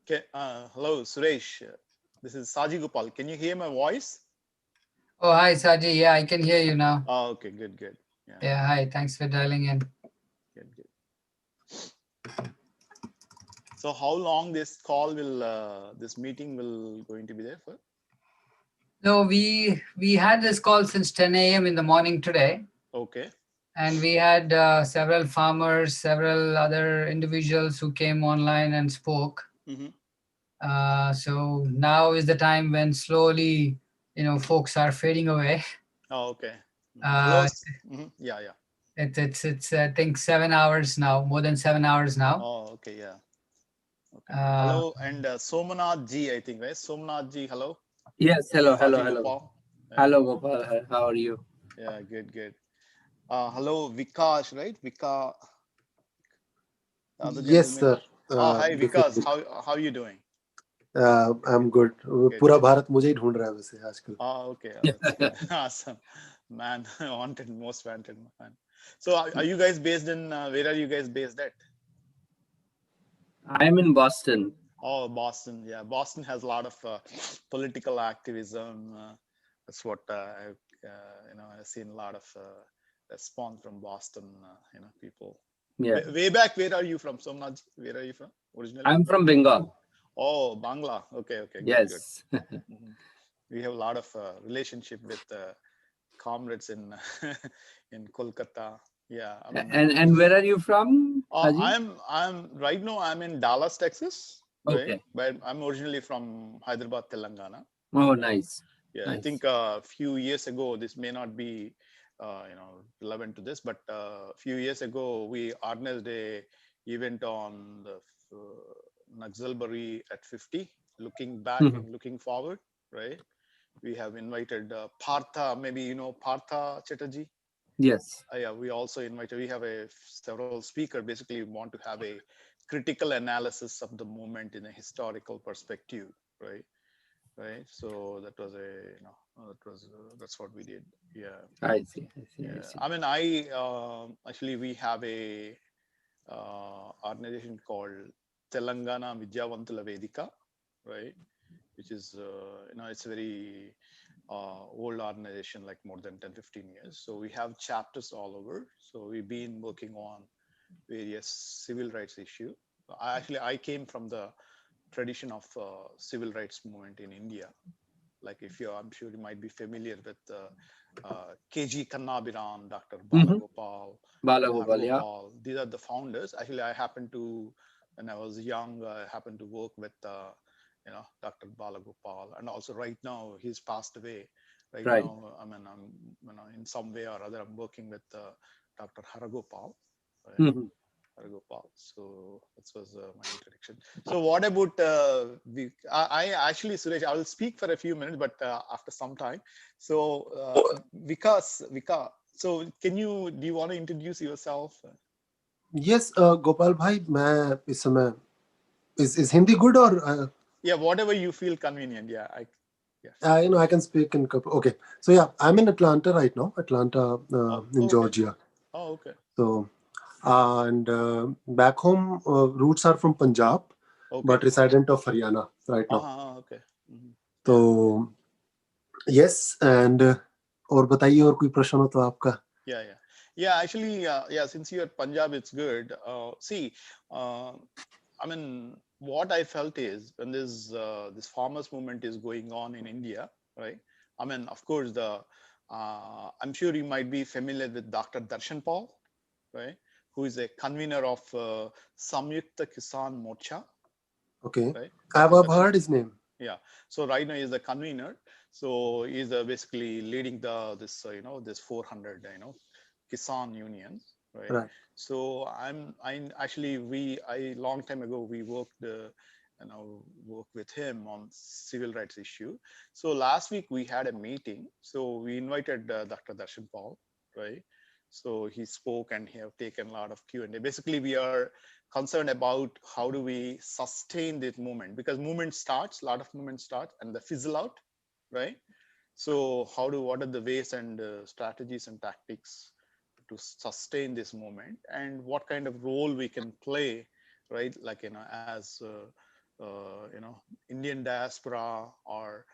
Okay, hello, Suresh. This is Saji Gopal. Can you hear my voice? Oh, hi, Saji. Yeah, I can hear you now. Oh, okay, good. Yeah, hi. Thanks for dialing in. Good. So how long this call will, this meeting will going to be there for? No, we had this call since 10 a.m. in the morning today. Okay. And we had several farmers, several other individuals who came online and spoke. So now is the time when slowly, folks are fading away. Oh, okay. Hello. Yeah. It's I think 7 hours now, more than 7 hours now. Oh, okay, yeah. Okay. Hello, and Somanath ji, I think, right? Somanath ji, hello. Yes, hello. Gopal. Hello, Gopal. How are you? Yeah, good. Hello, Vikash, right? The other Yes, gentleman. sir. Hi, Vikas. How are you doing? I'm good. पूरा भारत मुझे ही ढूंढ रहा है वैसे आजकल. Okay. That's good. Awesome. Man, most wanted man. So are you guys based in, where are you guys based at? I'm in Boston. Oh, Boston. Yeah, Boston has a lot of political activism. That's what I've seen a lot of response from Boston, people. Yeah. Way back, where are you from, Somnath? Where are you from originally? I'm from Bengal. Oh, Bangla. Okay. Yes. Good. We have a lot of relationship with comrades in in Kolkata. Yeah. I mean, and where are you from? I'm right now. I'm in Dallas, Texas. Okay. Right? But I'm originally from Hyderabad, Telangana. Oh, nice. Yeah, nice. I think a few years ago, this may not be, relevant to this, but a few years ago, we organized a event on the Naxalbari at 50, looking back and looking forward, right? We have invited Partha, maybe you know Partha Chatterjee. Yes. Yeah, we also invited, we have several speakers, basically want to have a critical analysis of the movement in a historical perspective, right? So that was that's what we did. Yeah. I see. Yeah. I mean, actually, we have a organization called Telangana Vidyavantula Vedika, right? Which is, it's a very old organization, like more than 10-15 years. So we have chapters all over. So we've been working on various civil rights issue. I came from the tradition of civil rights movement in India. Like I'm sure you might be familiar with KG Kannabiran, Dr. Balagopal, Yeah. These are the founders. Actually, I happened to, when I was young, I happened to work with, Dr. Balagopal, and also right now he's passed away. Right now, I mean, I'm, in some way or other, I'm working with Dr. Haragopal. Right? Haragopal. So that was my introduction. So what about I actually, Suresh, I will speak for a few minutes, but after some time. So Vika, so do you want to introduce yourself? Yes, Gopal bhai, मैं इस समय is Hindi good or Yeah, whatever you feel convenient. Yeah, I can speak in couple. Okay, so yeah, I'm in Atlanta right now, Atlanta in Georgia. Oh, okay. So and back home roots are from Punjab, but resident of Haryana right now. Okay. So yes, and और बताइए और कोई प्रश्न हो तो आपका? Yeah. Actually, yeah. Since you're Punjab, it's good. See, I mean, what I felt is when this farmers movement is going on in India, right? I mean, of course, I'm sure you might be familiar with Dr. Darshan Paul, right? Who is a convener of Samyukta Kisan Morcha. Okay, right? I've heard his name. Yeah. So right now he's the convener. So he's basically leading this 400 Kisan unions, right? Right. So I actually long time ago we worked with him on civil rights issue. So last week we had a meeting. So we invited Dr. Darshan Paul, right? So he spoke and he have taken a lot of Q&A. Basically, we are concerned about how do we sustain this movement, because movement starts, a lot of movement starts and they fizzle out, right? So what are the ways and strategies and tactics to sustain this movement, and what kind of role we can play, right? Like, as Indian diaspora, or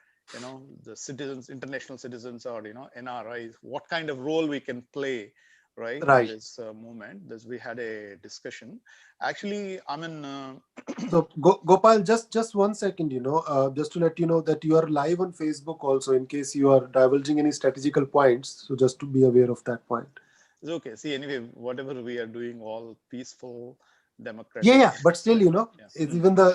the citizens, international citizens, or NRIs, what kind of role we can play, right, in this movement. We had a discussion. Actually, I mean, so Gopal, just 1 second, just to let you know that you are live on Facebook also, in case you are divulging any strategical points. So just to be aware of that point. It's okay. See, anyway, whatever we are doing, all peaceful, democratic. Yeah, but still,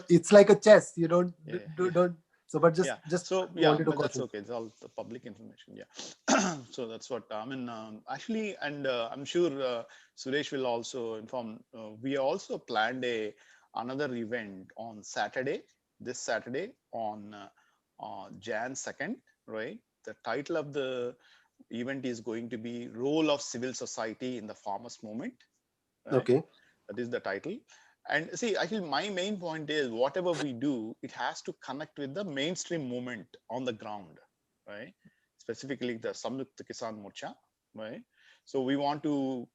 it's like a chess. You don't. So, but just so wanted to but that's caution. okay. It's all the public information. Yeah. So that's what I mean. Actually, and I'm sure Suresh will also inform. We also planned another event on Saturday. This Saturday on Jan 2nd, right? The title of the event is going to be "Role of Civil Society in the Farmers Movement." Right? Okay. That is the title. And see, actually, my main point is whatever we do, it has to connect with the mainstream movement on the ground, right? Specifically, the Samyukta Kisan Morcha, right? So we want to,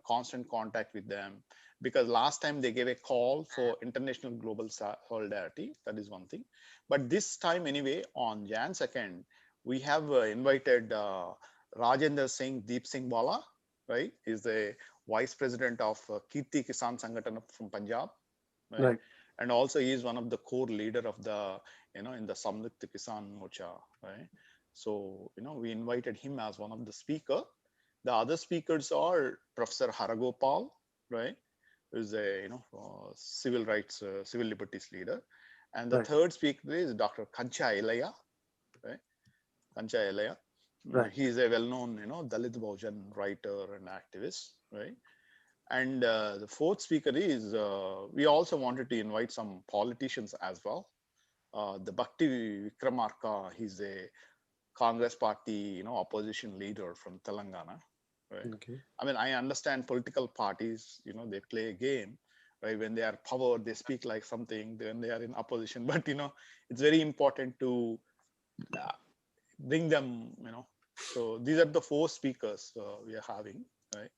constant contact with them, because last time they gave a call for international global solidarity. That is one thing. But this time, anyway, on Jan 2nd, we have invited Rajendra Singh Deep Singh Bala, right? He's the vice president of Kirti Kisan Sangatana from Punjab, right? And also he is one of the core leader of the, in the Samyukta Kisan Morcha, right? So, we invited him as one of the speaker. The other speakers are Professor Haragopal, right? Who is a, civil rights, civil liberties leader. And the third speaker is Dr. Kancha Elaya, right? Kancha Elaya. He is a well-known, Dalit Bhujan writer and activist, right? And the fourth speaker is, we also wanted to invite some politicians as well. The Bhakti Vikramarka, he's a Congress party, opposition leader from Telangana, right? Okay. I mean, I understand political parties, they play a game, right? When they are power, they speak like something, when they are in opposition, but, it's very important to bring them, so these are the four speakers we are having, right?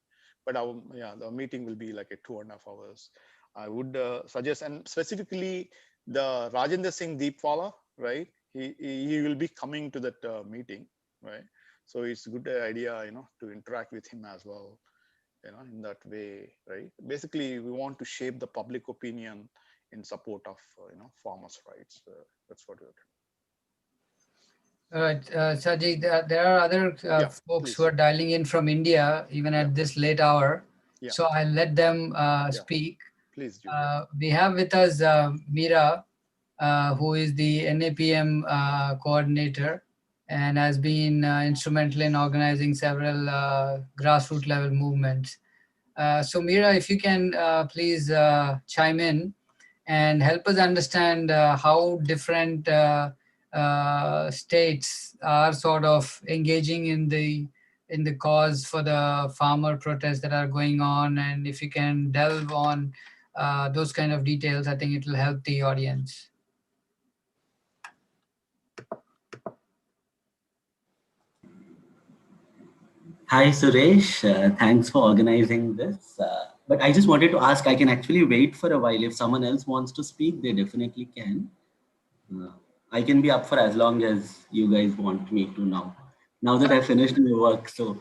But the meeting will be like a 2.5 hours. I would suggest, and specifically the Rajendra Singh Deepwala, right? He will be coming to that meeting, right? So it's a good idea, to interact with him as well, in that way, right? Basically, we want to shape the public opinion in support of, farmers' rights. That's what we're doing. Sajid, there are other folks who are dialing in from India, even at this late hour. So I'll let them speak. Please do. We have with us Meera, who is the NAPM coordinator and has been instrumental in organizing several grassroots level movements. So Meera, if you can please chime in and help us understand how different states are sort of engaging in the cause for the farmer protests that are going on, and if you can delve on those kind of details, I think it will help the audience. Hi, Suresh. Thanks for organizing this. But I just wanted to ask, I can actually wait for a while. If someone else wants to speak, they definitely can. I can be up for as long as you guys want me to now. Now that I finished my work, so.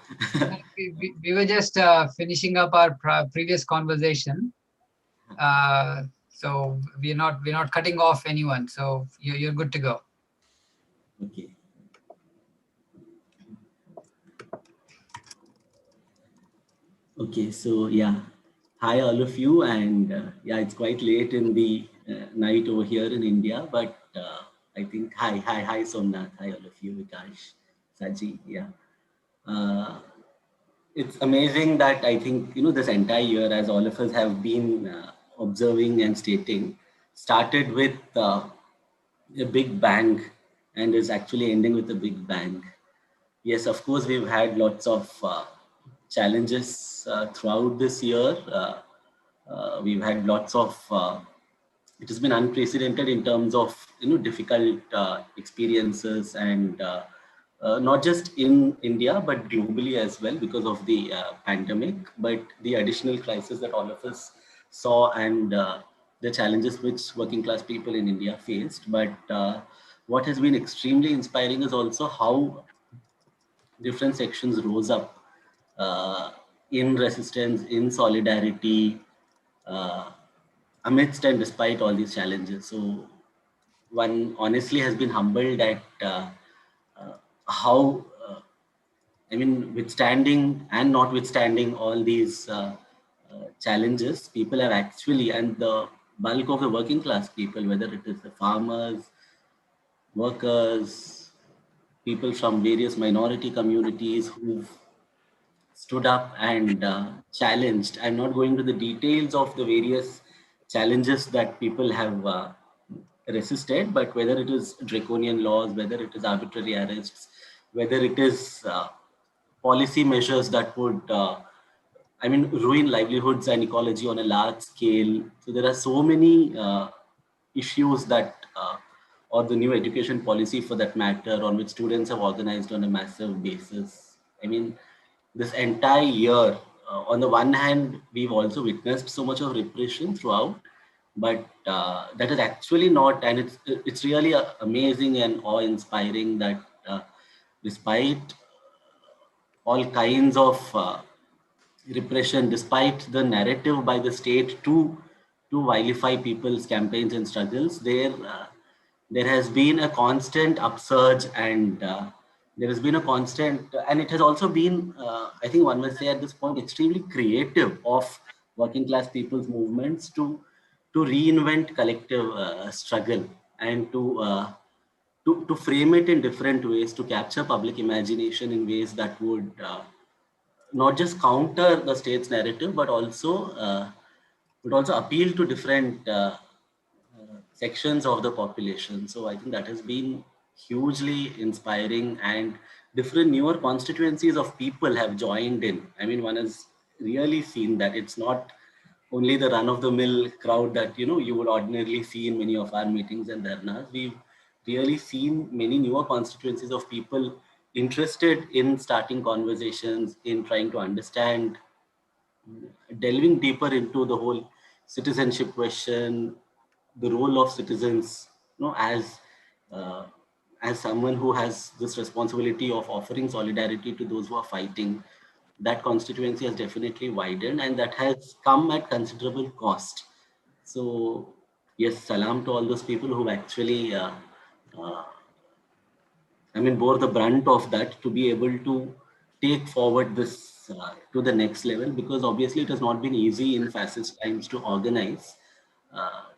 We were just finishing up our previous conversation. So we're not cutting off anyone. So you're good to go. Okay. Okay, so yeah, hi all of you, and yeah, it's quite late in the night over here in India, but I think hi Somnath, hi all of you, Vikash, Saji, yeah. It's amazing that I think, this entire year, as all of us have been observing and stating, started with a big bang and is actually ending with a big bang. Yes, of course, we've had lots of challenges throughout this year. We've had lots of, it has been unprecedented in terms of, difficult experiences, and not just in India, but globally as well because of the pandemic, but the additional crisis that all of us saw, and the challenges which working class people in India faced. But what has been extremely inspiring is also how different sections rose up in resistance, in solidarity, amidst and despite all these challenges. So one honestly has been humbled at how, withstanding and notwithstanding all these challenges, people have actually, and the bulk of the working class people, whether it is the farmers, workers, people from various minority communities who've stood up and challenged. I'm not going to the details of the various challenges that people have resisted, but whether it is draconian laws, whether it is arbitrary arrests, whether it is policy measures that would, ruin livelihoods and ecology on a large scale. So there are so many issues that, or the new education policy for that matter, on which students have organized on a massive basis. This entire year, on the one hand, we've also witnessed so much of repression throughout, but that is actually not, and it's really amazing and awe-inspiring that despite all kinds of repression, despite the narrative by the state to vilify people's campaigns and struggles, there has been a constant upsurge, and there has been a constant, and it has also been, I think one must say at this point, extremely creative of working class people's movements to reinvent collective struggle, and to frame it in different ways, to capture public imagination in ways that would not just counter the state's narrative, but also would also appeal to different sections of the population. So I think that has been hugely inspiring, and different newer constituencies of people have joined in. One has really seen that it's not only the run-of-the-mill crowd that you would ordinarily see in many of our meetings and dharnas. We've really seen many newer constituencies of people interested in starting conversations, in trying to understand, delving deeper into the whole citizenship question, the role of citizens, uh, as someone who has this responsibility of offering solidarity to those who are fighting. That constituency has definitely widened, and that has come at considerable cost. So yes, salam to all those people who actually uh, bore the brunt of that, to be able to take forward this to the next level, because obviously it has not been easy in fascist times to organize.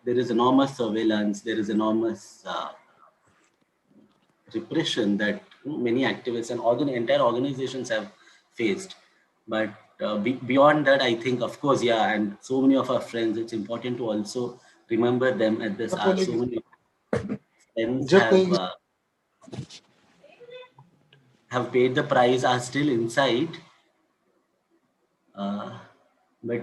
There is enormous surveillance, there is enormous repression that many activists and entire organizations have faced. But beyond that, I think, of course, yeah, and so many of our friends, it's important to also remember them at this hour. So many friends have paid the price, are still inside. But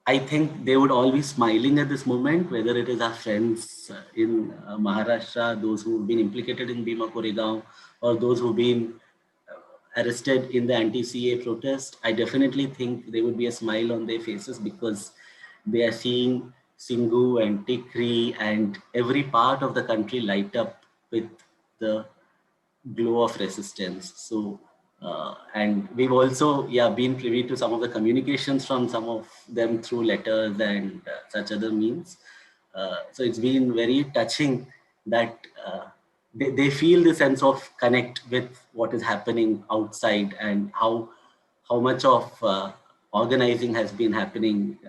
I think they would all be smiling at this moment, whether it is our friends in Maharashtra, those who've been implicated in Bhima Koregaon, or those who've been arrested in the anti-CA protest. I definitely think there would be a smile on their faces because they are seeing Singhu and Tikri and every part of the country light up with the glow of resistance. So, and we've also, been privy to some of the communications from some of them through letters and such other means. So it's been very touching that they feel the sense of connect with what is happening outside and how much of organizing has been happening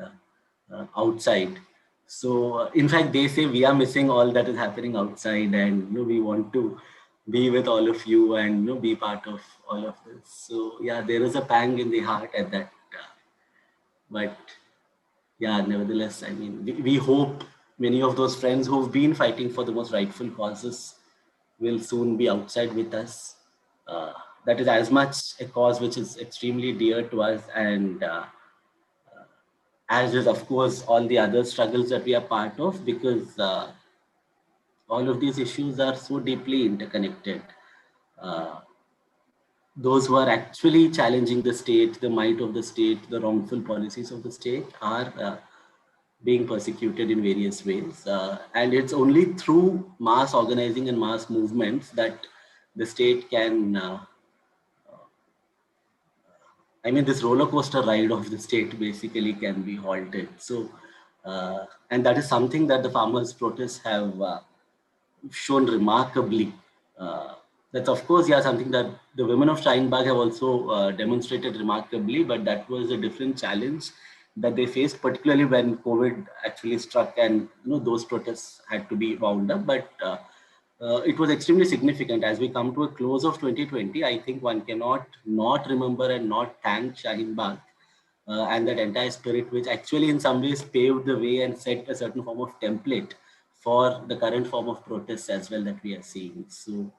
outside. So in fact, they say we are missing all that is happening outside, and we want to be with all of you and be part of all of this. So yeah, there is a pang in the heart at that, but yeah, nevertheless, I mean, we hope many of those friends who've been fighting for the most rightful causes will soon be outside with us. That is as much a cause which is extremely dear to us, and as is, of course, all the other struggles that we are part of, because all of these issues are so deeply interconnected. Those who are actually challenging the state, the might of the state, the wrongful policies of the state are being persecuted in various ways. And it's only through mass organizing and mass movements that the state can, I mean, this roller coaster ride of the state basically can be halted. So, and that is something that the farmers' protests have shown remarkably. That's of course, something that the women of Steinbach have also demonstrated remarkably, but that was a different challenge that they faced, particularly when COVID actually struck and those protests had to be wound up. But it was extremely significant. As we come to a close of 2020, I think one cannot not remember and not thank Shaheen Bagh and that entire spirit, which actually in some ways paved the way and set a certain form of template for the current form of protests as well that we are seeing. So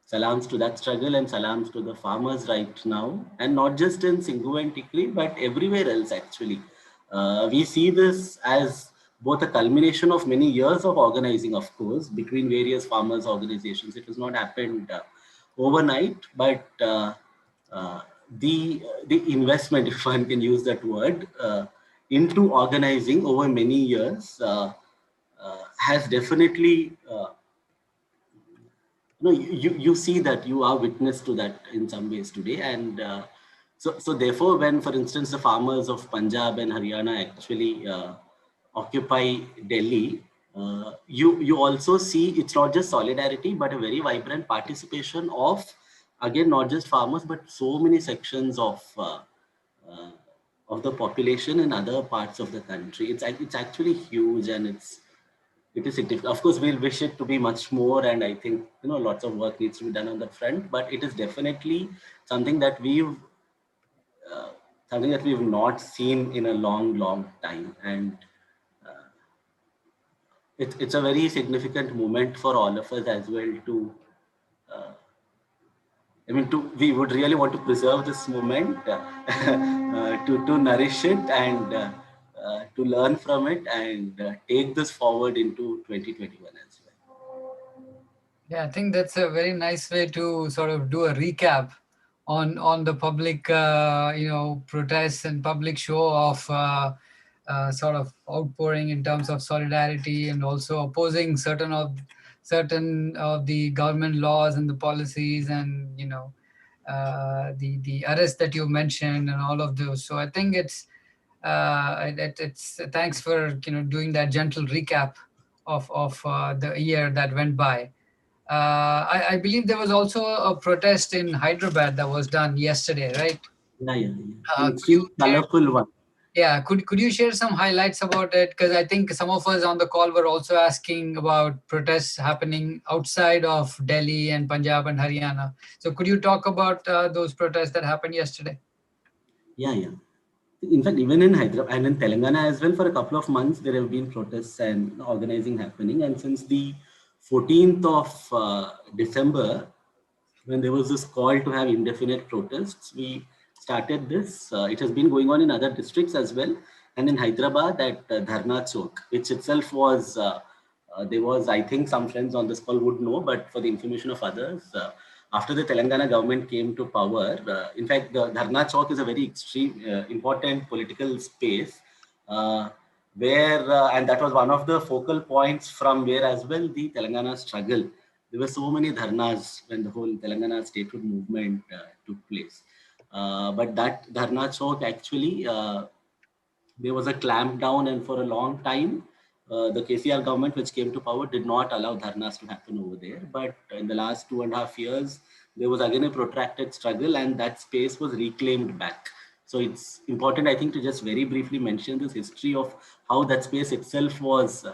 salams to that struggle and salams to the farmers right now, and not just in Singhu and Tikri, but everywhere else actually. We see this as both a culmination of many years of organizing, of course, between various farmers organizations. It has not happened overnight, but the investment, if one can use that word, into organizing over many years has definitely you see that you are witness to that in some ways today. And so therefore, when, for instance, the farmers of Punjab and Haryana actually occupy Delhi, you also see it's not just solidarity, but a very vibrant participation of, again, not just farmers, but so many sections of the population in other parts of the country. It's actually huge, and it is significant. Of course, we'll wish it to be much more, and I think lots of work needs to be done on that front. But it is definitely something that we've not seen in a long time, and it's a very significant moment for all of us as well. We would really want to preserve this moment, to nourish it, and to learn from it, and take this forward into 2021 as well. Yeah, I think that's a very nice way to sort of do a recap on the public, protests and public show of sort of outpouring in terms of solidarity, and also opposing certain of the government laws and the policies, and the arrest that you mentioned and all of those. So I think it's thanks for doing that gentle recap of the year that went by. I believe there was also a protest in Hyderabad that was done yesterday, right? Yeah. An extremely colorful one. Yeah, could you share some highlights about it? Because I think some of us on the call were also asking about protests happening outside of Delhi and Punjab and Haryana. So could you talk about those protests that happened yesterday? Yeah. In fact, even in Hyderabad and in Telangana as well, for a couple of months, there have been protests and organizing happening. And since the 14th of December, when there was this call to have indefinite protests, we started this. It has been going on in other districts as well. And in Hyderabad at Dharna Chowk, which itself was, there was, I think some friends on this call would know, but for the information of others, after the Telangana government came to power, in fact, the Dharna Chowk is a very extreme, important political space where, and that was one of the focal points from where as well the Telangana struggle. There were so many dharnas when the whole Telangana statehood movement took place. But that Dharna Chowk actually, there was a clampdown, and for a long time, the KCR government, which came to power, did not allow dharnas to happen over there. But in the last 2.5 years, there was again a protracted struggle, and that space was reclaimed back. So it's important, I think, to just very briefly mention this history of how that space itself was.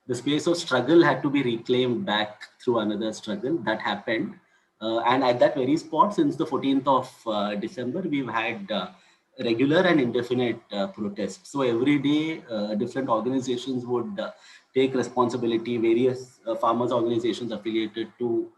The space of struggle had to be reclaimed back through another struggle that happened. And at that very spot, since the 14th of December, we've had regular and indefinite protests. So every day, different organizations would take responsibility. Various farmers organizations affiliated to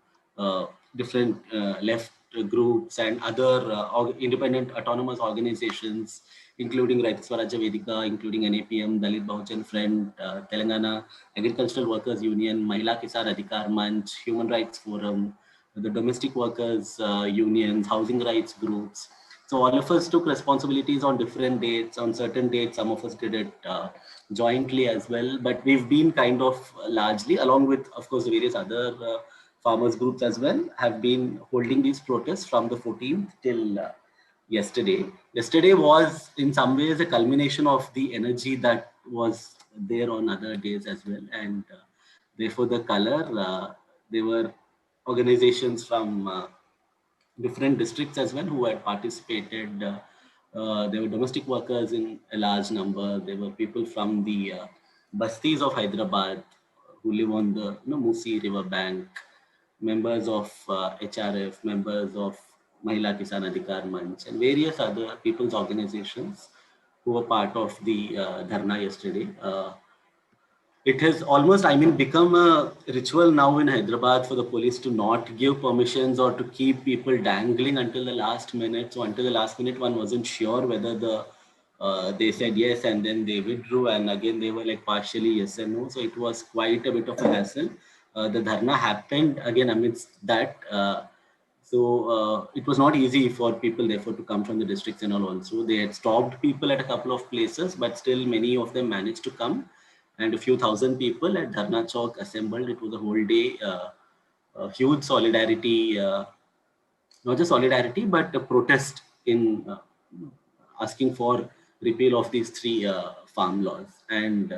different left groups and other independent autonomous organizations, including Raita Swarajya Vedika, including NAPM, Dalit Bahujan Front, Telangana Agricultural Workers Union, Mahila Kisan Adhikar Manch, Human Rights Forum, the domestic workers unions, housing rights groups. So all of us took responsibilities on different dates. On certain dates, some of us did it jointly as well. But we've been kind of largely, along with, of course, the various other farmers groups as well, have been holding these protests from the 14th till yesterday. Yesterday was in some ways a culmination of the energy that was there on other days as well. And therefore the color, there were organizations from different districts as well who had participated. There were domestic workers in a large number. There were people from the bastis of Hyderabad who live on the Musi river bank, members of HRF, members of Mahila Kisan Adhikar Manch, and various other people's organizations who were part of the dharna yesterday. It has almost, I mean, become a ritual now in Hyderabad for the police to not give permissions or to keep people dangling until the last minute. So until the last minute, one wasn't sure whether they said yes and then they withdrew, and again they were like partially yes and no. So it was quite a bit of a hassle. The dharna happened again amidst that. So it was not easy for people therefore to come from the districts and all also. They had stopped people at a couple of places, but still many of them managed to come. And a few thousand people at Dharna Chowk assembled. It was a whole day, huge solidarity, not just solidarity, but a protest in asking for repeal of these three farm laws. And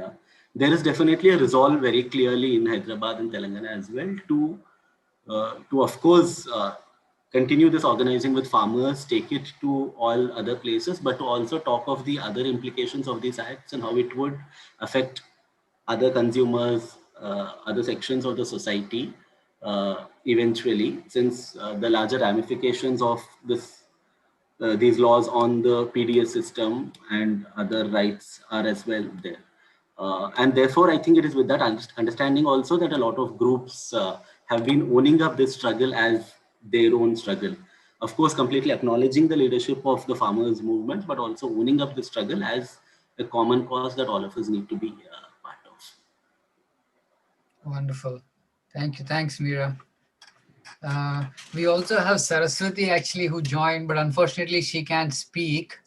there is definitely a resolve very clearly in Hyderabad and Telangana as well to of course, continue this organizing with farmers, take it to all other places, but to also talk of the other implications of these acts and how it would affect other consumers, other sections of the society eventually, since the larger ramifications of these laws on the PDS system and other rights are as well there. And therefore, I think it is with that understanding also that a lot of groups have been owning up this struggle as their own struggle. Of course, completely acknowledging the leadership of the farmers movement, but also owning up the struggle as a common cause that all of us need to be part of. Wonderful. Thank you. Thanks, Meera. We also have Saraswati actually who joined, but unfortunately she can't speak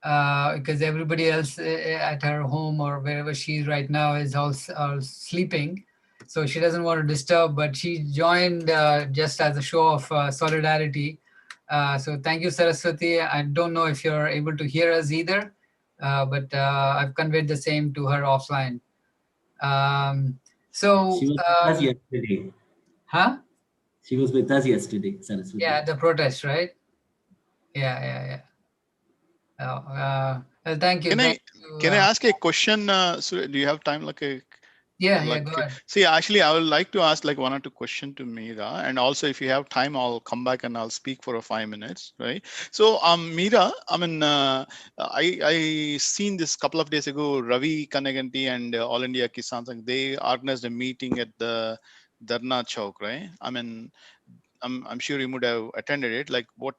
because everybody else at her home or wherever she is right now is all sleeping. So she doesn't want to disturb, but she joined just as a show of solidarity. So thank you, Saraswati. I don't know if you're able to hear us either, but I've conveyed the same to her offline. She was with us yesterday. Huh? She was with us yesterday, Saraswati. Yeah, the protest, right? Yeah. Well, thank you. Can I ask a question? So do you have time? Yeah, go ahead. See, actually, I would like to ask like 1 or 2 questions to Meera, and also if you have time, I'll come back and I'll speak for 5 minutes, right? So, Meera, I mean, I seen this couple of days ago, Ravi Kanaganti and All India Kisan Sangh, they organized a meeting at the Dharna Chowk, right? I mean, I'm sure you would have attended it. Like, what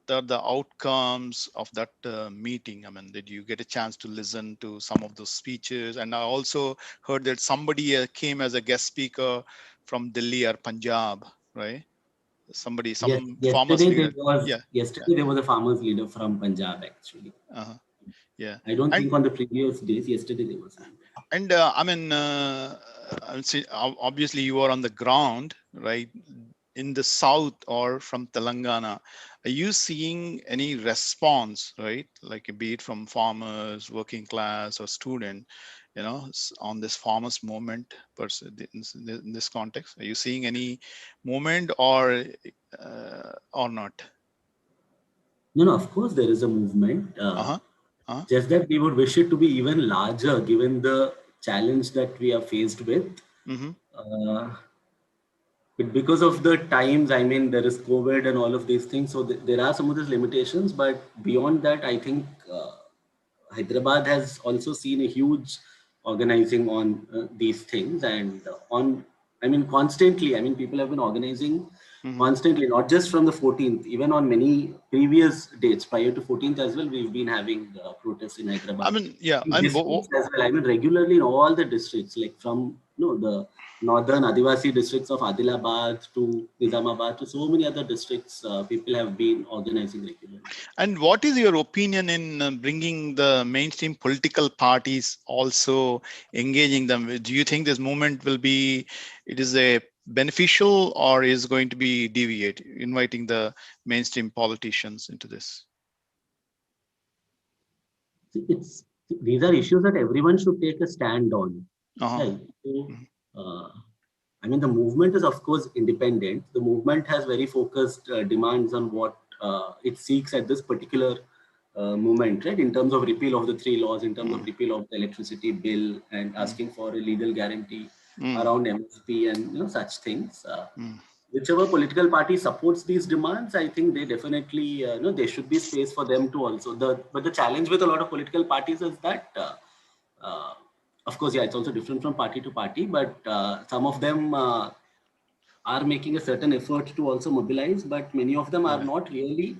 are the outcomes of that meeting? I mean, did you get a chance to listen to some of those speeches? And I also heard that somebody came as a guest speaker from Delhi or Punjab, right? Somebody, Yes, some farmers yesterday there leader. was Yeah. yesterday there was a farmers leader from Punjab actually. Yeah. I don't And think on the previous days. Yesterday there was. And I mean, obviously you are on the ground, right, in the south or from Telangana. Are you seeing any response, right, like be it from farmers, working class, or student, on this farmers movement per se, in this context? Are you seeing any movement or not? No, of course there is a movement. Just that we would wish it to be even larger, given the challenge that we are faced with. But because of the times, I mean, there is COVID and all of these things, so there are some of these limitations. But beyond that, I think Hyderabad has also seen a huge organizing on these things, and constantly. I mean, people have been organizing constantly, not just from the 14th, even on many previous dates prior to 14th as well. We've been having protests in Hyderabad. I mean, yeah, In districts as well. I mean, regularly in all the districts, like from the northern Adivasi districts of Adilabad to Nizamabad to so many other districts, people have been organizing regularly. And what is your opinion in bringing the mainstream political parties also engaging them? Do you think this movement it is a beneficial or is going to be deviate, inviting the mainstream politicians into this? These are issues that everyone should take a stand on. Right? So, I mean, the movement is, of course, independent. The movement has very focused demands on what it seeks at this particular moment, right? In terms of repeal of the 3 laws, in terms of repeal of the electricity bill, and asking for a legal guarantee around MSP and such things. Whichever political party supports these demands, I think they definitely, there should be space for them to also. But the challenge with a lot of political parties is that. Of course, yeah, it's also different from party to party, but some of them are making a certain effort to also mobilize, but many of them are not really,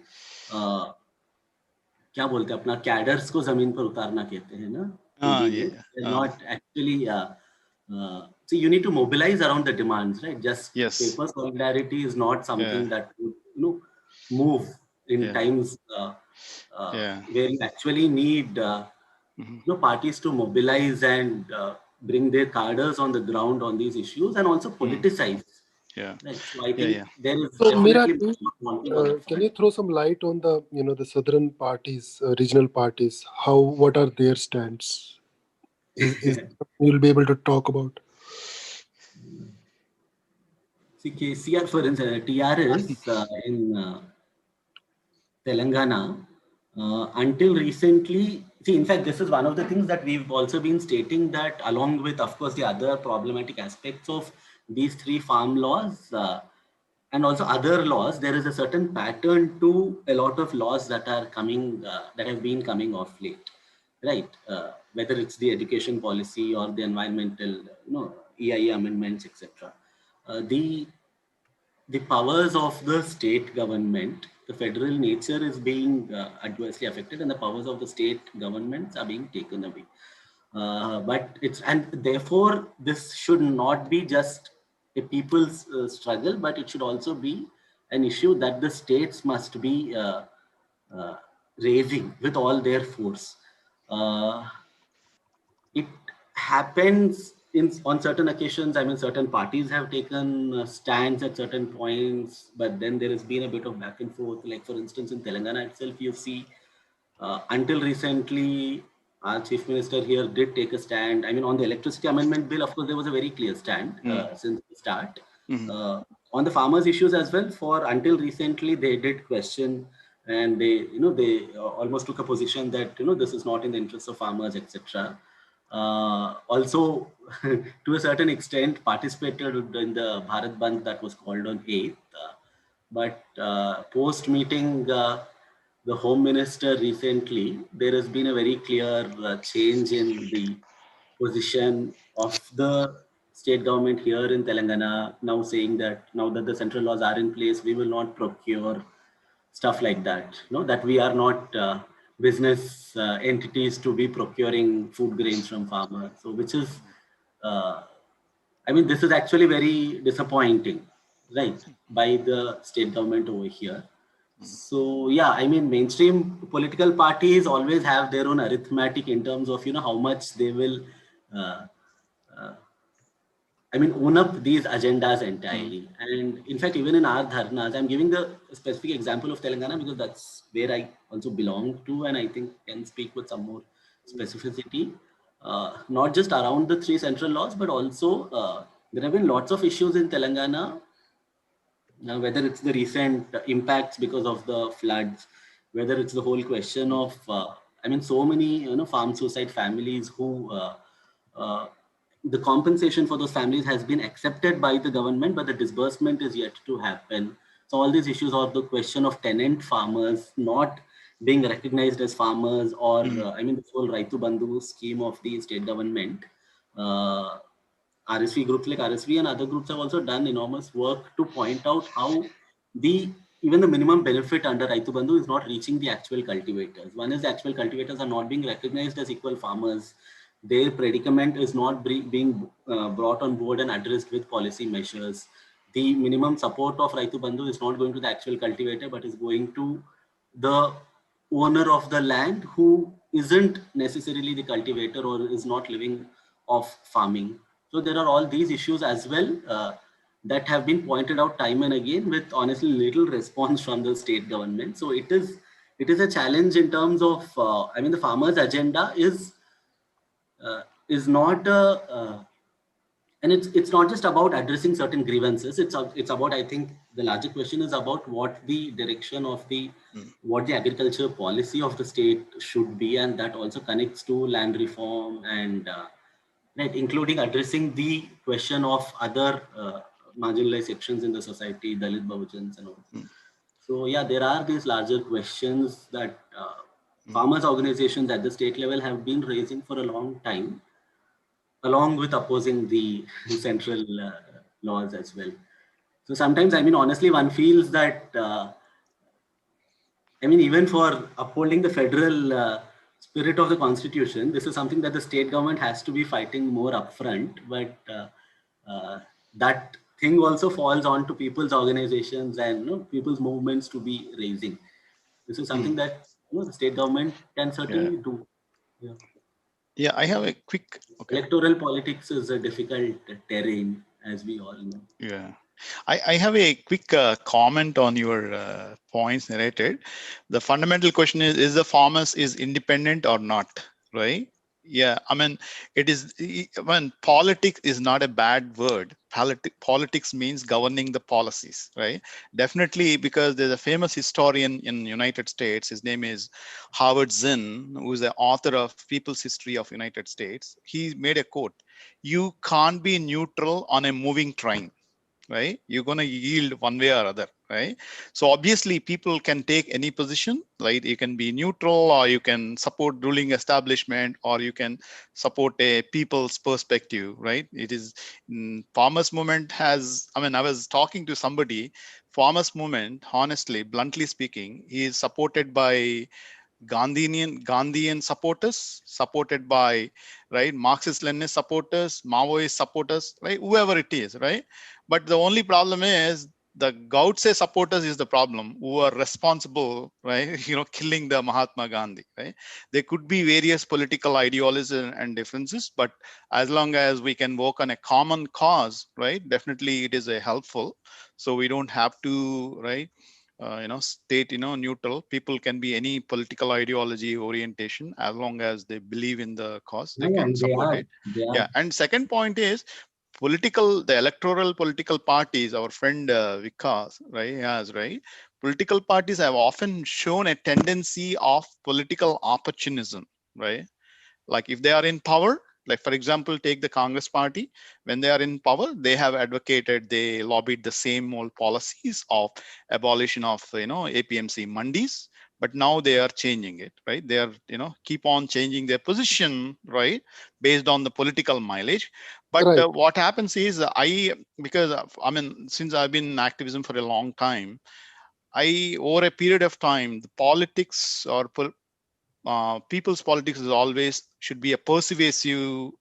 क्या बोलते हैं अपना cadres को जमीन पर उतारना कहते हैं ना, to deviate. They're not actually. So you need to mobilize around the demands, right? Just paper solidarity is not something that would move in times where you actually need. Parties to mobilize and bring their cadres on the ground on these issues and also politicize. Right. So I think there is So definitely Meera, can you throw some light on the southern parties, regional parties? What are their stands? Is you'll be able to talk about? See, KCR, for instance, TRS in Telangana, until recently, in fact, this is one of the things that we've also been stating, that along with, of course, the other problematic aspects of these 3 farm laws and also other laws, there is a certain pattern to a lot of laws that are coming, that have been coming off late, right? Whether it's the education policy or the environmental, EIA amendments, etc. The powers of the state government, the federal nature is being adversely affected, and the powers of the state governments are being taken away. And therefore, this should not be just a people's struggle, but it should also be an issue that the states must be raising with all their force. It happens on certain occasions. I mean, certain parties have taken stands at certain points, but then there has been a bit of back and forth. Like, for instance, in Telangana itself, you see, until recently, our chief minister here did take a stand. I mean, on the electricity amendment bill, of course, there was a very clear stand since the start. On the farmers' issues as well, until recently, they did question, and they almost took a position that this is not in the interest of farmers, etc. also to a certain extent participated in the Bharat Bandh that was called on 8th. But post meeting the Home Minister recently, there has been a very clear change in the position of the state government here in Telangana, now saying that now that the central laws are in place, we will not procure stuff like that. No, that we are not business entities to be procuring food grains from farmers. So, which is, I mean, this is actually very disappointing, right, by the state government over here. So yeah, I mean, mainstream political parties always have their own arithmetic in terms of how much they will, uh, uh, I mean, own up these agendas entirely. And in fact, even in our dharnas, I'm giving the specific example of Telangana because that's where I also belong to, and I think can speak with some more specificity. Not just around the three central laws, but also there have been lots of issues in Telangana, whether it's the recent impacts because of the floods, whether it's the whole question of, I mean, so many farm suicide families who uh, the compensation for those families has been accepted by the government, but the disbursement is yet to happen. So all these issues are the question of tenant farmers not being recognized as farmers, or I mean, this whole Raitu Bandhu scheme of the state government. Uh, RSV groups like RSV and other groups have also done enormous work to point out how the even the minimum benefit under Raitu Bandhu is not reaching the actual cultivators. One is the actual cultivators are not being recognized as equal farmers. Their predicament is not being brought on board and addressed with policy measures. The minimum support of Raitu Bandhu is not going to the actual cultivator, but is going to the owner of the land who isn't necessarily the cultivator or is not living off farming. So there are all these issues as well that have been pointed out time and again with honestly little response from the state government. So it is a challenge in terms of, I mean, the farmers' agenda is not and it's not just about addressing certain grievances. It's about, I think the larger question is about what the direction of what the agriculture policy of the state should be, and that also connects to land reform and right, including addressing the question of other marginalized sections in the society, Dalit Bahujans and all. So yeah, there are these larger questions that farmers organizations at the state level have been raising for a long time, along with opposing the central laws as well. So sometimes, I mean, honestly, one feels that, I mean, even for upholding the federal spirit of the constitution, this is something that the state government has to be fighting more upfront. But that thing also falls on to people's organizations and people's movements to be raising. This is something that the state government can certainly do. Yeah. Yeah, I have a quick. Okay. Electoral politics is a difficult terrain, as we all know. Yeah. I have a quick comment on your points narrated. The fundamental question is the farmers is independent or not, right? Yeah, I mean, it is, when politics is not a bad word. Politics means governing the policies, right? Definitely, because there's a famous historian in United States. His name is Howard Zinn, who is the author of People's History of United States. He made a quote: "You can't be neutral on a moving train." Right, you're going to yield one way or other, right? So obviously people can take any position, right? You can be neutral, or you can support ruling establishment, or you can support a people's perspective, right? It is farmers movement has, I mean, I was talking to somebody, farmers movement, honestly, bluntly speaking, is supported by Gandhian supporters, supported by, right, Marxist-Leninist supporters, Maoist supporters, right, whoever it is, right? But the only problem is the Gautse supporters is the problem, who are responsible, right, killing the Mahatma Gandhi, right? There could be various political ideologies and differences, but as long as we can work on a common cause, right, definitely it is a helpful. So we don't have to, right, state, neutral. People can be any political ideology orientation, as long as they believe in the cause, they Yeah, can and they support are. it. They are. Yeah. And second point is the electoral political parties, our friend Vikas, right, has, right, political parties have often shown a tendency of political opportunism, right? Like if they are in power, Like, for example, take the Congress party. When they are in power, they have advocated, they lobbied the same old policies of abolition of, APMC mandis. But now they are changing it, right? They are, keep on changing their position, right, based on the political mileage. But Right. what happens is, because I mean, since I've been in activism for a long time, over a period of time, the politics or people's politics is always should be a persuasive,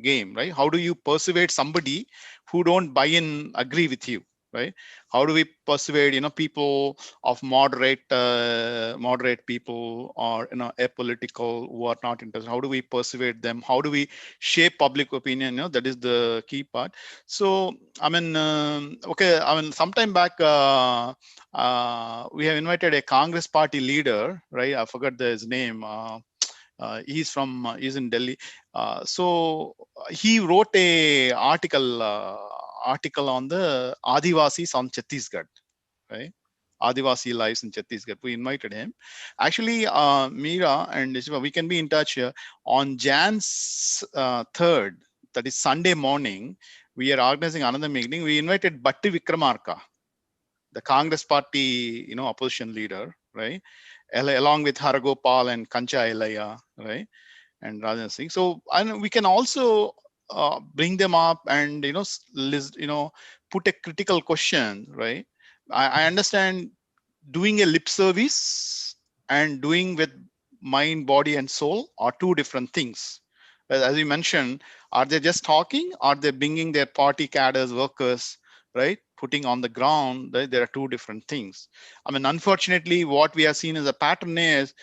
game, right? How do you persuade somebody who don't buy in, agree with you, right? How do we persuade, people of moderate people, or apolitical, who are not interested? How do we persuade them? How do we shape public opinion? That is the key part. So I mean, okay, I mean, sometime back, we have invited a Congress party leader, right? I forgot his name. He's in Delhi. So he wrote a article on the Adivasis on Chhattisgarh, right? Adivasi lives in Chhattisgarh. We invited him. Actually, Meera and Shiva, we can be in touch here. On Jan 3rd, that is Sunday morning, we are organizing another meeting. We invited Batti Vikramarka, the Congress party, opposition leader, right? Along with Haragopal and Kancha Elaya, right? And Rajan Singh. So we can also bring them up and, put a critical question, right? I understand doing a lip service and doing with mind, body, and soul are two different things. As you mentioned, are they just talking? Are they bringing their party cadres, workers, right, putting on the ground? Right? There are two different things. I mean, unfortunately, what we have seen as a pattern is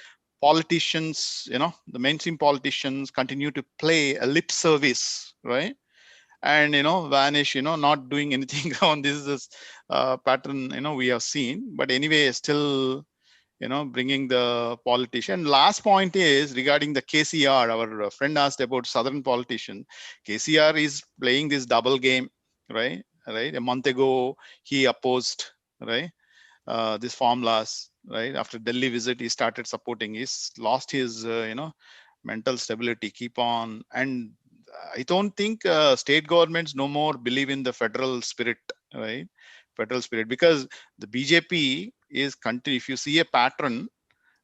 politicians, the mainstream politicians continue to play a lip service, right? And vanish, not doing anything on this pattern, we have seen. But anyway, still, bringing the politician. Last point is regarding the KCR. Our friend asked about southern politician. KCR is playing this double game, right? A month ago, he opposed, right, these formulas, right? After Delhi visit, he started supporting. He's lost his, mental stability. Keep on. And I don't think state governments no more believe in the federal spirit, right? Federal spirit, because the BJP is country. If you see a pattern,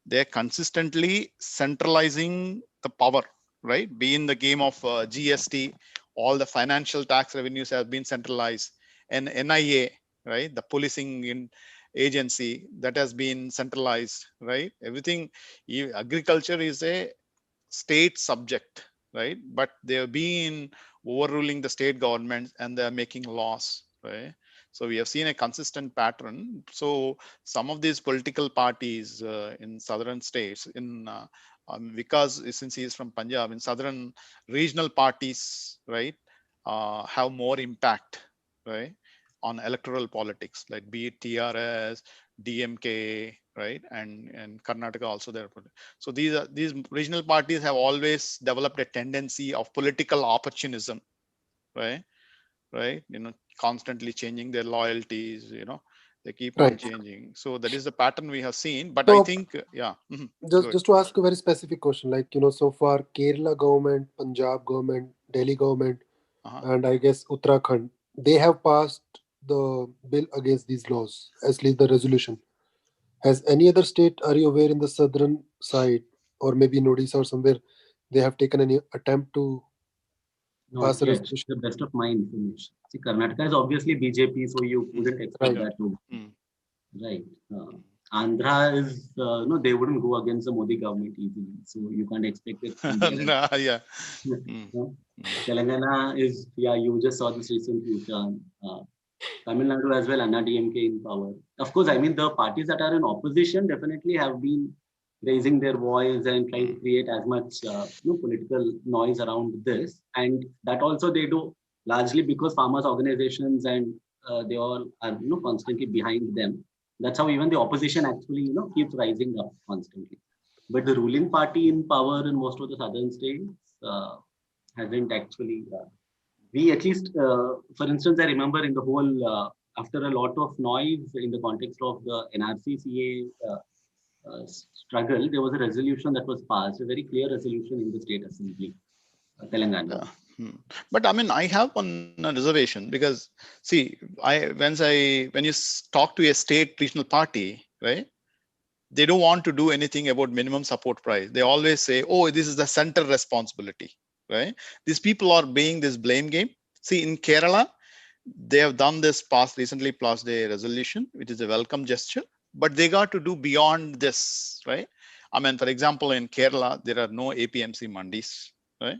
they're consistently centralizing the power, right? Be in the game of GST, all the financial tax revenues have been centralized, and NIA, right? The policing agency that has been centralized, right? Everything, agriculture is a state subject, right? But they've been overruling the state governments and they're making laws, right? So we have seen a consistent pattern. So some of these political parties in southern states, because since he is from Punjab, in southern regional parties, right, have more impact, right, on electoral politics, like be it TRS, DMK, right, and Karnataka also there. So these regional parties have always developed a tendency of political opportunism, right? Right, constantly changing their loyalties, they keep on Right. changing. So that is the pattern we have seen. But I So think, yeah. just to ask a very specific question, like so far Kerala government, Punjab government, Delhi government, and I guess Uttarakhand, they have passed the bill against these laws, at least the resolution. Has any other state, are you aware, in the southern side, or maybe in Odisha or somewhere, they have taken any attempt to pass Not a yet. resolution? The best of my information. See, Karnataka is obviously BJP, so you wouldn't expect that to. Right. Andhra is, no, they wouldn't go against the Modi government easily. So you can't expect it from there. Nah, yeah. Telangana is, yeah, you just saw this recently. Tamil Nadu as well, Anna DMK in power. Of course, I mean, the parties that are in opposition definitely have been raising their voice and trying to create as much political noise around this. And that also they do largely because farmers organizations and they all are constantly behind them. That's how even the opposition actually keeps rising up constantly. But the ruling party in power in most of the southern states hasn't actually. We at least, for instance, I remember in the whole after a lot of noise in the context of the NRC CA struggle, there was a resolution that was passed, a very clear resolution in the state assembly, Telangana. But I mean, I have one reservation because see, when you talk to a state regional party, right? They don't want to do anything about minimum support price. They always say, "Oh, this is the center responsibility," right? These people are playing this blame game. See, in Kerala, they have done this recently passed a resolution, which is a welcome gesture, but they got to do beyond this, right? I mean, for example, in Kerala, there are no APMC mandis, right?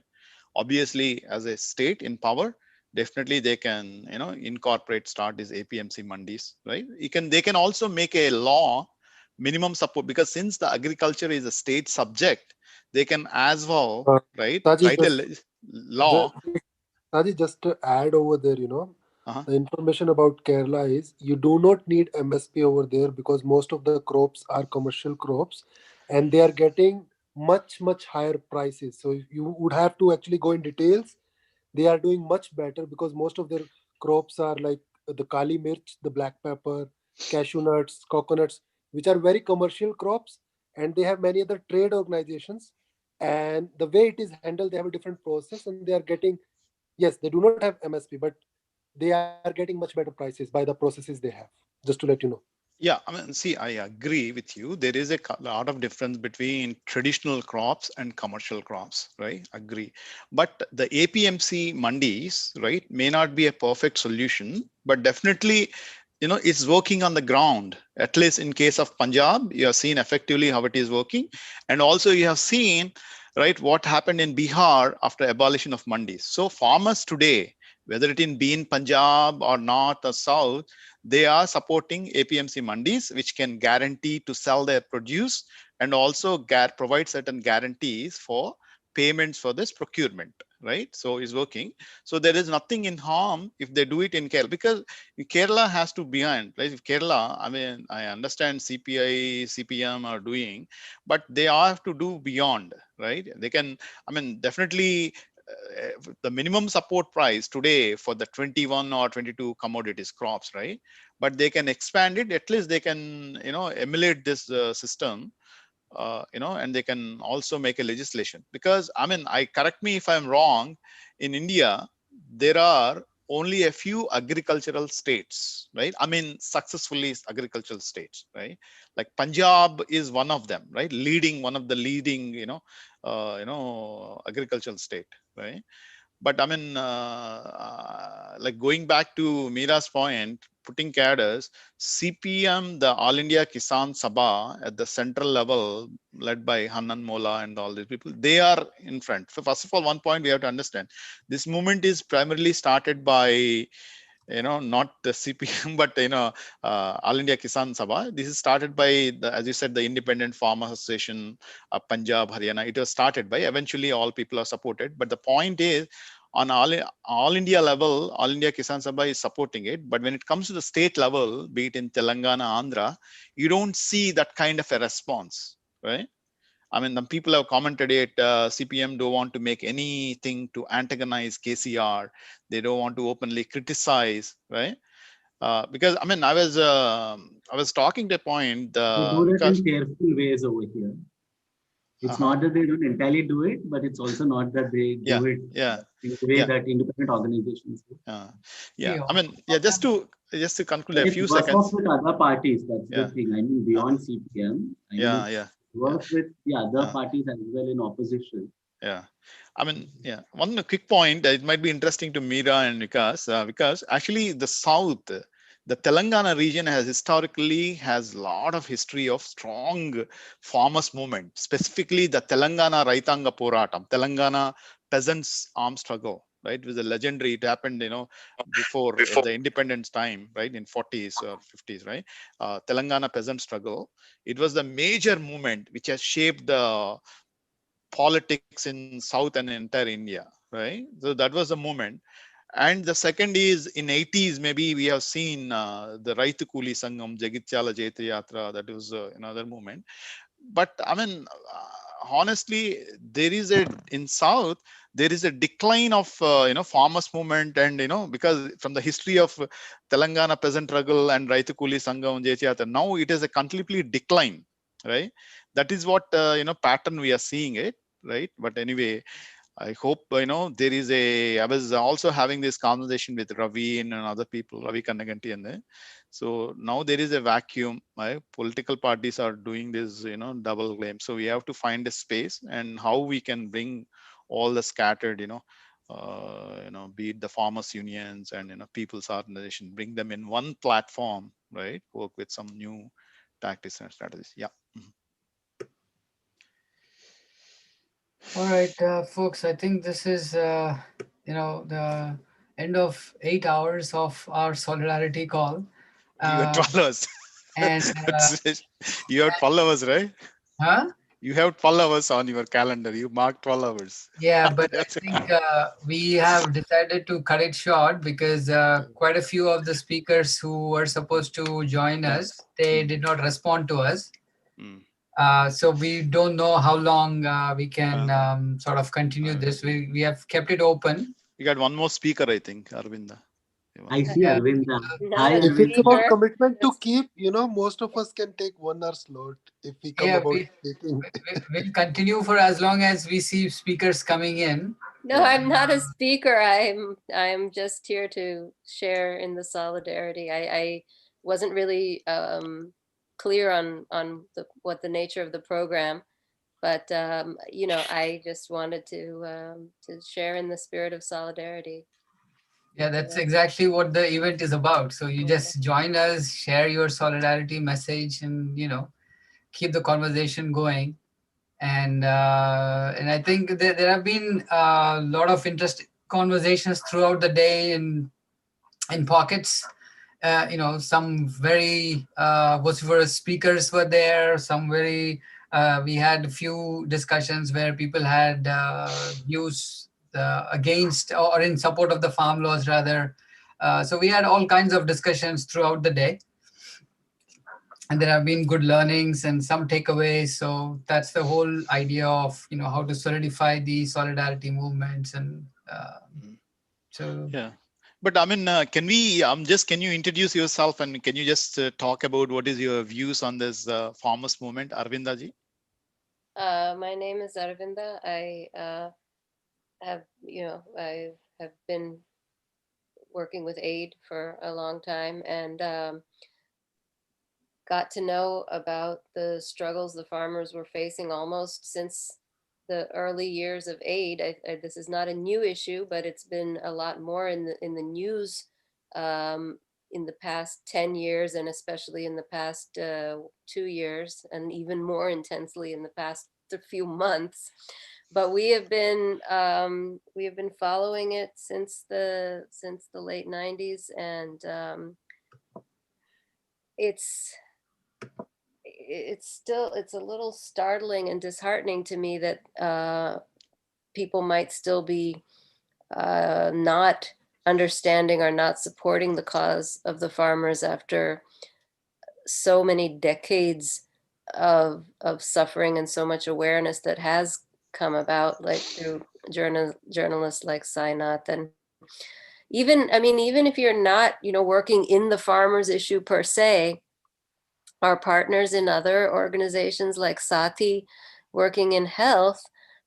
Obviously, as a state in power, definitely they can, incorporate, start these APMC mandis, right? They can also make a law minimum support, because since the agriculture is a state subject, they can as well, right, Taji, write a law. just to add over there, Uh-huh. the information about Kerala is you do not need MSP over there because most of the crops are commercial crops and they are getting much higher prices. So you would have to actually go in details. They are doing much better because most of their crops are like the kali mirch, the black pepper, cashew nuts, coconuts, which are very commercial crops, and they have many other trade organizations. And the way it is handled, they have a different process, and they are getting, yes, they do not have MSP, but they are getting much better prices by the processes they have. Just to let you know. Yeah, I mean, see, I agree with you. There is a lot of difference between traditional crops and commercial crops, right? Agree. But the APMC mandis, right, may not be a perfect solution, but definitely, it's working on the ground. At least in case of Punjab, you have seen effectively how it is working. And also you have seen, right, what happened in Bihar after abolition of mandis. So farmers today, whether it be in Punjab or north or south, they are supporting APMC mandis, which can guarantee to sell their produce and also provide certain guarantees for payments for this procurement, right? So it's working. So there is nothing in harm if they do it in Kerala, because Kerala has to behind, right? If Kerala, I mean, I understand CPI, CPM are doing, but they have to do beyond, right? They can, I mean, definitely the minimum support price today for the 21 or 22 commodities crops, right? But they can expand it. At least they can, emulate this system, and they can also make a legislation. Because I mean, correct me if I'm wrong, in India there are only a few agricultural states, right? I mean, successfully agricultural states, right? Like Punjab is one of them, right? One of the leading, agricultural state, right? But I mean, like going back to Mira's point, putting cadres, CPM, the All India Kisan Sabha at the central level, led by Hanan Mola and all these people, they are in front. So first of all, one point we have to understand, this movement is primarily started by, not the CPM, but All India Kisan Sabha. This is started by as you said, the Independent Farmer Association of Punjab, Haryana. It was started by. Eventually, all people are supported. But the point is, on all India level, All India Kisan Sabha is supporting it. But when it comes to the state level, be it in Telangana, Andhra, you don't see that kind of a response, right? I mean, the people have commented it. CPM don't want to make anything to antagonize KCR. They don't want to openly criticize, right? Because I mean, I was talking to a point. They do that Because in careful ways over here. It's not that they don't entirely do it, but it's also not that they do it in the way that independent organizations do. I mean, just to conclude a It few works seconds. with other parties. That's the thing. I mean, beyond CPM, I mean, work with the other parties as well in opposition. Yeah. I mean, one quick point. It might be interesting to Mira and Vikas, because actually the South, the Telangana region has a lot of history of strong farmers movement, specifically the Telangana Raitanga Poratam, Telangana peasants armed struggle, right? It was a legendary. It happened, before the independence time, right? In 40s or 50s, right? Telangana peasant struggle. It was the major movement which has shaped the politics in South and entire India, right? So that was the moment. And the second is in 80s, maybe we have seen the Raitu Kuli Sangam, Jagitchala Jaitri Yatra. That was another movement. But I mean, honestly, in South, there is a decline of, farmers movement. And, because from the history of Telangana peasant struggle and Raitu Kuli Sangam, Jaitri Yatra, now it is a completely decline, right? That is what, pattern we are seeing it, right? But anyway, I hope, there is I was also having this conversation with Ravi and other people, Ravi Kannaganti and there. So now there is a vacuum. Right? Political parties are doing this, double claim. So we have to find a space and how we can bring all the scattered, be it the farmers unions and, people's organization, bring them in one platform, right? Work with some new tactics and strategies. Yeah. All right, folks, I think this is, the end of 8 hours of our solidarity call. You have 12 hours. And you have 12 hours, right? Huh? You have 12 hours on your calendar. You mark 12 hours. Yeah, but I think we have decided to cut it short because quite a few of the speakers who were supposed to join us, they did not respond to us. So we don't know how long we can sort of continue this. We have kept it open. You got one more speaker, I think, Arvinda. I see Arvinda. Not Hi, a If it's about Arvinda. speaker. commitment to keep, most of us can take 1 hour slot if we come Yeah, about speaking. we'll continue for as long as we see speakers coming in. No, I'm not a speaker. I'm just here to share in the solidarity. I wasn't really clear on what the nature of the program, but I just wanted to share in the spirit of solidarity. Yeah, that's exactly what the event is about. So you just join us, share your solidarity message, and keep the conversation going. And I think there have been a lot of interesting conversations throughout the day in pockets. Some very vociferous speakers were there. Some very we had a few discussions where people had views against or in support of the farm laws rather. So we had all kinds of discussions throughout the day. And there have been good learnings and some takeaways. So that's the whole idea of how to solidify the solidarity movements and so. Yeah, but I mean, can you introduce yourself and can you just talk about what is your views on this farmers movement, Arvinda ji? My name is Aravinda. I have been working with aid for a long time and got to know about the struggles the farmers were facing almost since the early years of aid. This is not a new issue, but it's been a lot more in the news in the past 10 years, and especially in the past 2 years, and even more intensely in the past few months. But we have been following it since the late 90s, and it's a little startling and disheartening to me that people might still be not understanding or not supporting the cause of the farmers after so many decades of suffering and so much awareness that has come about, like through journalists like Sainath. And even if you're not working in the farmers issue per se, our partners in other organizations like Sati, working in health,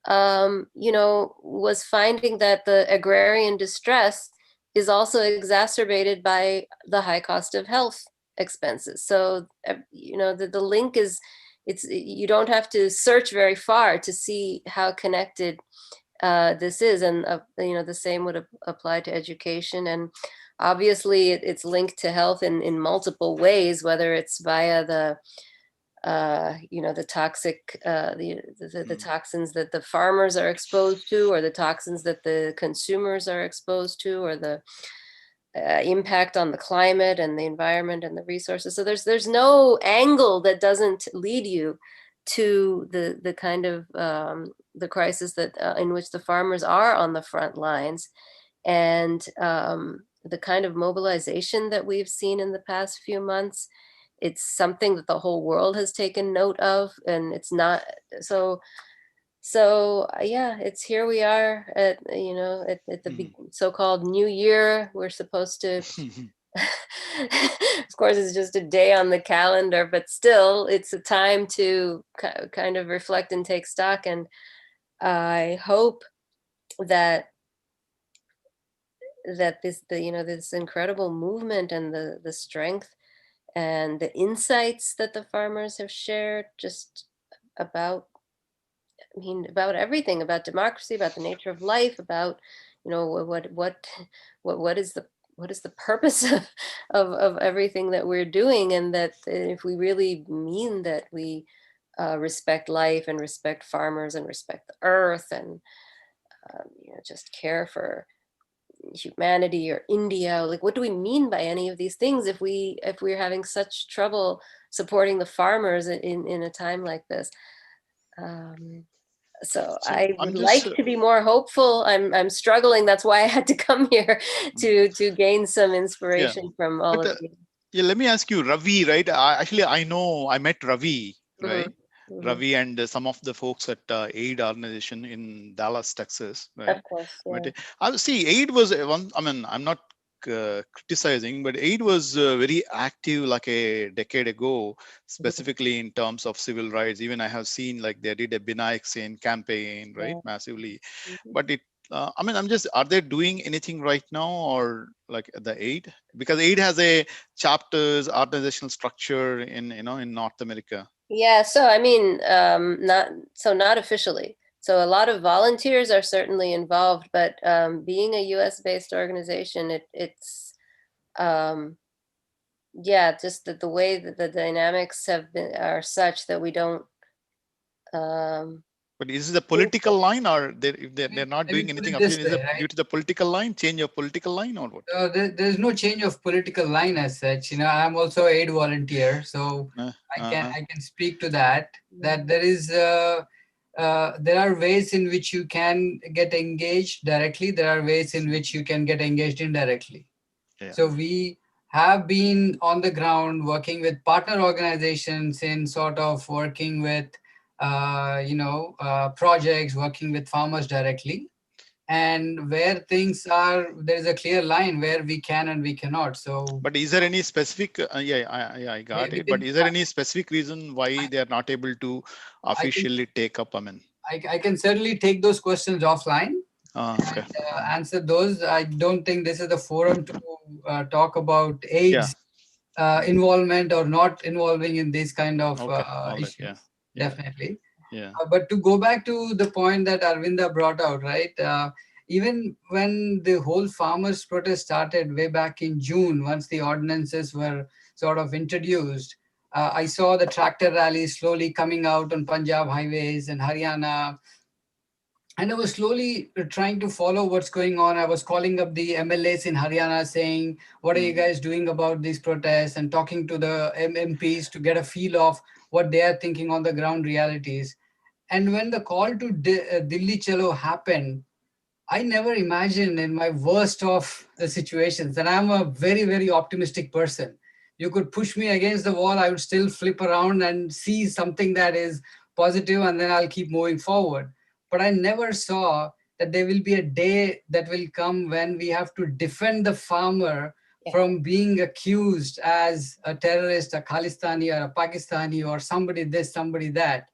was finding that the agrarian distress is also exacerbated by the high cost of health expenses. So, the link is, you don't have to search very far to see how connected this is. And, the same would apply to education. And obviously it's linked to health in multiple ways, whether it's via the toxic, the toxins that the farmers are exposed to, or the toxins that the consumers are exposed to, or the impact on the climate and the environment and the resources. So there's no angle that doesn't lead you to the kind of the crisis that in which the farmers are on the front lines. And the kind of mobilization that we've seen in the past few months, it's something that the whole world has taken note of. And it's not so yeah, it's here we are at the so-called new year. We're supposed to of course it's just a day on the calendar, but still it's a time to kind of reflect and take stock. And I hope that this incredible movement and the strength and the insights that the farmers have shared just about about everything, about democracy, about the nature of life, about what is the purpose of everything that we're doing, and that if we really mean that we respect life and respect farmers and respect the earth and just care for humanity or India, like what do we mean by any of these things if we're having such trouble supporting the farmers in a time like this? So I I'm would just like to be more hopeful. I'm struggling. That's why I had to come here to gain some inspiration from all of you. Yeah, let me ask you, Ravi, right? Actually, I met Ravi, right? Mhm. Ravi and some of the folks at AID organization in Dallas, Texas, right? Of course, But yeah. I see AID was one. I mean, I'm not criticizing, but AID was very active like a decade ago, specifically in terms of civil rights. Even I have seen like they did a Binayak Sen campaign, right, Yeah. massively. Mhm. But I mean, are they doing anything right now, or like the AID? Because AID has a chapters, organizational structure in North America. Yeah, so I mean, not officially. So a lot of volunteers are certainly involved, but being a U.S. based organization, it's yeah, just that the way that the dynamics are such that we don't. But is it a political line, or if they're not Let me doing put anything it this official? Is way, it right? due to the political line, change of political line, or what? There's no change of political line as such. I'm also an aid volunteer, so I can speak to that. That there are ways in which you can get engaged directly. There are ways in which you can get engaged indirectly. Yeah. So we have been on the ground working with partner organizations in sort of working with projects, working with farmers directly. And where things are, there's a clear line where we can and we cannot. So, But is there any specific? I got it. But is there any specific reason why they are not able to officially take up? I mean, I can certainly take those questions offline okay. and answer those. I don't think this is the forum to talk about Yeah. AIDS involvement or not involving in these kind of Okay. All right. issues. Yeah. Yeah. Definitely. Yeah. But to go back to the point that Arvinda brought out, right? Even when the whole farmers' protest started way back in June, once the ordinances were sort of introduced, I saw the tractor rallies slowly coming out on Punjab highways and Haryana. And I was slowly trying to follow what's going on. I was calling up the MLAs in Haryana saying, what are you guys doing about these protests? And talking to the MPs to get a feel of what they are thinking on the ground realities. And when the call to Delhi Chalo happened, I never imagined in my worst of the situations, and I'm a very, very optimistic person. You could push me against the wall, I would still flip around and see something that is positive, and then I'll keep moving forward. But I never saw that there will be a day that will come when we have to defend the farmer from being accused as a terrorist, a Khalistani or a Pakistani or somebody this, somebody that.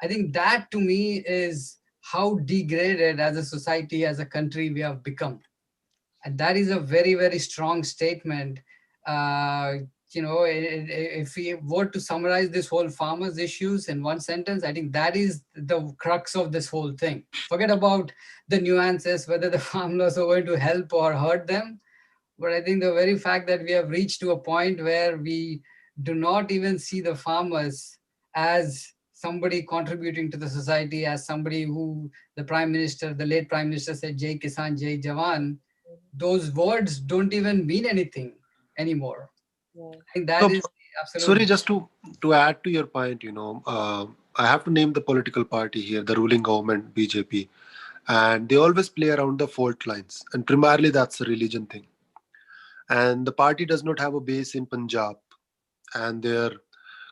I think that to me is how degraded as a society, as a country we have become. And that is a very, very strong statement. If we were to summarize this whole farmers issues in one sentence, I think that is the crux of this whole thing. Forget about the nuances, whether the farmers are going to help or hurt them. But I think the very fact that we have reached to a point where we do not even see the farmers as somebody contributing to the society, as somebody who the late Prime Minister said, Jai Kisan, Jai Jawan, those words don't even mean anything anymore. I think that So, is the absolute. sorry, just to add to your point, I have to name the political party here, the ruling government, BJP, and they always play around the fault lines, and primarily that's a religion thing. And the party does not have a base in Punjab, and their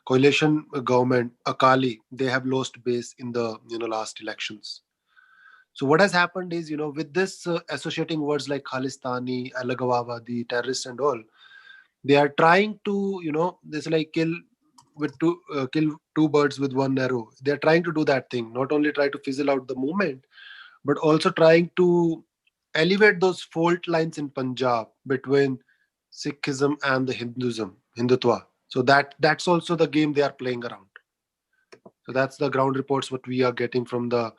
coalition government, Akali, they have lost base in the last elections. So what has happened is, with this associating words like Khalistani, Alagawaba, the terrorists and all, they are trying to, this like kill two birds with one arrow. They are trying to do that thing, not only try to fizzle out the movement, but also trying to elevate those fault lines in Punjab between Sikhism and the Hindutva. So that's also the game they are playing around. So that's the ground reports what we are getting from the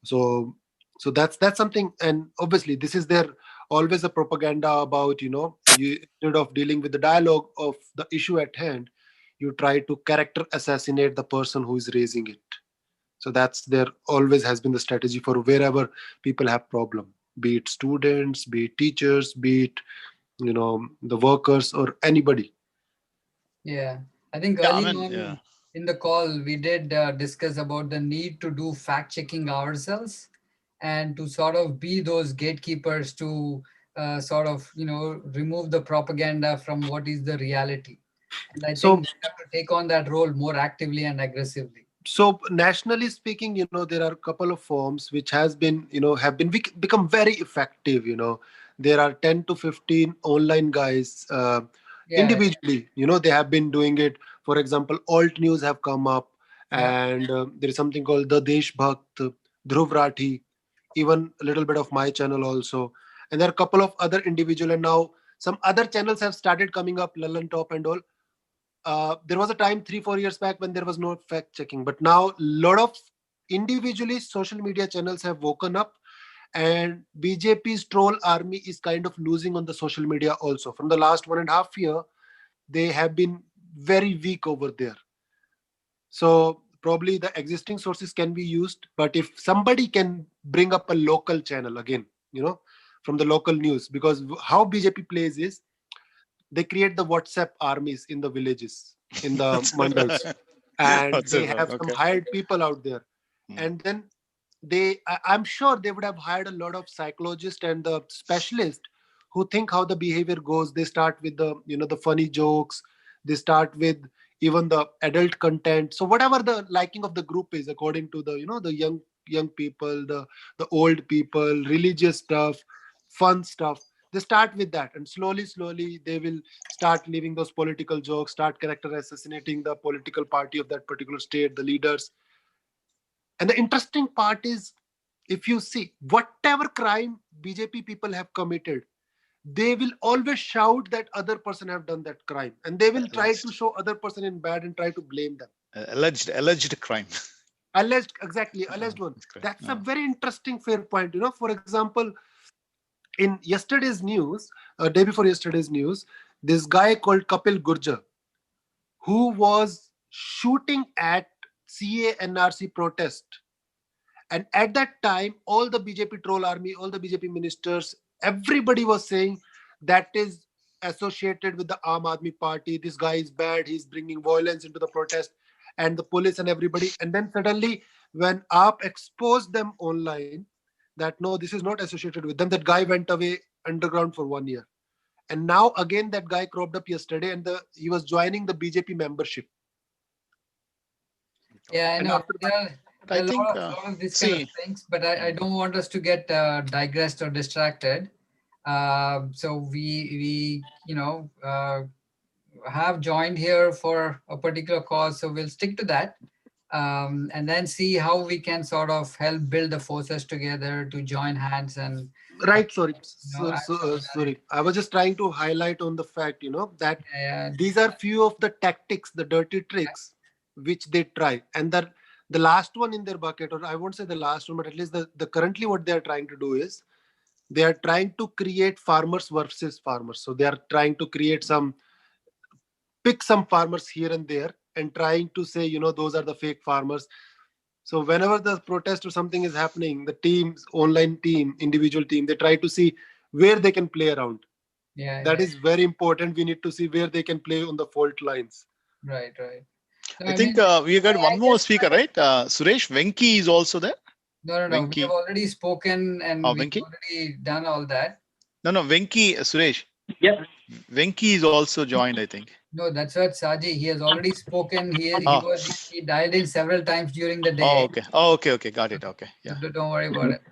so so that's something. And obviously this is there always a propaganda about, you instead of dealing with the dialogue of the issue at hand, you try to character assassinate the person who is raising it. So that's there always has been the strategy for wherever people have problem, be it students, be it teachers, be it the workers or anybody. Yeah, I think Yeah, I early mean, yeah. on in the call, we did discuss about the need to do fact checking ourselves and to sort of be those gatekeepers to sort of, remove the propaganda from what is the reality. And I So think we have to take on that role more actively and aggressively. so nationally speaking, there are a couple of forms which has been have been become very effective. There are 10 to 15 online guys, Yeah, individually, they have been doing it. For example, alt news have come up, yeah, and there is something called the Desh Bhakt, Dhruv Rathi, even a little bit of my channel also. And there are a couple of other individual, and now some other channels have started coming up, Lalan Top and all. There was a time 3-4 years back when there was no fact checking, but now a lot of individually social media channels have woken up, and BJP's troll army is kind of losing on the social media also. From the last 1.5 year, they have been very weak over there. So probably the existing sources can be used, but if somebody can bring up a local channel again, from the local news, because how BJP plays is they create the WhatsApp armies in the villages, in the mandals, and What's they up? have some Okay. hired people out there. And then I'm sure they would have hired a lot of psychologists and the specialists who think how the behavior goes. They start with the funny jokes. They start with even the adult content. So whatever the liking of the group is, according to the young people, the old people, religious stuff, fun stuff, they start with that, and slowly they will start leaving those political jokes, start character assassinating the political party of that particular state, the leaders. And the interesting part is, if you see whatever crime BJP people have committed, they will always shout that other person have done that crime, and they will try to Alleged, show other person in bad and try to blame them. alleged crime. Alleged, exactly, alleged one. That's correct. That's a very interesting fair point. For example, in yesterday's news, day before yesterday's news, this guy called Kapil Gurjar, who was shooting at CA NRC protest. And at that time, all the BJP troll army, all the BJP ministers, everybody was saying that is associated with the Aam Aadmi Party. This guy is bad. He's bringing violence into the protest, and the police and everybody. And then suddenly, when AAP exposed them online, that no, this is not associated with them, that guy went away underground for 1 year. And now again, that guy cropped up yesterday, and he was joining the BJP membership. yeah, I And know. after There that, are, But I there are a think, lot of these kind of see, things, but I don't want us to get digressed or distracted. So we have joined here for a particular cause, so we'll stick to that, and then see how we can sort of help build the forces together to join hands and right, sorry, add some value. sorry, I was just trying to highlight on the fact, that Yeah, these are few of the tactics, the dirty tricks which they try. And the last one in their bucket, or I won't say the last one, but at least the currently what they are trying to do is they are trying to create farmers versus farmers. So they are trying to create pick some farmers here and there, and trying to say, those are the fake farmers. So whenever the protest or something is happening, the teams, online team, individual team, they try to see where they can play around. yeah, That yeah. is very important. We need to see where they can play on the fault lines. Right, right. So, I I think mean, we got I one more just speaker, wanted right? Suresh, Venki is also there. no. We have Venki. already spoken and Oh, we've Venki. already done all that. No, Venki, Suresh. Yep. Venki is also joined, I think. No, that's what Saji. He has already spoken. Oh, He dialed in several times during the oh, day. okay. Oh, okay. Got it. Okay. Yeah. Don't worry about it.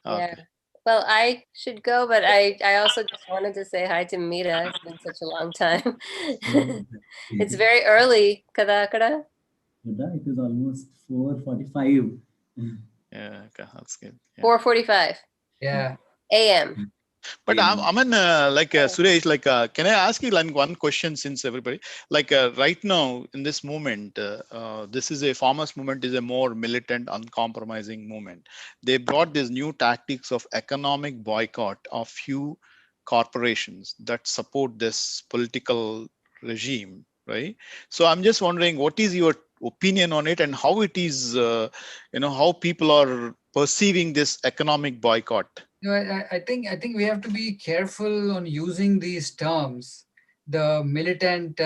Yeah. Okay. Well, I should go, but I also just wanted to say hi to Mira. It's been such a long time. It's very early. Kada kada. It is almost 4:45. Yeah. Yeah, okay, that's good. Yeah. 4:45 Yeah. a.m. But I'm in Suresh, can I ask you one question, since everybody, right now in this movement, this is a farmers movement is a more militant, uncompromising movement. They brought these new tactics of economic boycott of few corporations that support this political regime, right? So I'm just wondering, what is your opinion on it, and how it is, how people are perceiving this economic boycott? No, I think we have to be careful on using these terms, the militant,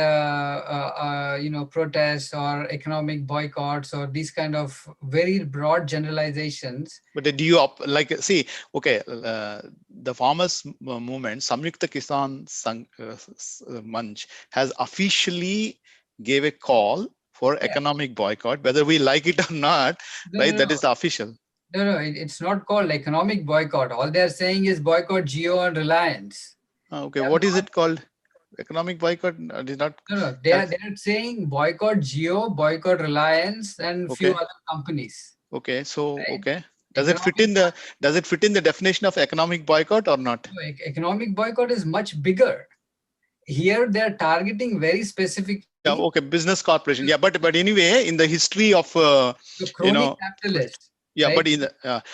protests or economic boycotts or these kind of very broad generalizations. But do you see? Okay, the farmers movement, Samyukta Kisan Manch, has officially gave a call for economic boycott, whether we like it or not, No, right? no, That no. is the official. No, it's not called economic boycott. All they're saying is boycott Jio and Reliance. Okay, what is it called? Economic boycott? Did not. No, they're saying boycott Jio, boycott Reliance, and few Okay. other companies. Okay, so Right? okay, does it fit in the definition of economic boycott or not? No, economic boycott is much bigger. Here they're targeting very specifically. Yeah, okay, business corporation. Yeah, but anyway, in the history of the crony capitalists. Yeah, right? but in the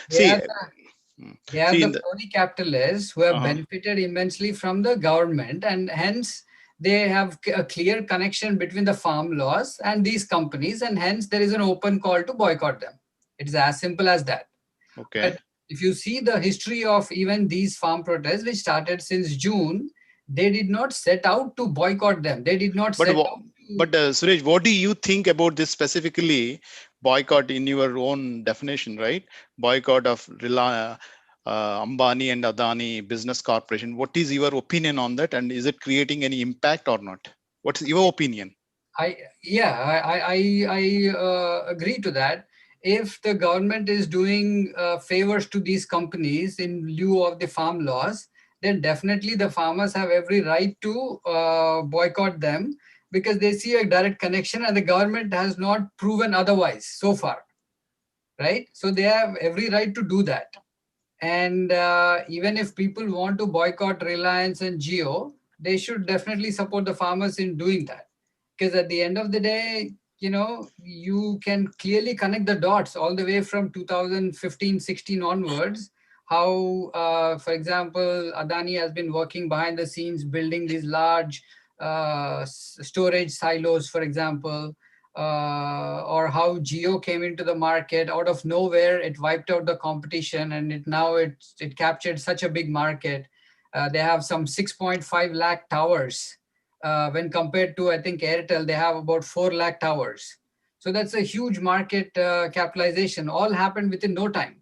They are see in the the crony capitalists who have benefited immensely from the government, and hence they have a clear connection between the farm laws and these companies, and hence there is an open call to boycott them. It's as simple as that. Okay. But if you see the history of even these farm protests, which started since June, they did not set out to boycott them. They did not set out to... But Suresh, what do you think about this specifically, boycott in your own definition, right? Boycott of Ambani and Adani business corporation. What is your opinion on that, and is it creating any impact or not? What's your opinion? I agree to that. If the government is doing favors to these companies in lieu of the farm laws, then definitely the farmers have every right to boycott them, because they see a direct connection and the government has not proven otherwise so far, right? So they have every right to do that. And even if people want to boycott Reliance and Jio, they should definitely support the farmers in doing that. Because at the end of the day, you can clearly connect the dots all the way from 2015-16 onwards. How, for example, Adani has been working behind the scenes, building these large storage silos, for example, or how Jio came into the market out of nowhere. It wiped out the competition, and it captured such a big market. They have some 6.5 lakh towers. When compared to, I think, Airtel, they have about 4 lakh towers. So that's a huge market capitalization. All happened within no time.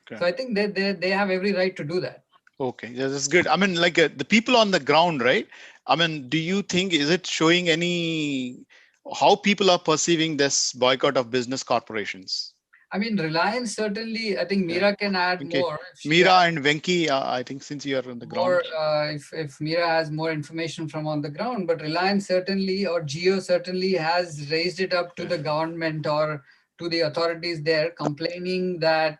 Okay. So I think they have every right to do that. Okay, yeah, that's good. I mean, the people on the ground, right? I mean, do you think, is it showing how people are perceiving this boycott of business corporations? I mean, Reliance certainly, I think Meera can add more. Meera and Venki, I think, since you are on the ground. If Meera has more information from on the ground, but Reliance certainly, or Jio certainly has raised it up to the government or to the authorities there, complaining that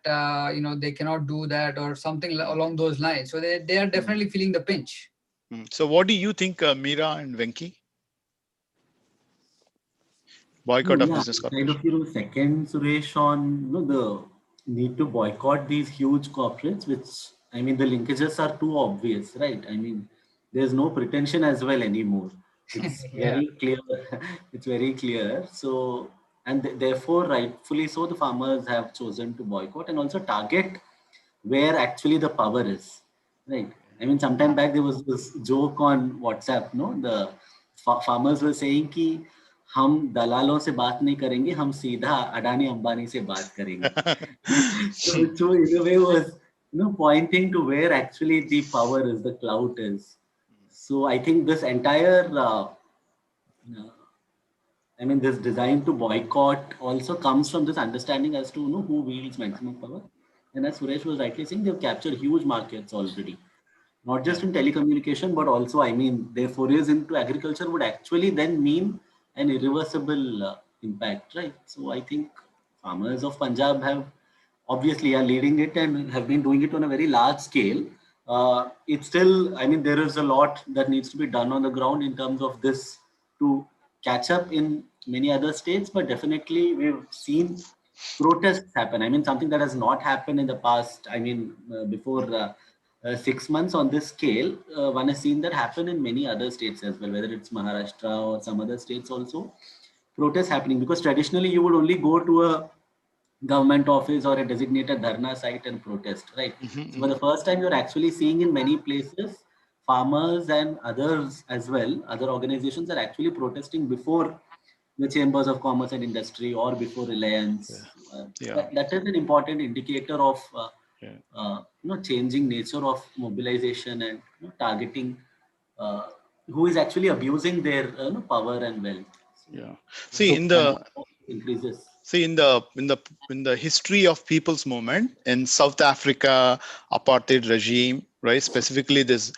they cannot do that or something along those lines. So they are definitely feeling the pinch. So what do you think, Meera and Venki? Boycott of business corporation. Kind of, second, Suresh, on the need to boycott these huge corporates, which, I mean, the linkages are too obvious, right? I mean, there's no pretension as well anymore. It's very clear. It's very clear. So, and therefore, rightfully so, the farmers have chosen to boycott and also target where actually the power is, right? I mean, sometime back there was this joke on WhatsApp, the farmers were saying कि हम दलालों से बात नहीं करेंगे, हम सीधा अडानी अंबानी से बात करेंगे. So which in a way was pointing to where actually the power is, the clout is. So I think this entire this design to boycott also comes from this understanding as to who wields maximum power. And as Suresh was rightly saying, they've captured huge markets already, not just in telecommunication, but also, I mean, their forays into agriculture would actually then mean an irreversible impact, right? So I think farmers of Punjab have obviously are leading it and have been doing it on a very large scale. It's still, I mean, there is a lot that needs to be done on the ground in terms of this to catch up in many other states, but definitely we've seen protests happen. I mean, something that has not happened in the past, I mean, before 6 months on this scale, one has seen that happen in many other states as well, whether it's Maharashtra or some other states also, protests happening, because traditionally you would only go to a government office or a designated dharna site and protest, right? So for the first time, you're actually seeing in many places, farmers and others as well, other organizations are actually protesting before the chambers of commerce and industry or before Reliance. That is an important indicator of changing nature of mobilization and targeting who is actually abusing their power and wealth. Yeah. See, in the history of people's movement in South Africa, apartheid regime, right? Specifically, this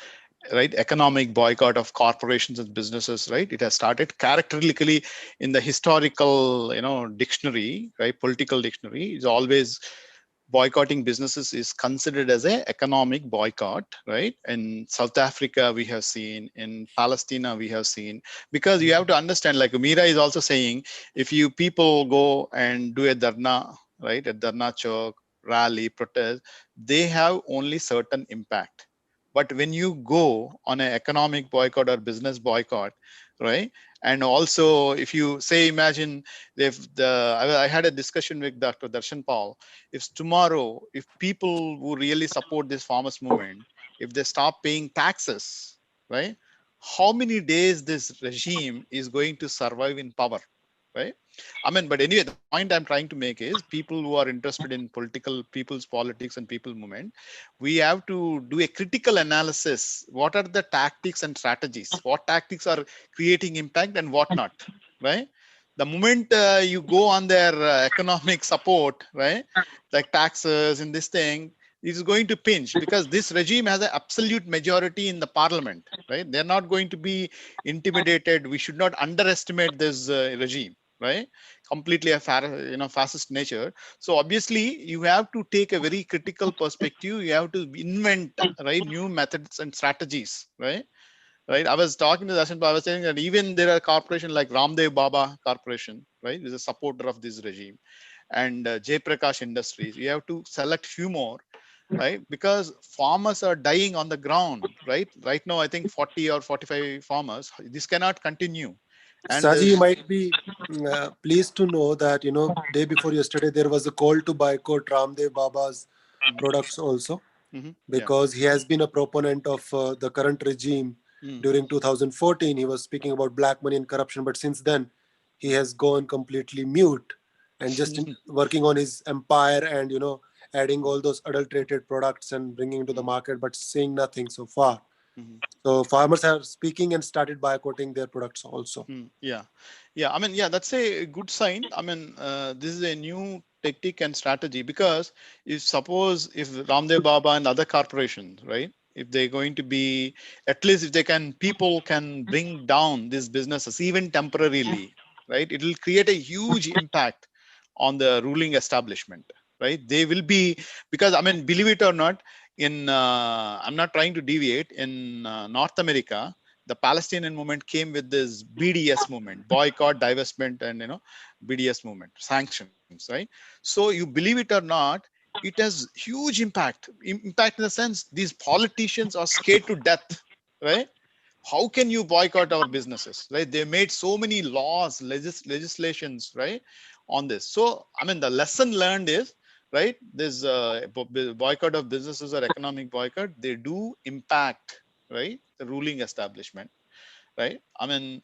economic boycott of corporations and businesses, right? It has started characteristically in the historical, dictionary, right? Political dictionary is always boycotting businesses is considered as an economic boycott, right? In South Africa, we have seen, in Palestine, we have seen, because you have to understand, like Meera is also saying, if you people go and do a dharna, right, a dharna chowk, rally, protest, they have only certain impact. But when you go on an economic boycott or business boycott, right? And also, if you say, imagine if I had a discussion with Dr. Darshan Paul, if tomorrow, if people who really support this farmers movement, if they stop paying taxes, right? How many days this regime is going to survive in power, right? I mean, but anyway, the point I'm trying to make is people who are interested in people's politics and people movement, we have to do a critical analysis. What are the tactics and strategies? What tactics are creating impact and what not, right? The moment you go on their economic support, right, like taxes and this thing, it is going to pinch, because this regime has an absolute majority in the parliament, right? They're not going to be intimidated. We should not underestimate this regime, right? Completely a fascist nature. So obviously you have to take a very critical perspective. You have to invent, right, new methods and strategies, right? Right. I was talking to Darshan, I was saying that even there are corporations like Ramdev Baba Corporation, right, is a supporter of this regime, and Jay Prakash Industries. You have to select few more, right? Because farmers are dying on the ground, right? Right now, I think 40 or 45 farmers. This cannot continue. And Saji, you might be pleased to know that, day before yesterday, there was a call to boycott Ramdev Baba's products also, because he has been a proponent of the current regime. During 2014, he was speaking about black money and corruption, but since then, he has gone completely mute and just working on his empire and, adding all those adulterated products and bringing into the market, but saying nothing so far. So farmers are speaking and started boycotting their products also. Yeah. I mean, yeah, that's a good sign. I mean, this is a new tactic and strategy, because if Ramdev Baba and other corporations, right, if they're going to be, at least if people can bring down these businesses even temporarily, right, it will create a huge impact on the ruling establishment, right? They will be, because I mean, believe it or not, I'm not trying to deviate, in North America, the Palestinian movement came with this BDS movement, boycott, divestment, and BDS movement, sanctions, right? So you believe it or not, it has huge impact in the sense these politicians are scared to death, right? How can you boycott our businesses, right? They made so many laws, legislations, right, on this. So I mean, the lesson learned is, right, this boycott of businesses or economic boycott, they do impact, right, the ruling establishment, right? I mean,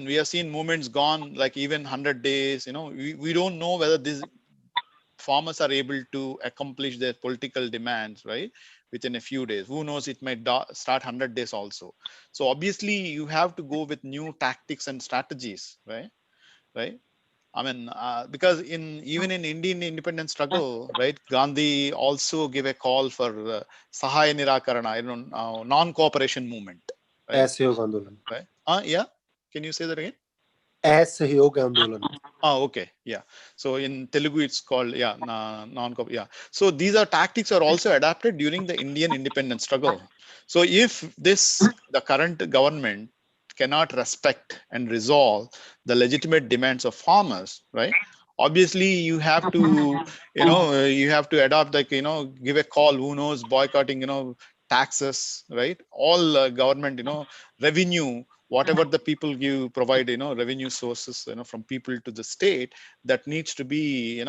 we have seen movements gone like even 100 days. We don't know whether these farmers are able to accomplish their political demands, right, within a few days. Who knows? It might start 100 days also. So obviously, you have to go with new tactics and strategies, right? Right. I mean, because even in Indian independence struggle, right, Gandhi also gave a call for Sahaya Nirakarana, non-cooperation movement, right? Asahयोग आंदोलन. Right? Yeah. Can you say that again? Asahयोग Andolan. Okay, yeah. So in Telugu, it's called yeah. So these are tactics are also adapted during the Indian independence struggle. So if the current government cannot respect and resolve the legitimate demands of farmers, right? Obviously, you have to you have to adopt, like, give a call. Who knows, boycotting, taxes, right? All government, revenue, whatever the people give, provide, revenue sources, from people to the state, that needs to be,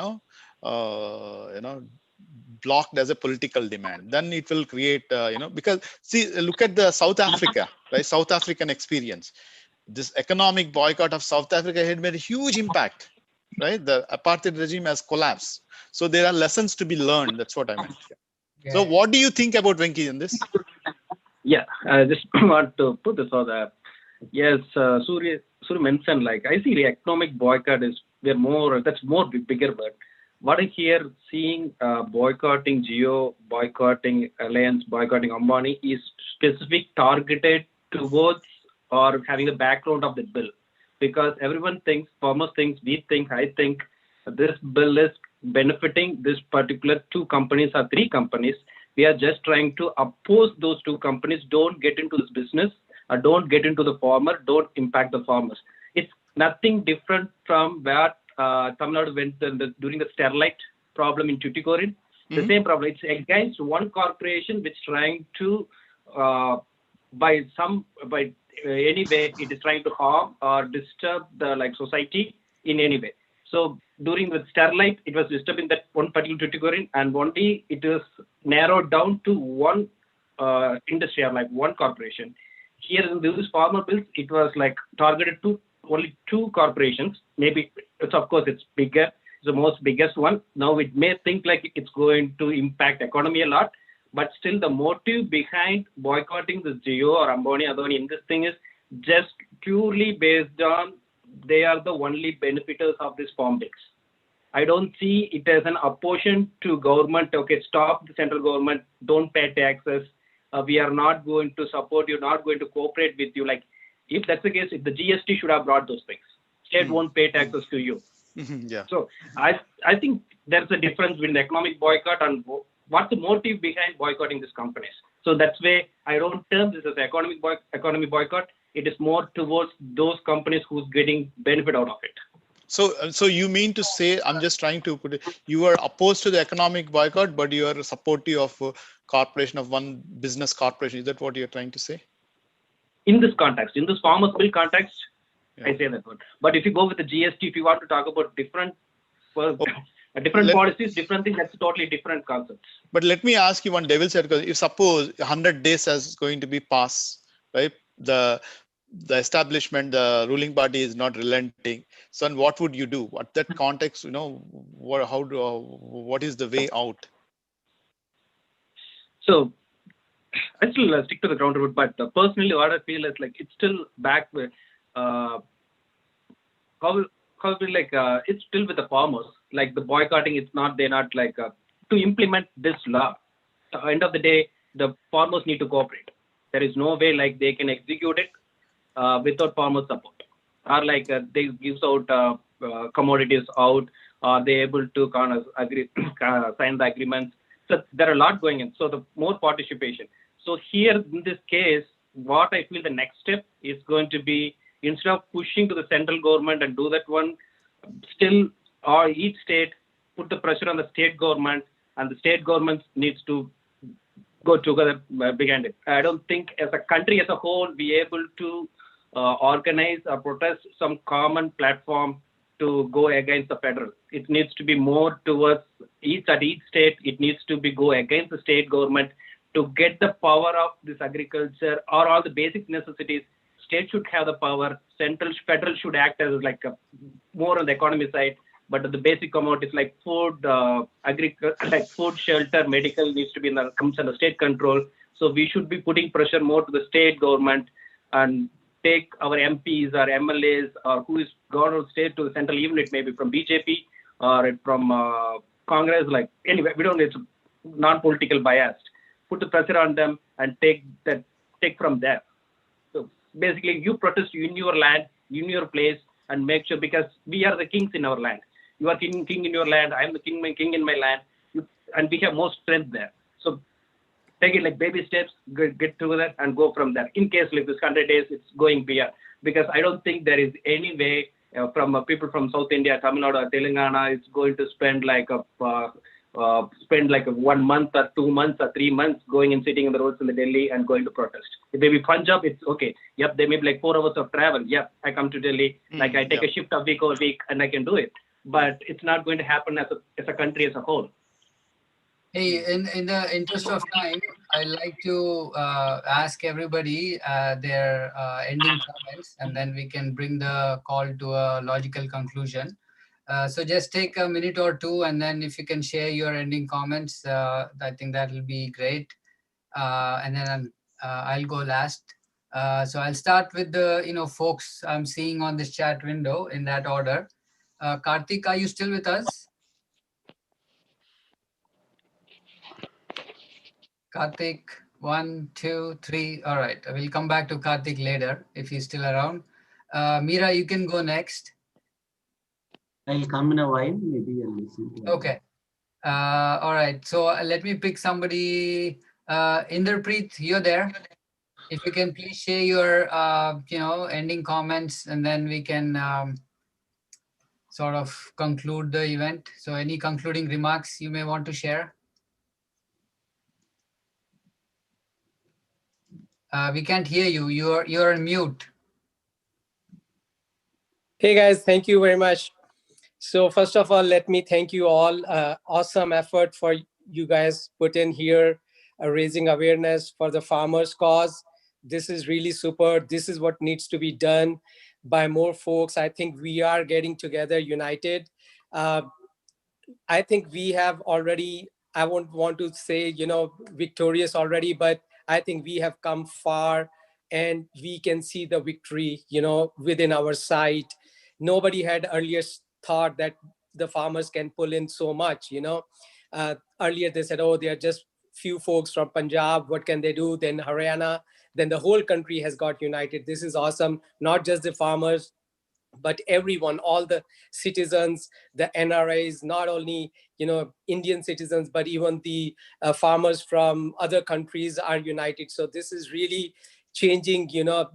blocked as a political demand. Then it will create, because see, look at the South Africa, right? South African experience. This economic boycott of South Africa had made a huge impact, right? The apartheid regime has collapsed. So there are lessons to be learned. That's what I meant. So what do you think about Venki in this? Yeah, I just want to put this on that. Yes, Surya mentioned, like, I see the economic boycott is that's more bigger, but what I hear seeing boycotting Jio, boycotting Alliance, boycotting Ambani is specific targeted towards or having the background of the bill, because everyone thinks, farmers thinks, we think, I think this bill is benefiting this particular 2 companies or 3 companies. We are just trying to oppose those 2 companies. Don't get into this business. Don't get into the farmer. Don't impact the farmers. It's nothing different from where Tamil Nadu went during the Sterlite problem in Tuticorin. The same problem. It's against one corporation which trying to by any way it is trying to harm or disturb the society in any way. So during the Sterlite, it was disturbing that one particular Tuticorin, and only it is narrowed down to one industry or one corporation. Here in these farmer bills, it was targeted to only 2 corporations. Maybe it's bigger. It's the most biggest one. Now it may think like it's going to impact economy a lot, but still the motive behind boycotting the Jio or Ambani Adani in this thing is just purely based on they are the only benefiters of these farm bills. I don't see it as an opposition to government. Okay, stop the central government. Don't pay taxes. We are not going to support you. Not going to cooperate with you. If that's the case, if the GST should have brought those things, state won't pay taxes to you. Yeah. So I think there's a difference between the economic boycott and what's the motive behind boycotting these companies. So that's why I don't term this as economic boycott. It is more towards those companies who's getting benefit out of it. So you mean to say, I'm just trying to put it, you are opposed to the economic boycott, but you are supportive of corporation of one business corporation. Is that what you're trying to say? In this context, in this farmers bill context, yeah. I say that one. But if you go with the GST, if you want to talk about different policies, different things, that's totally different concepts. But let me ask you one devil's advocate, because if suppose 100 days is going to be passed, right? The establishment, the ruling party is not relenting. So what would you do? What that context, what is the way out? So I still stick to the ground route, but personally, what I feel is it's still back with it's still with the farmers. The boycotting, it's not, they're not to implement this law. At the end of the day, the farmers need to cooperate. There is no way they can execute it without farmer support. Or they gives out commodities out. Are they able to kind of agree, sign the agreements? So there are a lot going in. So the more participation. So here in this case, what I feel the next step is going to be, instead of pushing to the central government and do that one, still or each state put the pressure on the state government, and the state government needs to go together behind it. I don't think as a country as a whole be able to organize or protest some common platform to go against the federal. It needs to be more towards each state. It needs to be go against the state government to get the power of this agriculture or all the basic necessities. State should have the power. Federal should act as more on the economy side. But the basic commodities like food, agriculture, food, shelter, medical needs to be comes under state control. So we should be putting pressure more to the state government and take our MPs or MLAs or who is governor state to the central, even it may be from BJP or from Congress. Anyway, we don't need to non-political biased. Put the pressure on them and take from there. So basically, you protest in your land, in your place, and make sure, because we are the kings in our land. You are king in your land. I am the king in my land, and we have more strength there. So take it like baby steps, get together and go from there. In case like this 100 days, it's going beyond, because I don't think there is any way from people from South India, Tamil Nadu or Telangana is going to spend like a 1 month or 2 months or 3 months going and sitting in the roads in the Delhi and going to protest. If maybe Punjab, it's okay. Yep, they may be like 4 hours of travel. Yep, I come to Delhi, like I take a shift a week or week and I can do it. But it's not going to happen as a country as a whole. Hey, in the interest of time, I'd like to ask everybody their ending comments, and then we can bring the call to a logical conclusion. So just take a minute or two, and then if you can share your ending comments, I think that will be great. And then I'll go last. So I'll start with the folks I'm seeing on this chat window in that order. Karthik, are you still with us? Karthik, 1, 2, 3. All right, we'll come back to Karthik later if he's still around. Mira, you can go next. I'll come in a while, maybe I'll listen to it. Okay. All right, so let me pick somebody. Inderpreet, you're there. If you can please share your ending comments, and then we can sort of conclude the event. So any concluding remarks you may want to share? We can't hear you. You're on mute. Hey guys, thank you very much. So first of all, let me thank you all. Awesome effort for you guys put in here, raising awareness for the farmers' cause. This is really super. This is what needs to be done by more folks. I think we are getting together, united. I think we have already, I won't want to say, victorious already, but I think we have come far and we can see the victory, within our sight. Nobody had earlier thought that the farmers can pull in so much, Earlier they said, oh, they are just few folks from Punjab. What can they do? Then Haryana, then the whole country has got united. This is awesome. Not just the farmers, but everyone, all the citizens, the NRIs, not only Indian citizens, but even the farmers from other countries are united. So this is really changing.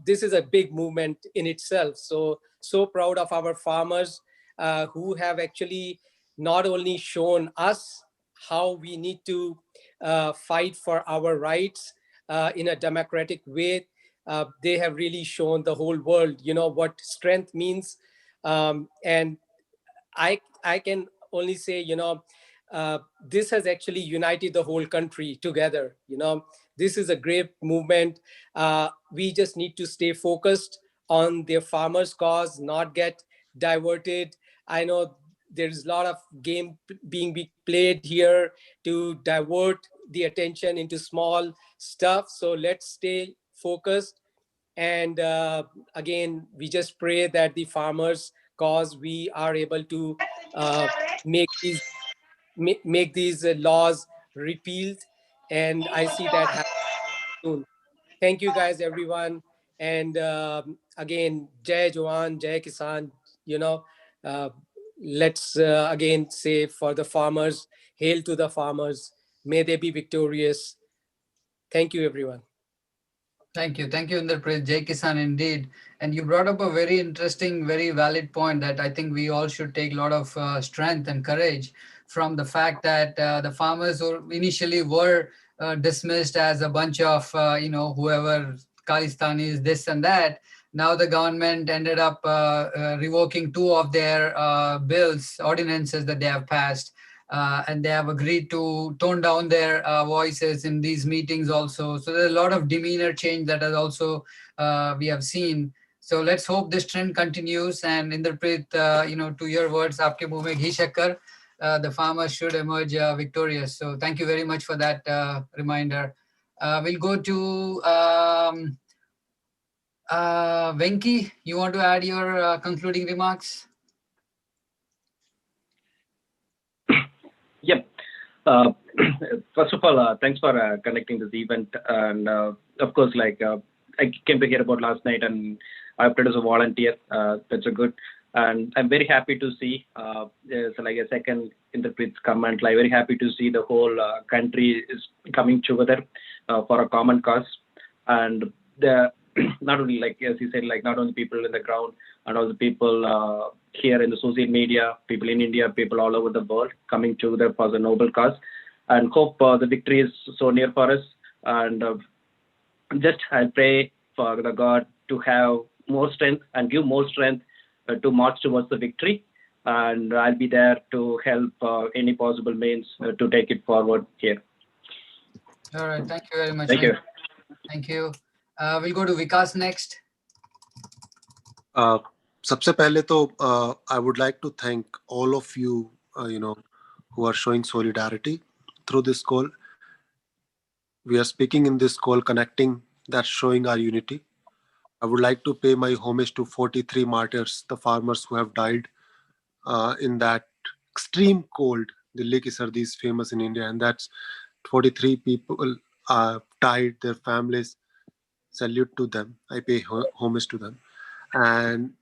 This is a big movement in itself. So proud of our farmers who have actually not only shown us how we need to fight for our rights in a democratic way. They have really shown the whole world, what strength means. And I can only say, this has actually united the whole country together. This is a great movement. We just need to stay focused on their farmers' cause, not get diverted. I know there's a lot of game being played here to divert the attention into small stuff. So let's stay focused. And again, we just pray that the farmers' cause, we are able to make these laws repealed. And I see that happen soon. Thank you guys, everyone. And again, Jai Jawan, Jai Kisan, uh, let's again say for the farmers, hail to the farmers. May they be victorious. Thank you, everyone. Thank you, Inderpreet. Jai Kisan indeed. And you brought up a very interesting, very valid point that I think we all should take a lot of strength and courage from the fact that the farmers initially were dismissed as a bunch of, whoever Khalistanis, this and that. Now the government ended up revoking 2 of their bills, ordinances that they have passed. And they have agreed to tone down their voices in these meetings also. So there's a lot of demeanor change that has also we have seen. So let's hope this trend continues. And Inderpreet, to your words, "Aapke muh mein ghee shakkar," the farmers should emerge victorious. So thank you very much for that reminder. We'll go to Venki. You want to add your concluding remarks? Yep. First of all, thanks for conducting this event. And of course, I came to hear about last night and I applied as a volunteer. That's a good. And I'm very happy to see there's like a second interpret's comment. Like very happy to see the whole country is coming together for a common cause, and the not only like as you said, like not only people in the ground and also people here in the social media, people in India, people all over the world coming together for the noble cause, and hope the victory is so near for us. And just I pray for the God to have more strength and give more strength to march towards the victory. And I'll be there to help any possible means to take it forward here. All right. Thank you very much. Thank you. Thank you. We'll go to Vikas next. सबसे पहले तो I would like to thank all of you, who are showing solidarity through this call. We are speaking in this call, connecting, that's showing our unity. I would like to pay my homage to 43 martyrs, the farmers who have died in that extreme cold. Delhi ki sardi is famous in India, and that's 43 people died, their families. Salute to them. I pay homage to them. And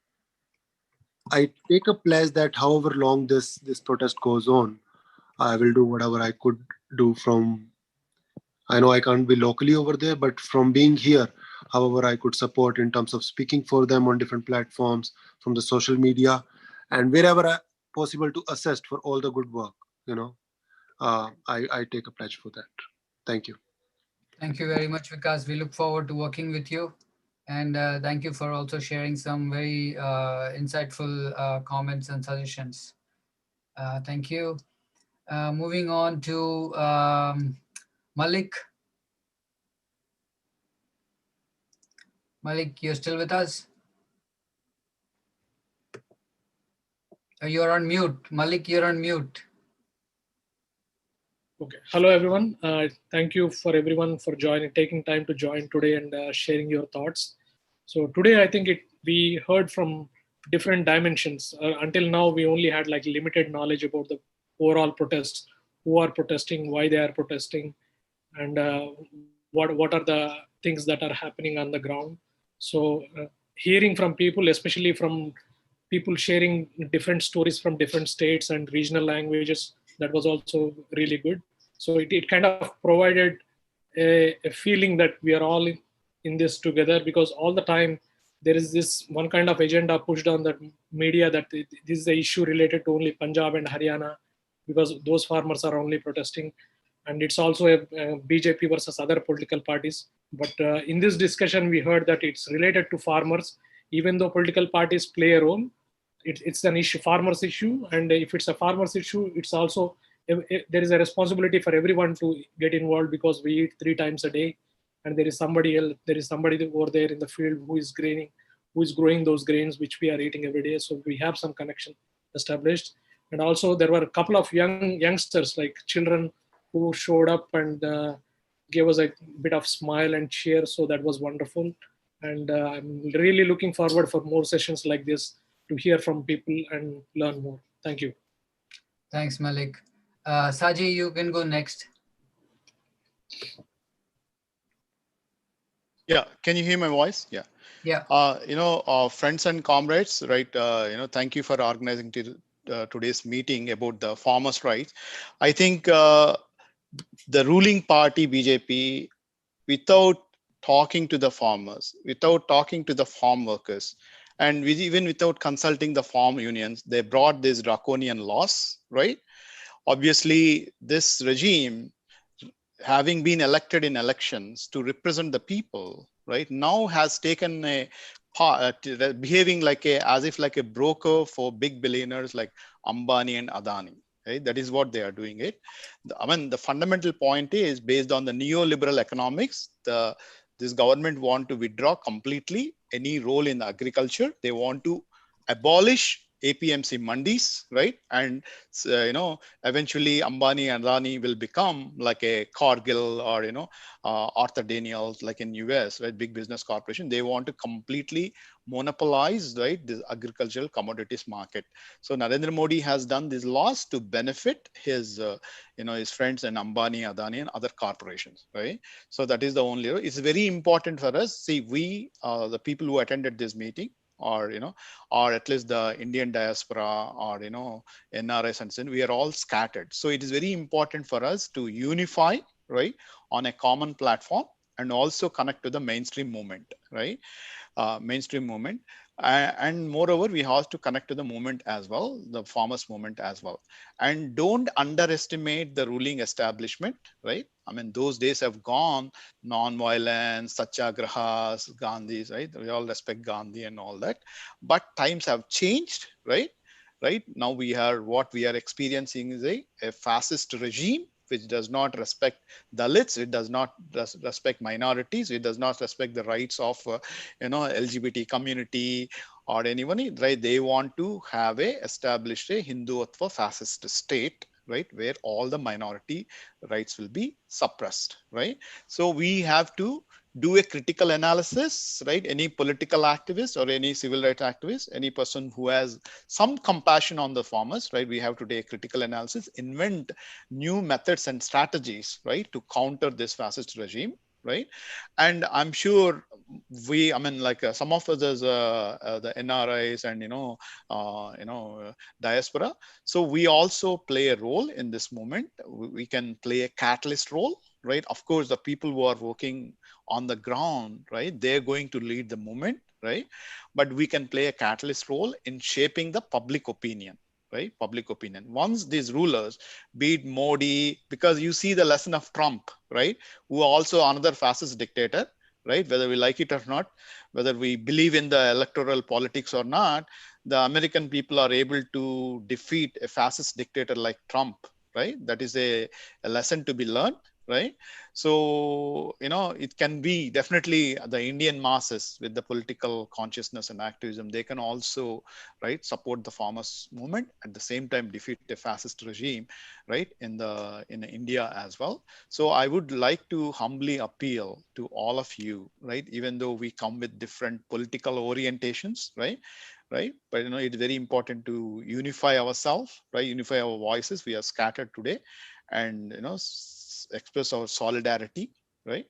I take a pledge that however long this protest goes on, I will do whatever I could do from. I know I can't be locally over there, but from being here, however I could support in terms of speaking for them on different platforms, from the social media, and wherever possible to assist for all the good work. I take a pledge for that. Thank you. Thank you very much, Vikas. We look forward to working with you. And thank you for also sharing some very insightful comments and suggestions. Thank you. Moving on to Malik. Malik, you're still with us? You're on mute. Malik, you're on mute. Okay. Hello, everyone. Thank you for everyone for taking time to join today and sharing your thoughts. So today, I think we heard from different dimensions. Until now, we only had like limited knowledge about the overall protests, who are protesting, why they are protesting, and what are the things that are happening on the ground. So hearing from people, especially from people sharing different stories from different states and regional languages, that was also really good. So it kind of provided a feeling that we are all in this together, because all the time there is this one kind of agenda pushed on the media that this is the issue related to only Punjab and Haryana, because those farmers are only protesting. And it's also a BJP versus other political parties. But in this discussion, we heard that it's related to farmers, even though political parties play a role. It's an issue, farmers issue. And if it's a farmers issue, it's also, there is a responsibility for everyone to get involved, because we eat 3 times a day. And there is somebody else, there is somebody over there in the field who is growing those grains, which we are eating every day. So we have some connection established. And also there were a couple of youngsters, like children, who showed up and gave us a bit of smile and cheer. So that was wonderful. And I'm really looking forward for more sessions like this to hear from people and learn more. Thank you. Thanks, Malik. Saji, you can go next. Yeah, can you hear my voice? Yeah. Yeah. Friends and comrades, right? Thank you for organizing today's meeting about the farmers' rights. I think the ruling party BJP, without talking to the farmers, without talking to the farm workers, and even without consulting the farm unions, they brought these draconian laws, right? Obviously, this regime, having been elected in elections to represent the people, right, now has taken a part, behaving as if like a broker for big billionaires like Ambani and Adani. Right? That is what they are doing it. I mean, the fundamental point is based on the neoliberal economics. This government want to withdraw completely any role in agriculture. They want to abolish APMC mandis, right? And eventually Ambani and Adani will become like a Cargill or Arthur Daniels, like in US, right? Big business corporation. They want to completely monopolize, right, this agricultural commodities market. So Narendra Modi has done these laws to benefit his his friends and Ambani, Adani, and other corporations, right? So that is the only. It's very important for us. See, we the people who attended this meeting, or or at least the Indian diaspora, or NRIs and so on, we are all scattered. So it is very important for us to unify, right, on a common platform, and also connect to the mainstream movement, right? Mainstream movement. And moreover, we have to connect to the movement as well, the farmers movement as well. And don't underestimate the ruling establishment, right? I mean, those days have gone, non-violence, satyagrahas, Gandhis, right? We all respect Gandhi and all that. But times have changed, right? Right now we are, what we are experiencing is a fascist regime which does not respect Dalits, it does not respect minorities, it does not respect the rights of LGBT community or anyone, right? They want to have established a Hinduatva fascist state, right, where all the minority rights will be suppressed, right? So we have to do a critical analysis, right? Any political activist or any civil rights activist, any person who has some compassion on the farmers, right? We have to do a critical analysis, invent new methods and strategies, right, to counter this fascist regime, right? And I'm sure I mean, like some of us as the NRIs and diaspora. So we also play a role in this movement. We can play a catalyst role, right? Of course, the people who are working on the ground, right, they're going to lead the movement, right? But we can play a catalyst role in shaping the public opinion, right? Public opinion. Once these rulers, be it Modi, because you see the lesson of Trump, right, who also another fascist dictator, right? Whether we like it or not, whether we believe in the electoral politics or not, the American people are able to defeat a fascist dictator like Trump, right? That is a lesson to be learned, right? So, it can be definitely the Indian masses with the political consciousness and activism, they can also, right, support the farmers movement, at the same time defeat a fascist regime, right, in India as well. So I would like to humbly appeal to all of you, right, even though we come with different political orientations, right? Right. But it's very important to unify ourselves, right? Unify our voices. We are scattered today, and express our solidarity, right?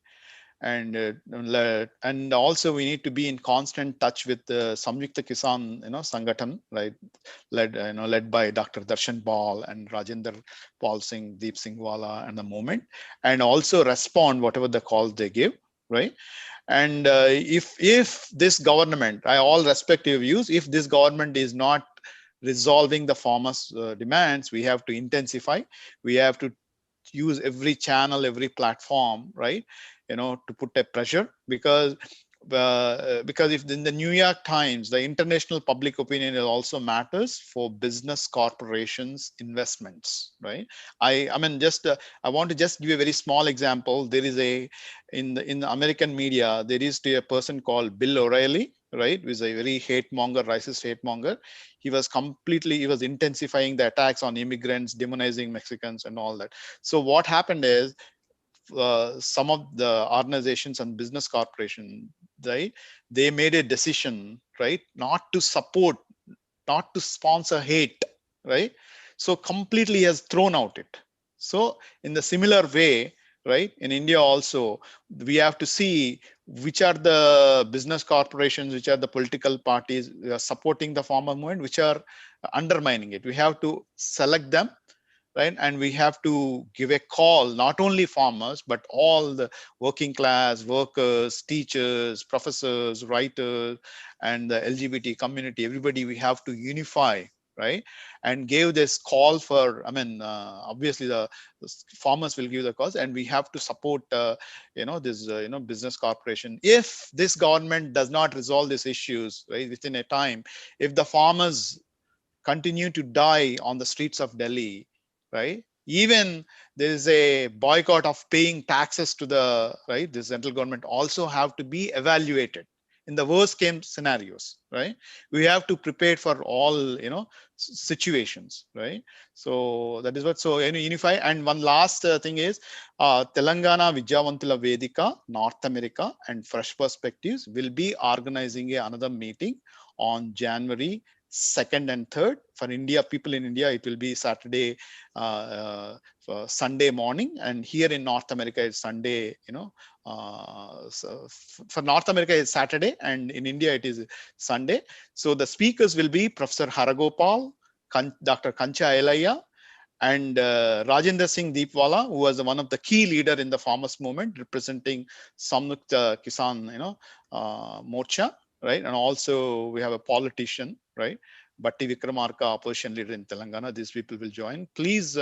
And also we need to be in constant touch with the Samyukta Kisan Sangathan, right, led by Dr. Darshan Bal and Rajendra Paul Singh, Deep Singh Wala and the movement, and also respond whatever the calls they give, right? And if this government, I all respect your views, if this government is not resolving the farmers demands, we have to intensify, we have to use every channel, every platform, right, to put a pressure, because if in the New York Times, the international public opinion also matters for business corporations investments, right? I mean, just I want to just give a very small example. There is in the American media, there is a person called Bill O'Reilly, right, who is a very hate monger, racist hate monger. He was intensifying the attacks on immigrants, demonizing Mexicans and all that. So what happened is, some of the organizations and business corporations, right, they made a decision, right, not to support, not to sponsor hate, right? So completely has thrown out it. So in the similar way, right, in India also, we have to see which are the business corporations, which are the political parties supporting the farmer movement, which are undermining it. We have to select them, right? And we have to give a call, not only farmers, but all the working class, workers, teachers, professors, writers, and the LGBT community, everybody, we have to unify, right? And give this call for, I mean, obviously the farmers will give the cause, and we have to support, this, business corporation. If this government does not resolve these issues, right, within a time, if the farmers continue to die on the streets of Delhi, right? Even there is a boycott of paying taxes to the, right, the central government also have to be evaluated in the worst case scenarios, right? We have to prepare for all, situations, right? So that is what, so unify. And one last thing is, Telangana Vidyavantula Vedika, North America and Fresh Perspectives will be organizing another meeting on January second and third. For India, people in India, it will be Saturday, Sunday morning, and here in North America, it's Sunday. So for North America, it's Saturday, and in India, it is Sunday. So the speakers will be Professor Haragopal, Dr. Kancha Elaya, and Rajendra Singh Deepwala, who was one of the key leader in the farmers movement, representing Samyukta Kisan, Morcha, right? And also we have a politician, right? Batti Vikramarka, opposition leader in Telangana. These people will join. Please,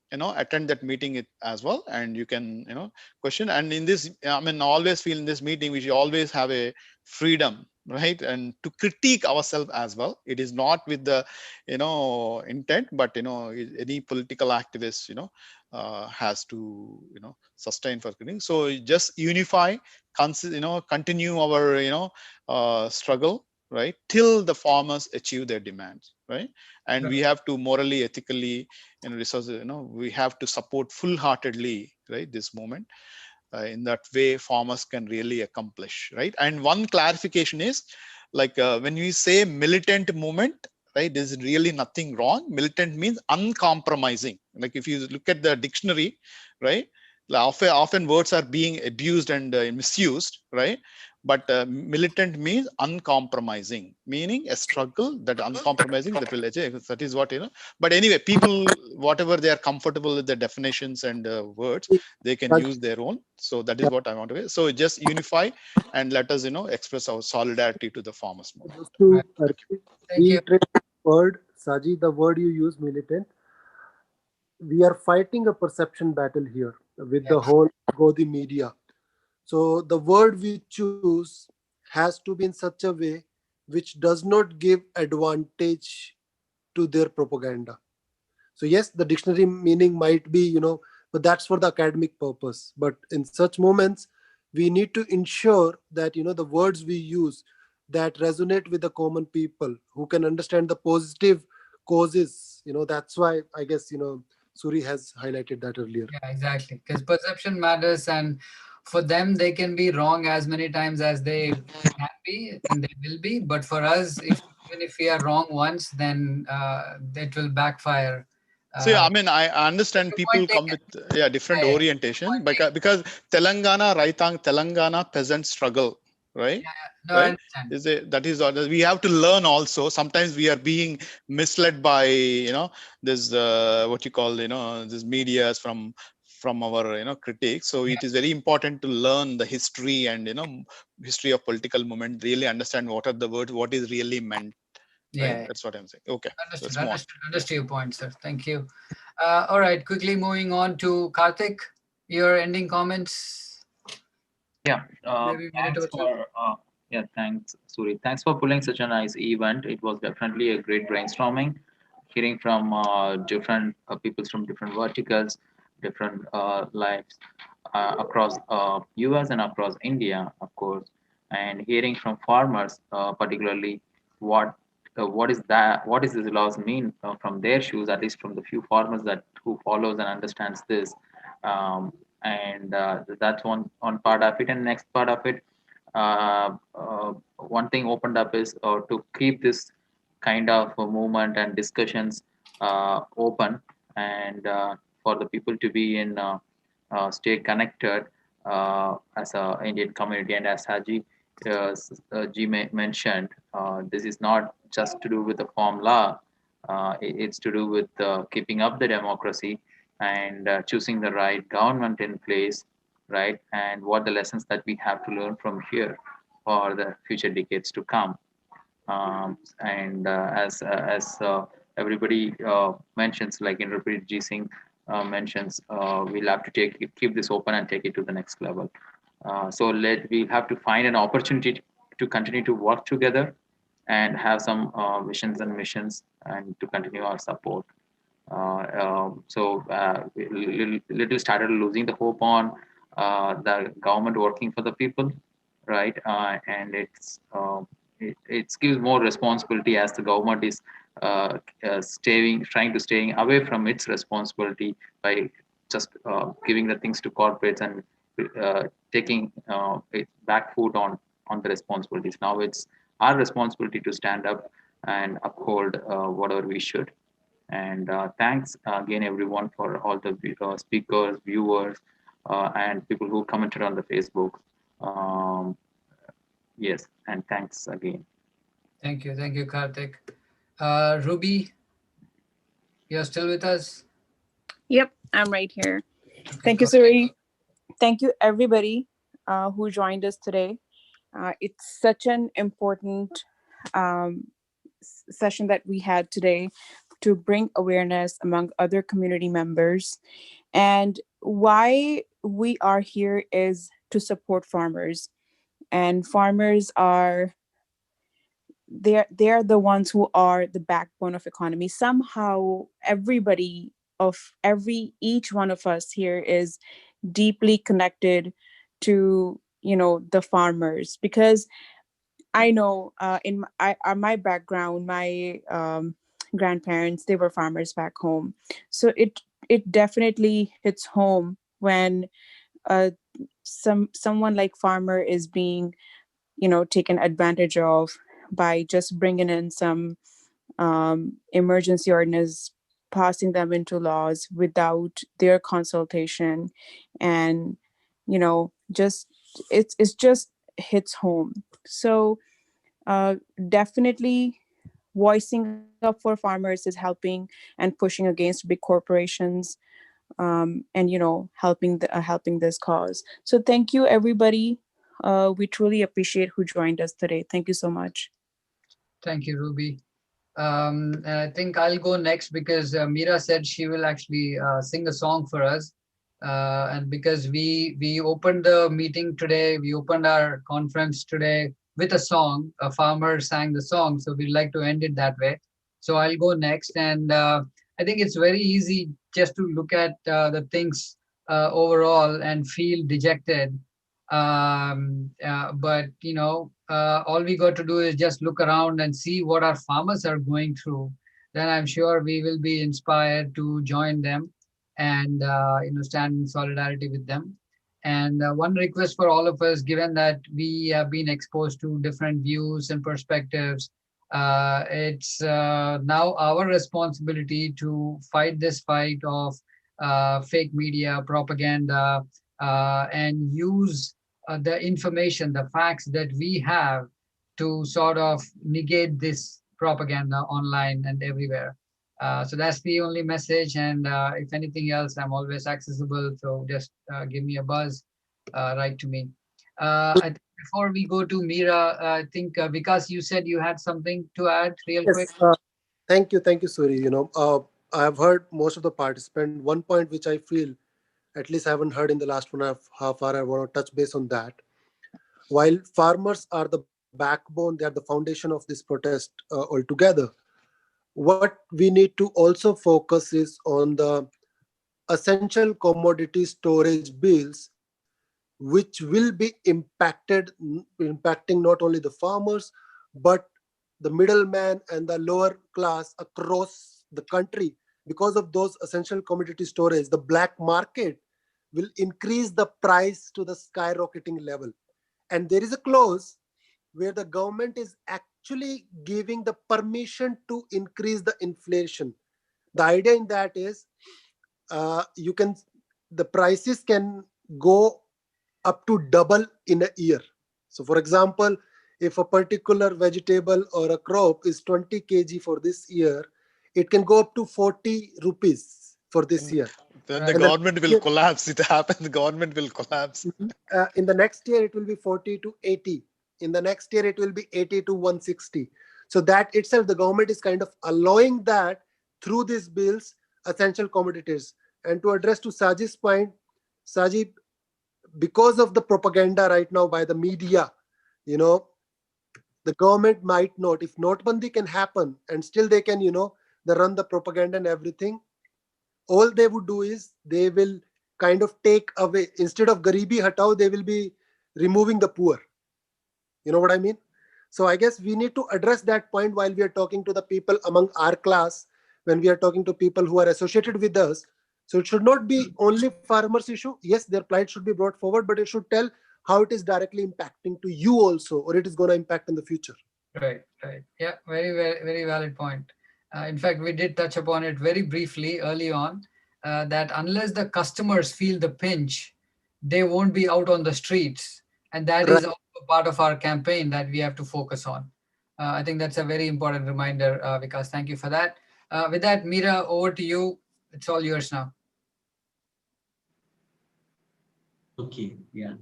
attend that meeting as well, and you can, question. And in this, I mean, always feel in this meeting, we should always have a freedom, right? And to critique ourselves as well. It is not with the, intent, but, any political activist, has to, sustain for critiquing. So just unify, continue our, struggle, right? Till the farmers achieve their demands, right? And we have to morally, ethically, resources, we have to support full-heartedly, right, this moment. In that way, farmers can really accomplish, right? And one clarification is, like, when we say militant movement, right, there's really nothing wrong. Militant means uncompromising. Like if you look at the dictionary, right, often words are being abused and misused, right? But militant means uncompromising, meaning a struggle that uncompromising that will achieve. That is what, But anyway, people, whatever they are comfortable with the definitions and words, they can use their own. So that is what I want to say. So just unify and let us, express our solidarity to the farmers movement. Just to Thank you. reiterate the word, Saji, the word you use, militant, we are fighting a perception battle here with the whole Godi media. So the word we choose has to be in such a way which does not give advantage to their propaganda. So yes, the dictionary meaning might be, but that's for the academic purpose. But in such moments, we need to ensure that, the words we use that resonate with the common people who can understand the positive causes. That's why I guess, Suri has highlighted that earlier. Yeah, exactly. Because perception matters, and for them, they can be wrong as many times as they can be, and they will be. But for us, even if we are wrong once, then that will backfire. So yeah, I mean, I understand people point come with different Yeah, orientation, because Telangana Raitang, Telangana peasant struggle, right? No, I Right? understand. That is we have to learn also. Sometimes we are being misled by this what you call this medias from our critics. So it is very important to learn the history and history of political movement. Really understand what are the words, what is really meant. Right? Yeah. That's what I'm saying. Okay. Understood. Let's move on. Understood your point, sir. Thank you. All right. Quickly moving on to Karthik. Your ending comments. Yeah. Maybe a minute or two. Thanks, Suri. Thanks for pulling such a nice event. It was definitely a great brainstorming, hearing from different people from different verticals, different lives across US and across India, of course, and hearing from farmers, particularly what what is this laws mean from their shoes, at least from the few farmers that who follows and understands this. And that's one part of it. And next part of it, one thing opened up is to keep this kind of movement and discussions open, and for the people to be in stay connected as a Indian community. And as Haji mentioned, this is not just to do with the farm law. It's to do with keeping up the democracy and choosing the right government in place, right? And what the lessons that we have to learn from here for the future decades to come. And as everybody mentions, like Interpret G Singh mentions, we'll have to keep this open and take it to the next level. So we have to find an opportunity to continue to work together and have some visions and missions and to continue our support. We little started losing the hope on the government working for the people, right? And it gives more responsibility as the government is trying to staying away from its responsibility by just giving the things to corporates and taking back foot on the responsibilities. Now it's our responsibility to stand up and uphold whatever we should. And thanks again, everyone, for all the speakers, viewers, and people who commented on the Facebook. Um, yes, and thanks again. Thank you, Karthik. Ruby, you're still with us? Yep, I'm right here. Okay, Thank you, go ahead. Suri. Thank you, everybody who joined us today. It's such an important um, session that we had today to bring awareness among other community members. And why we are here is to support farmers. And farmers are they're the ones who are the backbone of economy. Somehow everybody of each one of us here is deeply connected to the farmers, because I know my background, my grandparents, they were farmers back home. So it definitely hits home when uh, someone like farmer is being taken advantage of by just bringing in some emergency ordinance, passing them into laws without their consultation, and just it's just hits home. So definitely voicing up for farmers is helping and pushing against big corporations, and helping this cause. So thank you, everybody. We truly appreciate who joined us today. Thank you so much. Thank you, Ruby. And I think I'll go next because Mira said she will actually sing a song for us. And because we opened the meeting today, we opened our conference today with a song. A farmer sang the song, so we'd like to end it that way. So I'll go next, and I think it's very easy just to look at the things overall and feel dejected. But all we got to do is just look around and see what our farmers are going through. Then I'm sure we will be inspired to join them and stand in solidarity with them. And one request for all of us, given that we have been exposed to different views and perspectives, it's now our responsibility to fight this fight of fake media, propaganda, and use the information, the facts that we have to sort of negate this propaganda online and everywhere. So that's the only message. And if anything else, I'm always accessible. So just give me a buzz, write to me. Before we go to Mira, I think Vikas, you said you had something to add real quick. Yes, thank you, Suri. I've heard most of the participants. One point which I feel, at least I haven't heard in the last 1.5 hour, I want to touch base on that. While farmers are the backbone, they are the foundation of this protest altogether. What we need to also focus is on the essential commodity storage bills, which will be impacting not only the farmers, but the middleman and the lower class across the country. Because of those essential commodity storage, the black market will increase the price to the skyrocketing level. And there is a clause where the government is actually giving the permission to increase the inflation. The idea in that is you can the prices can go up to double in a year. So for example, if a particular vegetable or a crop is 20 kg for this year, it can go up to 40 rupees for this year. Then the government will collapse. It happens, the government will collapse. In the next year, it will be 40 to 80. In the next year, it will be 80 to 160. So that itself, the government is kind of allowing that through these bills, essential commodities. And to address to Saji's point, Saji, because of the propaganda right now by the media, the government might not, if Notbandi can happen and still they can, they run the propaganda and everything, all they would do is they will kind of take away, instead of Garibi Hatao, they will be removing the poor. You know what I mean? So I guess we need to address that point while we are talking to the people among our class, when we are talking to people who are associated with us. So it should not be only farmers' issue. Yes, their plight should be brought forward, but it should tell how it is directly impacting to you also, or it is going to impact in the future. Right, right. Yeah, very valid point. In fact, we did touch upon it very briefly early on, that unless the customers feel the pinch, they won't be out on the streets. And that is Right. also part of our campaign that we have to focus on. I think that's a very important reminder, Vikas. Thank you for that. With that, Meera, over to you. It's all yours now. Okay, yeah.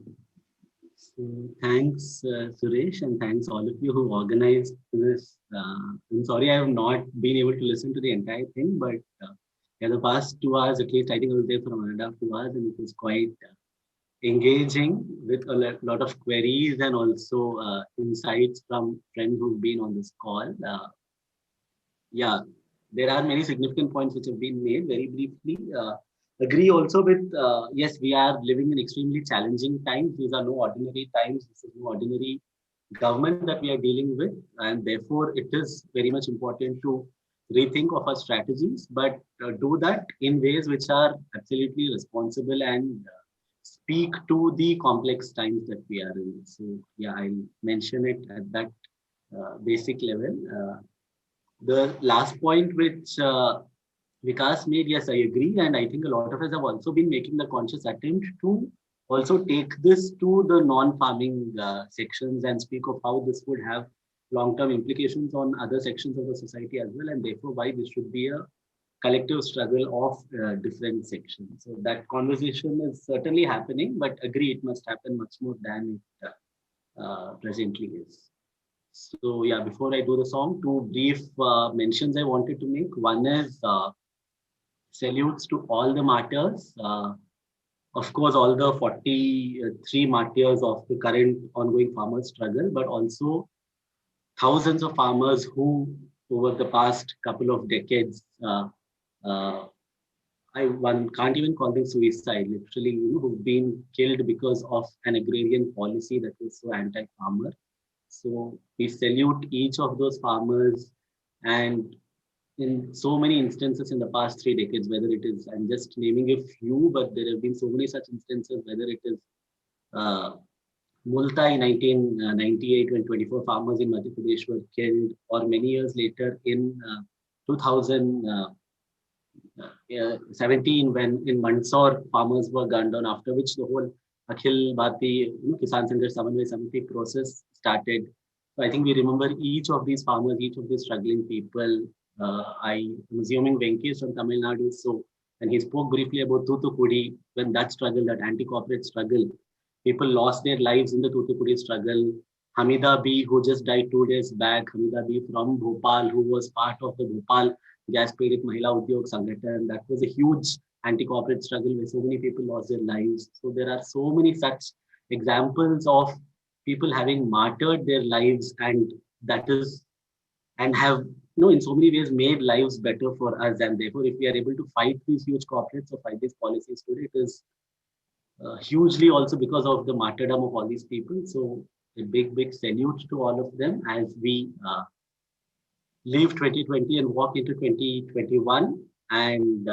So thanks, Suresh, and thanks all of you who organized this. I'm sorry I have not been able to listen to the entire thing, but yeah, the past 2 hours, at least I think I was there for 1.5 to 2 hours, and it was quite engaging with a lot of queries and also insights from friends who've been on this call. Yeah, there are many significant points which have been made very briefly. Agree also with, yes, we are living in extremely challenging times. These are no ordinary times. This is no ordinary government that we are dealing with. And therefore, it is very much important to rethink of our strategies, but do that in ways which are absolutely responsible and speak to the complex times that we are in. So yeah, I'll mention it at that basic level. The last point which Vikas made, yes, I agree. And I think a lot of us have also been making the conscious attempt to also take this to the non-farming sections and speak of how this would have long-term implications on other sections of the society as well. And therefore, why this should be a collective struggle of different sections. So that conversation is certainly happening, but agree it must happen much more than it presently is. So yeah, before I do the song, two brief mentions I wanted to make. One is salutes to all the martyrs. Of course, all the 43 martyrs of the current ongoing farmer struggle, but also thousands of farmers who, over the past couple of decades, one can't even call them suicide, literally, who've been killed because of an agrarian policy that was so anti-farmer. So we salute each of those farmers, and in so many instances in the past 3 decades, whether it is, I'm just naming a few, but there have been so many such instances, whether it is Multa in 1998 when 24 farmers in Madhya Pradesh were killed, or many years later in 2017 when in Mandsaur farmers were gunned down, after which the whole Akhil Bharati Kisan Sangharsh Samanvay Samiti process started. So I think we remember each of these farmers, each of these struggling people. I'm assuming Venki is from Tamil Nadu, so and he spoke briefly about Thoothukudi, when that struggle, that anti-corporate struggle, people lost their lives in the Thoothukudi struggle. Hamida B, who just died 2 days back, Hamida B from Bhopal, who was part of the Bhopal Gas Pirit Mahila Udyog Sangathan. That was a huge anti-corporate struggle where so many people lost their lives. So there are so many such examples of people having martyred their lives, and that is, and have, in so many ways made lives better for us. And therefore, if we are able to fight these huge corporates or fight these policies today, it is hugely also because of the martyrdom of all these people. So a big salute to all of them as we leave 2020 and walk into 2021. And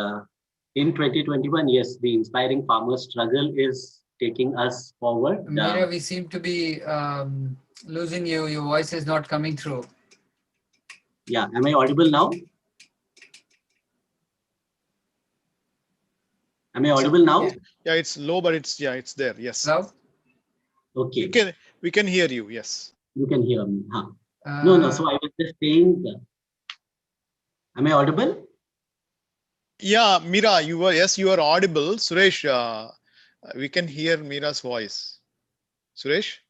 in 2021, yes, the Inspiring Farmers struggle is taking us forward. Meera, we seem to be losing you. Your voice is not coming through. Yeah, am I audible now? Am I audible now? Yeah, it's low, but it's there. Yes. Hello? Okay. We can hear you. Yes. You can hear me. Huh? No. So I was just saying, am I audible? Yeah, Meera, you are audible. Suresh, we can hear Meera's voice. Suresh?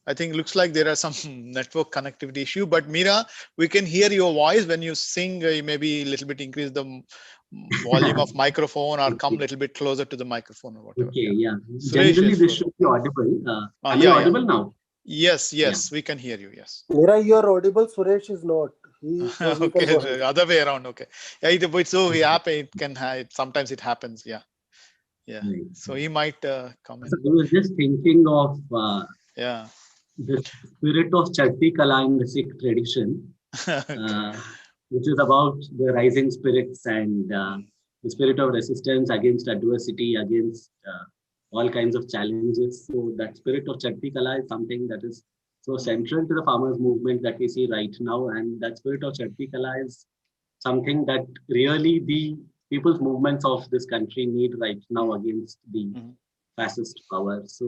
I think looks like there are some network connectivity issue, but Meera, we can hear your voice when you sing. Maybe a little bit increase the volume of microphone or come a little bit closer to the microphone or whatever. Okay, yeah. Suresh, Generally, this should be audible. Am I audible now? Yes, we can hear you. Yes. Meera, you are audible. Suresh is not. Okay, the other way around. Okay. Yeah, it's so it can sometimes it happens. Yeah. Right. So he might come in. So I was just thinking of the spirit of Chatti Kala in the Sikh tradition, which is about the rising spirits and the spirit of resistance against adversity, against all kinds of challenges. So that spirit of Chatti Kala is something that is so central to the farmers movement that we see right now. And that spirit of Chatti Kala is something that really the people's movements of this country need right now against the fascist power. So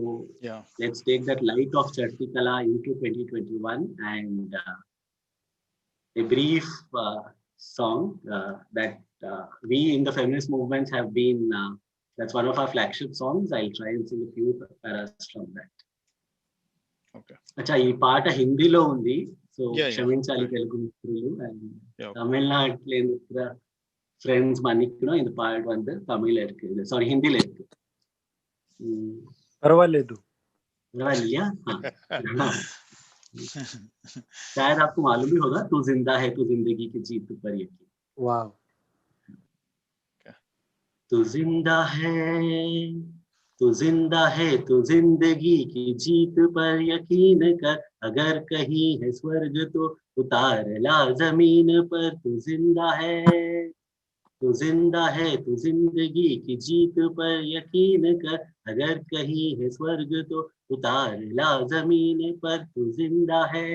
yeah, let's take that light of Chatti Kala into 2021 and a brief song that we in the feminist movements have been, that's one of our flagship songs. I'll try and sing a few paras from that. okay. అచ్చా ఈ పాట హిందీలో ఉంది, so Yeah, క్షమించాలి right. Telugu మిత్రులు and Yeah, okay. தமிழ்நாட்டில் இருக்கிற friends மன்னிக்கணும், இந்த பாட்டு வந்து தமிழ்ல இருக்கு, சாரி ஹிந்தில இருக்கு. परवालेदु परवालिया शायद आपको मालूम भी होगा, तू जिंदा है तू जिंदगी की जीत पर यकीन. Wow. तू जिंदा है तू जिंदा है तू जिंदगी की जीत पर यकीन कर, अगर कहीं है स्वर्ग तो उतार ला जमीन पर. तू जिंदा है तू जिंदा है तू जिंदगी की जीत पर यकीन कर, अगर कहीं है स्वर्ग तो उतार ला जमीन पर. तू जिंदा है.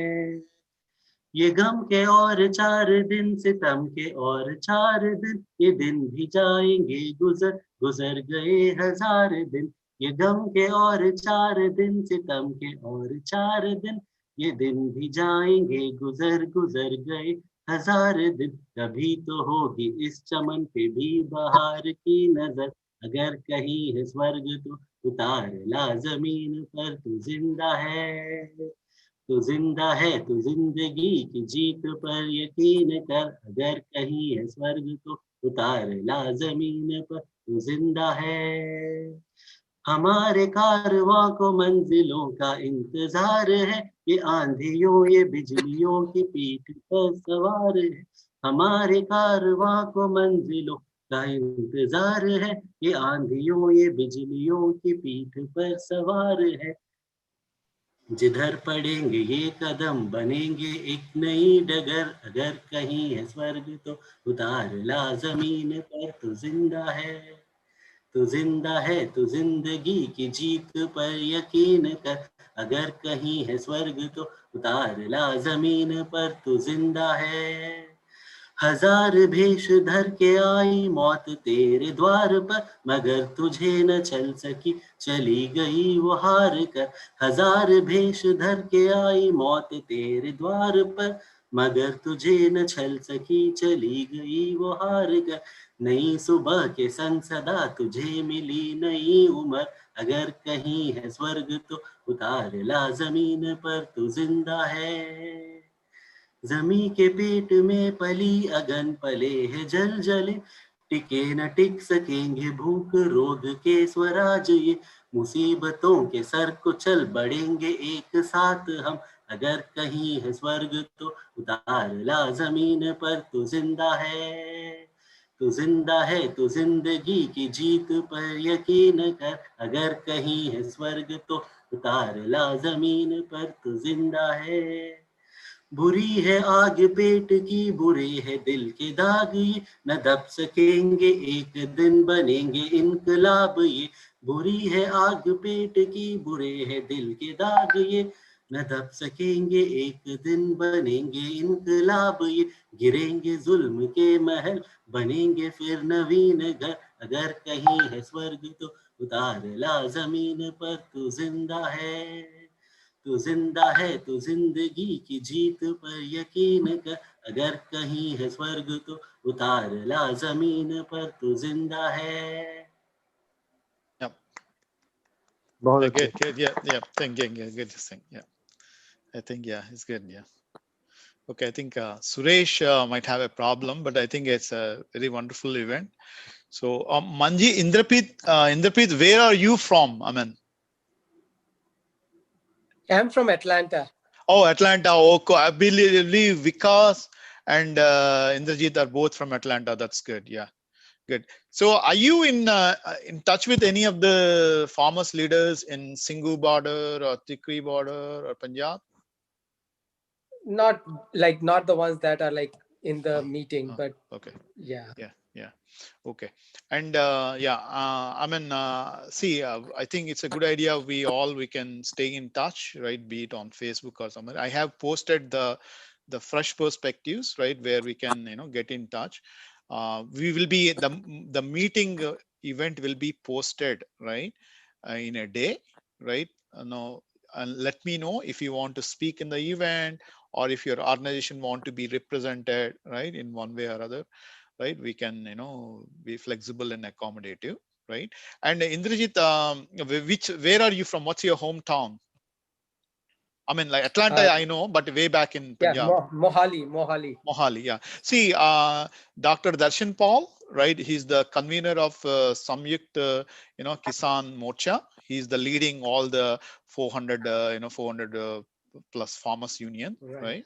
ये गम के और 4 दिन, सितम के और 4 दिन, ये दिन भी जाएंगे गुजर, गुजर गए 1000 दिन. ये गम के और 4 दिन, सितम के और 4 दिन, ये दिन भी जाएंगे गुजर, गुजर गए 1000 दिन. कभी तो होगी इस चमन पे भी बहार की नजर, अगर कहीं है स्वर्ग तो उतार ला जमीन पर. तू जिंदा है तू जिंदा है तू जिंदगी की जीत पर यकीन कर, अगर कहीं है स्वर्ग तो उतार ला जमीन पर. तू जिंदा है. हमारे कारवां को मंजिलों का इंतजार है, ये आंधियों ये बिजलियों की पीठ पर सवार है. हमारे कारवां को मंजिलों का इंतजार है, ये आंधियों ये बिजलियों की पीठ पर सवार है. जिधर पड़ेंगे ये कदम बनेंगे एक नई डगर, अगर कहीं है स्वर्ग तो उतार ला जमीन पर. तू जिंदा है तू जिंदा है तू जिंदगी की जीत पर यकीन कर, अगर कहीं है स्वर्ग तो उतार ला जमीन पर. तू जिंदा है. 1000 भेष धर के आई मौत तेरे द्वार पर, मगर तुझे न चल सकी चली गई वो हार कर. 1000 भेष धर के आई मौत तेरे द्वार पर, मगर तुझे न चल सकी चली गई वो हार कर. नई सुबह के संग सदा तुझे मिली नई उम्र, अगर कहीं है स्वर्ग तो उतार ला जमीन पर. तू जिंदा है. जमी के पेट में पली अगन पले है जल जले, टिके न टिक सकेंगे भूख रोग के स्वराज ये. मुसीबतों के सर को चल बढ़ेंगे एक साथ हम, अगर कहीं है स्वर्ग तो उतार ला जमीन पर. तू जिंदा है तू जिंदा है तू जिंदगी की जीत पर यकीन कर, अगर कहीं है स्वर्ग तो उतार ला जमीन पर. तू जिंदा है. बुरी है आग पेट की बुरे है दिल के दाग ये, न दब सकेंगे एक दिन बनेंगे इनकलाब ये. बुरी है आग पेट की बुरे है दिल के दाग ये, न दब सकेंगे एक दिन बनेंगे इनकलाब ये. गिरेंगे जुल्म के महल बनेंगे फिर नवीन घर, अगर कहीं है स्वर्ग तो उतार ला जमीन पर. तू जिंदा है तू जिंदा है तू जिंदगी की जीत पर यकीन कर, अगर कहीं है स्वर्ग तो उतार ला जमीन पर. तू जिंदा है. Yeah, good, good. Yeah. Thank you. Yeah, good thing. Yeah, I think it's good. Yeah. Okay, I think Suresh might have a problem, but I think it's a very wonderful event. So, Manji, Indrapreet, where are you from? I mean, I'm from Atlanta. oh, Atlanta. Okay, I believe Vikas and Indrajit are both from Atlanta. That's good. Yeah, good. So, are you in touch with any of the farmers leaders in Singhu border or Tikri border or Punjab? Not the ones that are like in the meeting, but Okay. yeah. Yeah. Yeah. Okay. And I mean, see, I think it's a good idea. We can stay in touch, right? Be it on Facebook or somewhere. I have posted the fresh perspectives, right, where we can get in touch. We will be the meeting event will be posted, right, in a day, right? No, and let me know if you want to speak in the event, or if your organization want to be represented, right, in one way or other, right? We can be flexible and accommodative, right? And Indrajit, where are you from? What's your hometown? I mean, like Atlanta, I know, but way back in Yeah, Punjab. Mohali. Mohali, yeah. See, Dr. Darshan Paul, right? He's the convener of Samyukt, Kisan Morcha. He's the leading all the 400, 400 plus farmers union, right?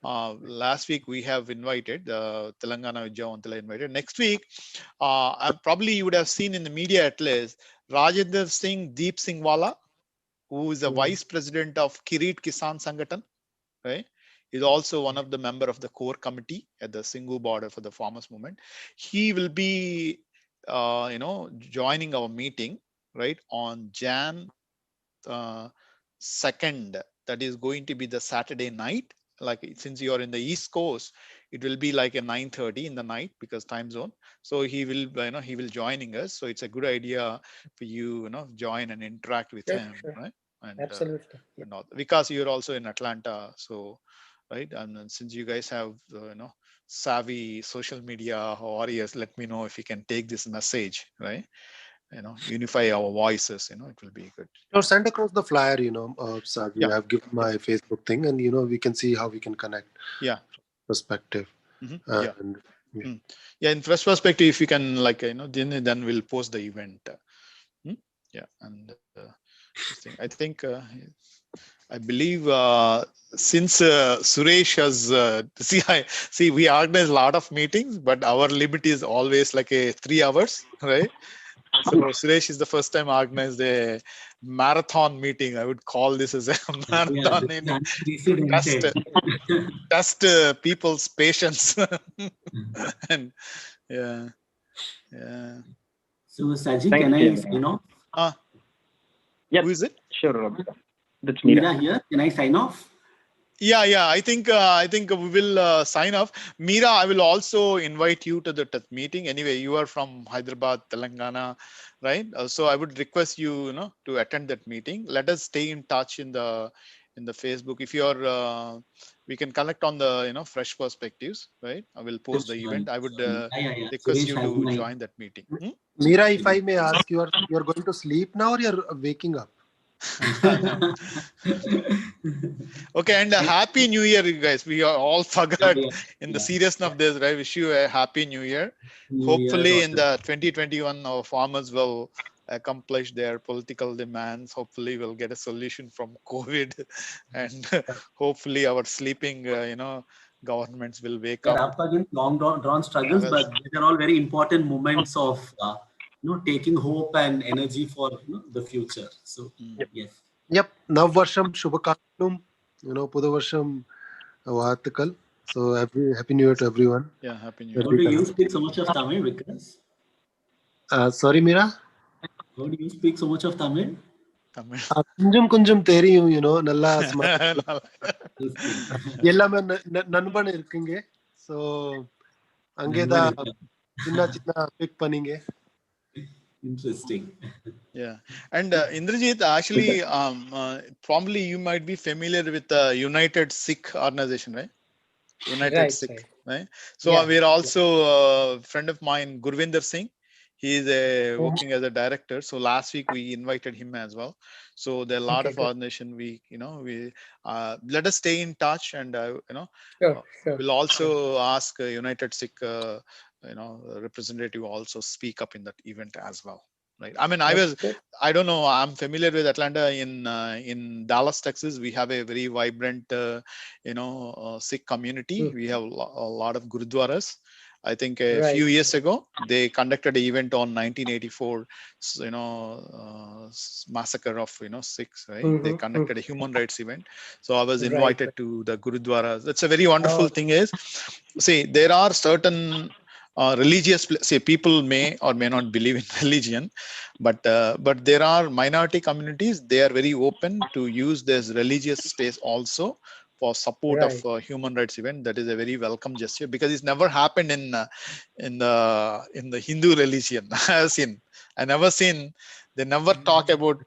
Last week we have invited Telangana Vijayawantala invited. Next week, probably you would have seen in the media at least Rajendra Singh Deep Singh Wala, who is the vice president of Kirit Kisan Sangathan, right? He's also one of the member of the core committee at the Singhu border for the farmers movement. He will be, joining our meeting, right, on Jan 2nd. That is going to be the Saturday night. Like, since you are in the East Coast, it will be like a 9:30 in the night because time zone. So he will, he will joining us. So it's a good idea for you, join and interact with him, Sure. right? And Absolutely. and all, because you're also in Atlanta, so right. And then since you guys have savvy social media warriors, let me know if you can take this message, right? Unify our voices. It will be good. Or send across the flyer, Savi. Yeah. I've given my Facebook thing, and we can see how we can connect. Yeah. Perspective. Yeah. And, Yeah. In first perspective, if you can, like, then we'll post the event. Yeah. And this thing, I think, I believe since Suresh has see, we organize a lot of meetings, but our limit is always like a 3 hours, right? So Suresh is the first time organized a marathon meeting. I would call this as a marathon in test people's patience. And yeah. So Saji, Thanks, can I Jim. sign off? Yep. Who is it? Sure. That's Meera Meera. here. Can I sign off? Yeah. I think we will sign off. Meera, I will also invite you to the meeting. Anyway, you are from Hyderabad, Telangana, right? So I would request you, to attend that meeting. Let us stay in touch in the Facebook. If you're, we can connect on the fresh perspectives, right? I will post the event. I would request Suresh you has to my join that meeting. Meera, if I may ask, you're going to sleep now, or you're waking up? Okay, and a happy new year, you guys. We are all forgot in the seriousness of this, right? Wish you a happy new year. Hopefully in the 2021 our farmers will accomplish their political demands. Hopefully we'll get a solution from COVID, and hopefully our sleeping governments will wake They're up. up against long drawn struggles, but these are all very important moments of taking hope and energy for the future. So yes. Yep. Navvarsham Shubhakankshalum. Pudavarsham Vahatakal. So happy New Year to everyone. Yeah, happy New How Year. do you speak so much of Tamil, Vikas? Sorry, Meera. How do you speak so much of Tamil? Kunjum தெரியும், நல்லா எல்லாமே நண்பன் இருக்குங்க. So அங்கேதான் சின்ன big பண்ணீங்க. Interesting. Yeah, and Indrajit, actually, probably you might be familiar with the United Sikh organization, right? United Sikh, right? So we're also a friend of mine, Gurvinder Singh. He is working as a director. So last week we invited him as well. So there are a lot of organization. We let us stay in touch, and we'll also ask United Sikh representative also speak up in that event as well. Right. I mean, I don't know. I'm familiar with Atlanta. In Dallas, Texas, we have a very vibrant, Sikh community. We have a lot of gurudwaras. I think a few years ago, they conducted an event on 1984, massacre of, Sikhs, right? They conducted a human rights event. So I was invited to the gurudwaras. That's a very wonderful thing is, see, there are certain religious, say people may or may not believe in religion, but there are minority communities, they are very open to use this religious space also for support of human rights event. That is a very welcome gesture, because it's never happened in the Hindu religion. I never seen they never talk about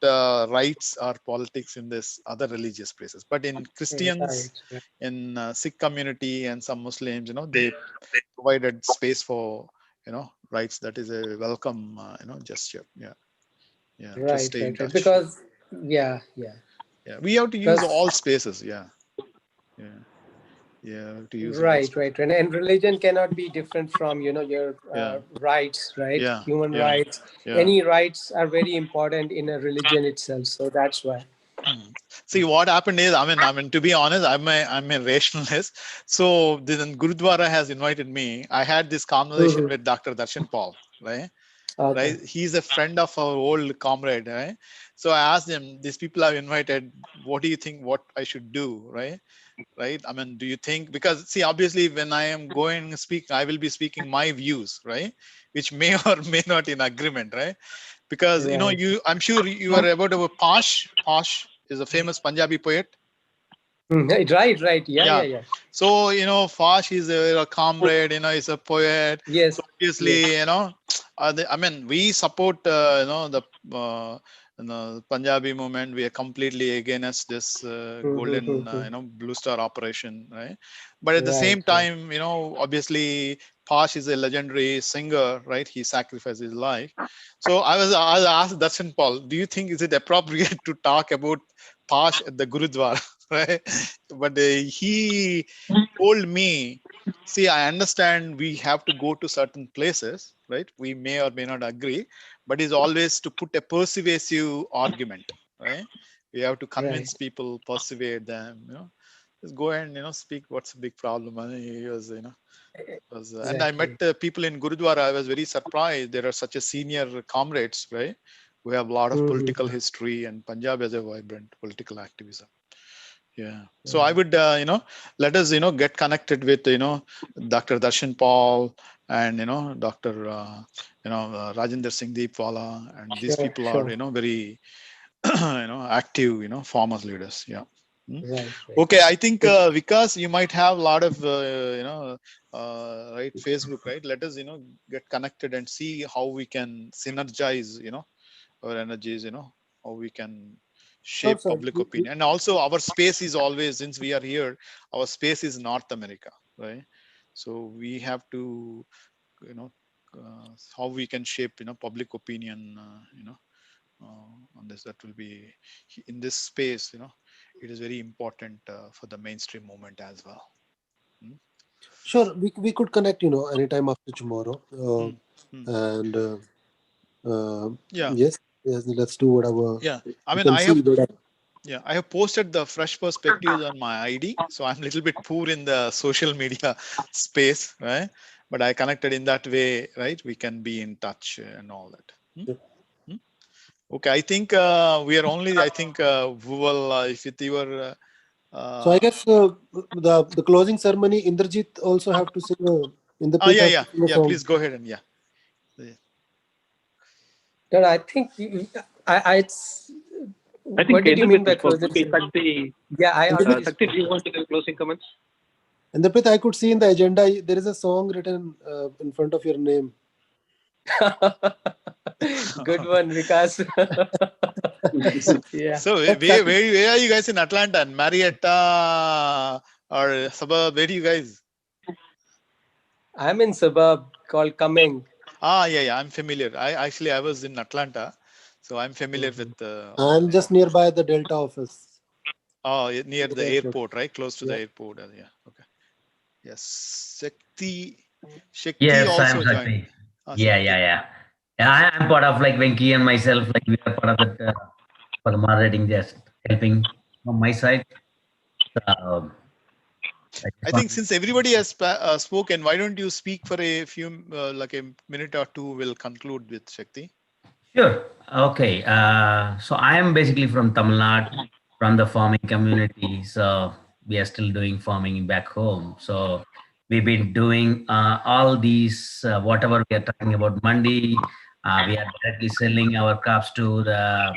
rights or politics in this other religious places. But in Christians, in Sikh community and some Muslims, they provided space for rights. That is a welcome gesture. To stay in touch. Because yeah, we have to use all spaces. To use right. And religion cannot be different from your rights, right? Human rights, any rights are very important in a religion itself, so that's why. See, what happened is, I mean, to be honest, I'm a rationalist. So then Gurudwara has invited me. I had this conversation with Dr. Darshan Paul, right? Right? He's a friend of our old comrade, right? So I asked him, these people have invited, what do you think what I should do, right? I mean, do you think, because see, obviously when I am going to speak, I will be speaking my views, right? Which may or may not in agreement, right? Because I'm sure you are about to Pash. Pash is a famous Punjabi poet. Right. Yeah. So Fash is a comrade, he's a poet. Yes. So obviously, I mean, we support the Punjabi movement. We are completely against this golden Blue Star operation, right? But at the same time, obviously Pash is a legendary singer, right? He sacrificed his life. So I'll ask Darshan Paul, do you think is it appropriate to talk about Pash at the Gurudwara? Right? But he told me, see, I understand we have to go to certain places, right? We may or may not agree, but it's always to put a persuasive argument, right? We have to convince people, persuade them, just go and speak. What's the big problem? And he was, and I met people in Gurudwara. I was very surprised. There are such a senior comrades, right? Who have a lot of political history, and Punjab has a vibrant political activism. So I would let us get connected with Dr. Darshan Paul and Dr. Rajendra Singh Deepwala, and these people are very active farmers leaders. Okay, I think Vikas, you might have a lot of right, Facebook, right? Let us get connected and see how we can synergize our energies, how we can shape public opinion. And also our space is always, since we are here, our space is North America, right? So we have to how we can shape public opinion on this. That will be in this space, it is very important for the mainstream movement as well. Sure, we could connect anytime after tomorrow, and yes, let's do whatever. I mean, I have posted the fresh perspectives on my ID, so I'm a little bit poor in the social media space, right? But I connected in that way, right? We can be in touch and all that. Okay, I think we are only, I think, Vuval, if it were. So I guess the closing ceremony, Indrajit also have to sing yeah. Please go ahead and No, I think I think what did you mean by closing? Sakti, do you want to give closing comments? And Indrajit, I could see in the agenda there is a song written in front of your name. Good one, Vikas. So where are you guys in Atlanta? Marietta or suburb? Where are you guys? I'm in suburb called Cumming. Yeah, I'm familiar. I was in Atlanta, so I'm familiar with. I'm just nearby the Delta office. Oh, near the airport, right? Close to the airport. Yeah. Okay. Yes, Shakti yes, also I'm joined. Yeah. I'm part of like Venki and myself. Like we are part of that for the moderating, just helping from my side. I think since everybody has spoken, why don't you speak for a few, like a minute or two? We'll conclude with Shakti. Sure. Okay. So I am basically from Tamil Nadu, from the farming community. So we are still doing farming back home. So We've been doing all these, whatever we are talking about Mandi. We are directly selling our crops to the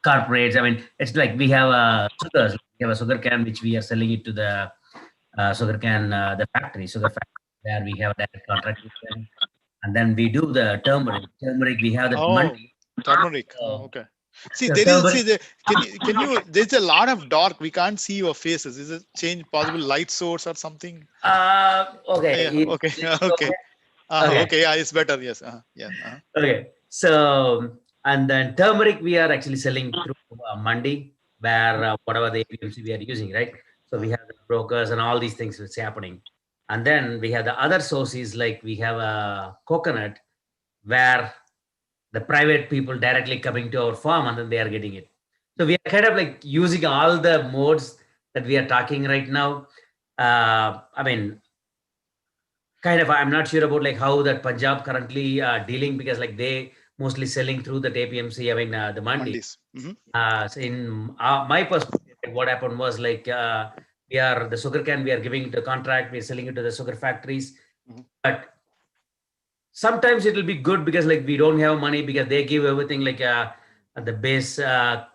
corporates. I mean, it's like we have a sugar. We have a sugar can which we are selling it to the sugar can, the factory, sugar factory, where we have a direct contract with them. And then we do the turmeric. Turmeric, we have that Oh, Mandi. turmeric. Oh, okay. See, So there is, turmeric. can you, there's a lot of dark. We can't see your faces. Is it change possible light source or something? Okay. Yeah, okay. It's Okay. okay. Okay. Okay. Yeah, it's better. Yes. Yeah. Okay. So, and then turmeric, we are actually selling through Mandi, where whatever the APMC we are using, right? So we have the brokers and all these things that's happening. And then we have the other sources, like we have a coconut, where the private people directly coming to our farm and then they are getting it. So we are kind of like using all the modes that we are talking right now. I mean, kind of, I'm not sure about like how that Punjab currently dealing, because like they mostly selling through the APMC, I mean the mandi. Mandis. So in my perspective, what happened was like we are the sugar can, we are giving the contract, we are selling it to the sugar factories, but sometimes it will be good because like we don't have money because they give everything like at the base sugar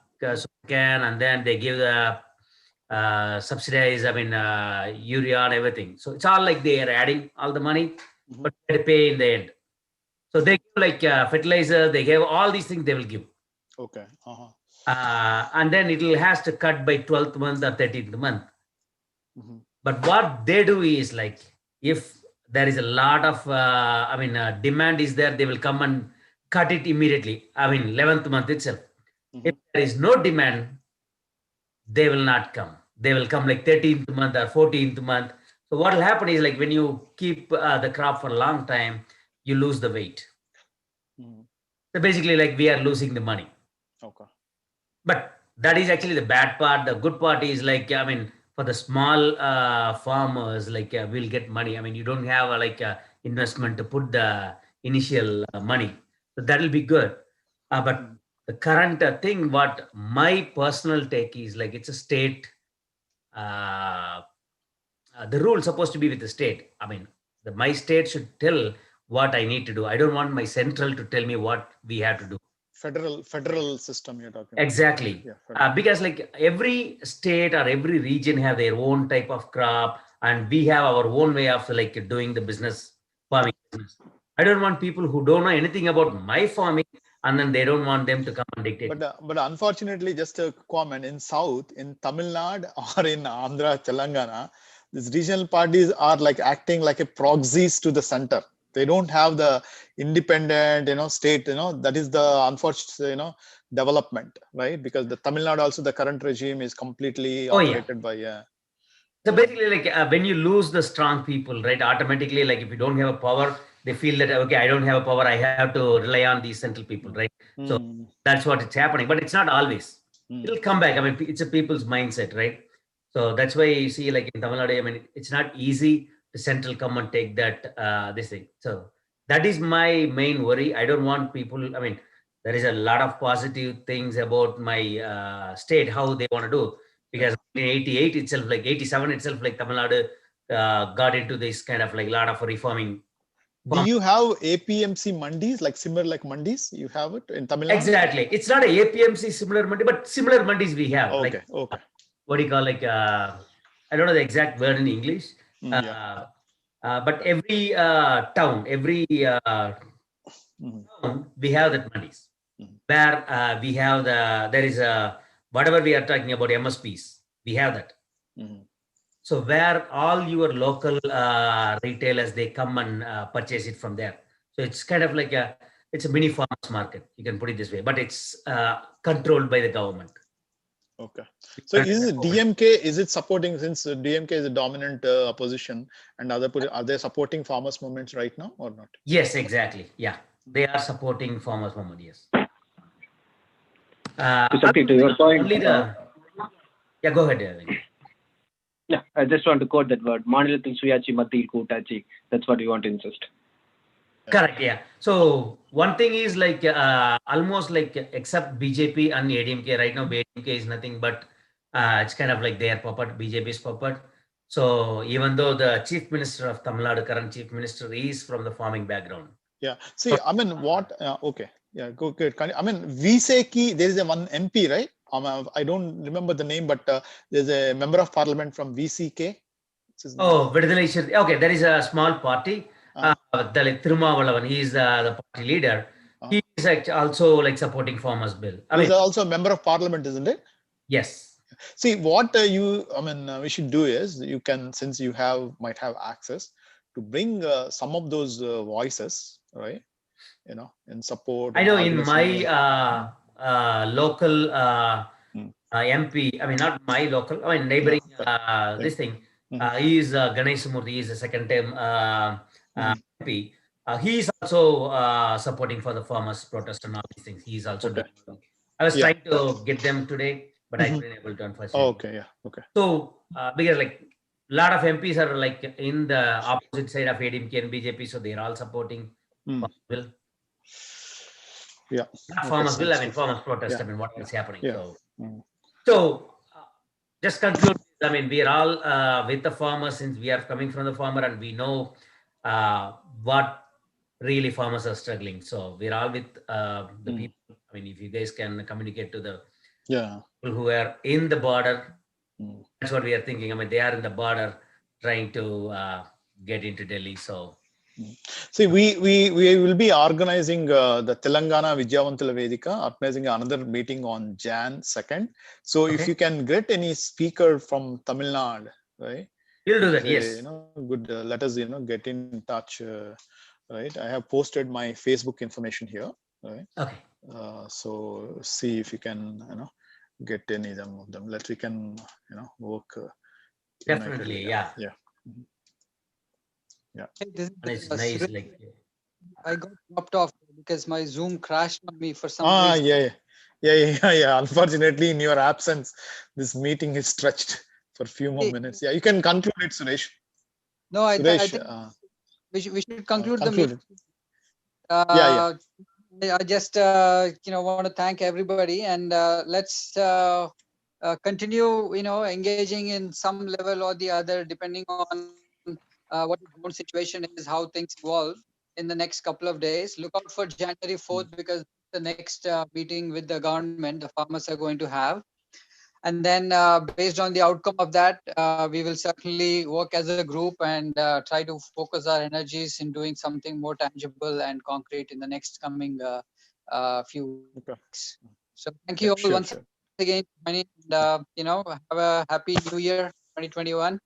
can, and then they give the subsidize, I mean, urea and everything. So it's all like they are adding all the money, but they pay in the end. So they give like fertilizer, they give all these things they will give. Okay. And then it will has to cut by 12th month or 13th month. But what they do is like, if there is a lot of, demand is there, they will come and cut it immediately. I mean, 11th month itself. If there is no demand, they will not come. They will come like 13th month or 14th month. So what will happen is like when you keep the crop for a long time, you lose the weight. So basically like we are losing the money. Okay. But that is actually the bad part. The good part is like, I mean, for the small farmers, like we'll get money. I mean, you don't have like investment to put the initial money. So that will be good. But the current thing, what my personal take is like, it's a state, the rule supposed to be with the state. I mean, my state should tell what I need to do. I don't want my central to tell me what we have to do. Federal system you're talking about. Exactly. Yeah, because like every state or every region have their own type of crop, and we have our own way of like doing the business, farming business. I don't want people who don't know anything about my farming, and then they don't want them to come and dictate. But unfortunately, just a comment, in South, in Tamil Nadu or in Andhra, Telangana, these regional parties are like acting like a proxies to the center. They don't have the independent, state, that is the unfortunate, development, right? Because the Tamil Nadu also, the current regime is completely operated by, So basically, like when you lose the strong people, right? Automatically, like if you don't have a power, they feel that okay, I don't have a power. I have to rely on these central people, right? So that's what it's happening. But it's not always. It'll come back. I mean, it's a people's mindset, right? So that's why you see, like in Tamil Nadu, I mean, it's not easy to central come and take that this thing. So that is my main worry. I don't want people. I mean, there is a lot of positive things about my state, how they want to do. Because in 88 itself, like 87 itself, like Tamil Nadu got into this kind of like lot of reforming. Do you have APMC mandis, like similar like mandis? You have it in Tamil Nadu? Exactly. It's not a APMC similar mandi, but similar mandis we have. Okay. Like, Okay. What do you call like, I don't know the exact word in English. But every town, every town, we have that mandis. Where we have there is a, whatever we are talking about MSPs, we have that. So where all your local retailers, they come and purchase it from there. So it's kind of like it's a mini farmers market. You can put it this way, but it's controlled by the government. Okay. So is DMK, is it supporting, since DMK is a dominant opposition, and are they supporting farmers movements right now or not? Yes, exactly. Yeah, they are supporting farmers movement. Yes. To your point. Yeah, go ahead. Yeah, I just want to quote that word. Manilathil Suyachi Mathil Kootachi. That's what you want to insist. Correct. Yeah. So one thing is like almost like except BJP and ADMK right now, ADMK is nothing but it's kind of like their puppet, BJP's puppet. So even though the chief minister of Tamil Nadu, current chief minister, is from the farming background. Yeah. See, I mean, what? Okay. Yeah. Go good. I mean, VSEC. There is a one MP, right? I don't remember the name, but there's a member of parliament from VCK. What's his name? Oh, okay. There is a small party. The Thirumavalavan, he is the party leader. He is also like supporting farmers bill. He's also a member of parliament, isn't it? Yes. See, what we should do is, you can, since you might have access to bring some of those voices, right? In support. I know in my local MP, I mean, not my local, I mean, neighboring this thing, he is Ganesh Murthy, he is a second time MP. He is also supporting for the farmers protest and all these things. He is also doing. I was trying to get them today, but I wasn't able to, unfortunately. Okay, yeah, okay. So, because like a lot of MPs are like in the opposite side of ADMK and BJP, so they're all supporting farmers bill. Yeah. Not farmers bill, I mean farmers protest, I mean what is happening. Yeah. So just conclude, I mean, we are all with the farmers, since we are coming from the farmer and we know what really farmers are struggling. So we're all with the people. I mean, if you guys can communicate to the people who are in the border, that's what we are thinking. I mean, they are in the border trying to get into Delhi. So see, we will be organizing the Telangana Vidyavantula Vedika, organizing another meeting on Jan 2nd. So if you can get any speaker from Tamil Nadu, right? You'll do that, yes. Good. Let us, get in touch, right? I have posted my Facebook information here, right? Okay. So see if you can, get any of them. We can, work. Definitely, yeah. Yeah. Yeah. Hey, this is nice. Like, I got dropped off because my Zoom crashed on me for some reason. Yeah. Unfortunately, in your absence, this meeting is stretched for a few more minutes. Yeah, you can conclude it, Suresh. No, I think we should conclude the meeting. I just want to thank everybody, and let's continue engaging in some level or the other, depending on what the ground situation is, how things evolve in the next couple of days. Look out for January 4th, because the next meeting with the government the farmers are going to have. And then based on the outcome of that, we will certainly work as a group and try to focus our energies in doing something more tangible and concrete in the next coming few weeks. So thank you all once again, and have a happy new year 2021.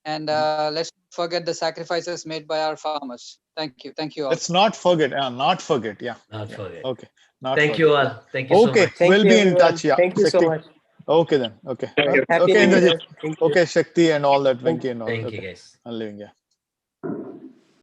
And let's not forget the sacrifices made by our farmers. Thank you. Thank you all. Let's not forget. Not forget. Yeah. Not forget. Okay. Thank you all. Thank you so much. We'll be in touch. Yeah. Thank you so much. Okay then. Okay. Happy Okay, New Year. Indrajit. Okay, Shakti and all that. Venki and all. Thank you, guys. I'm leaving. Yeah.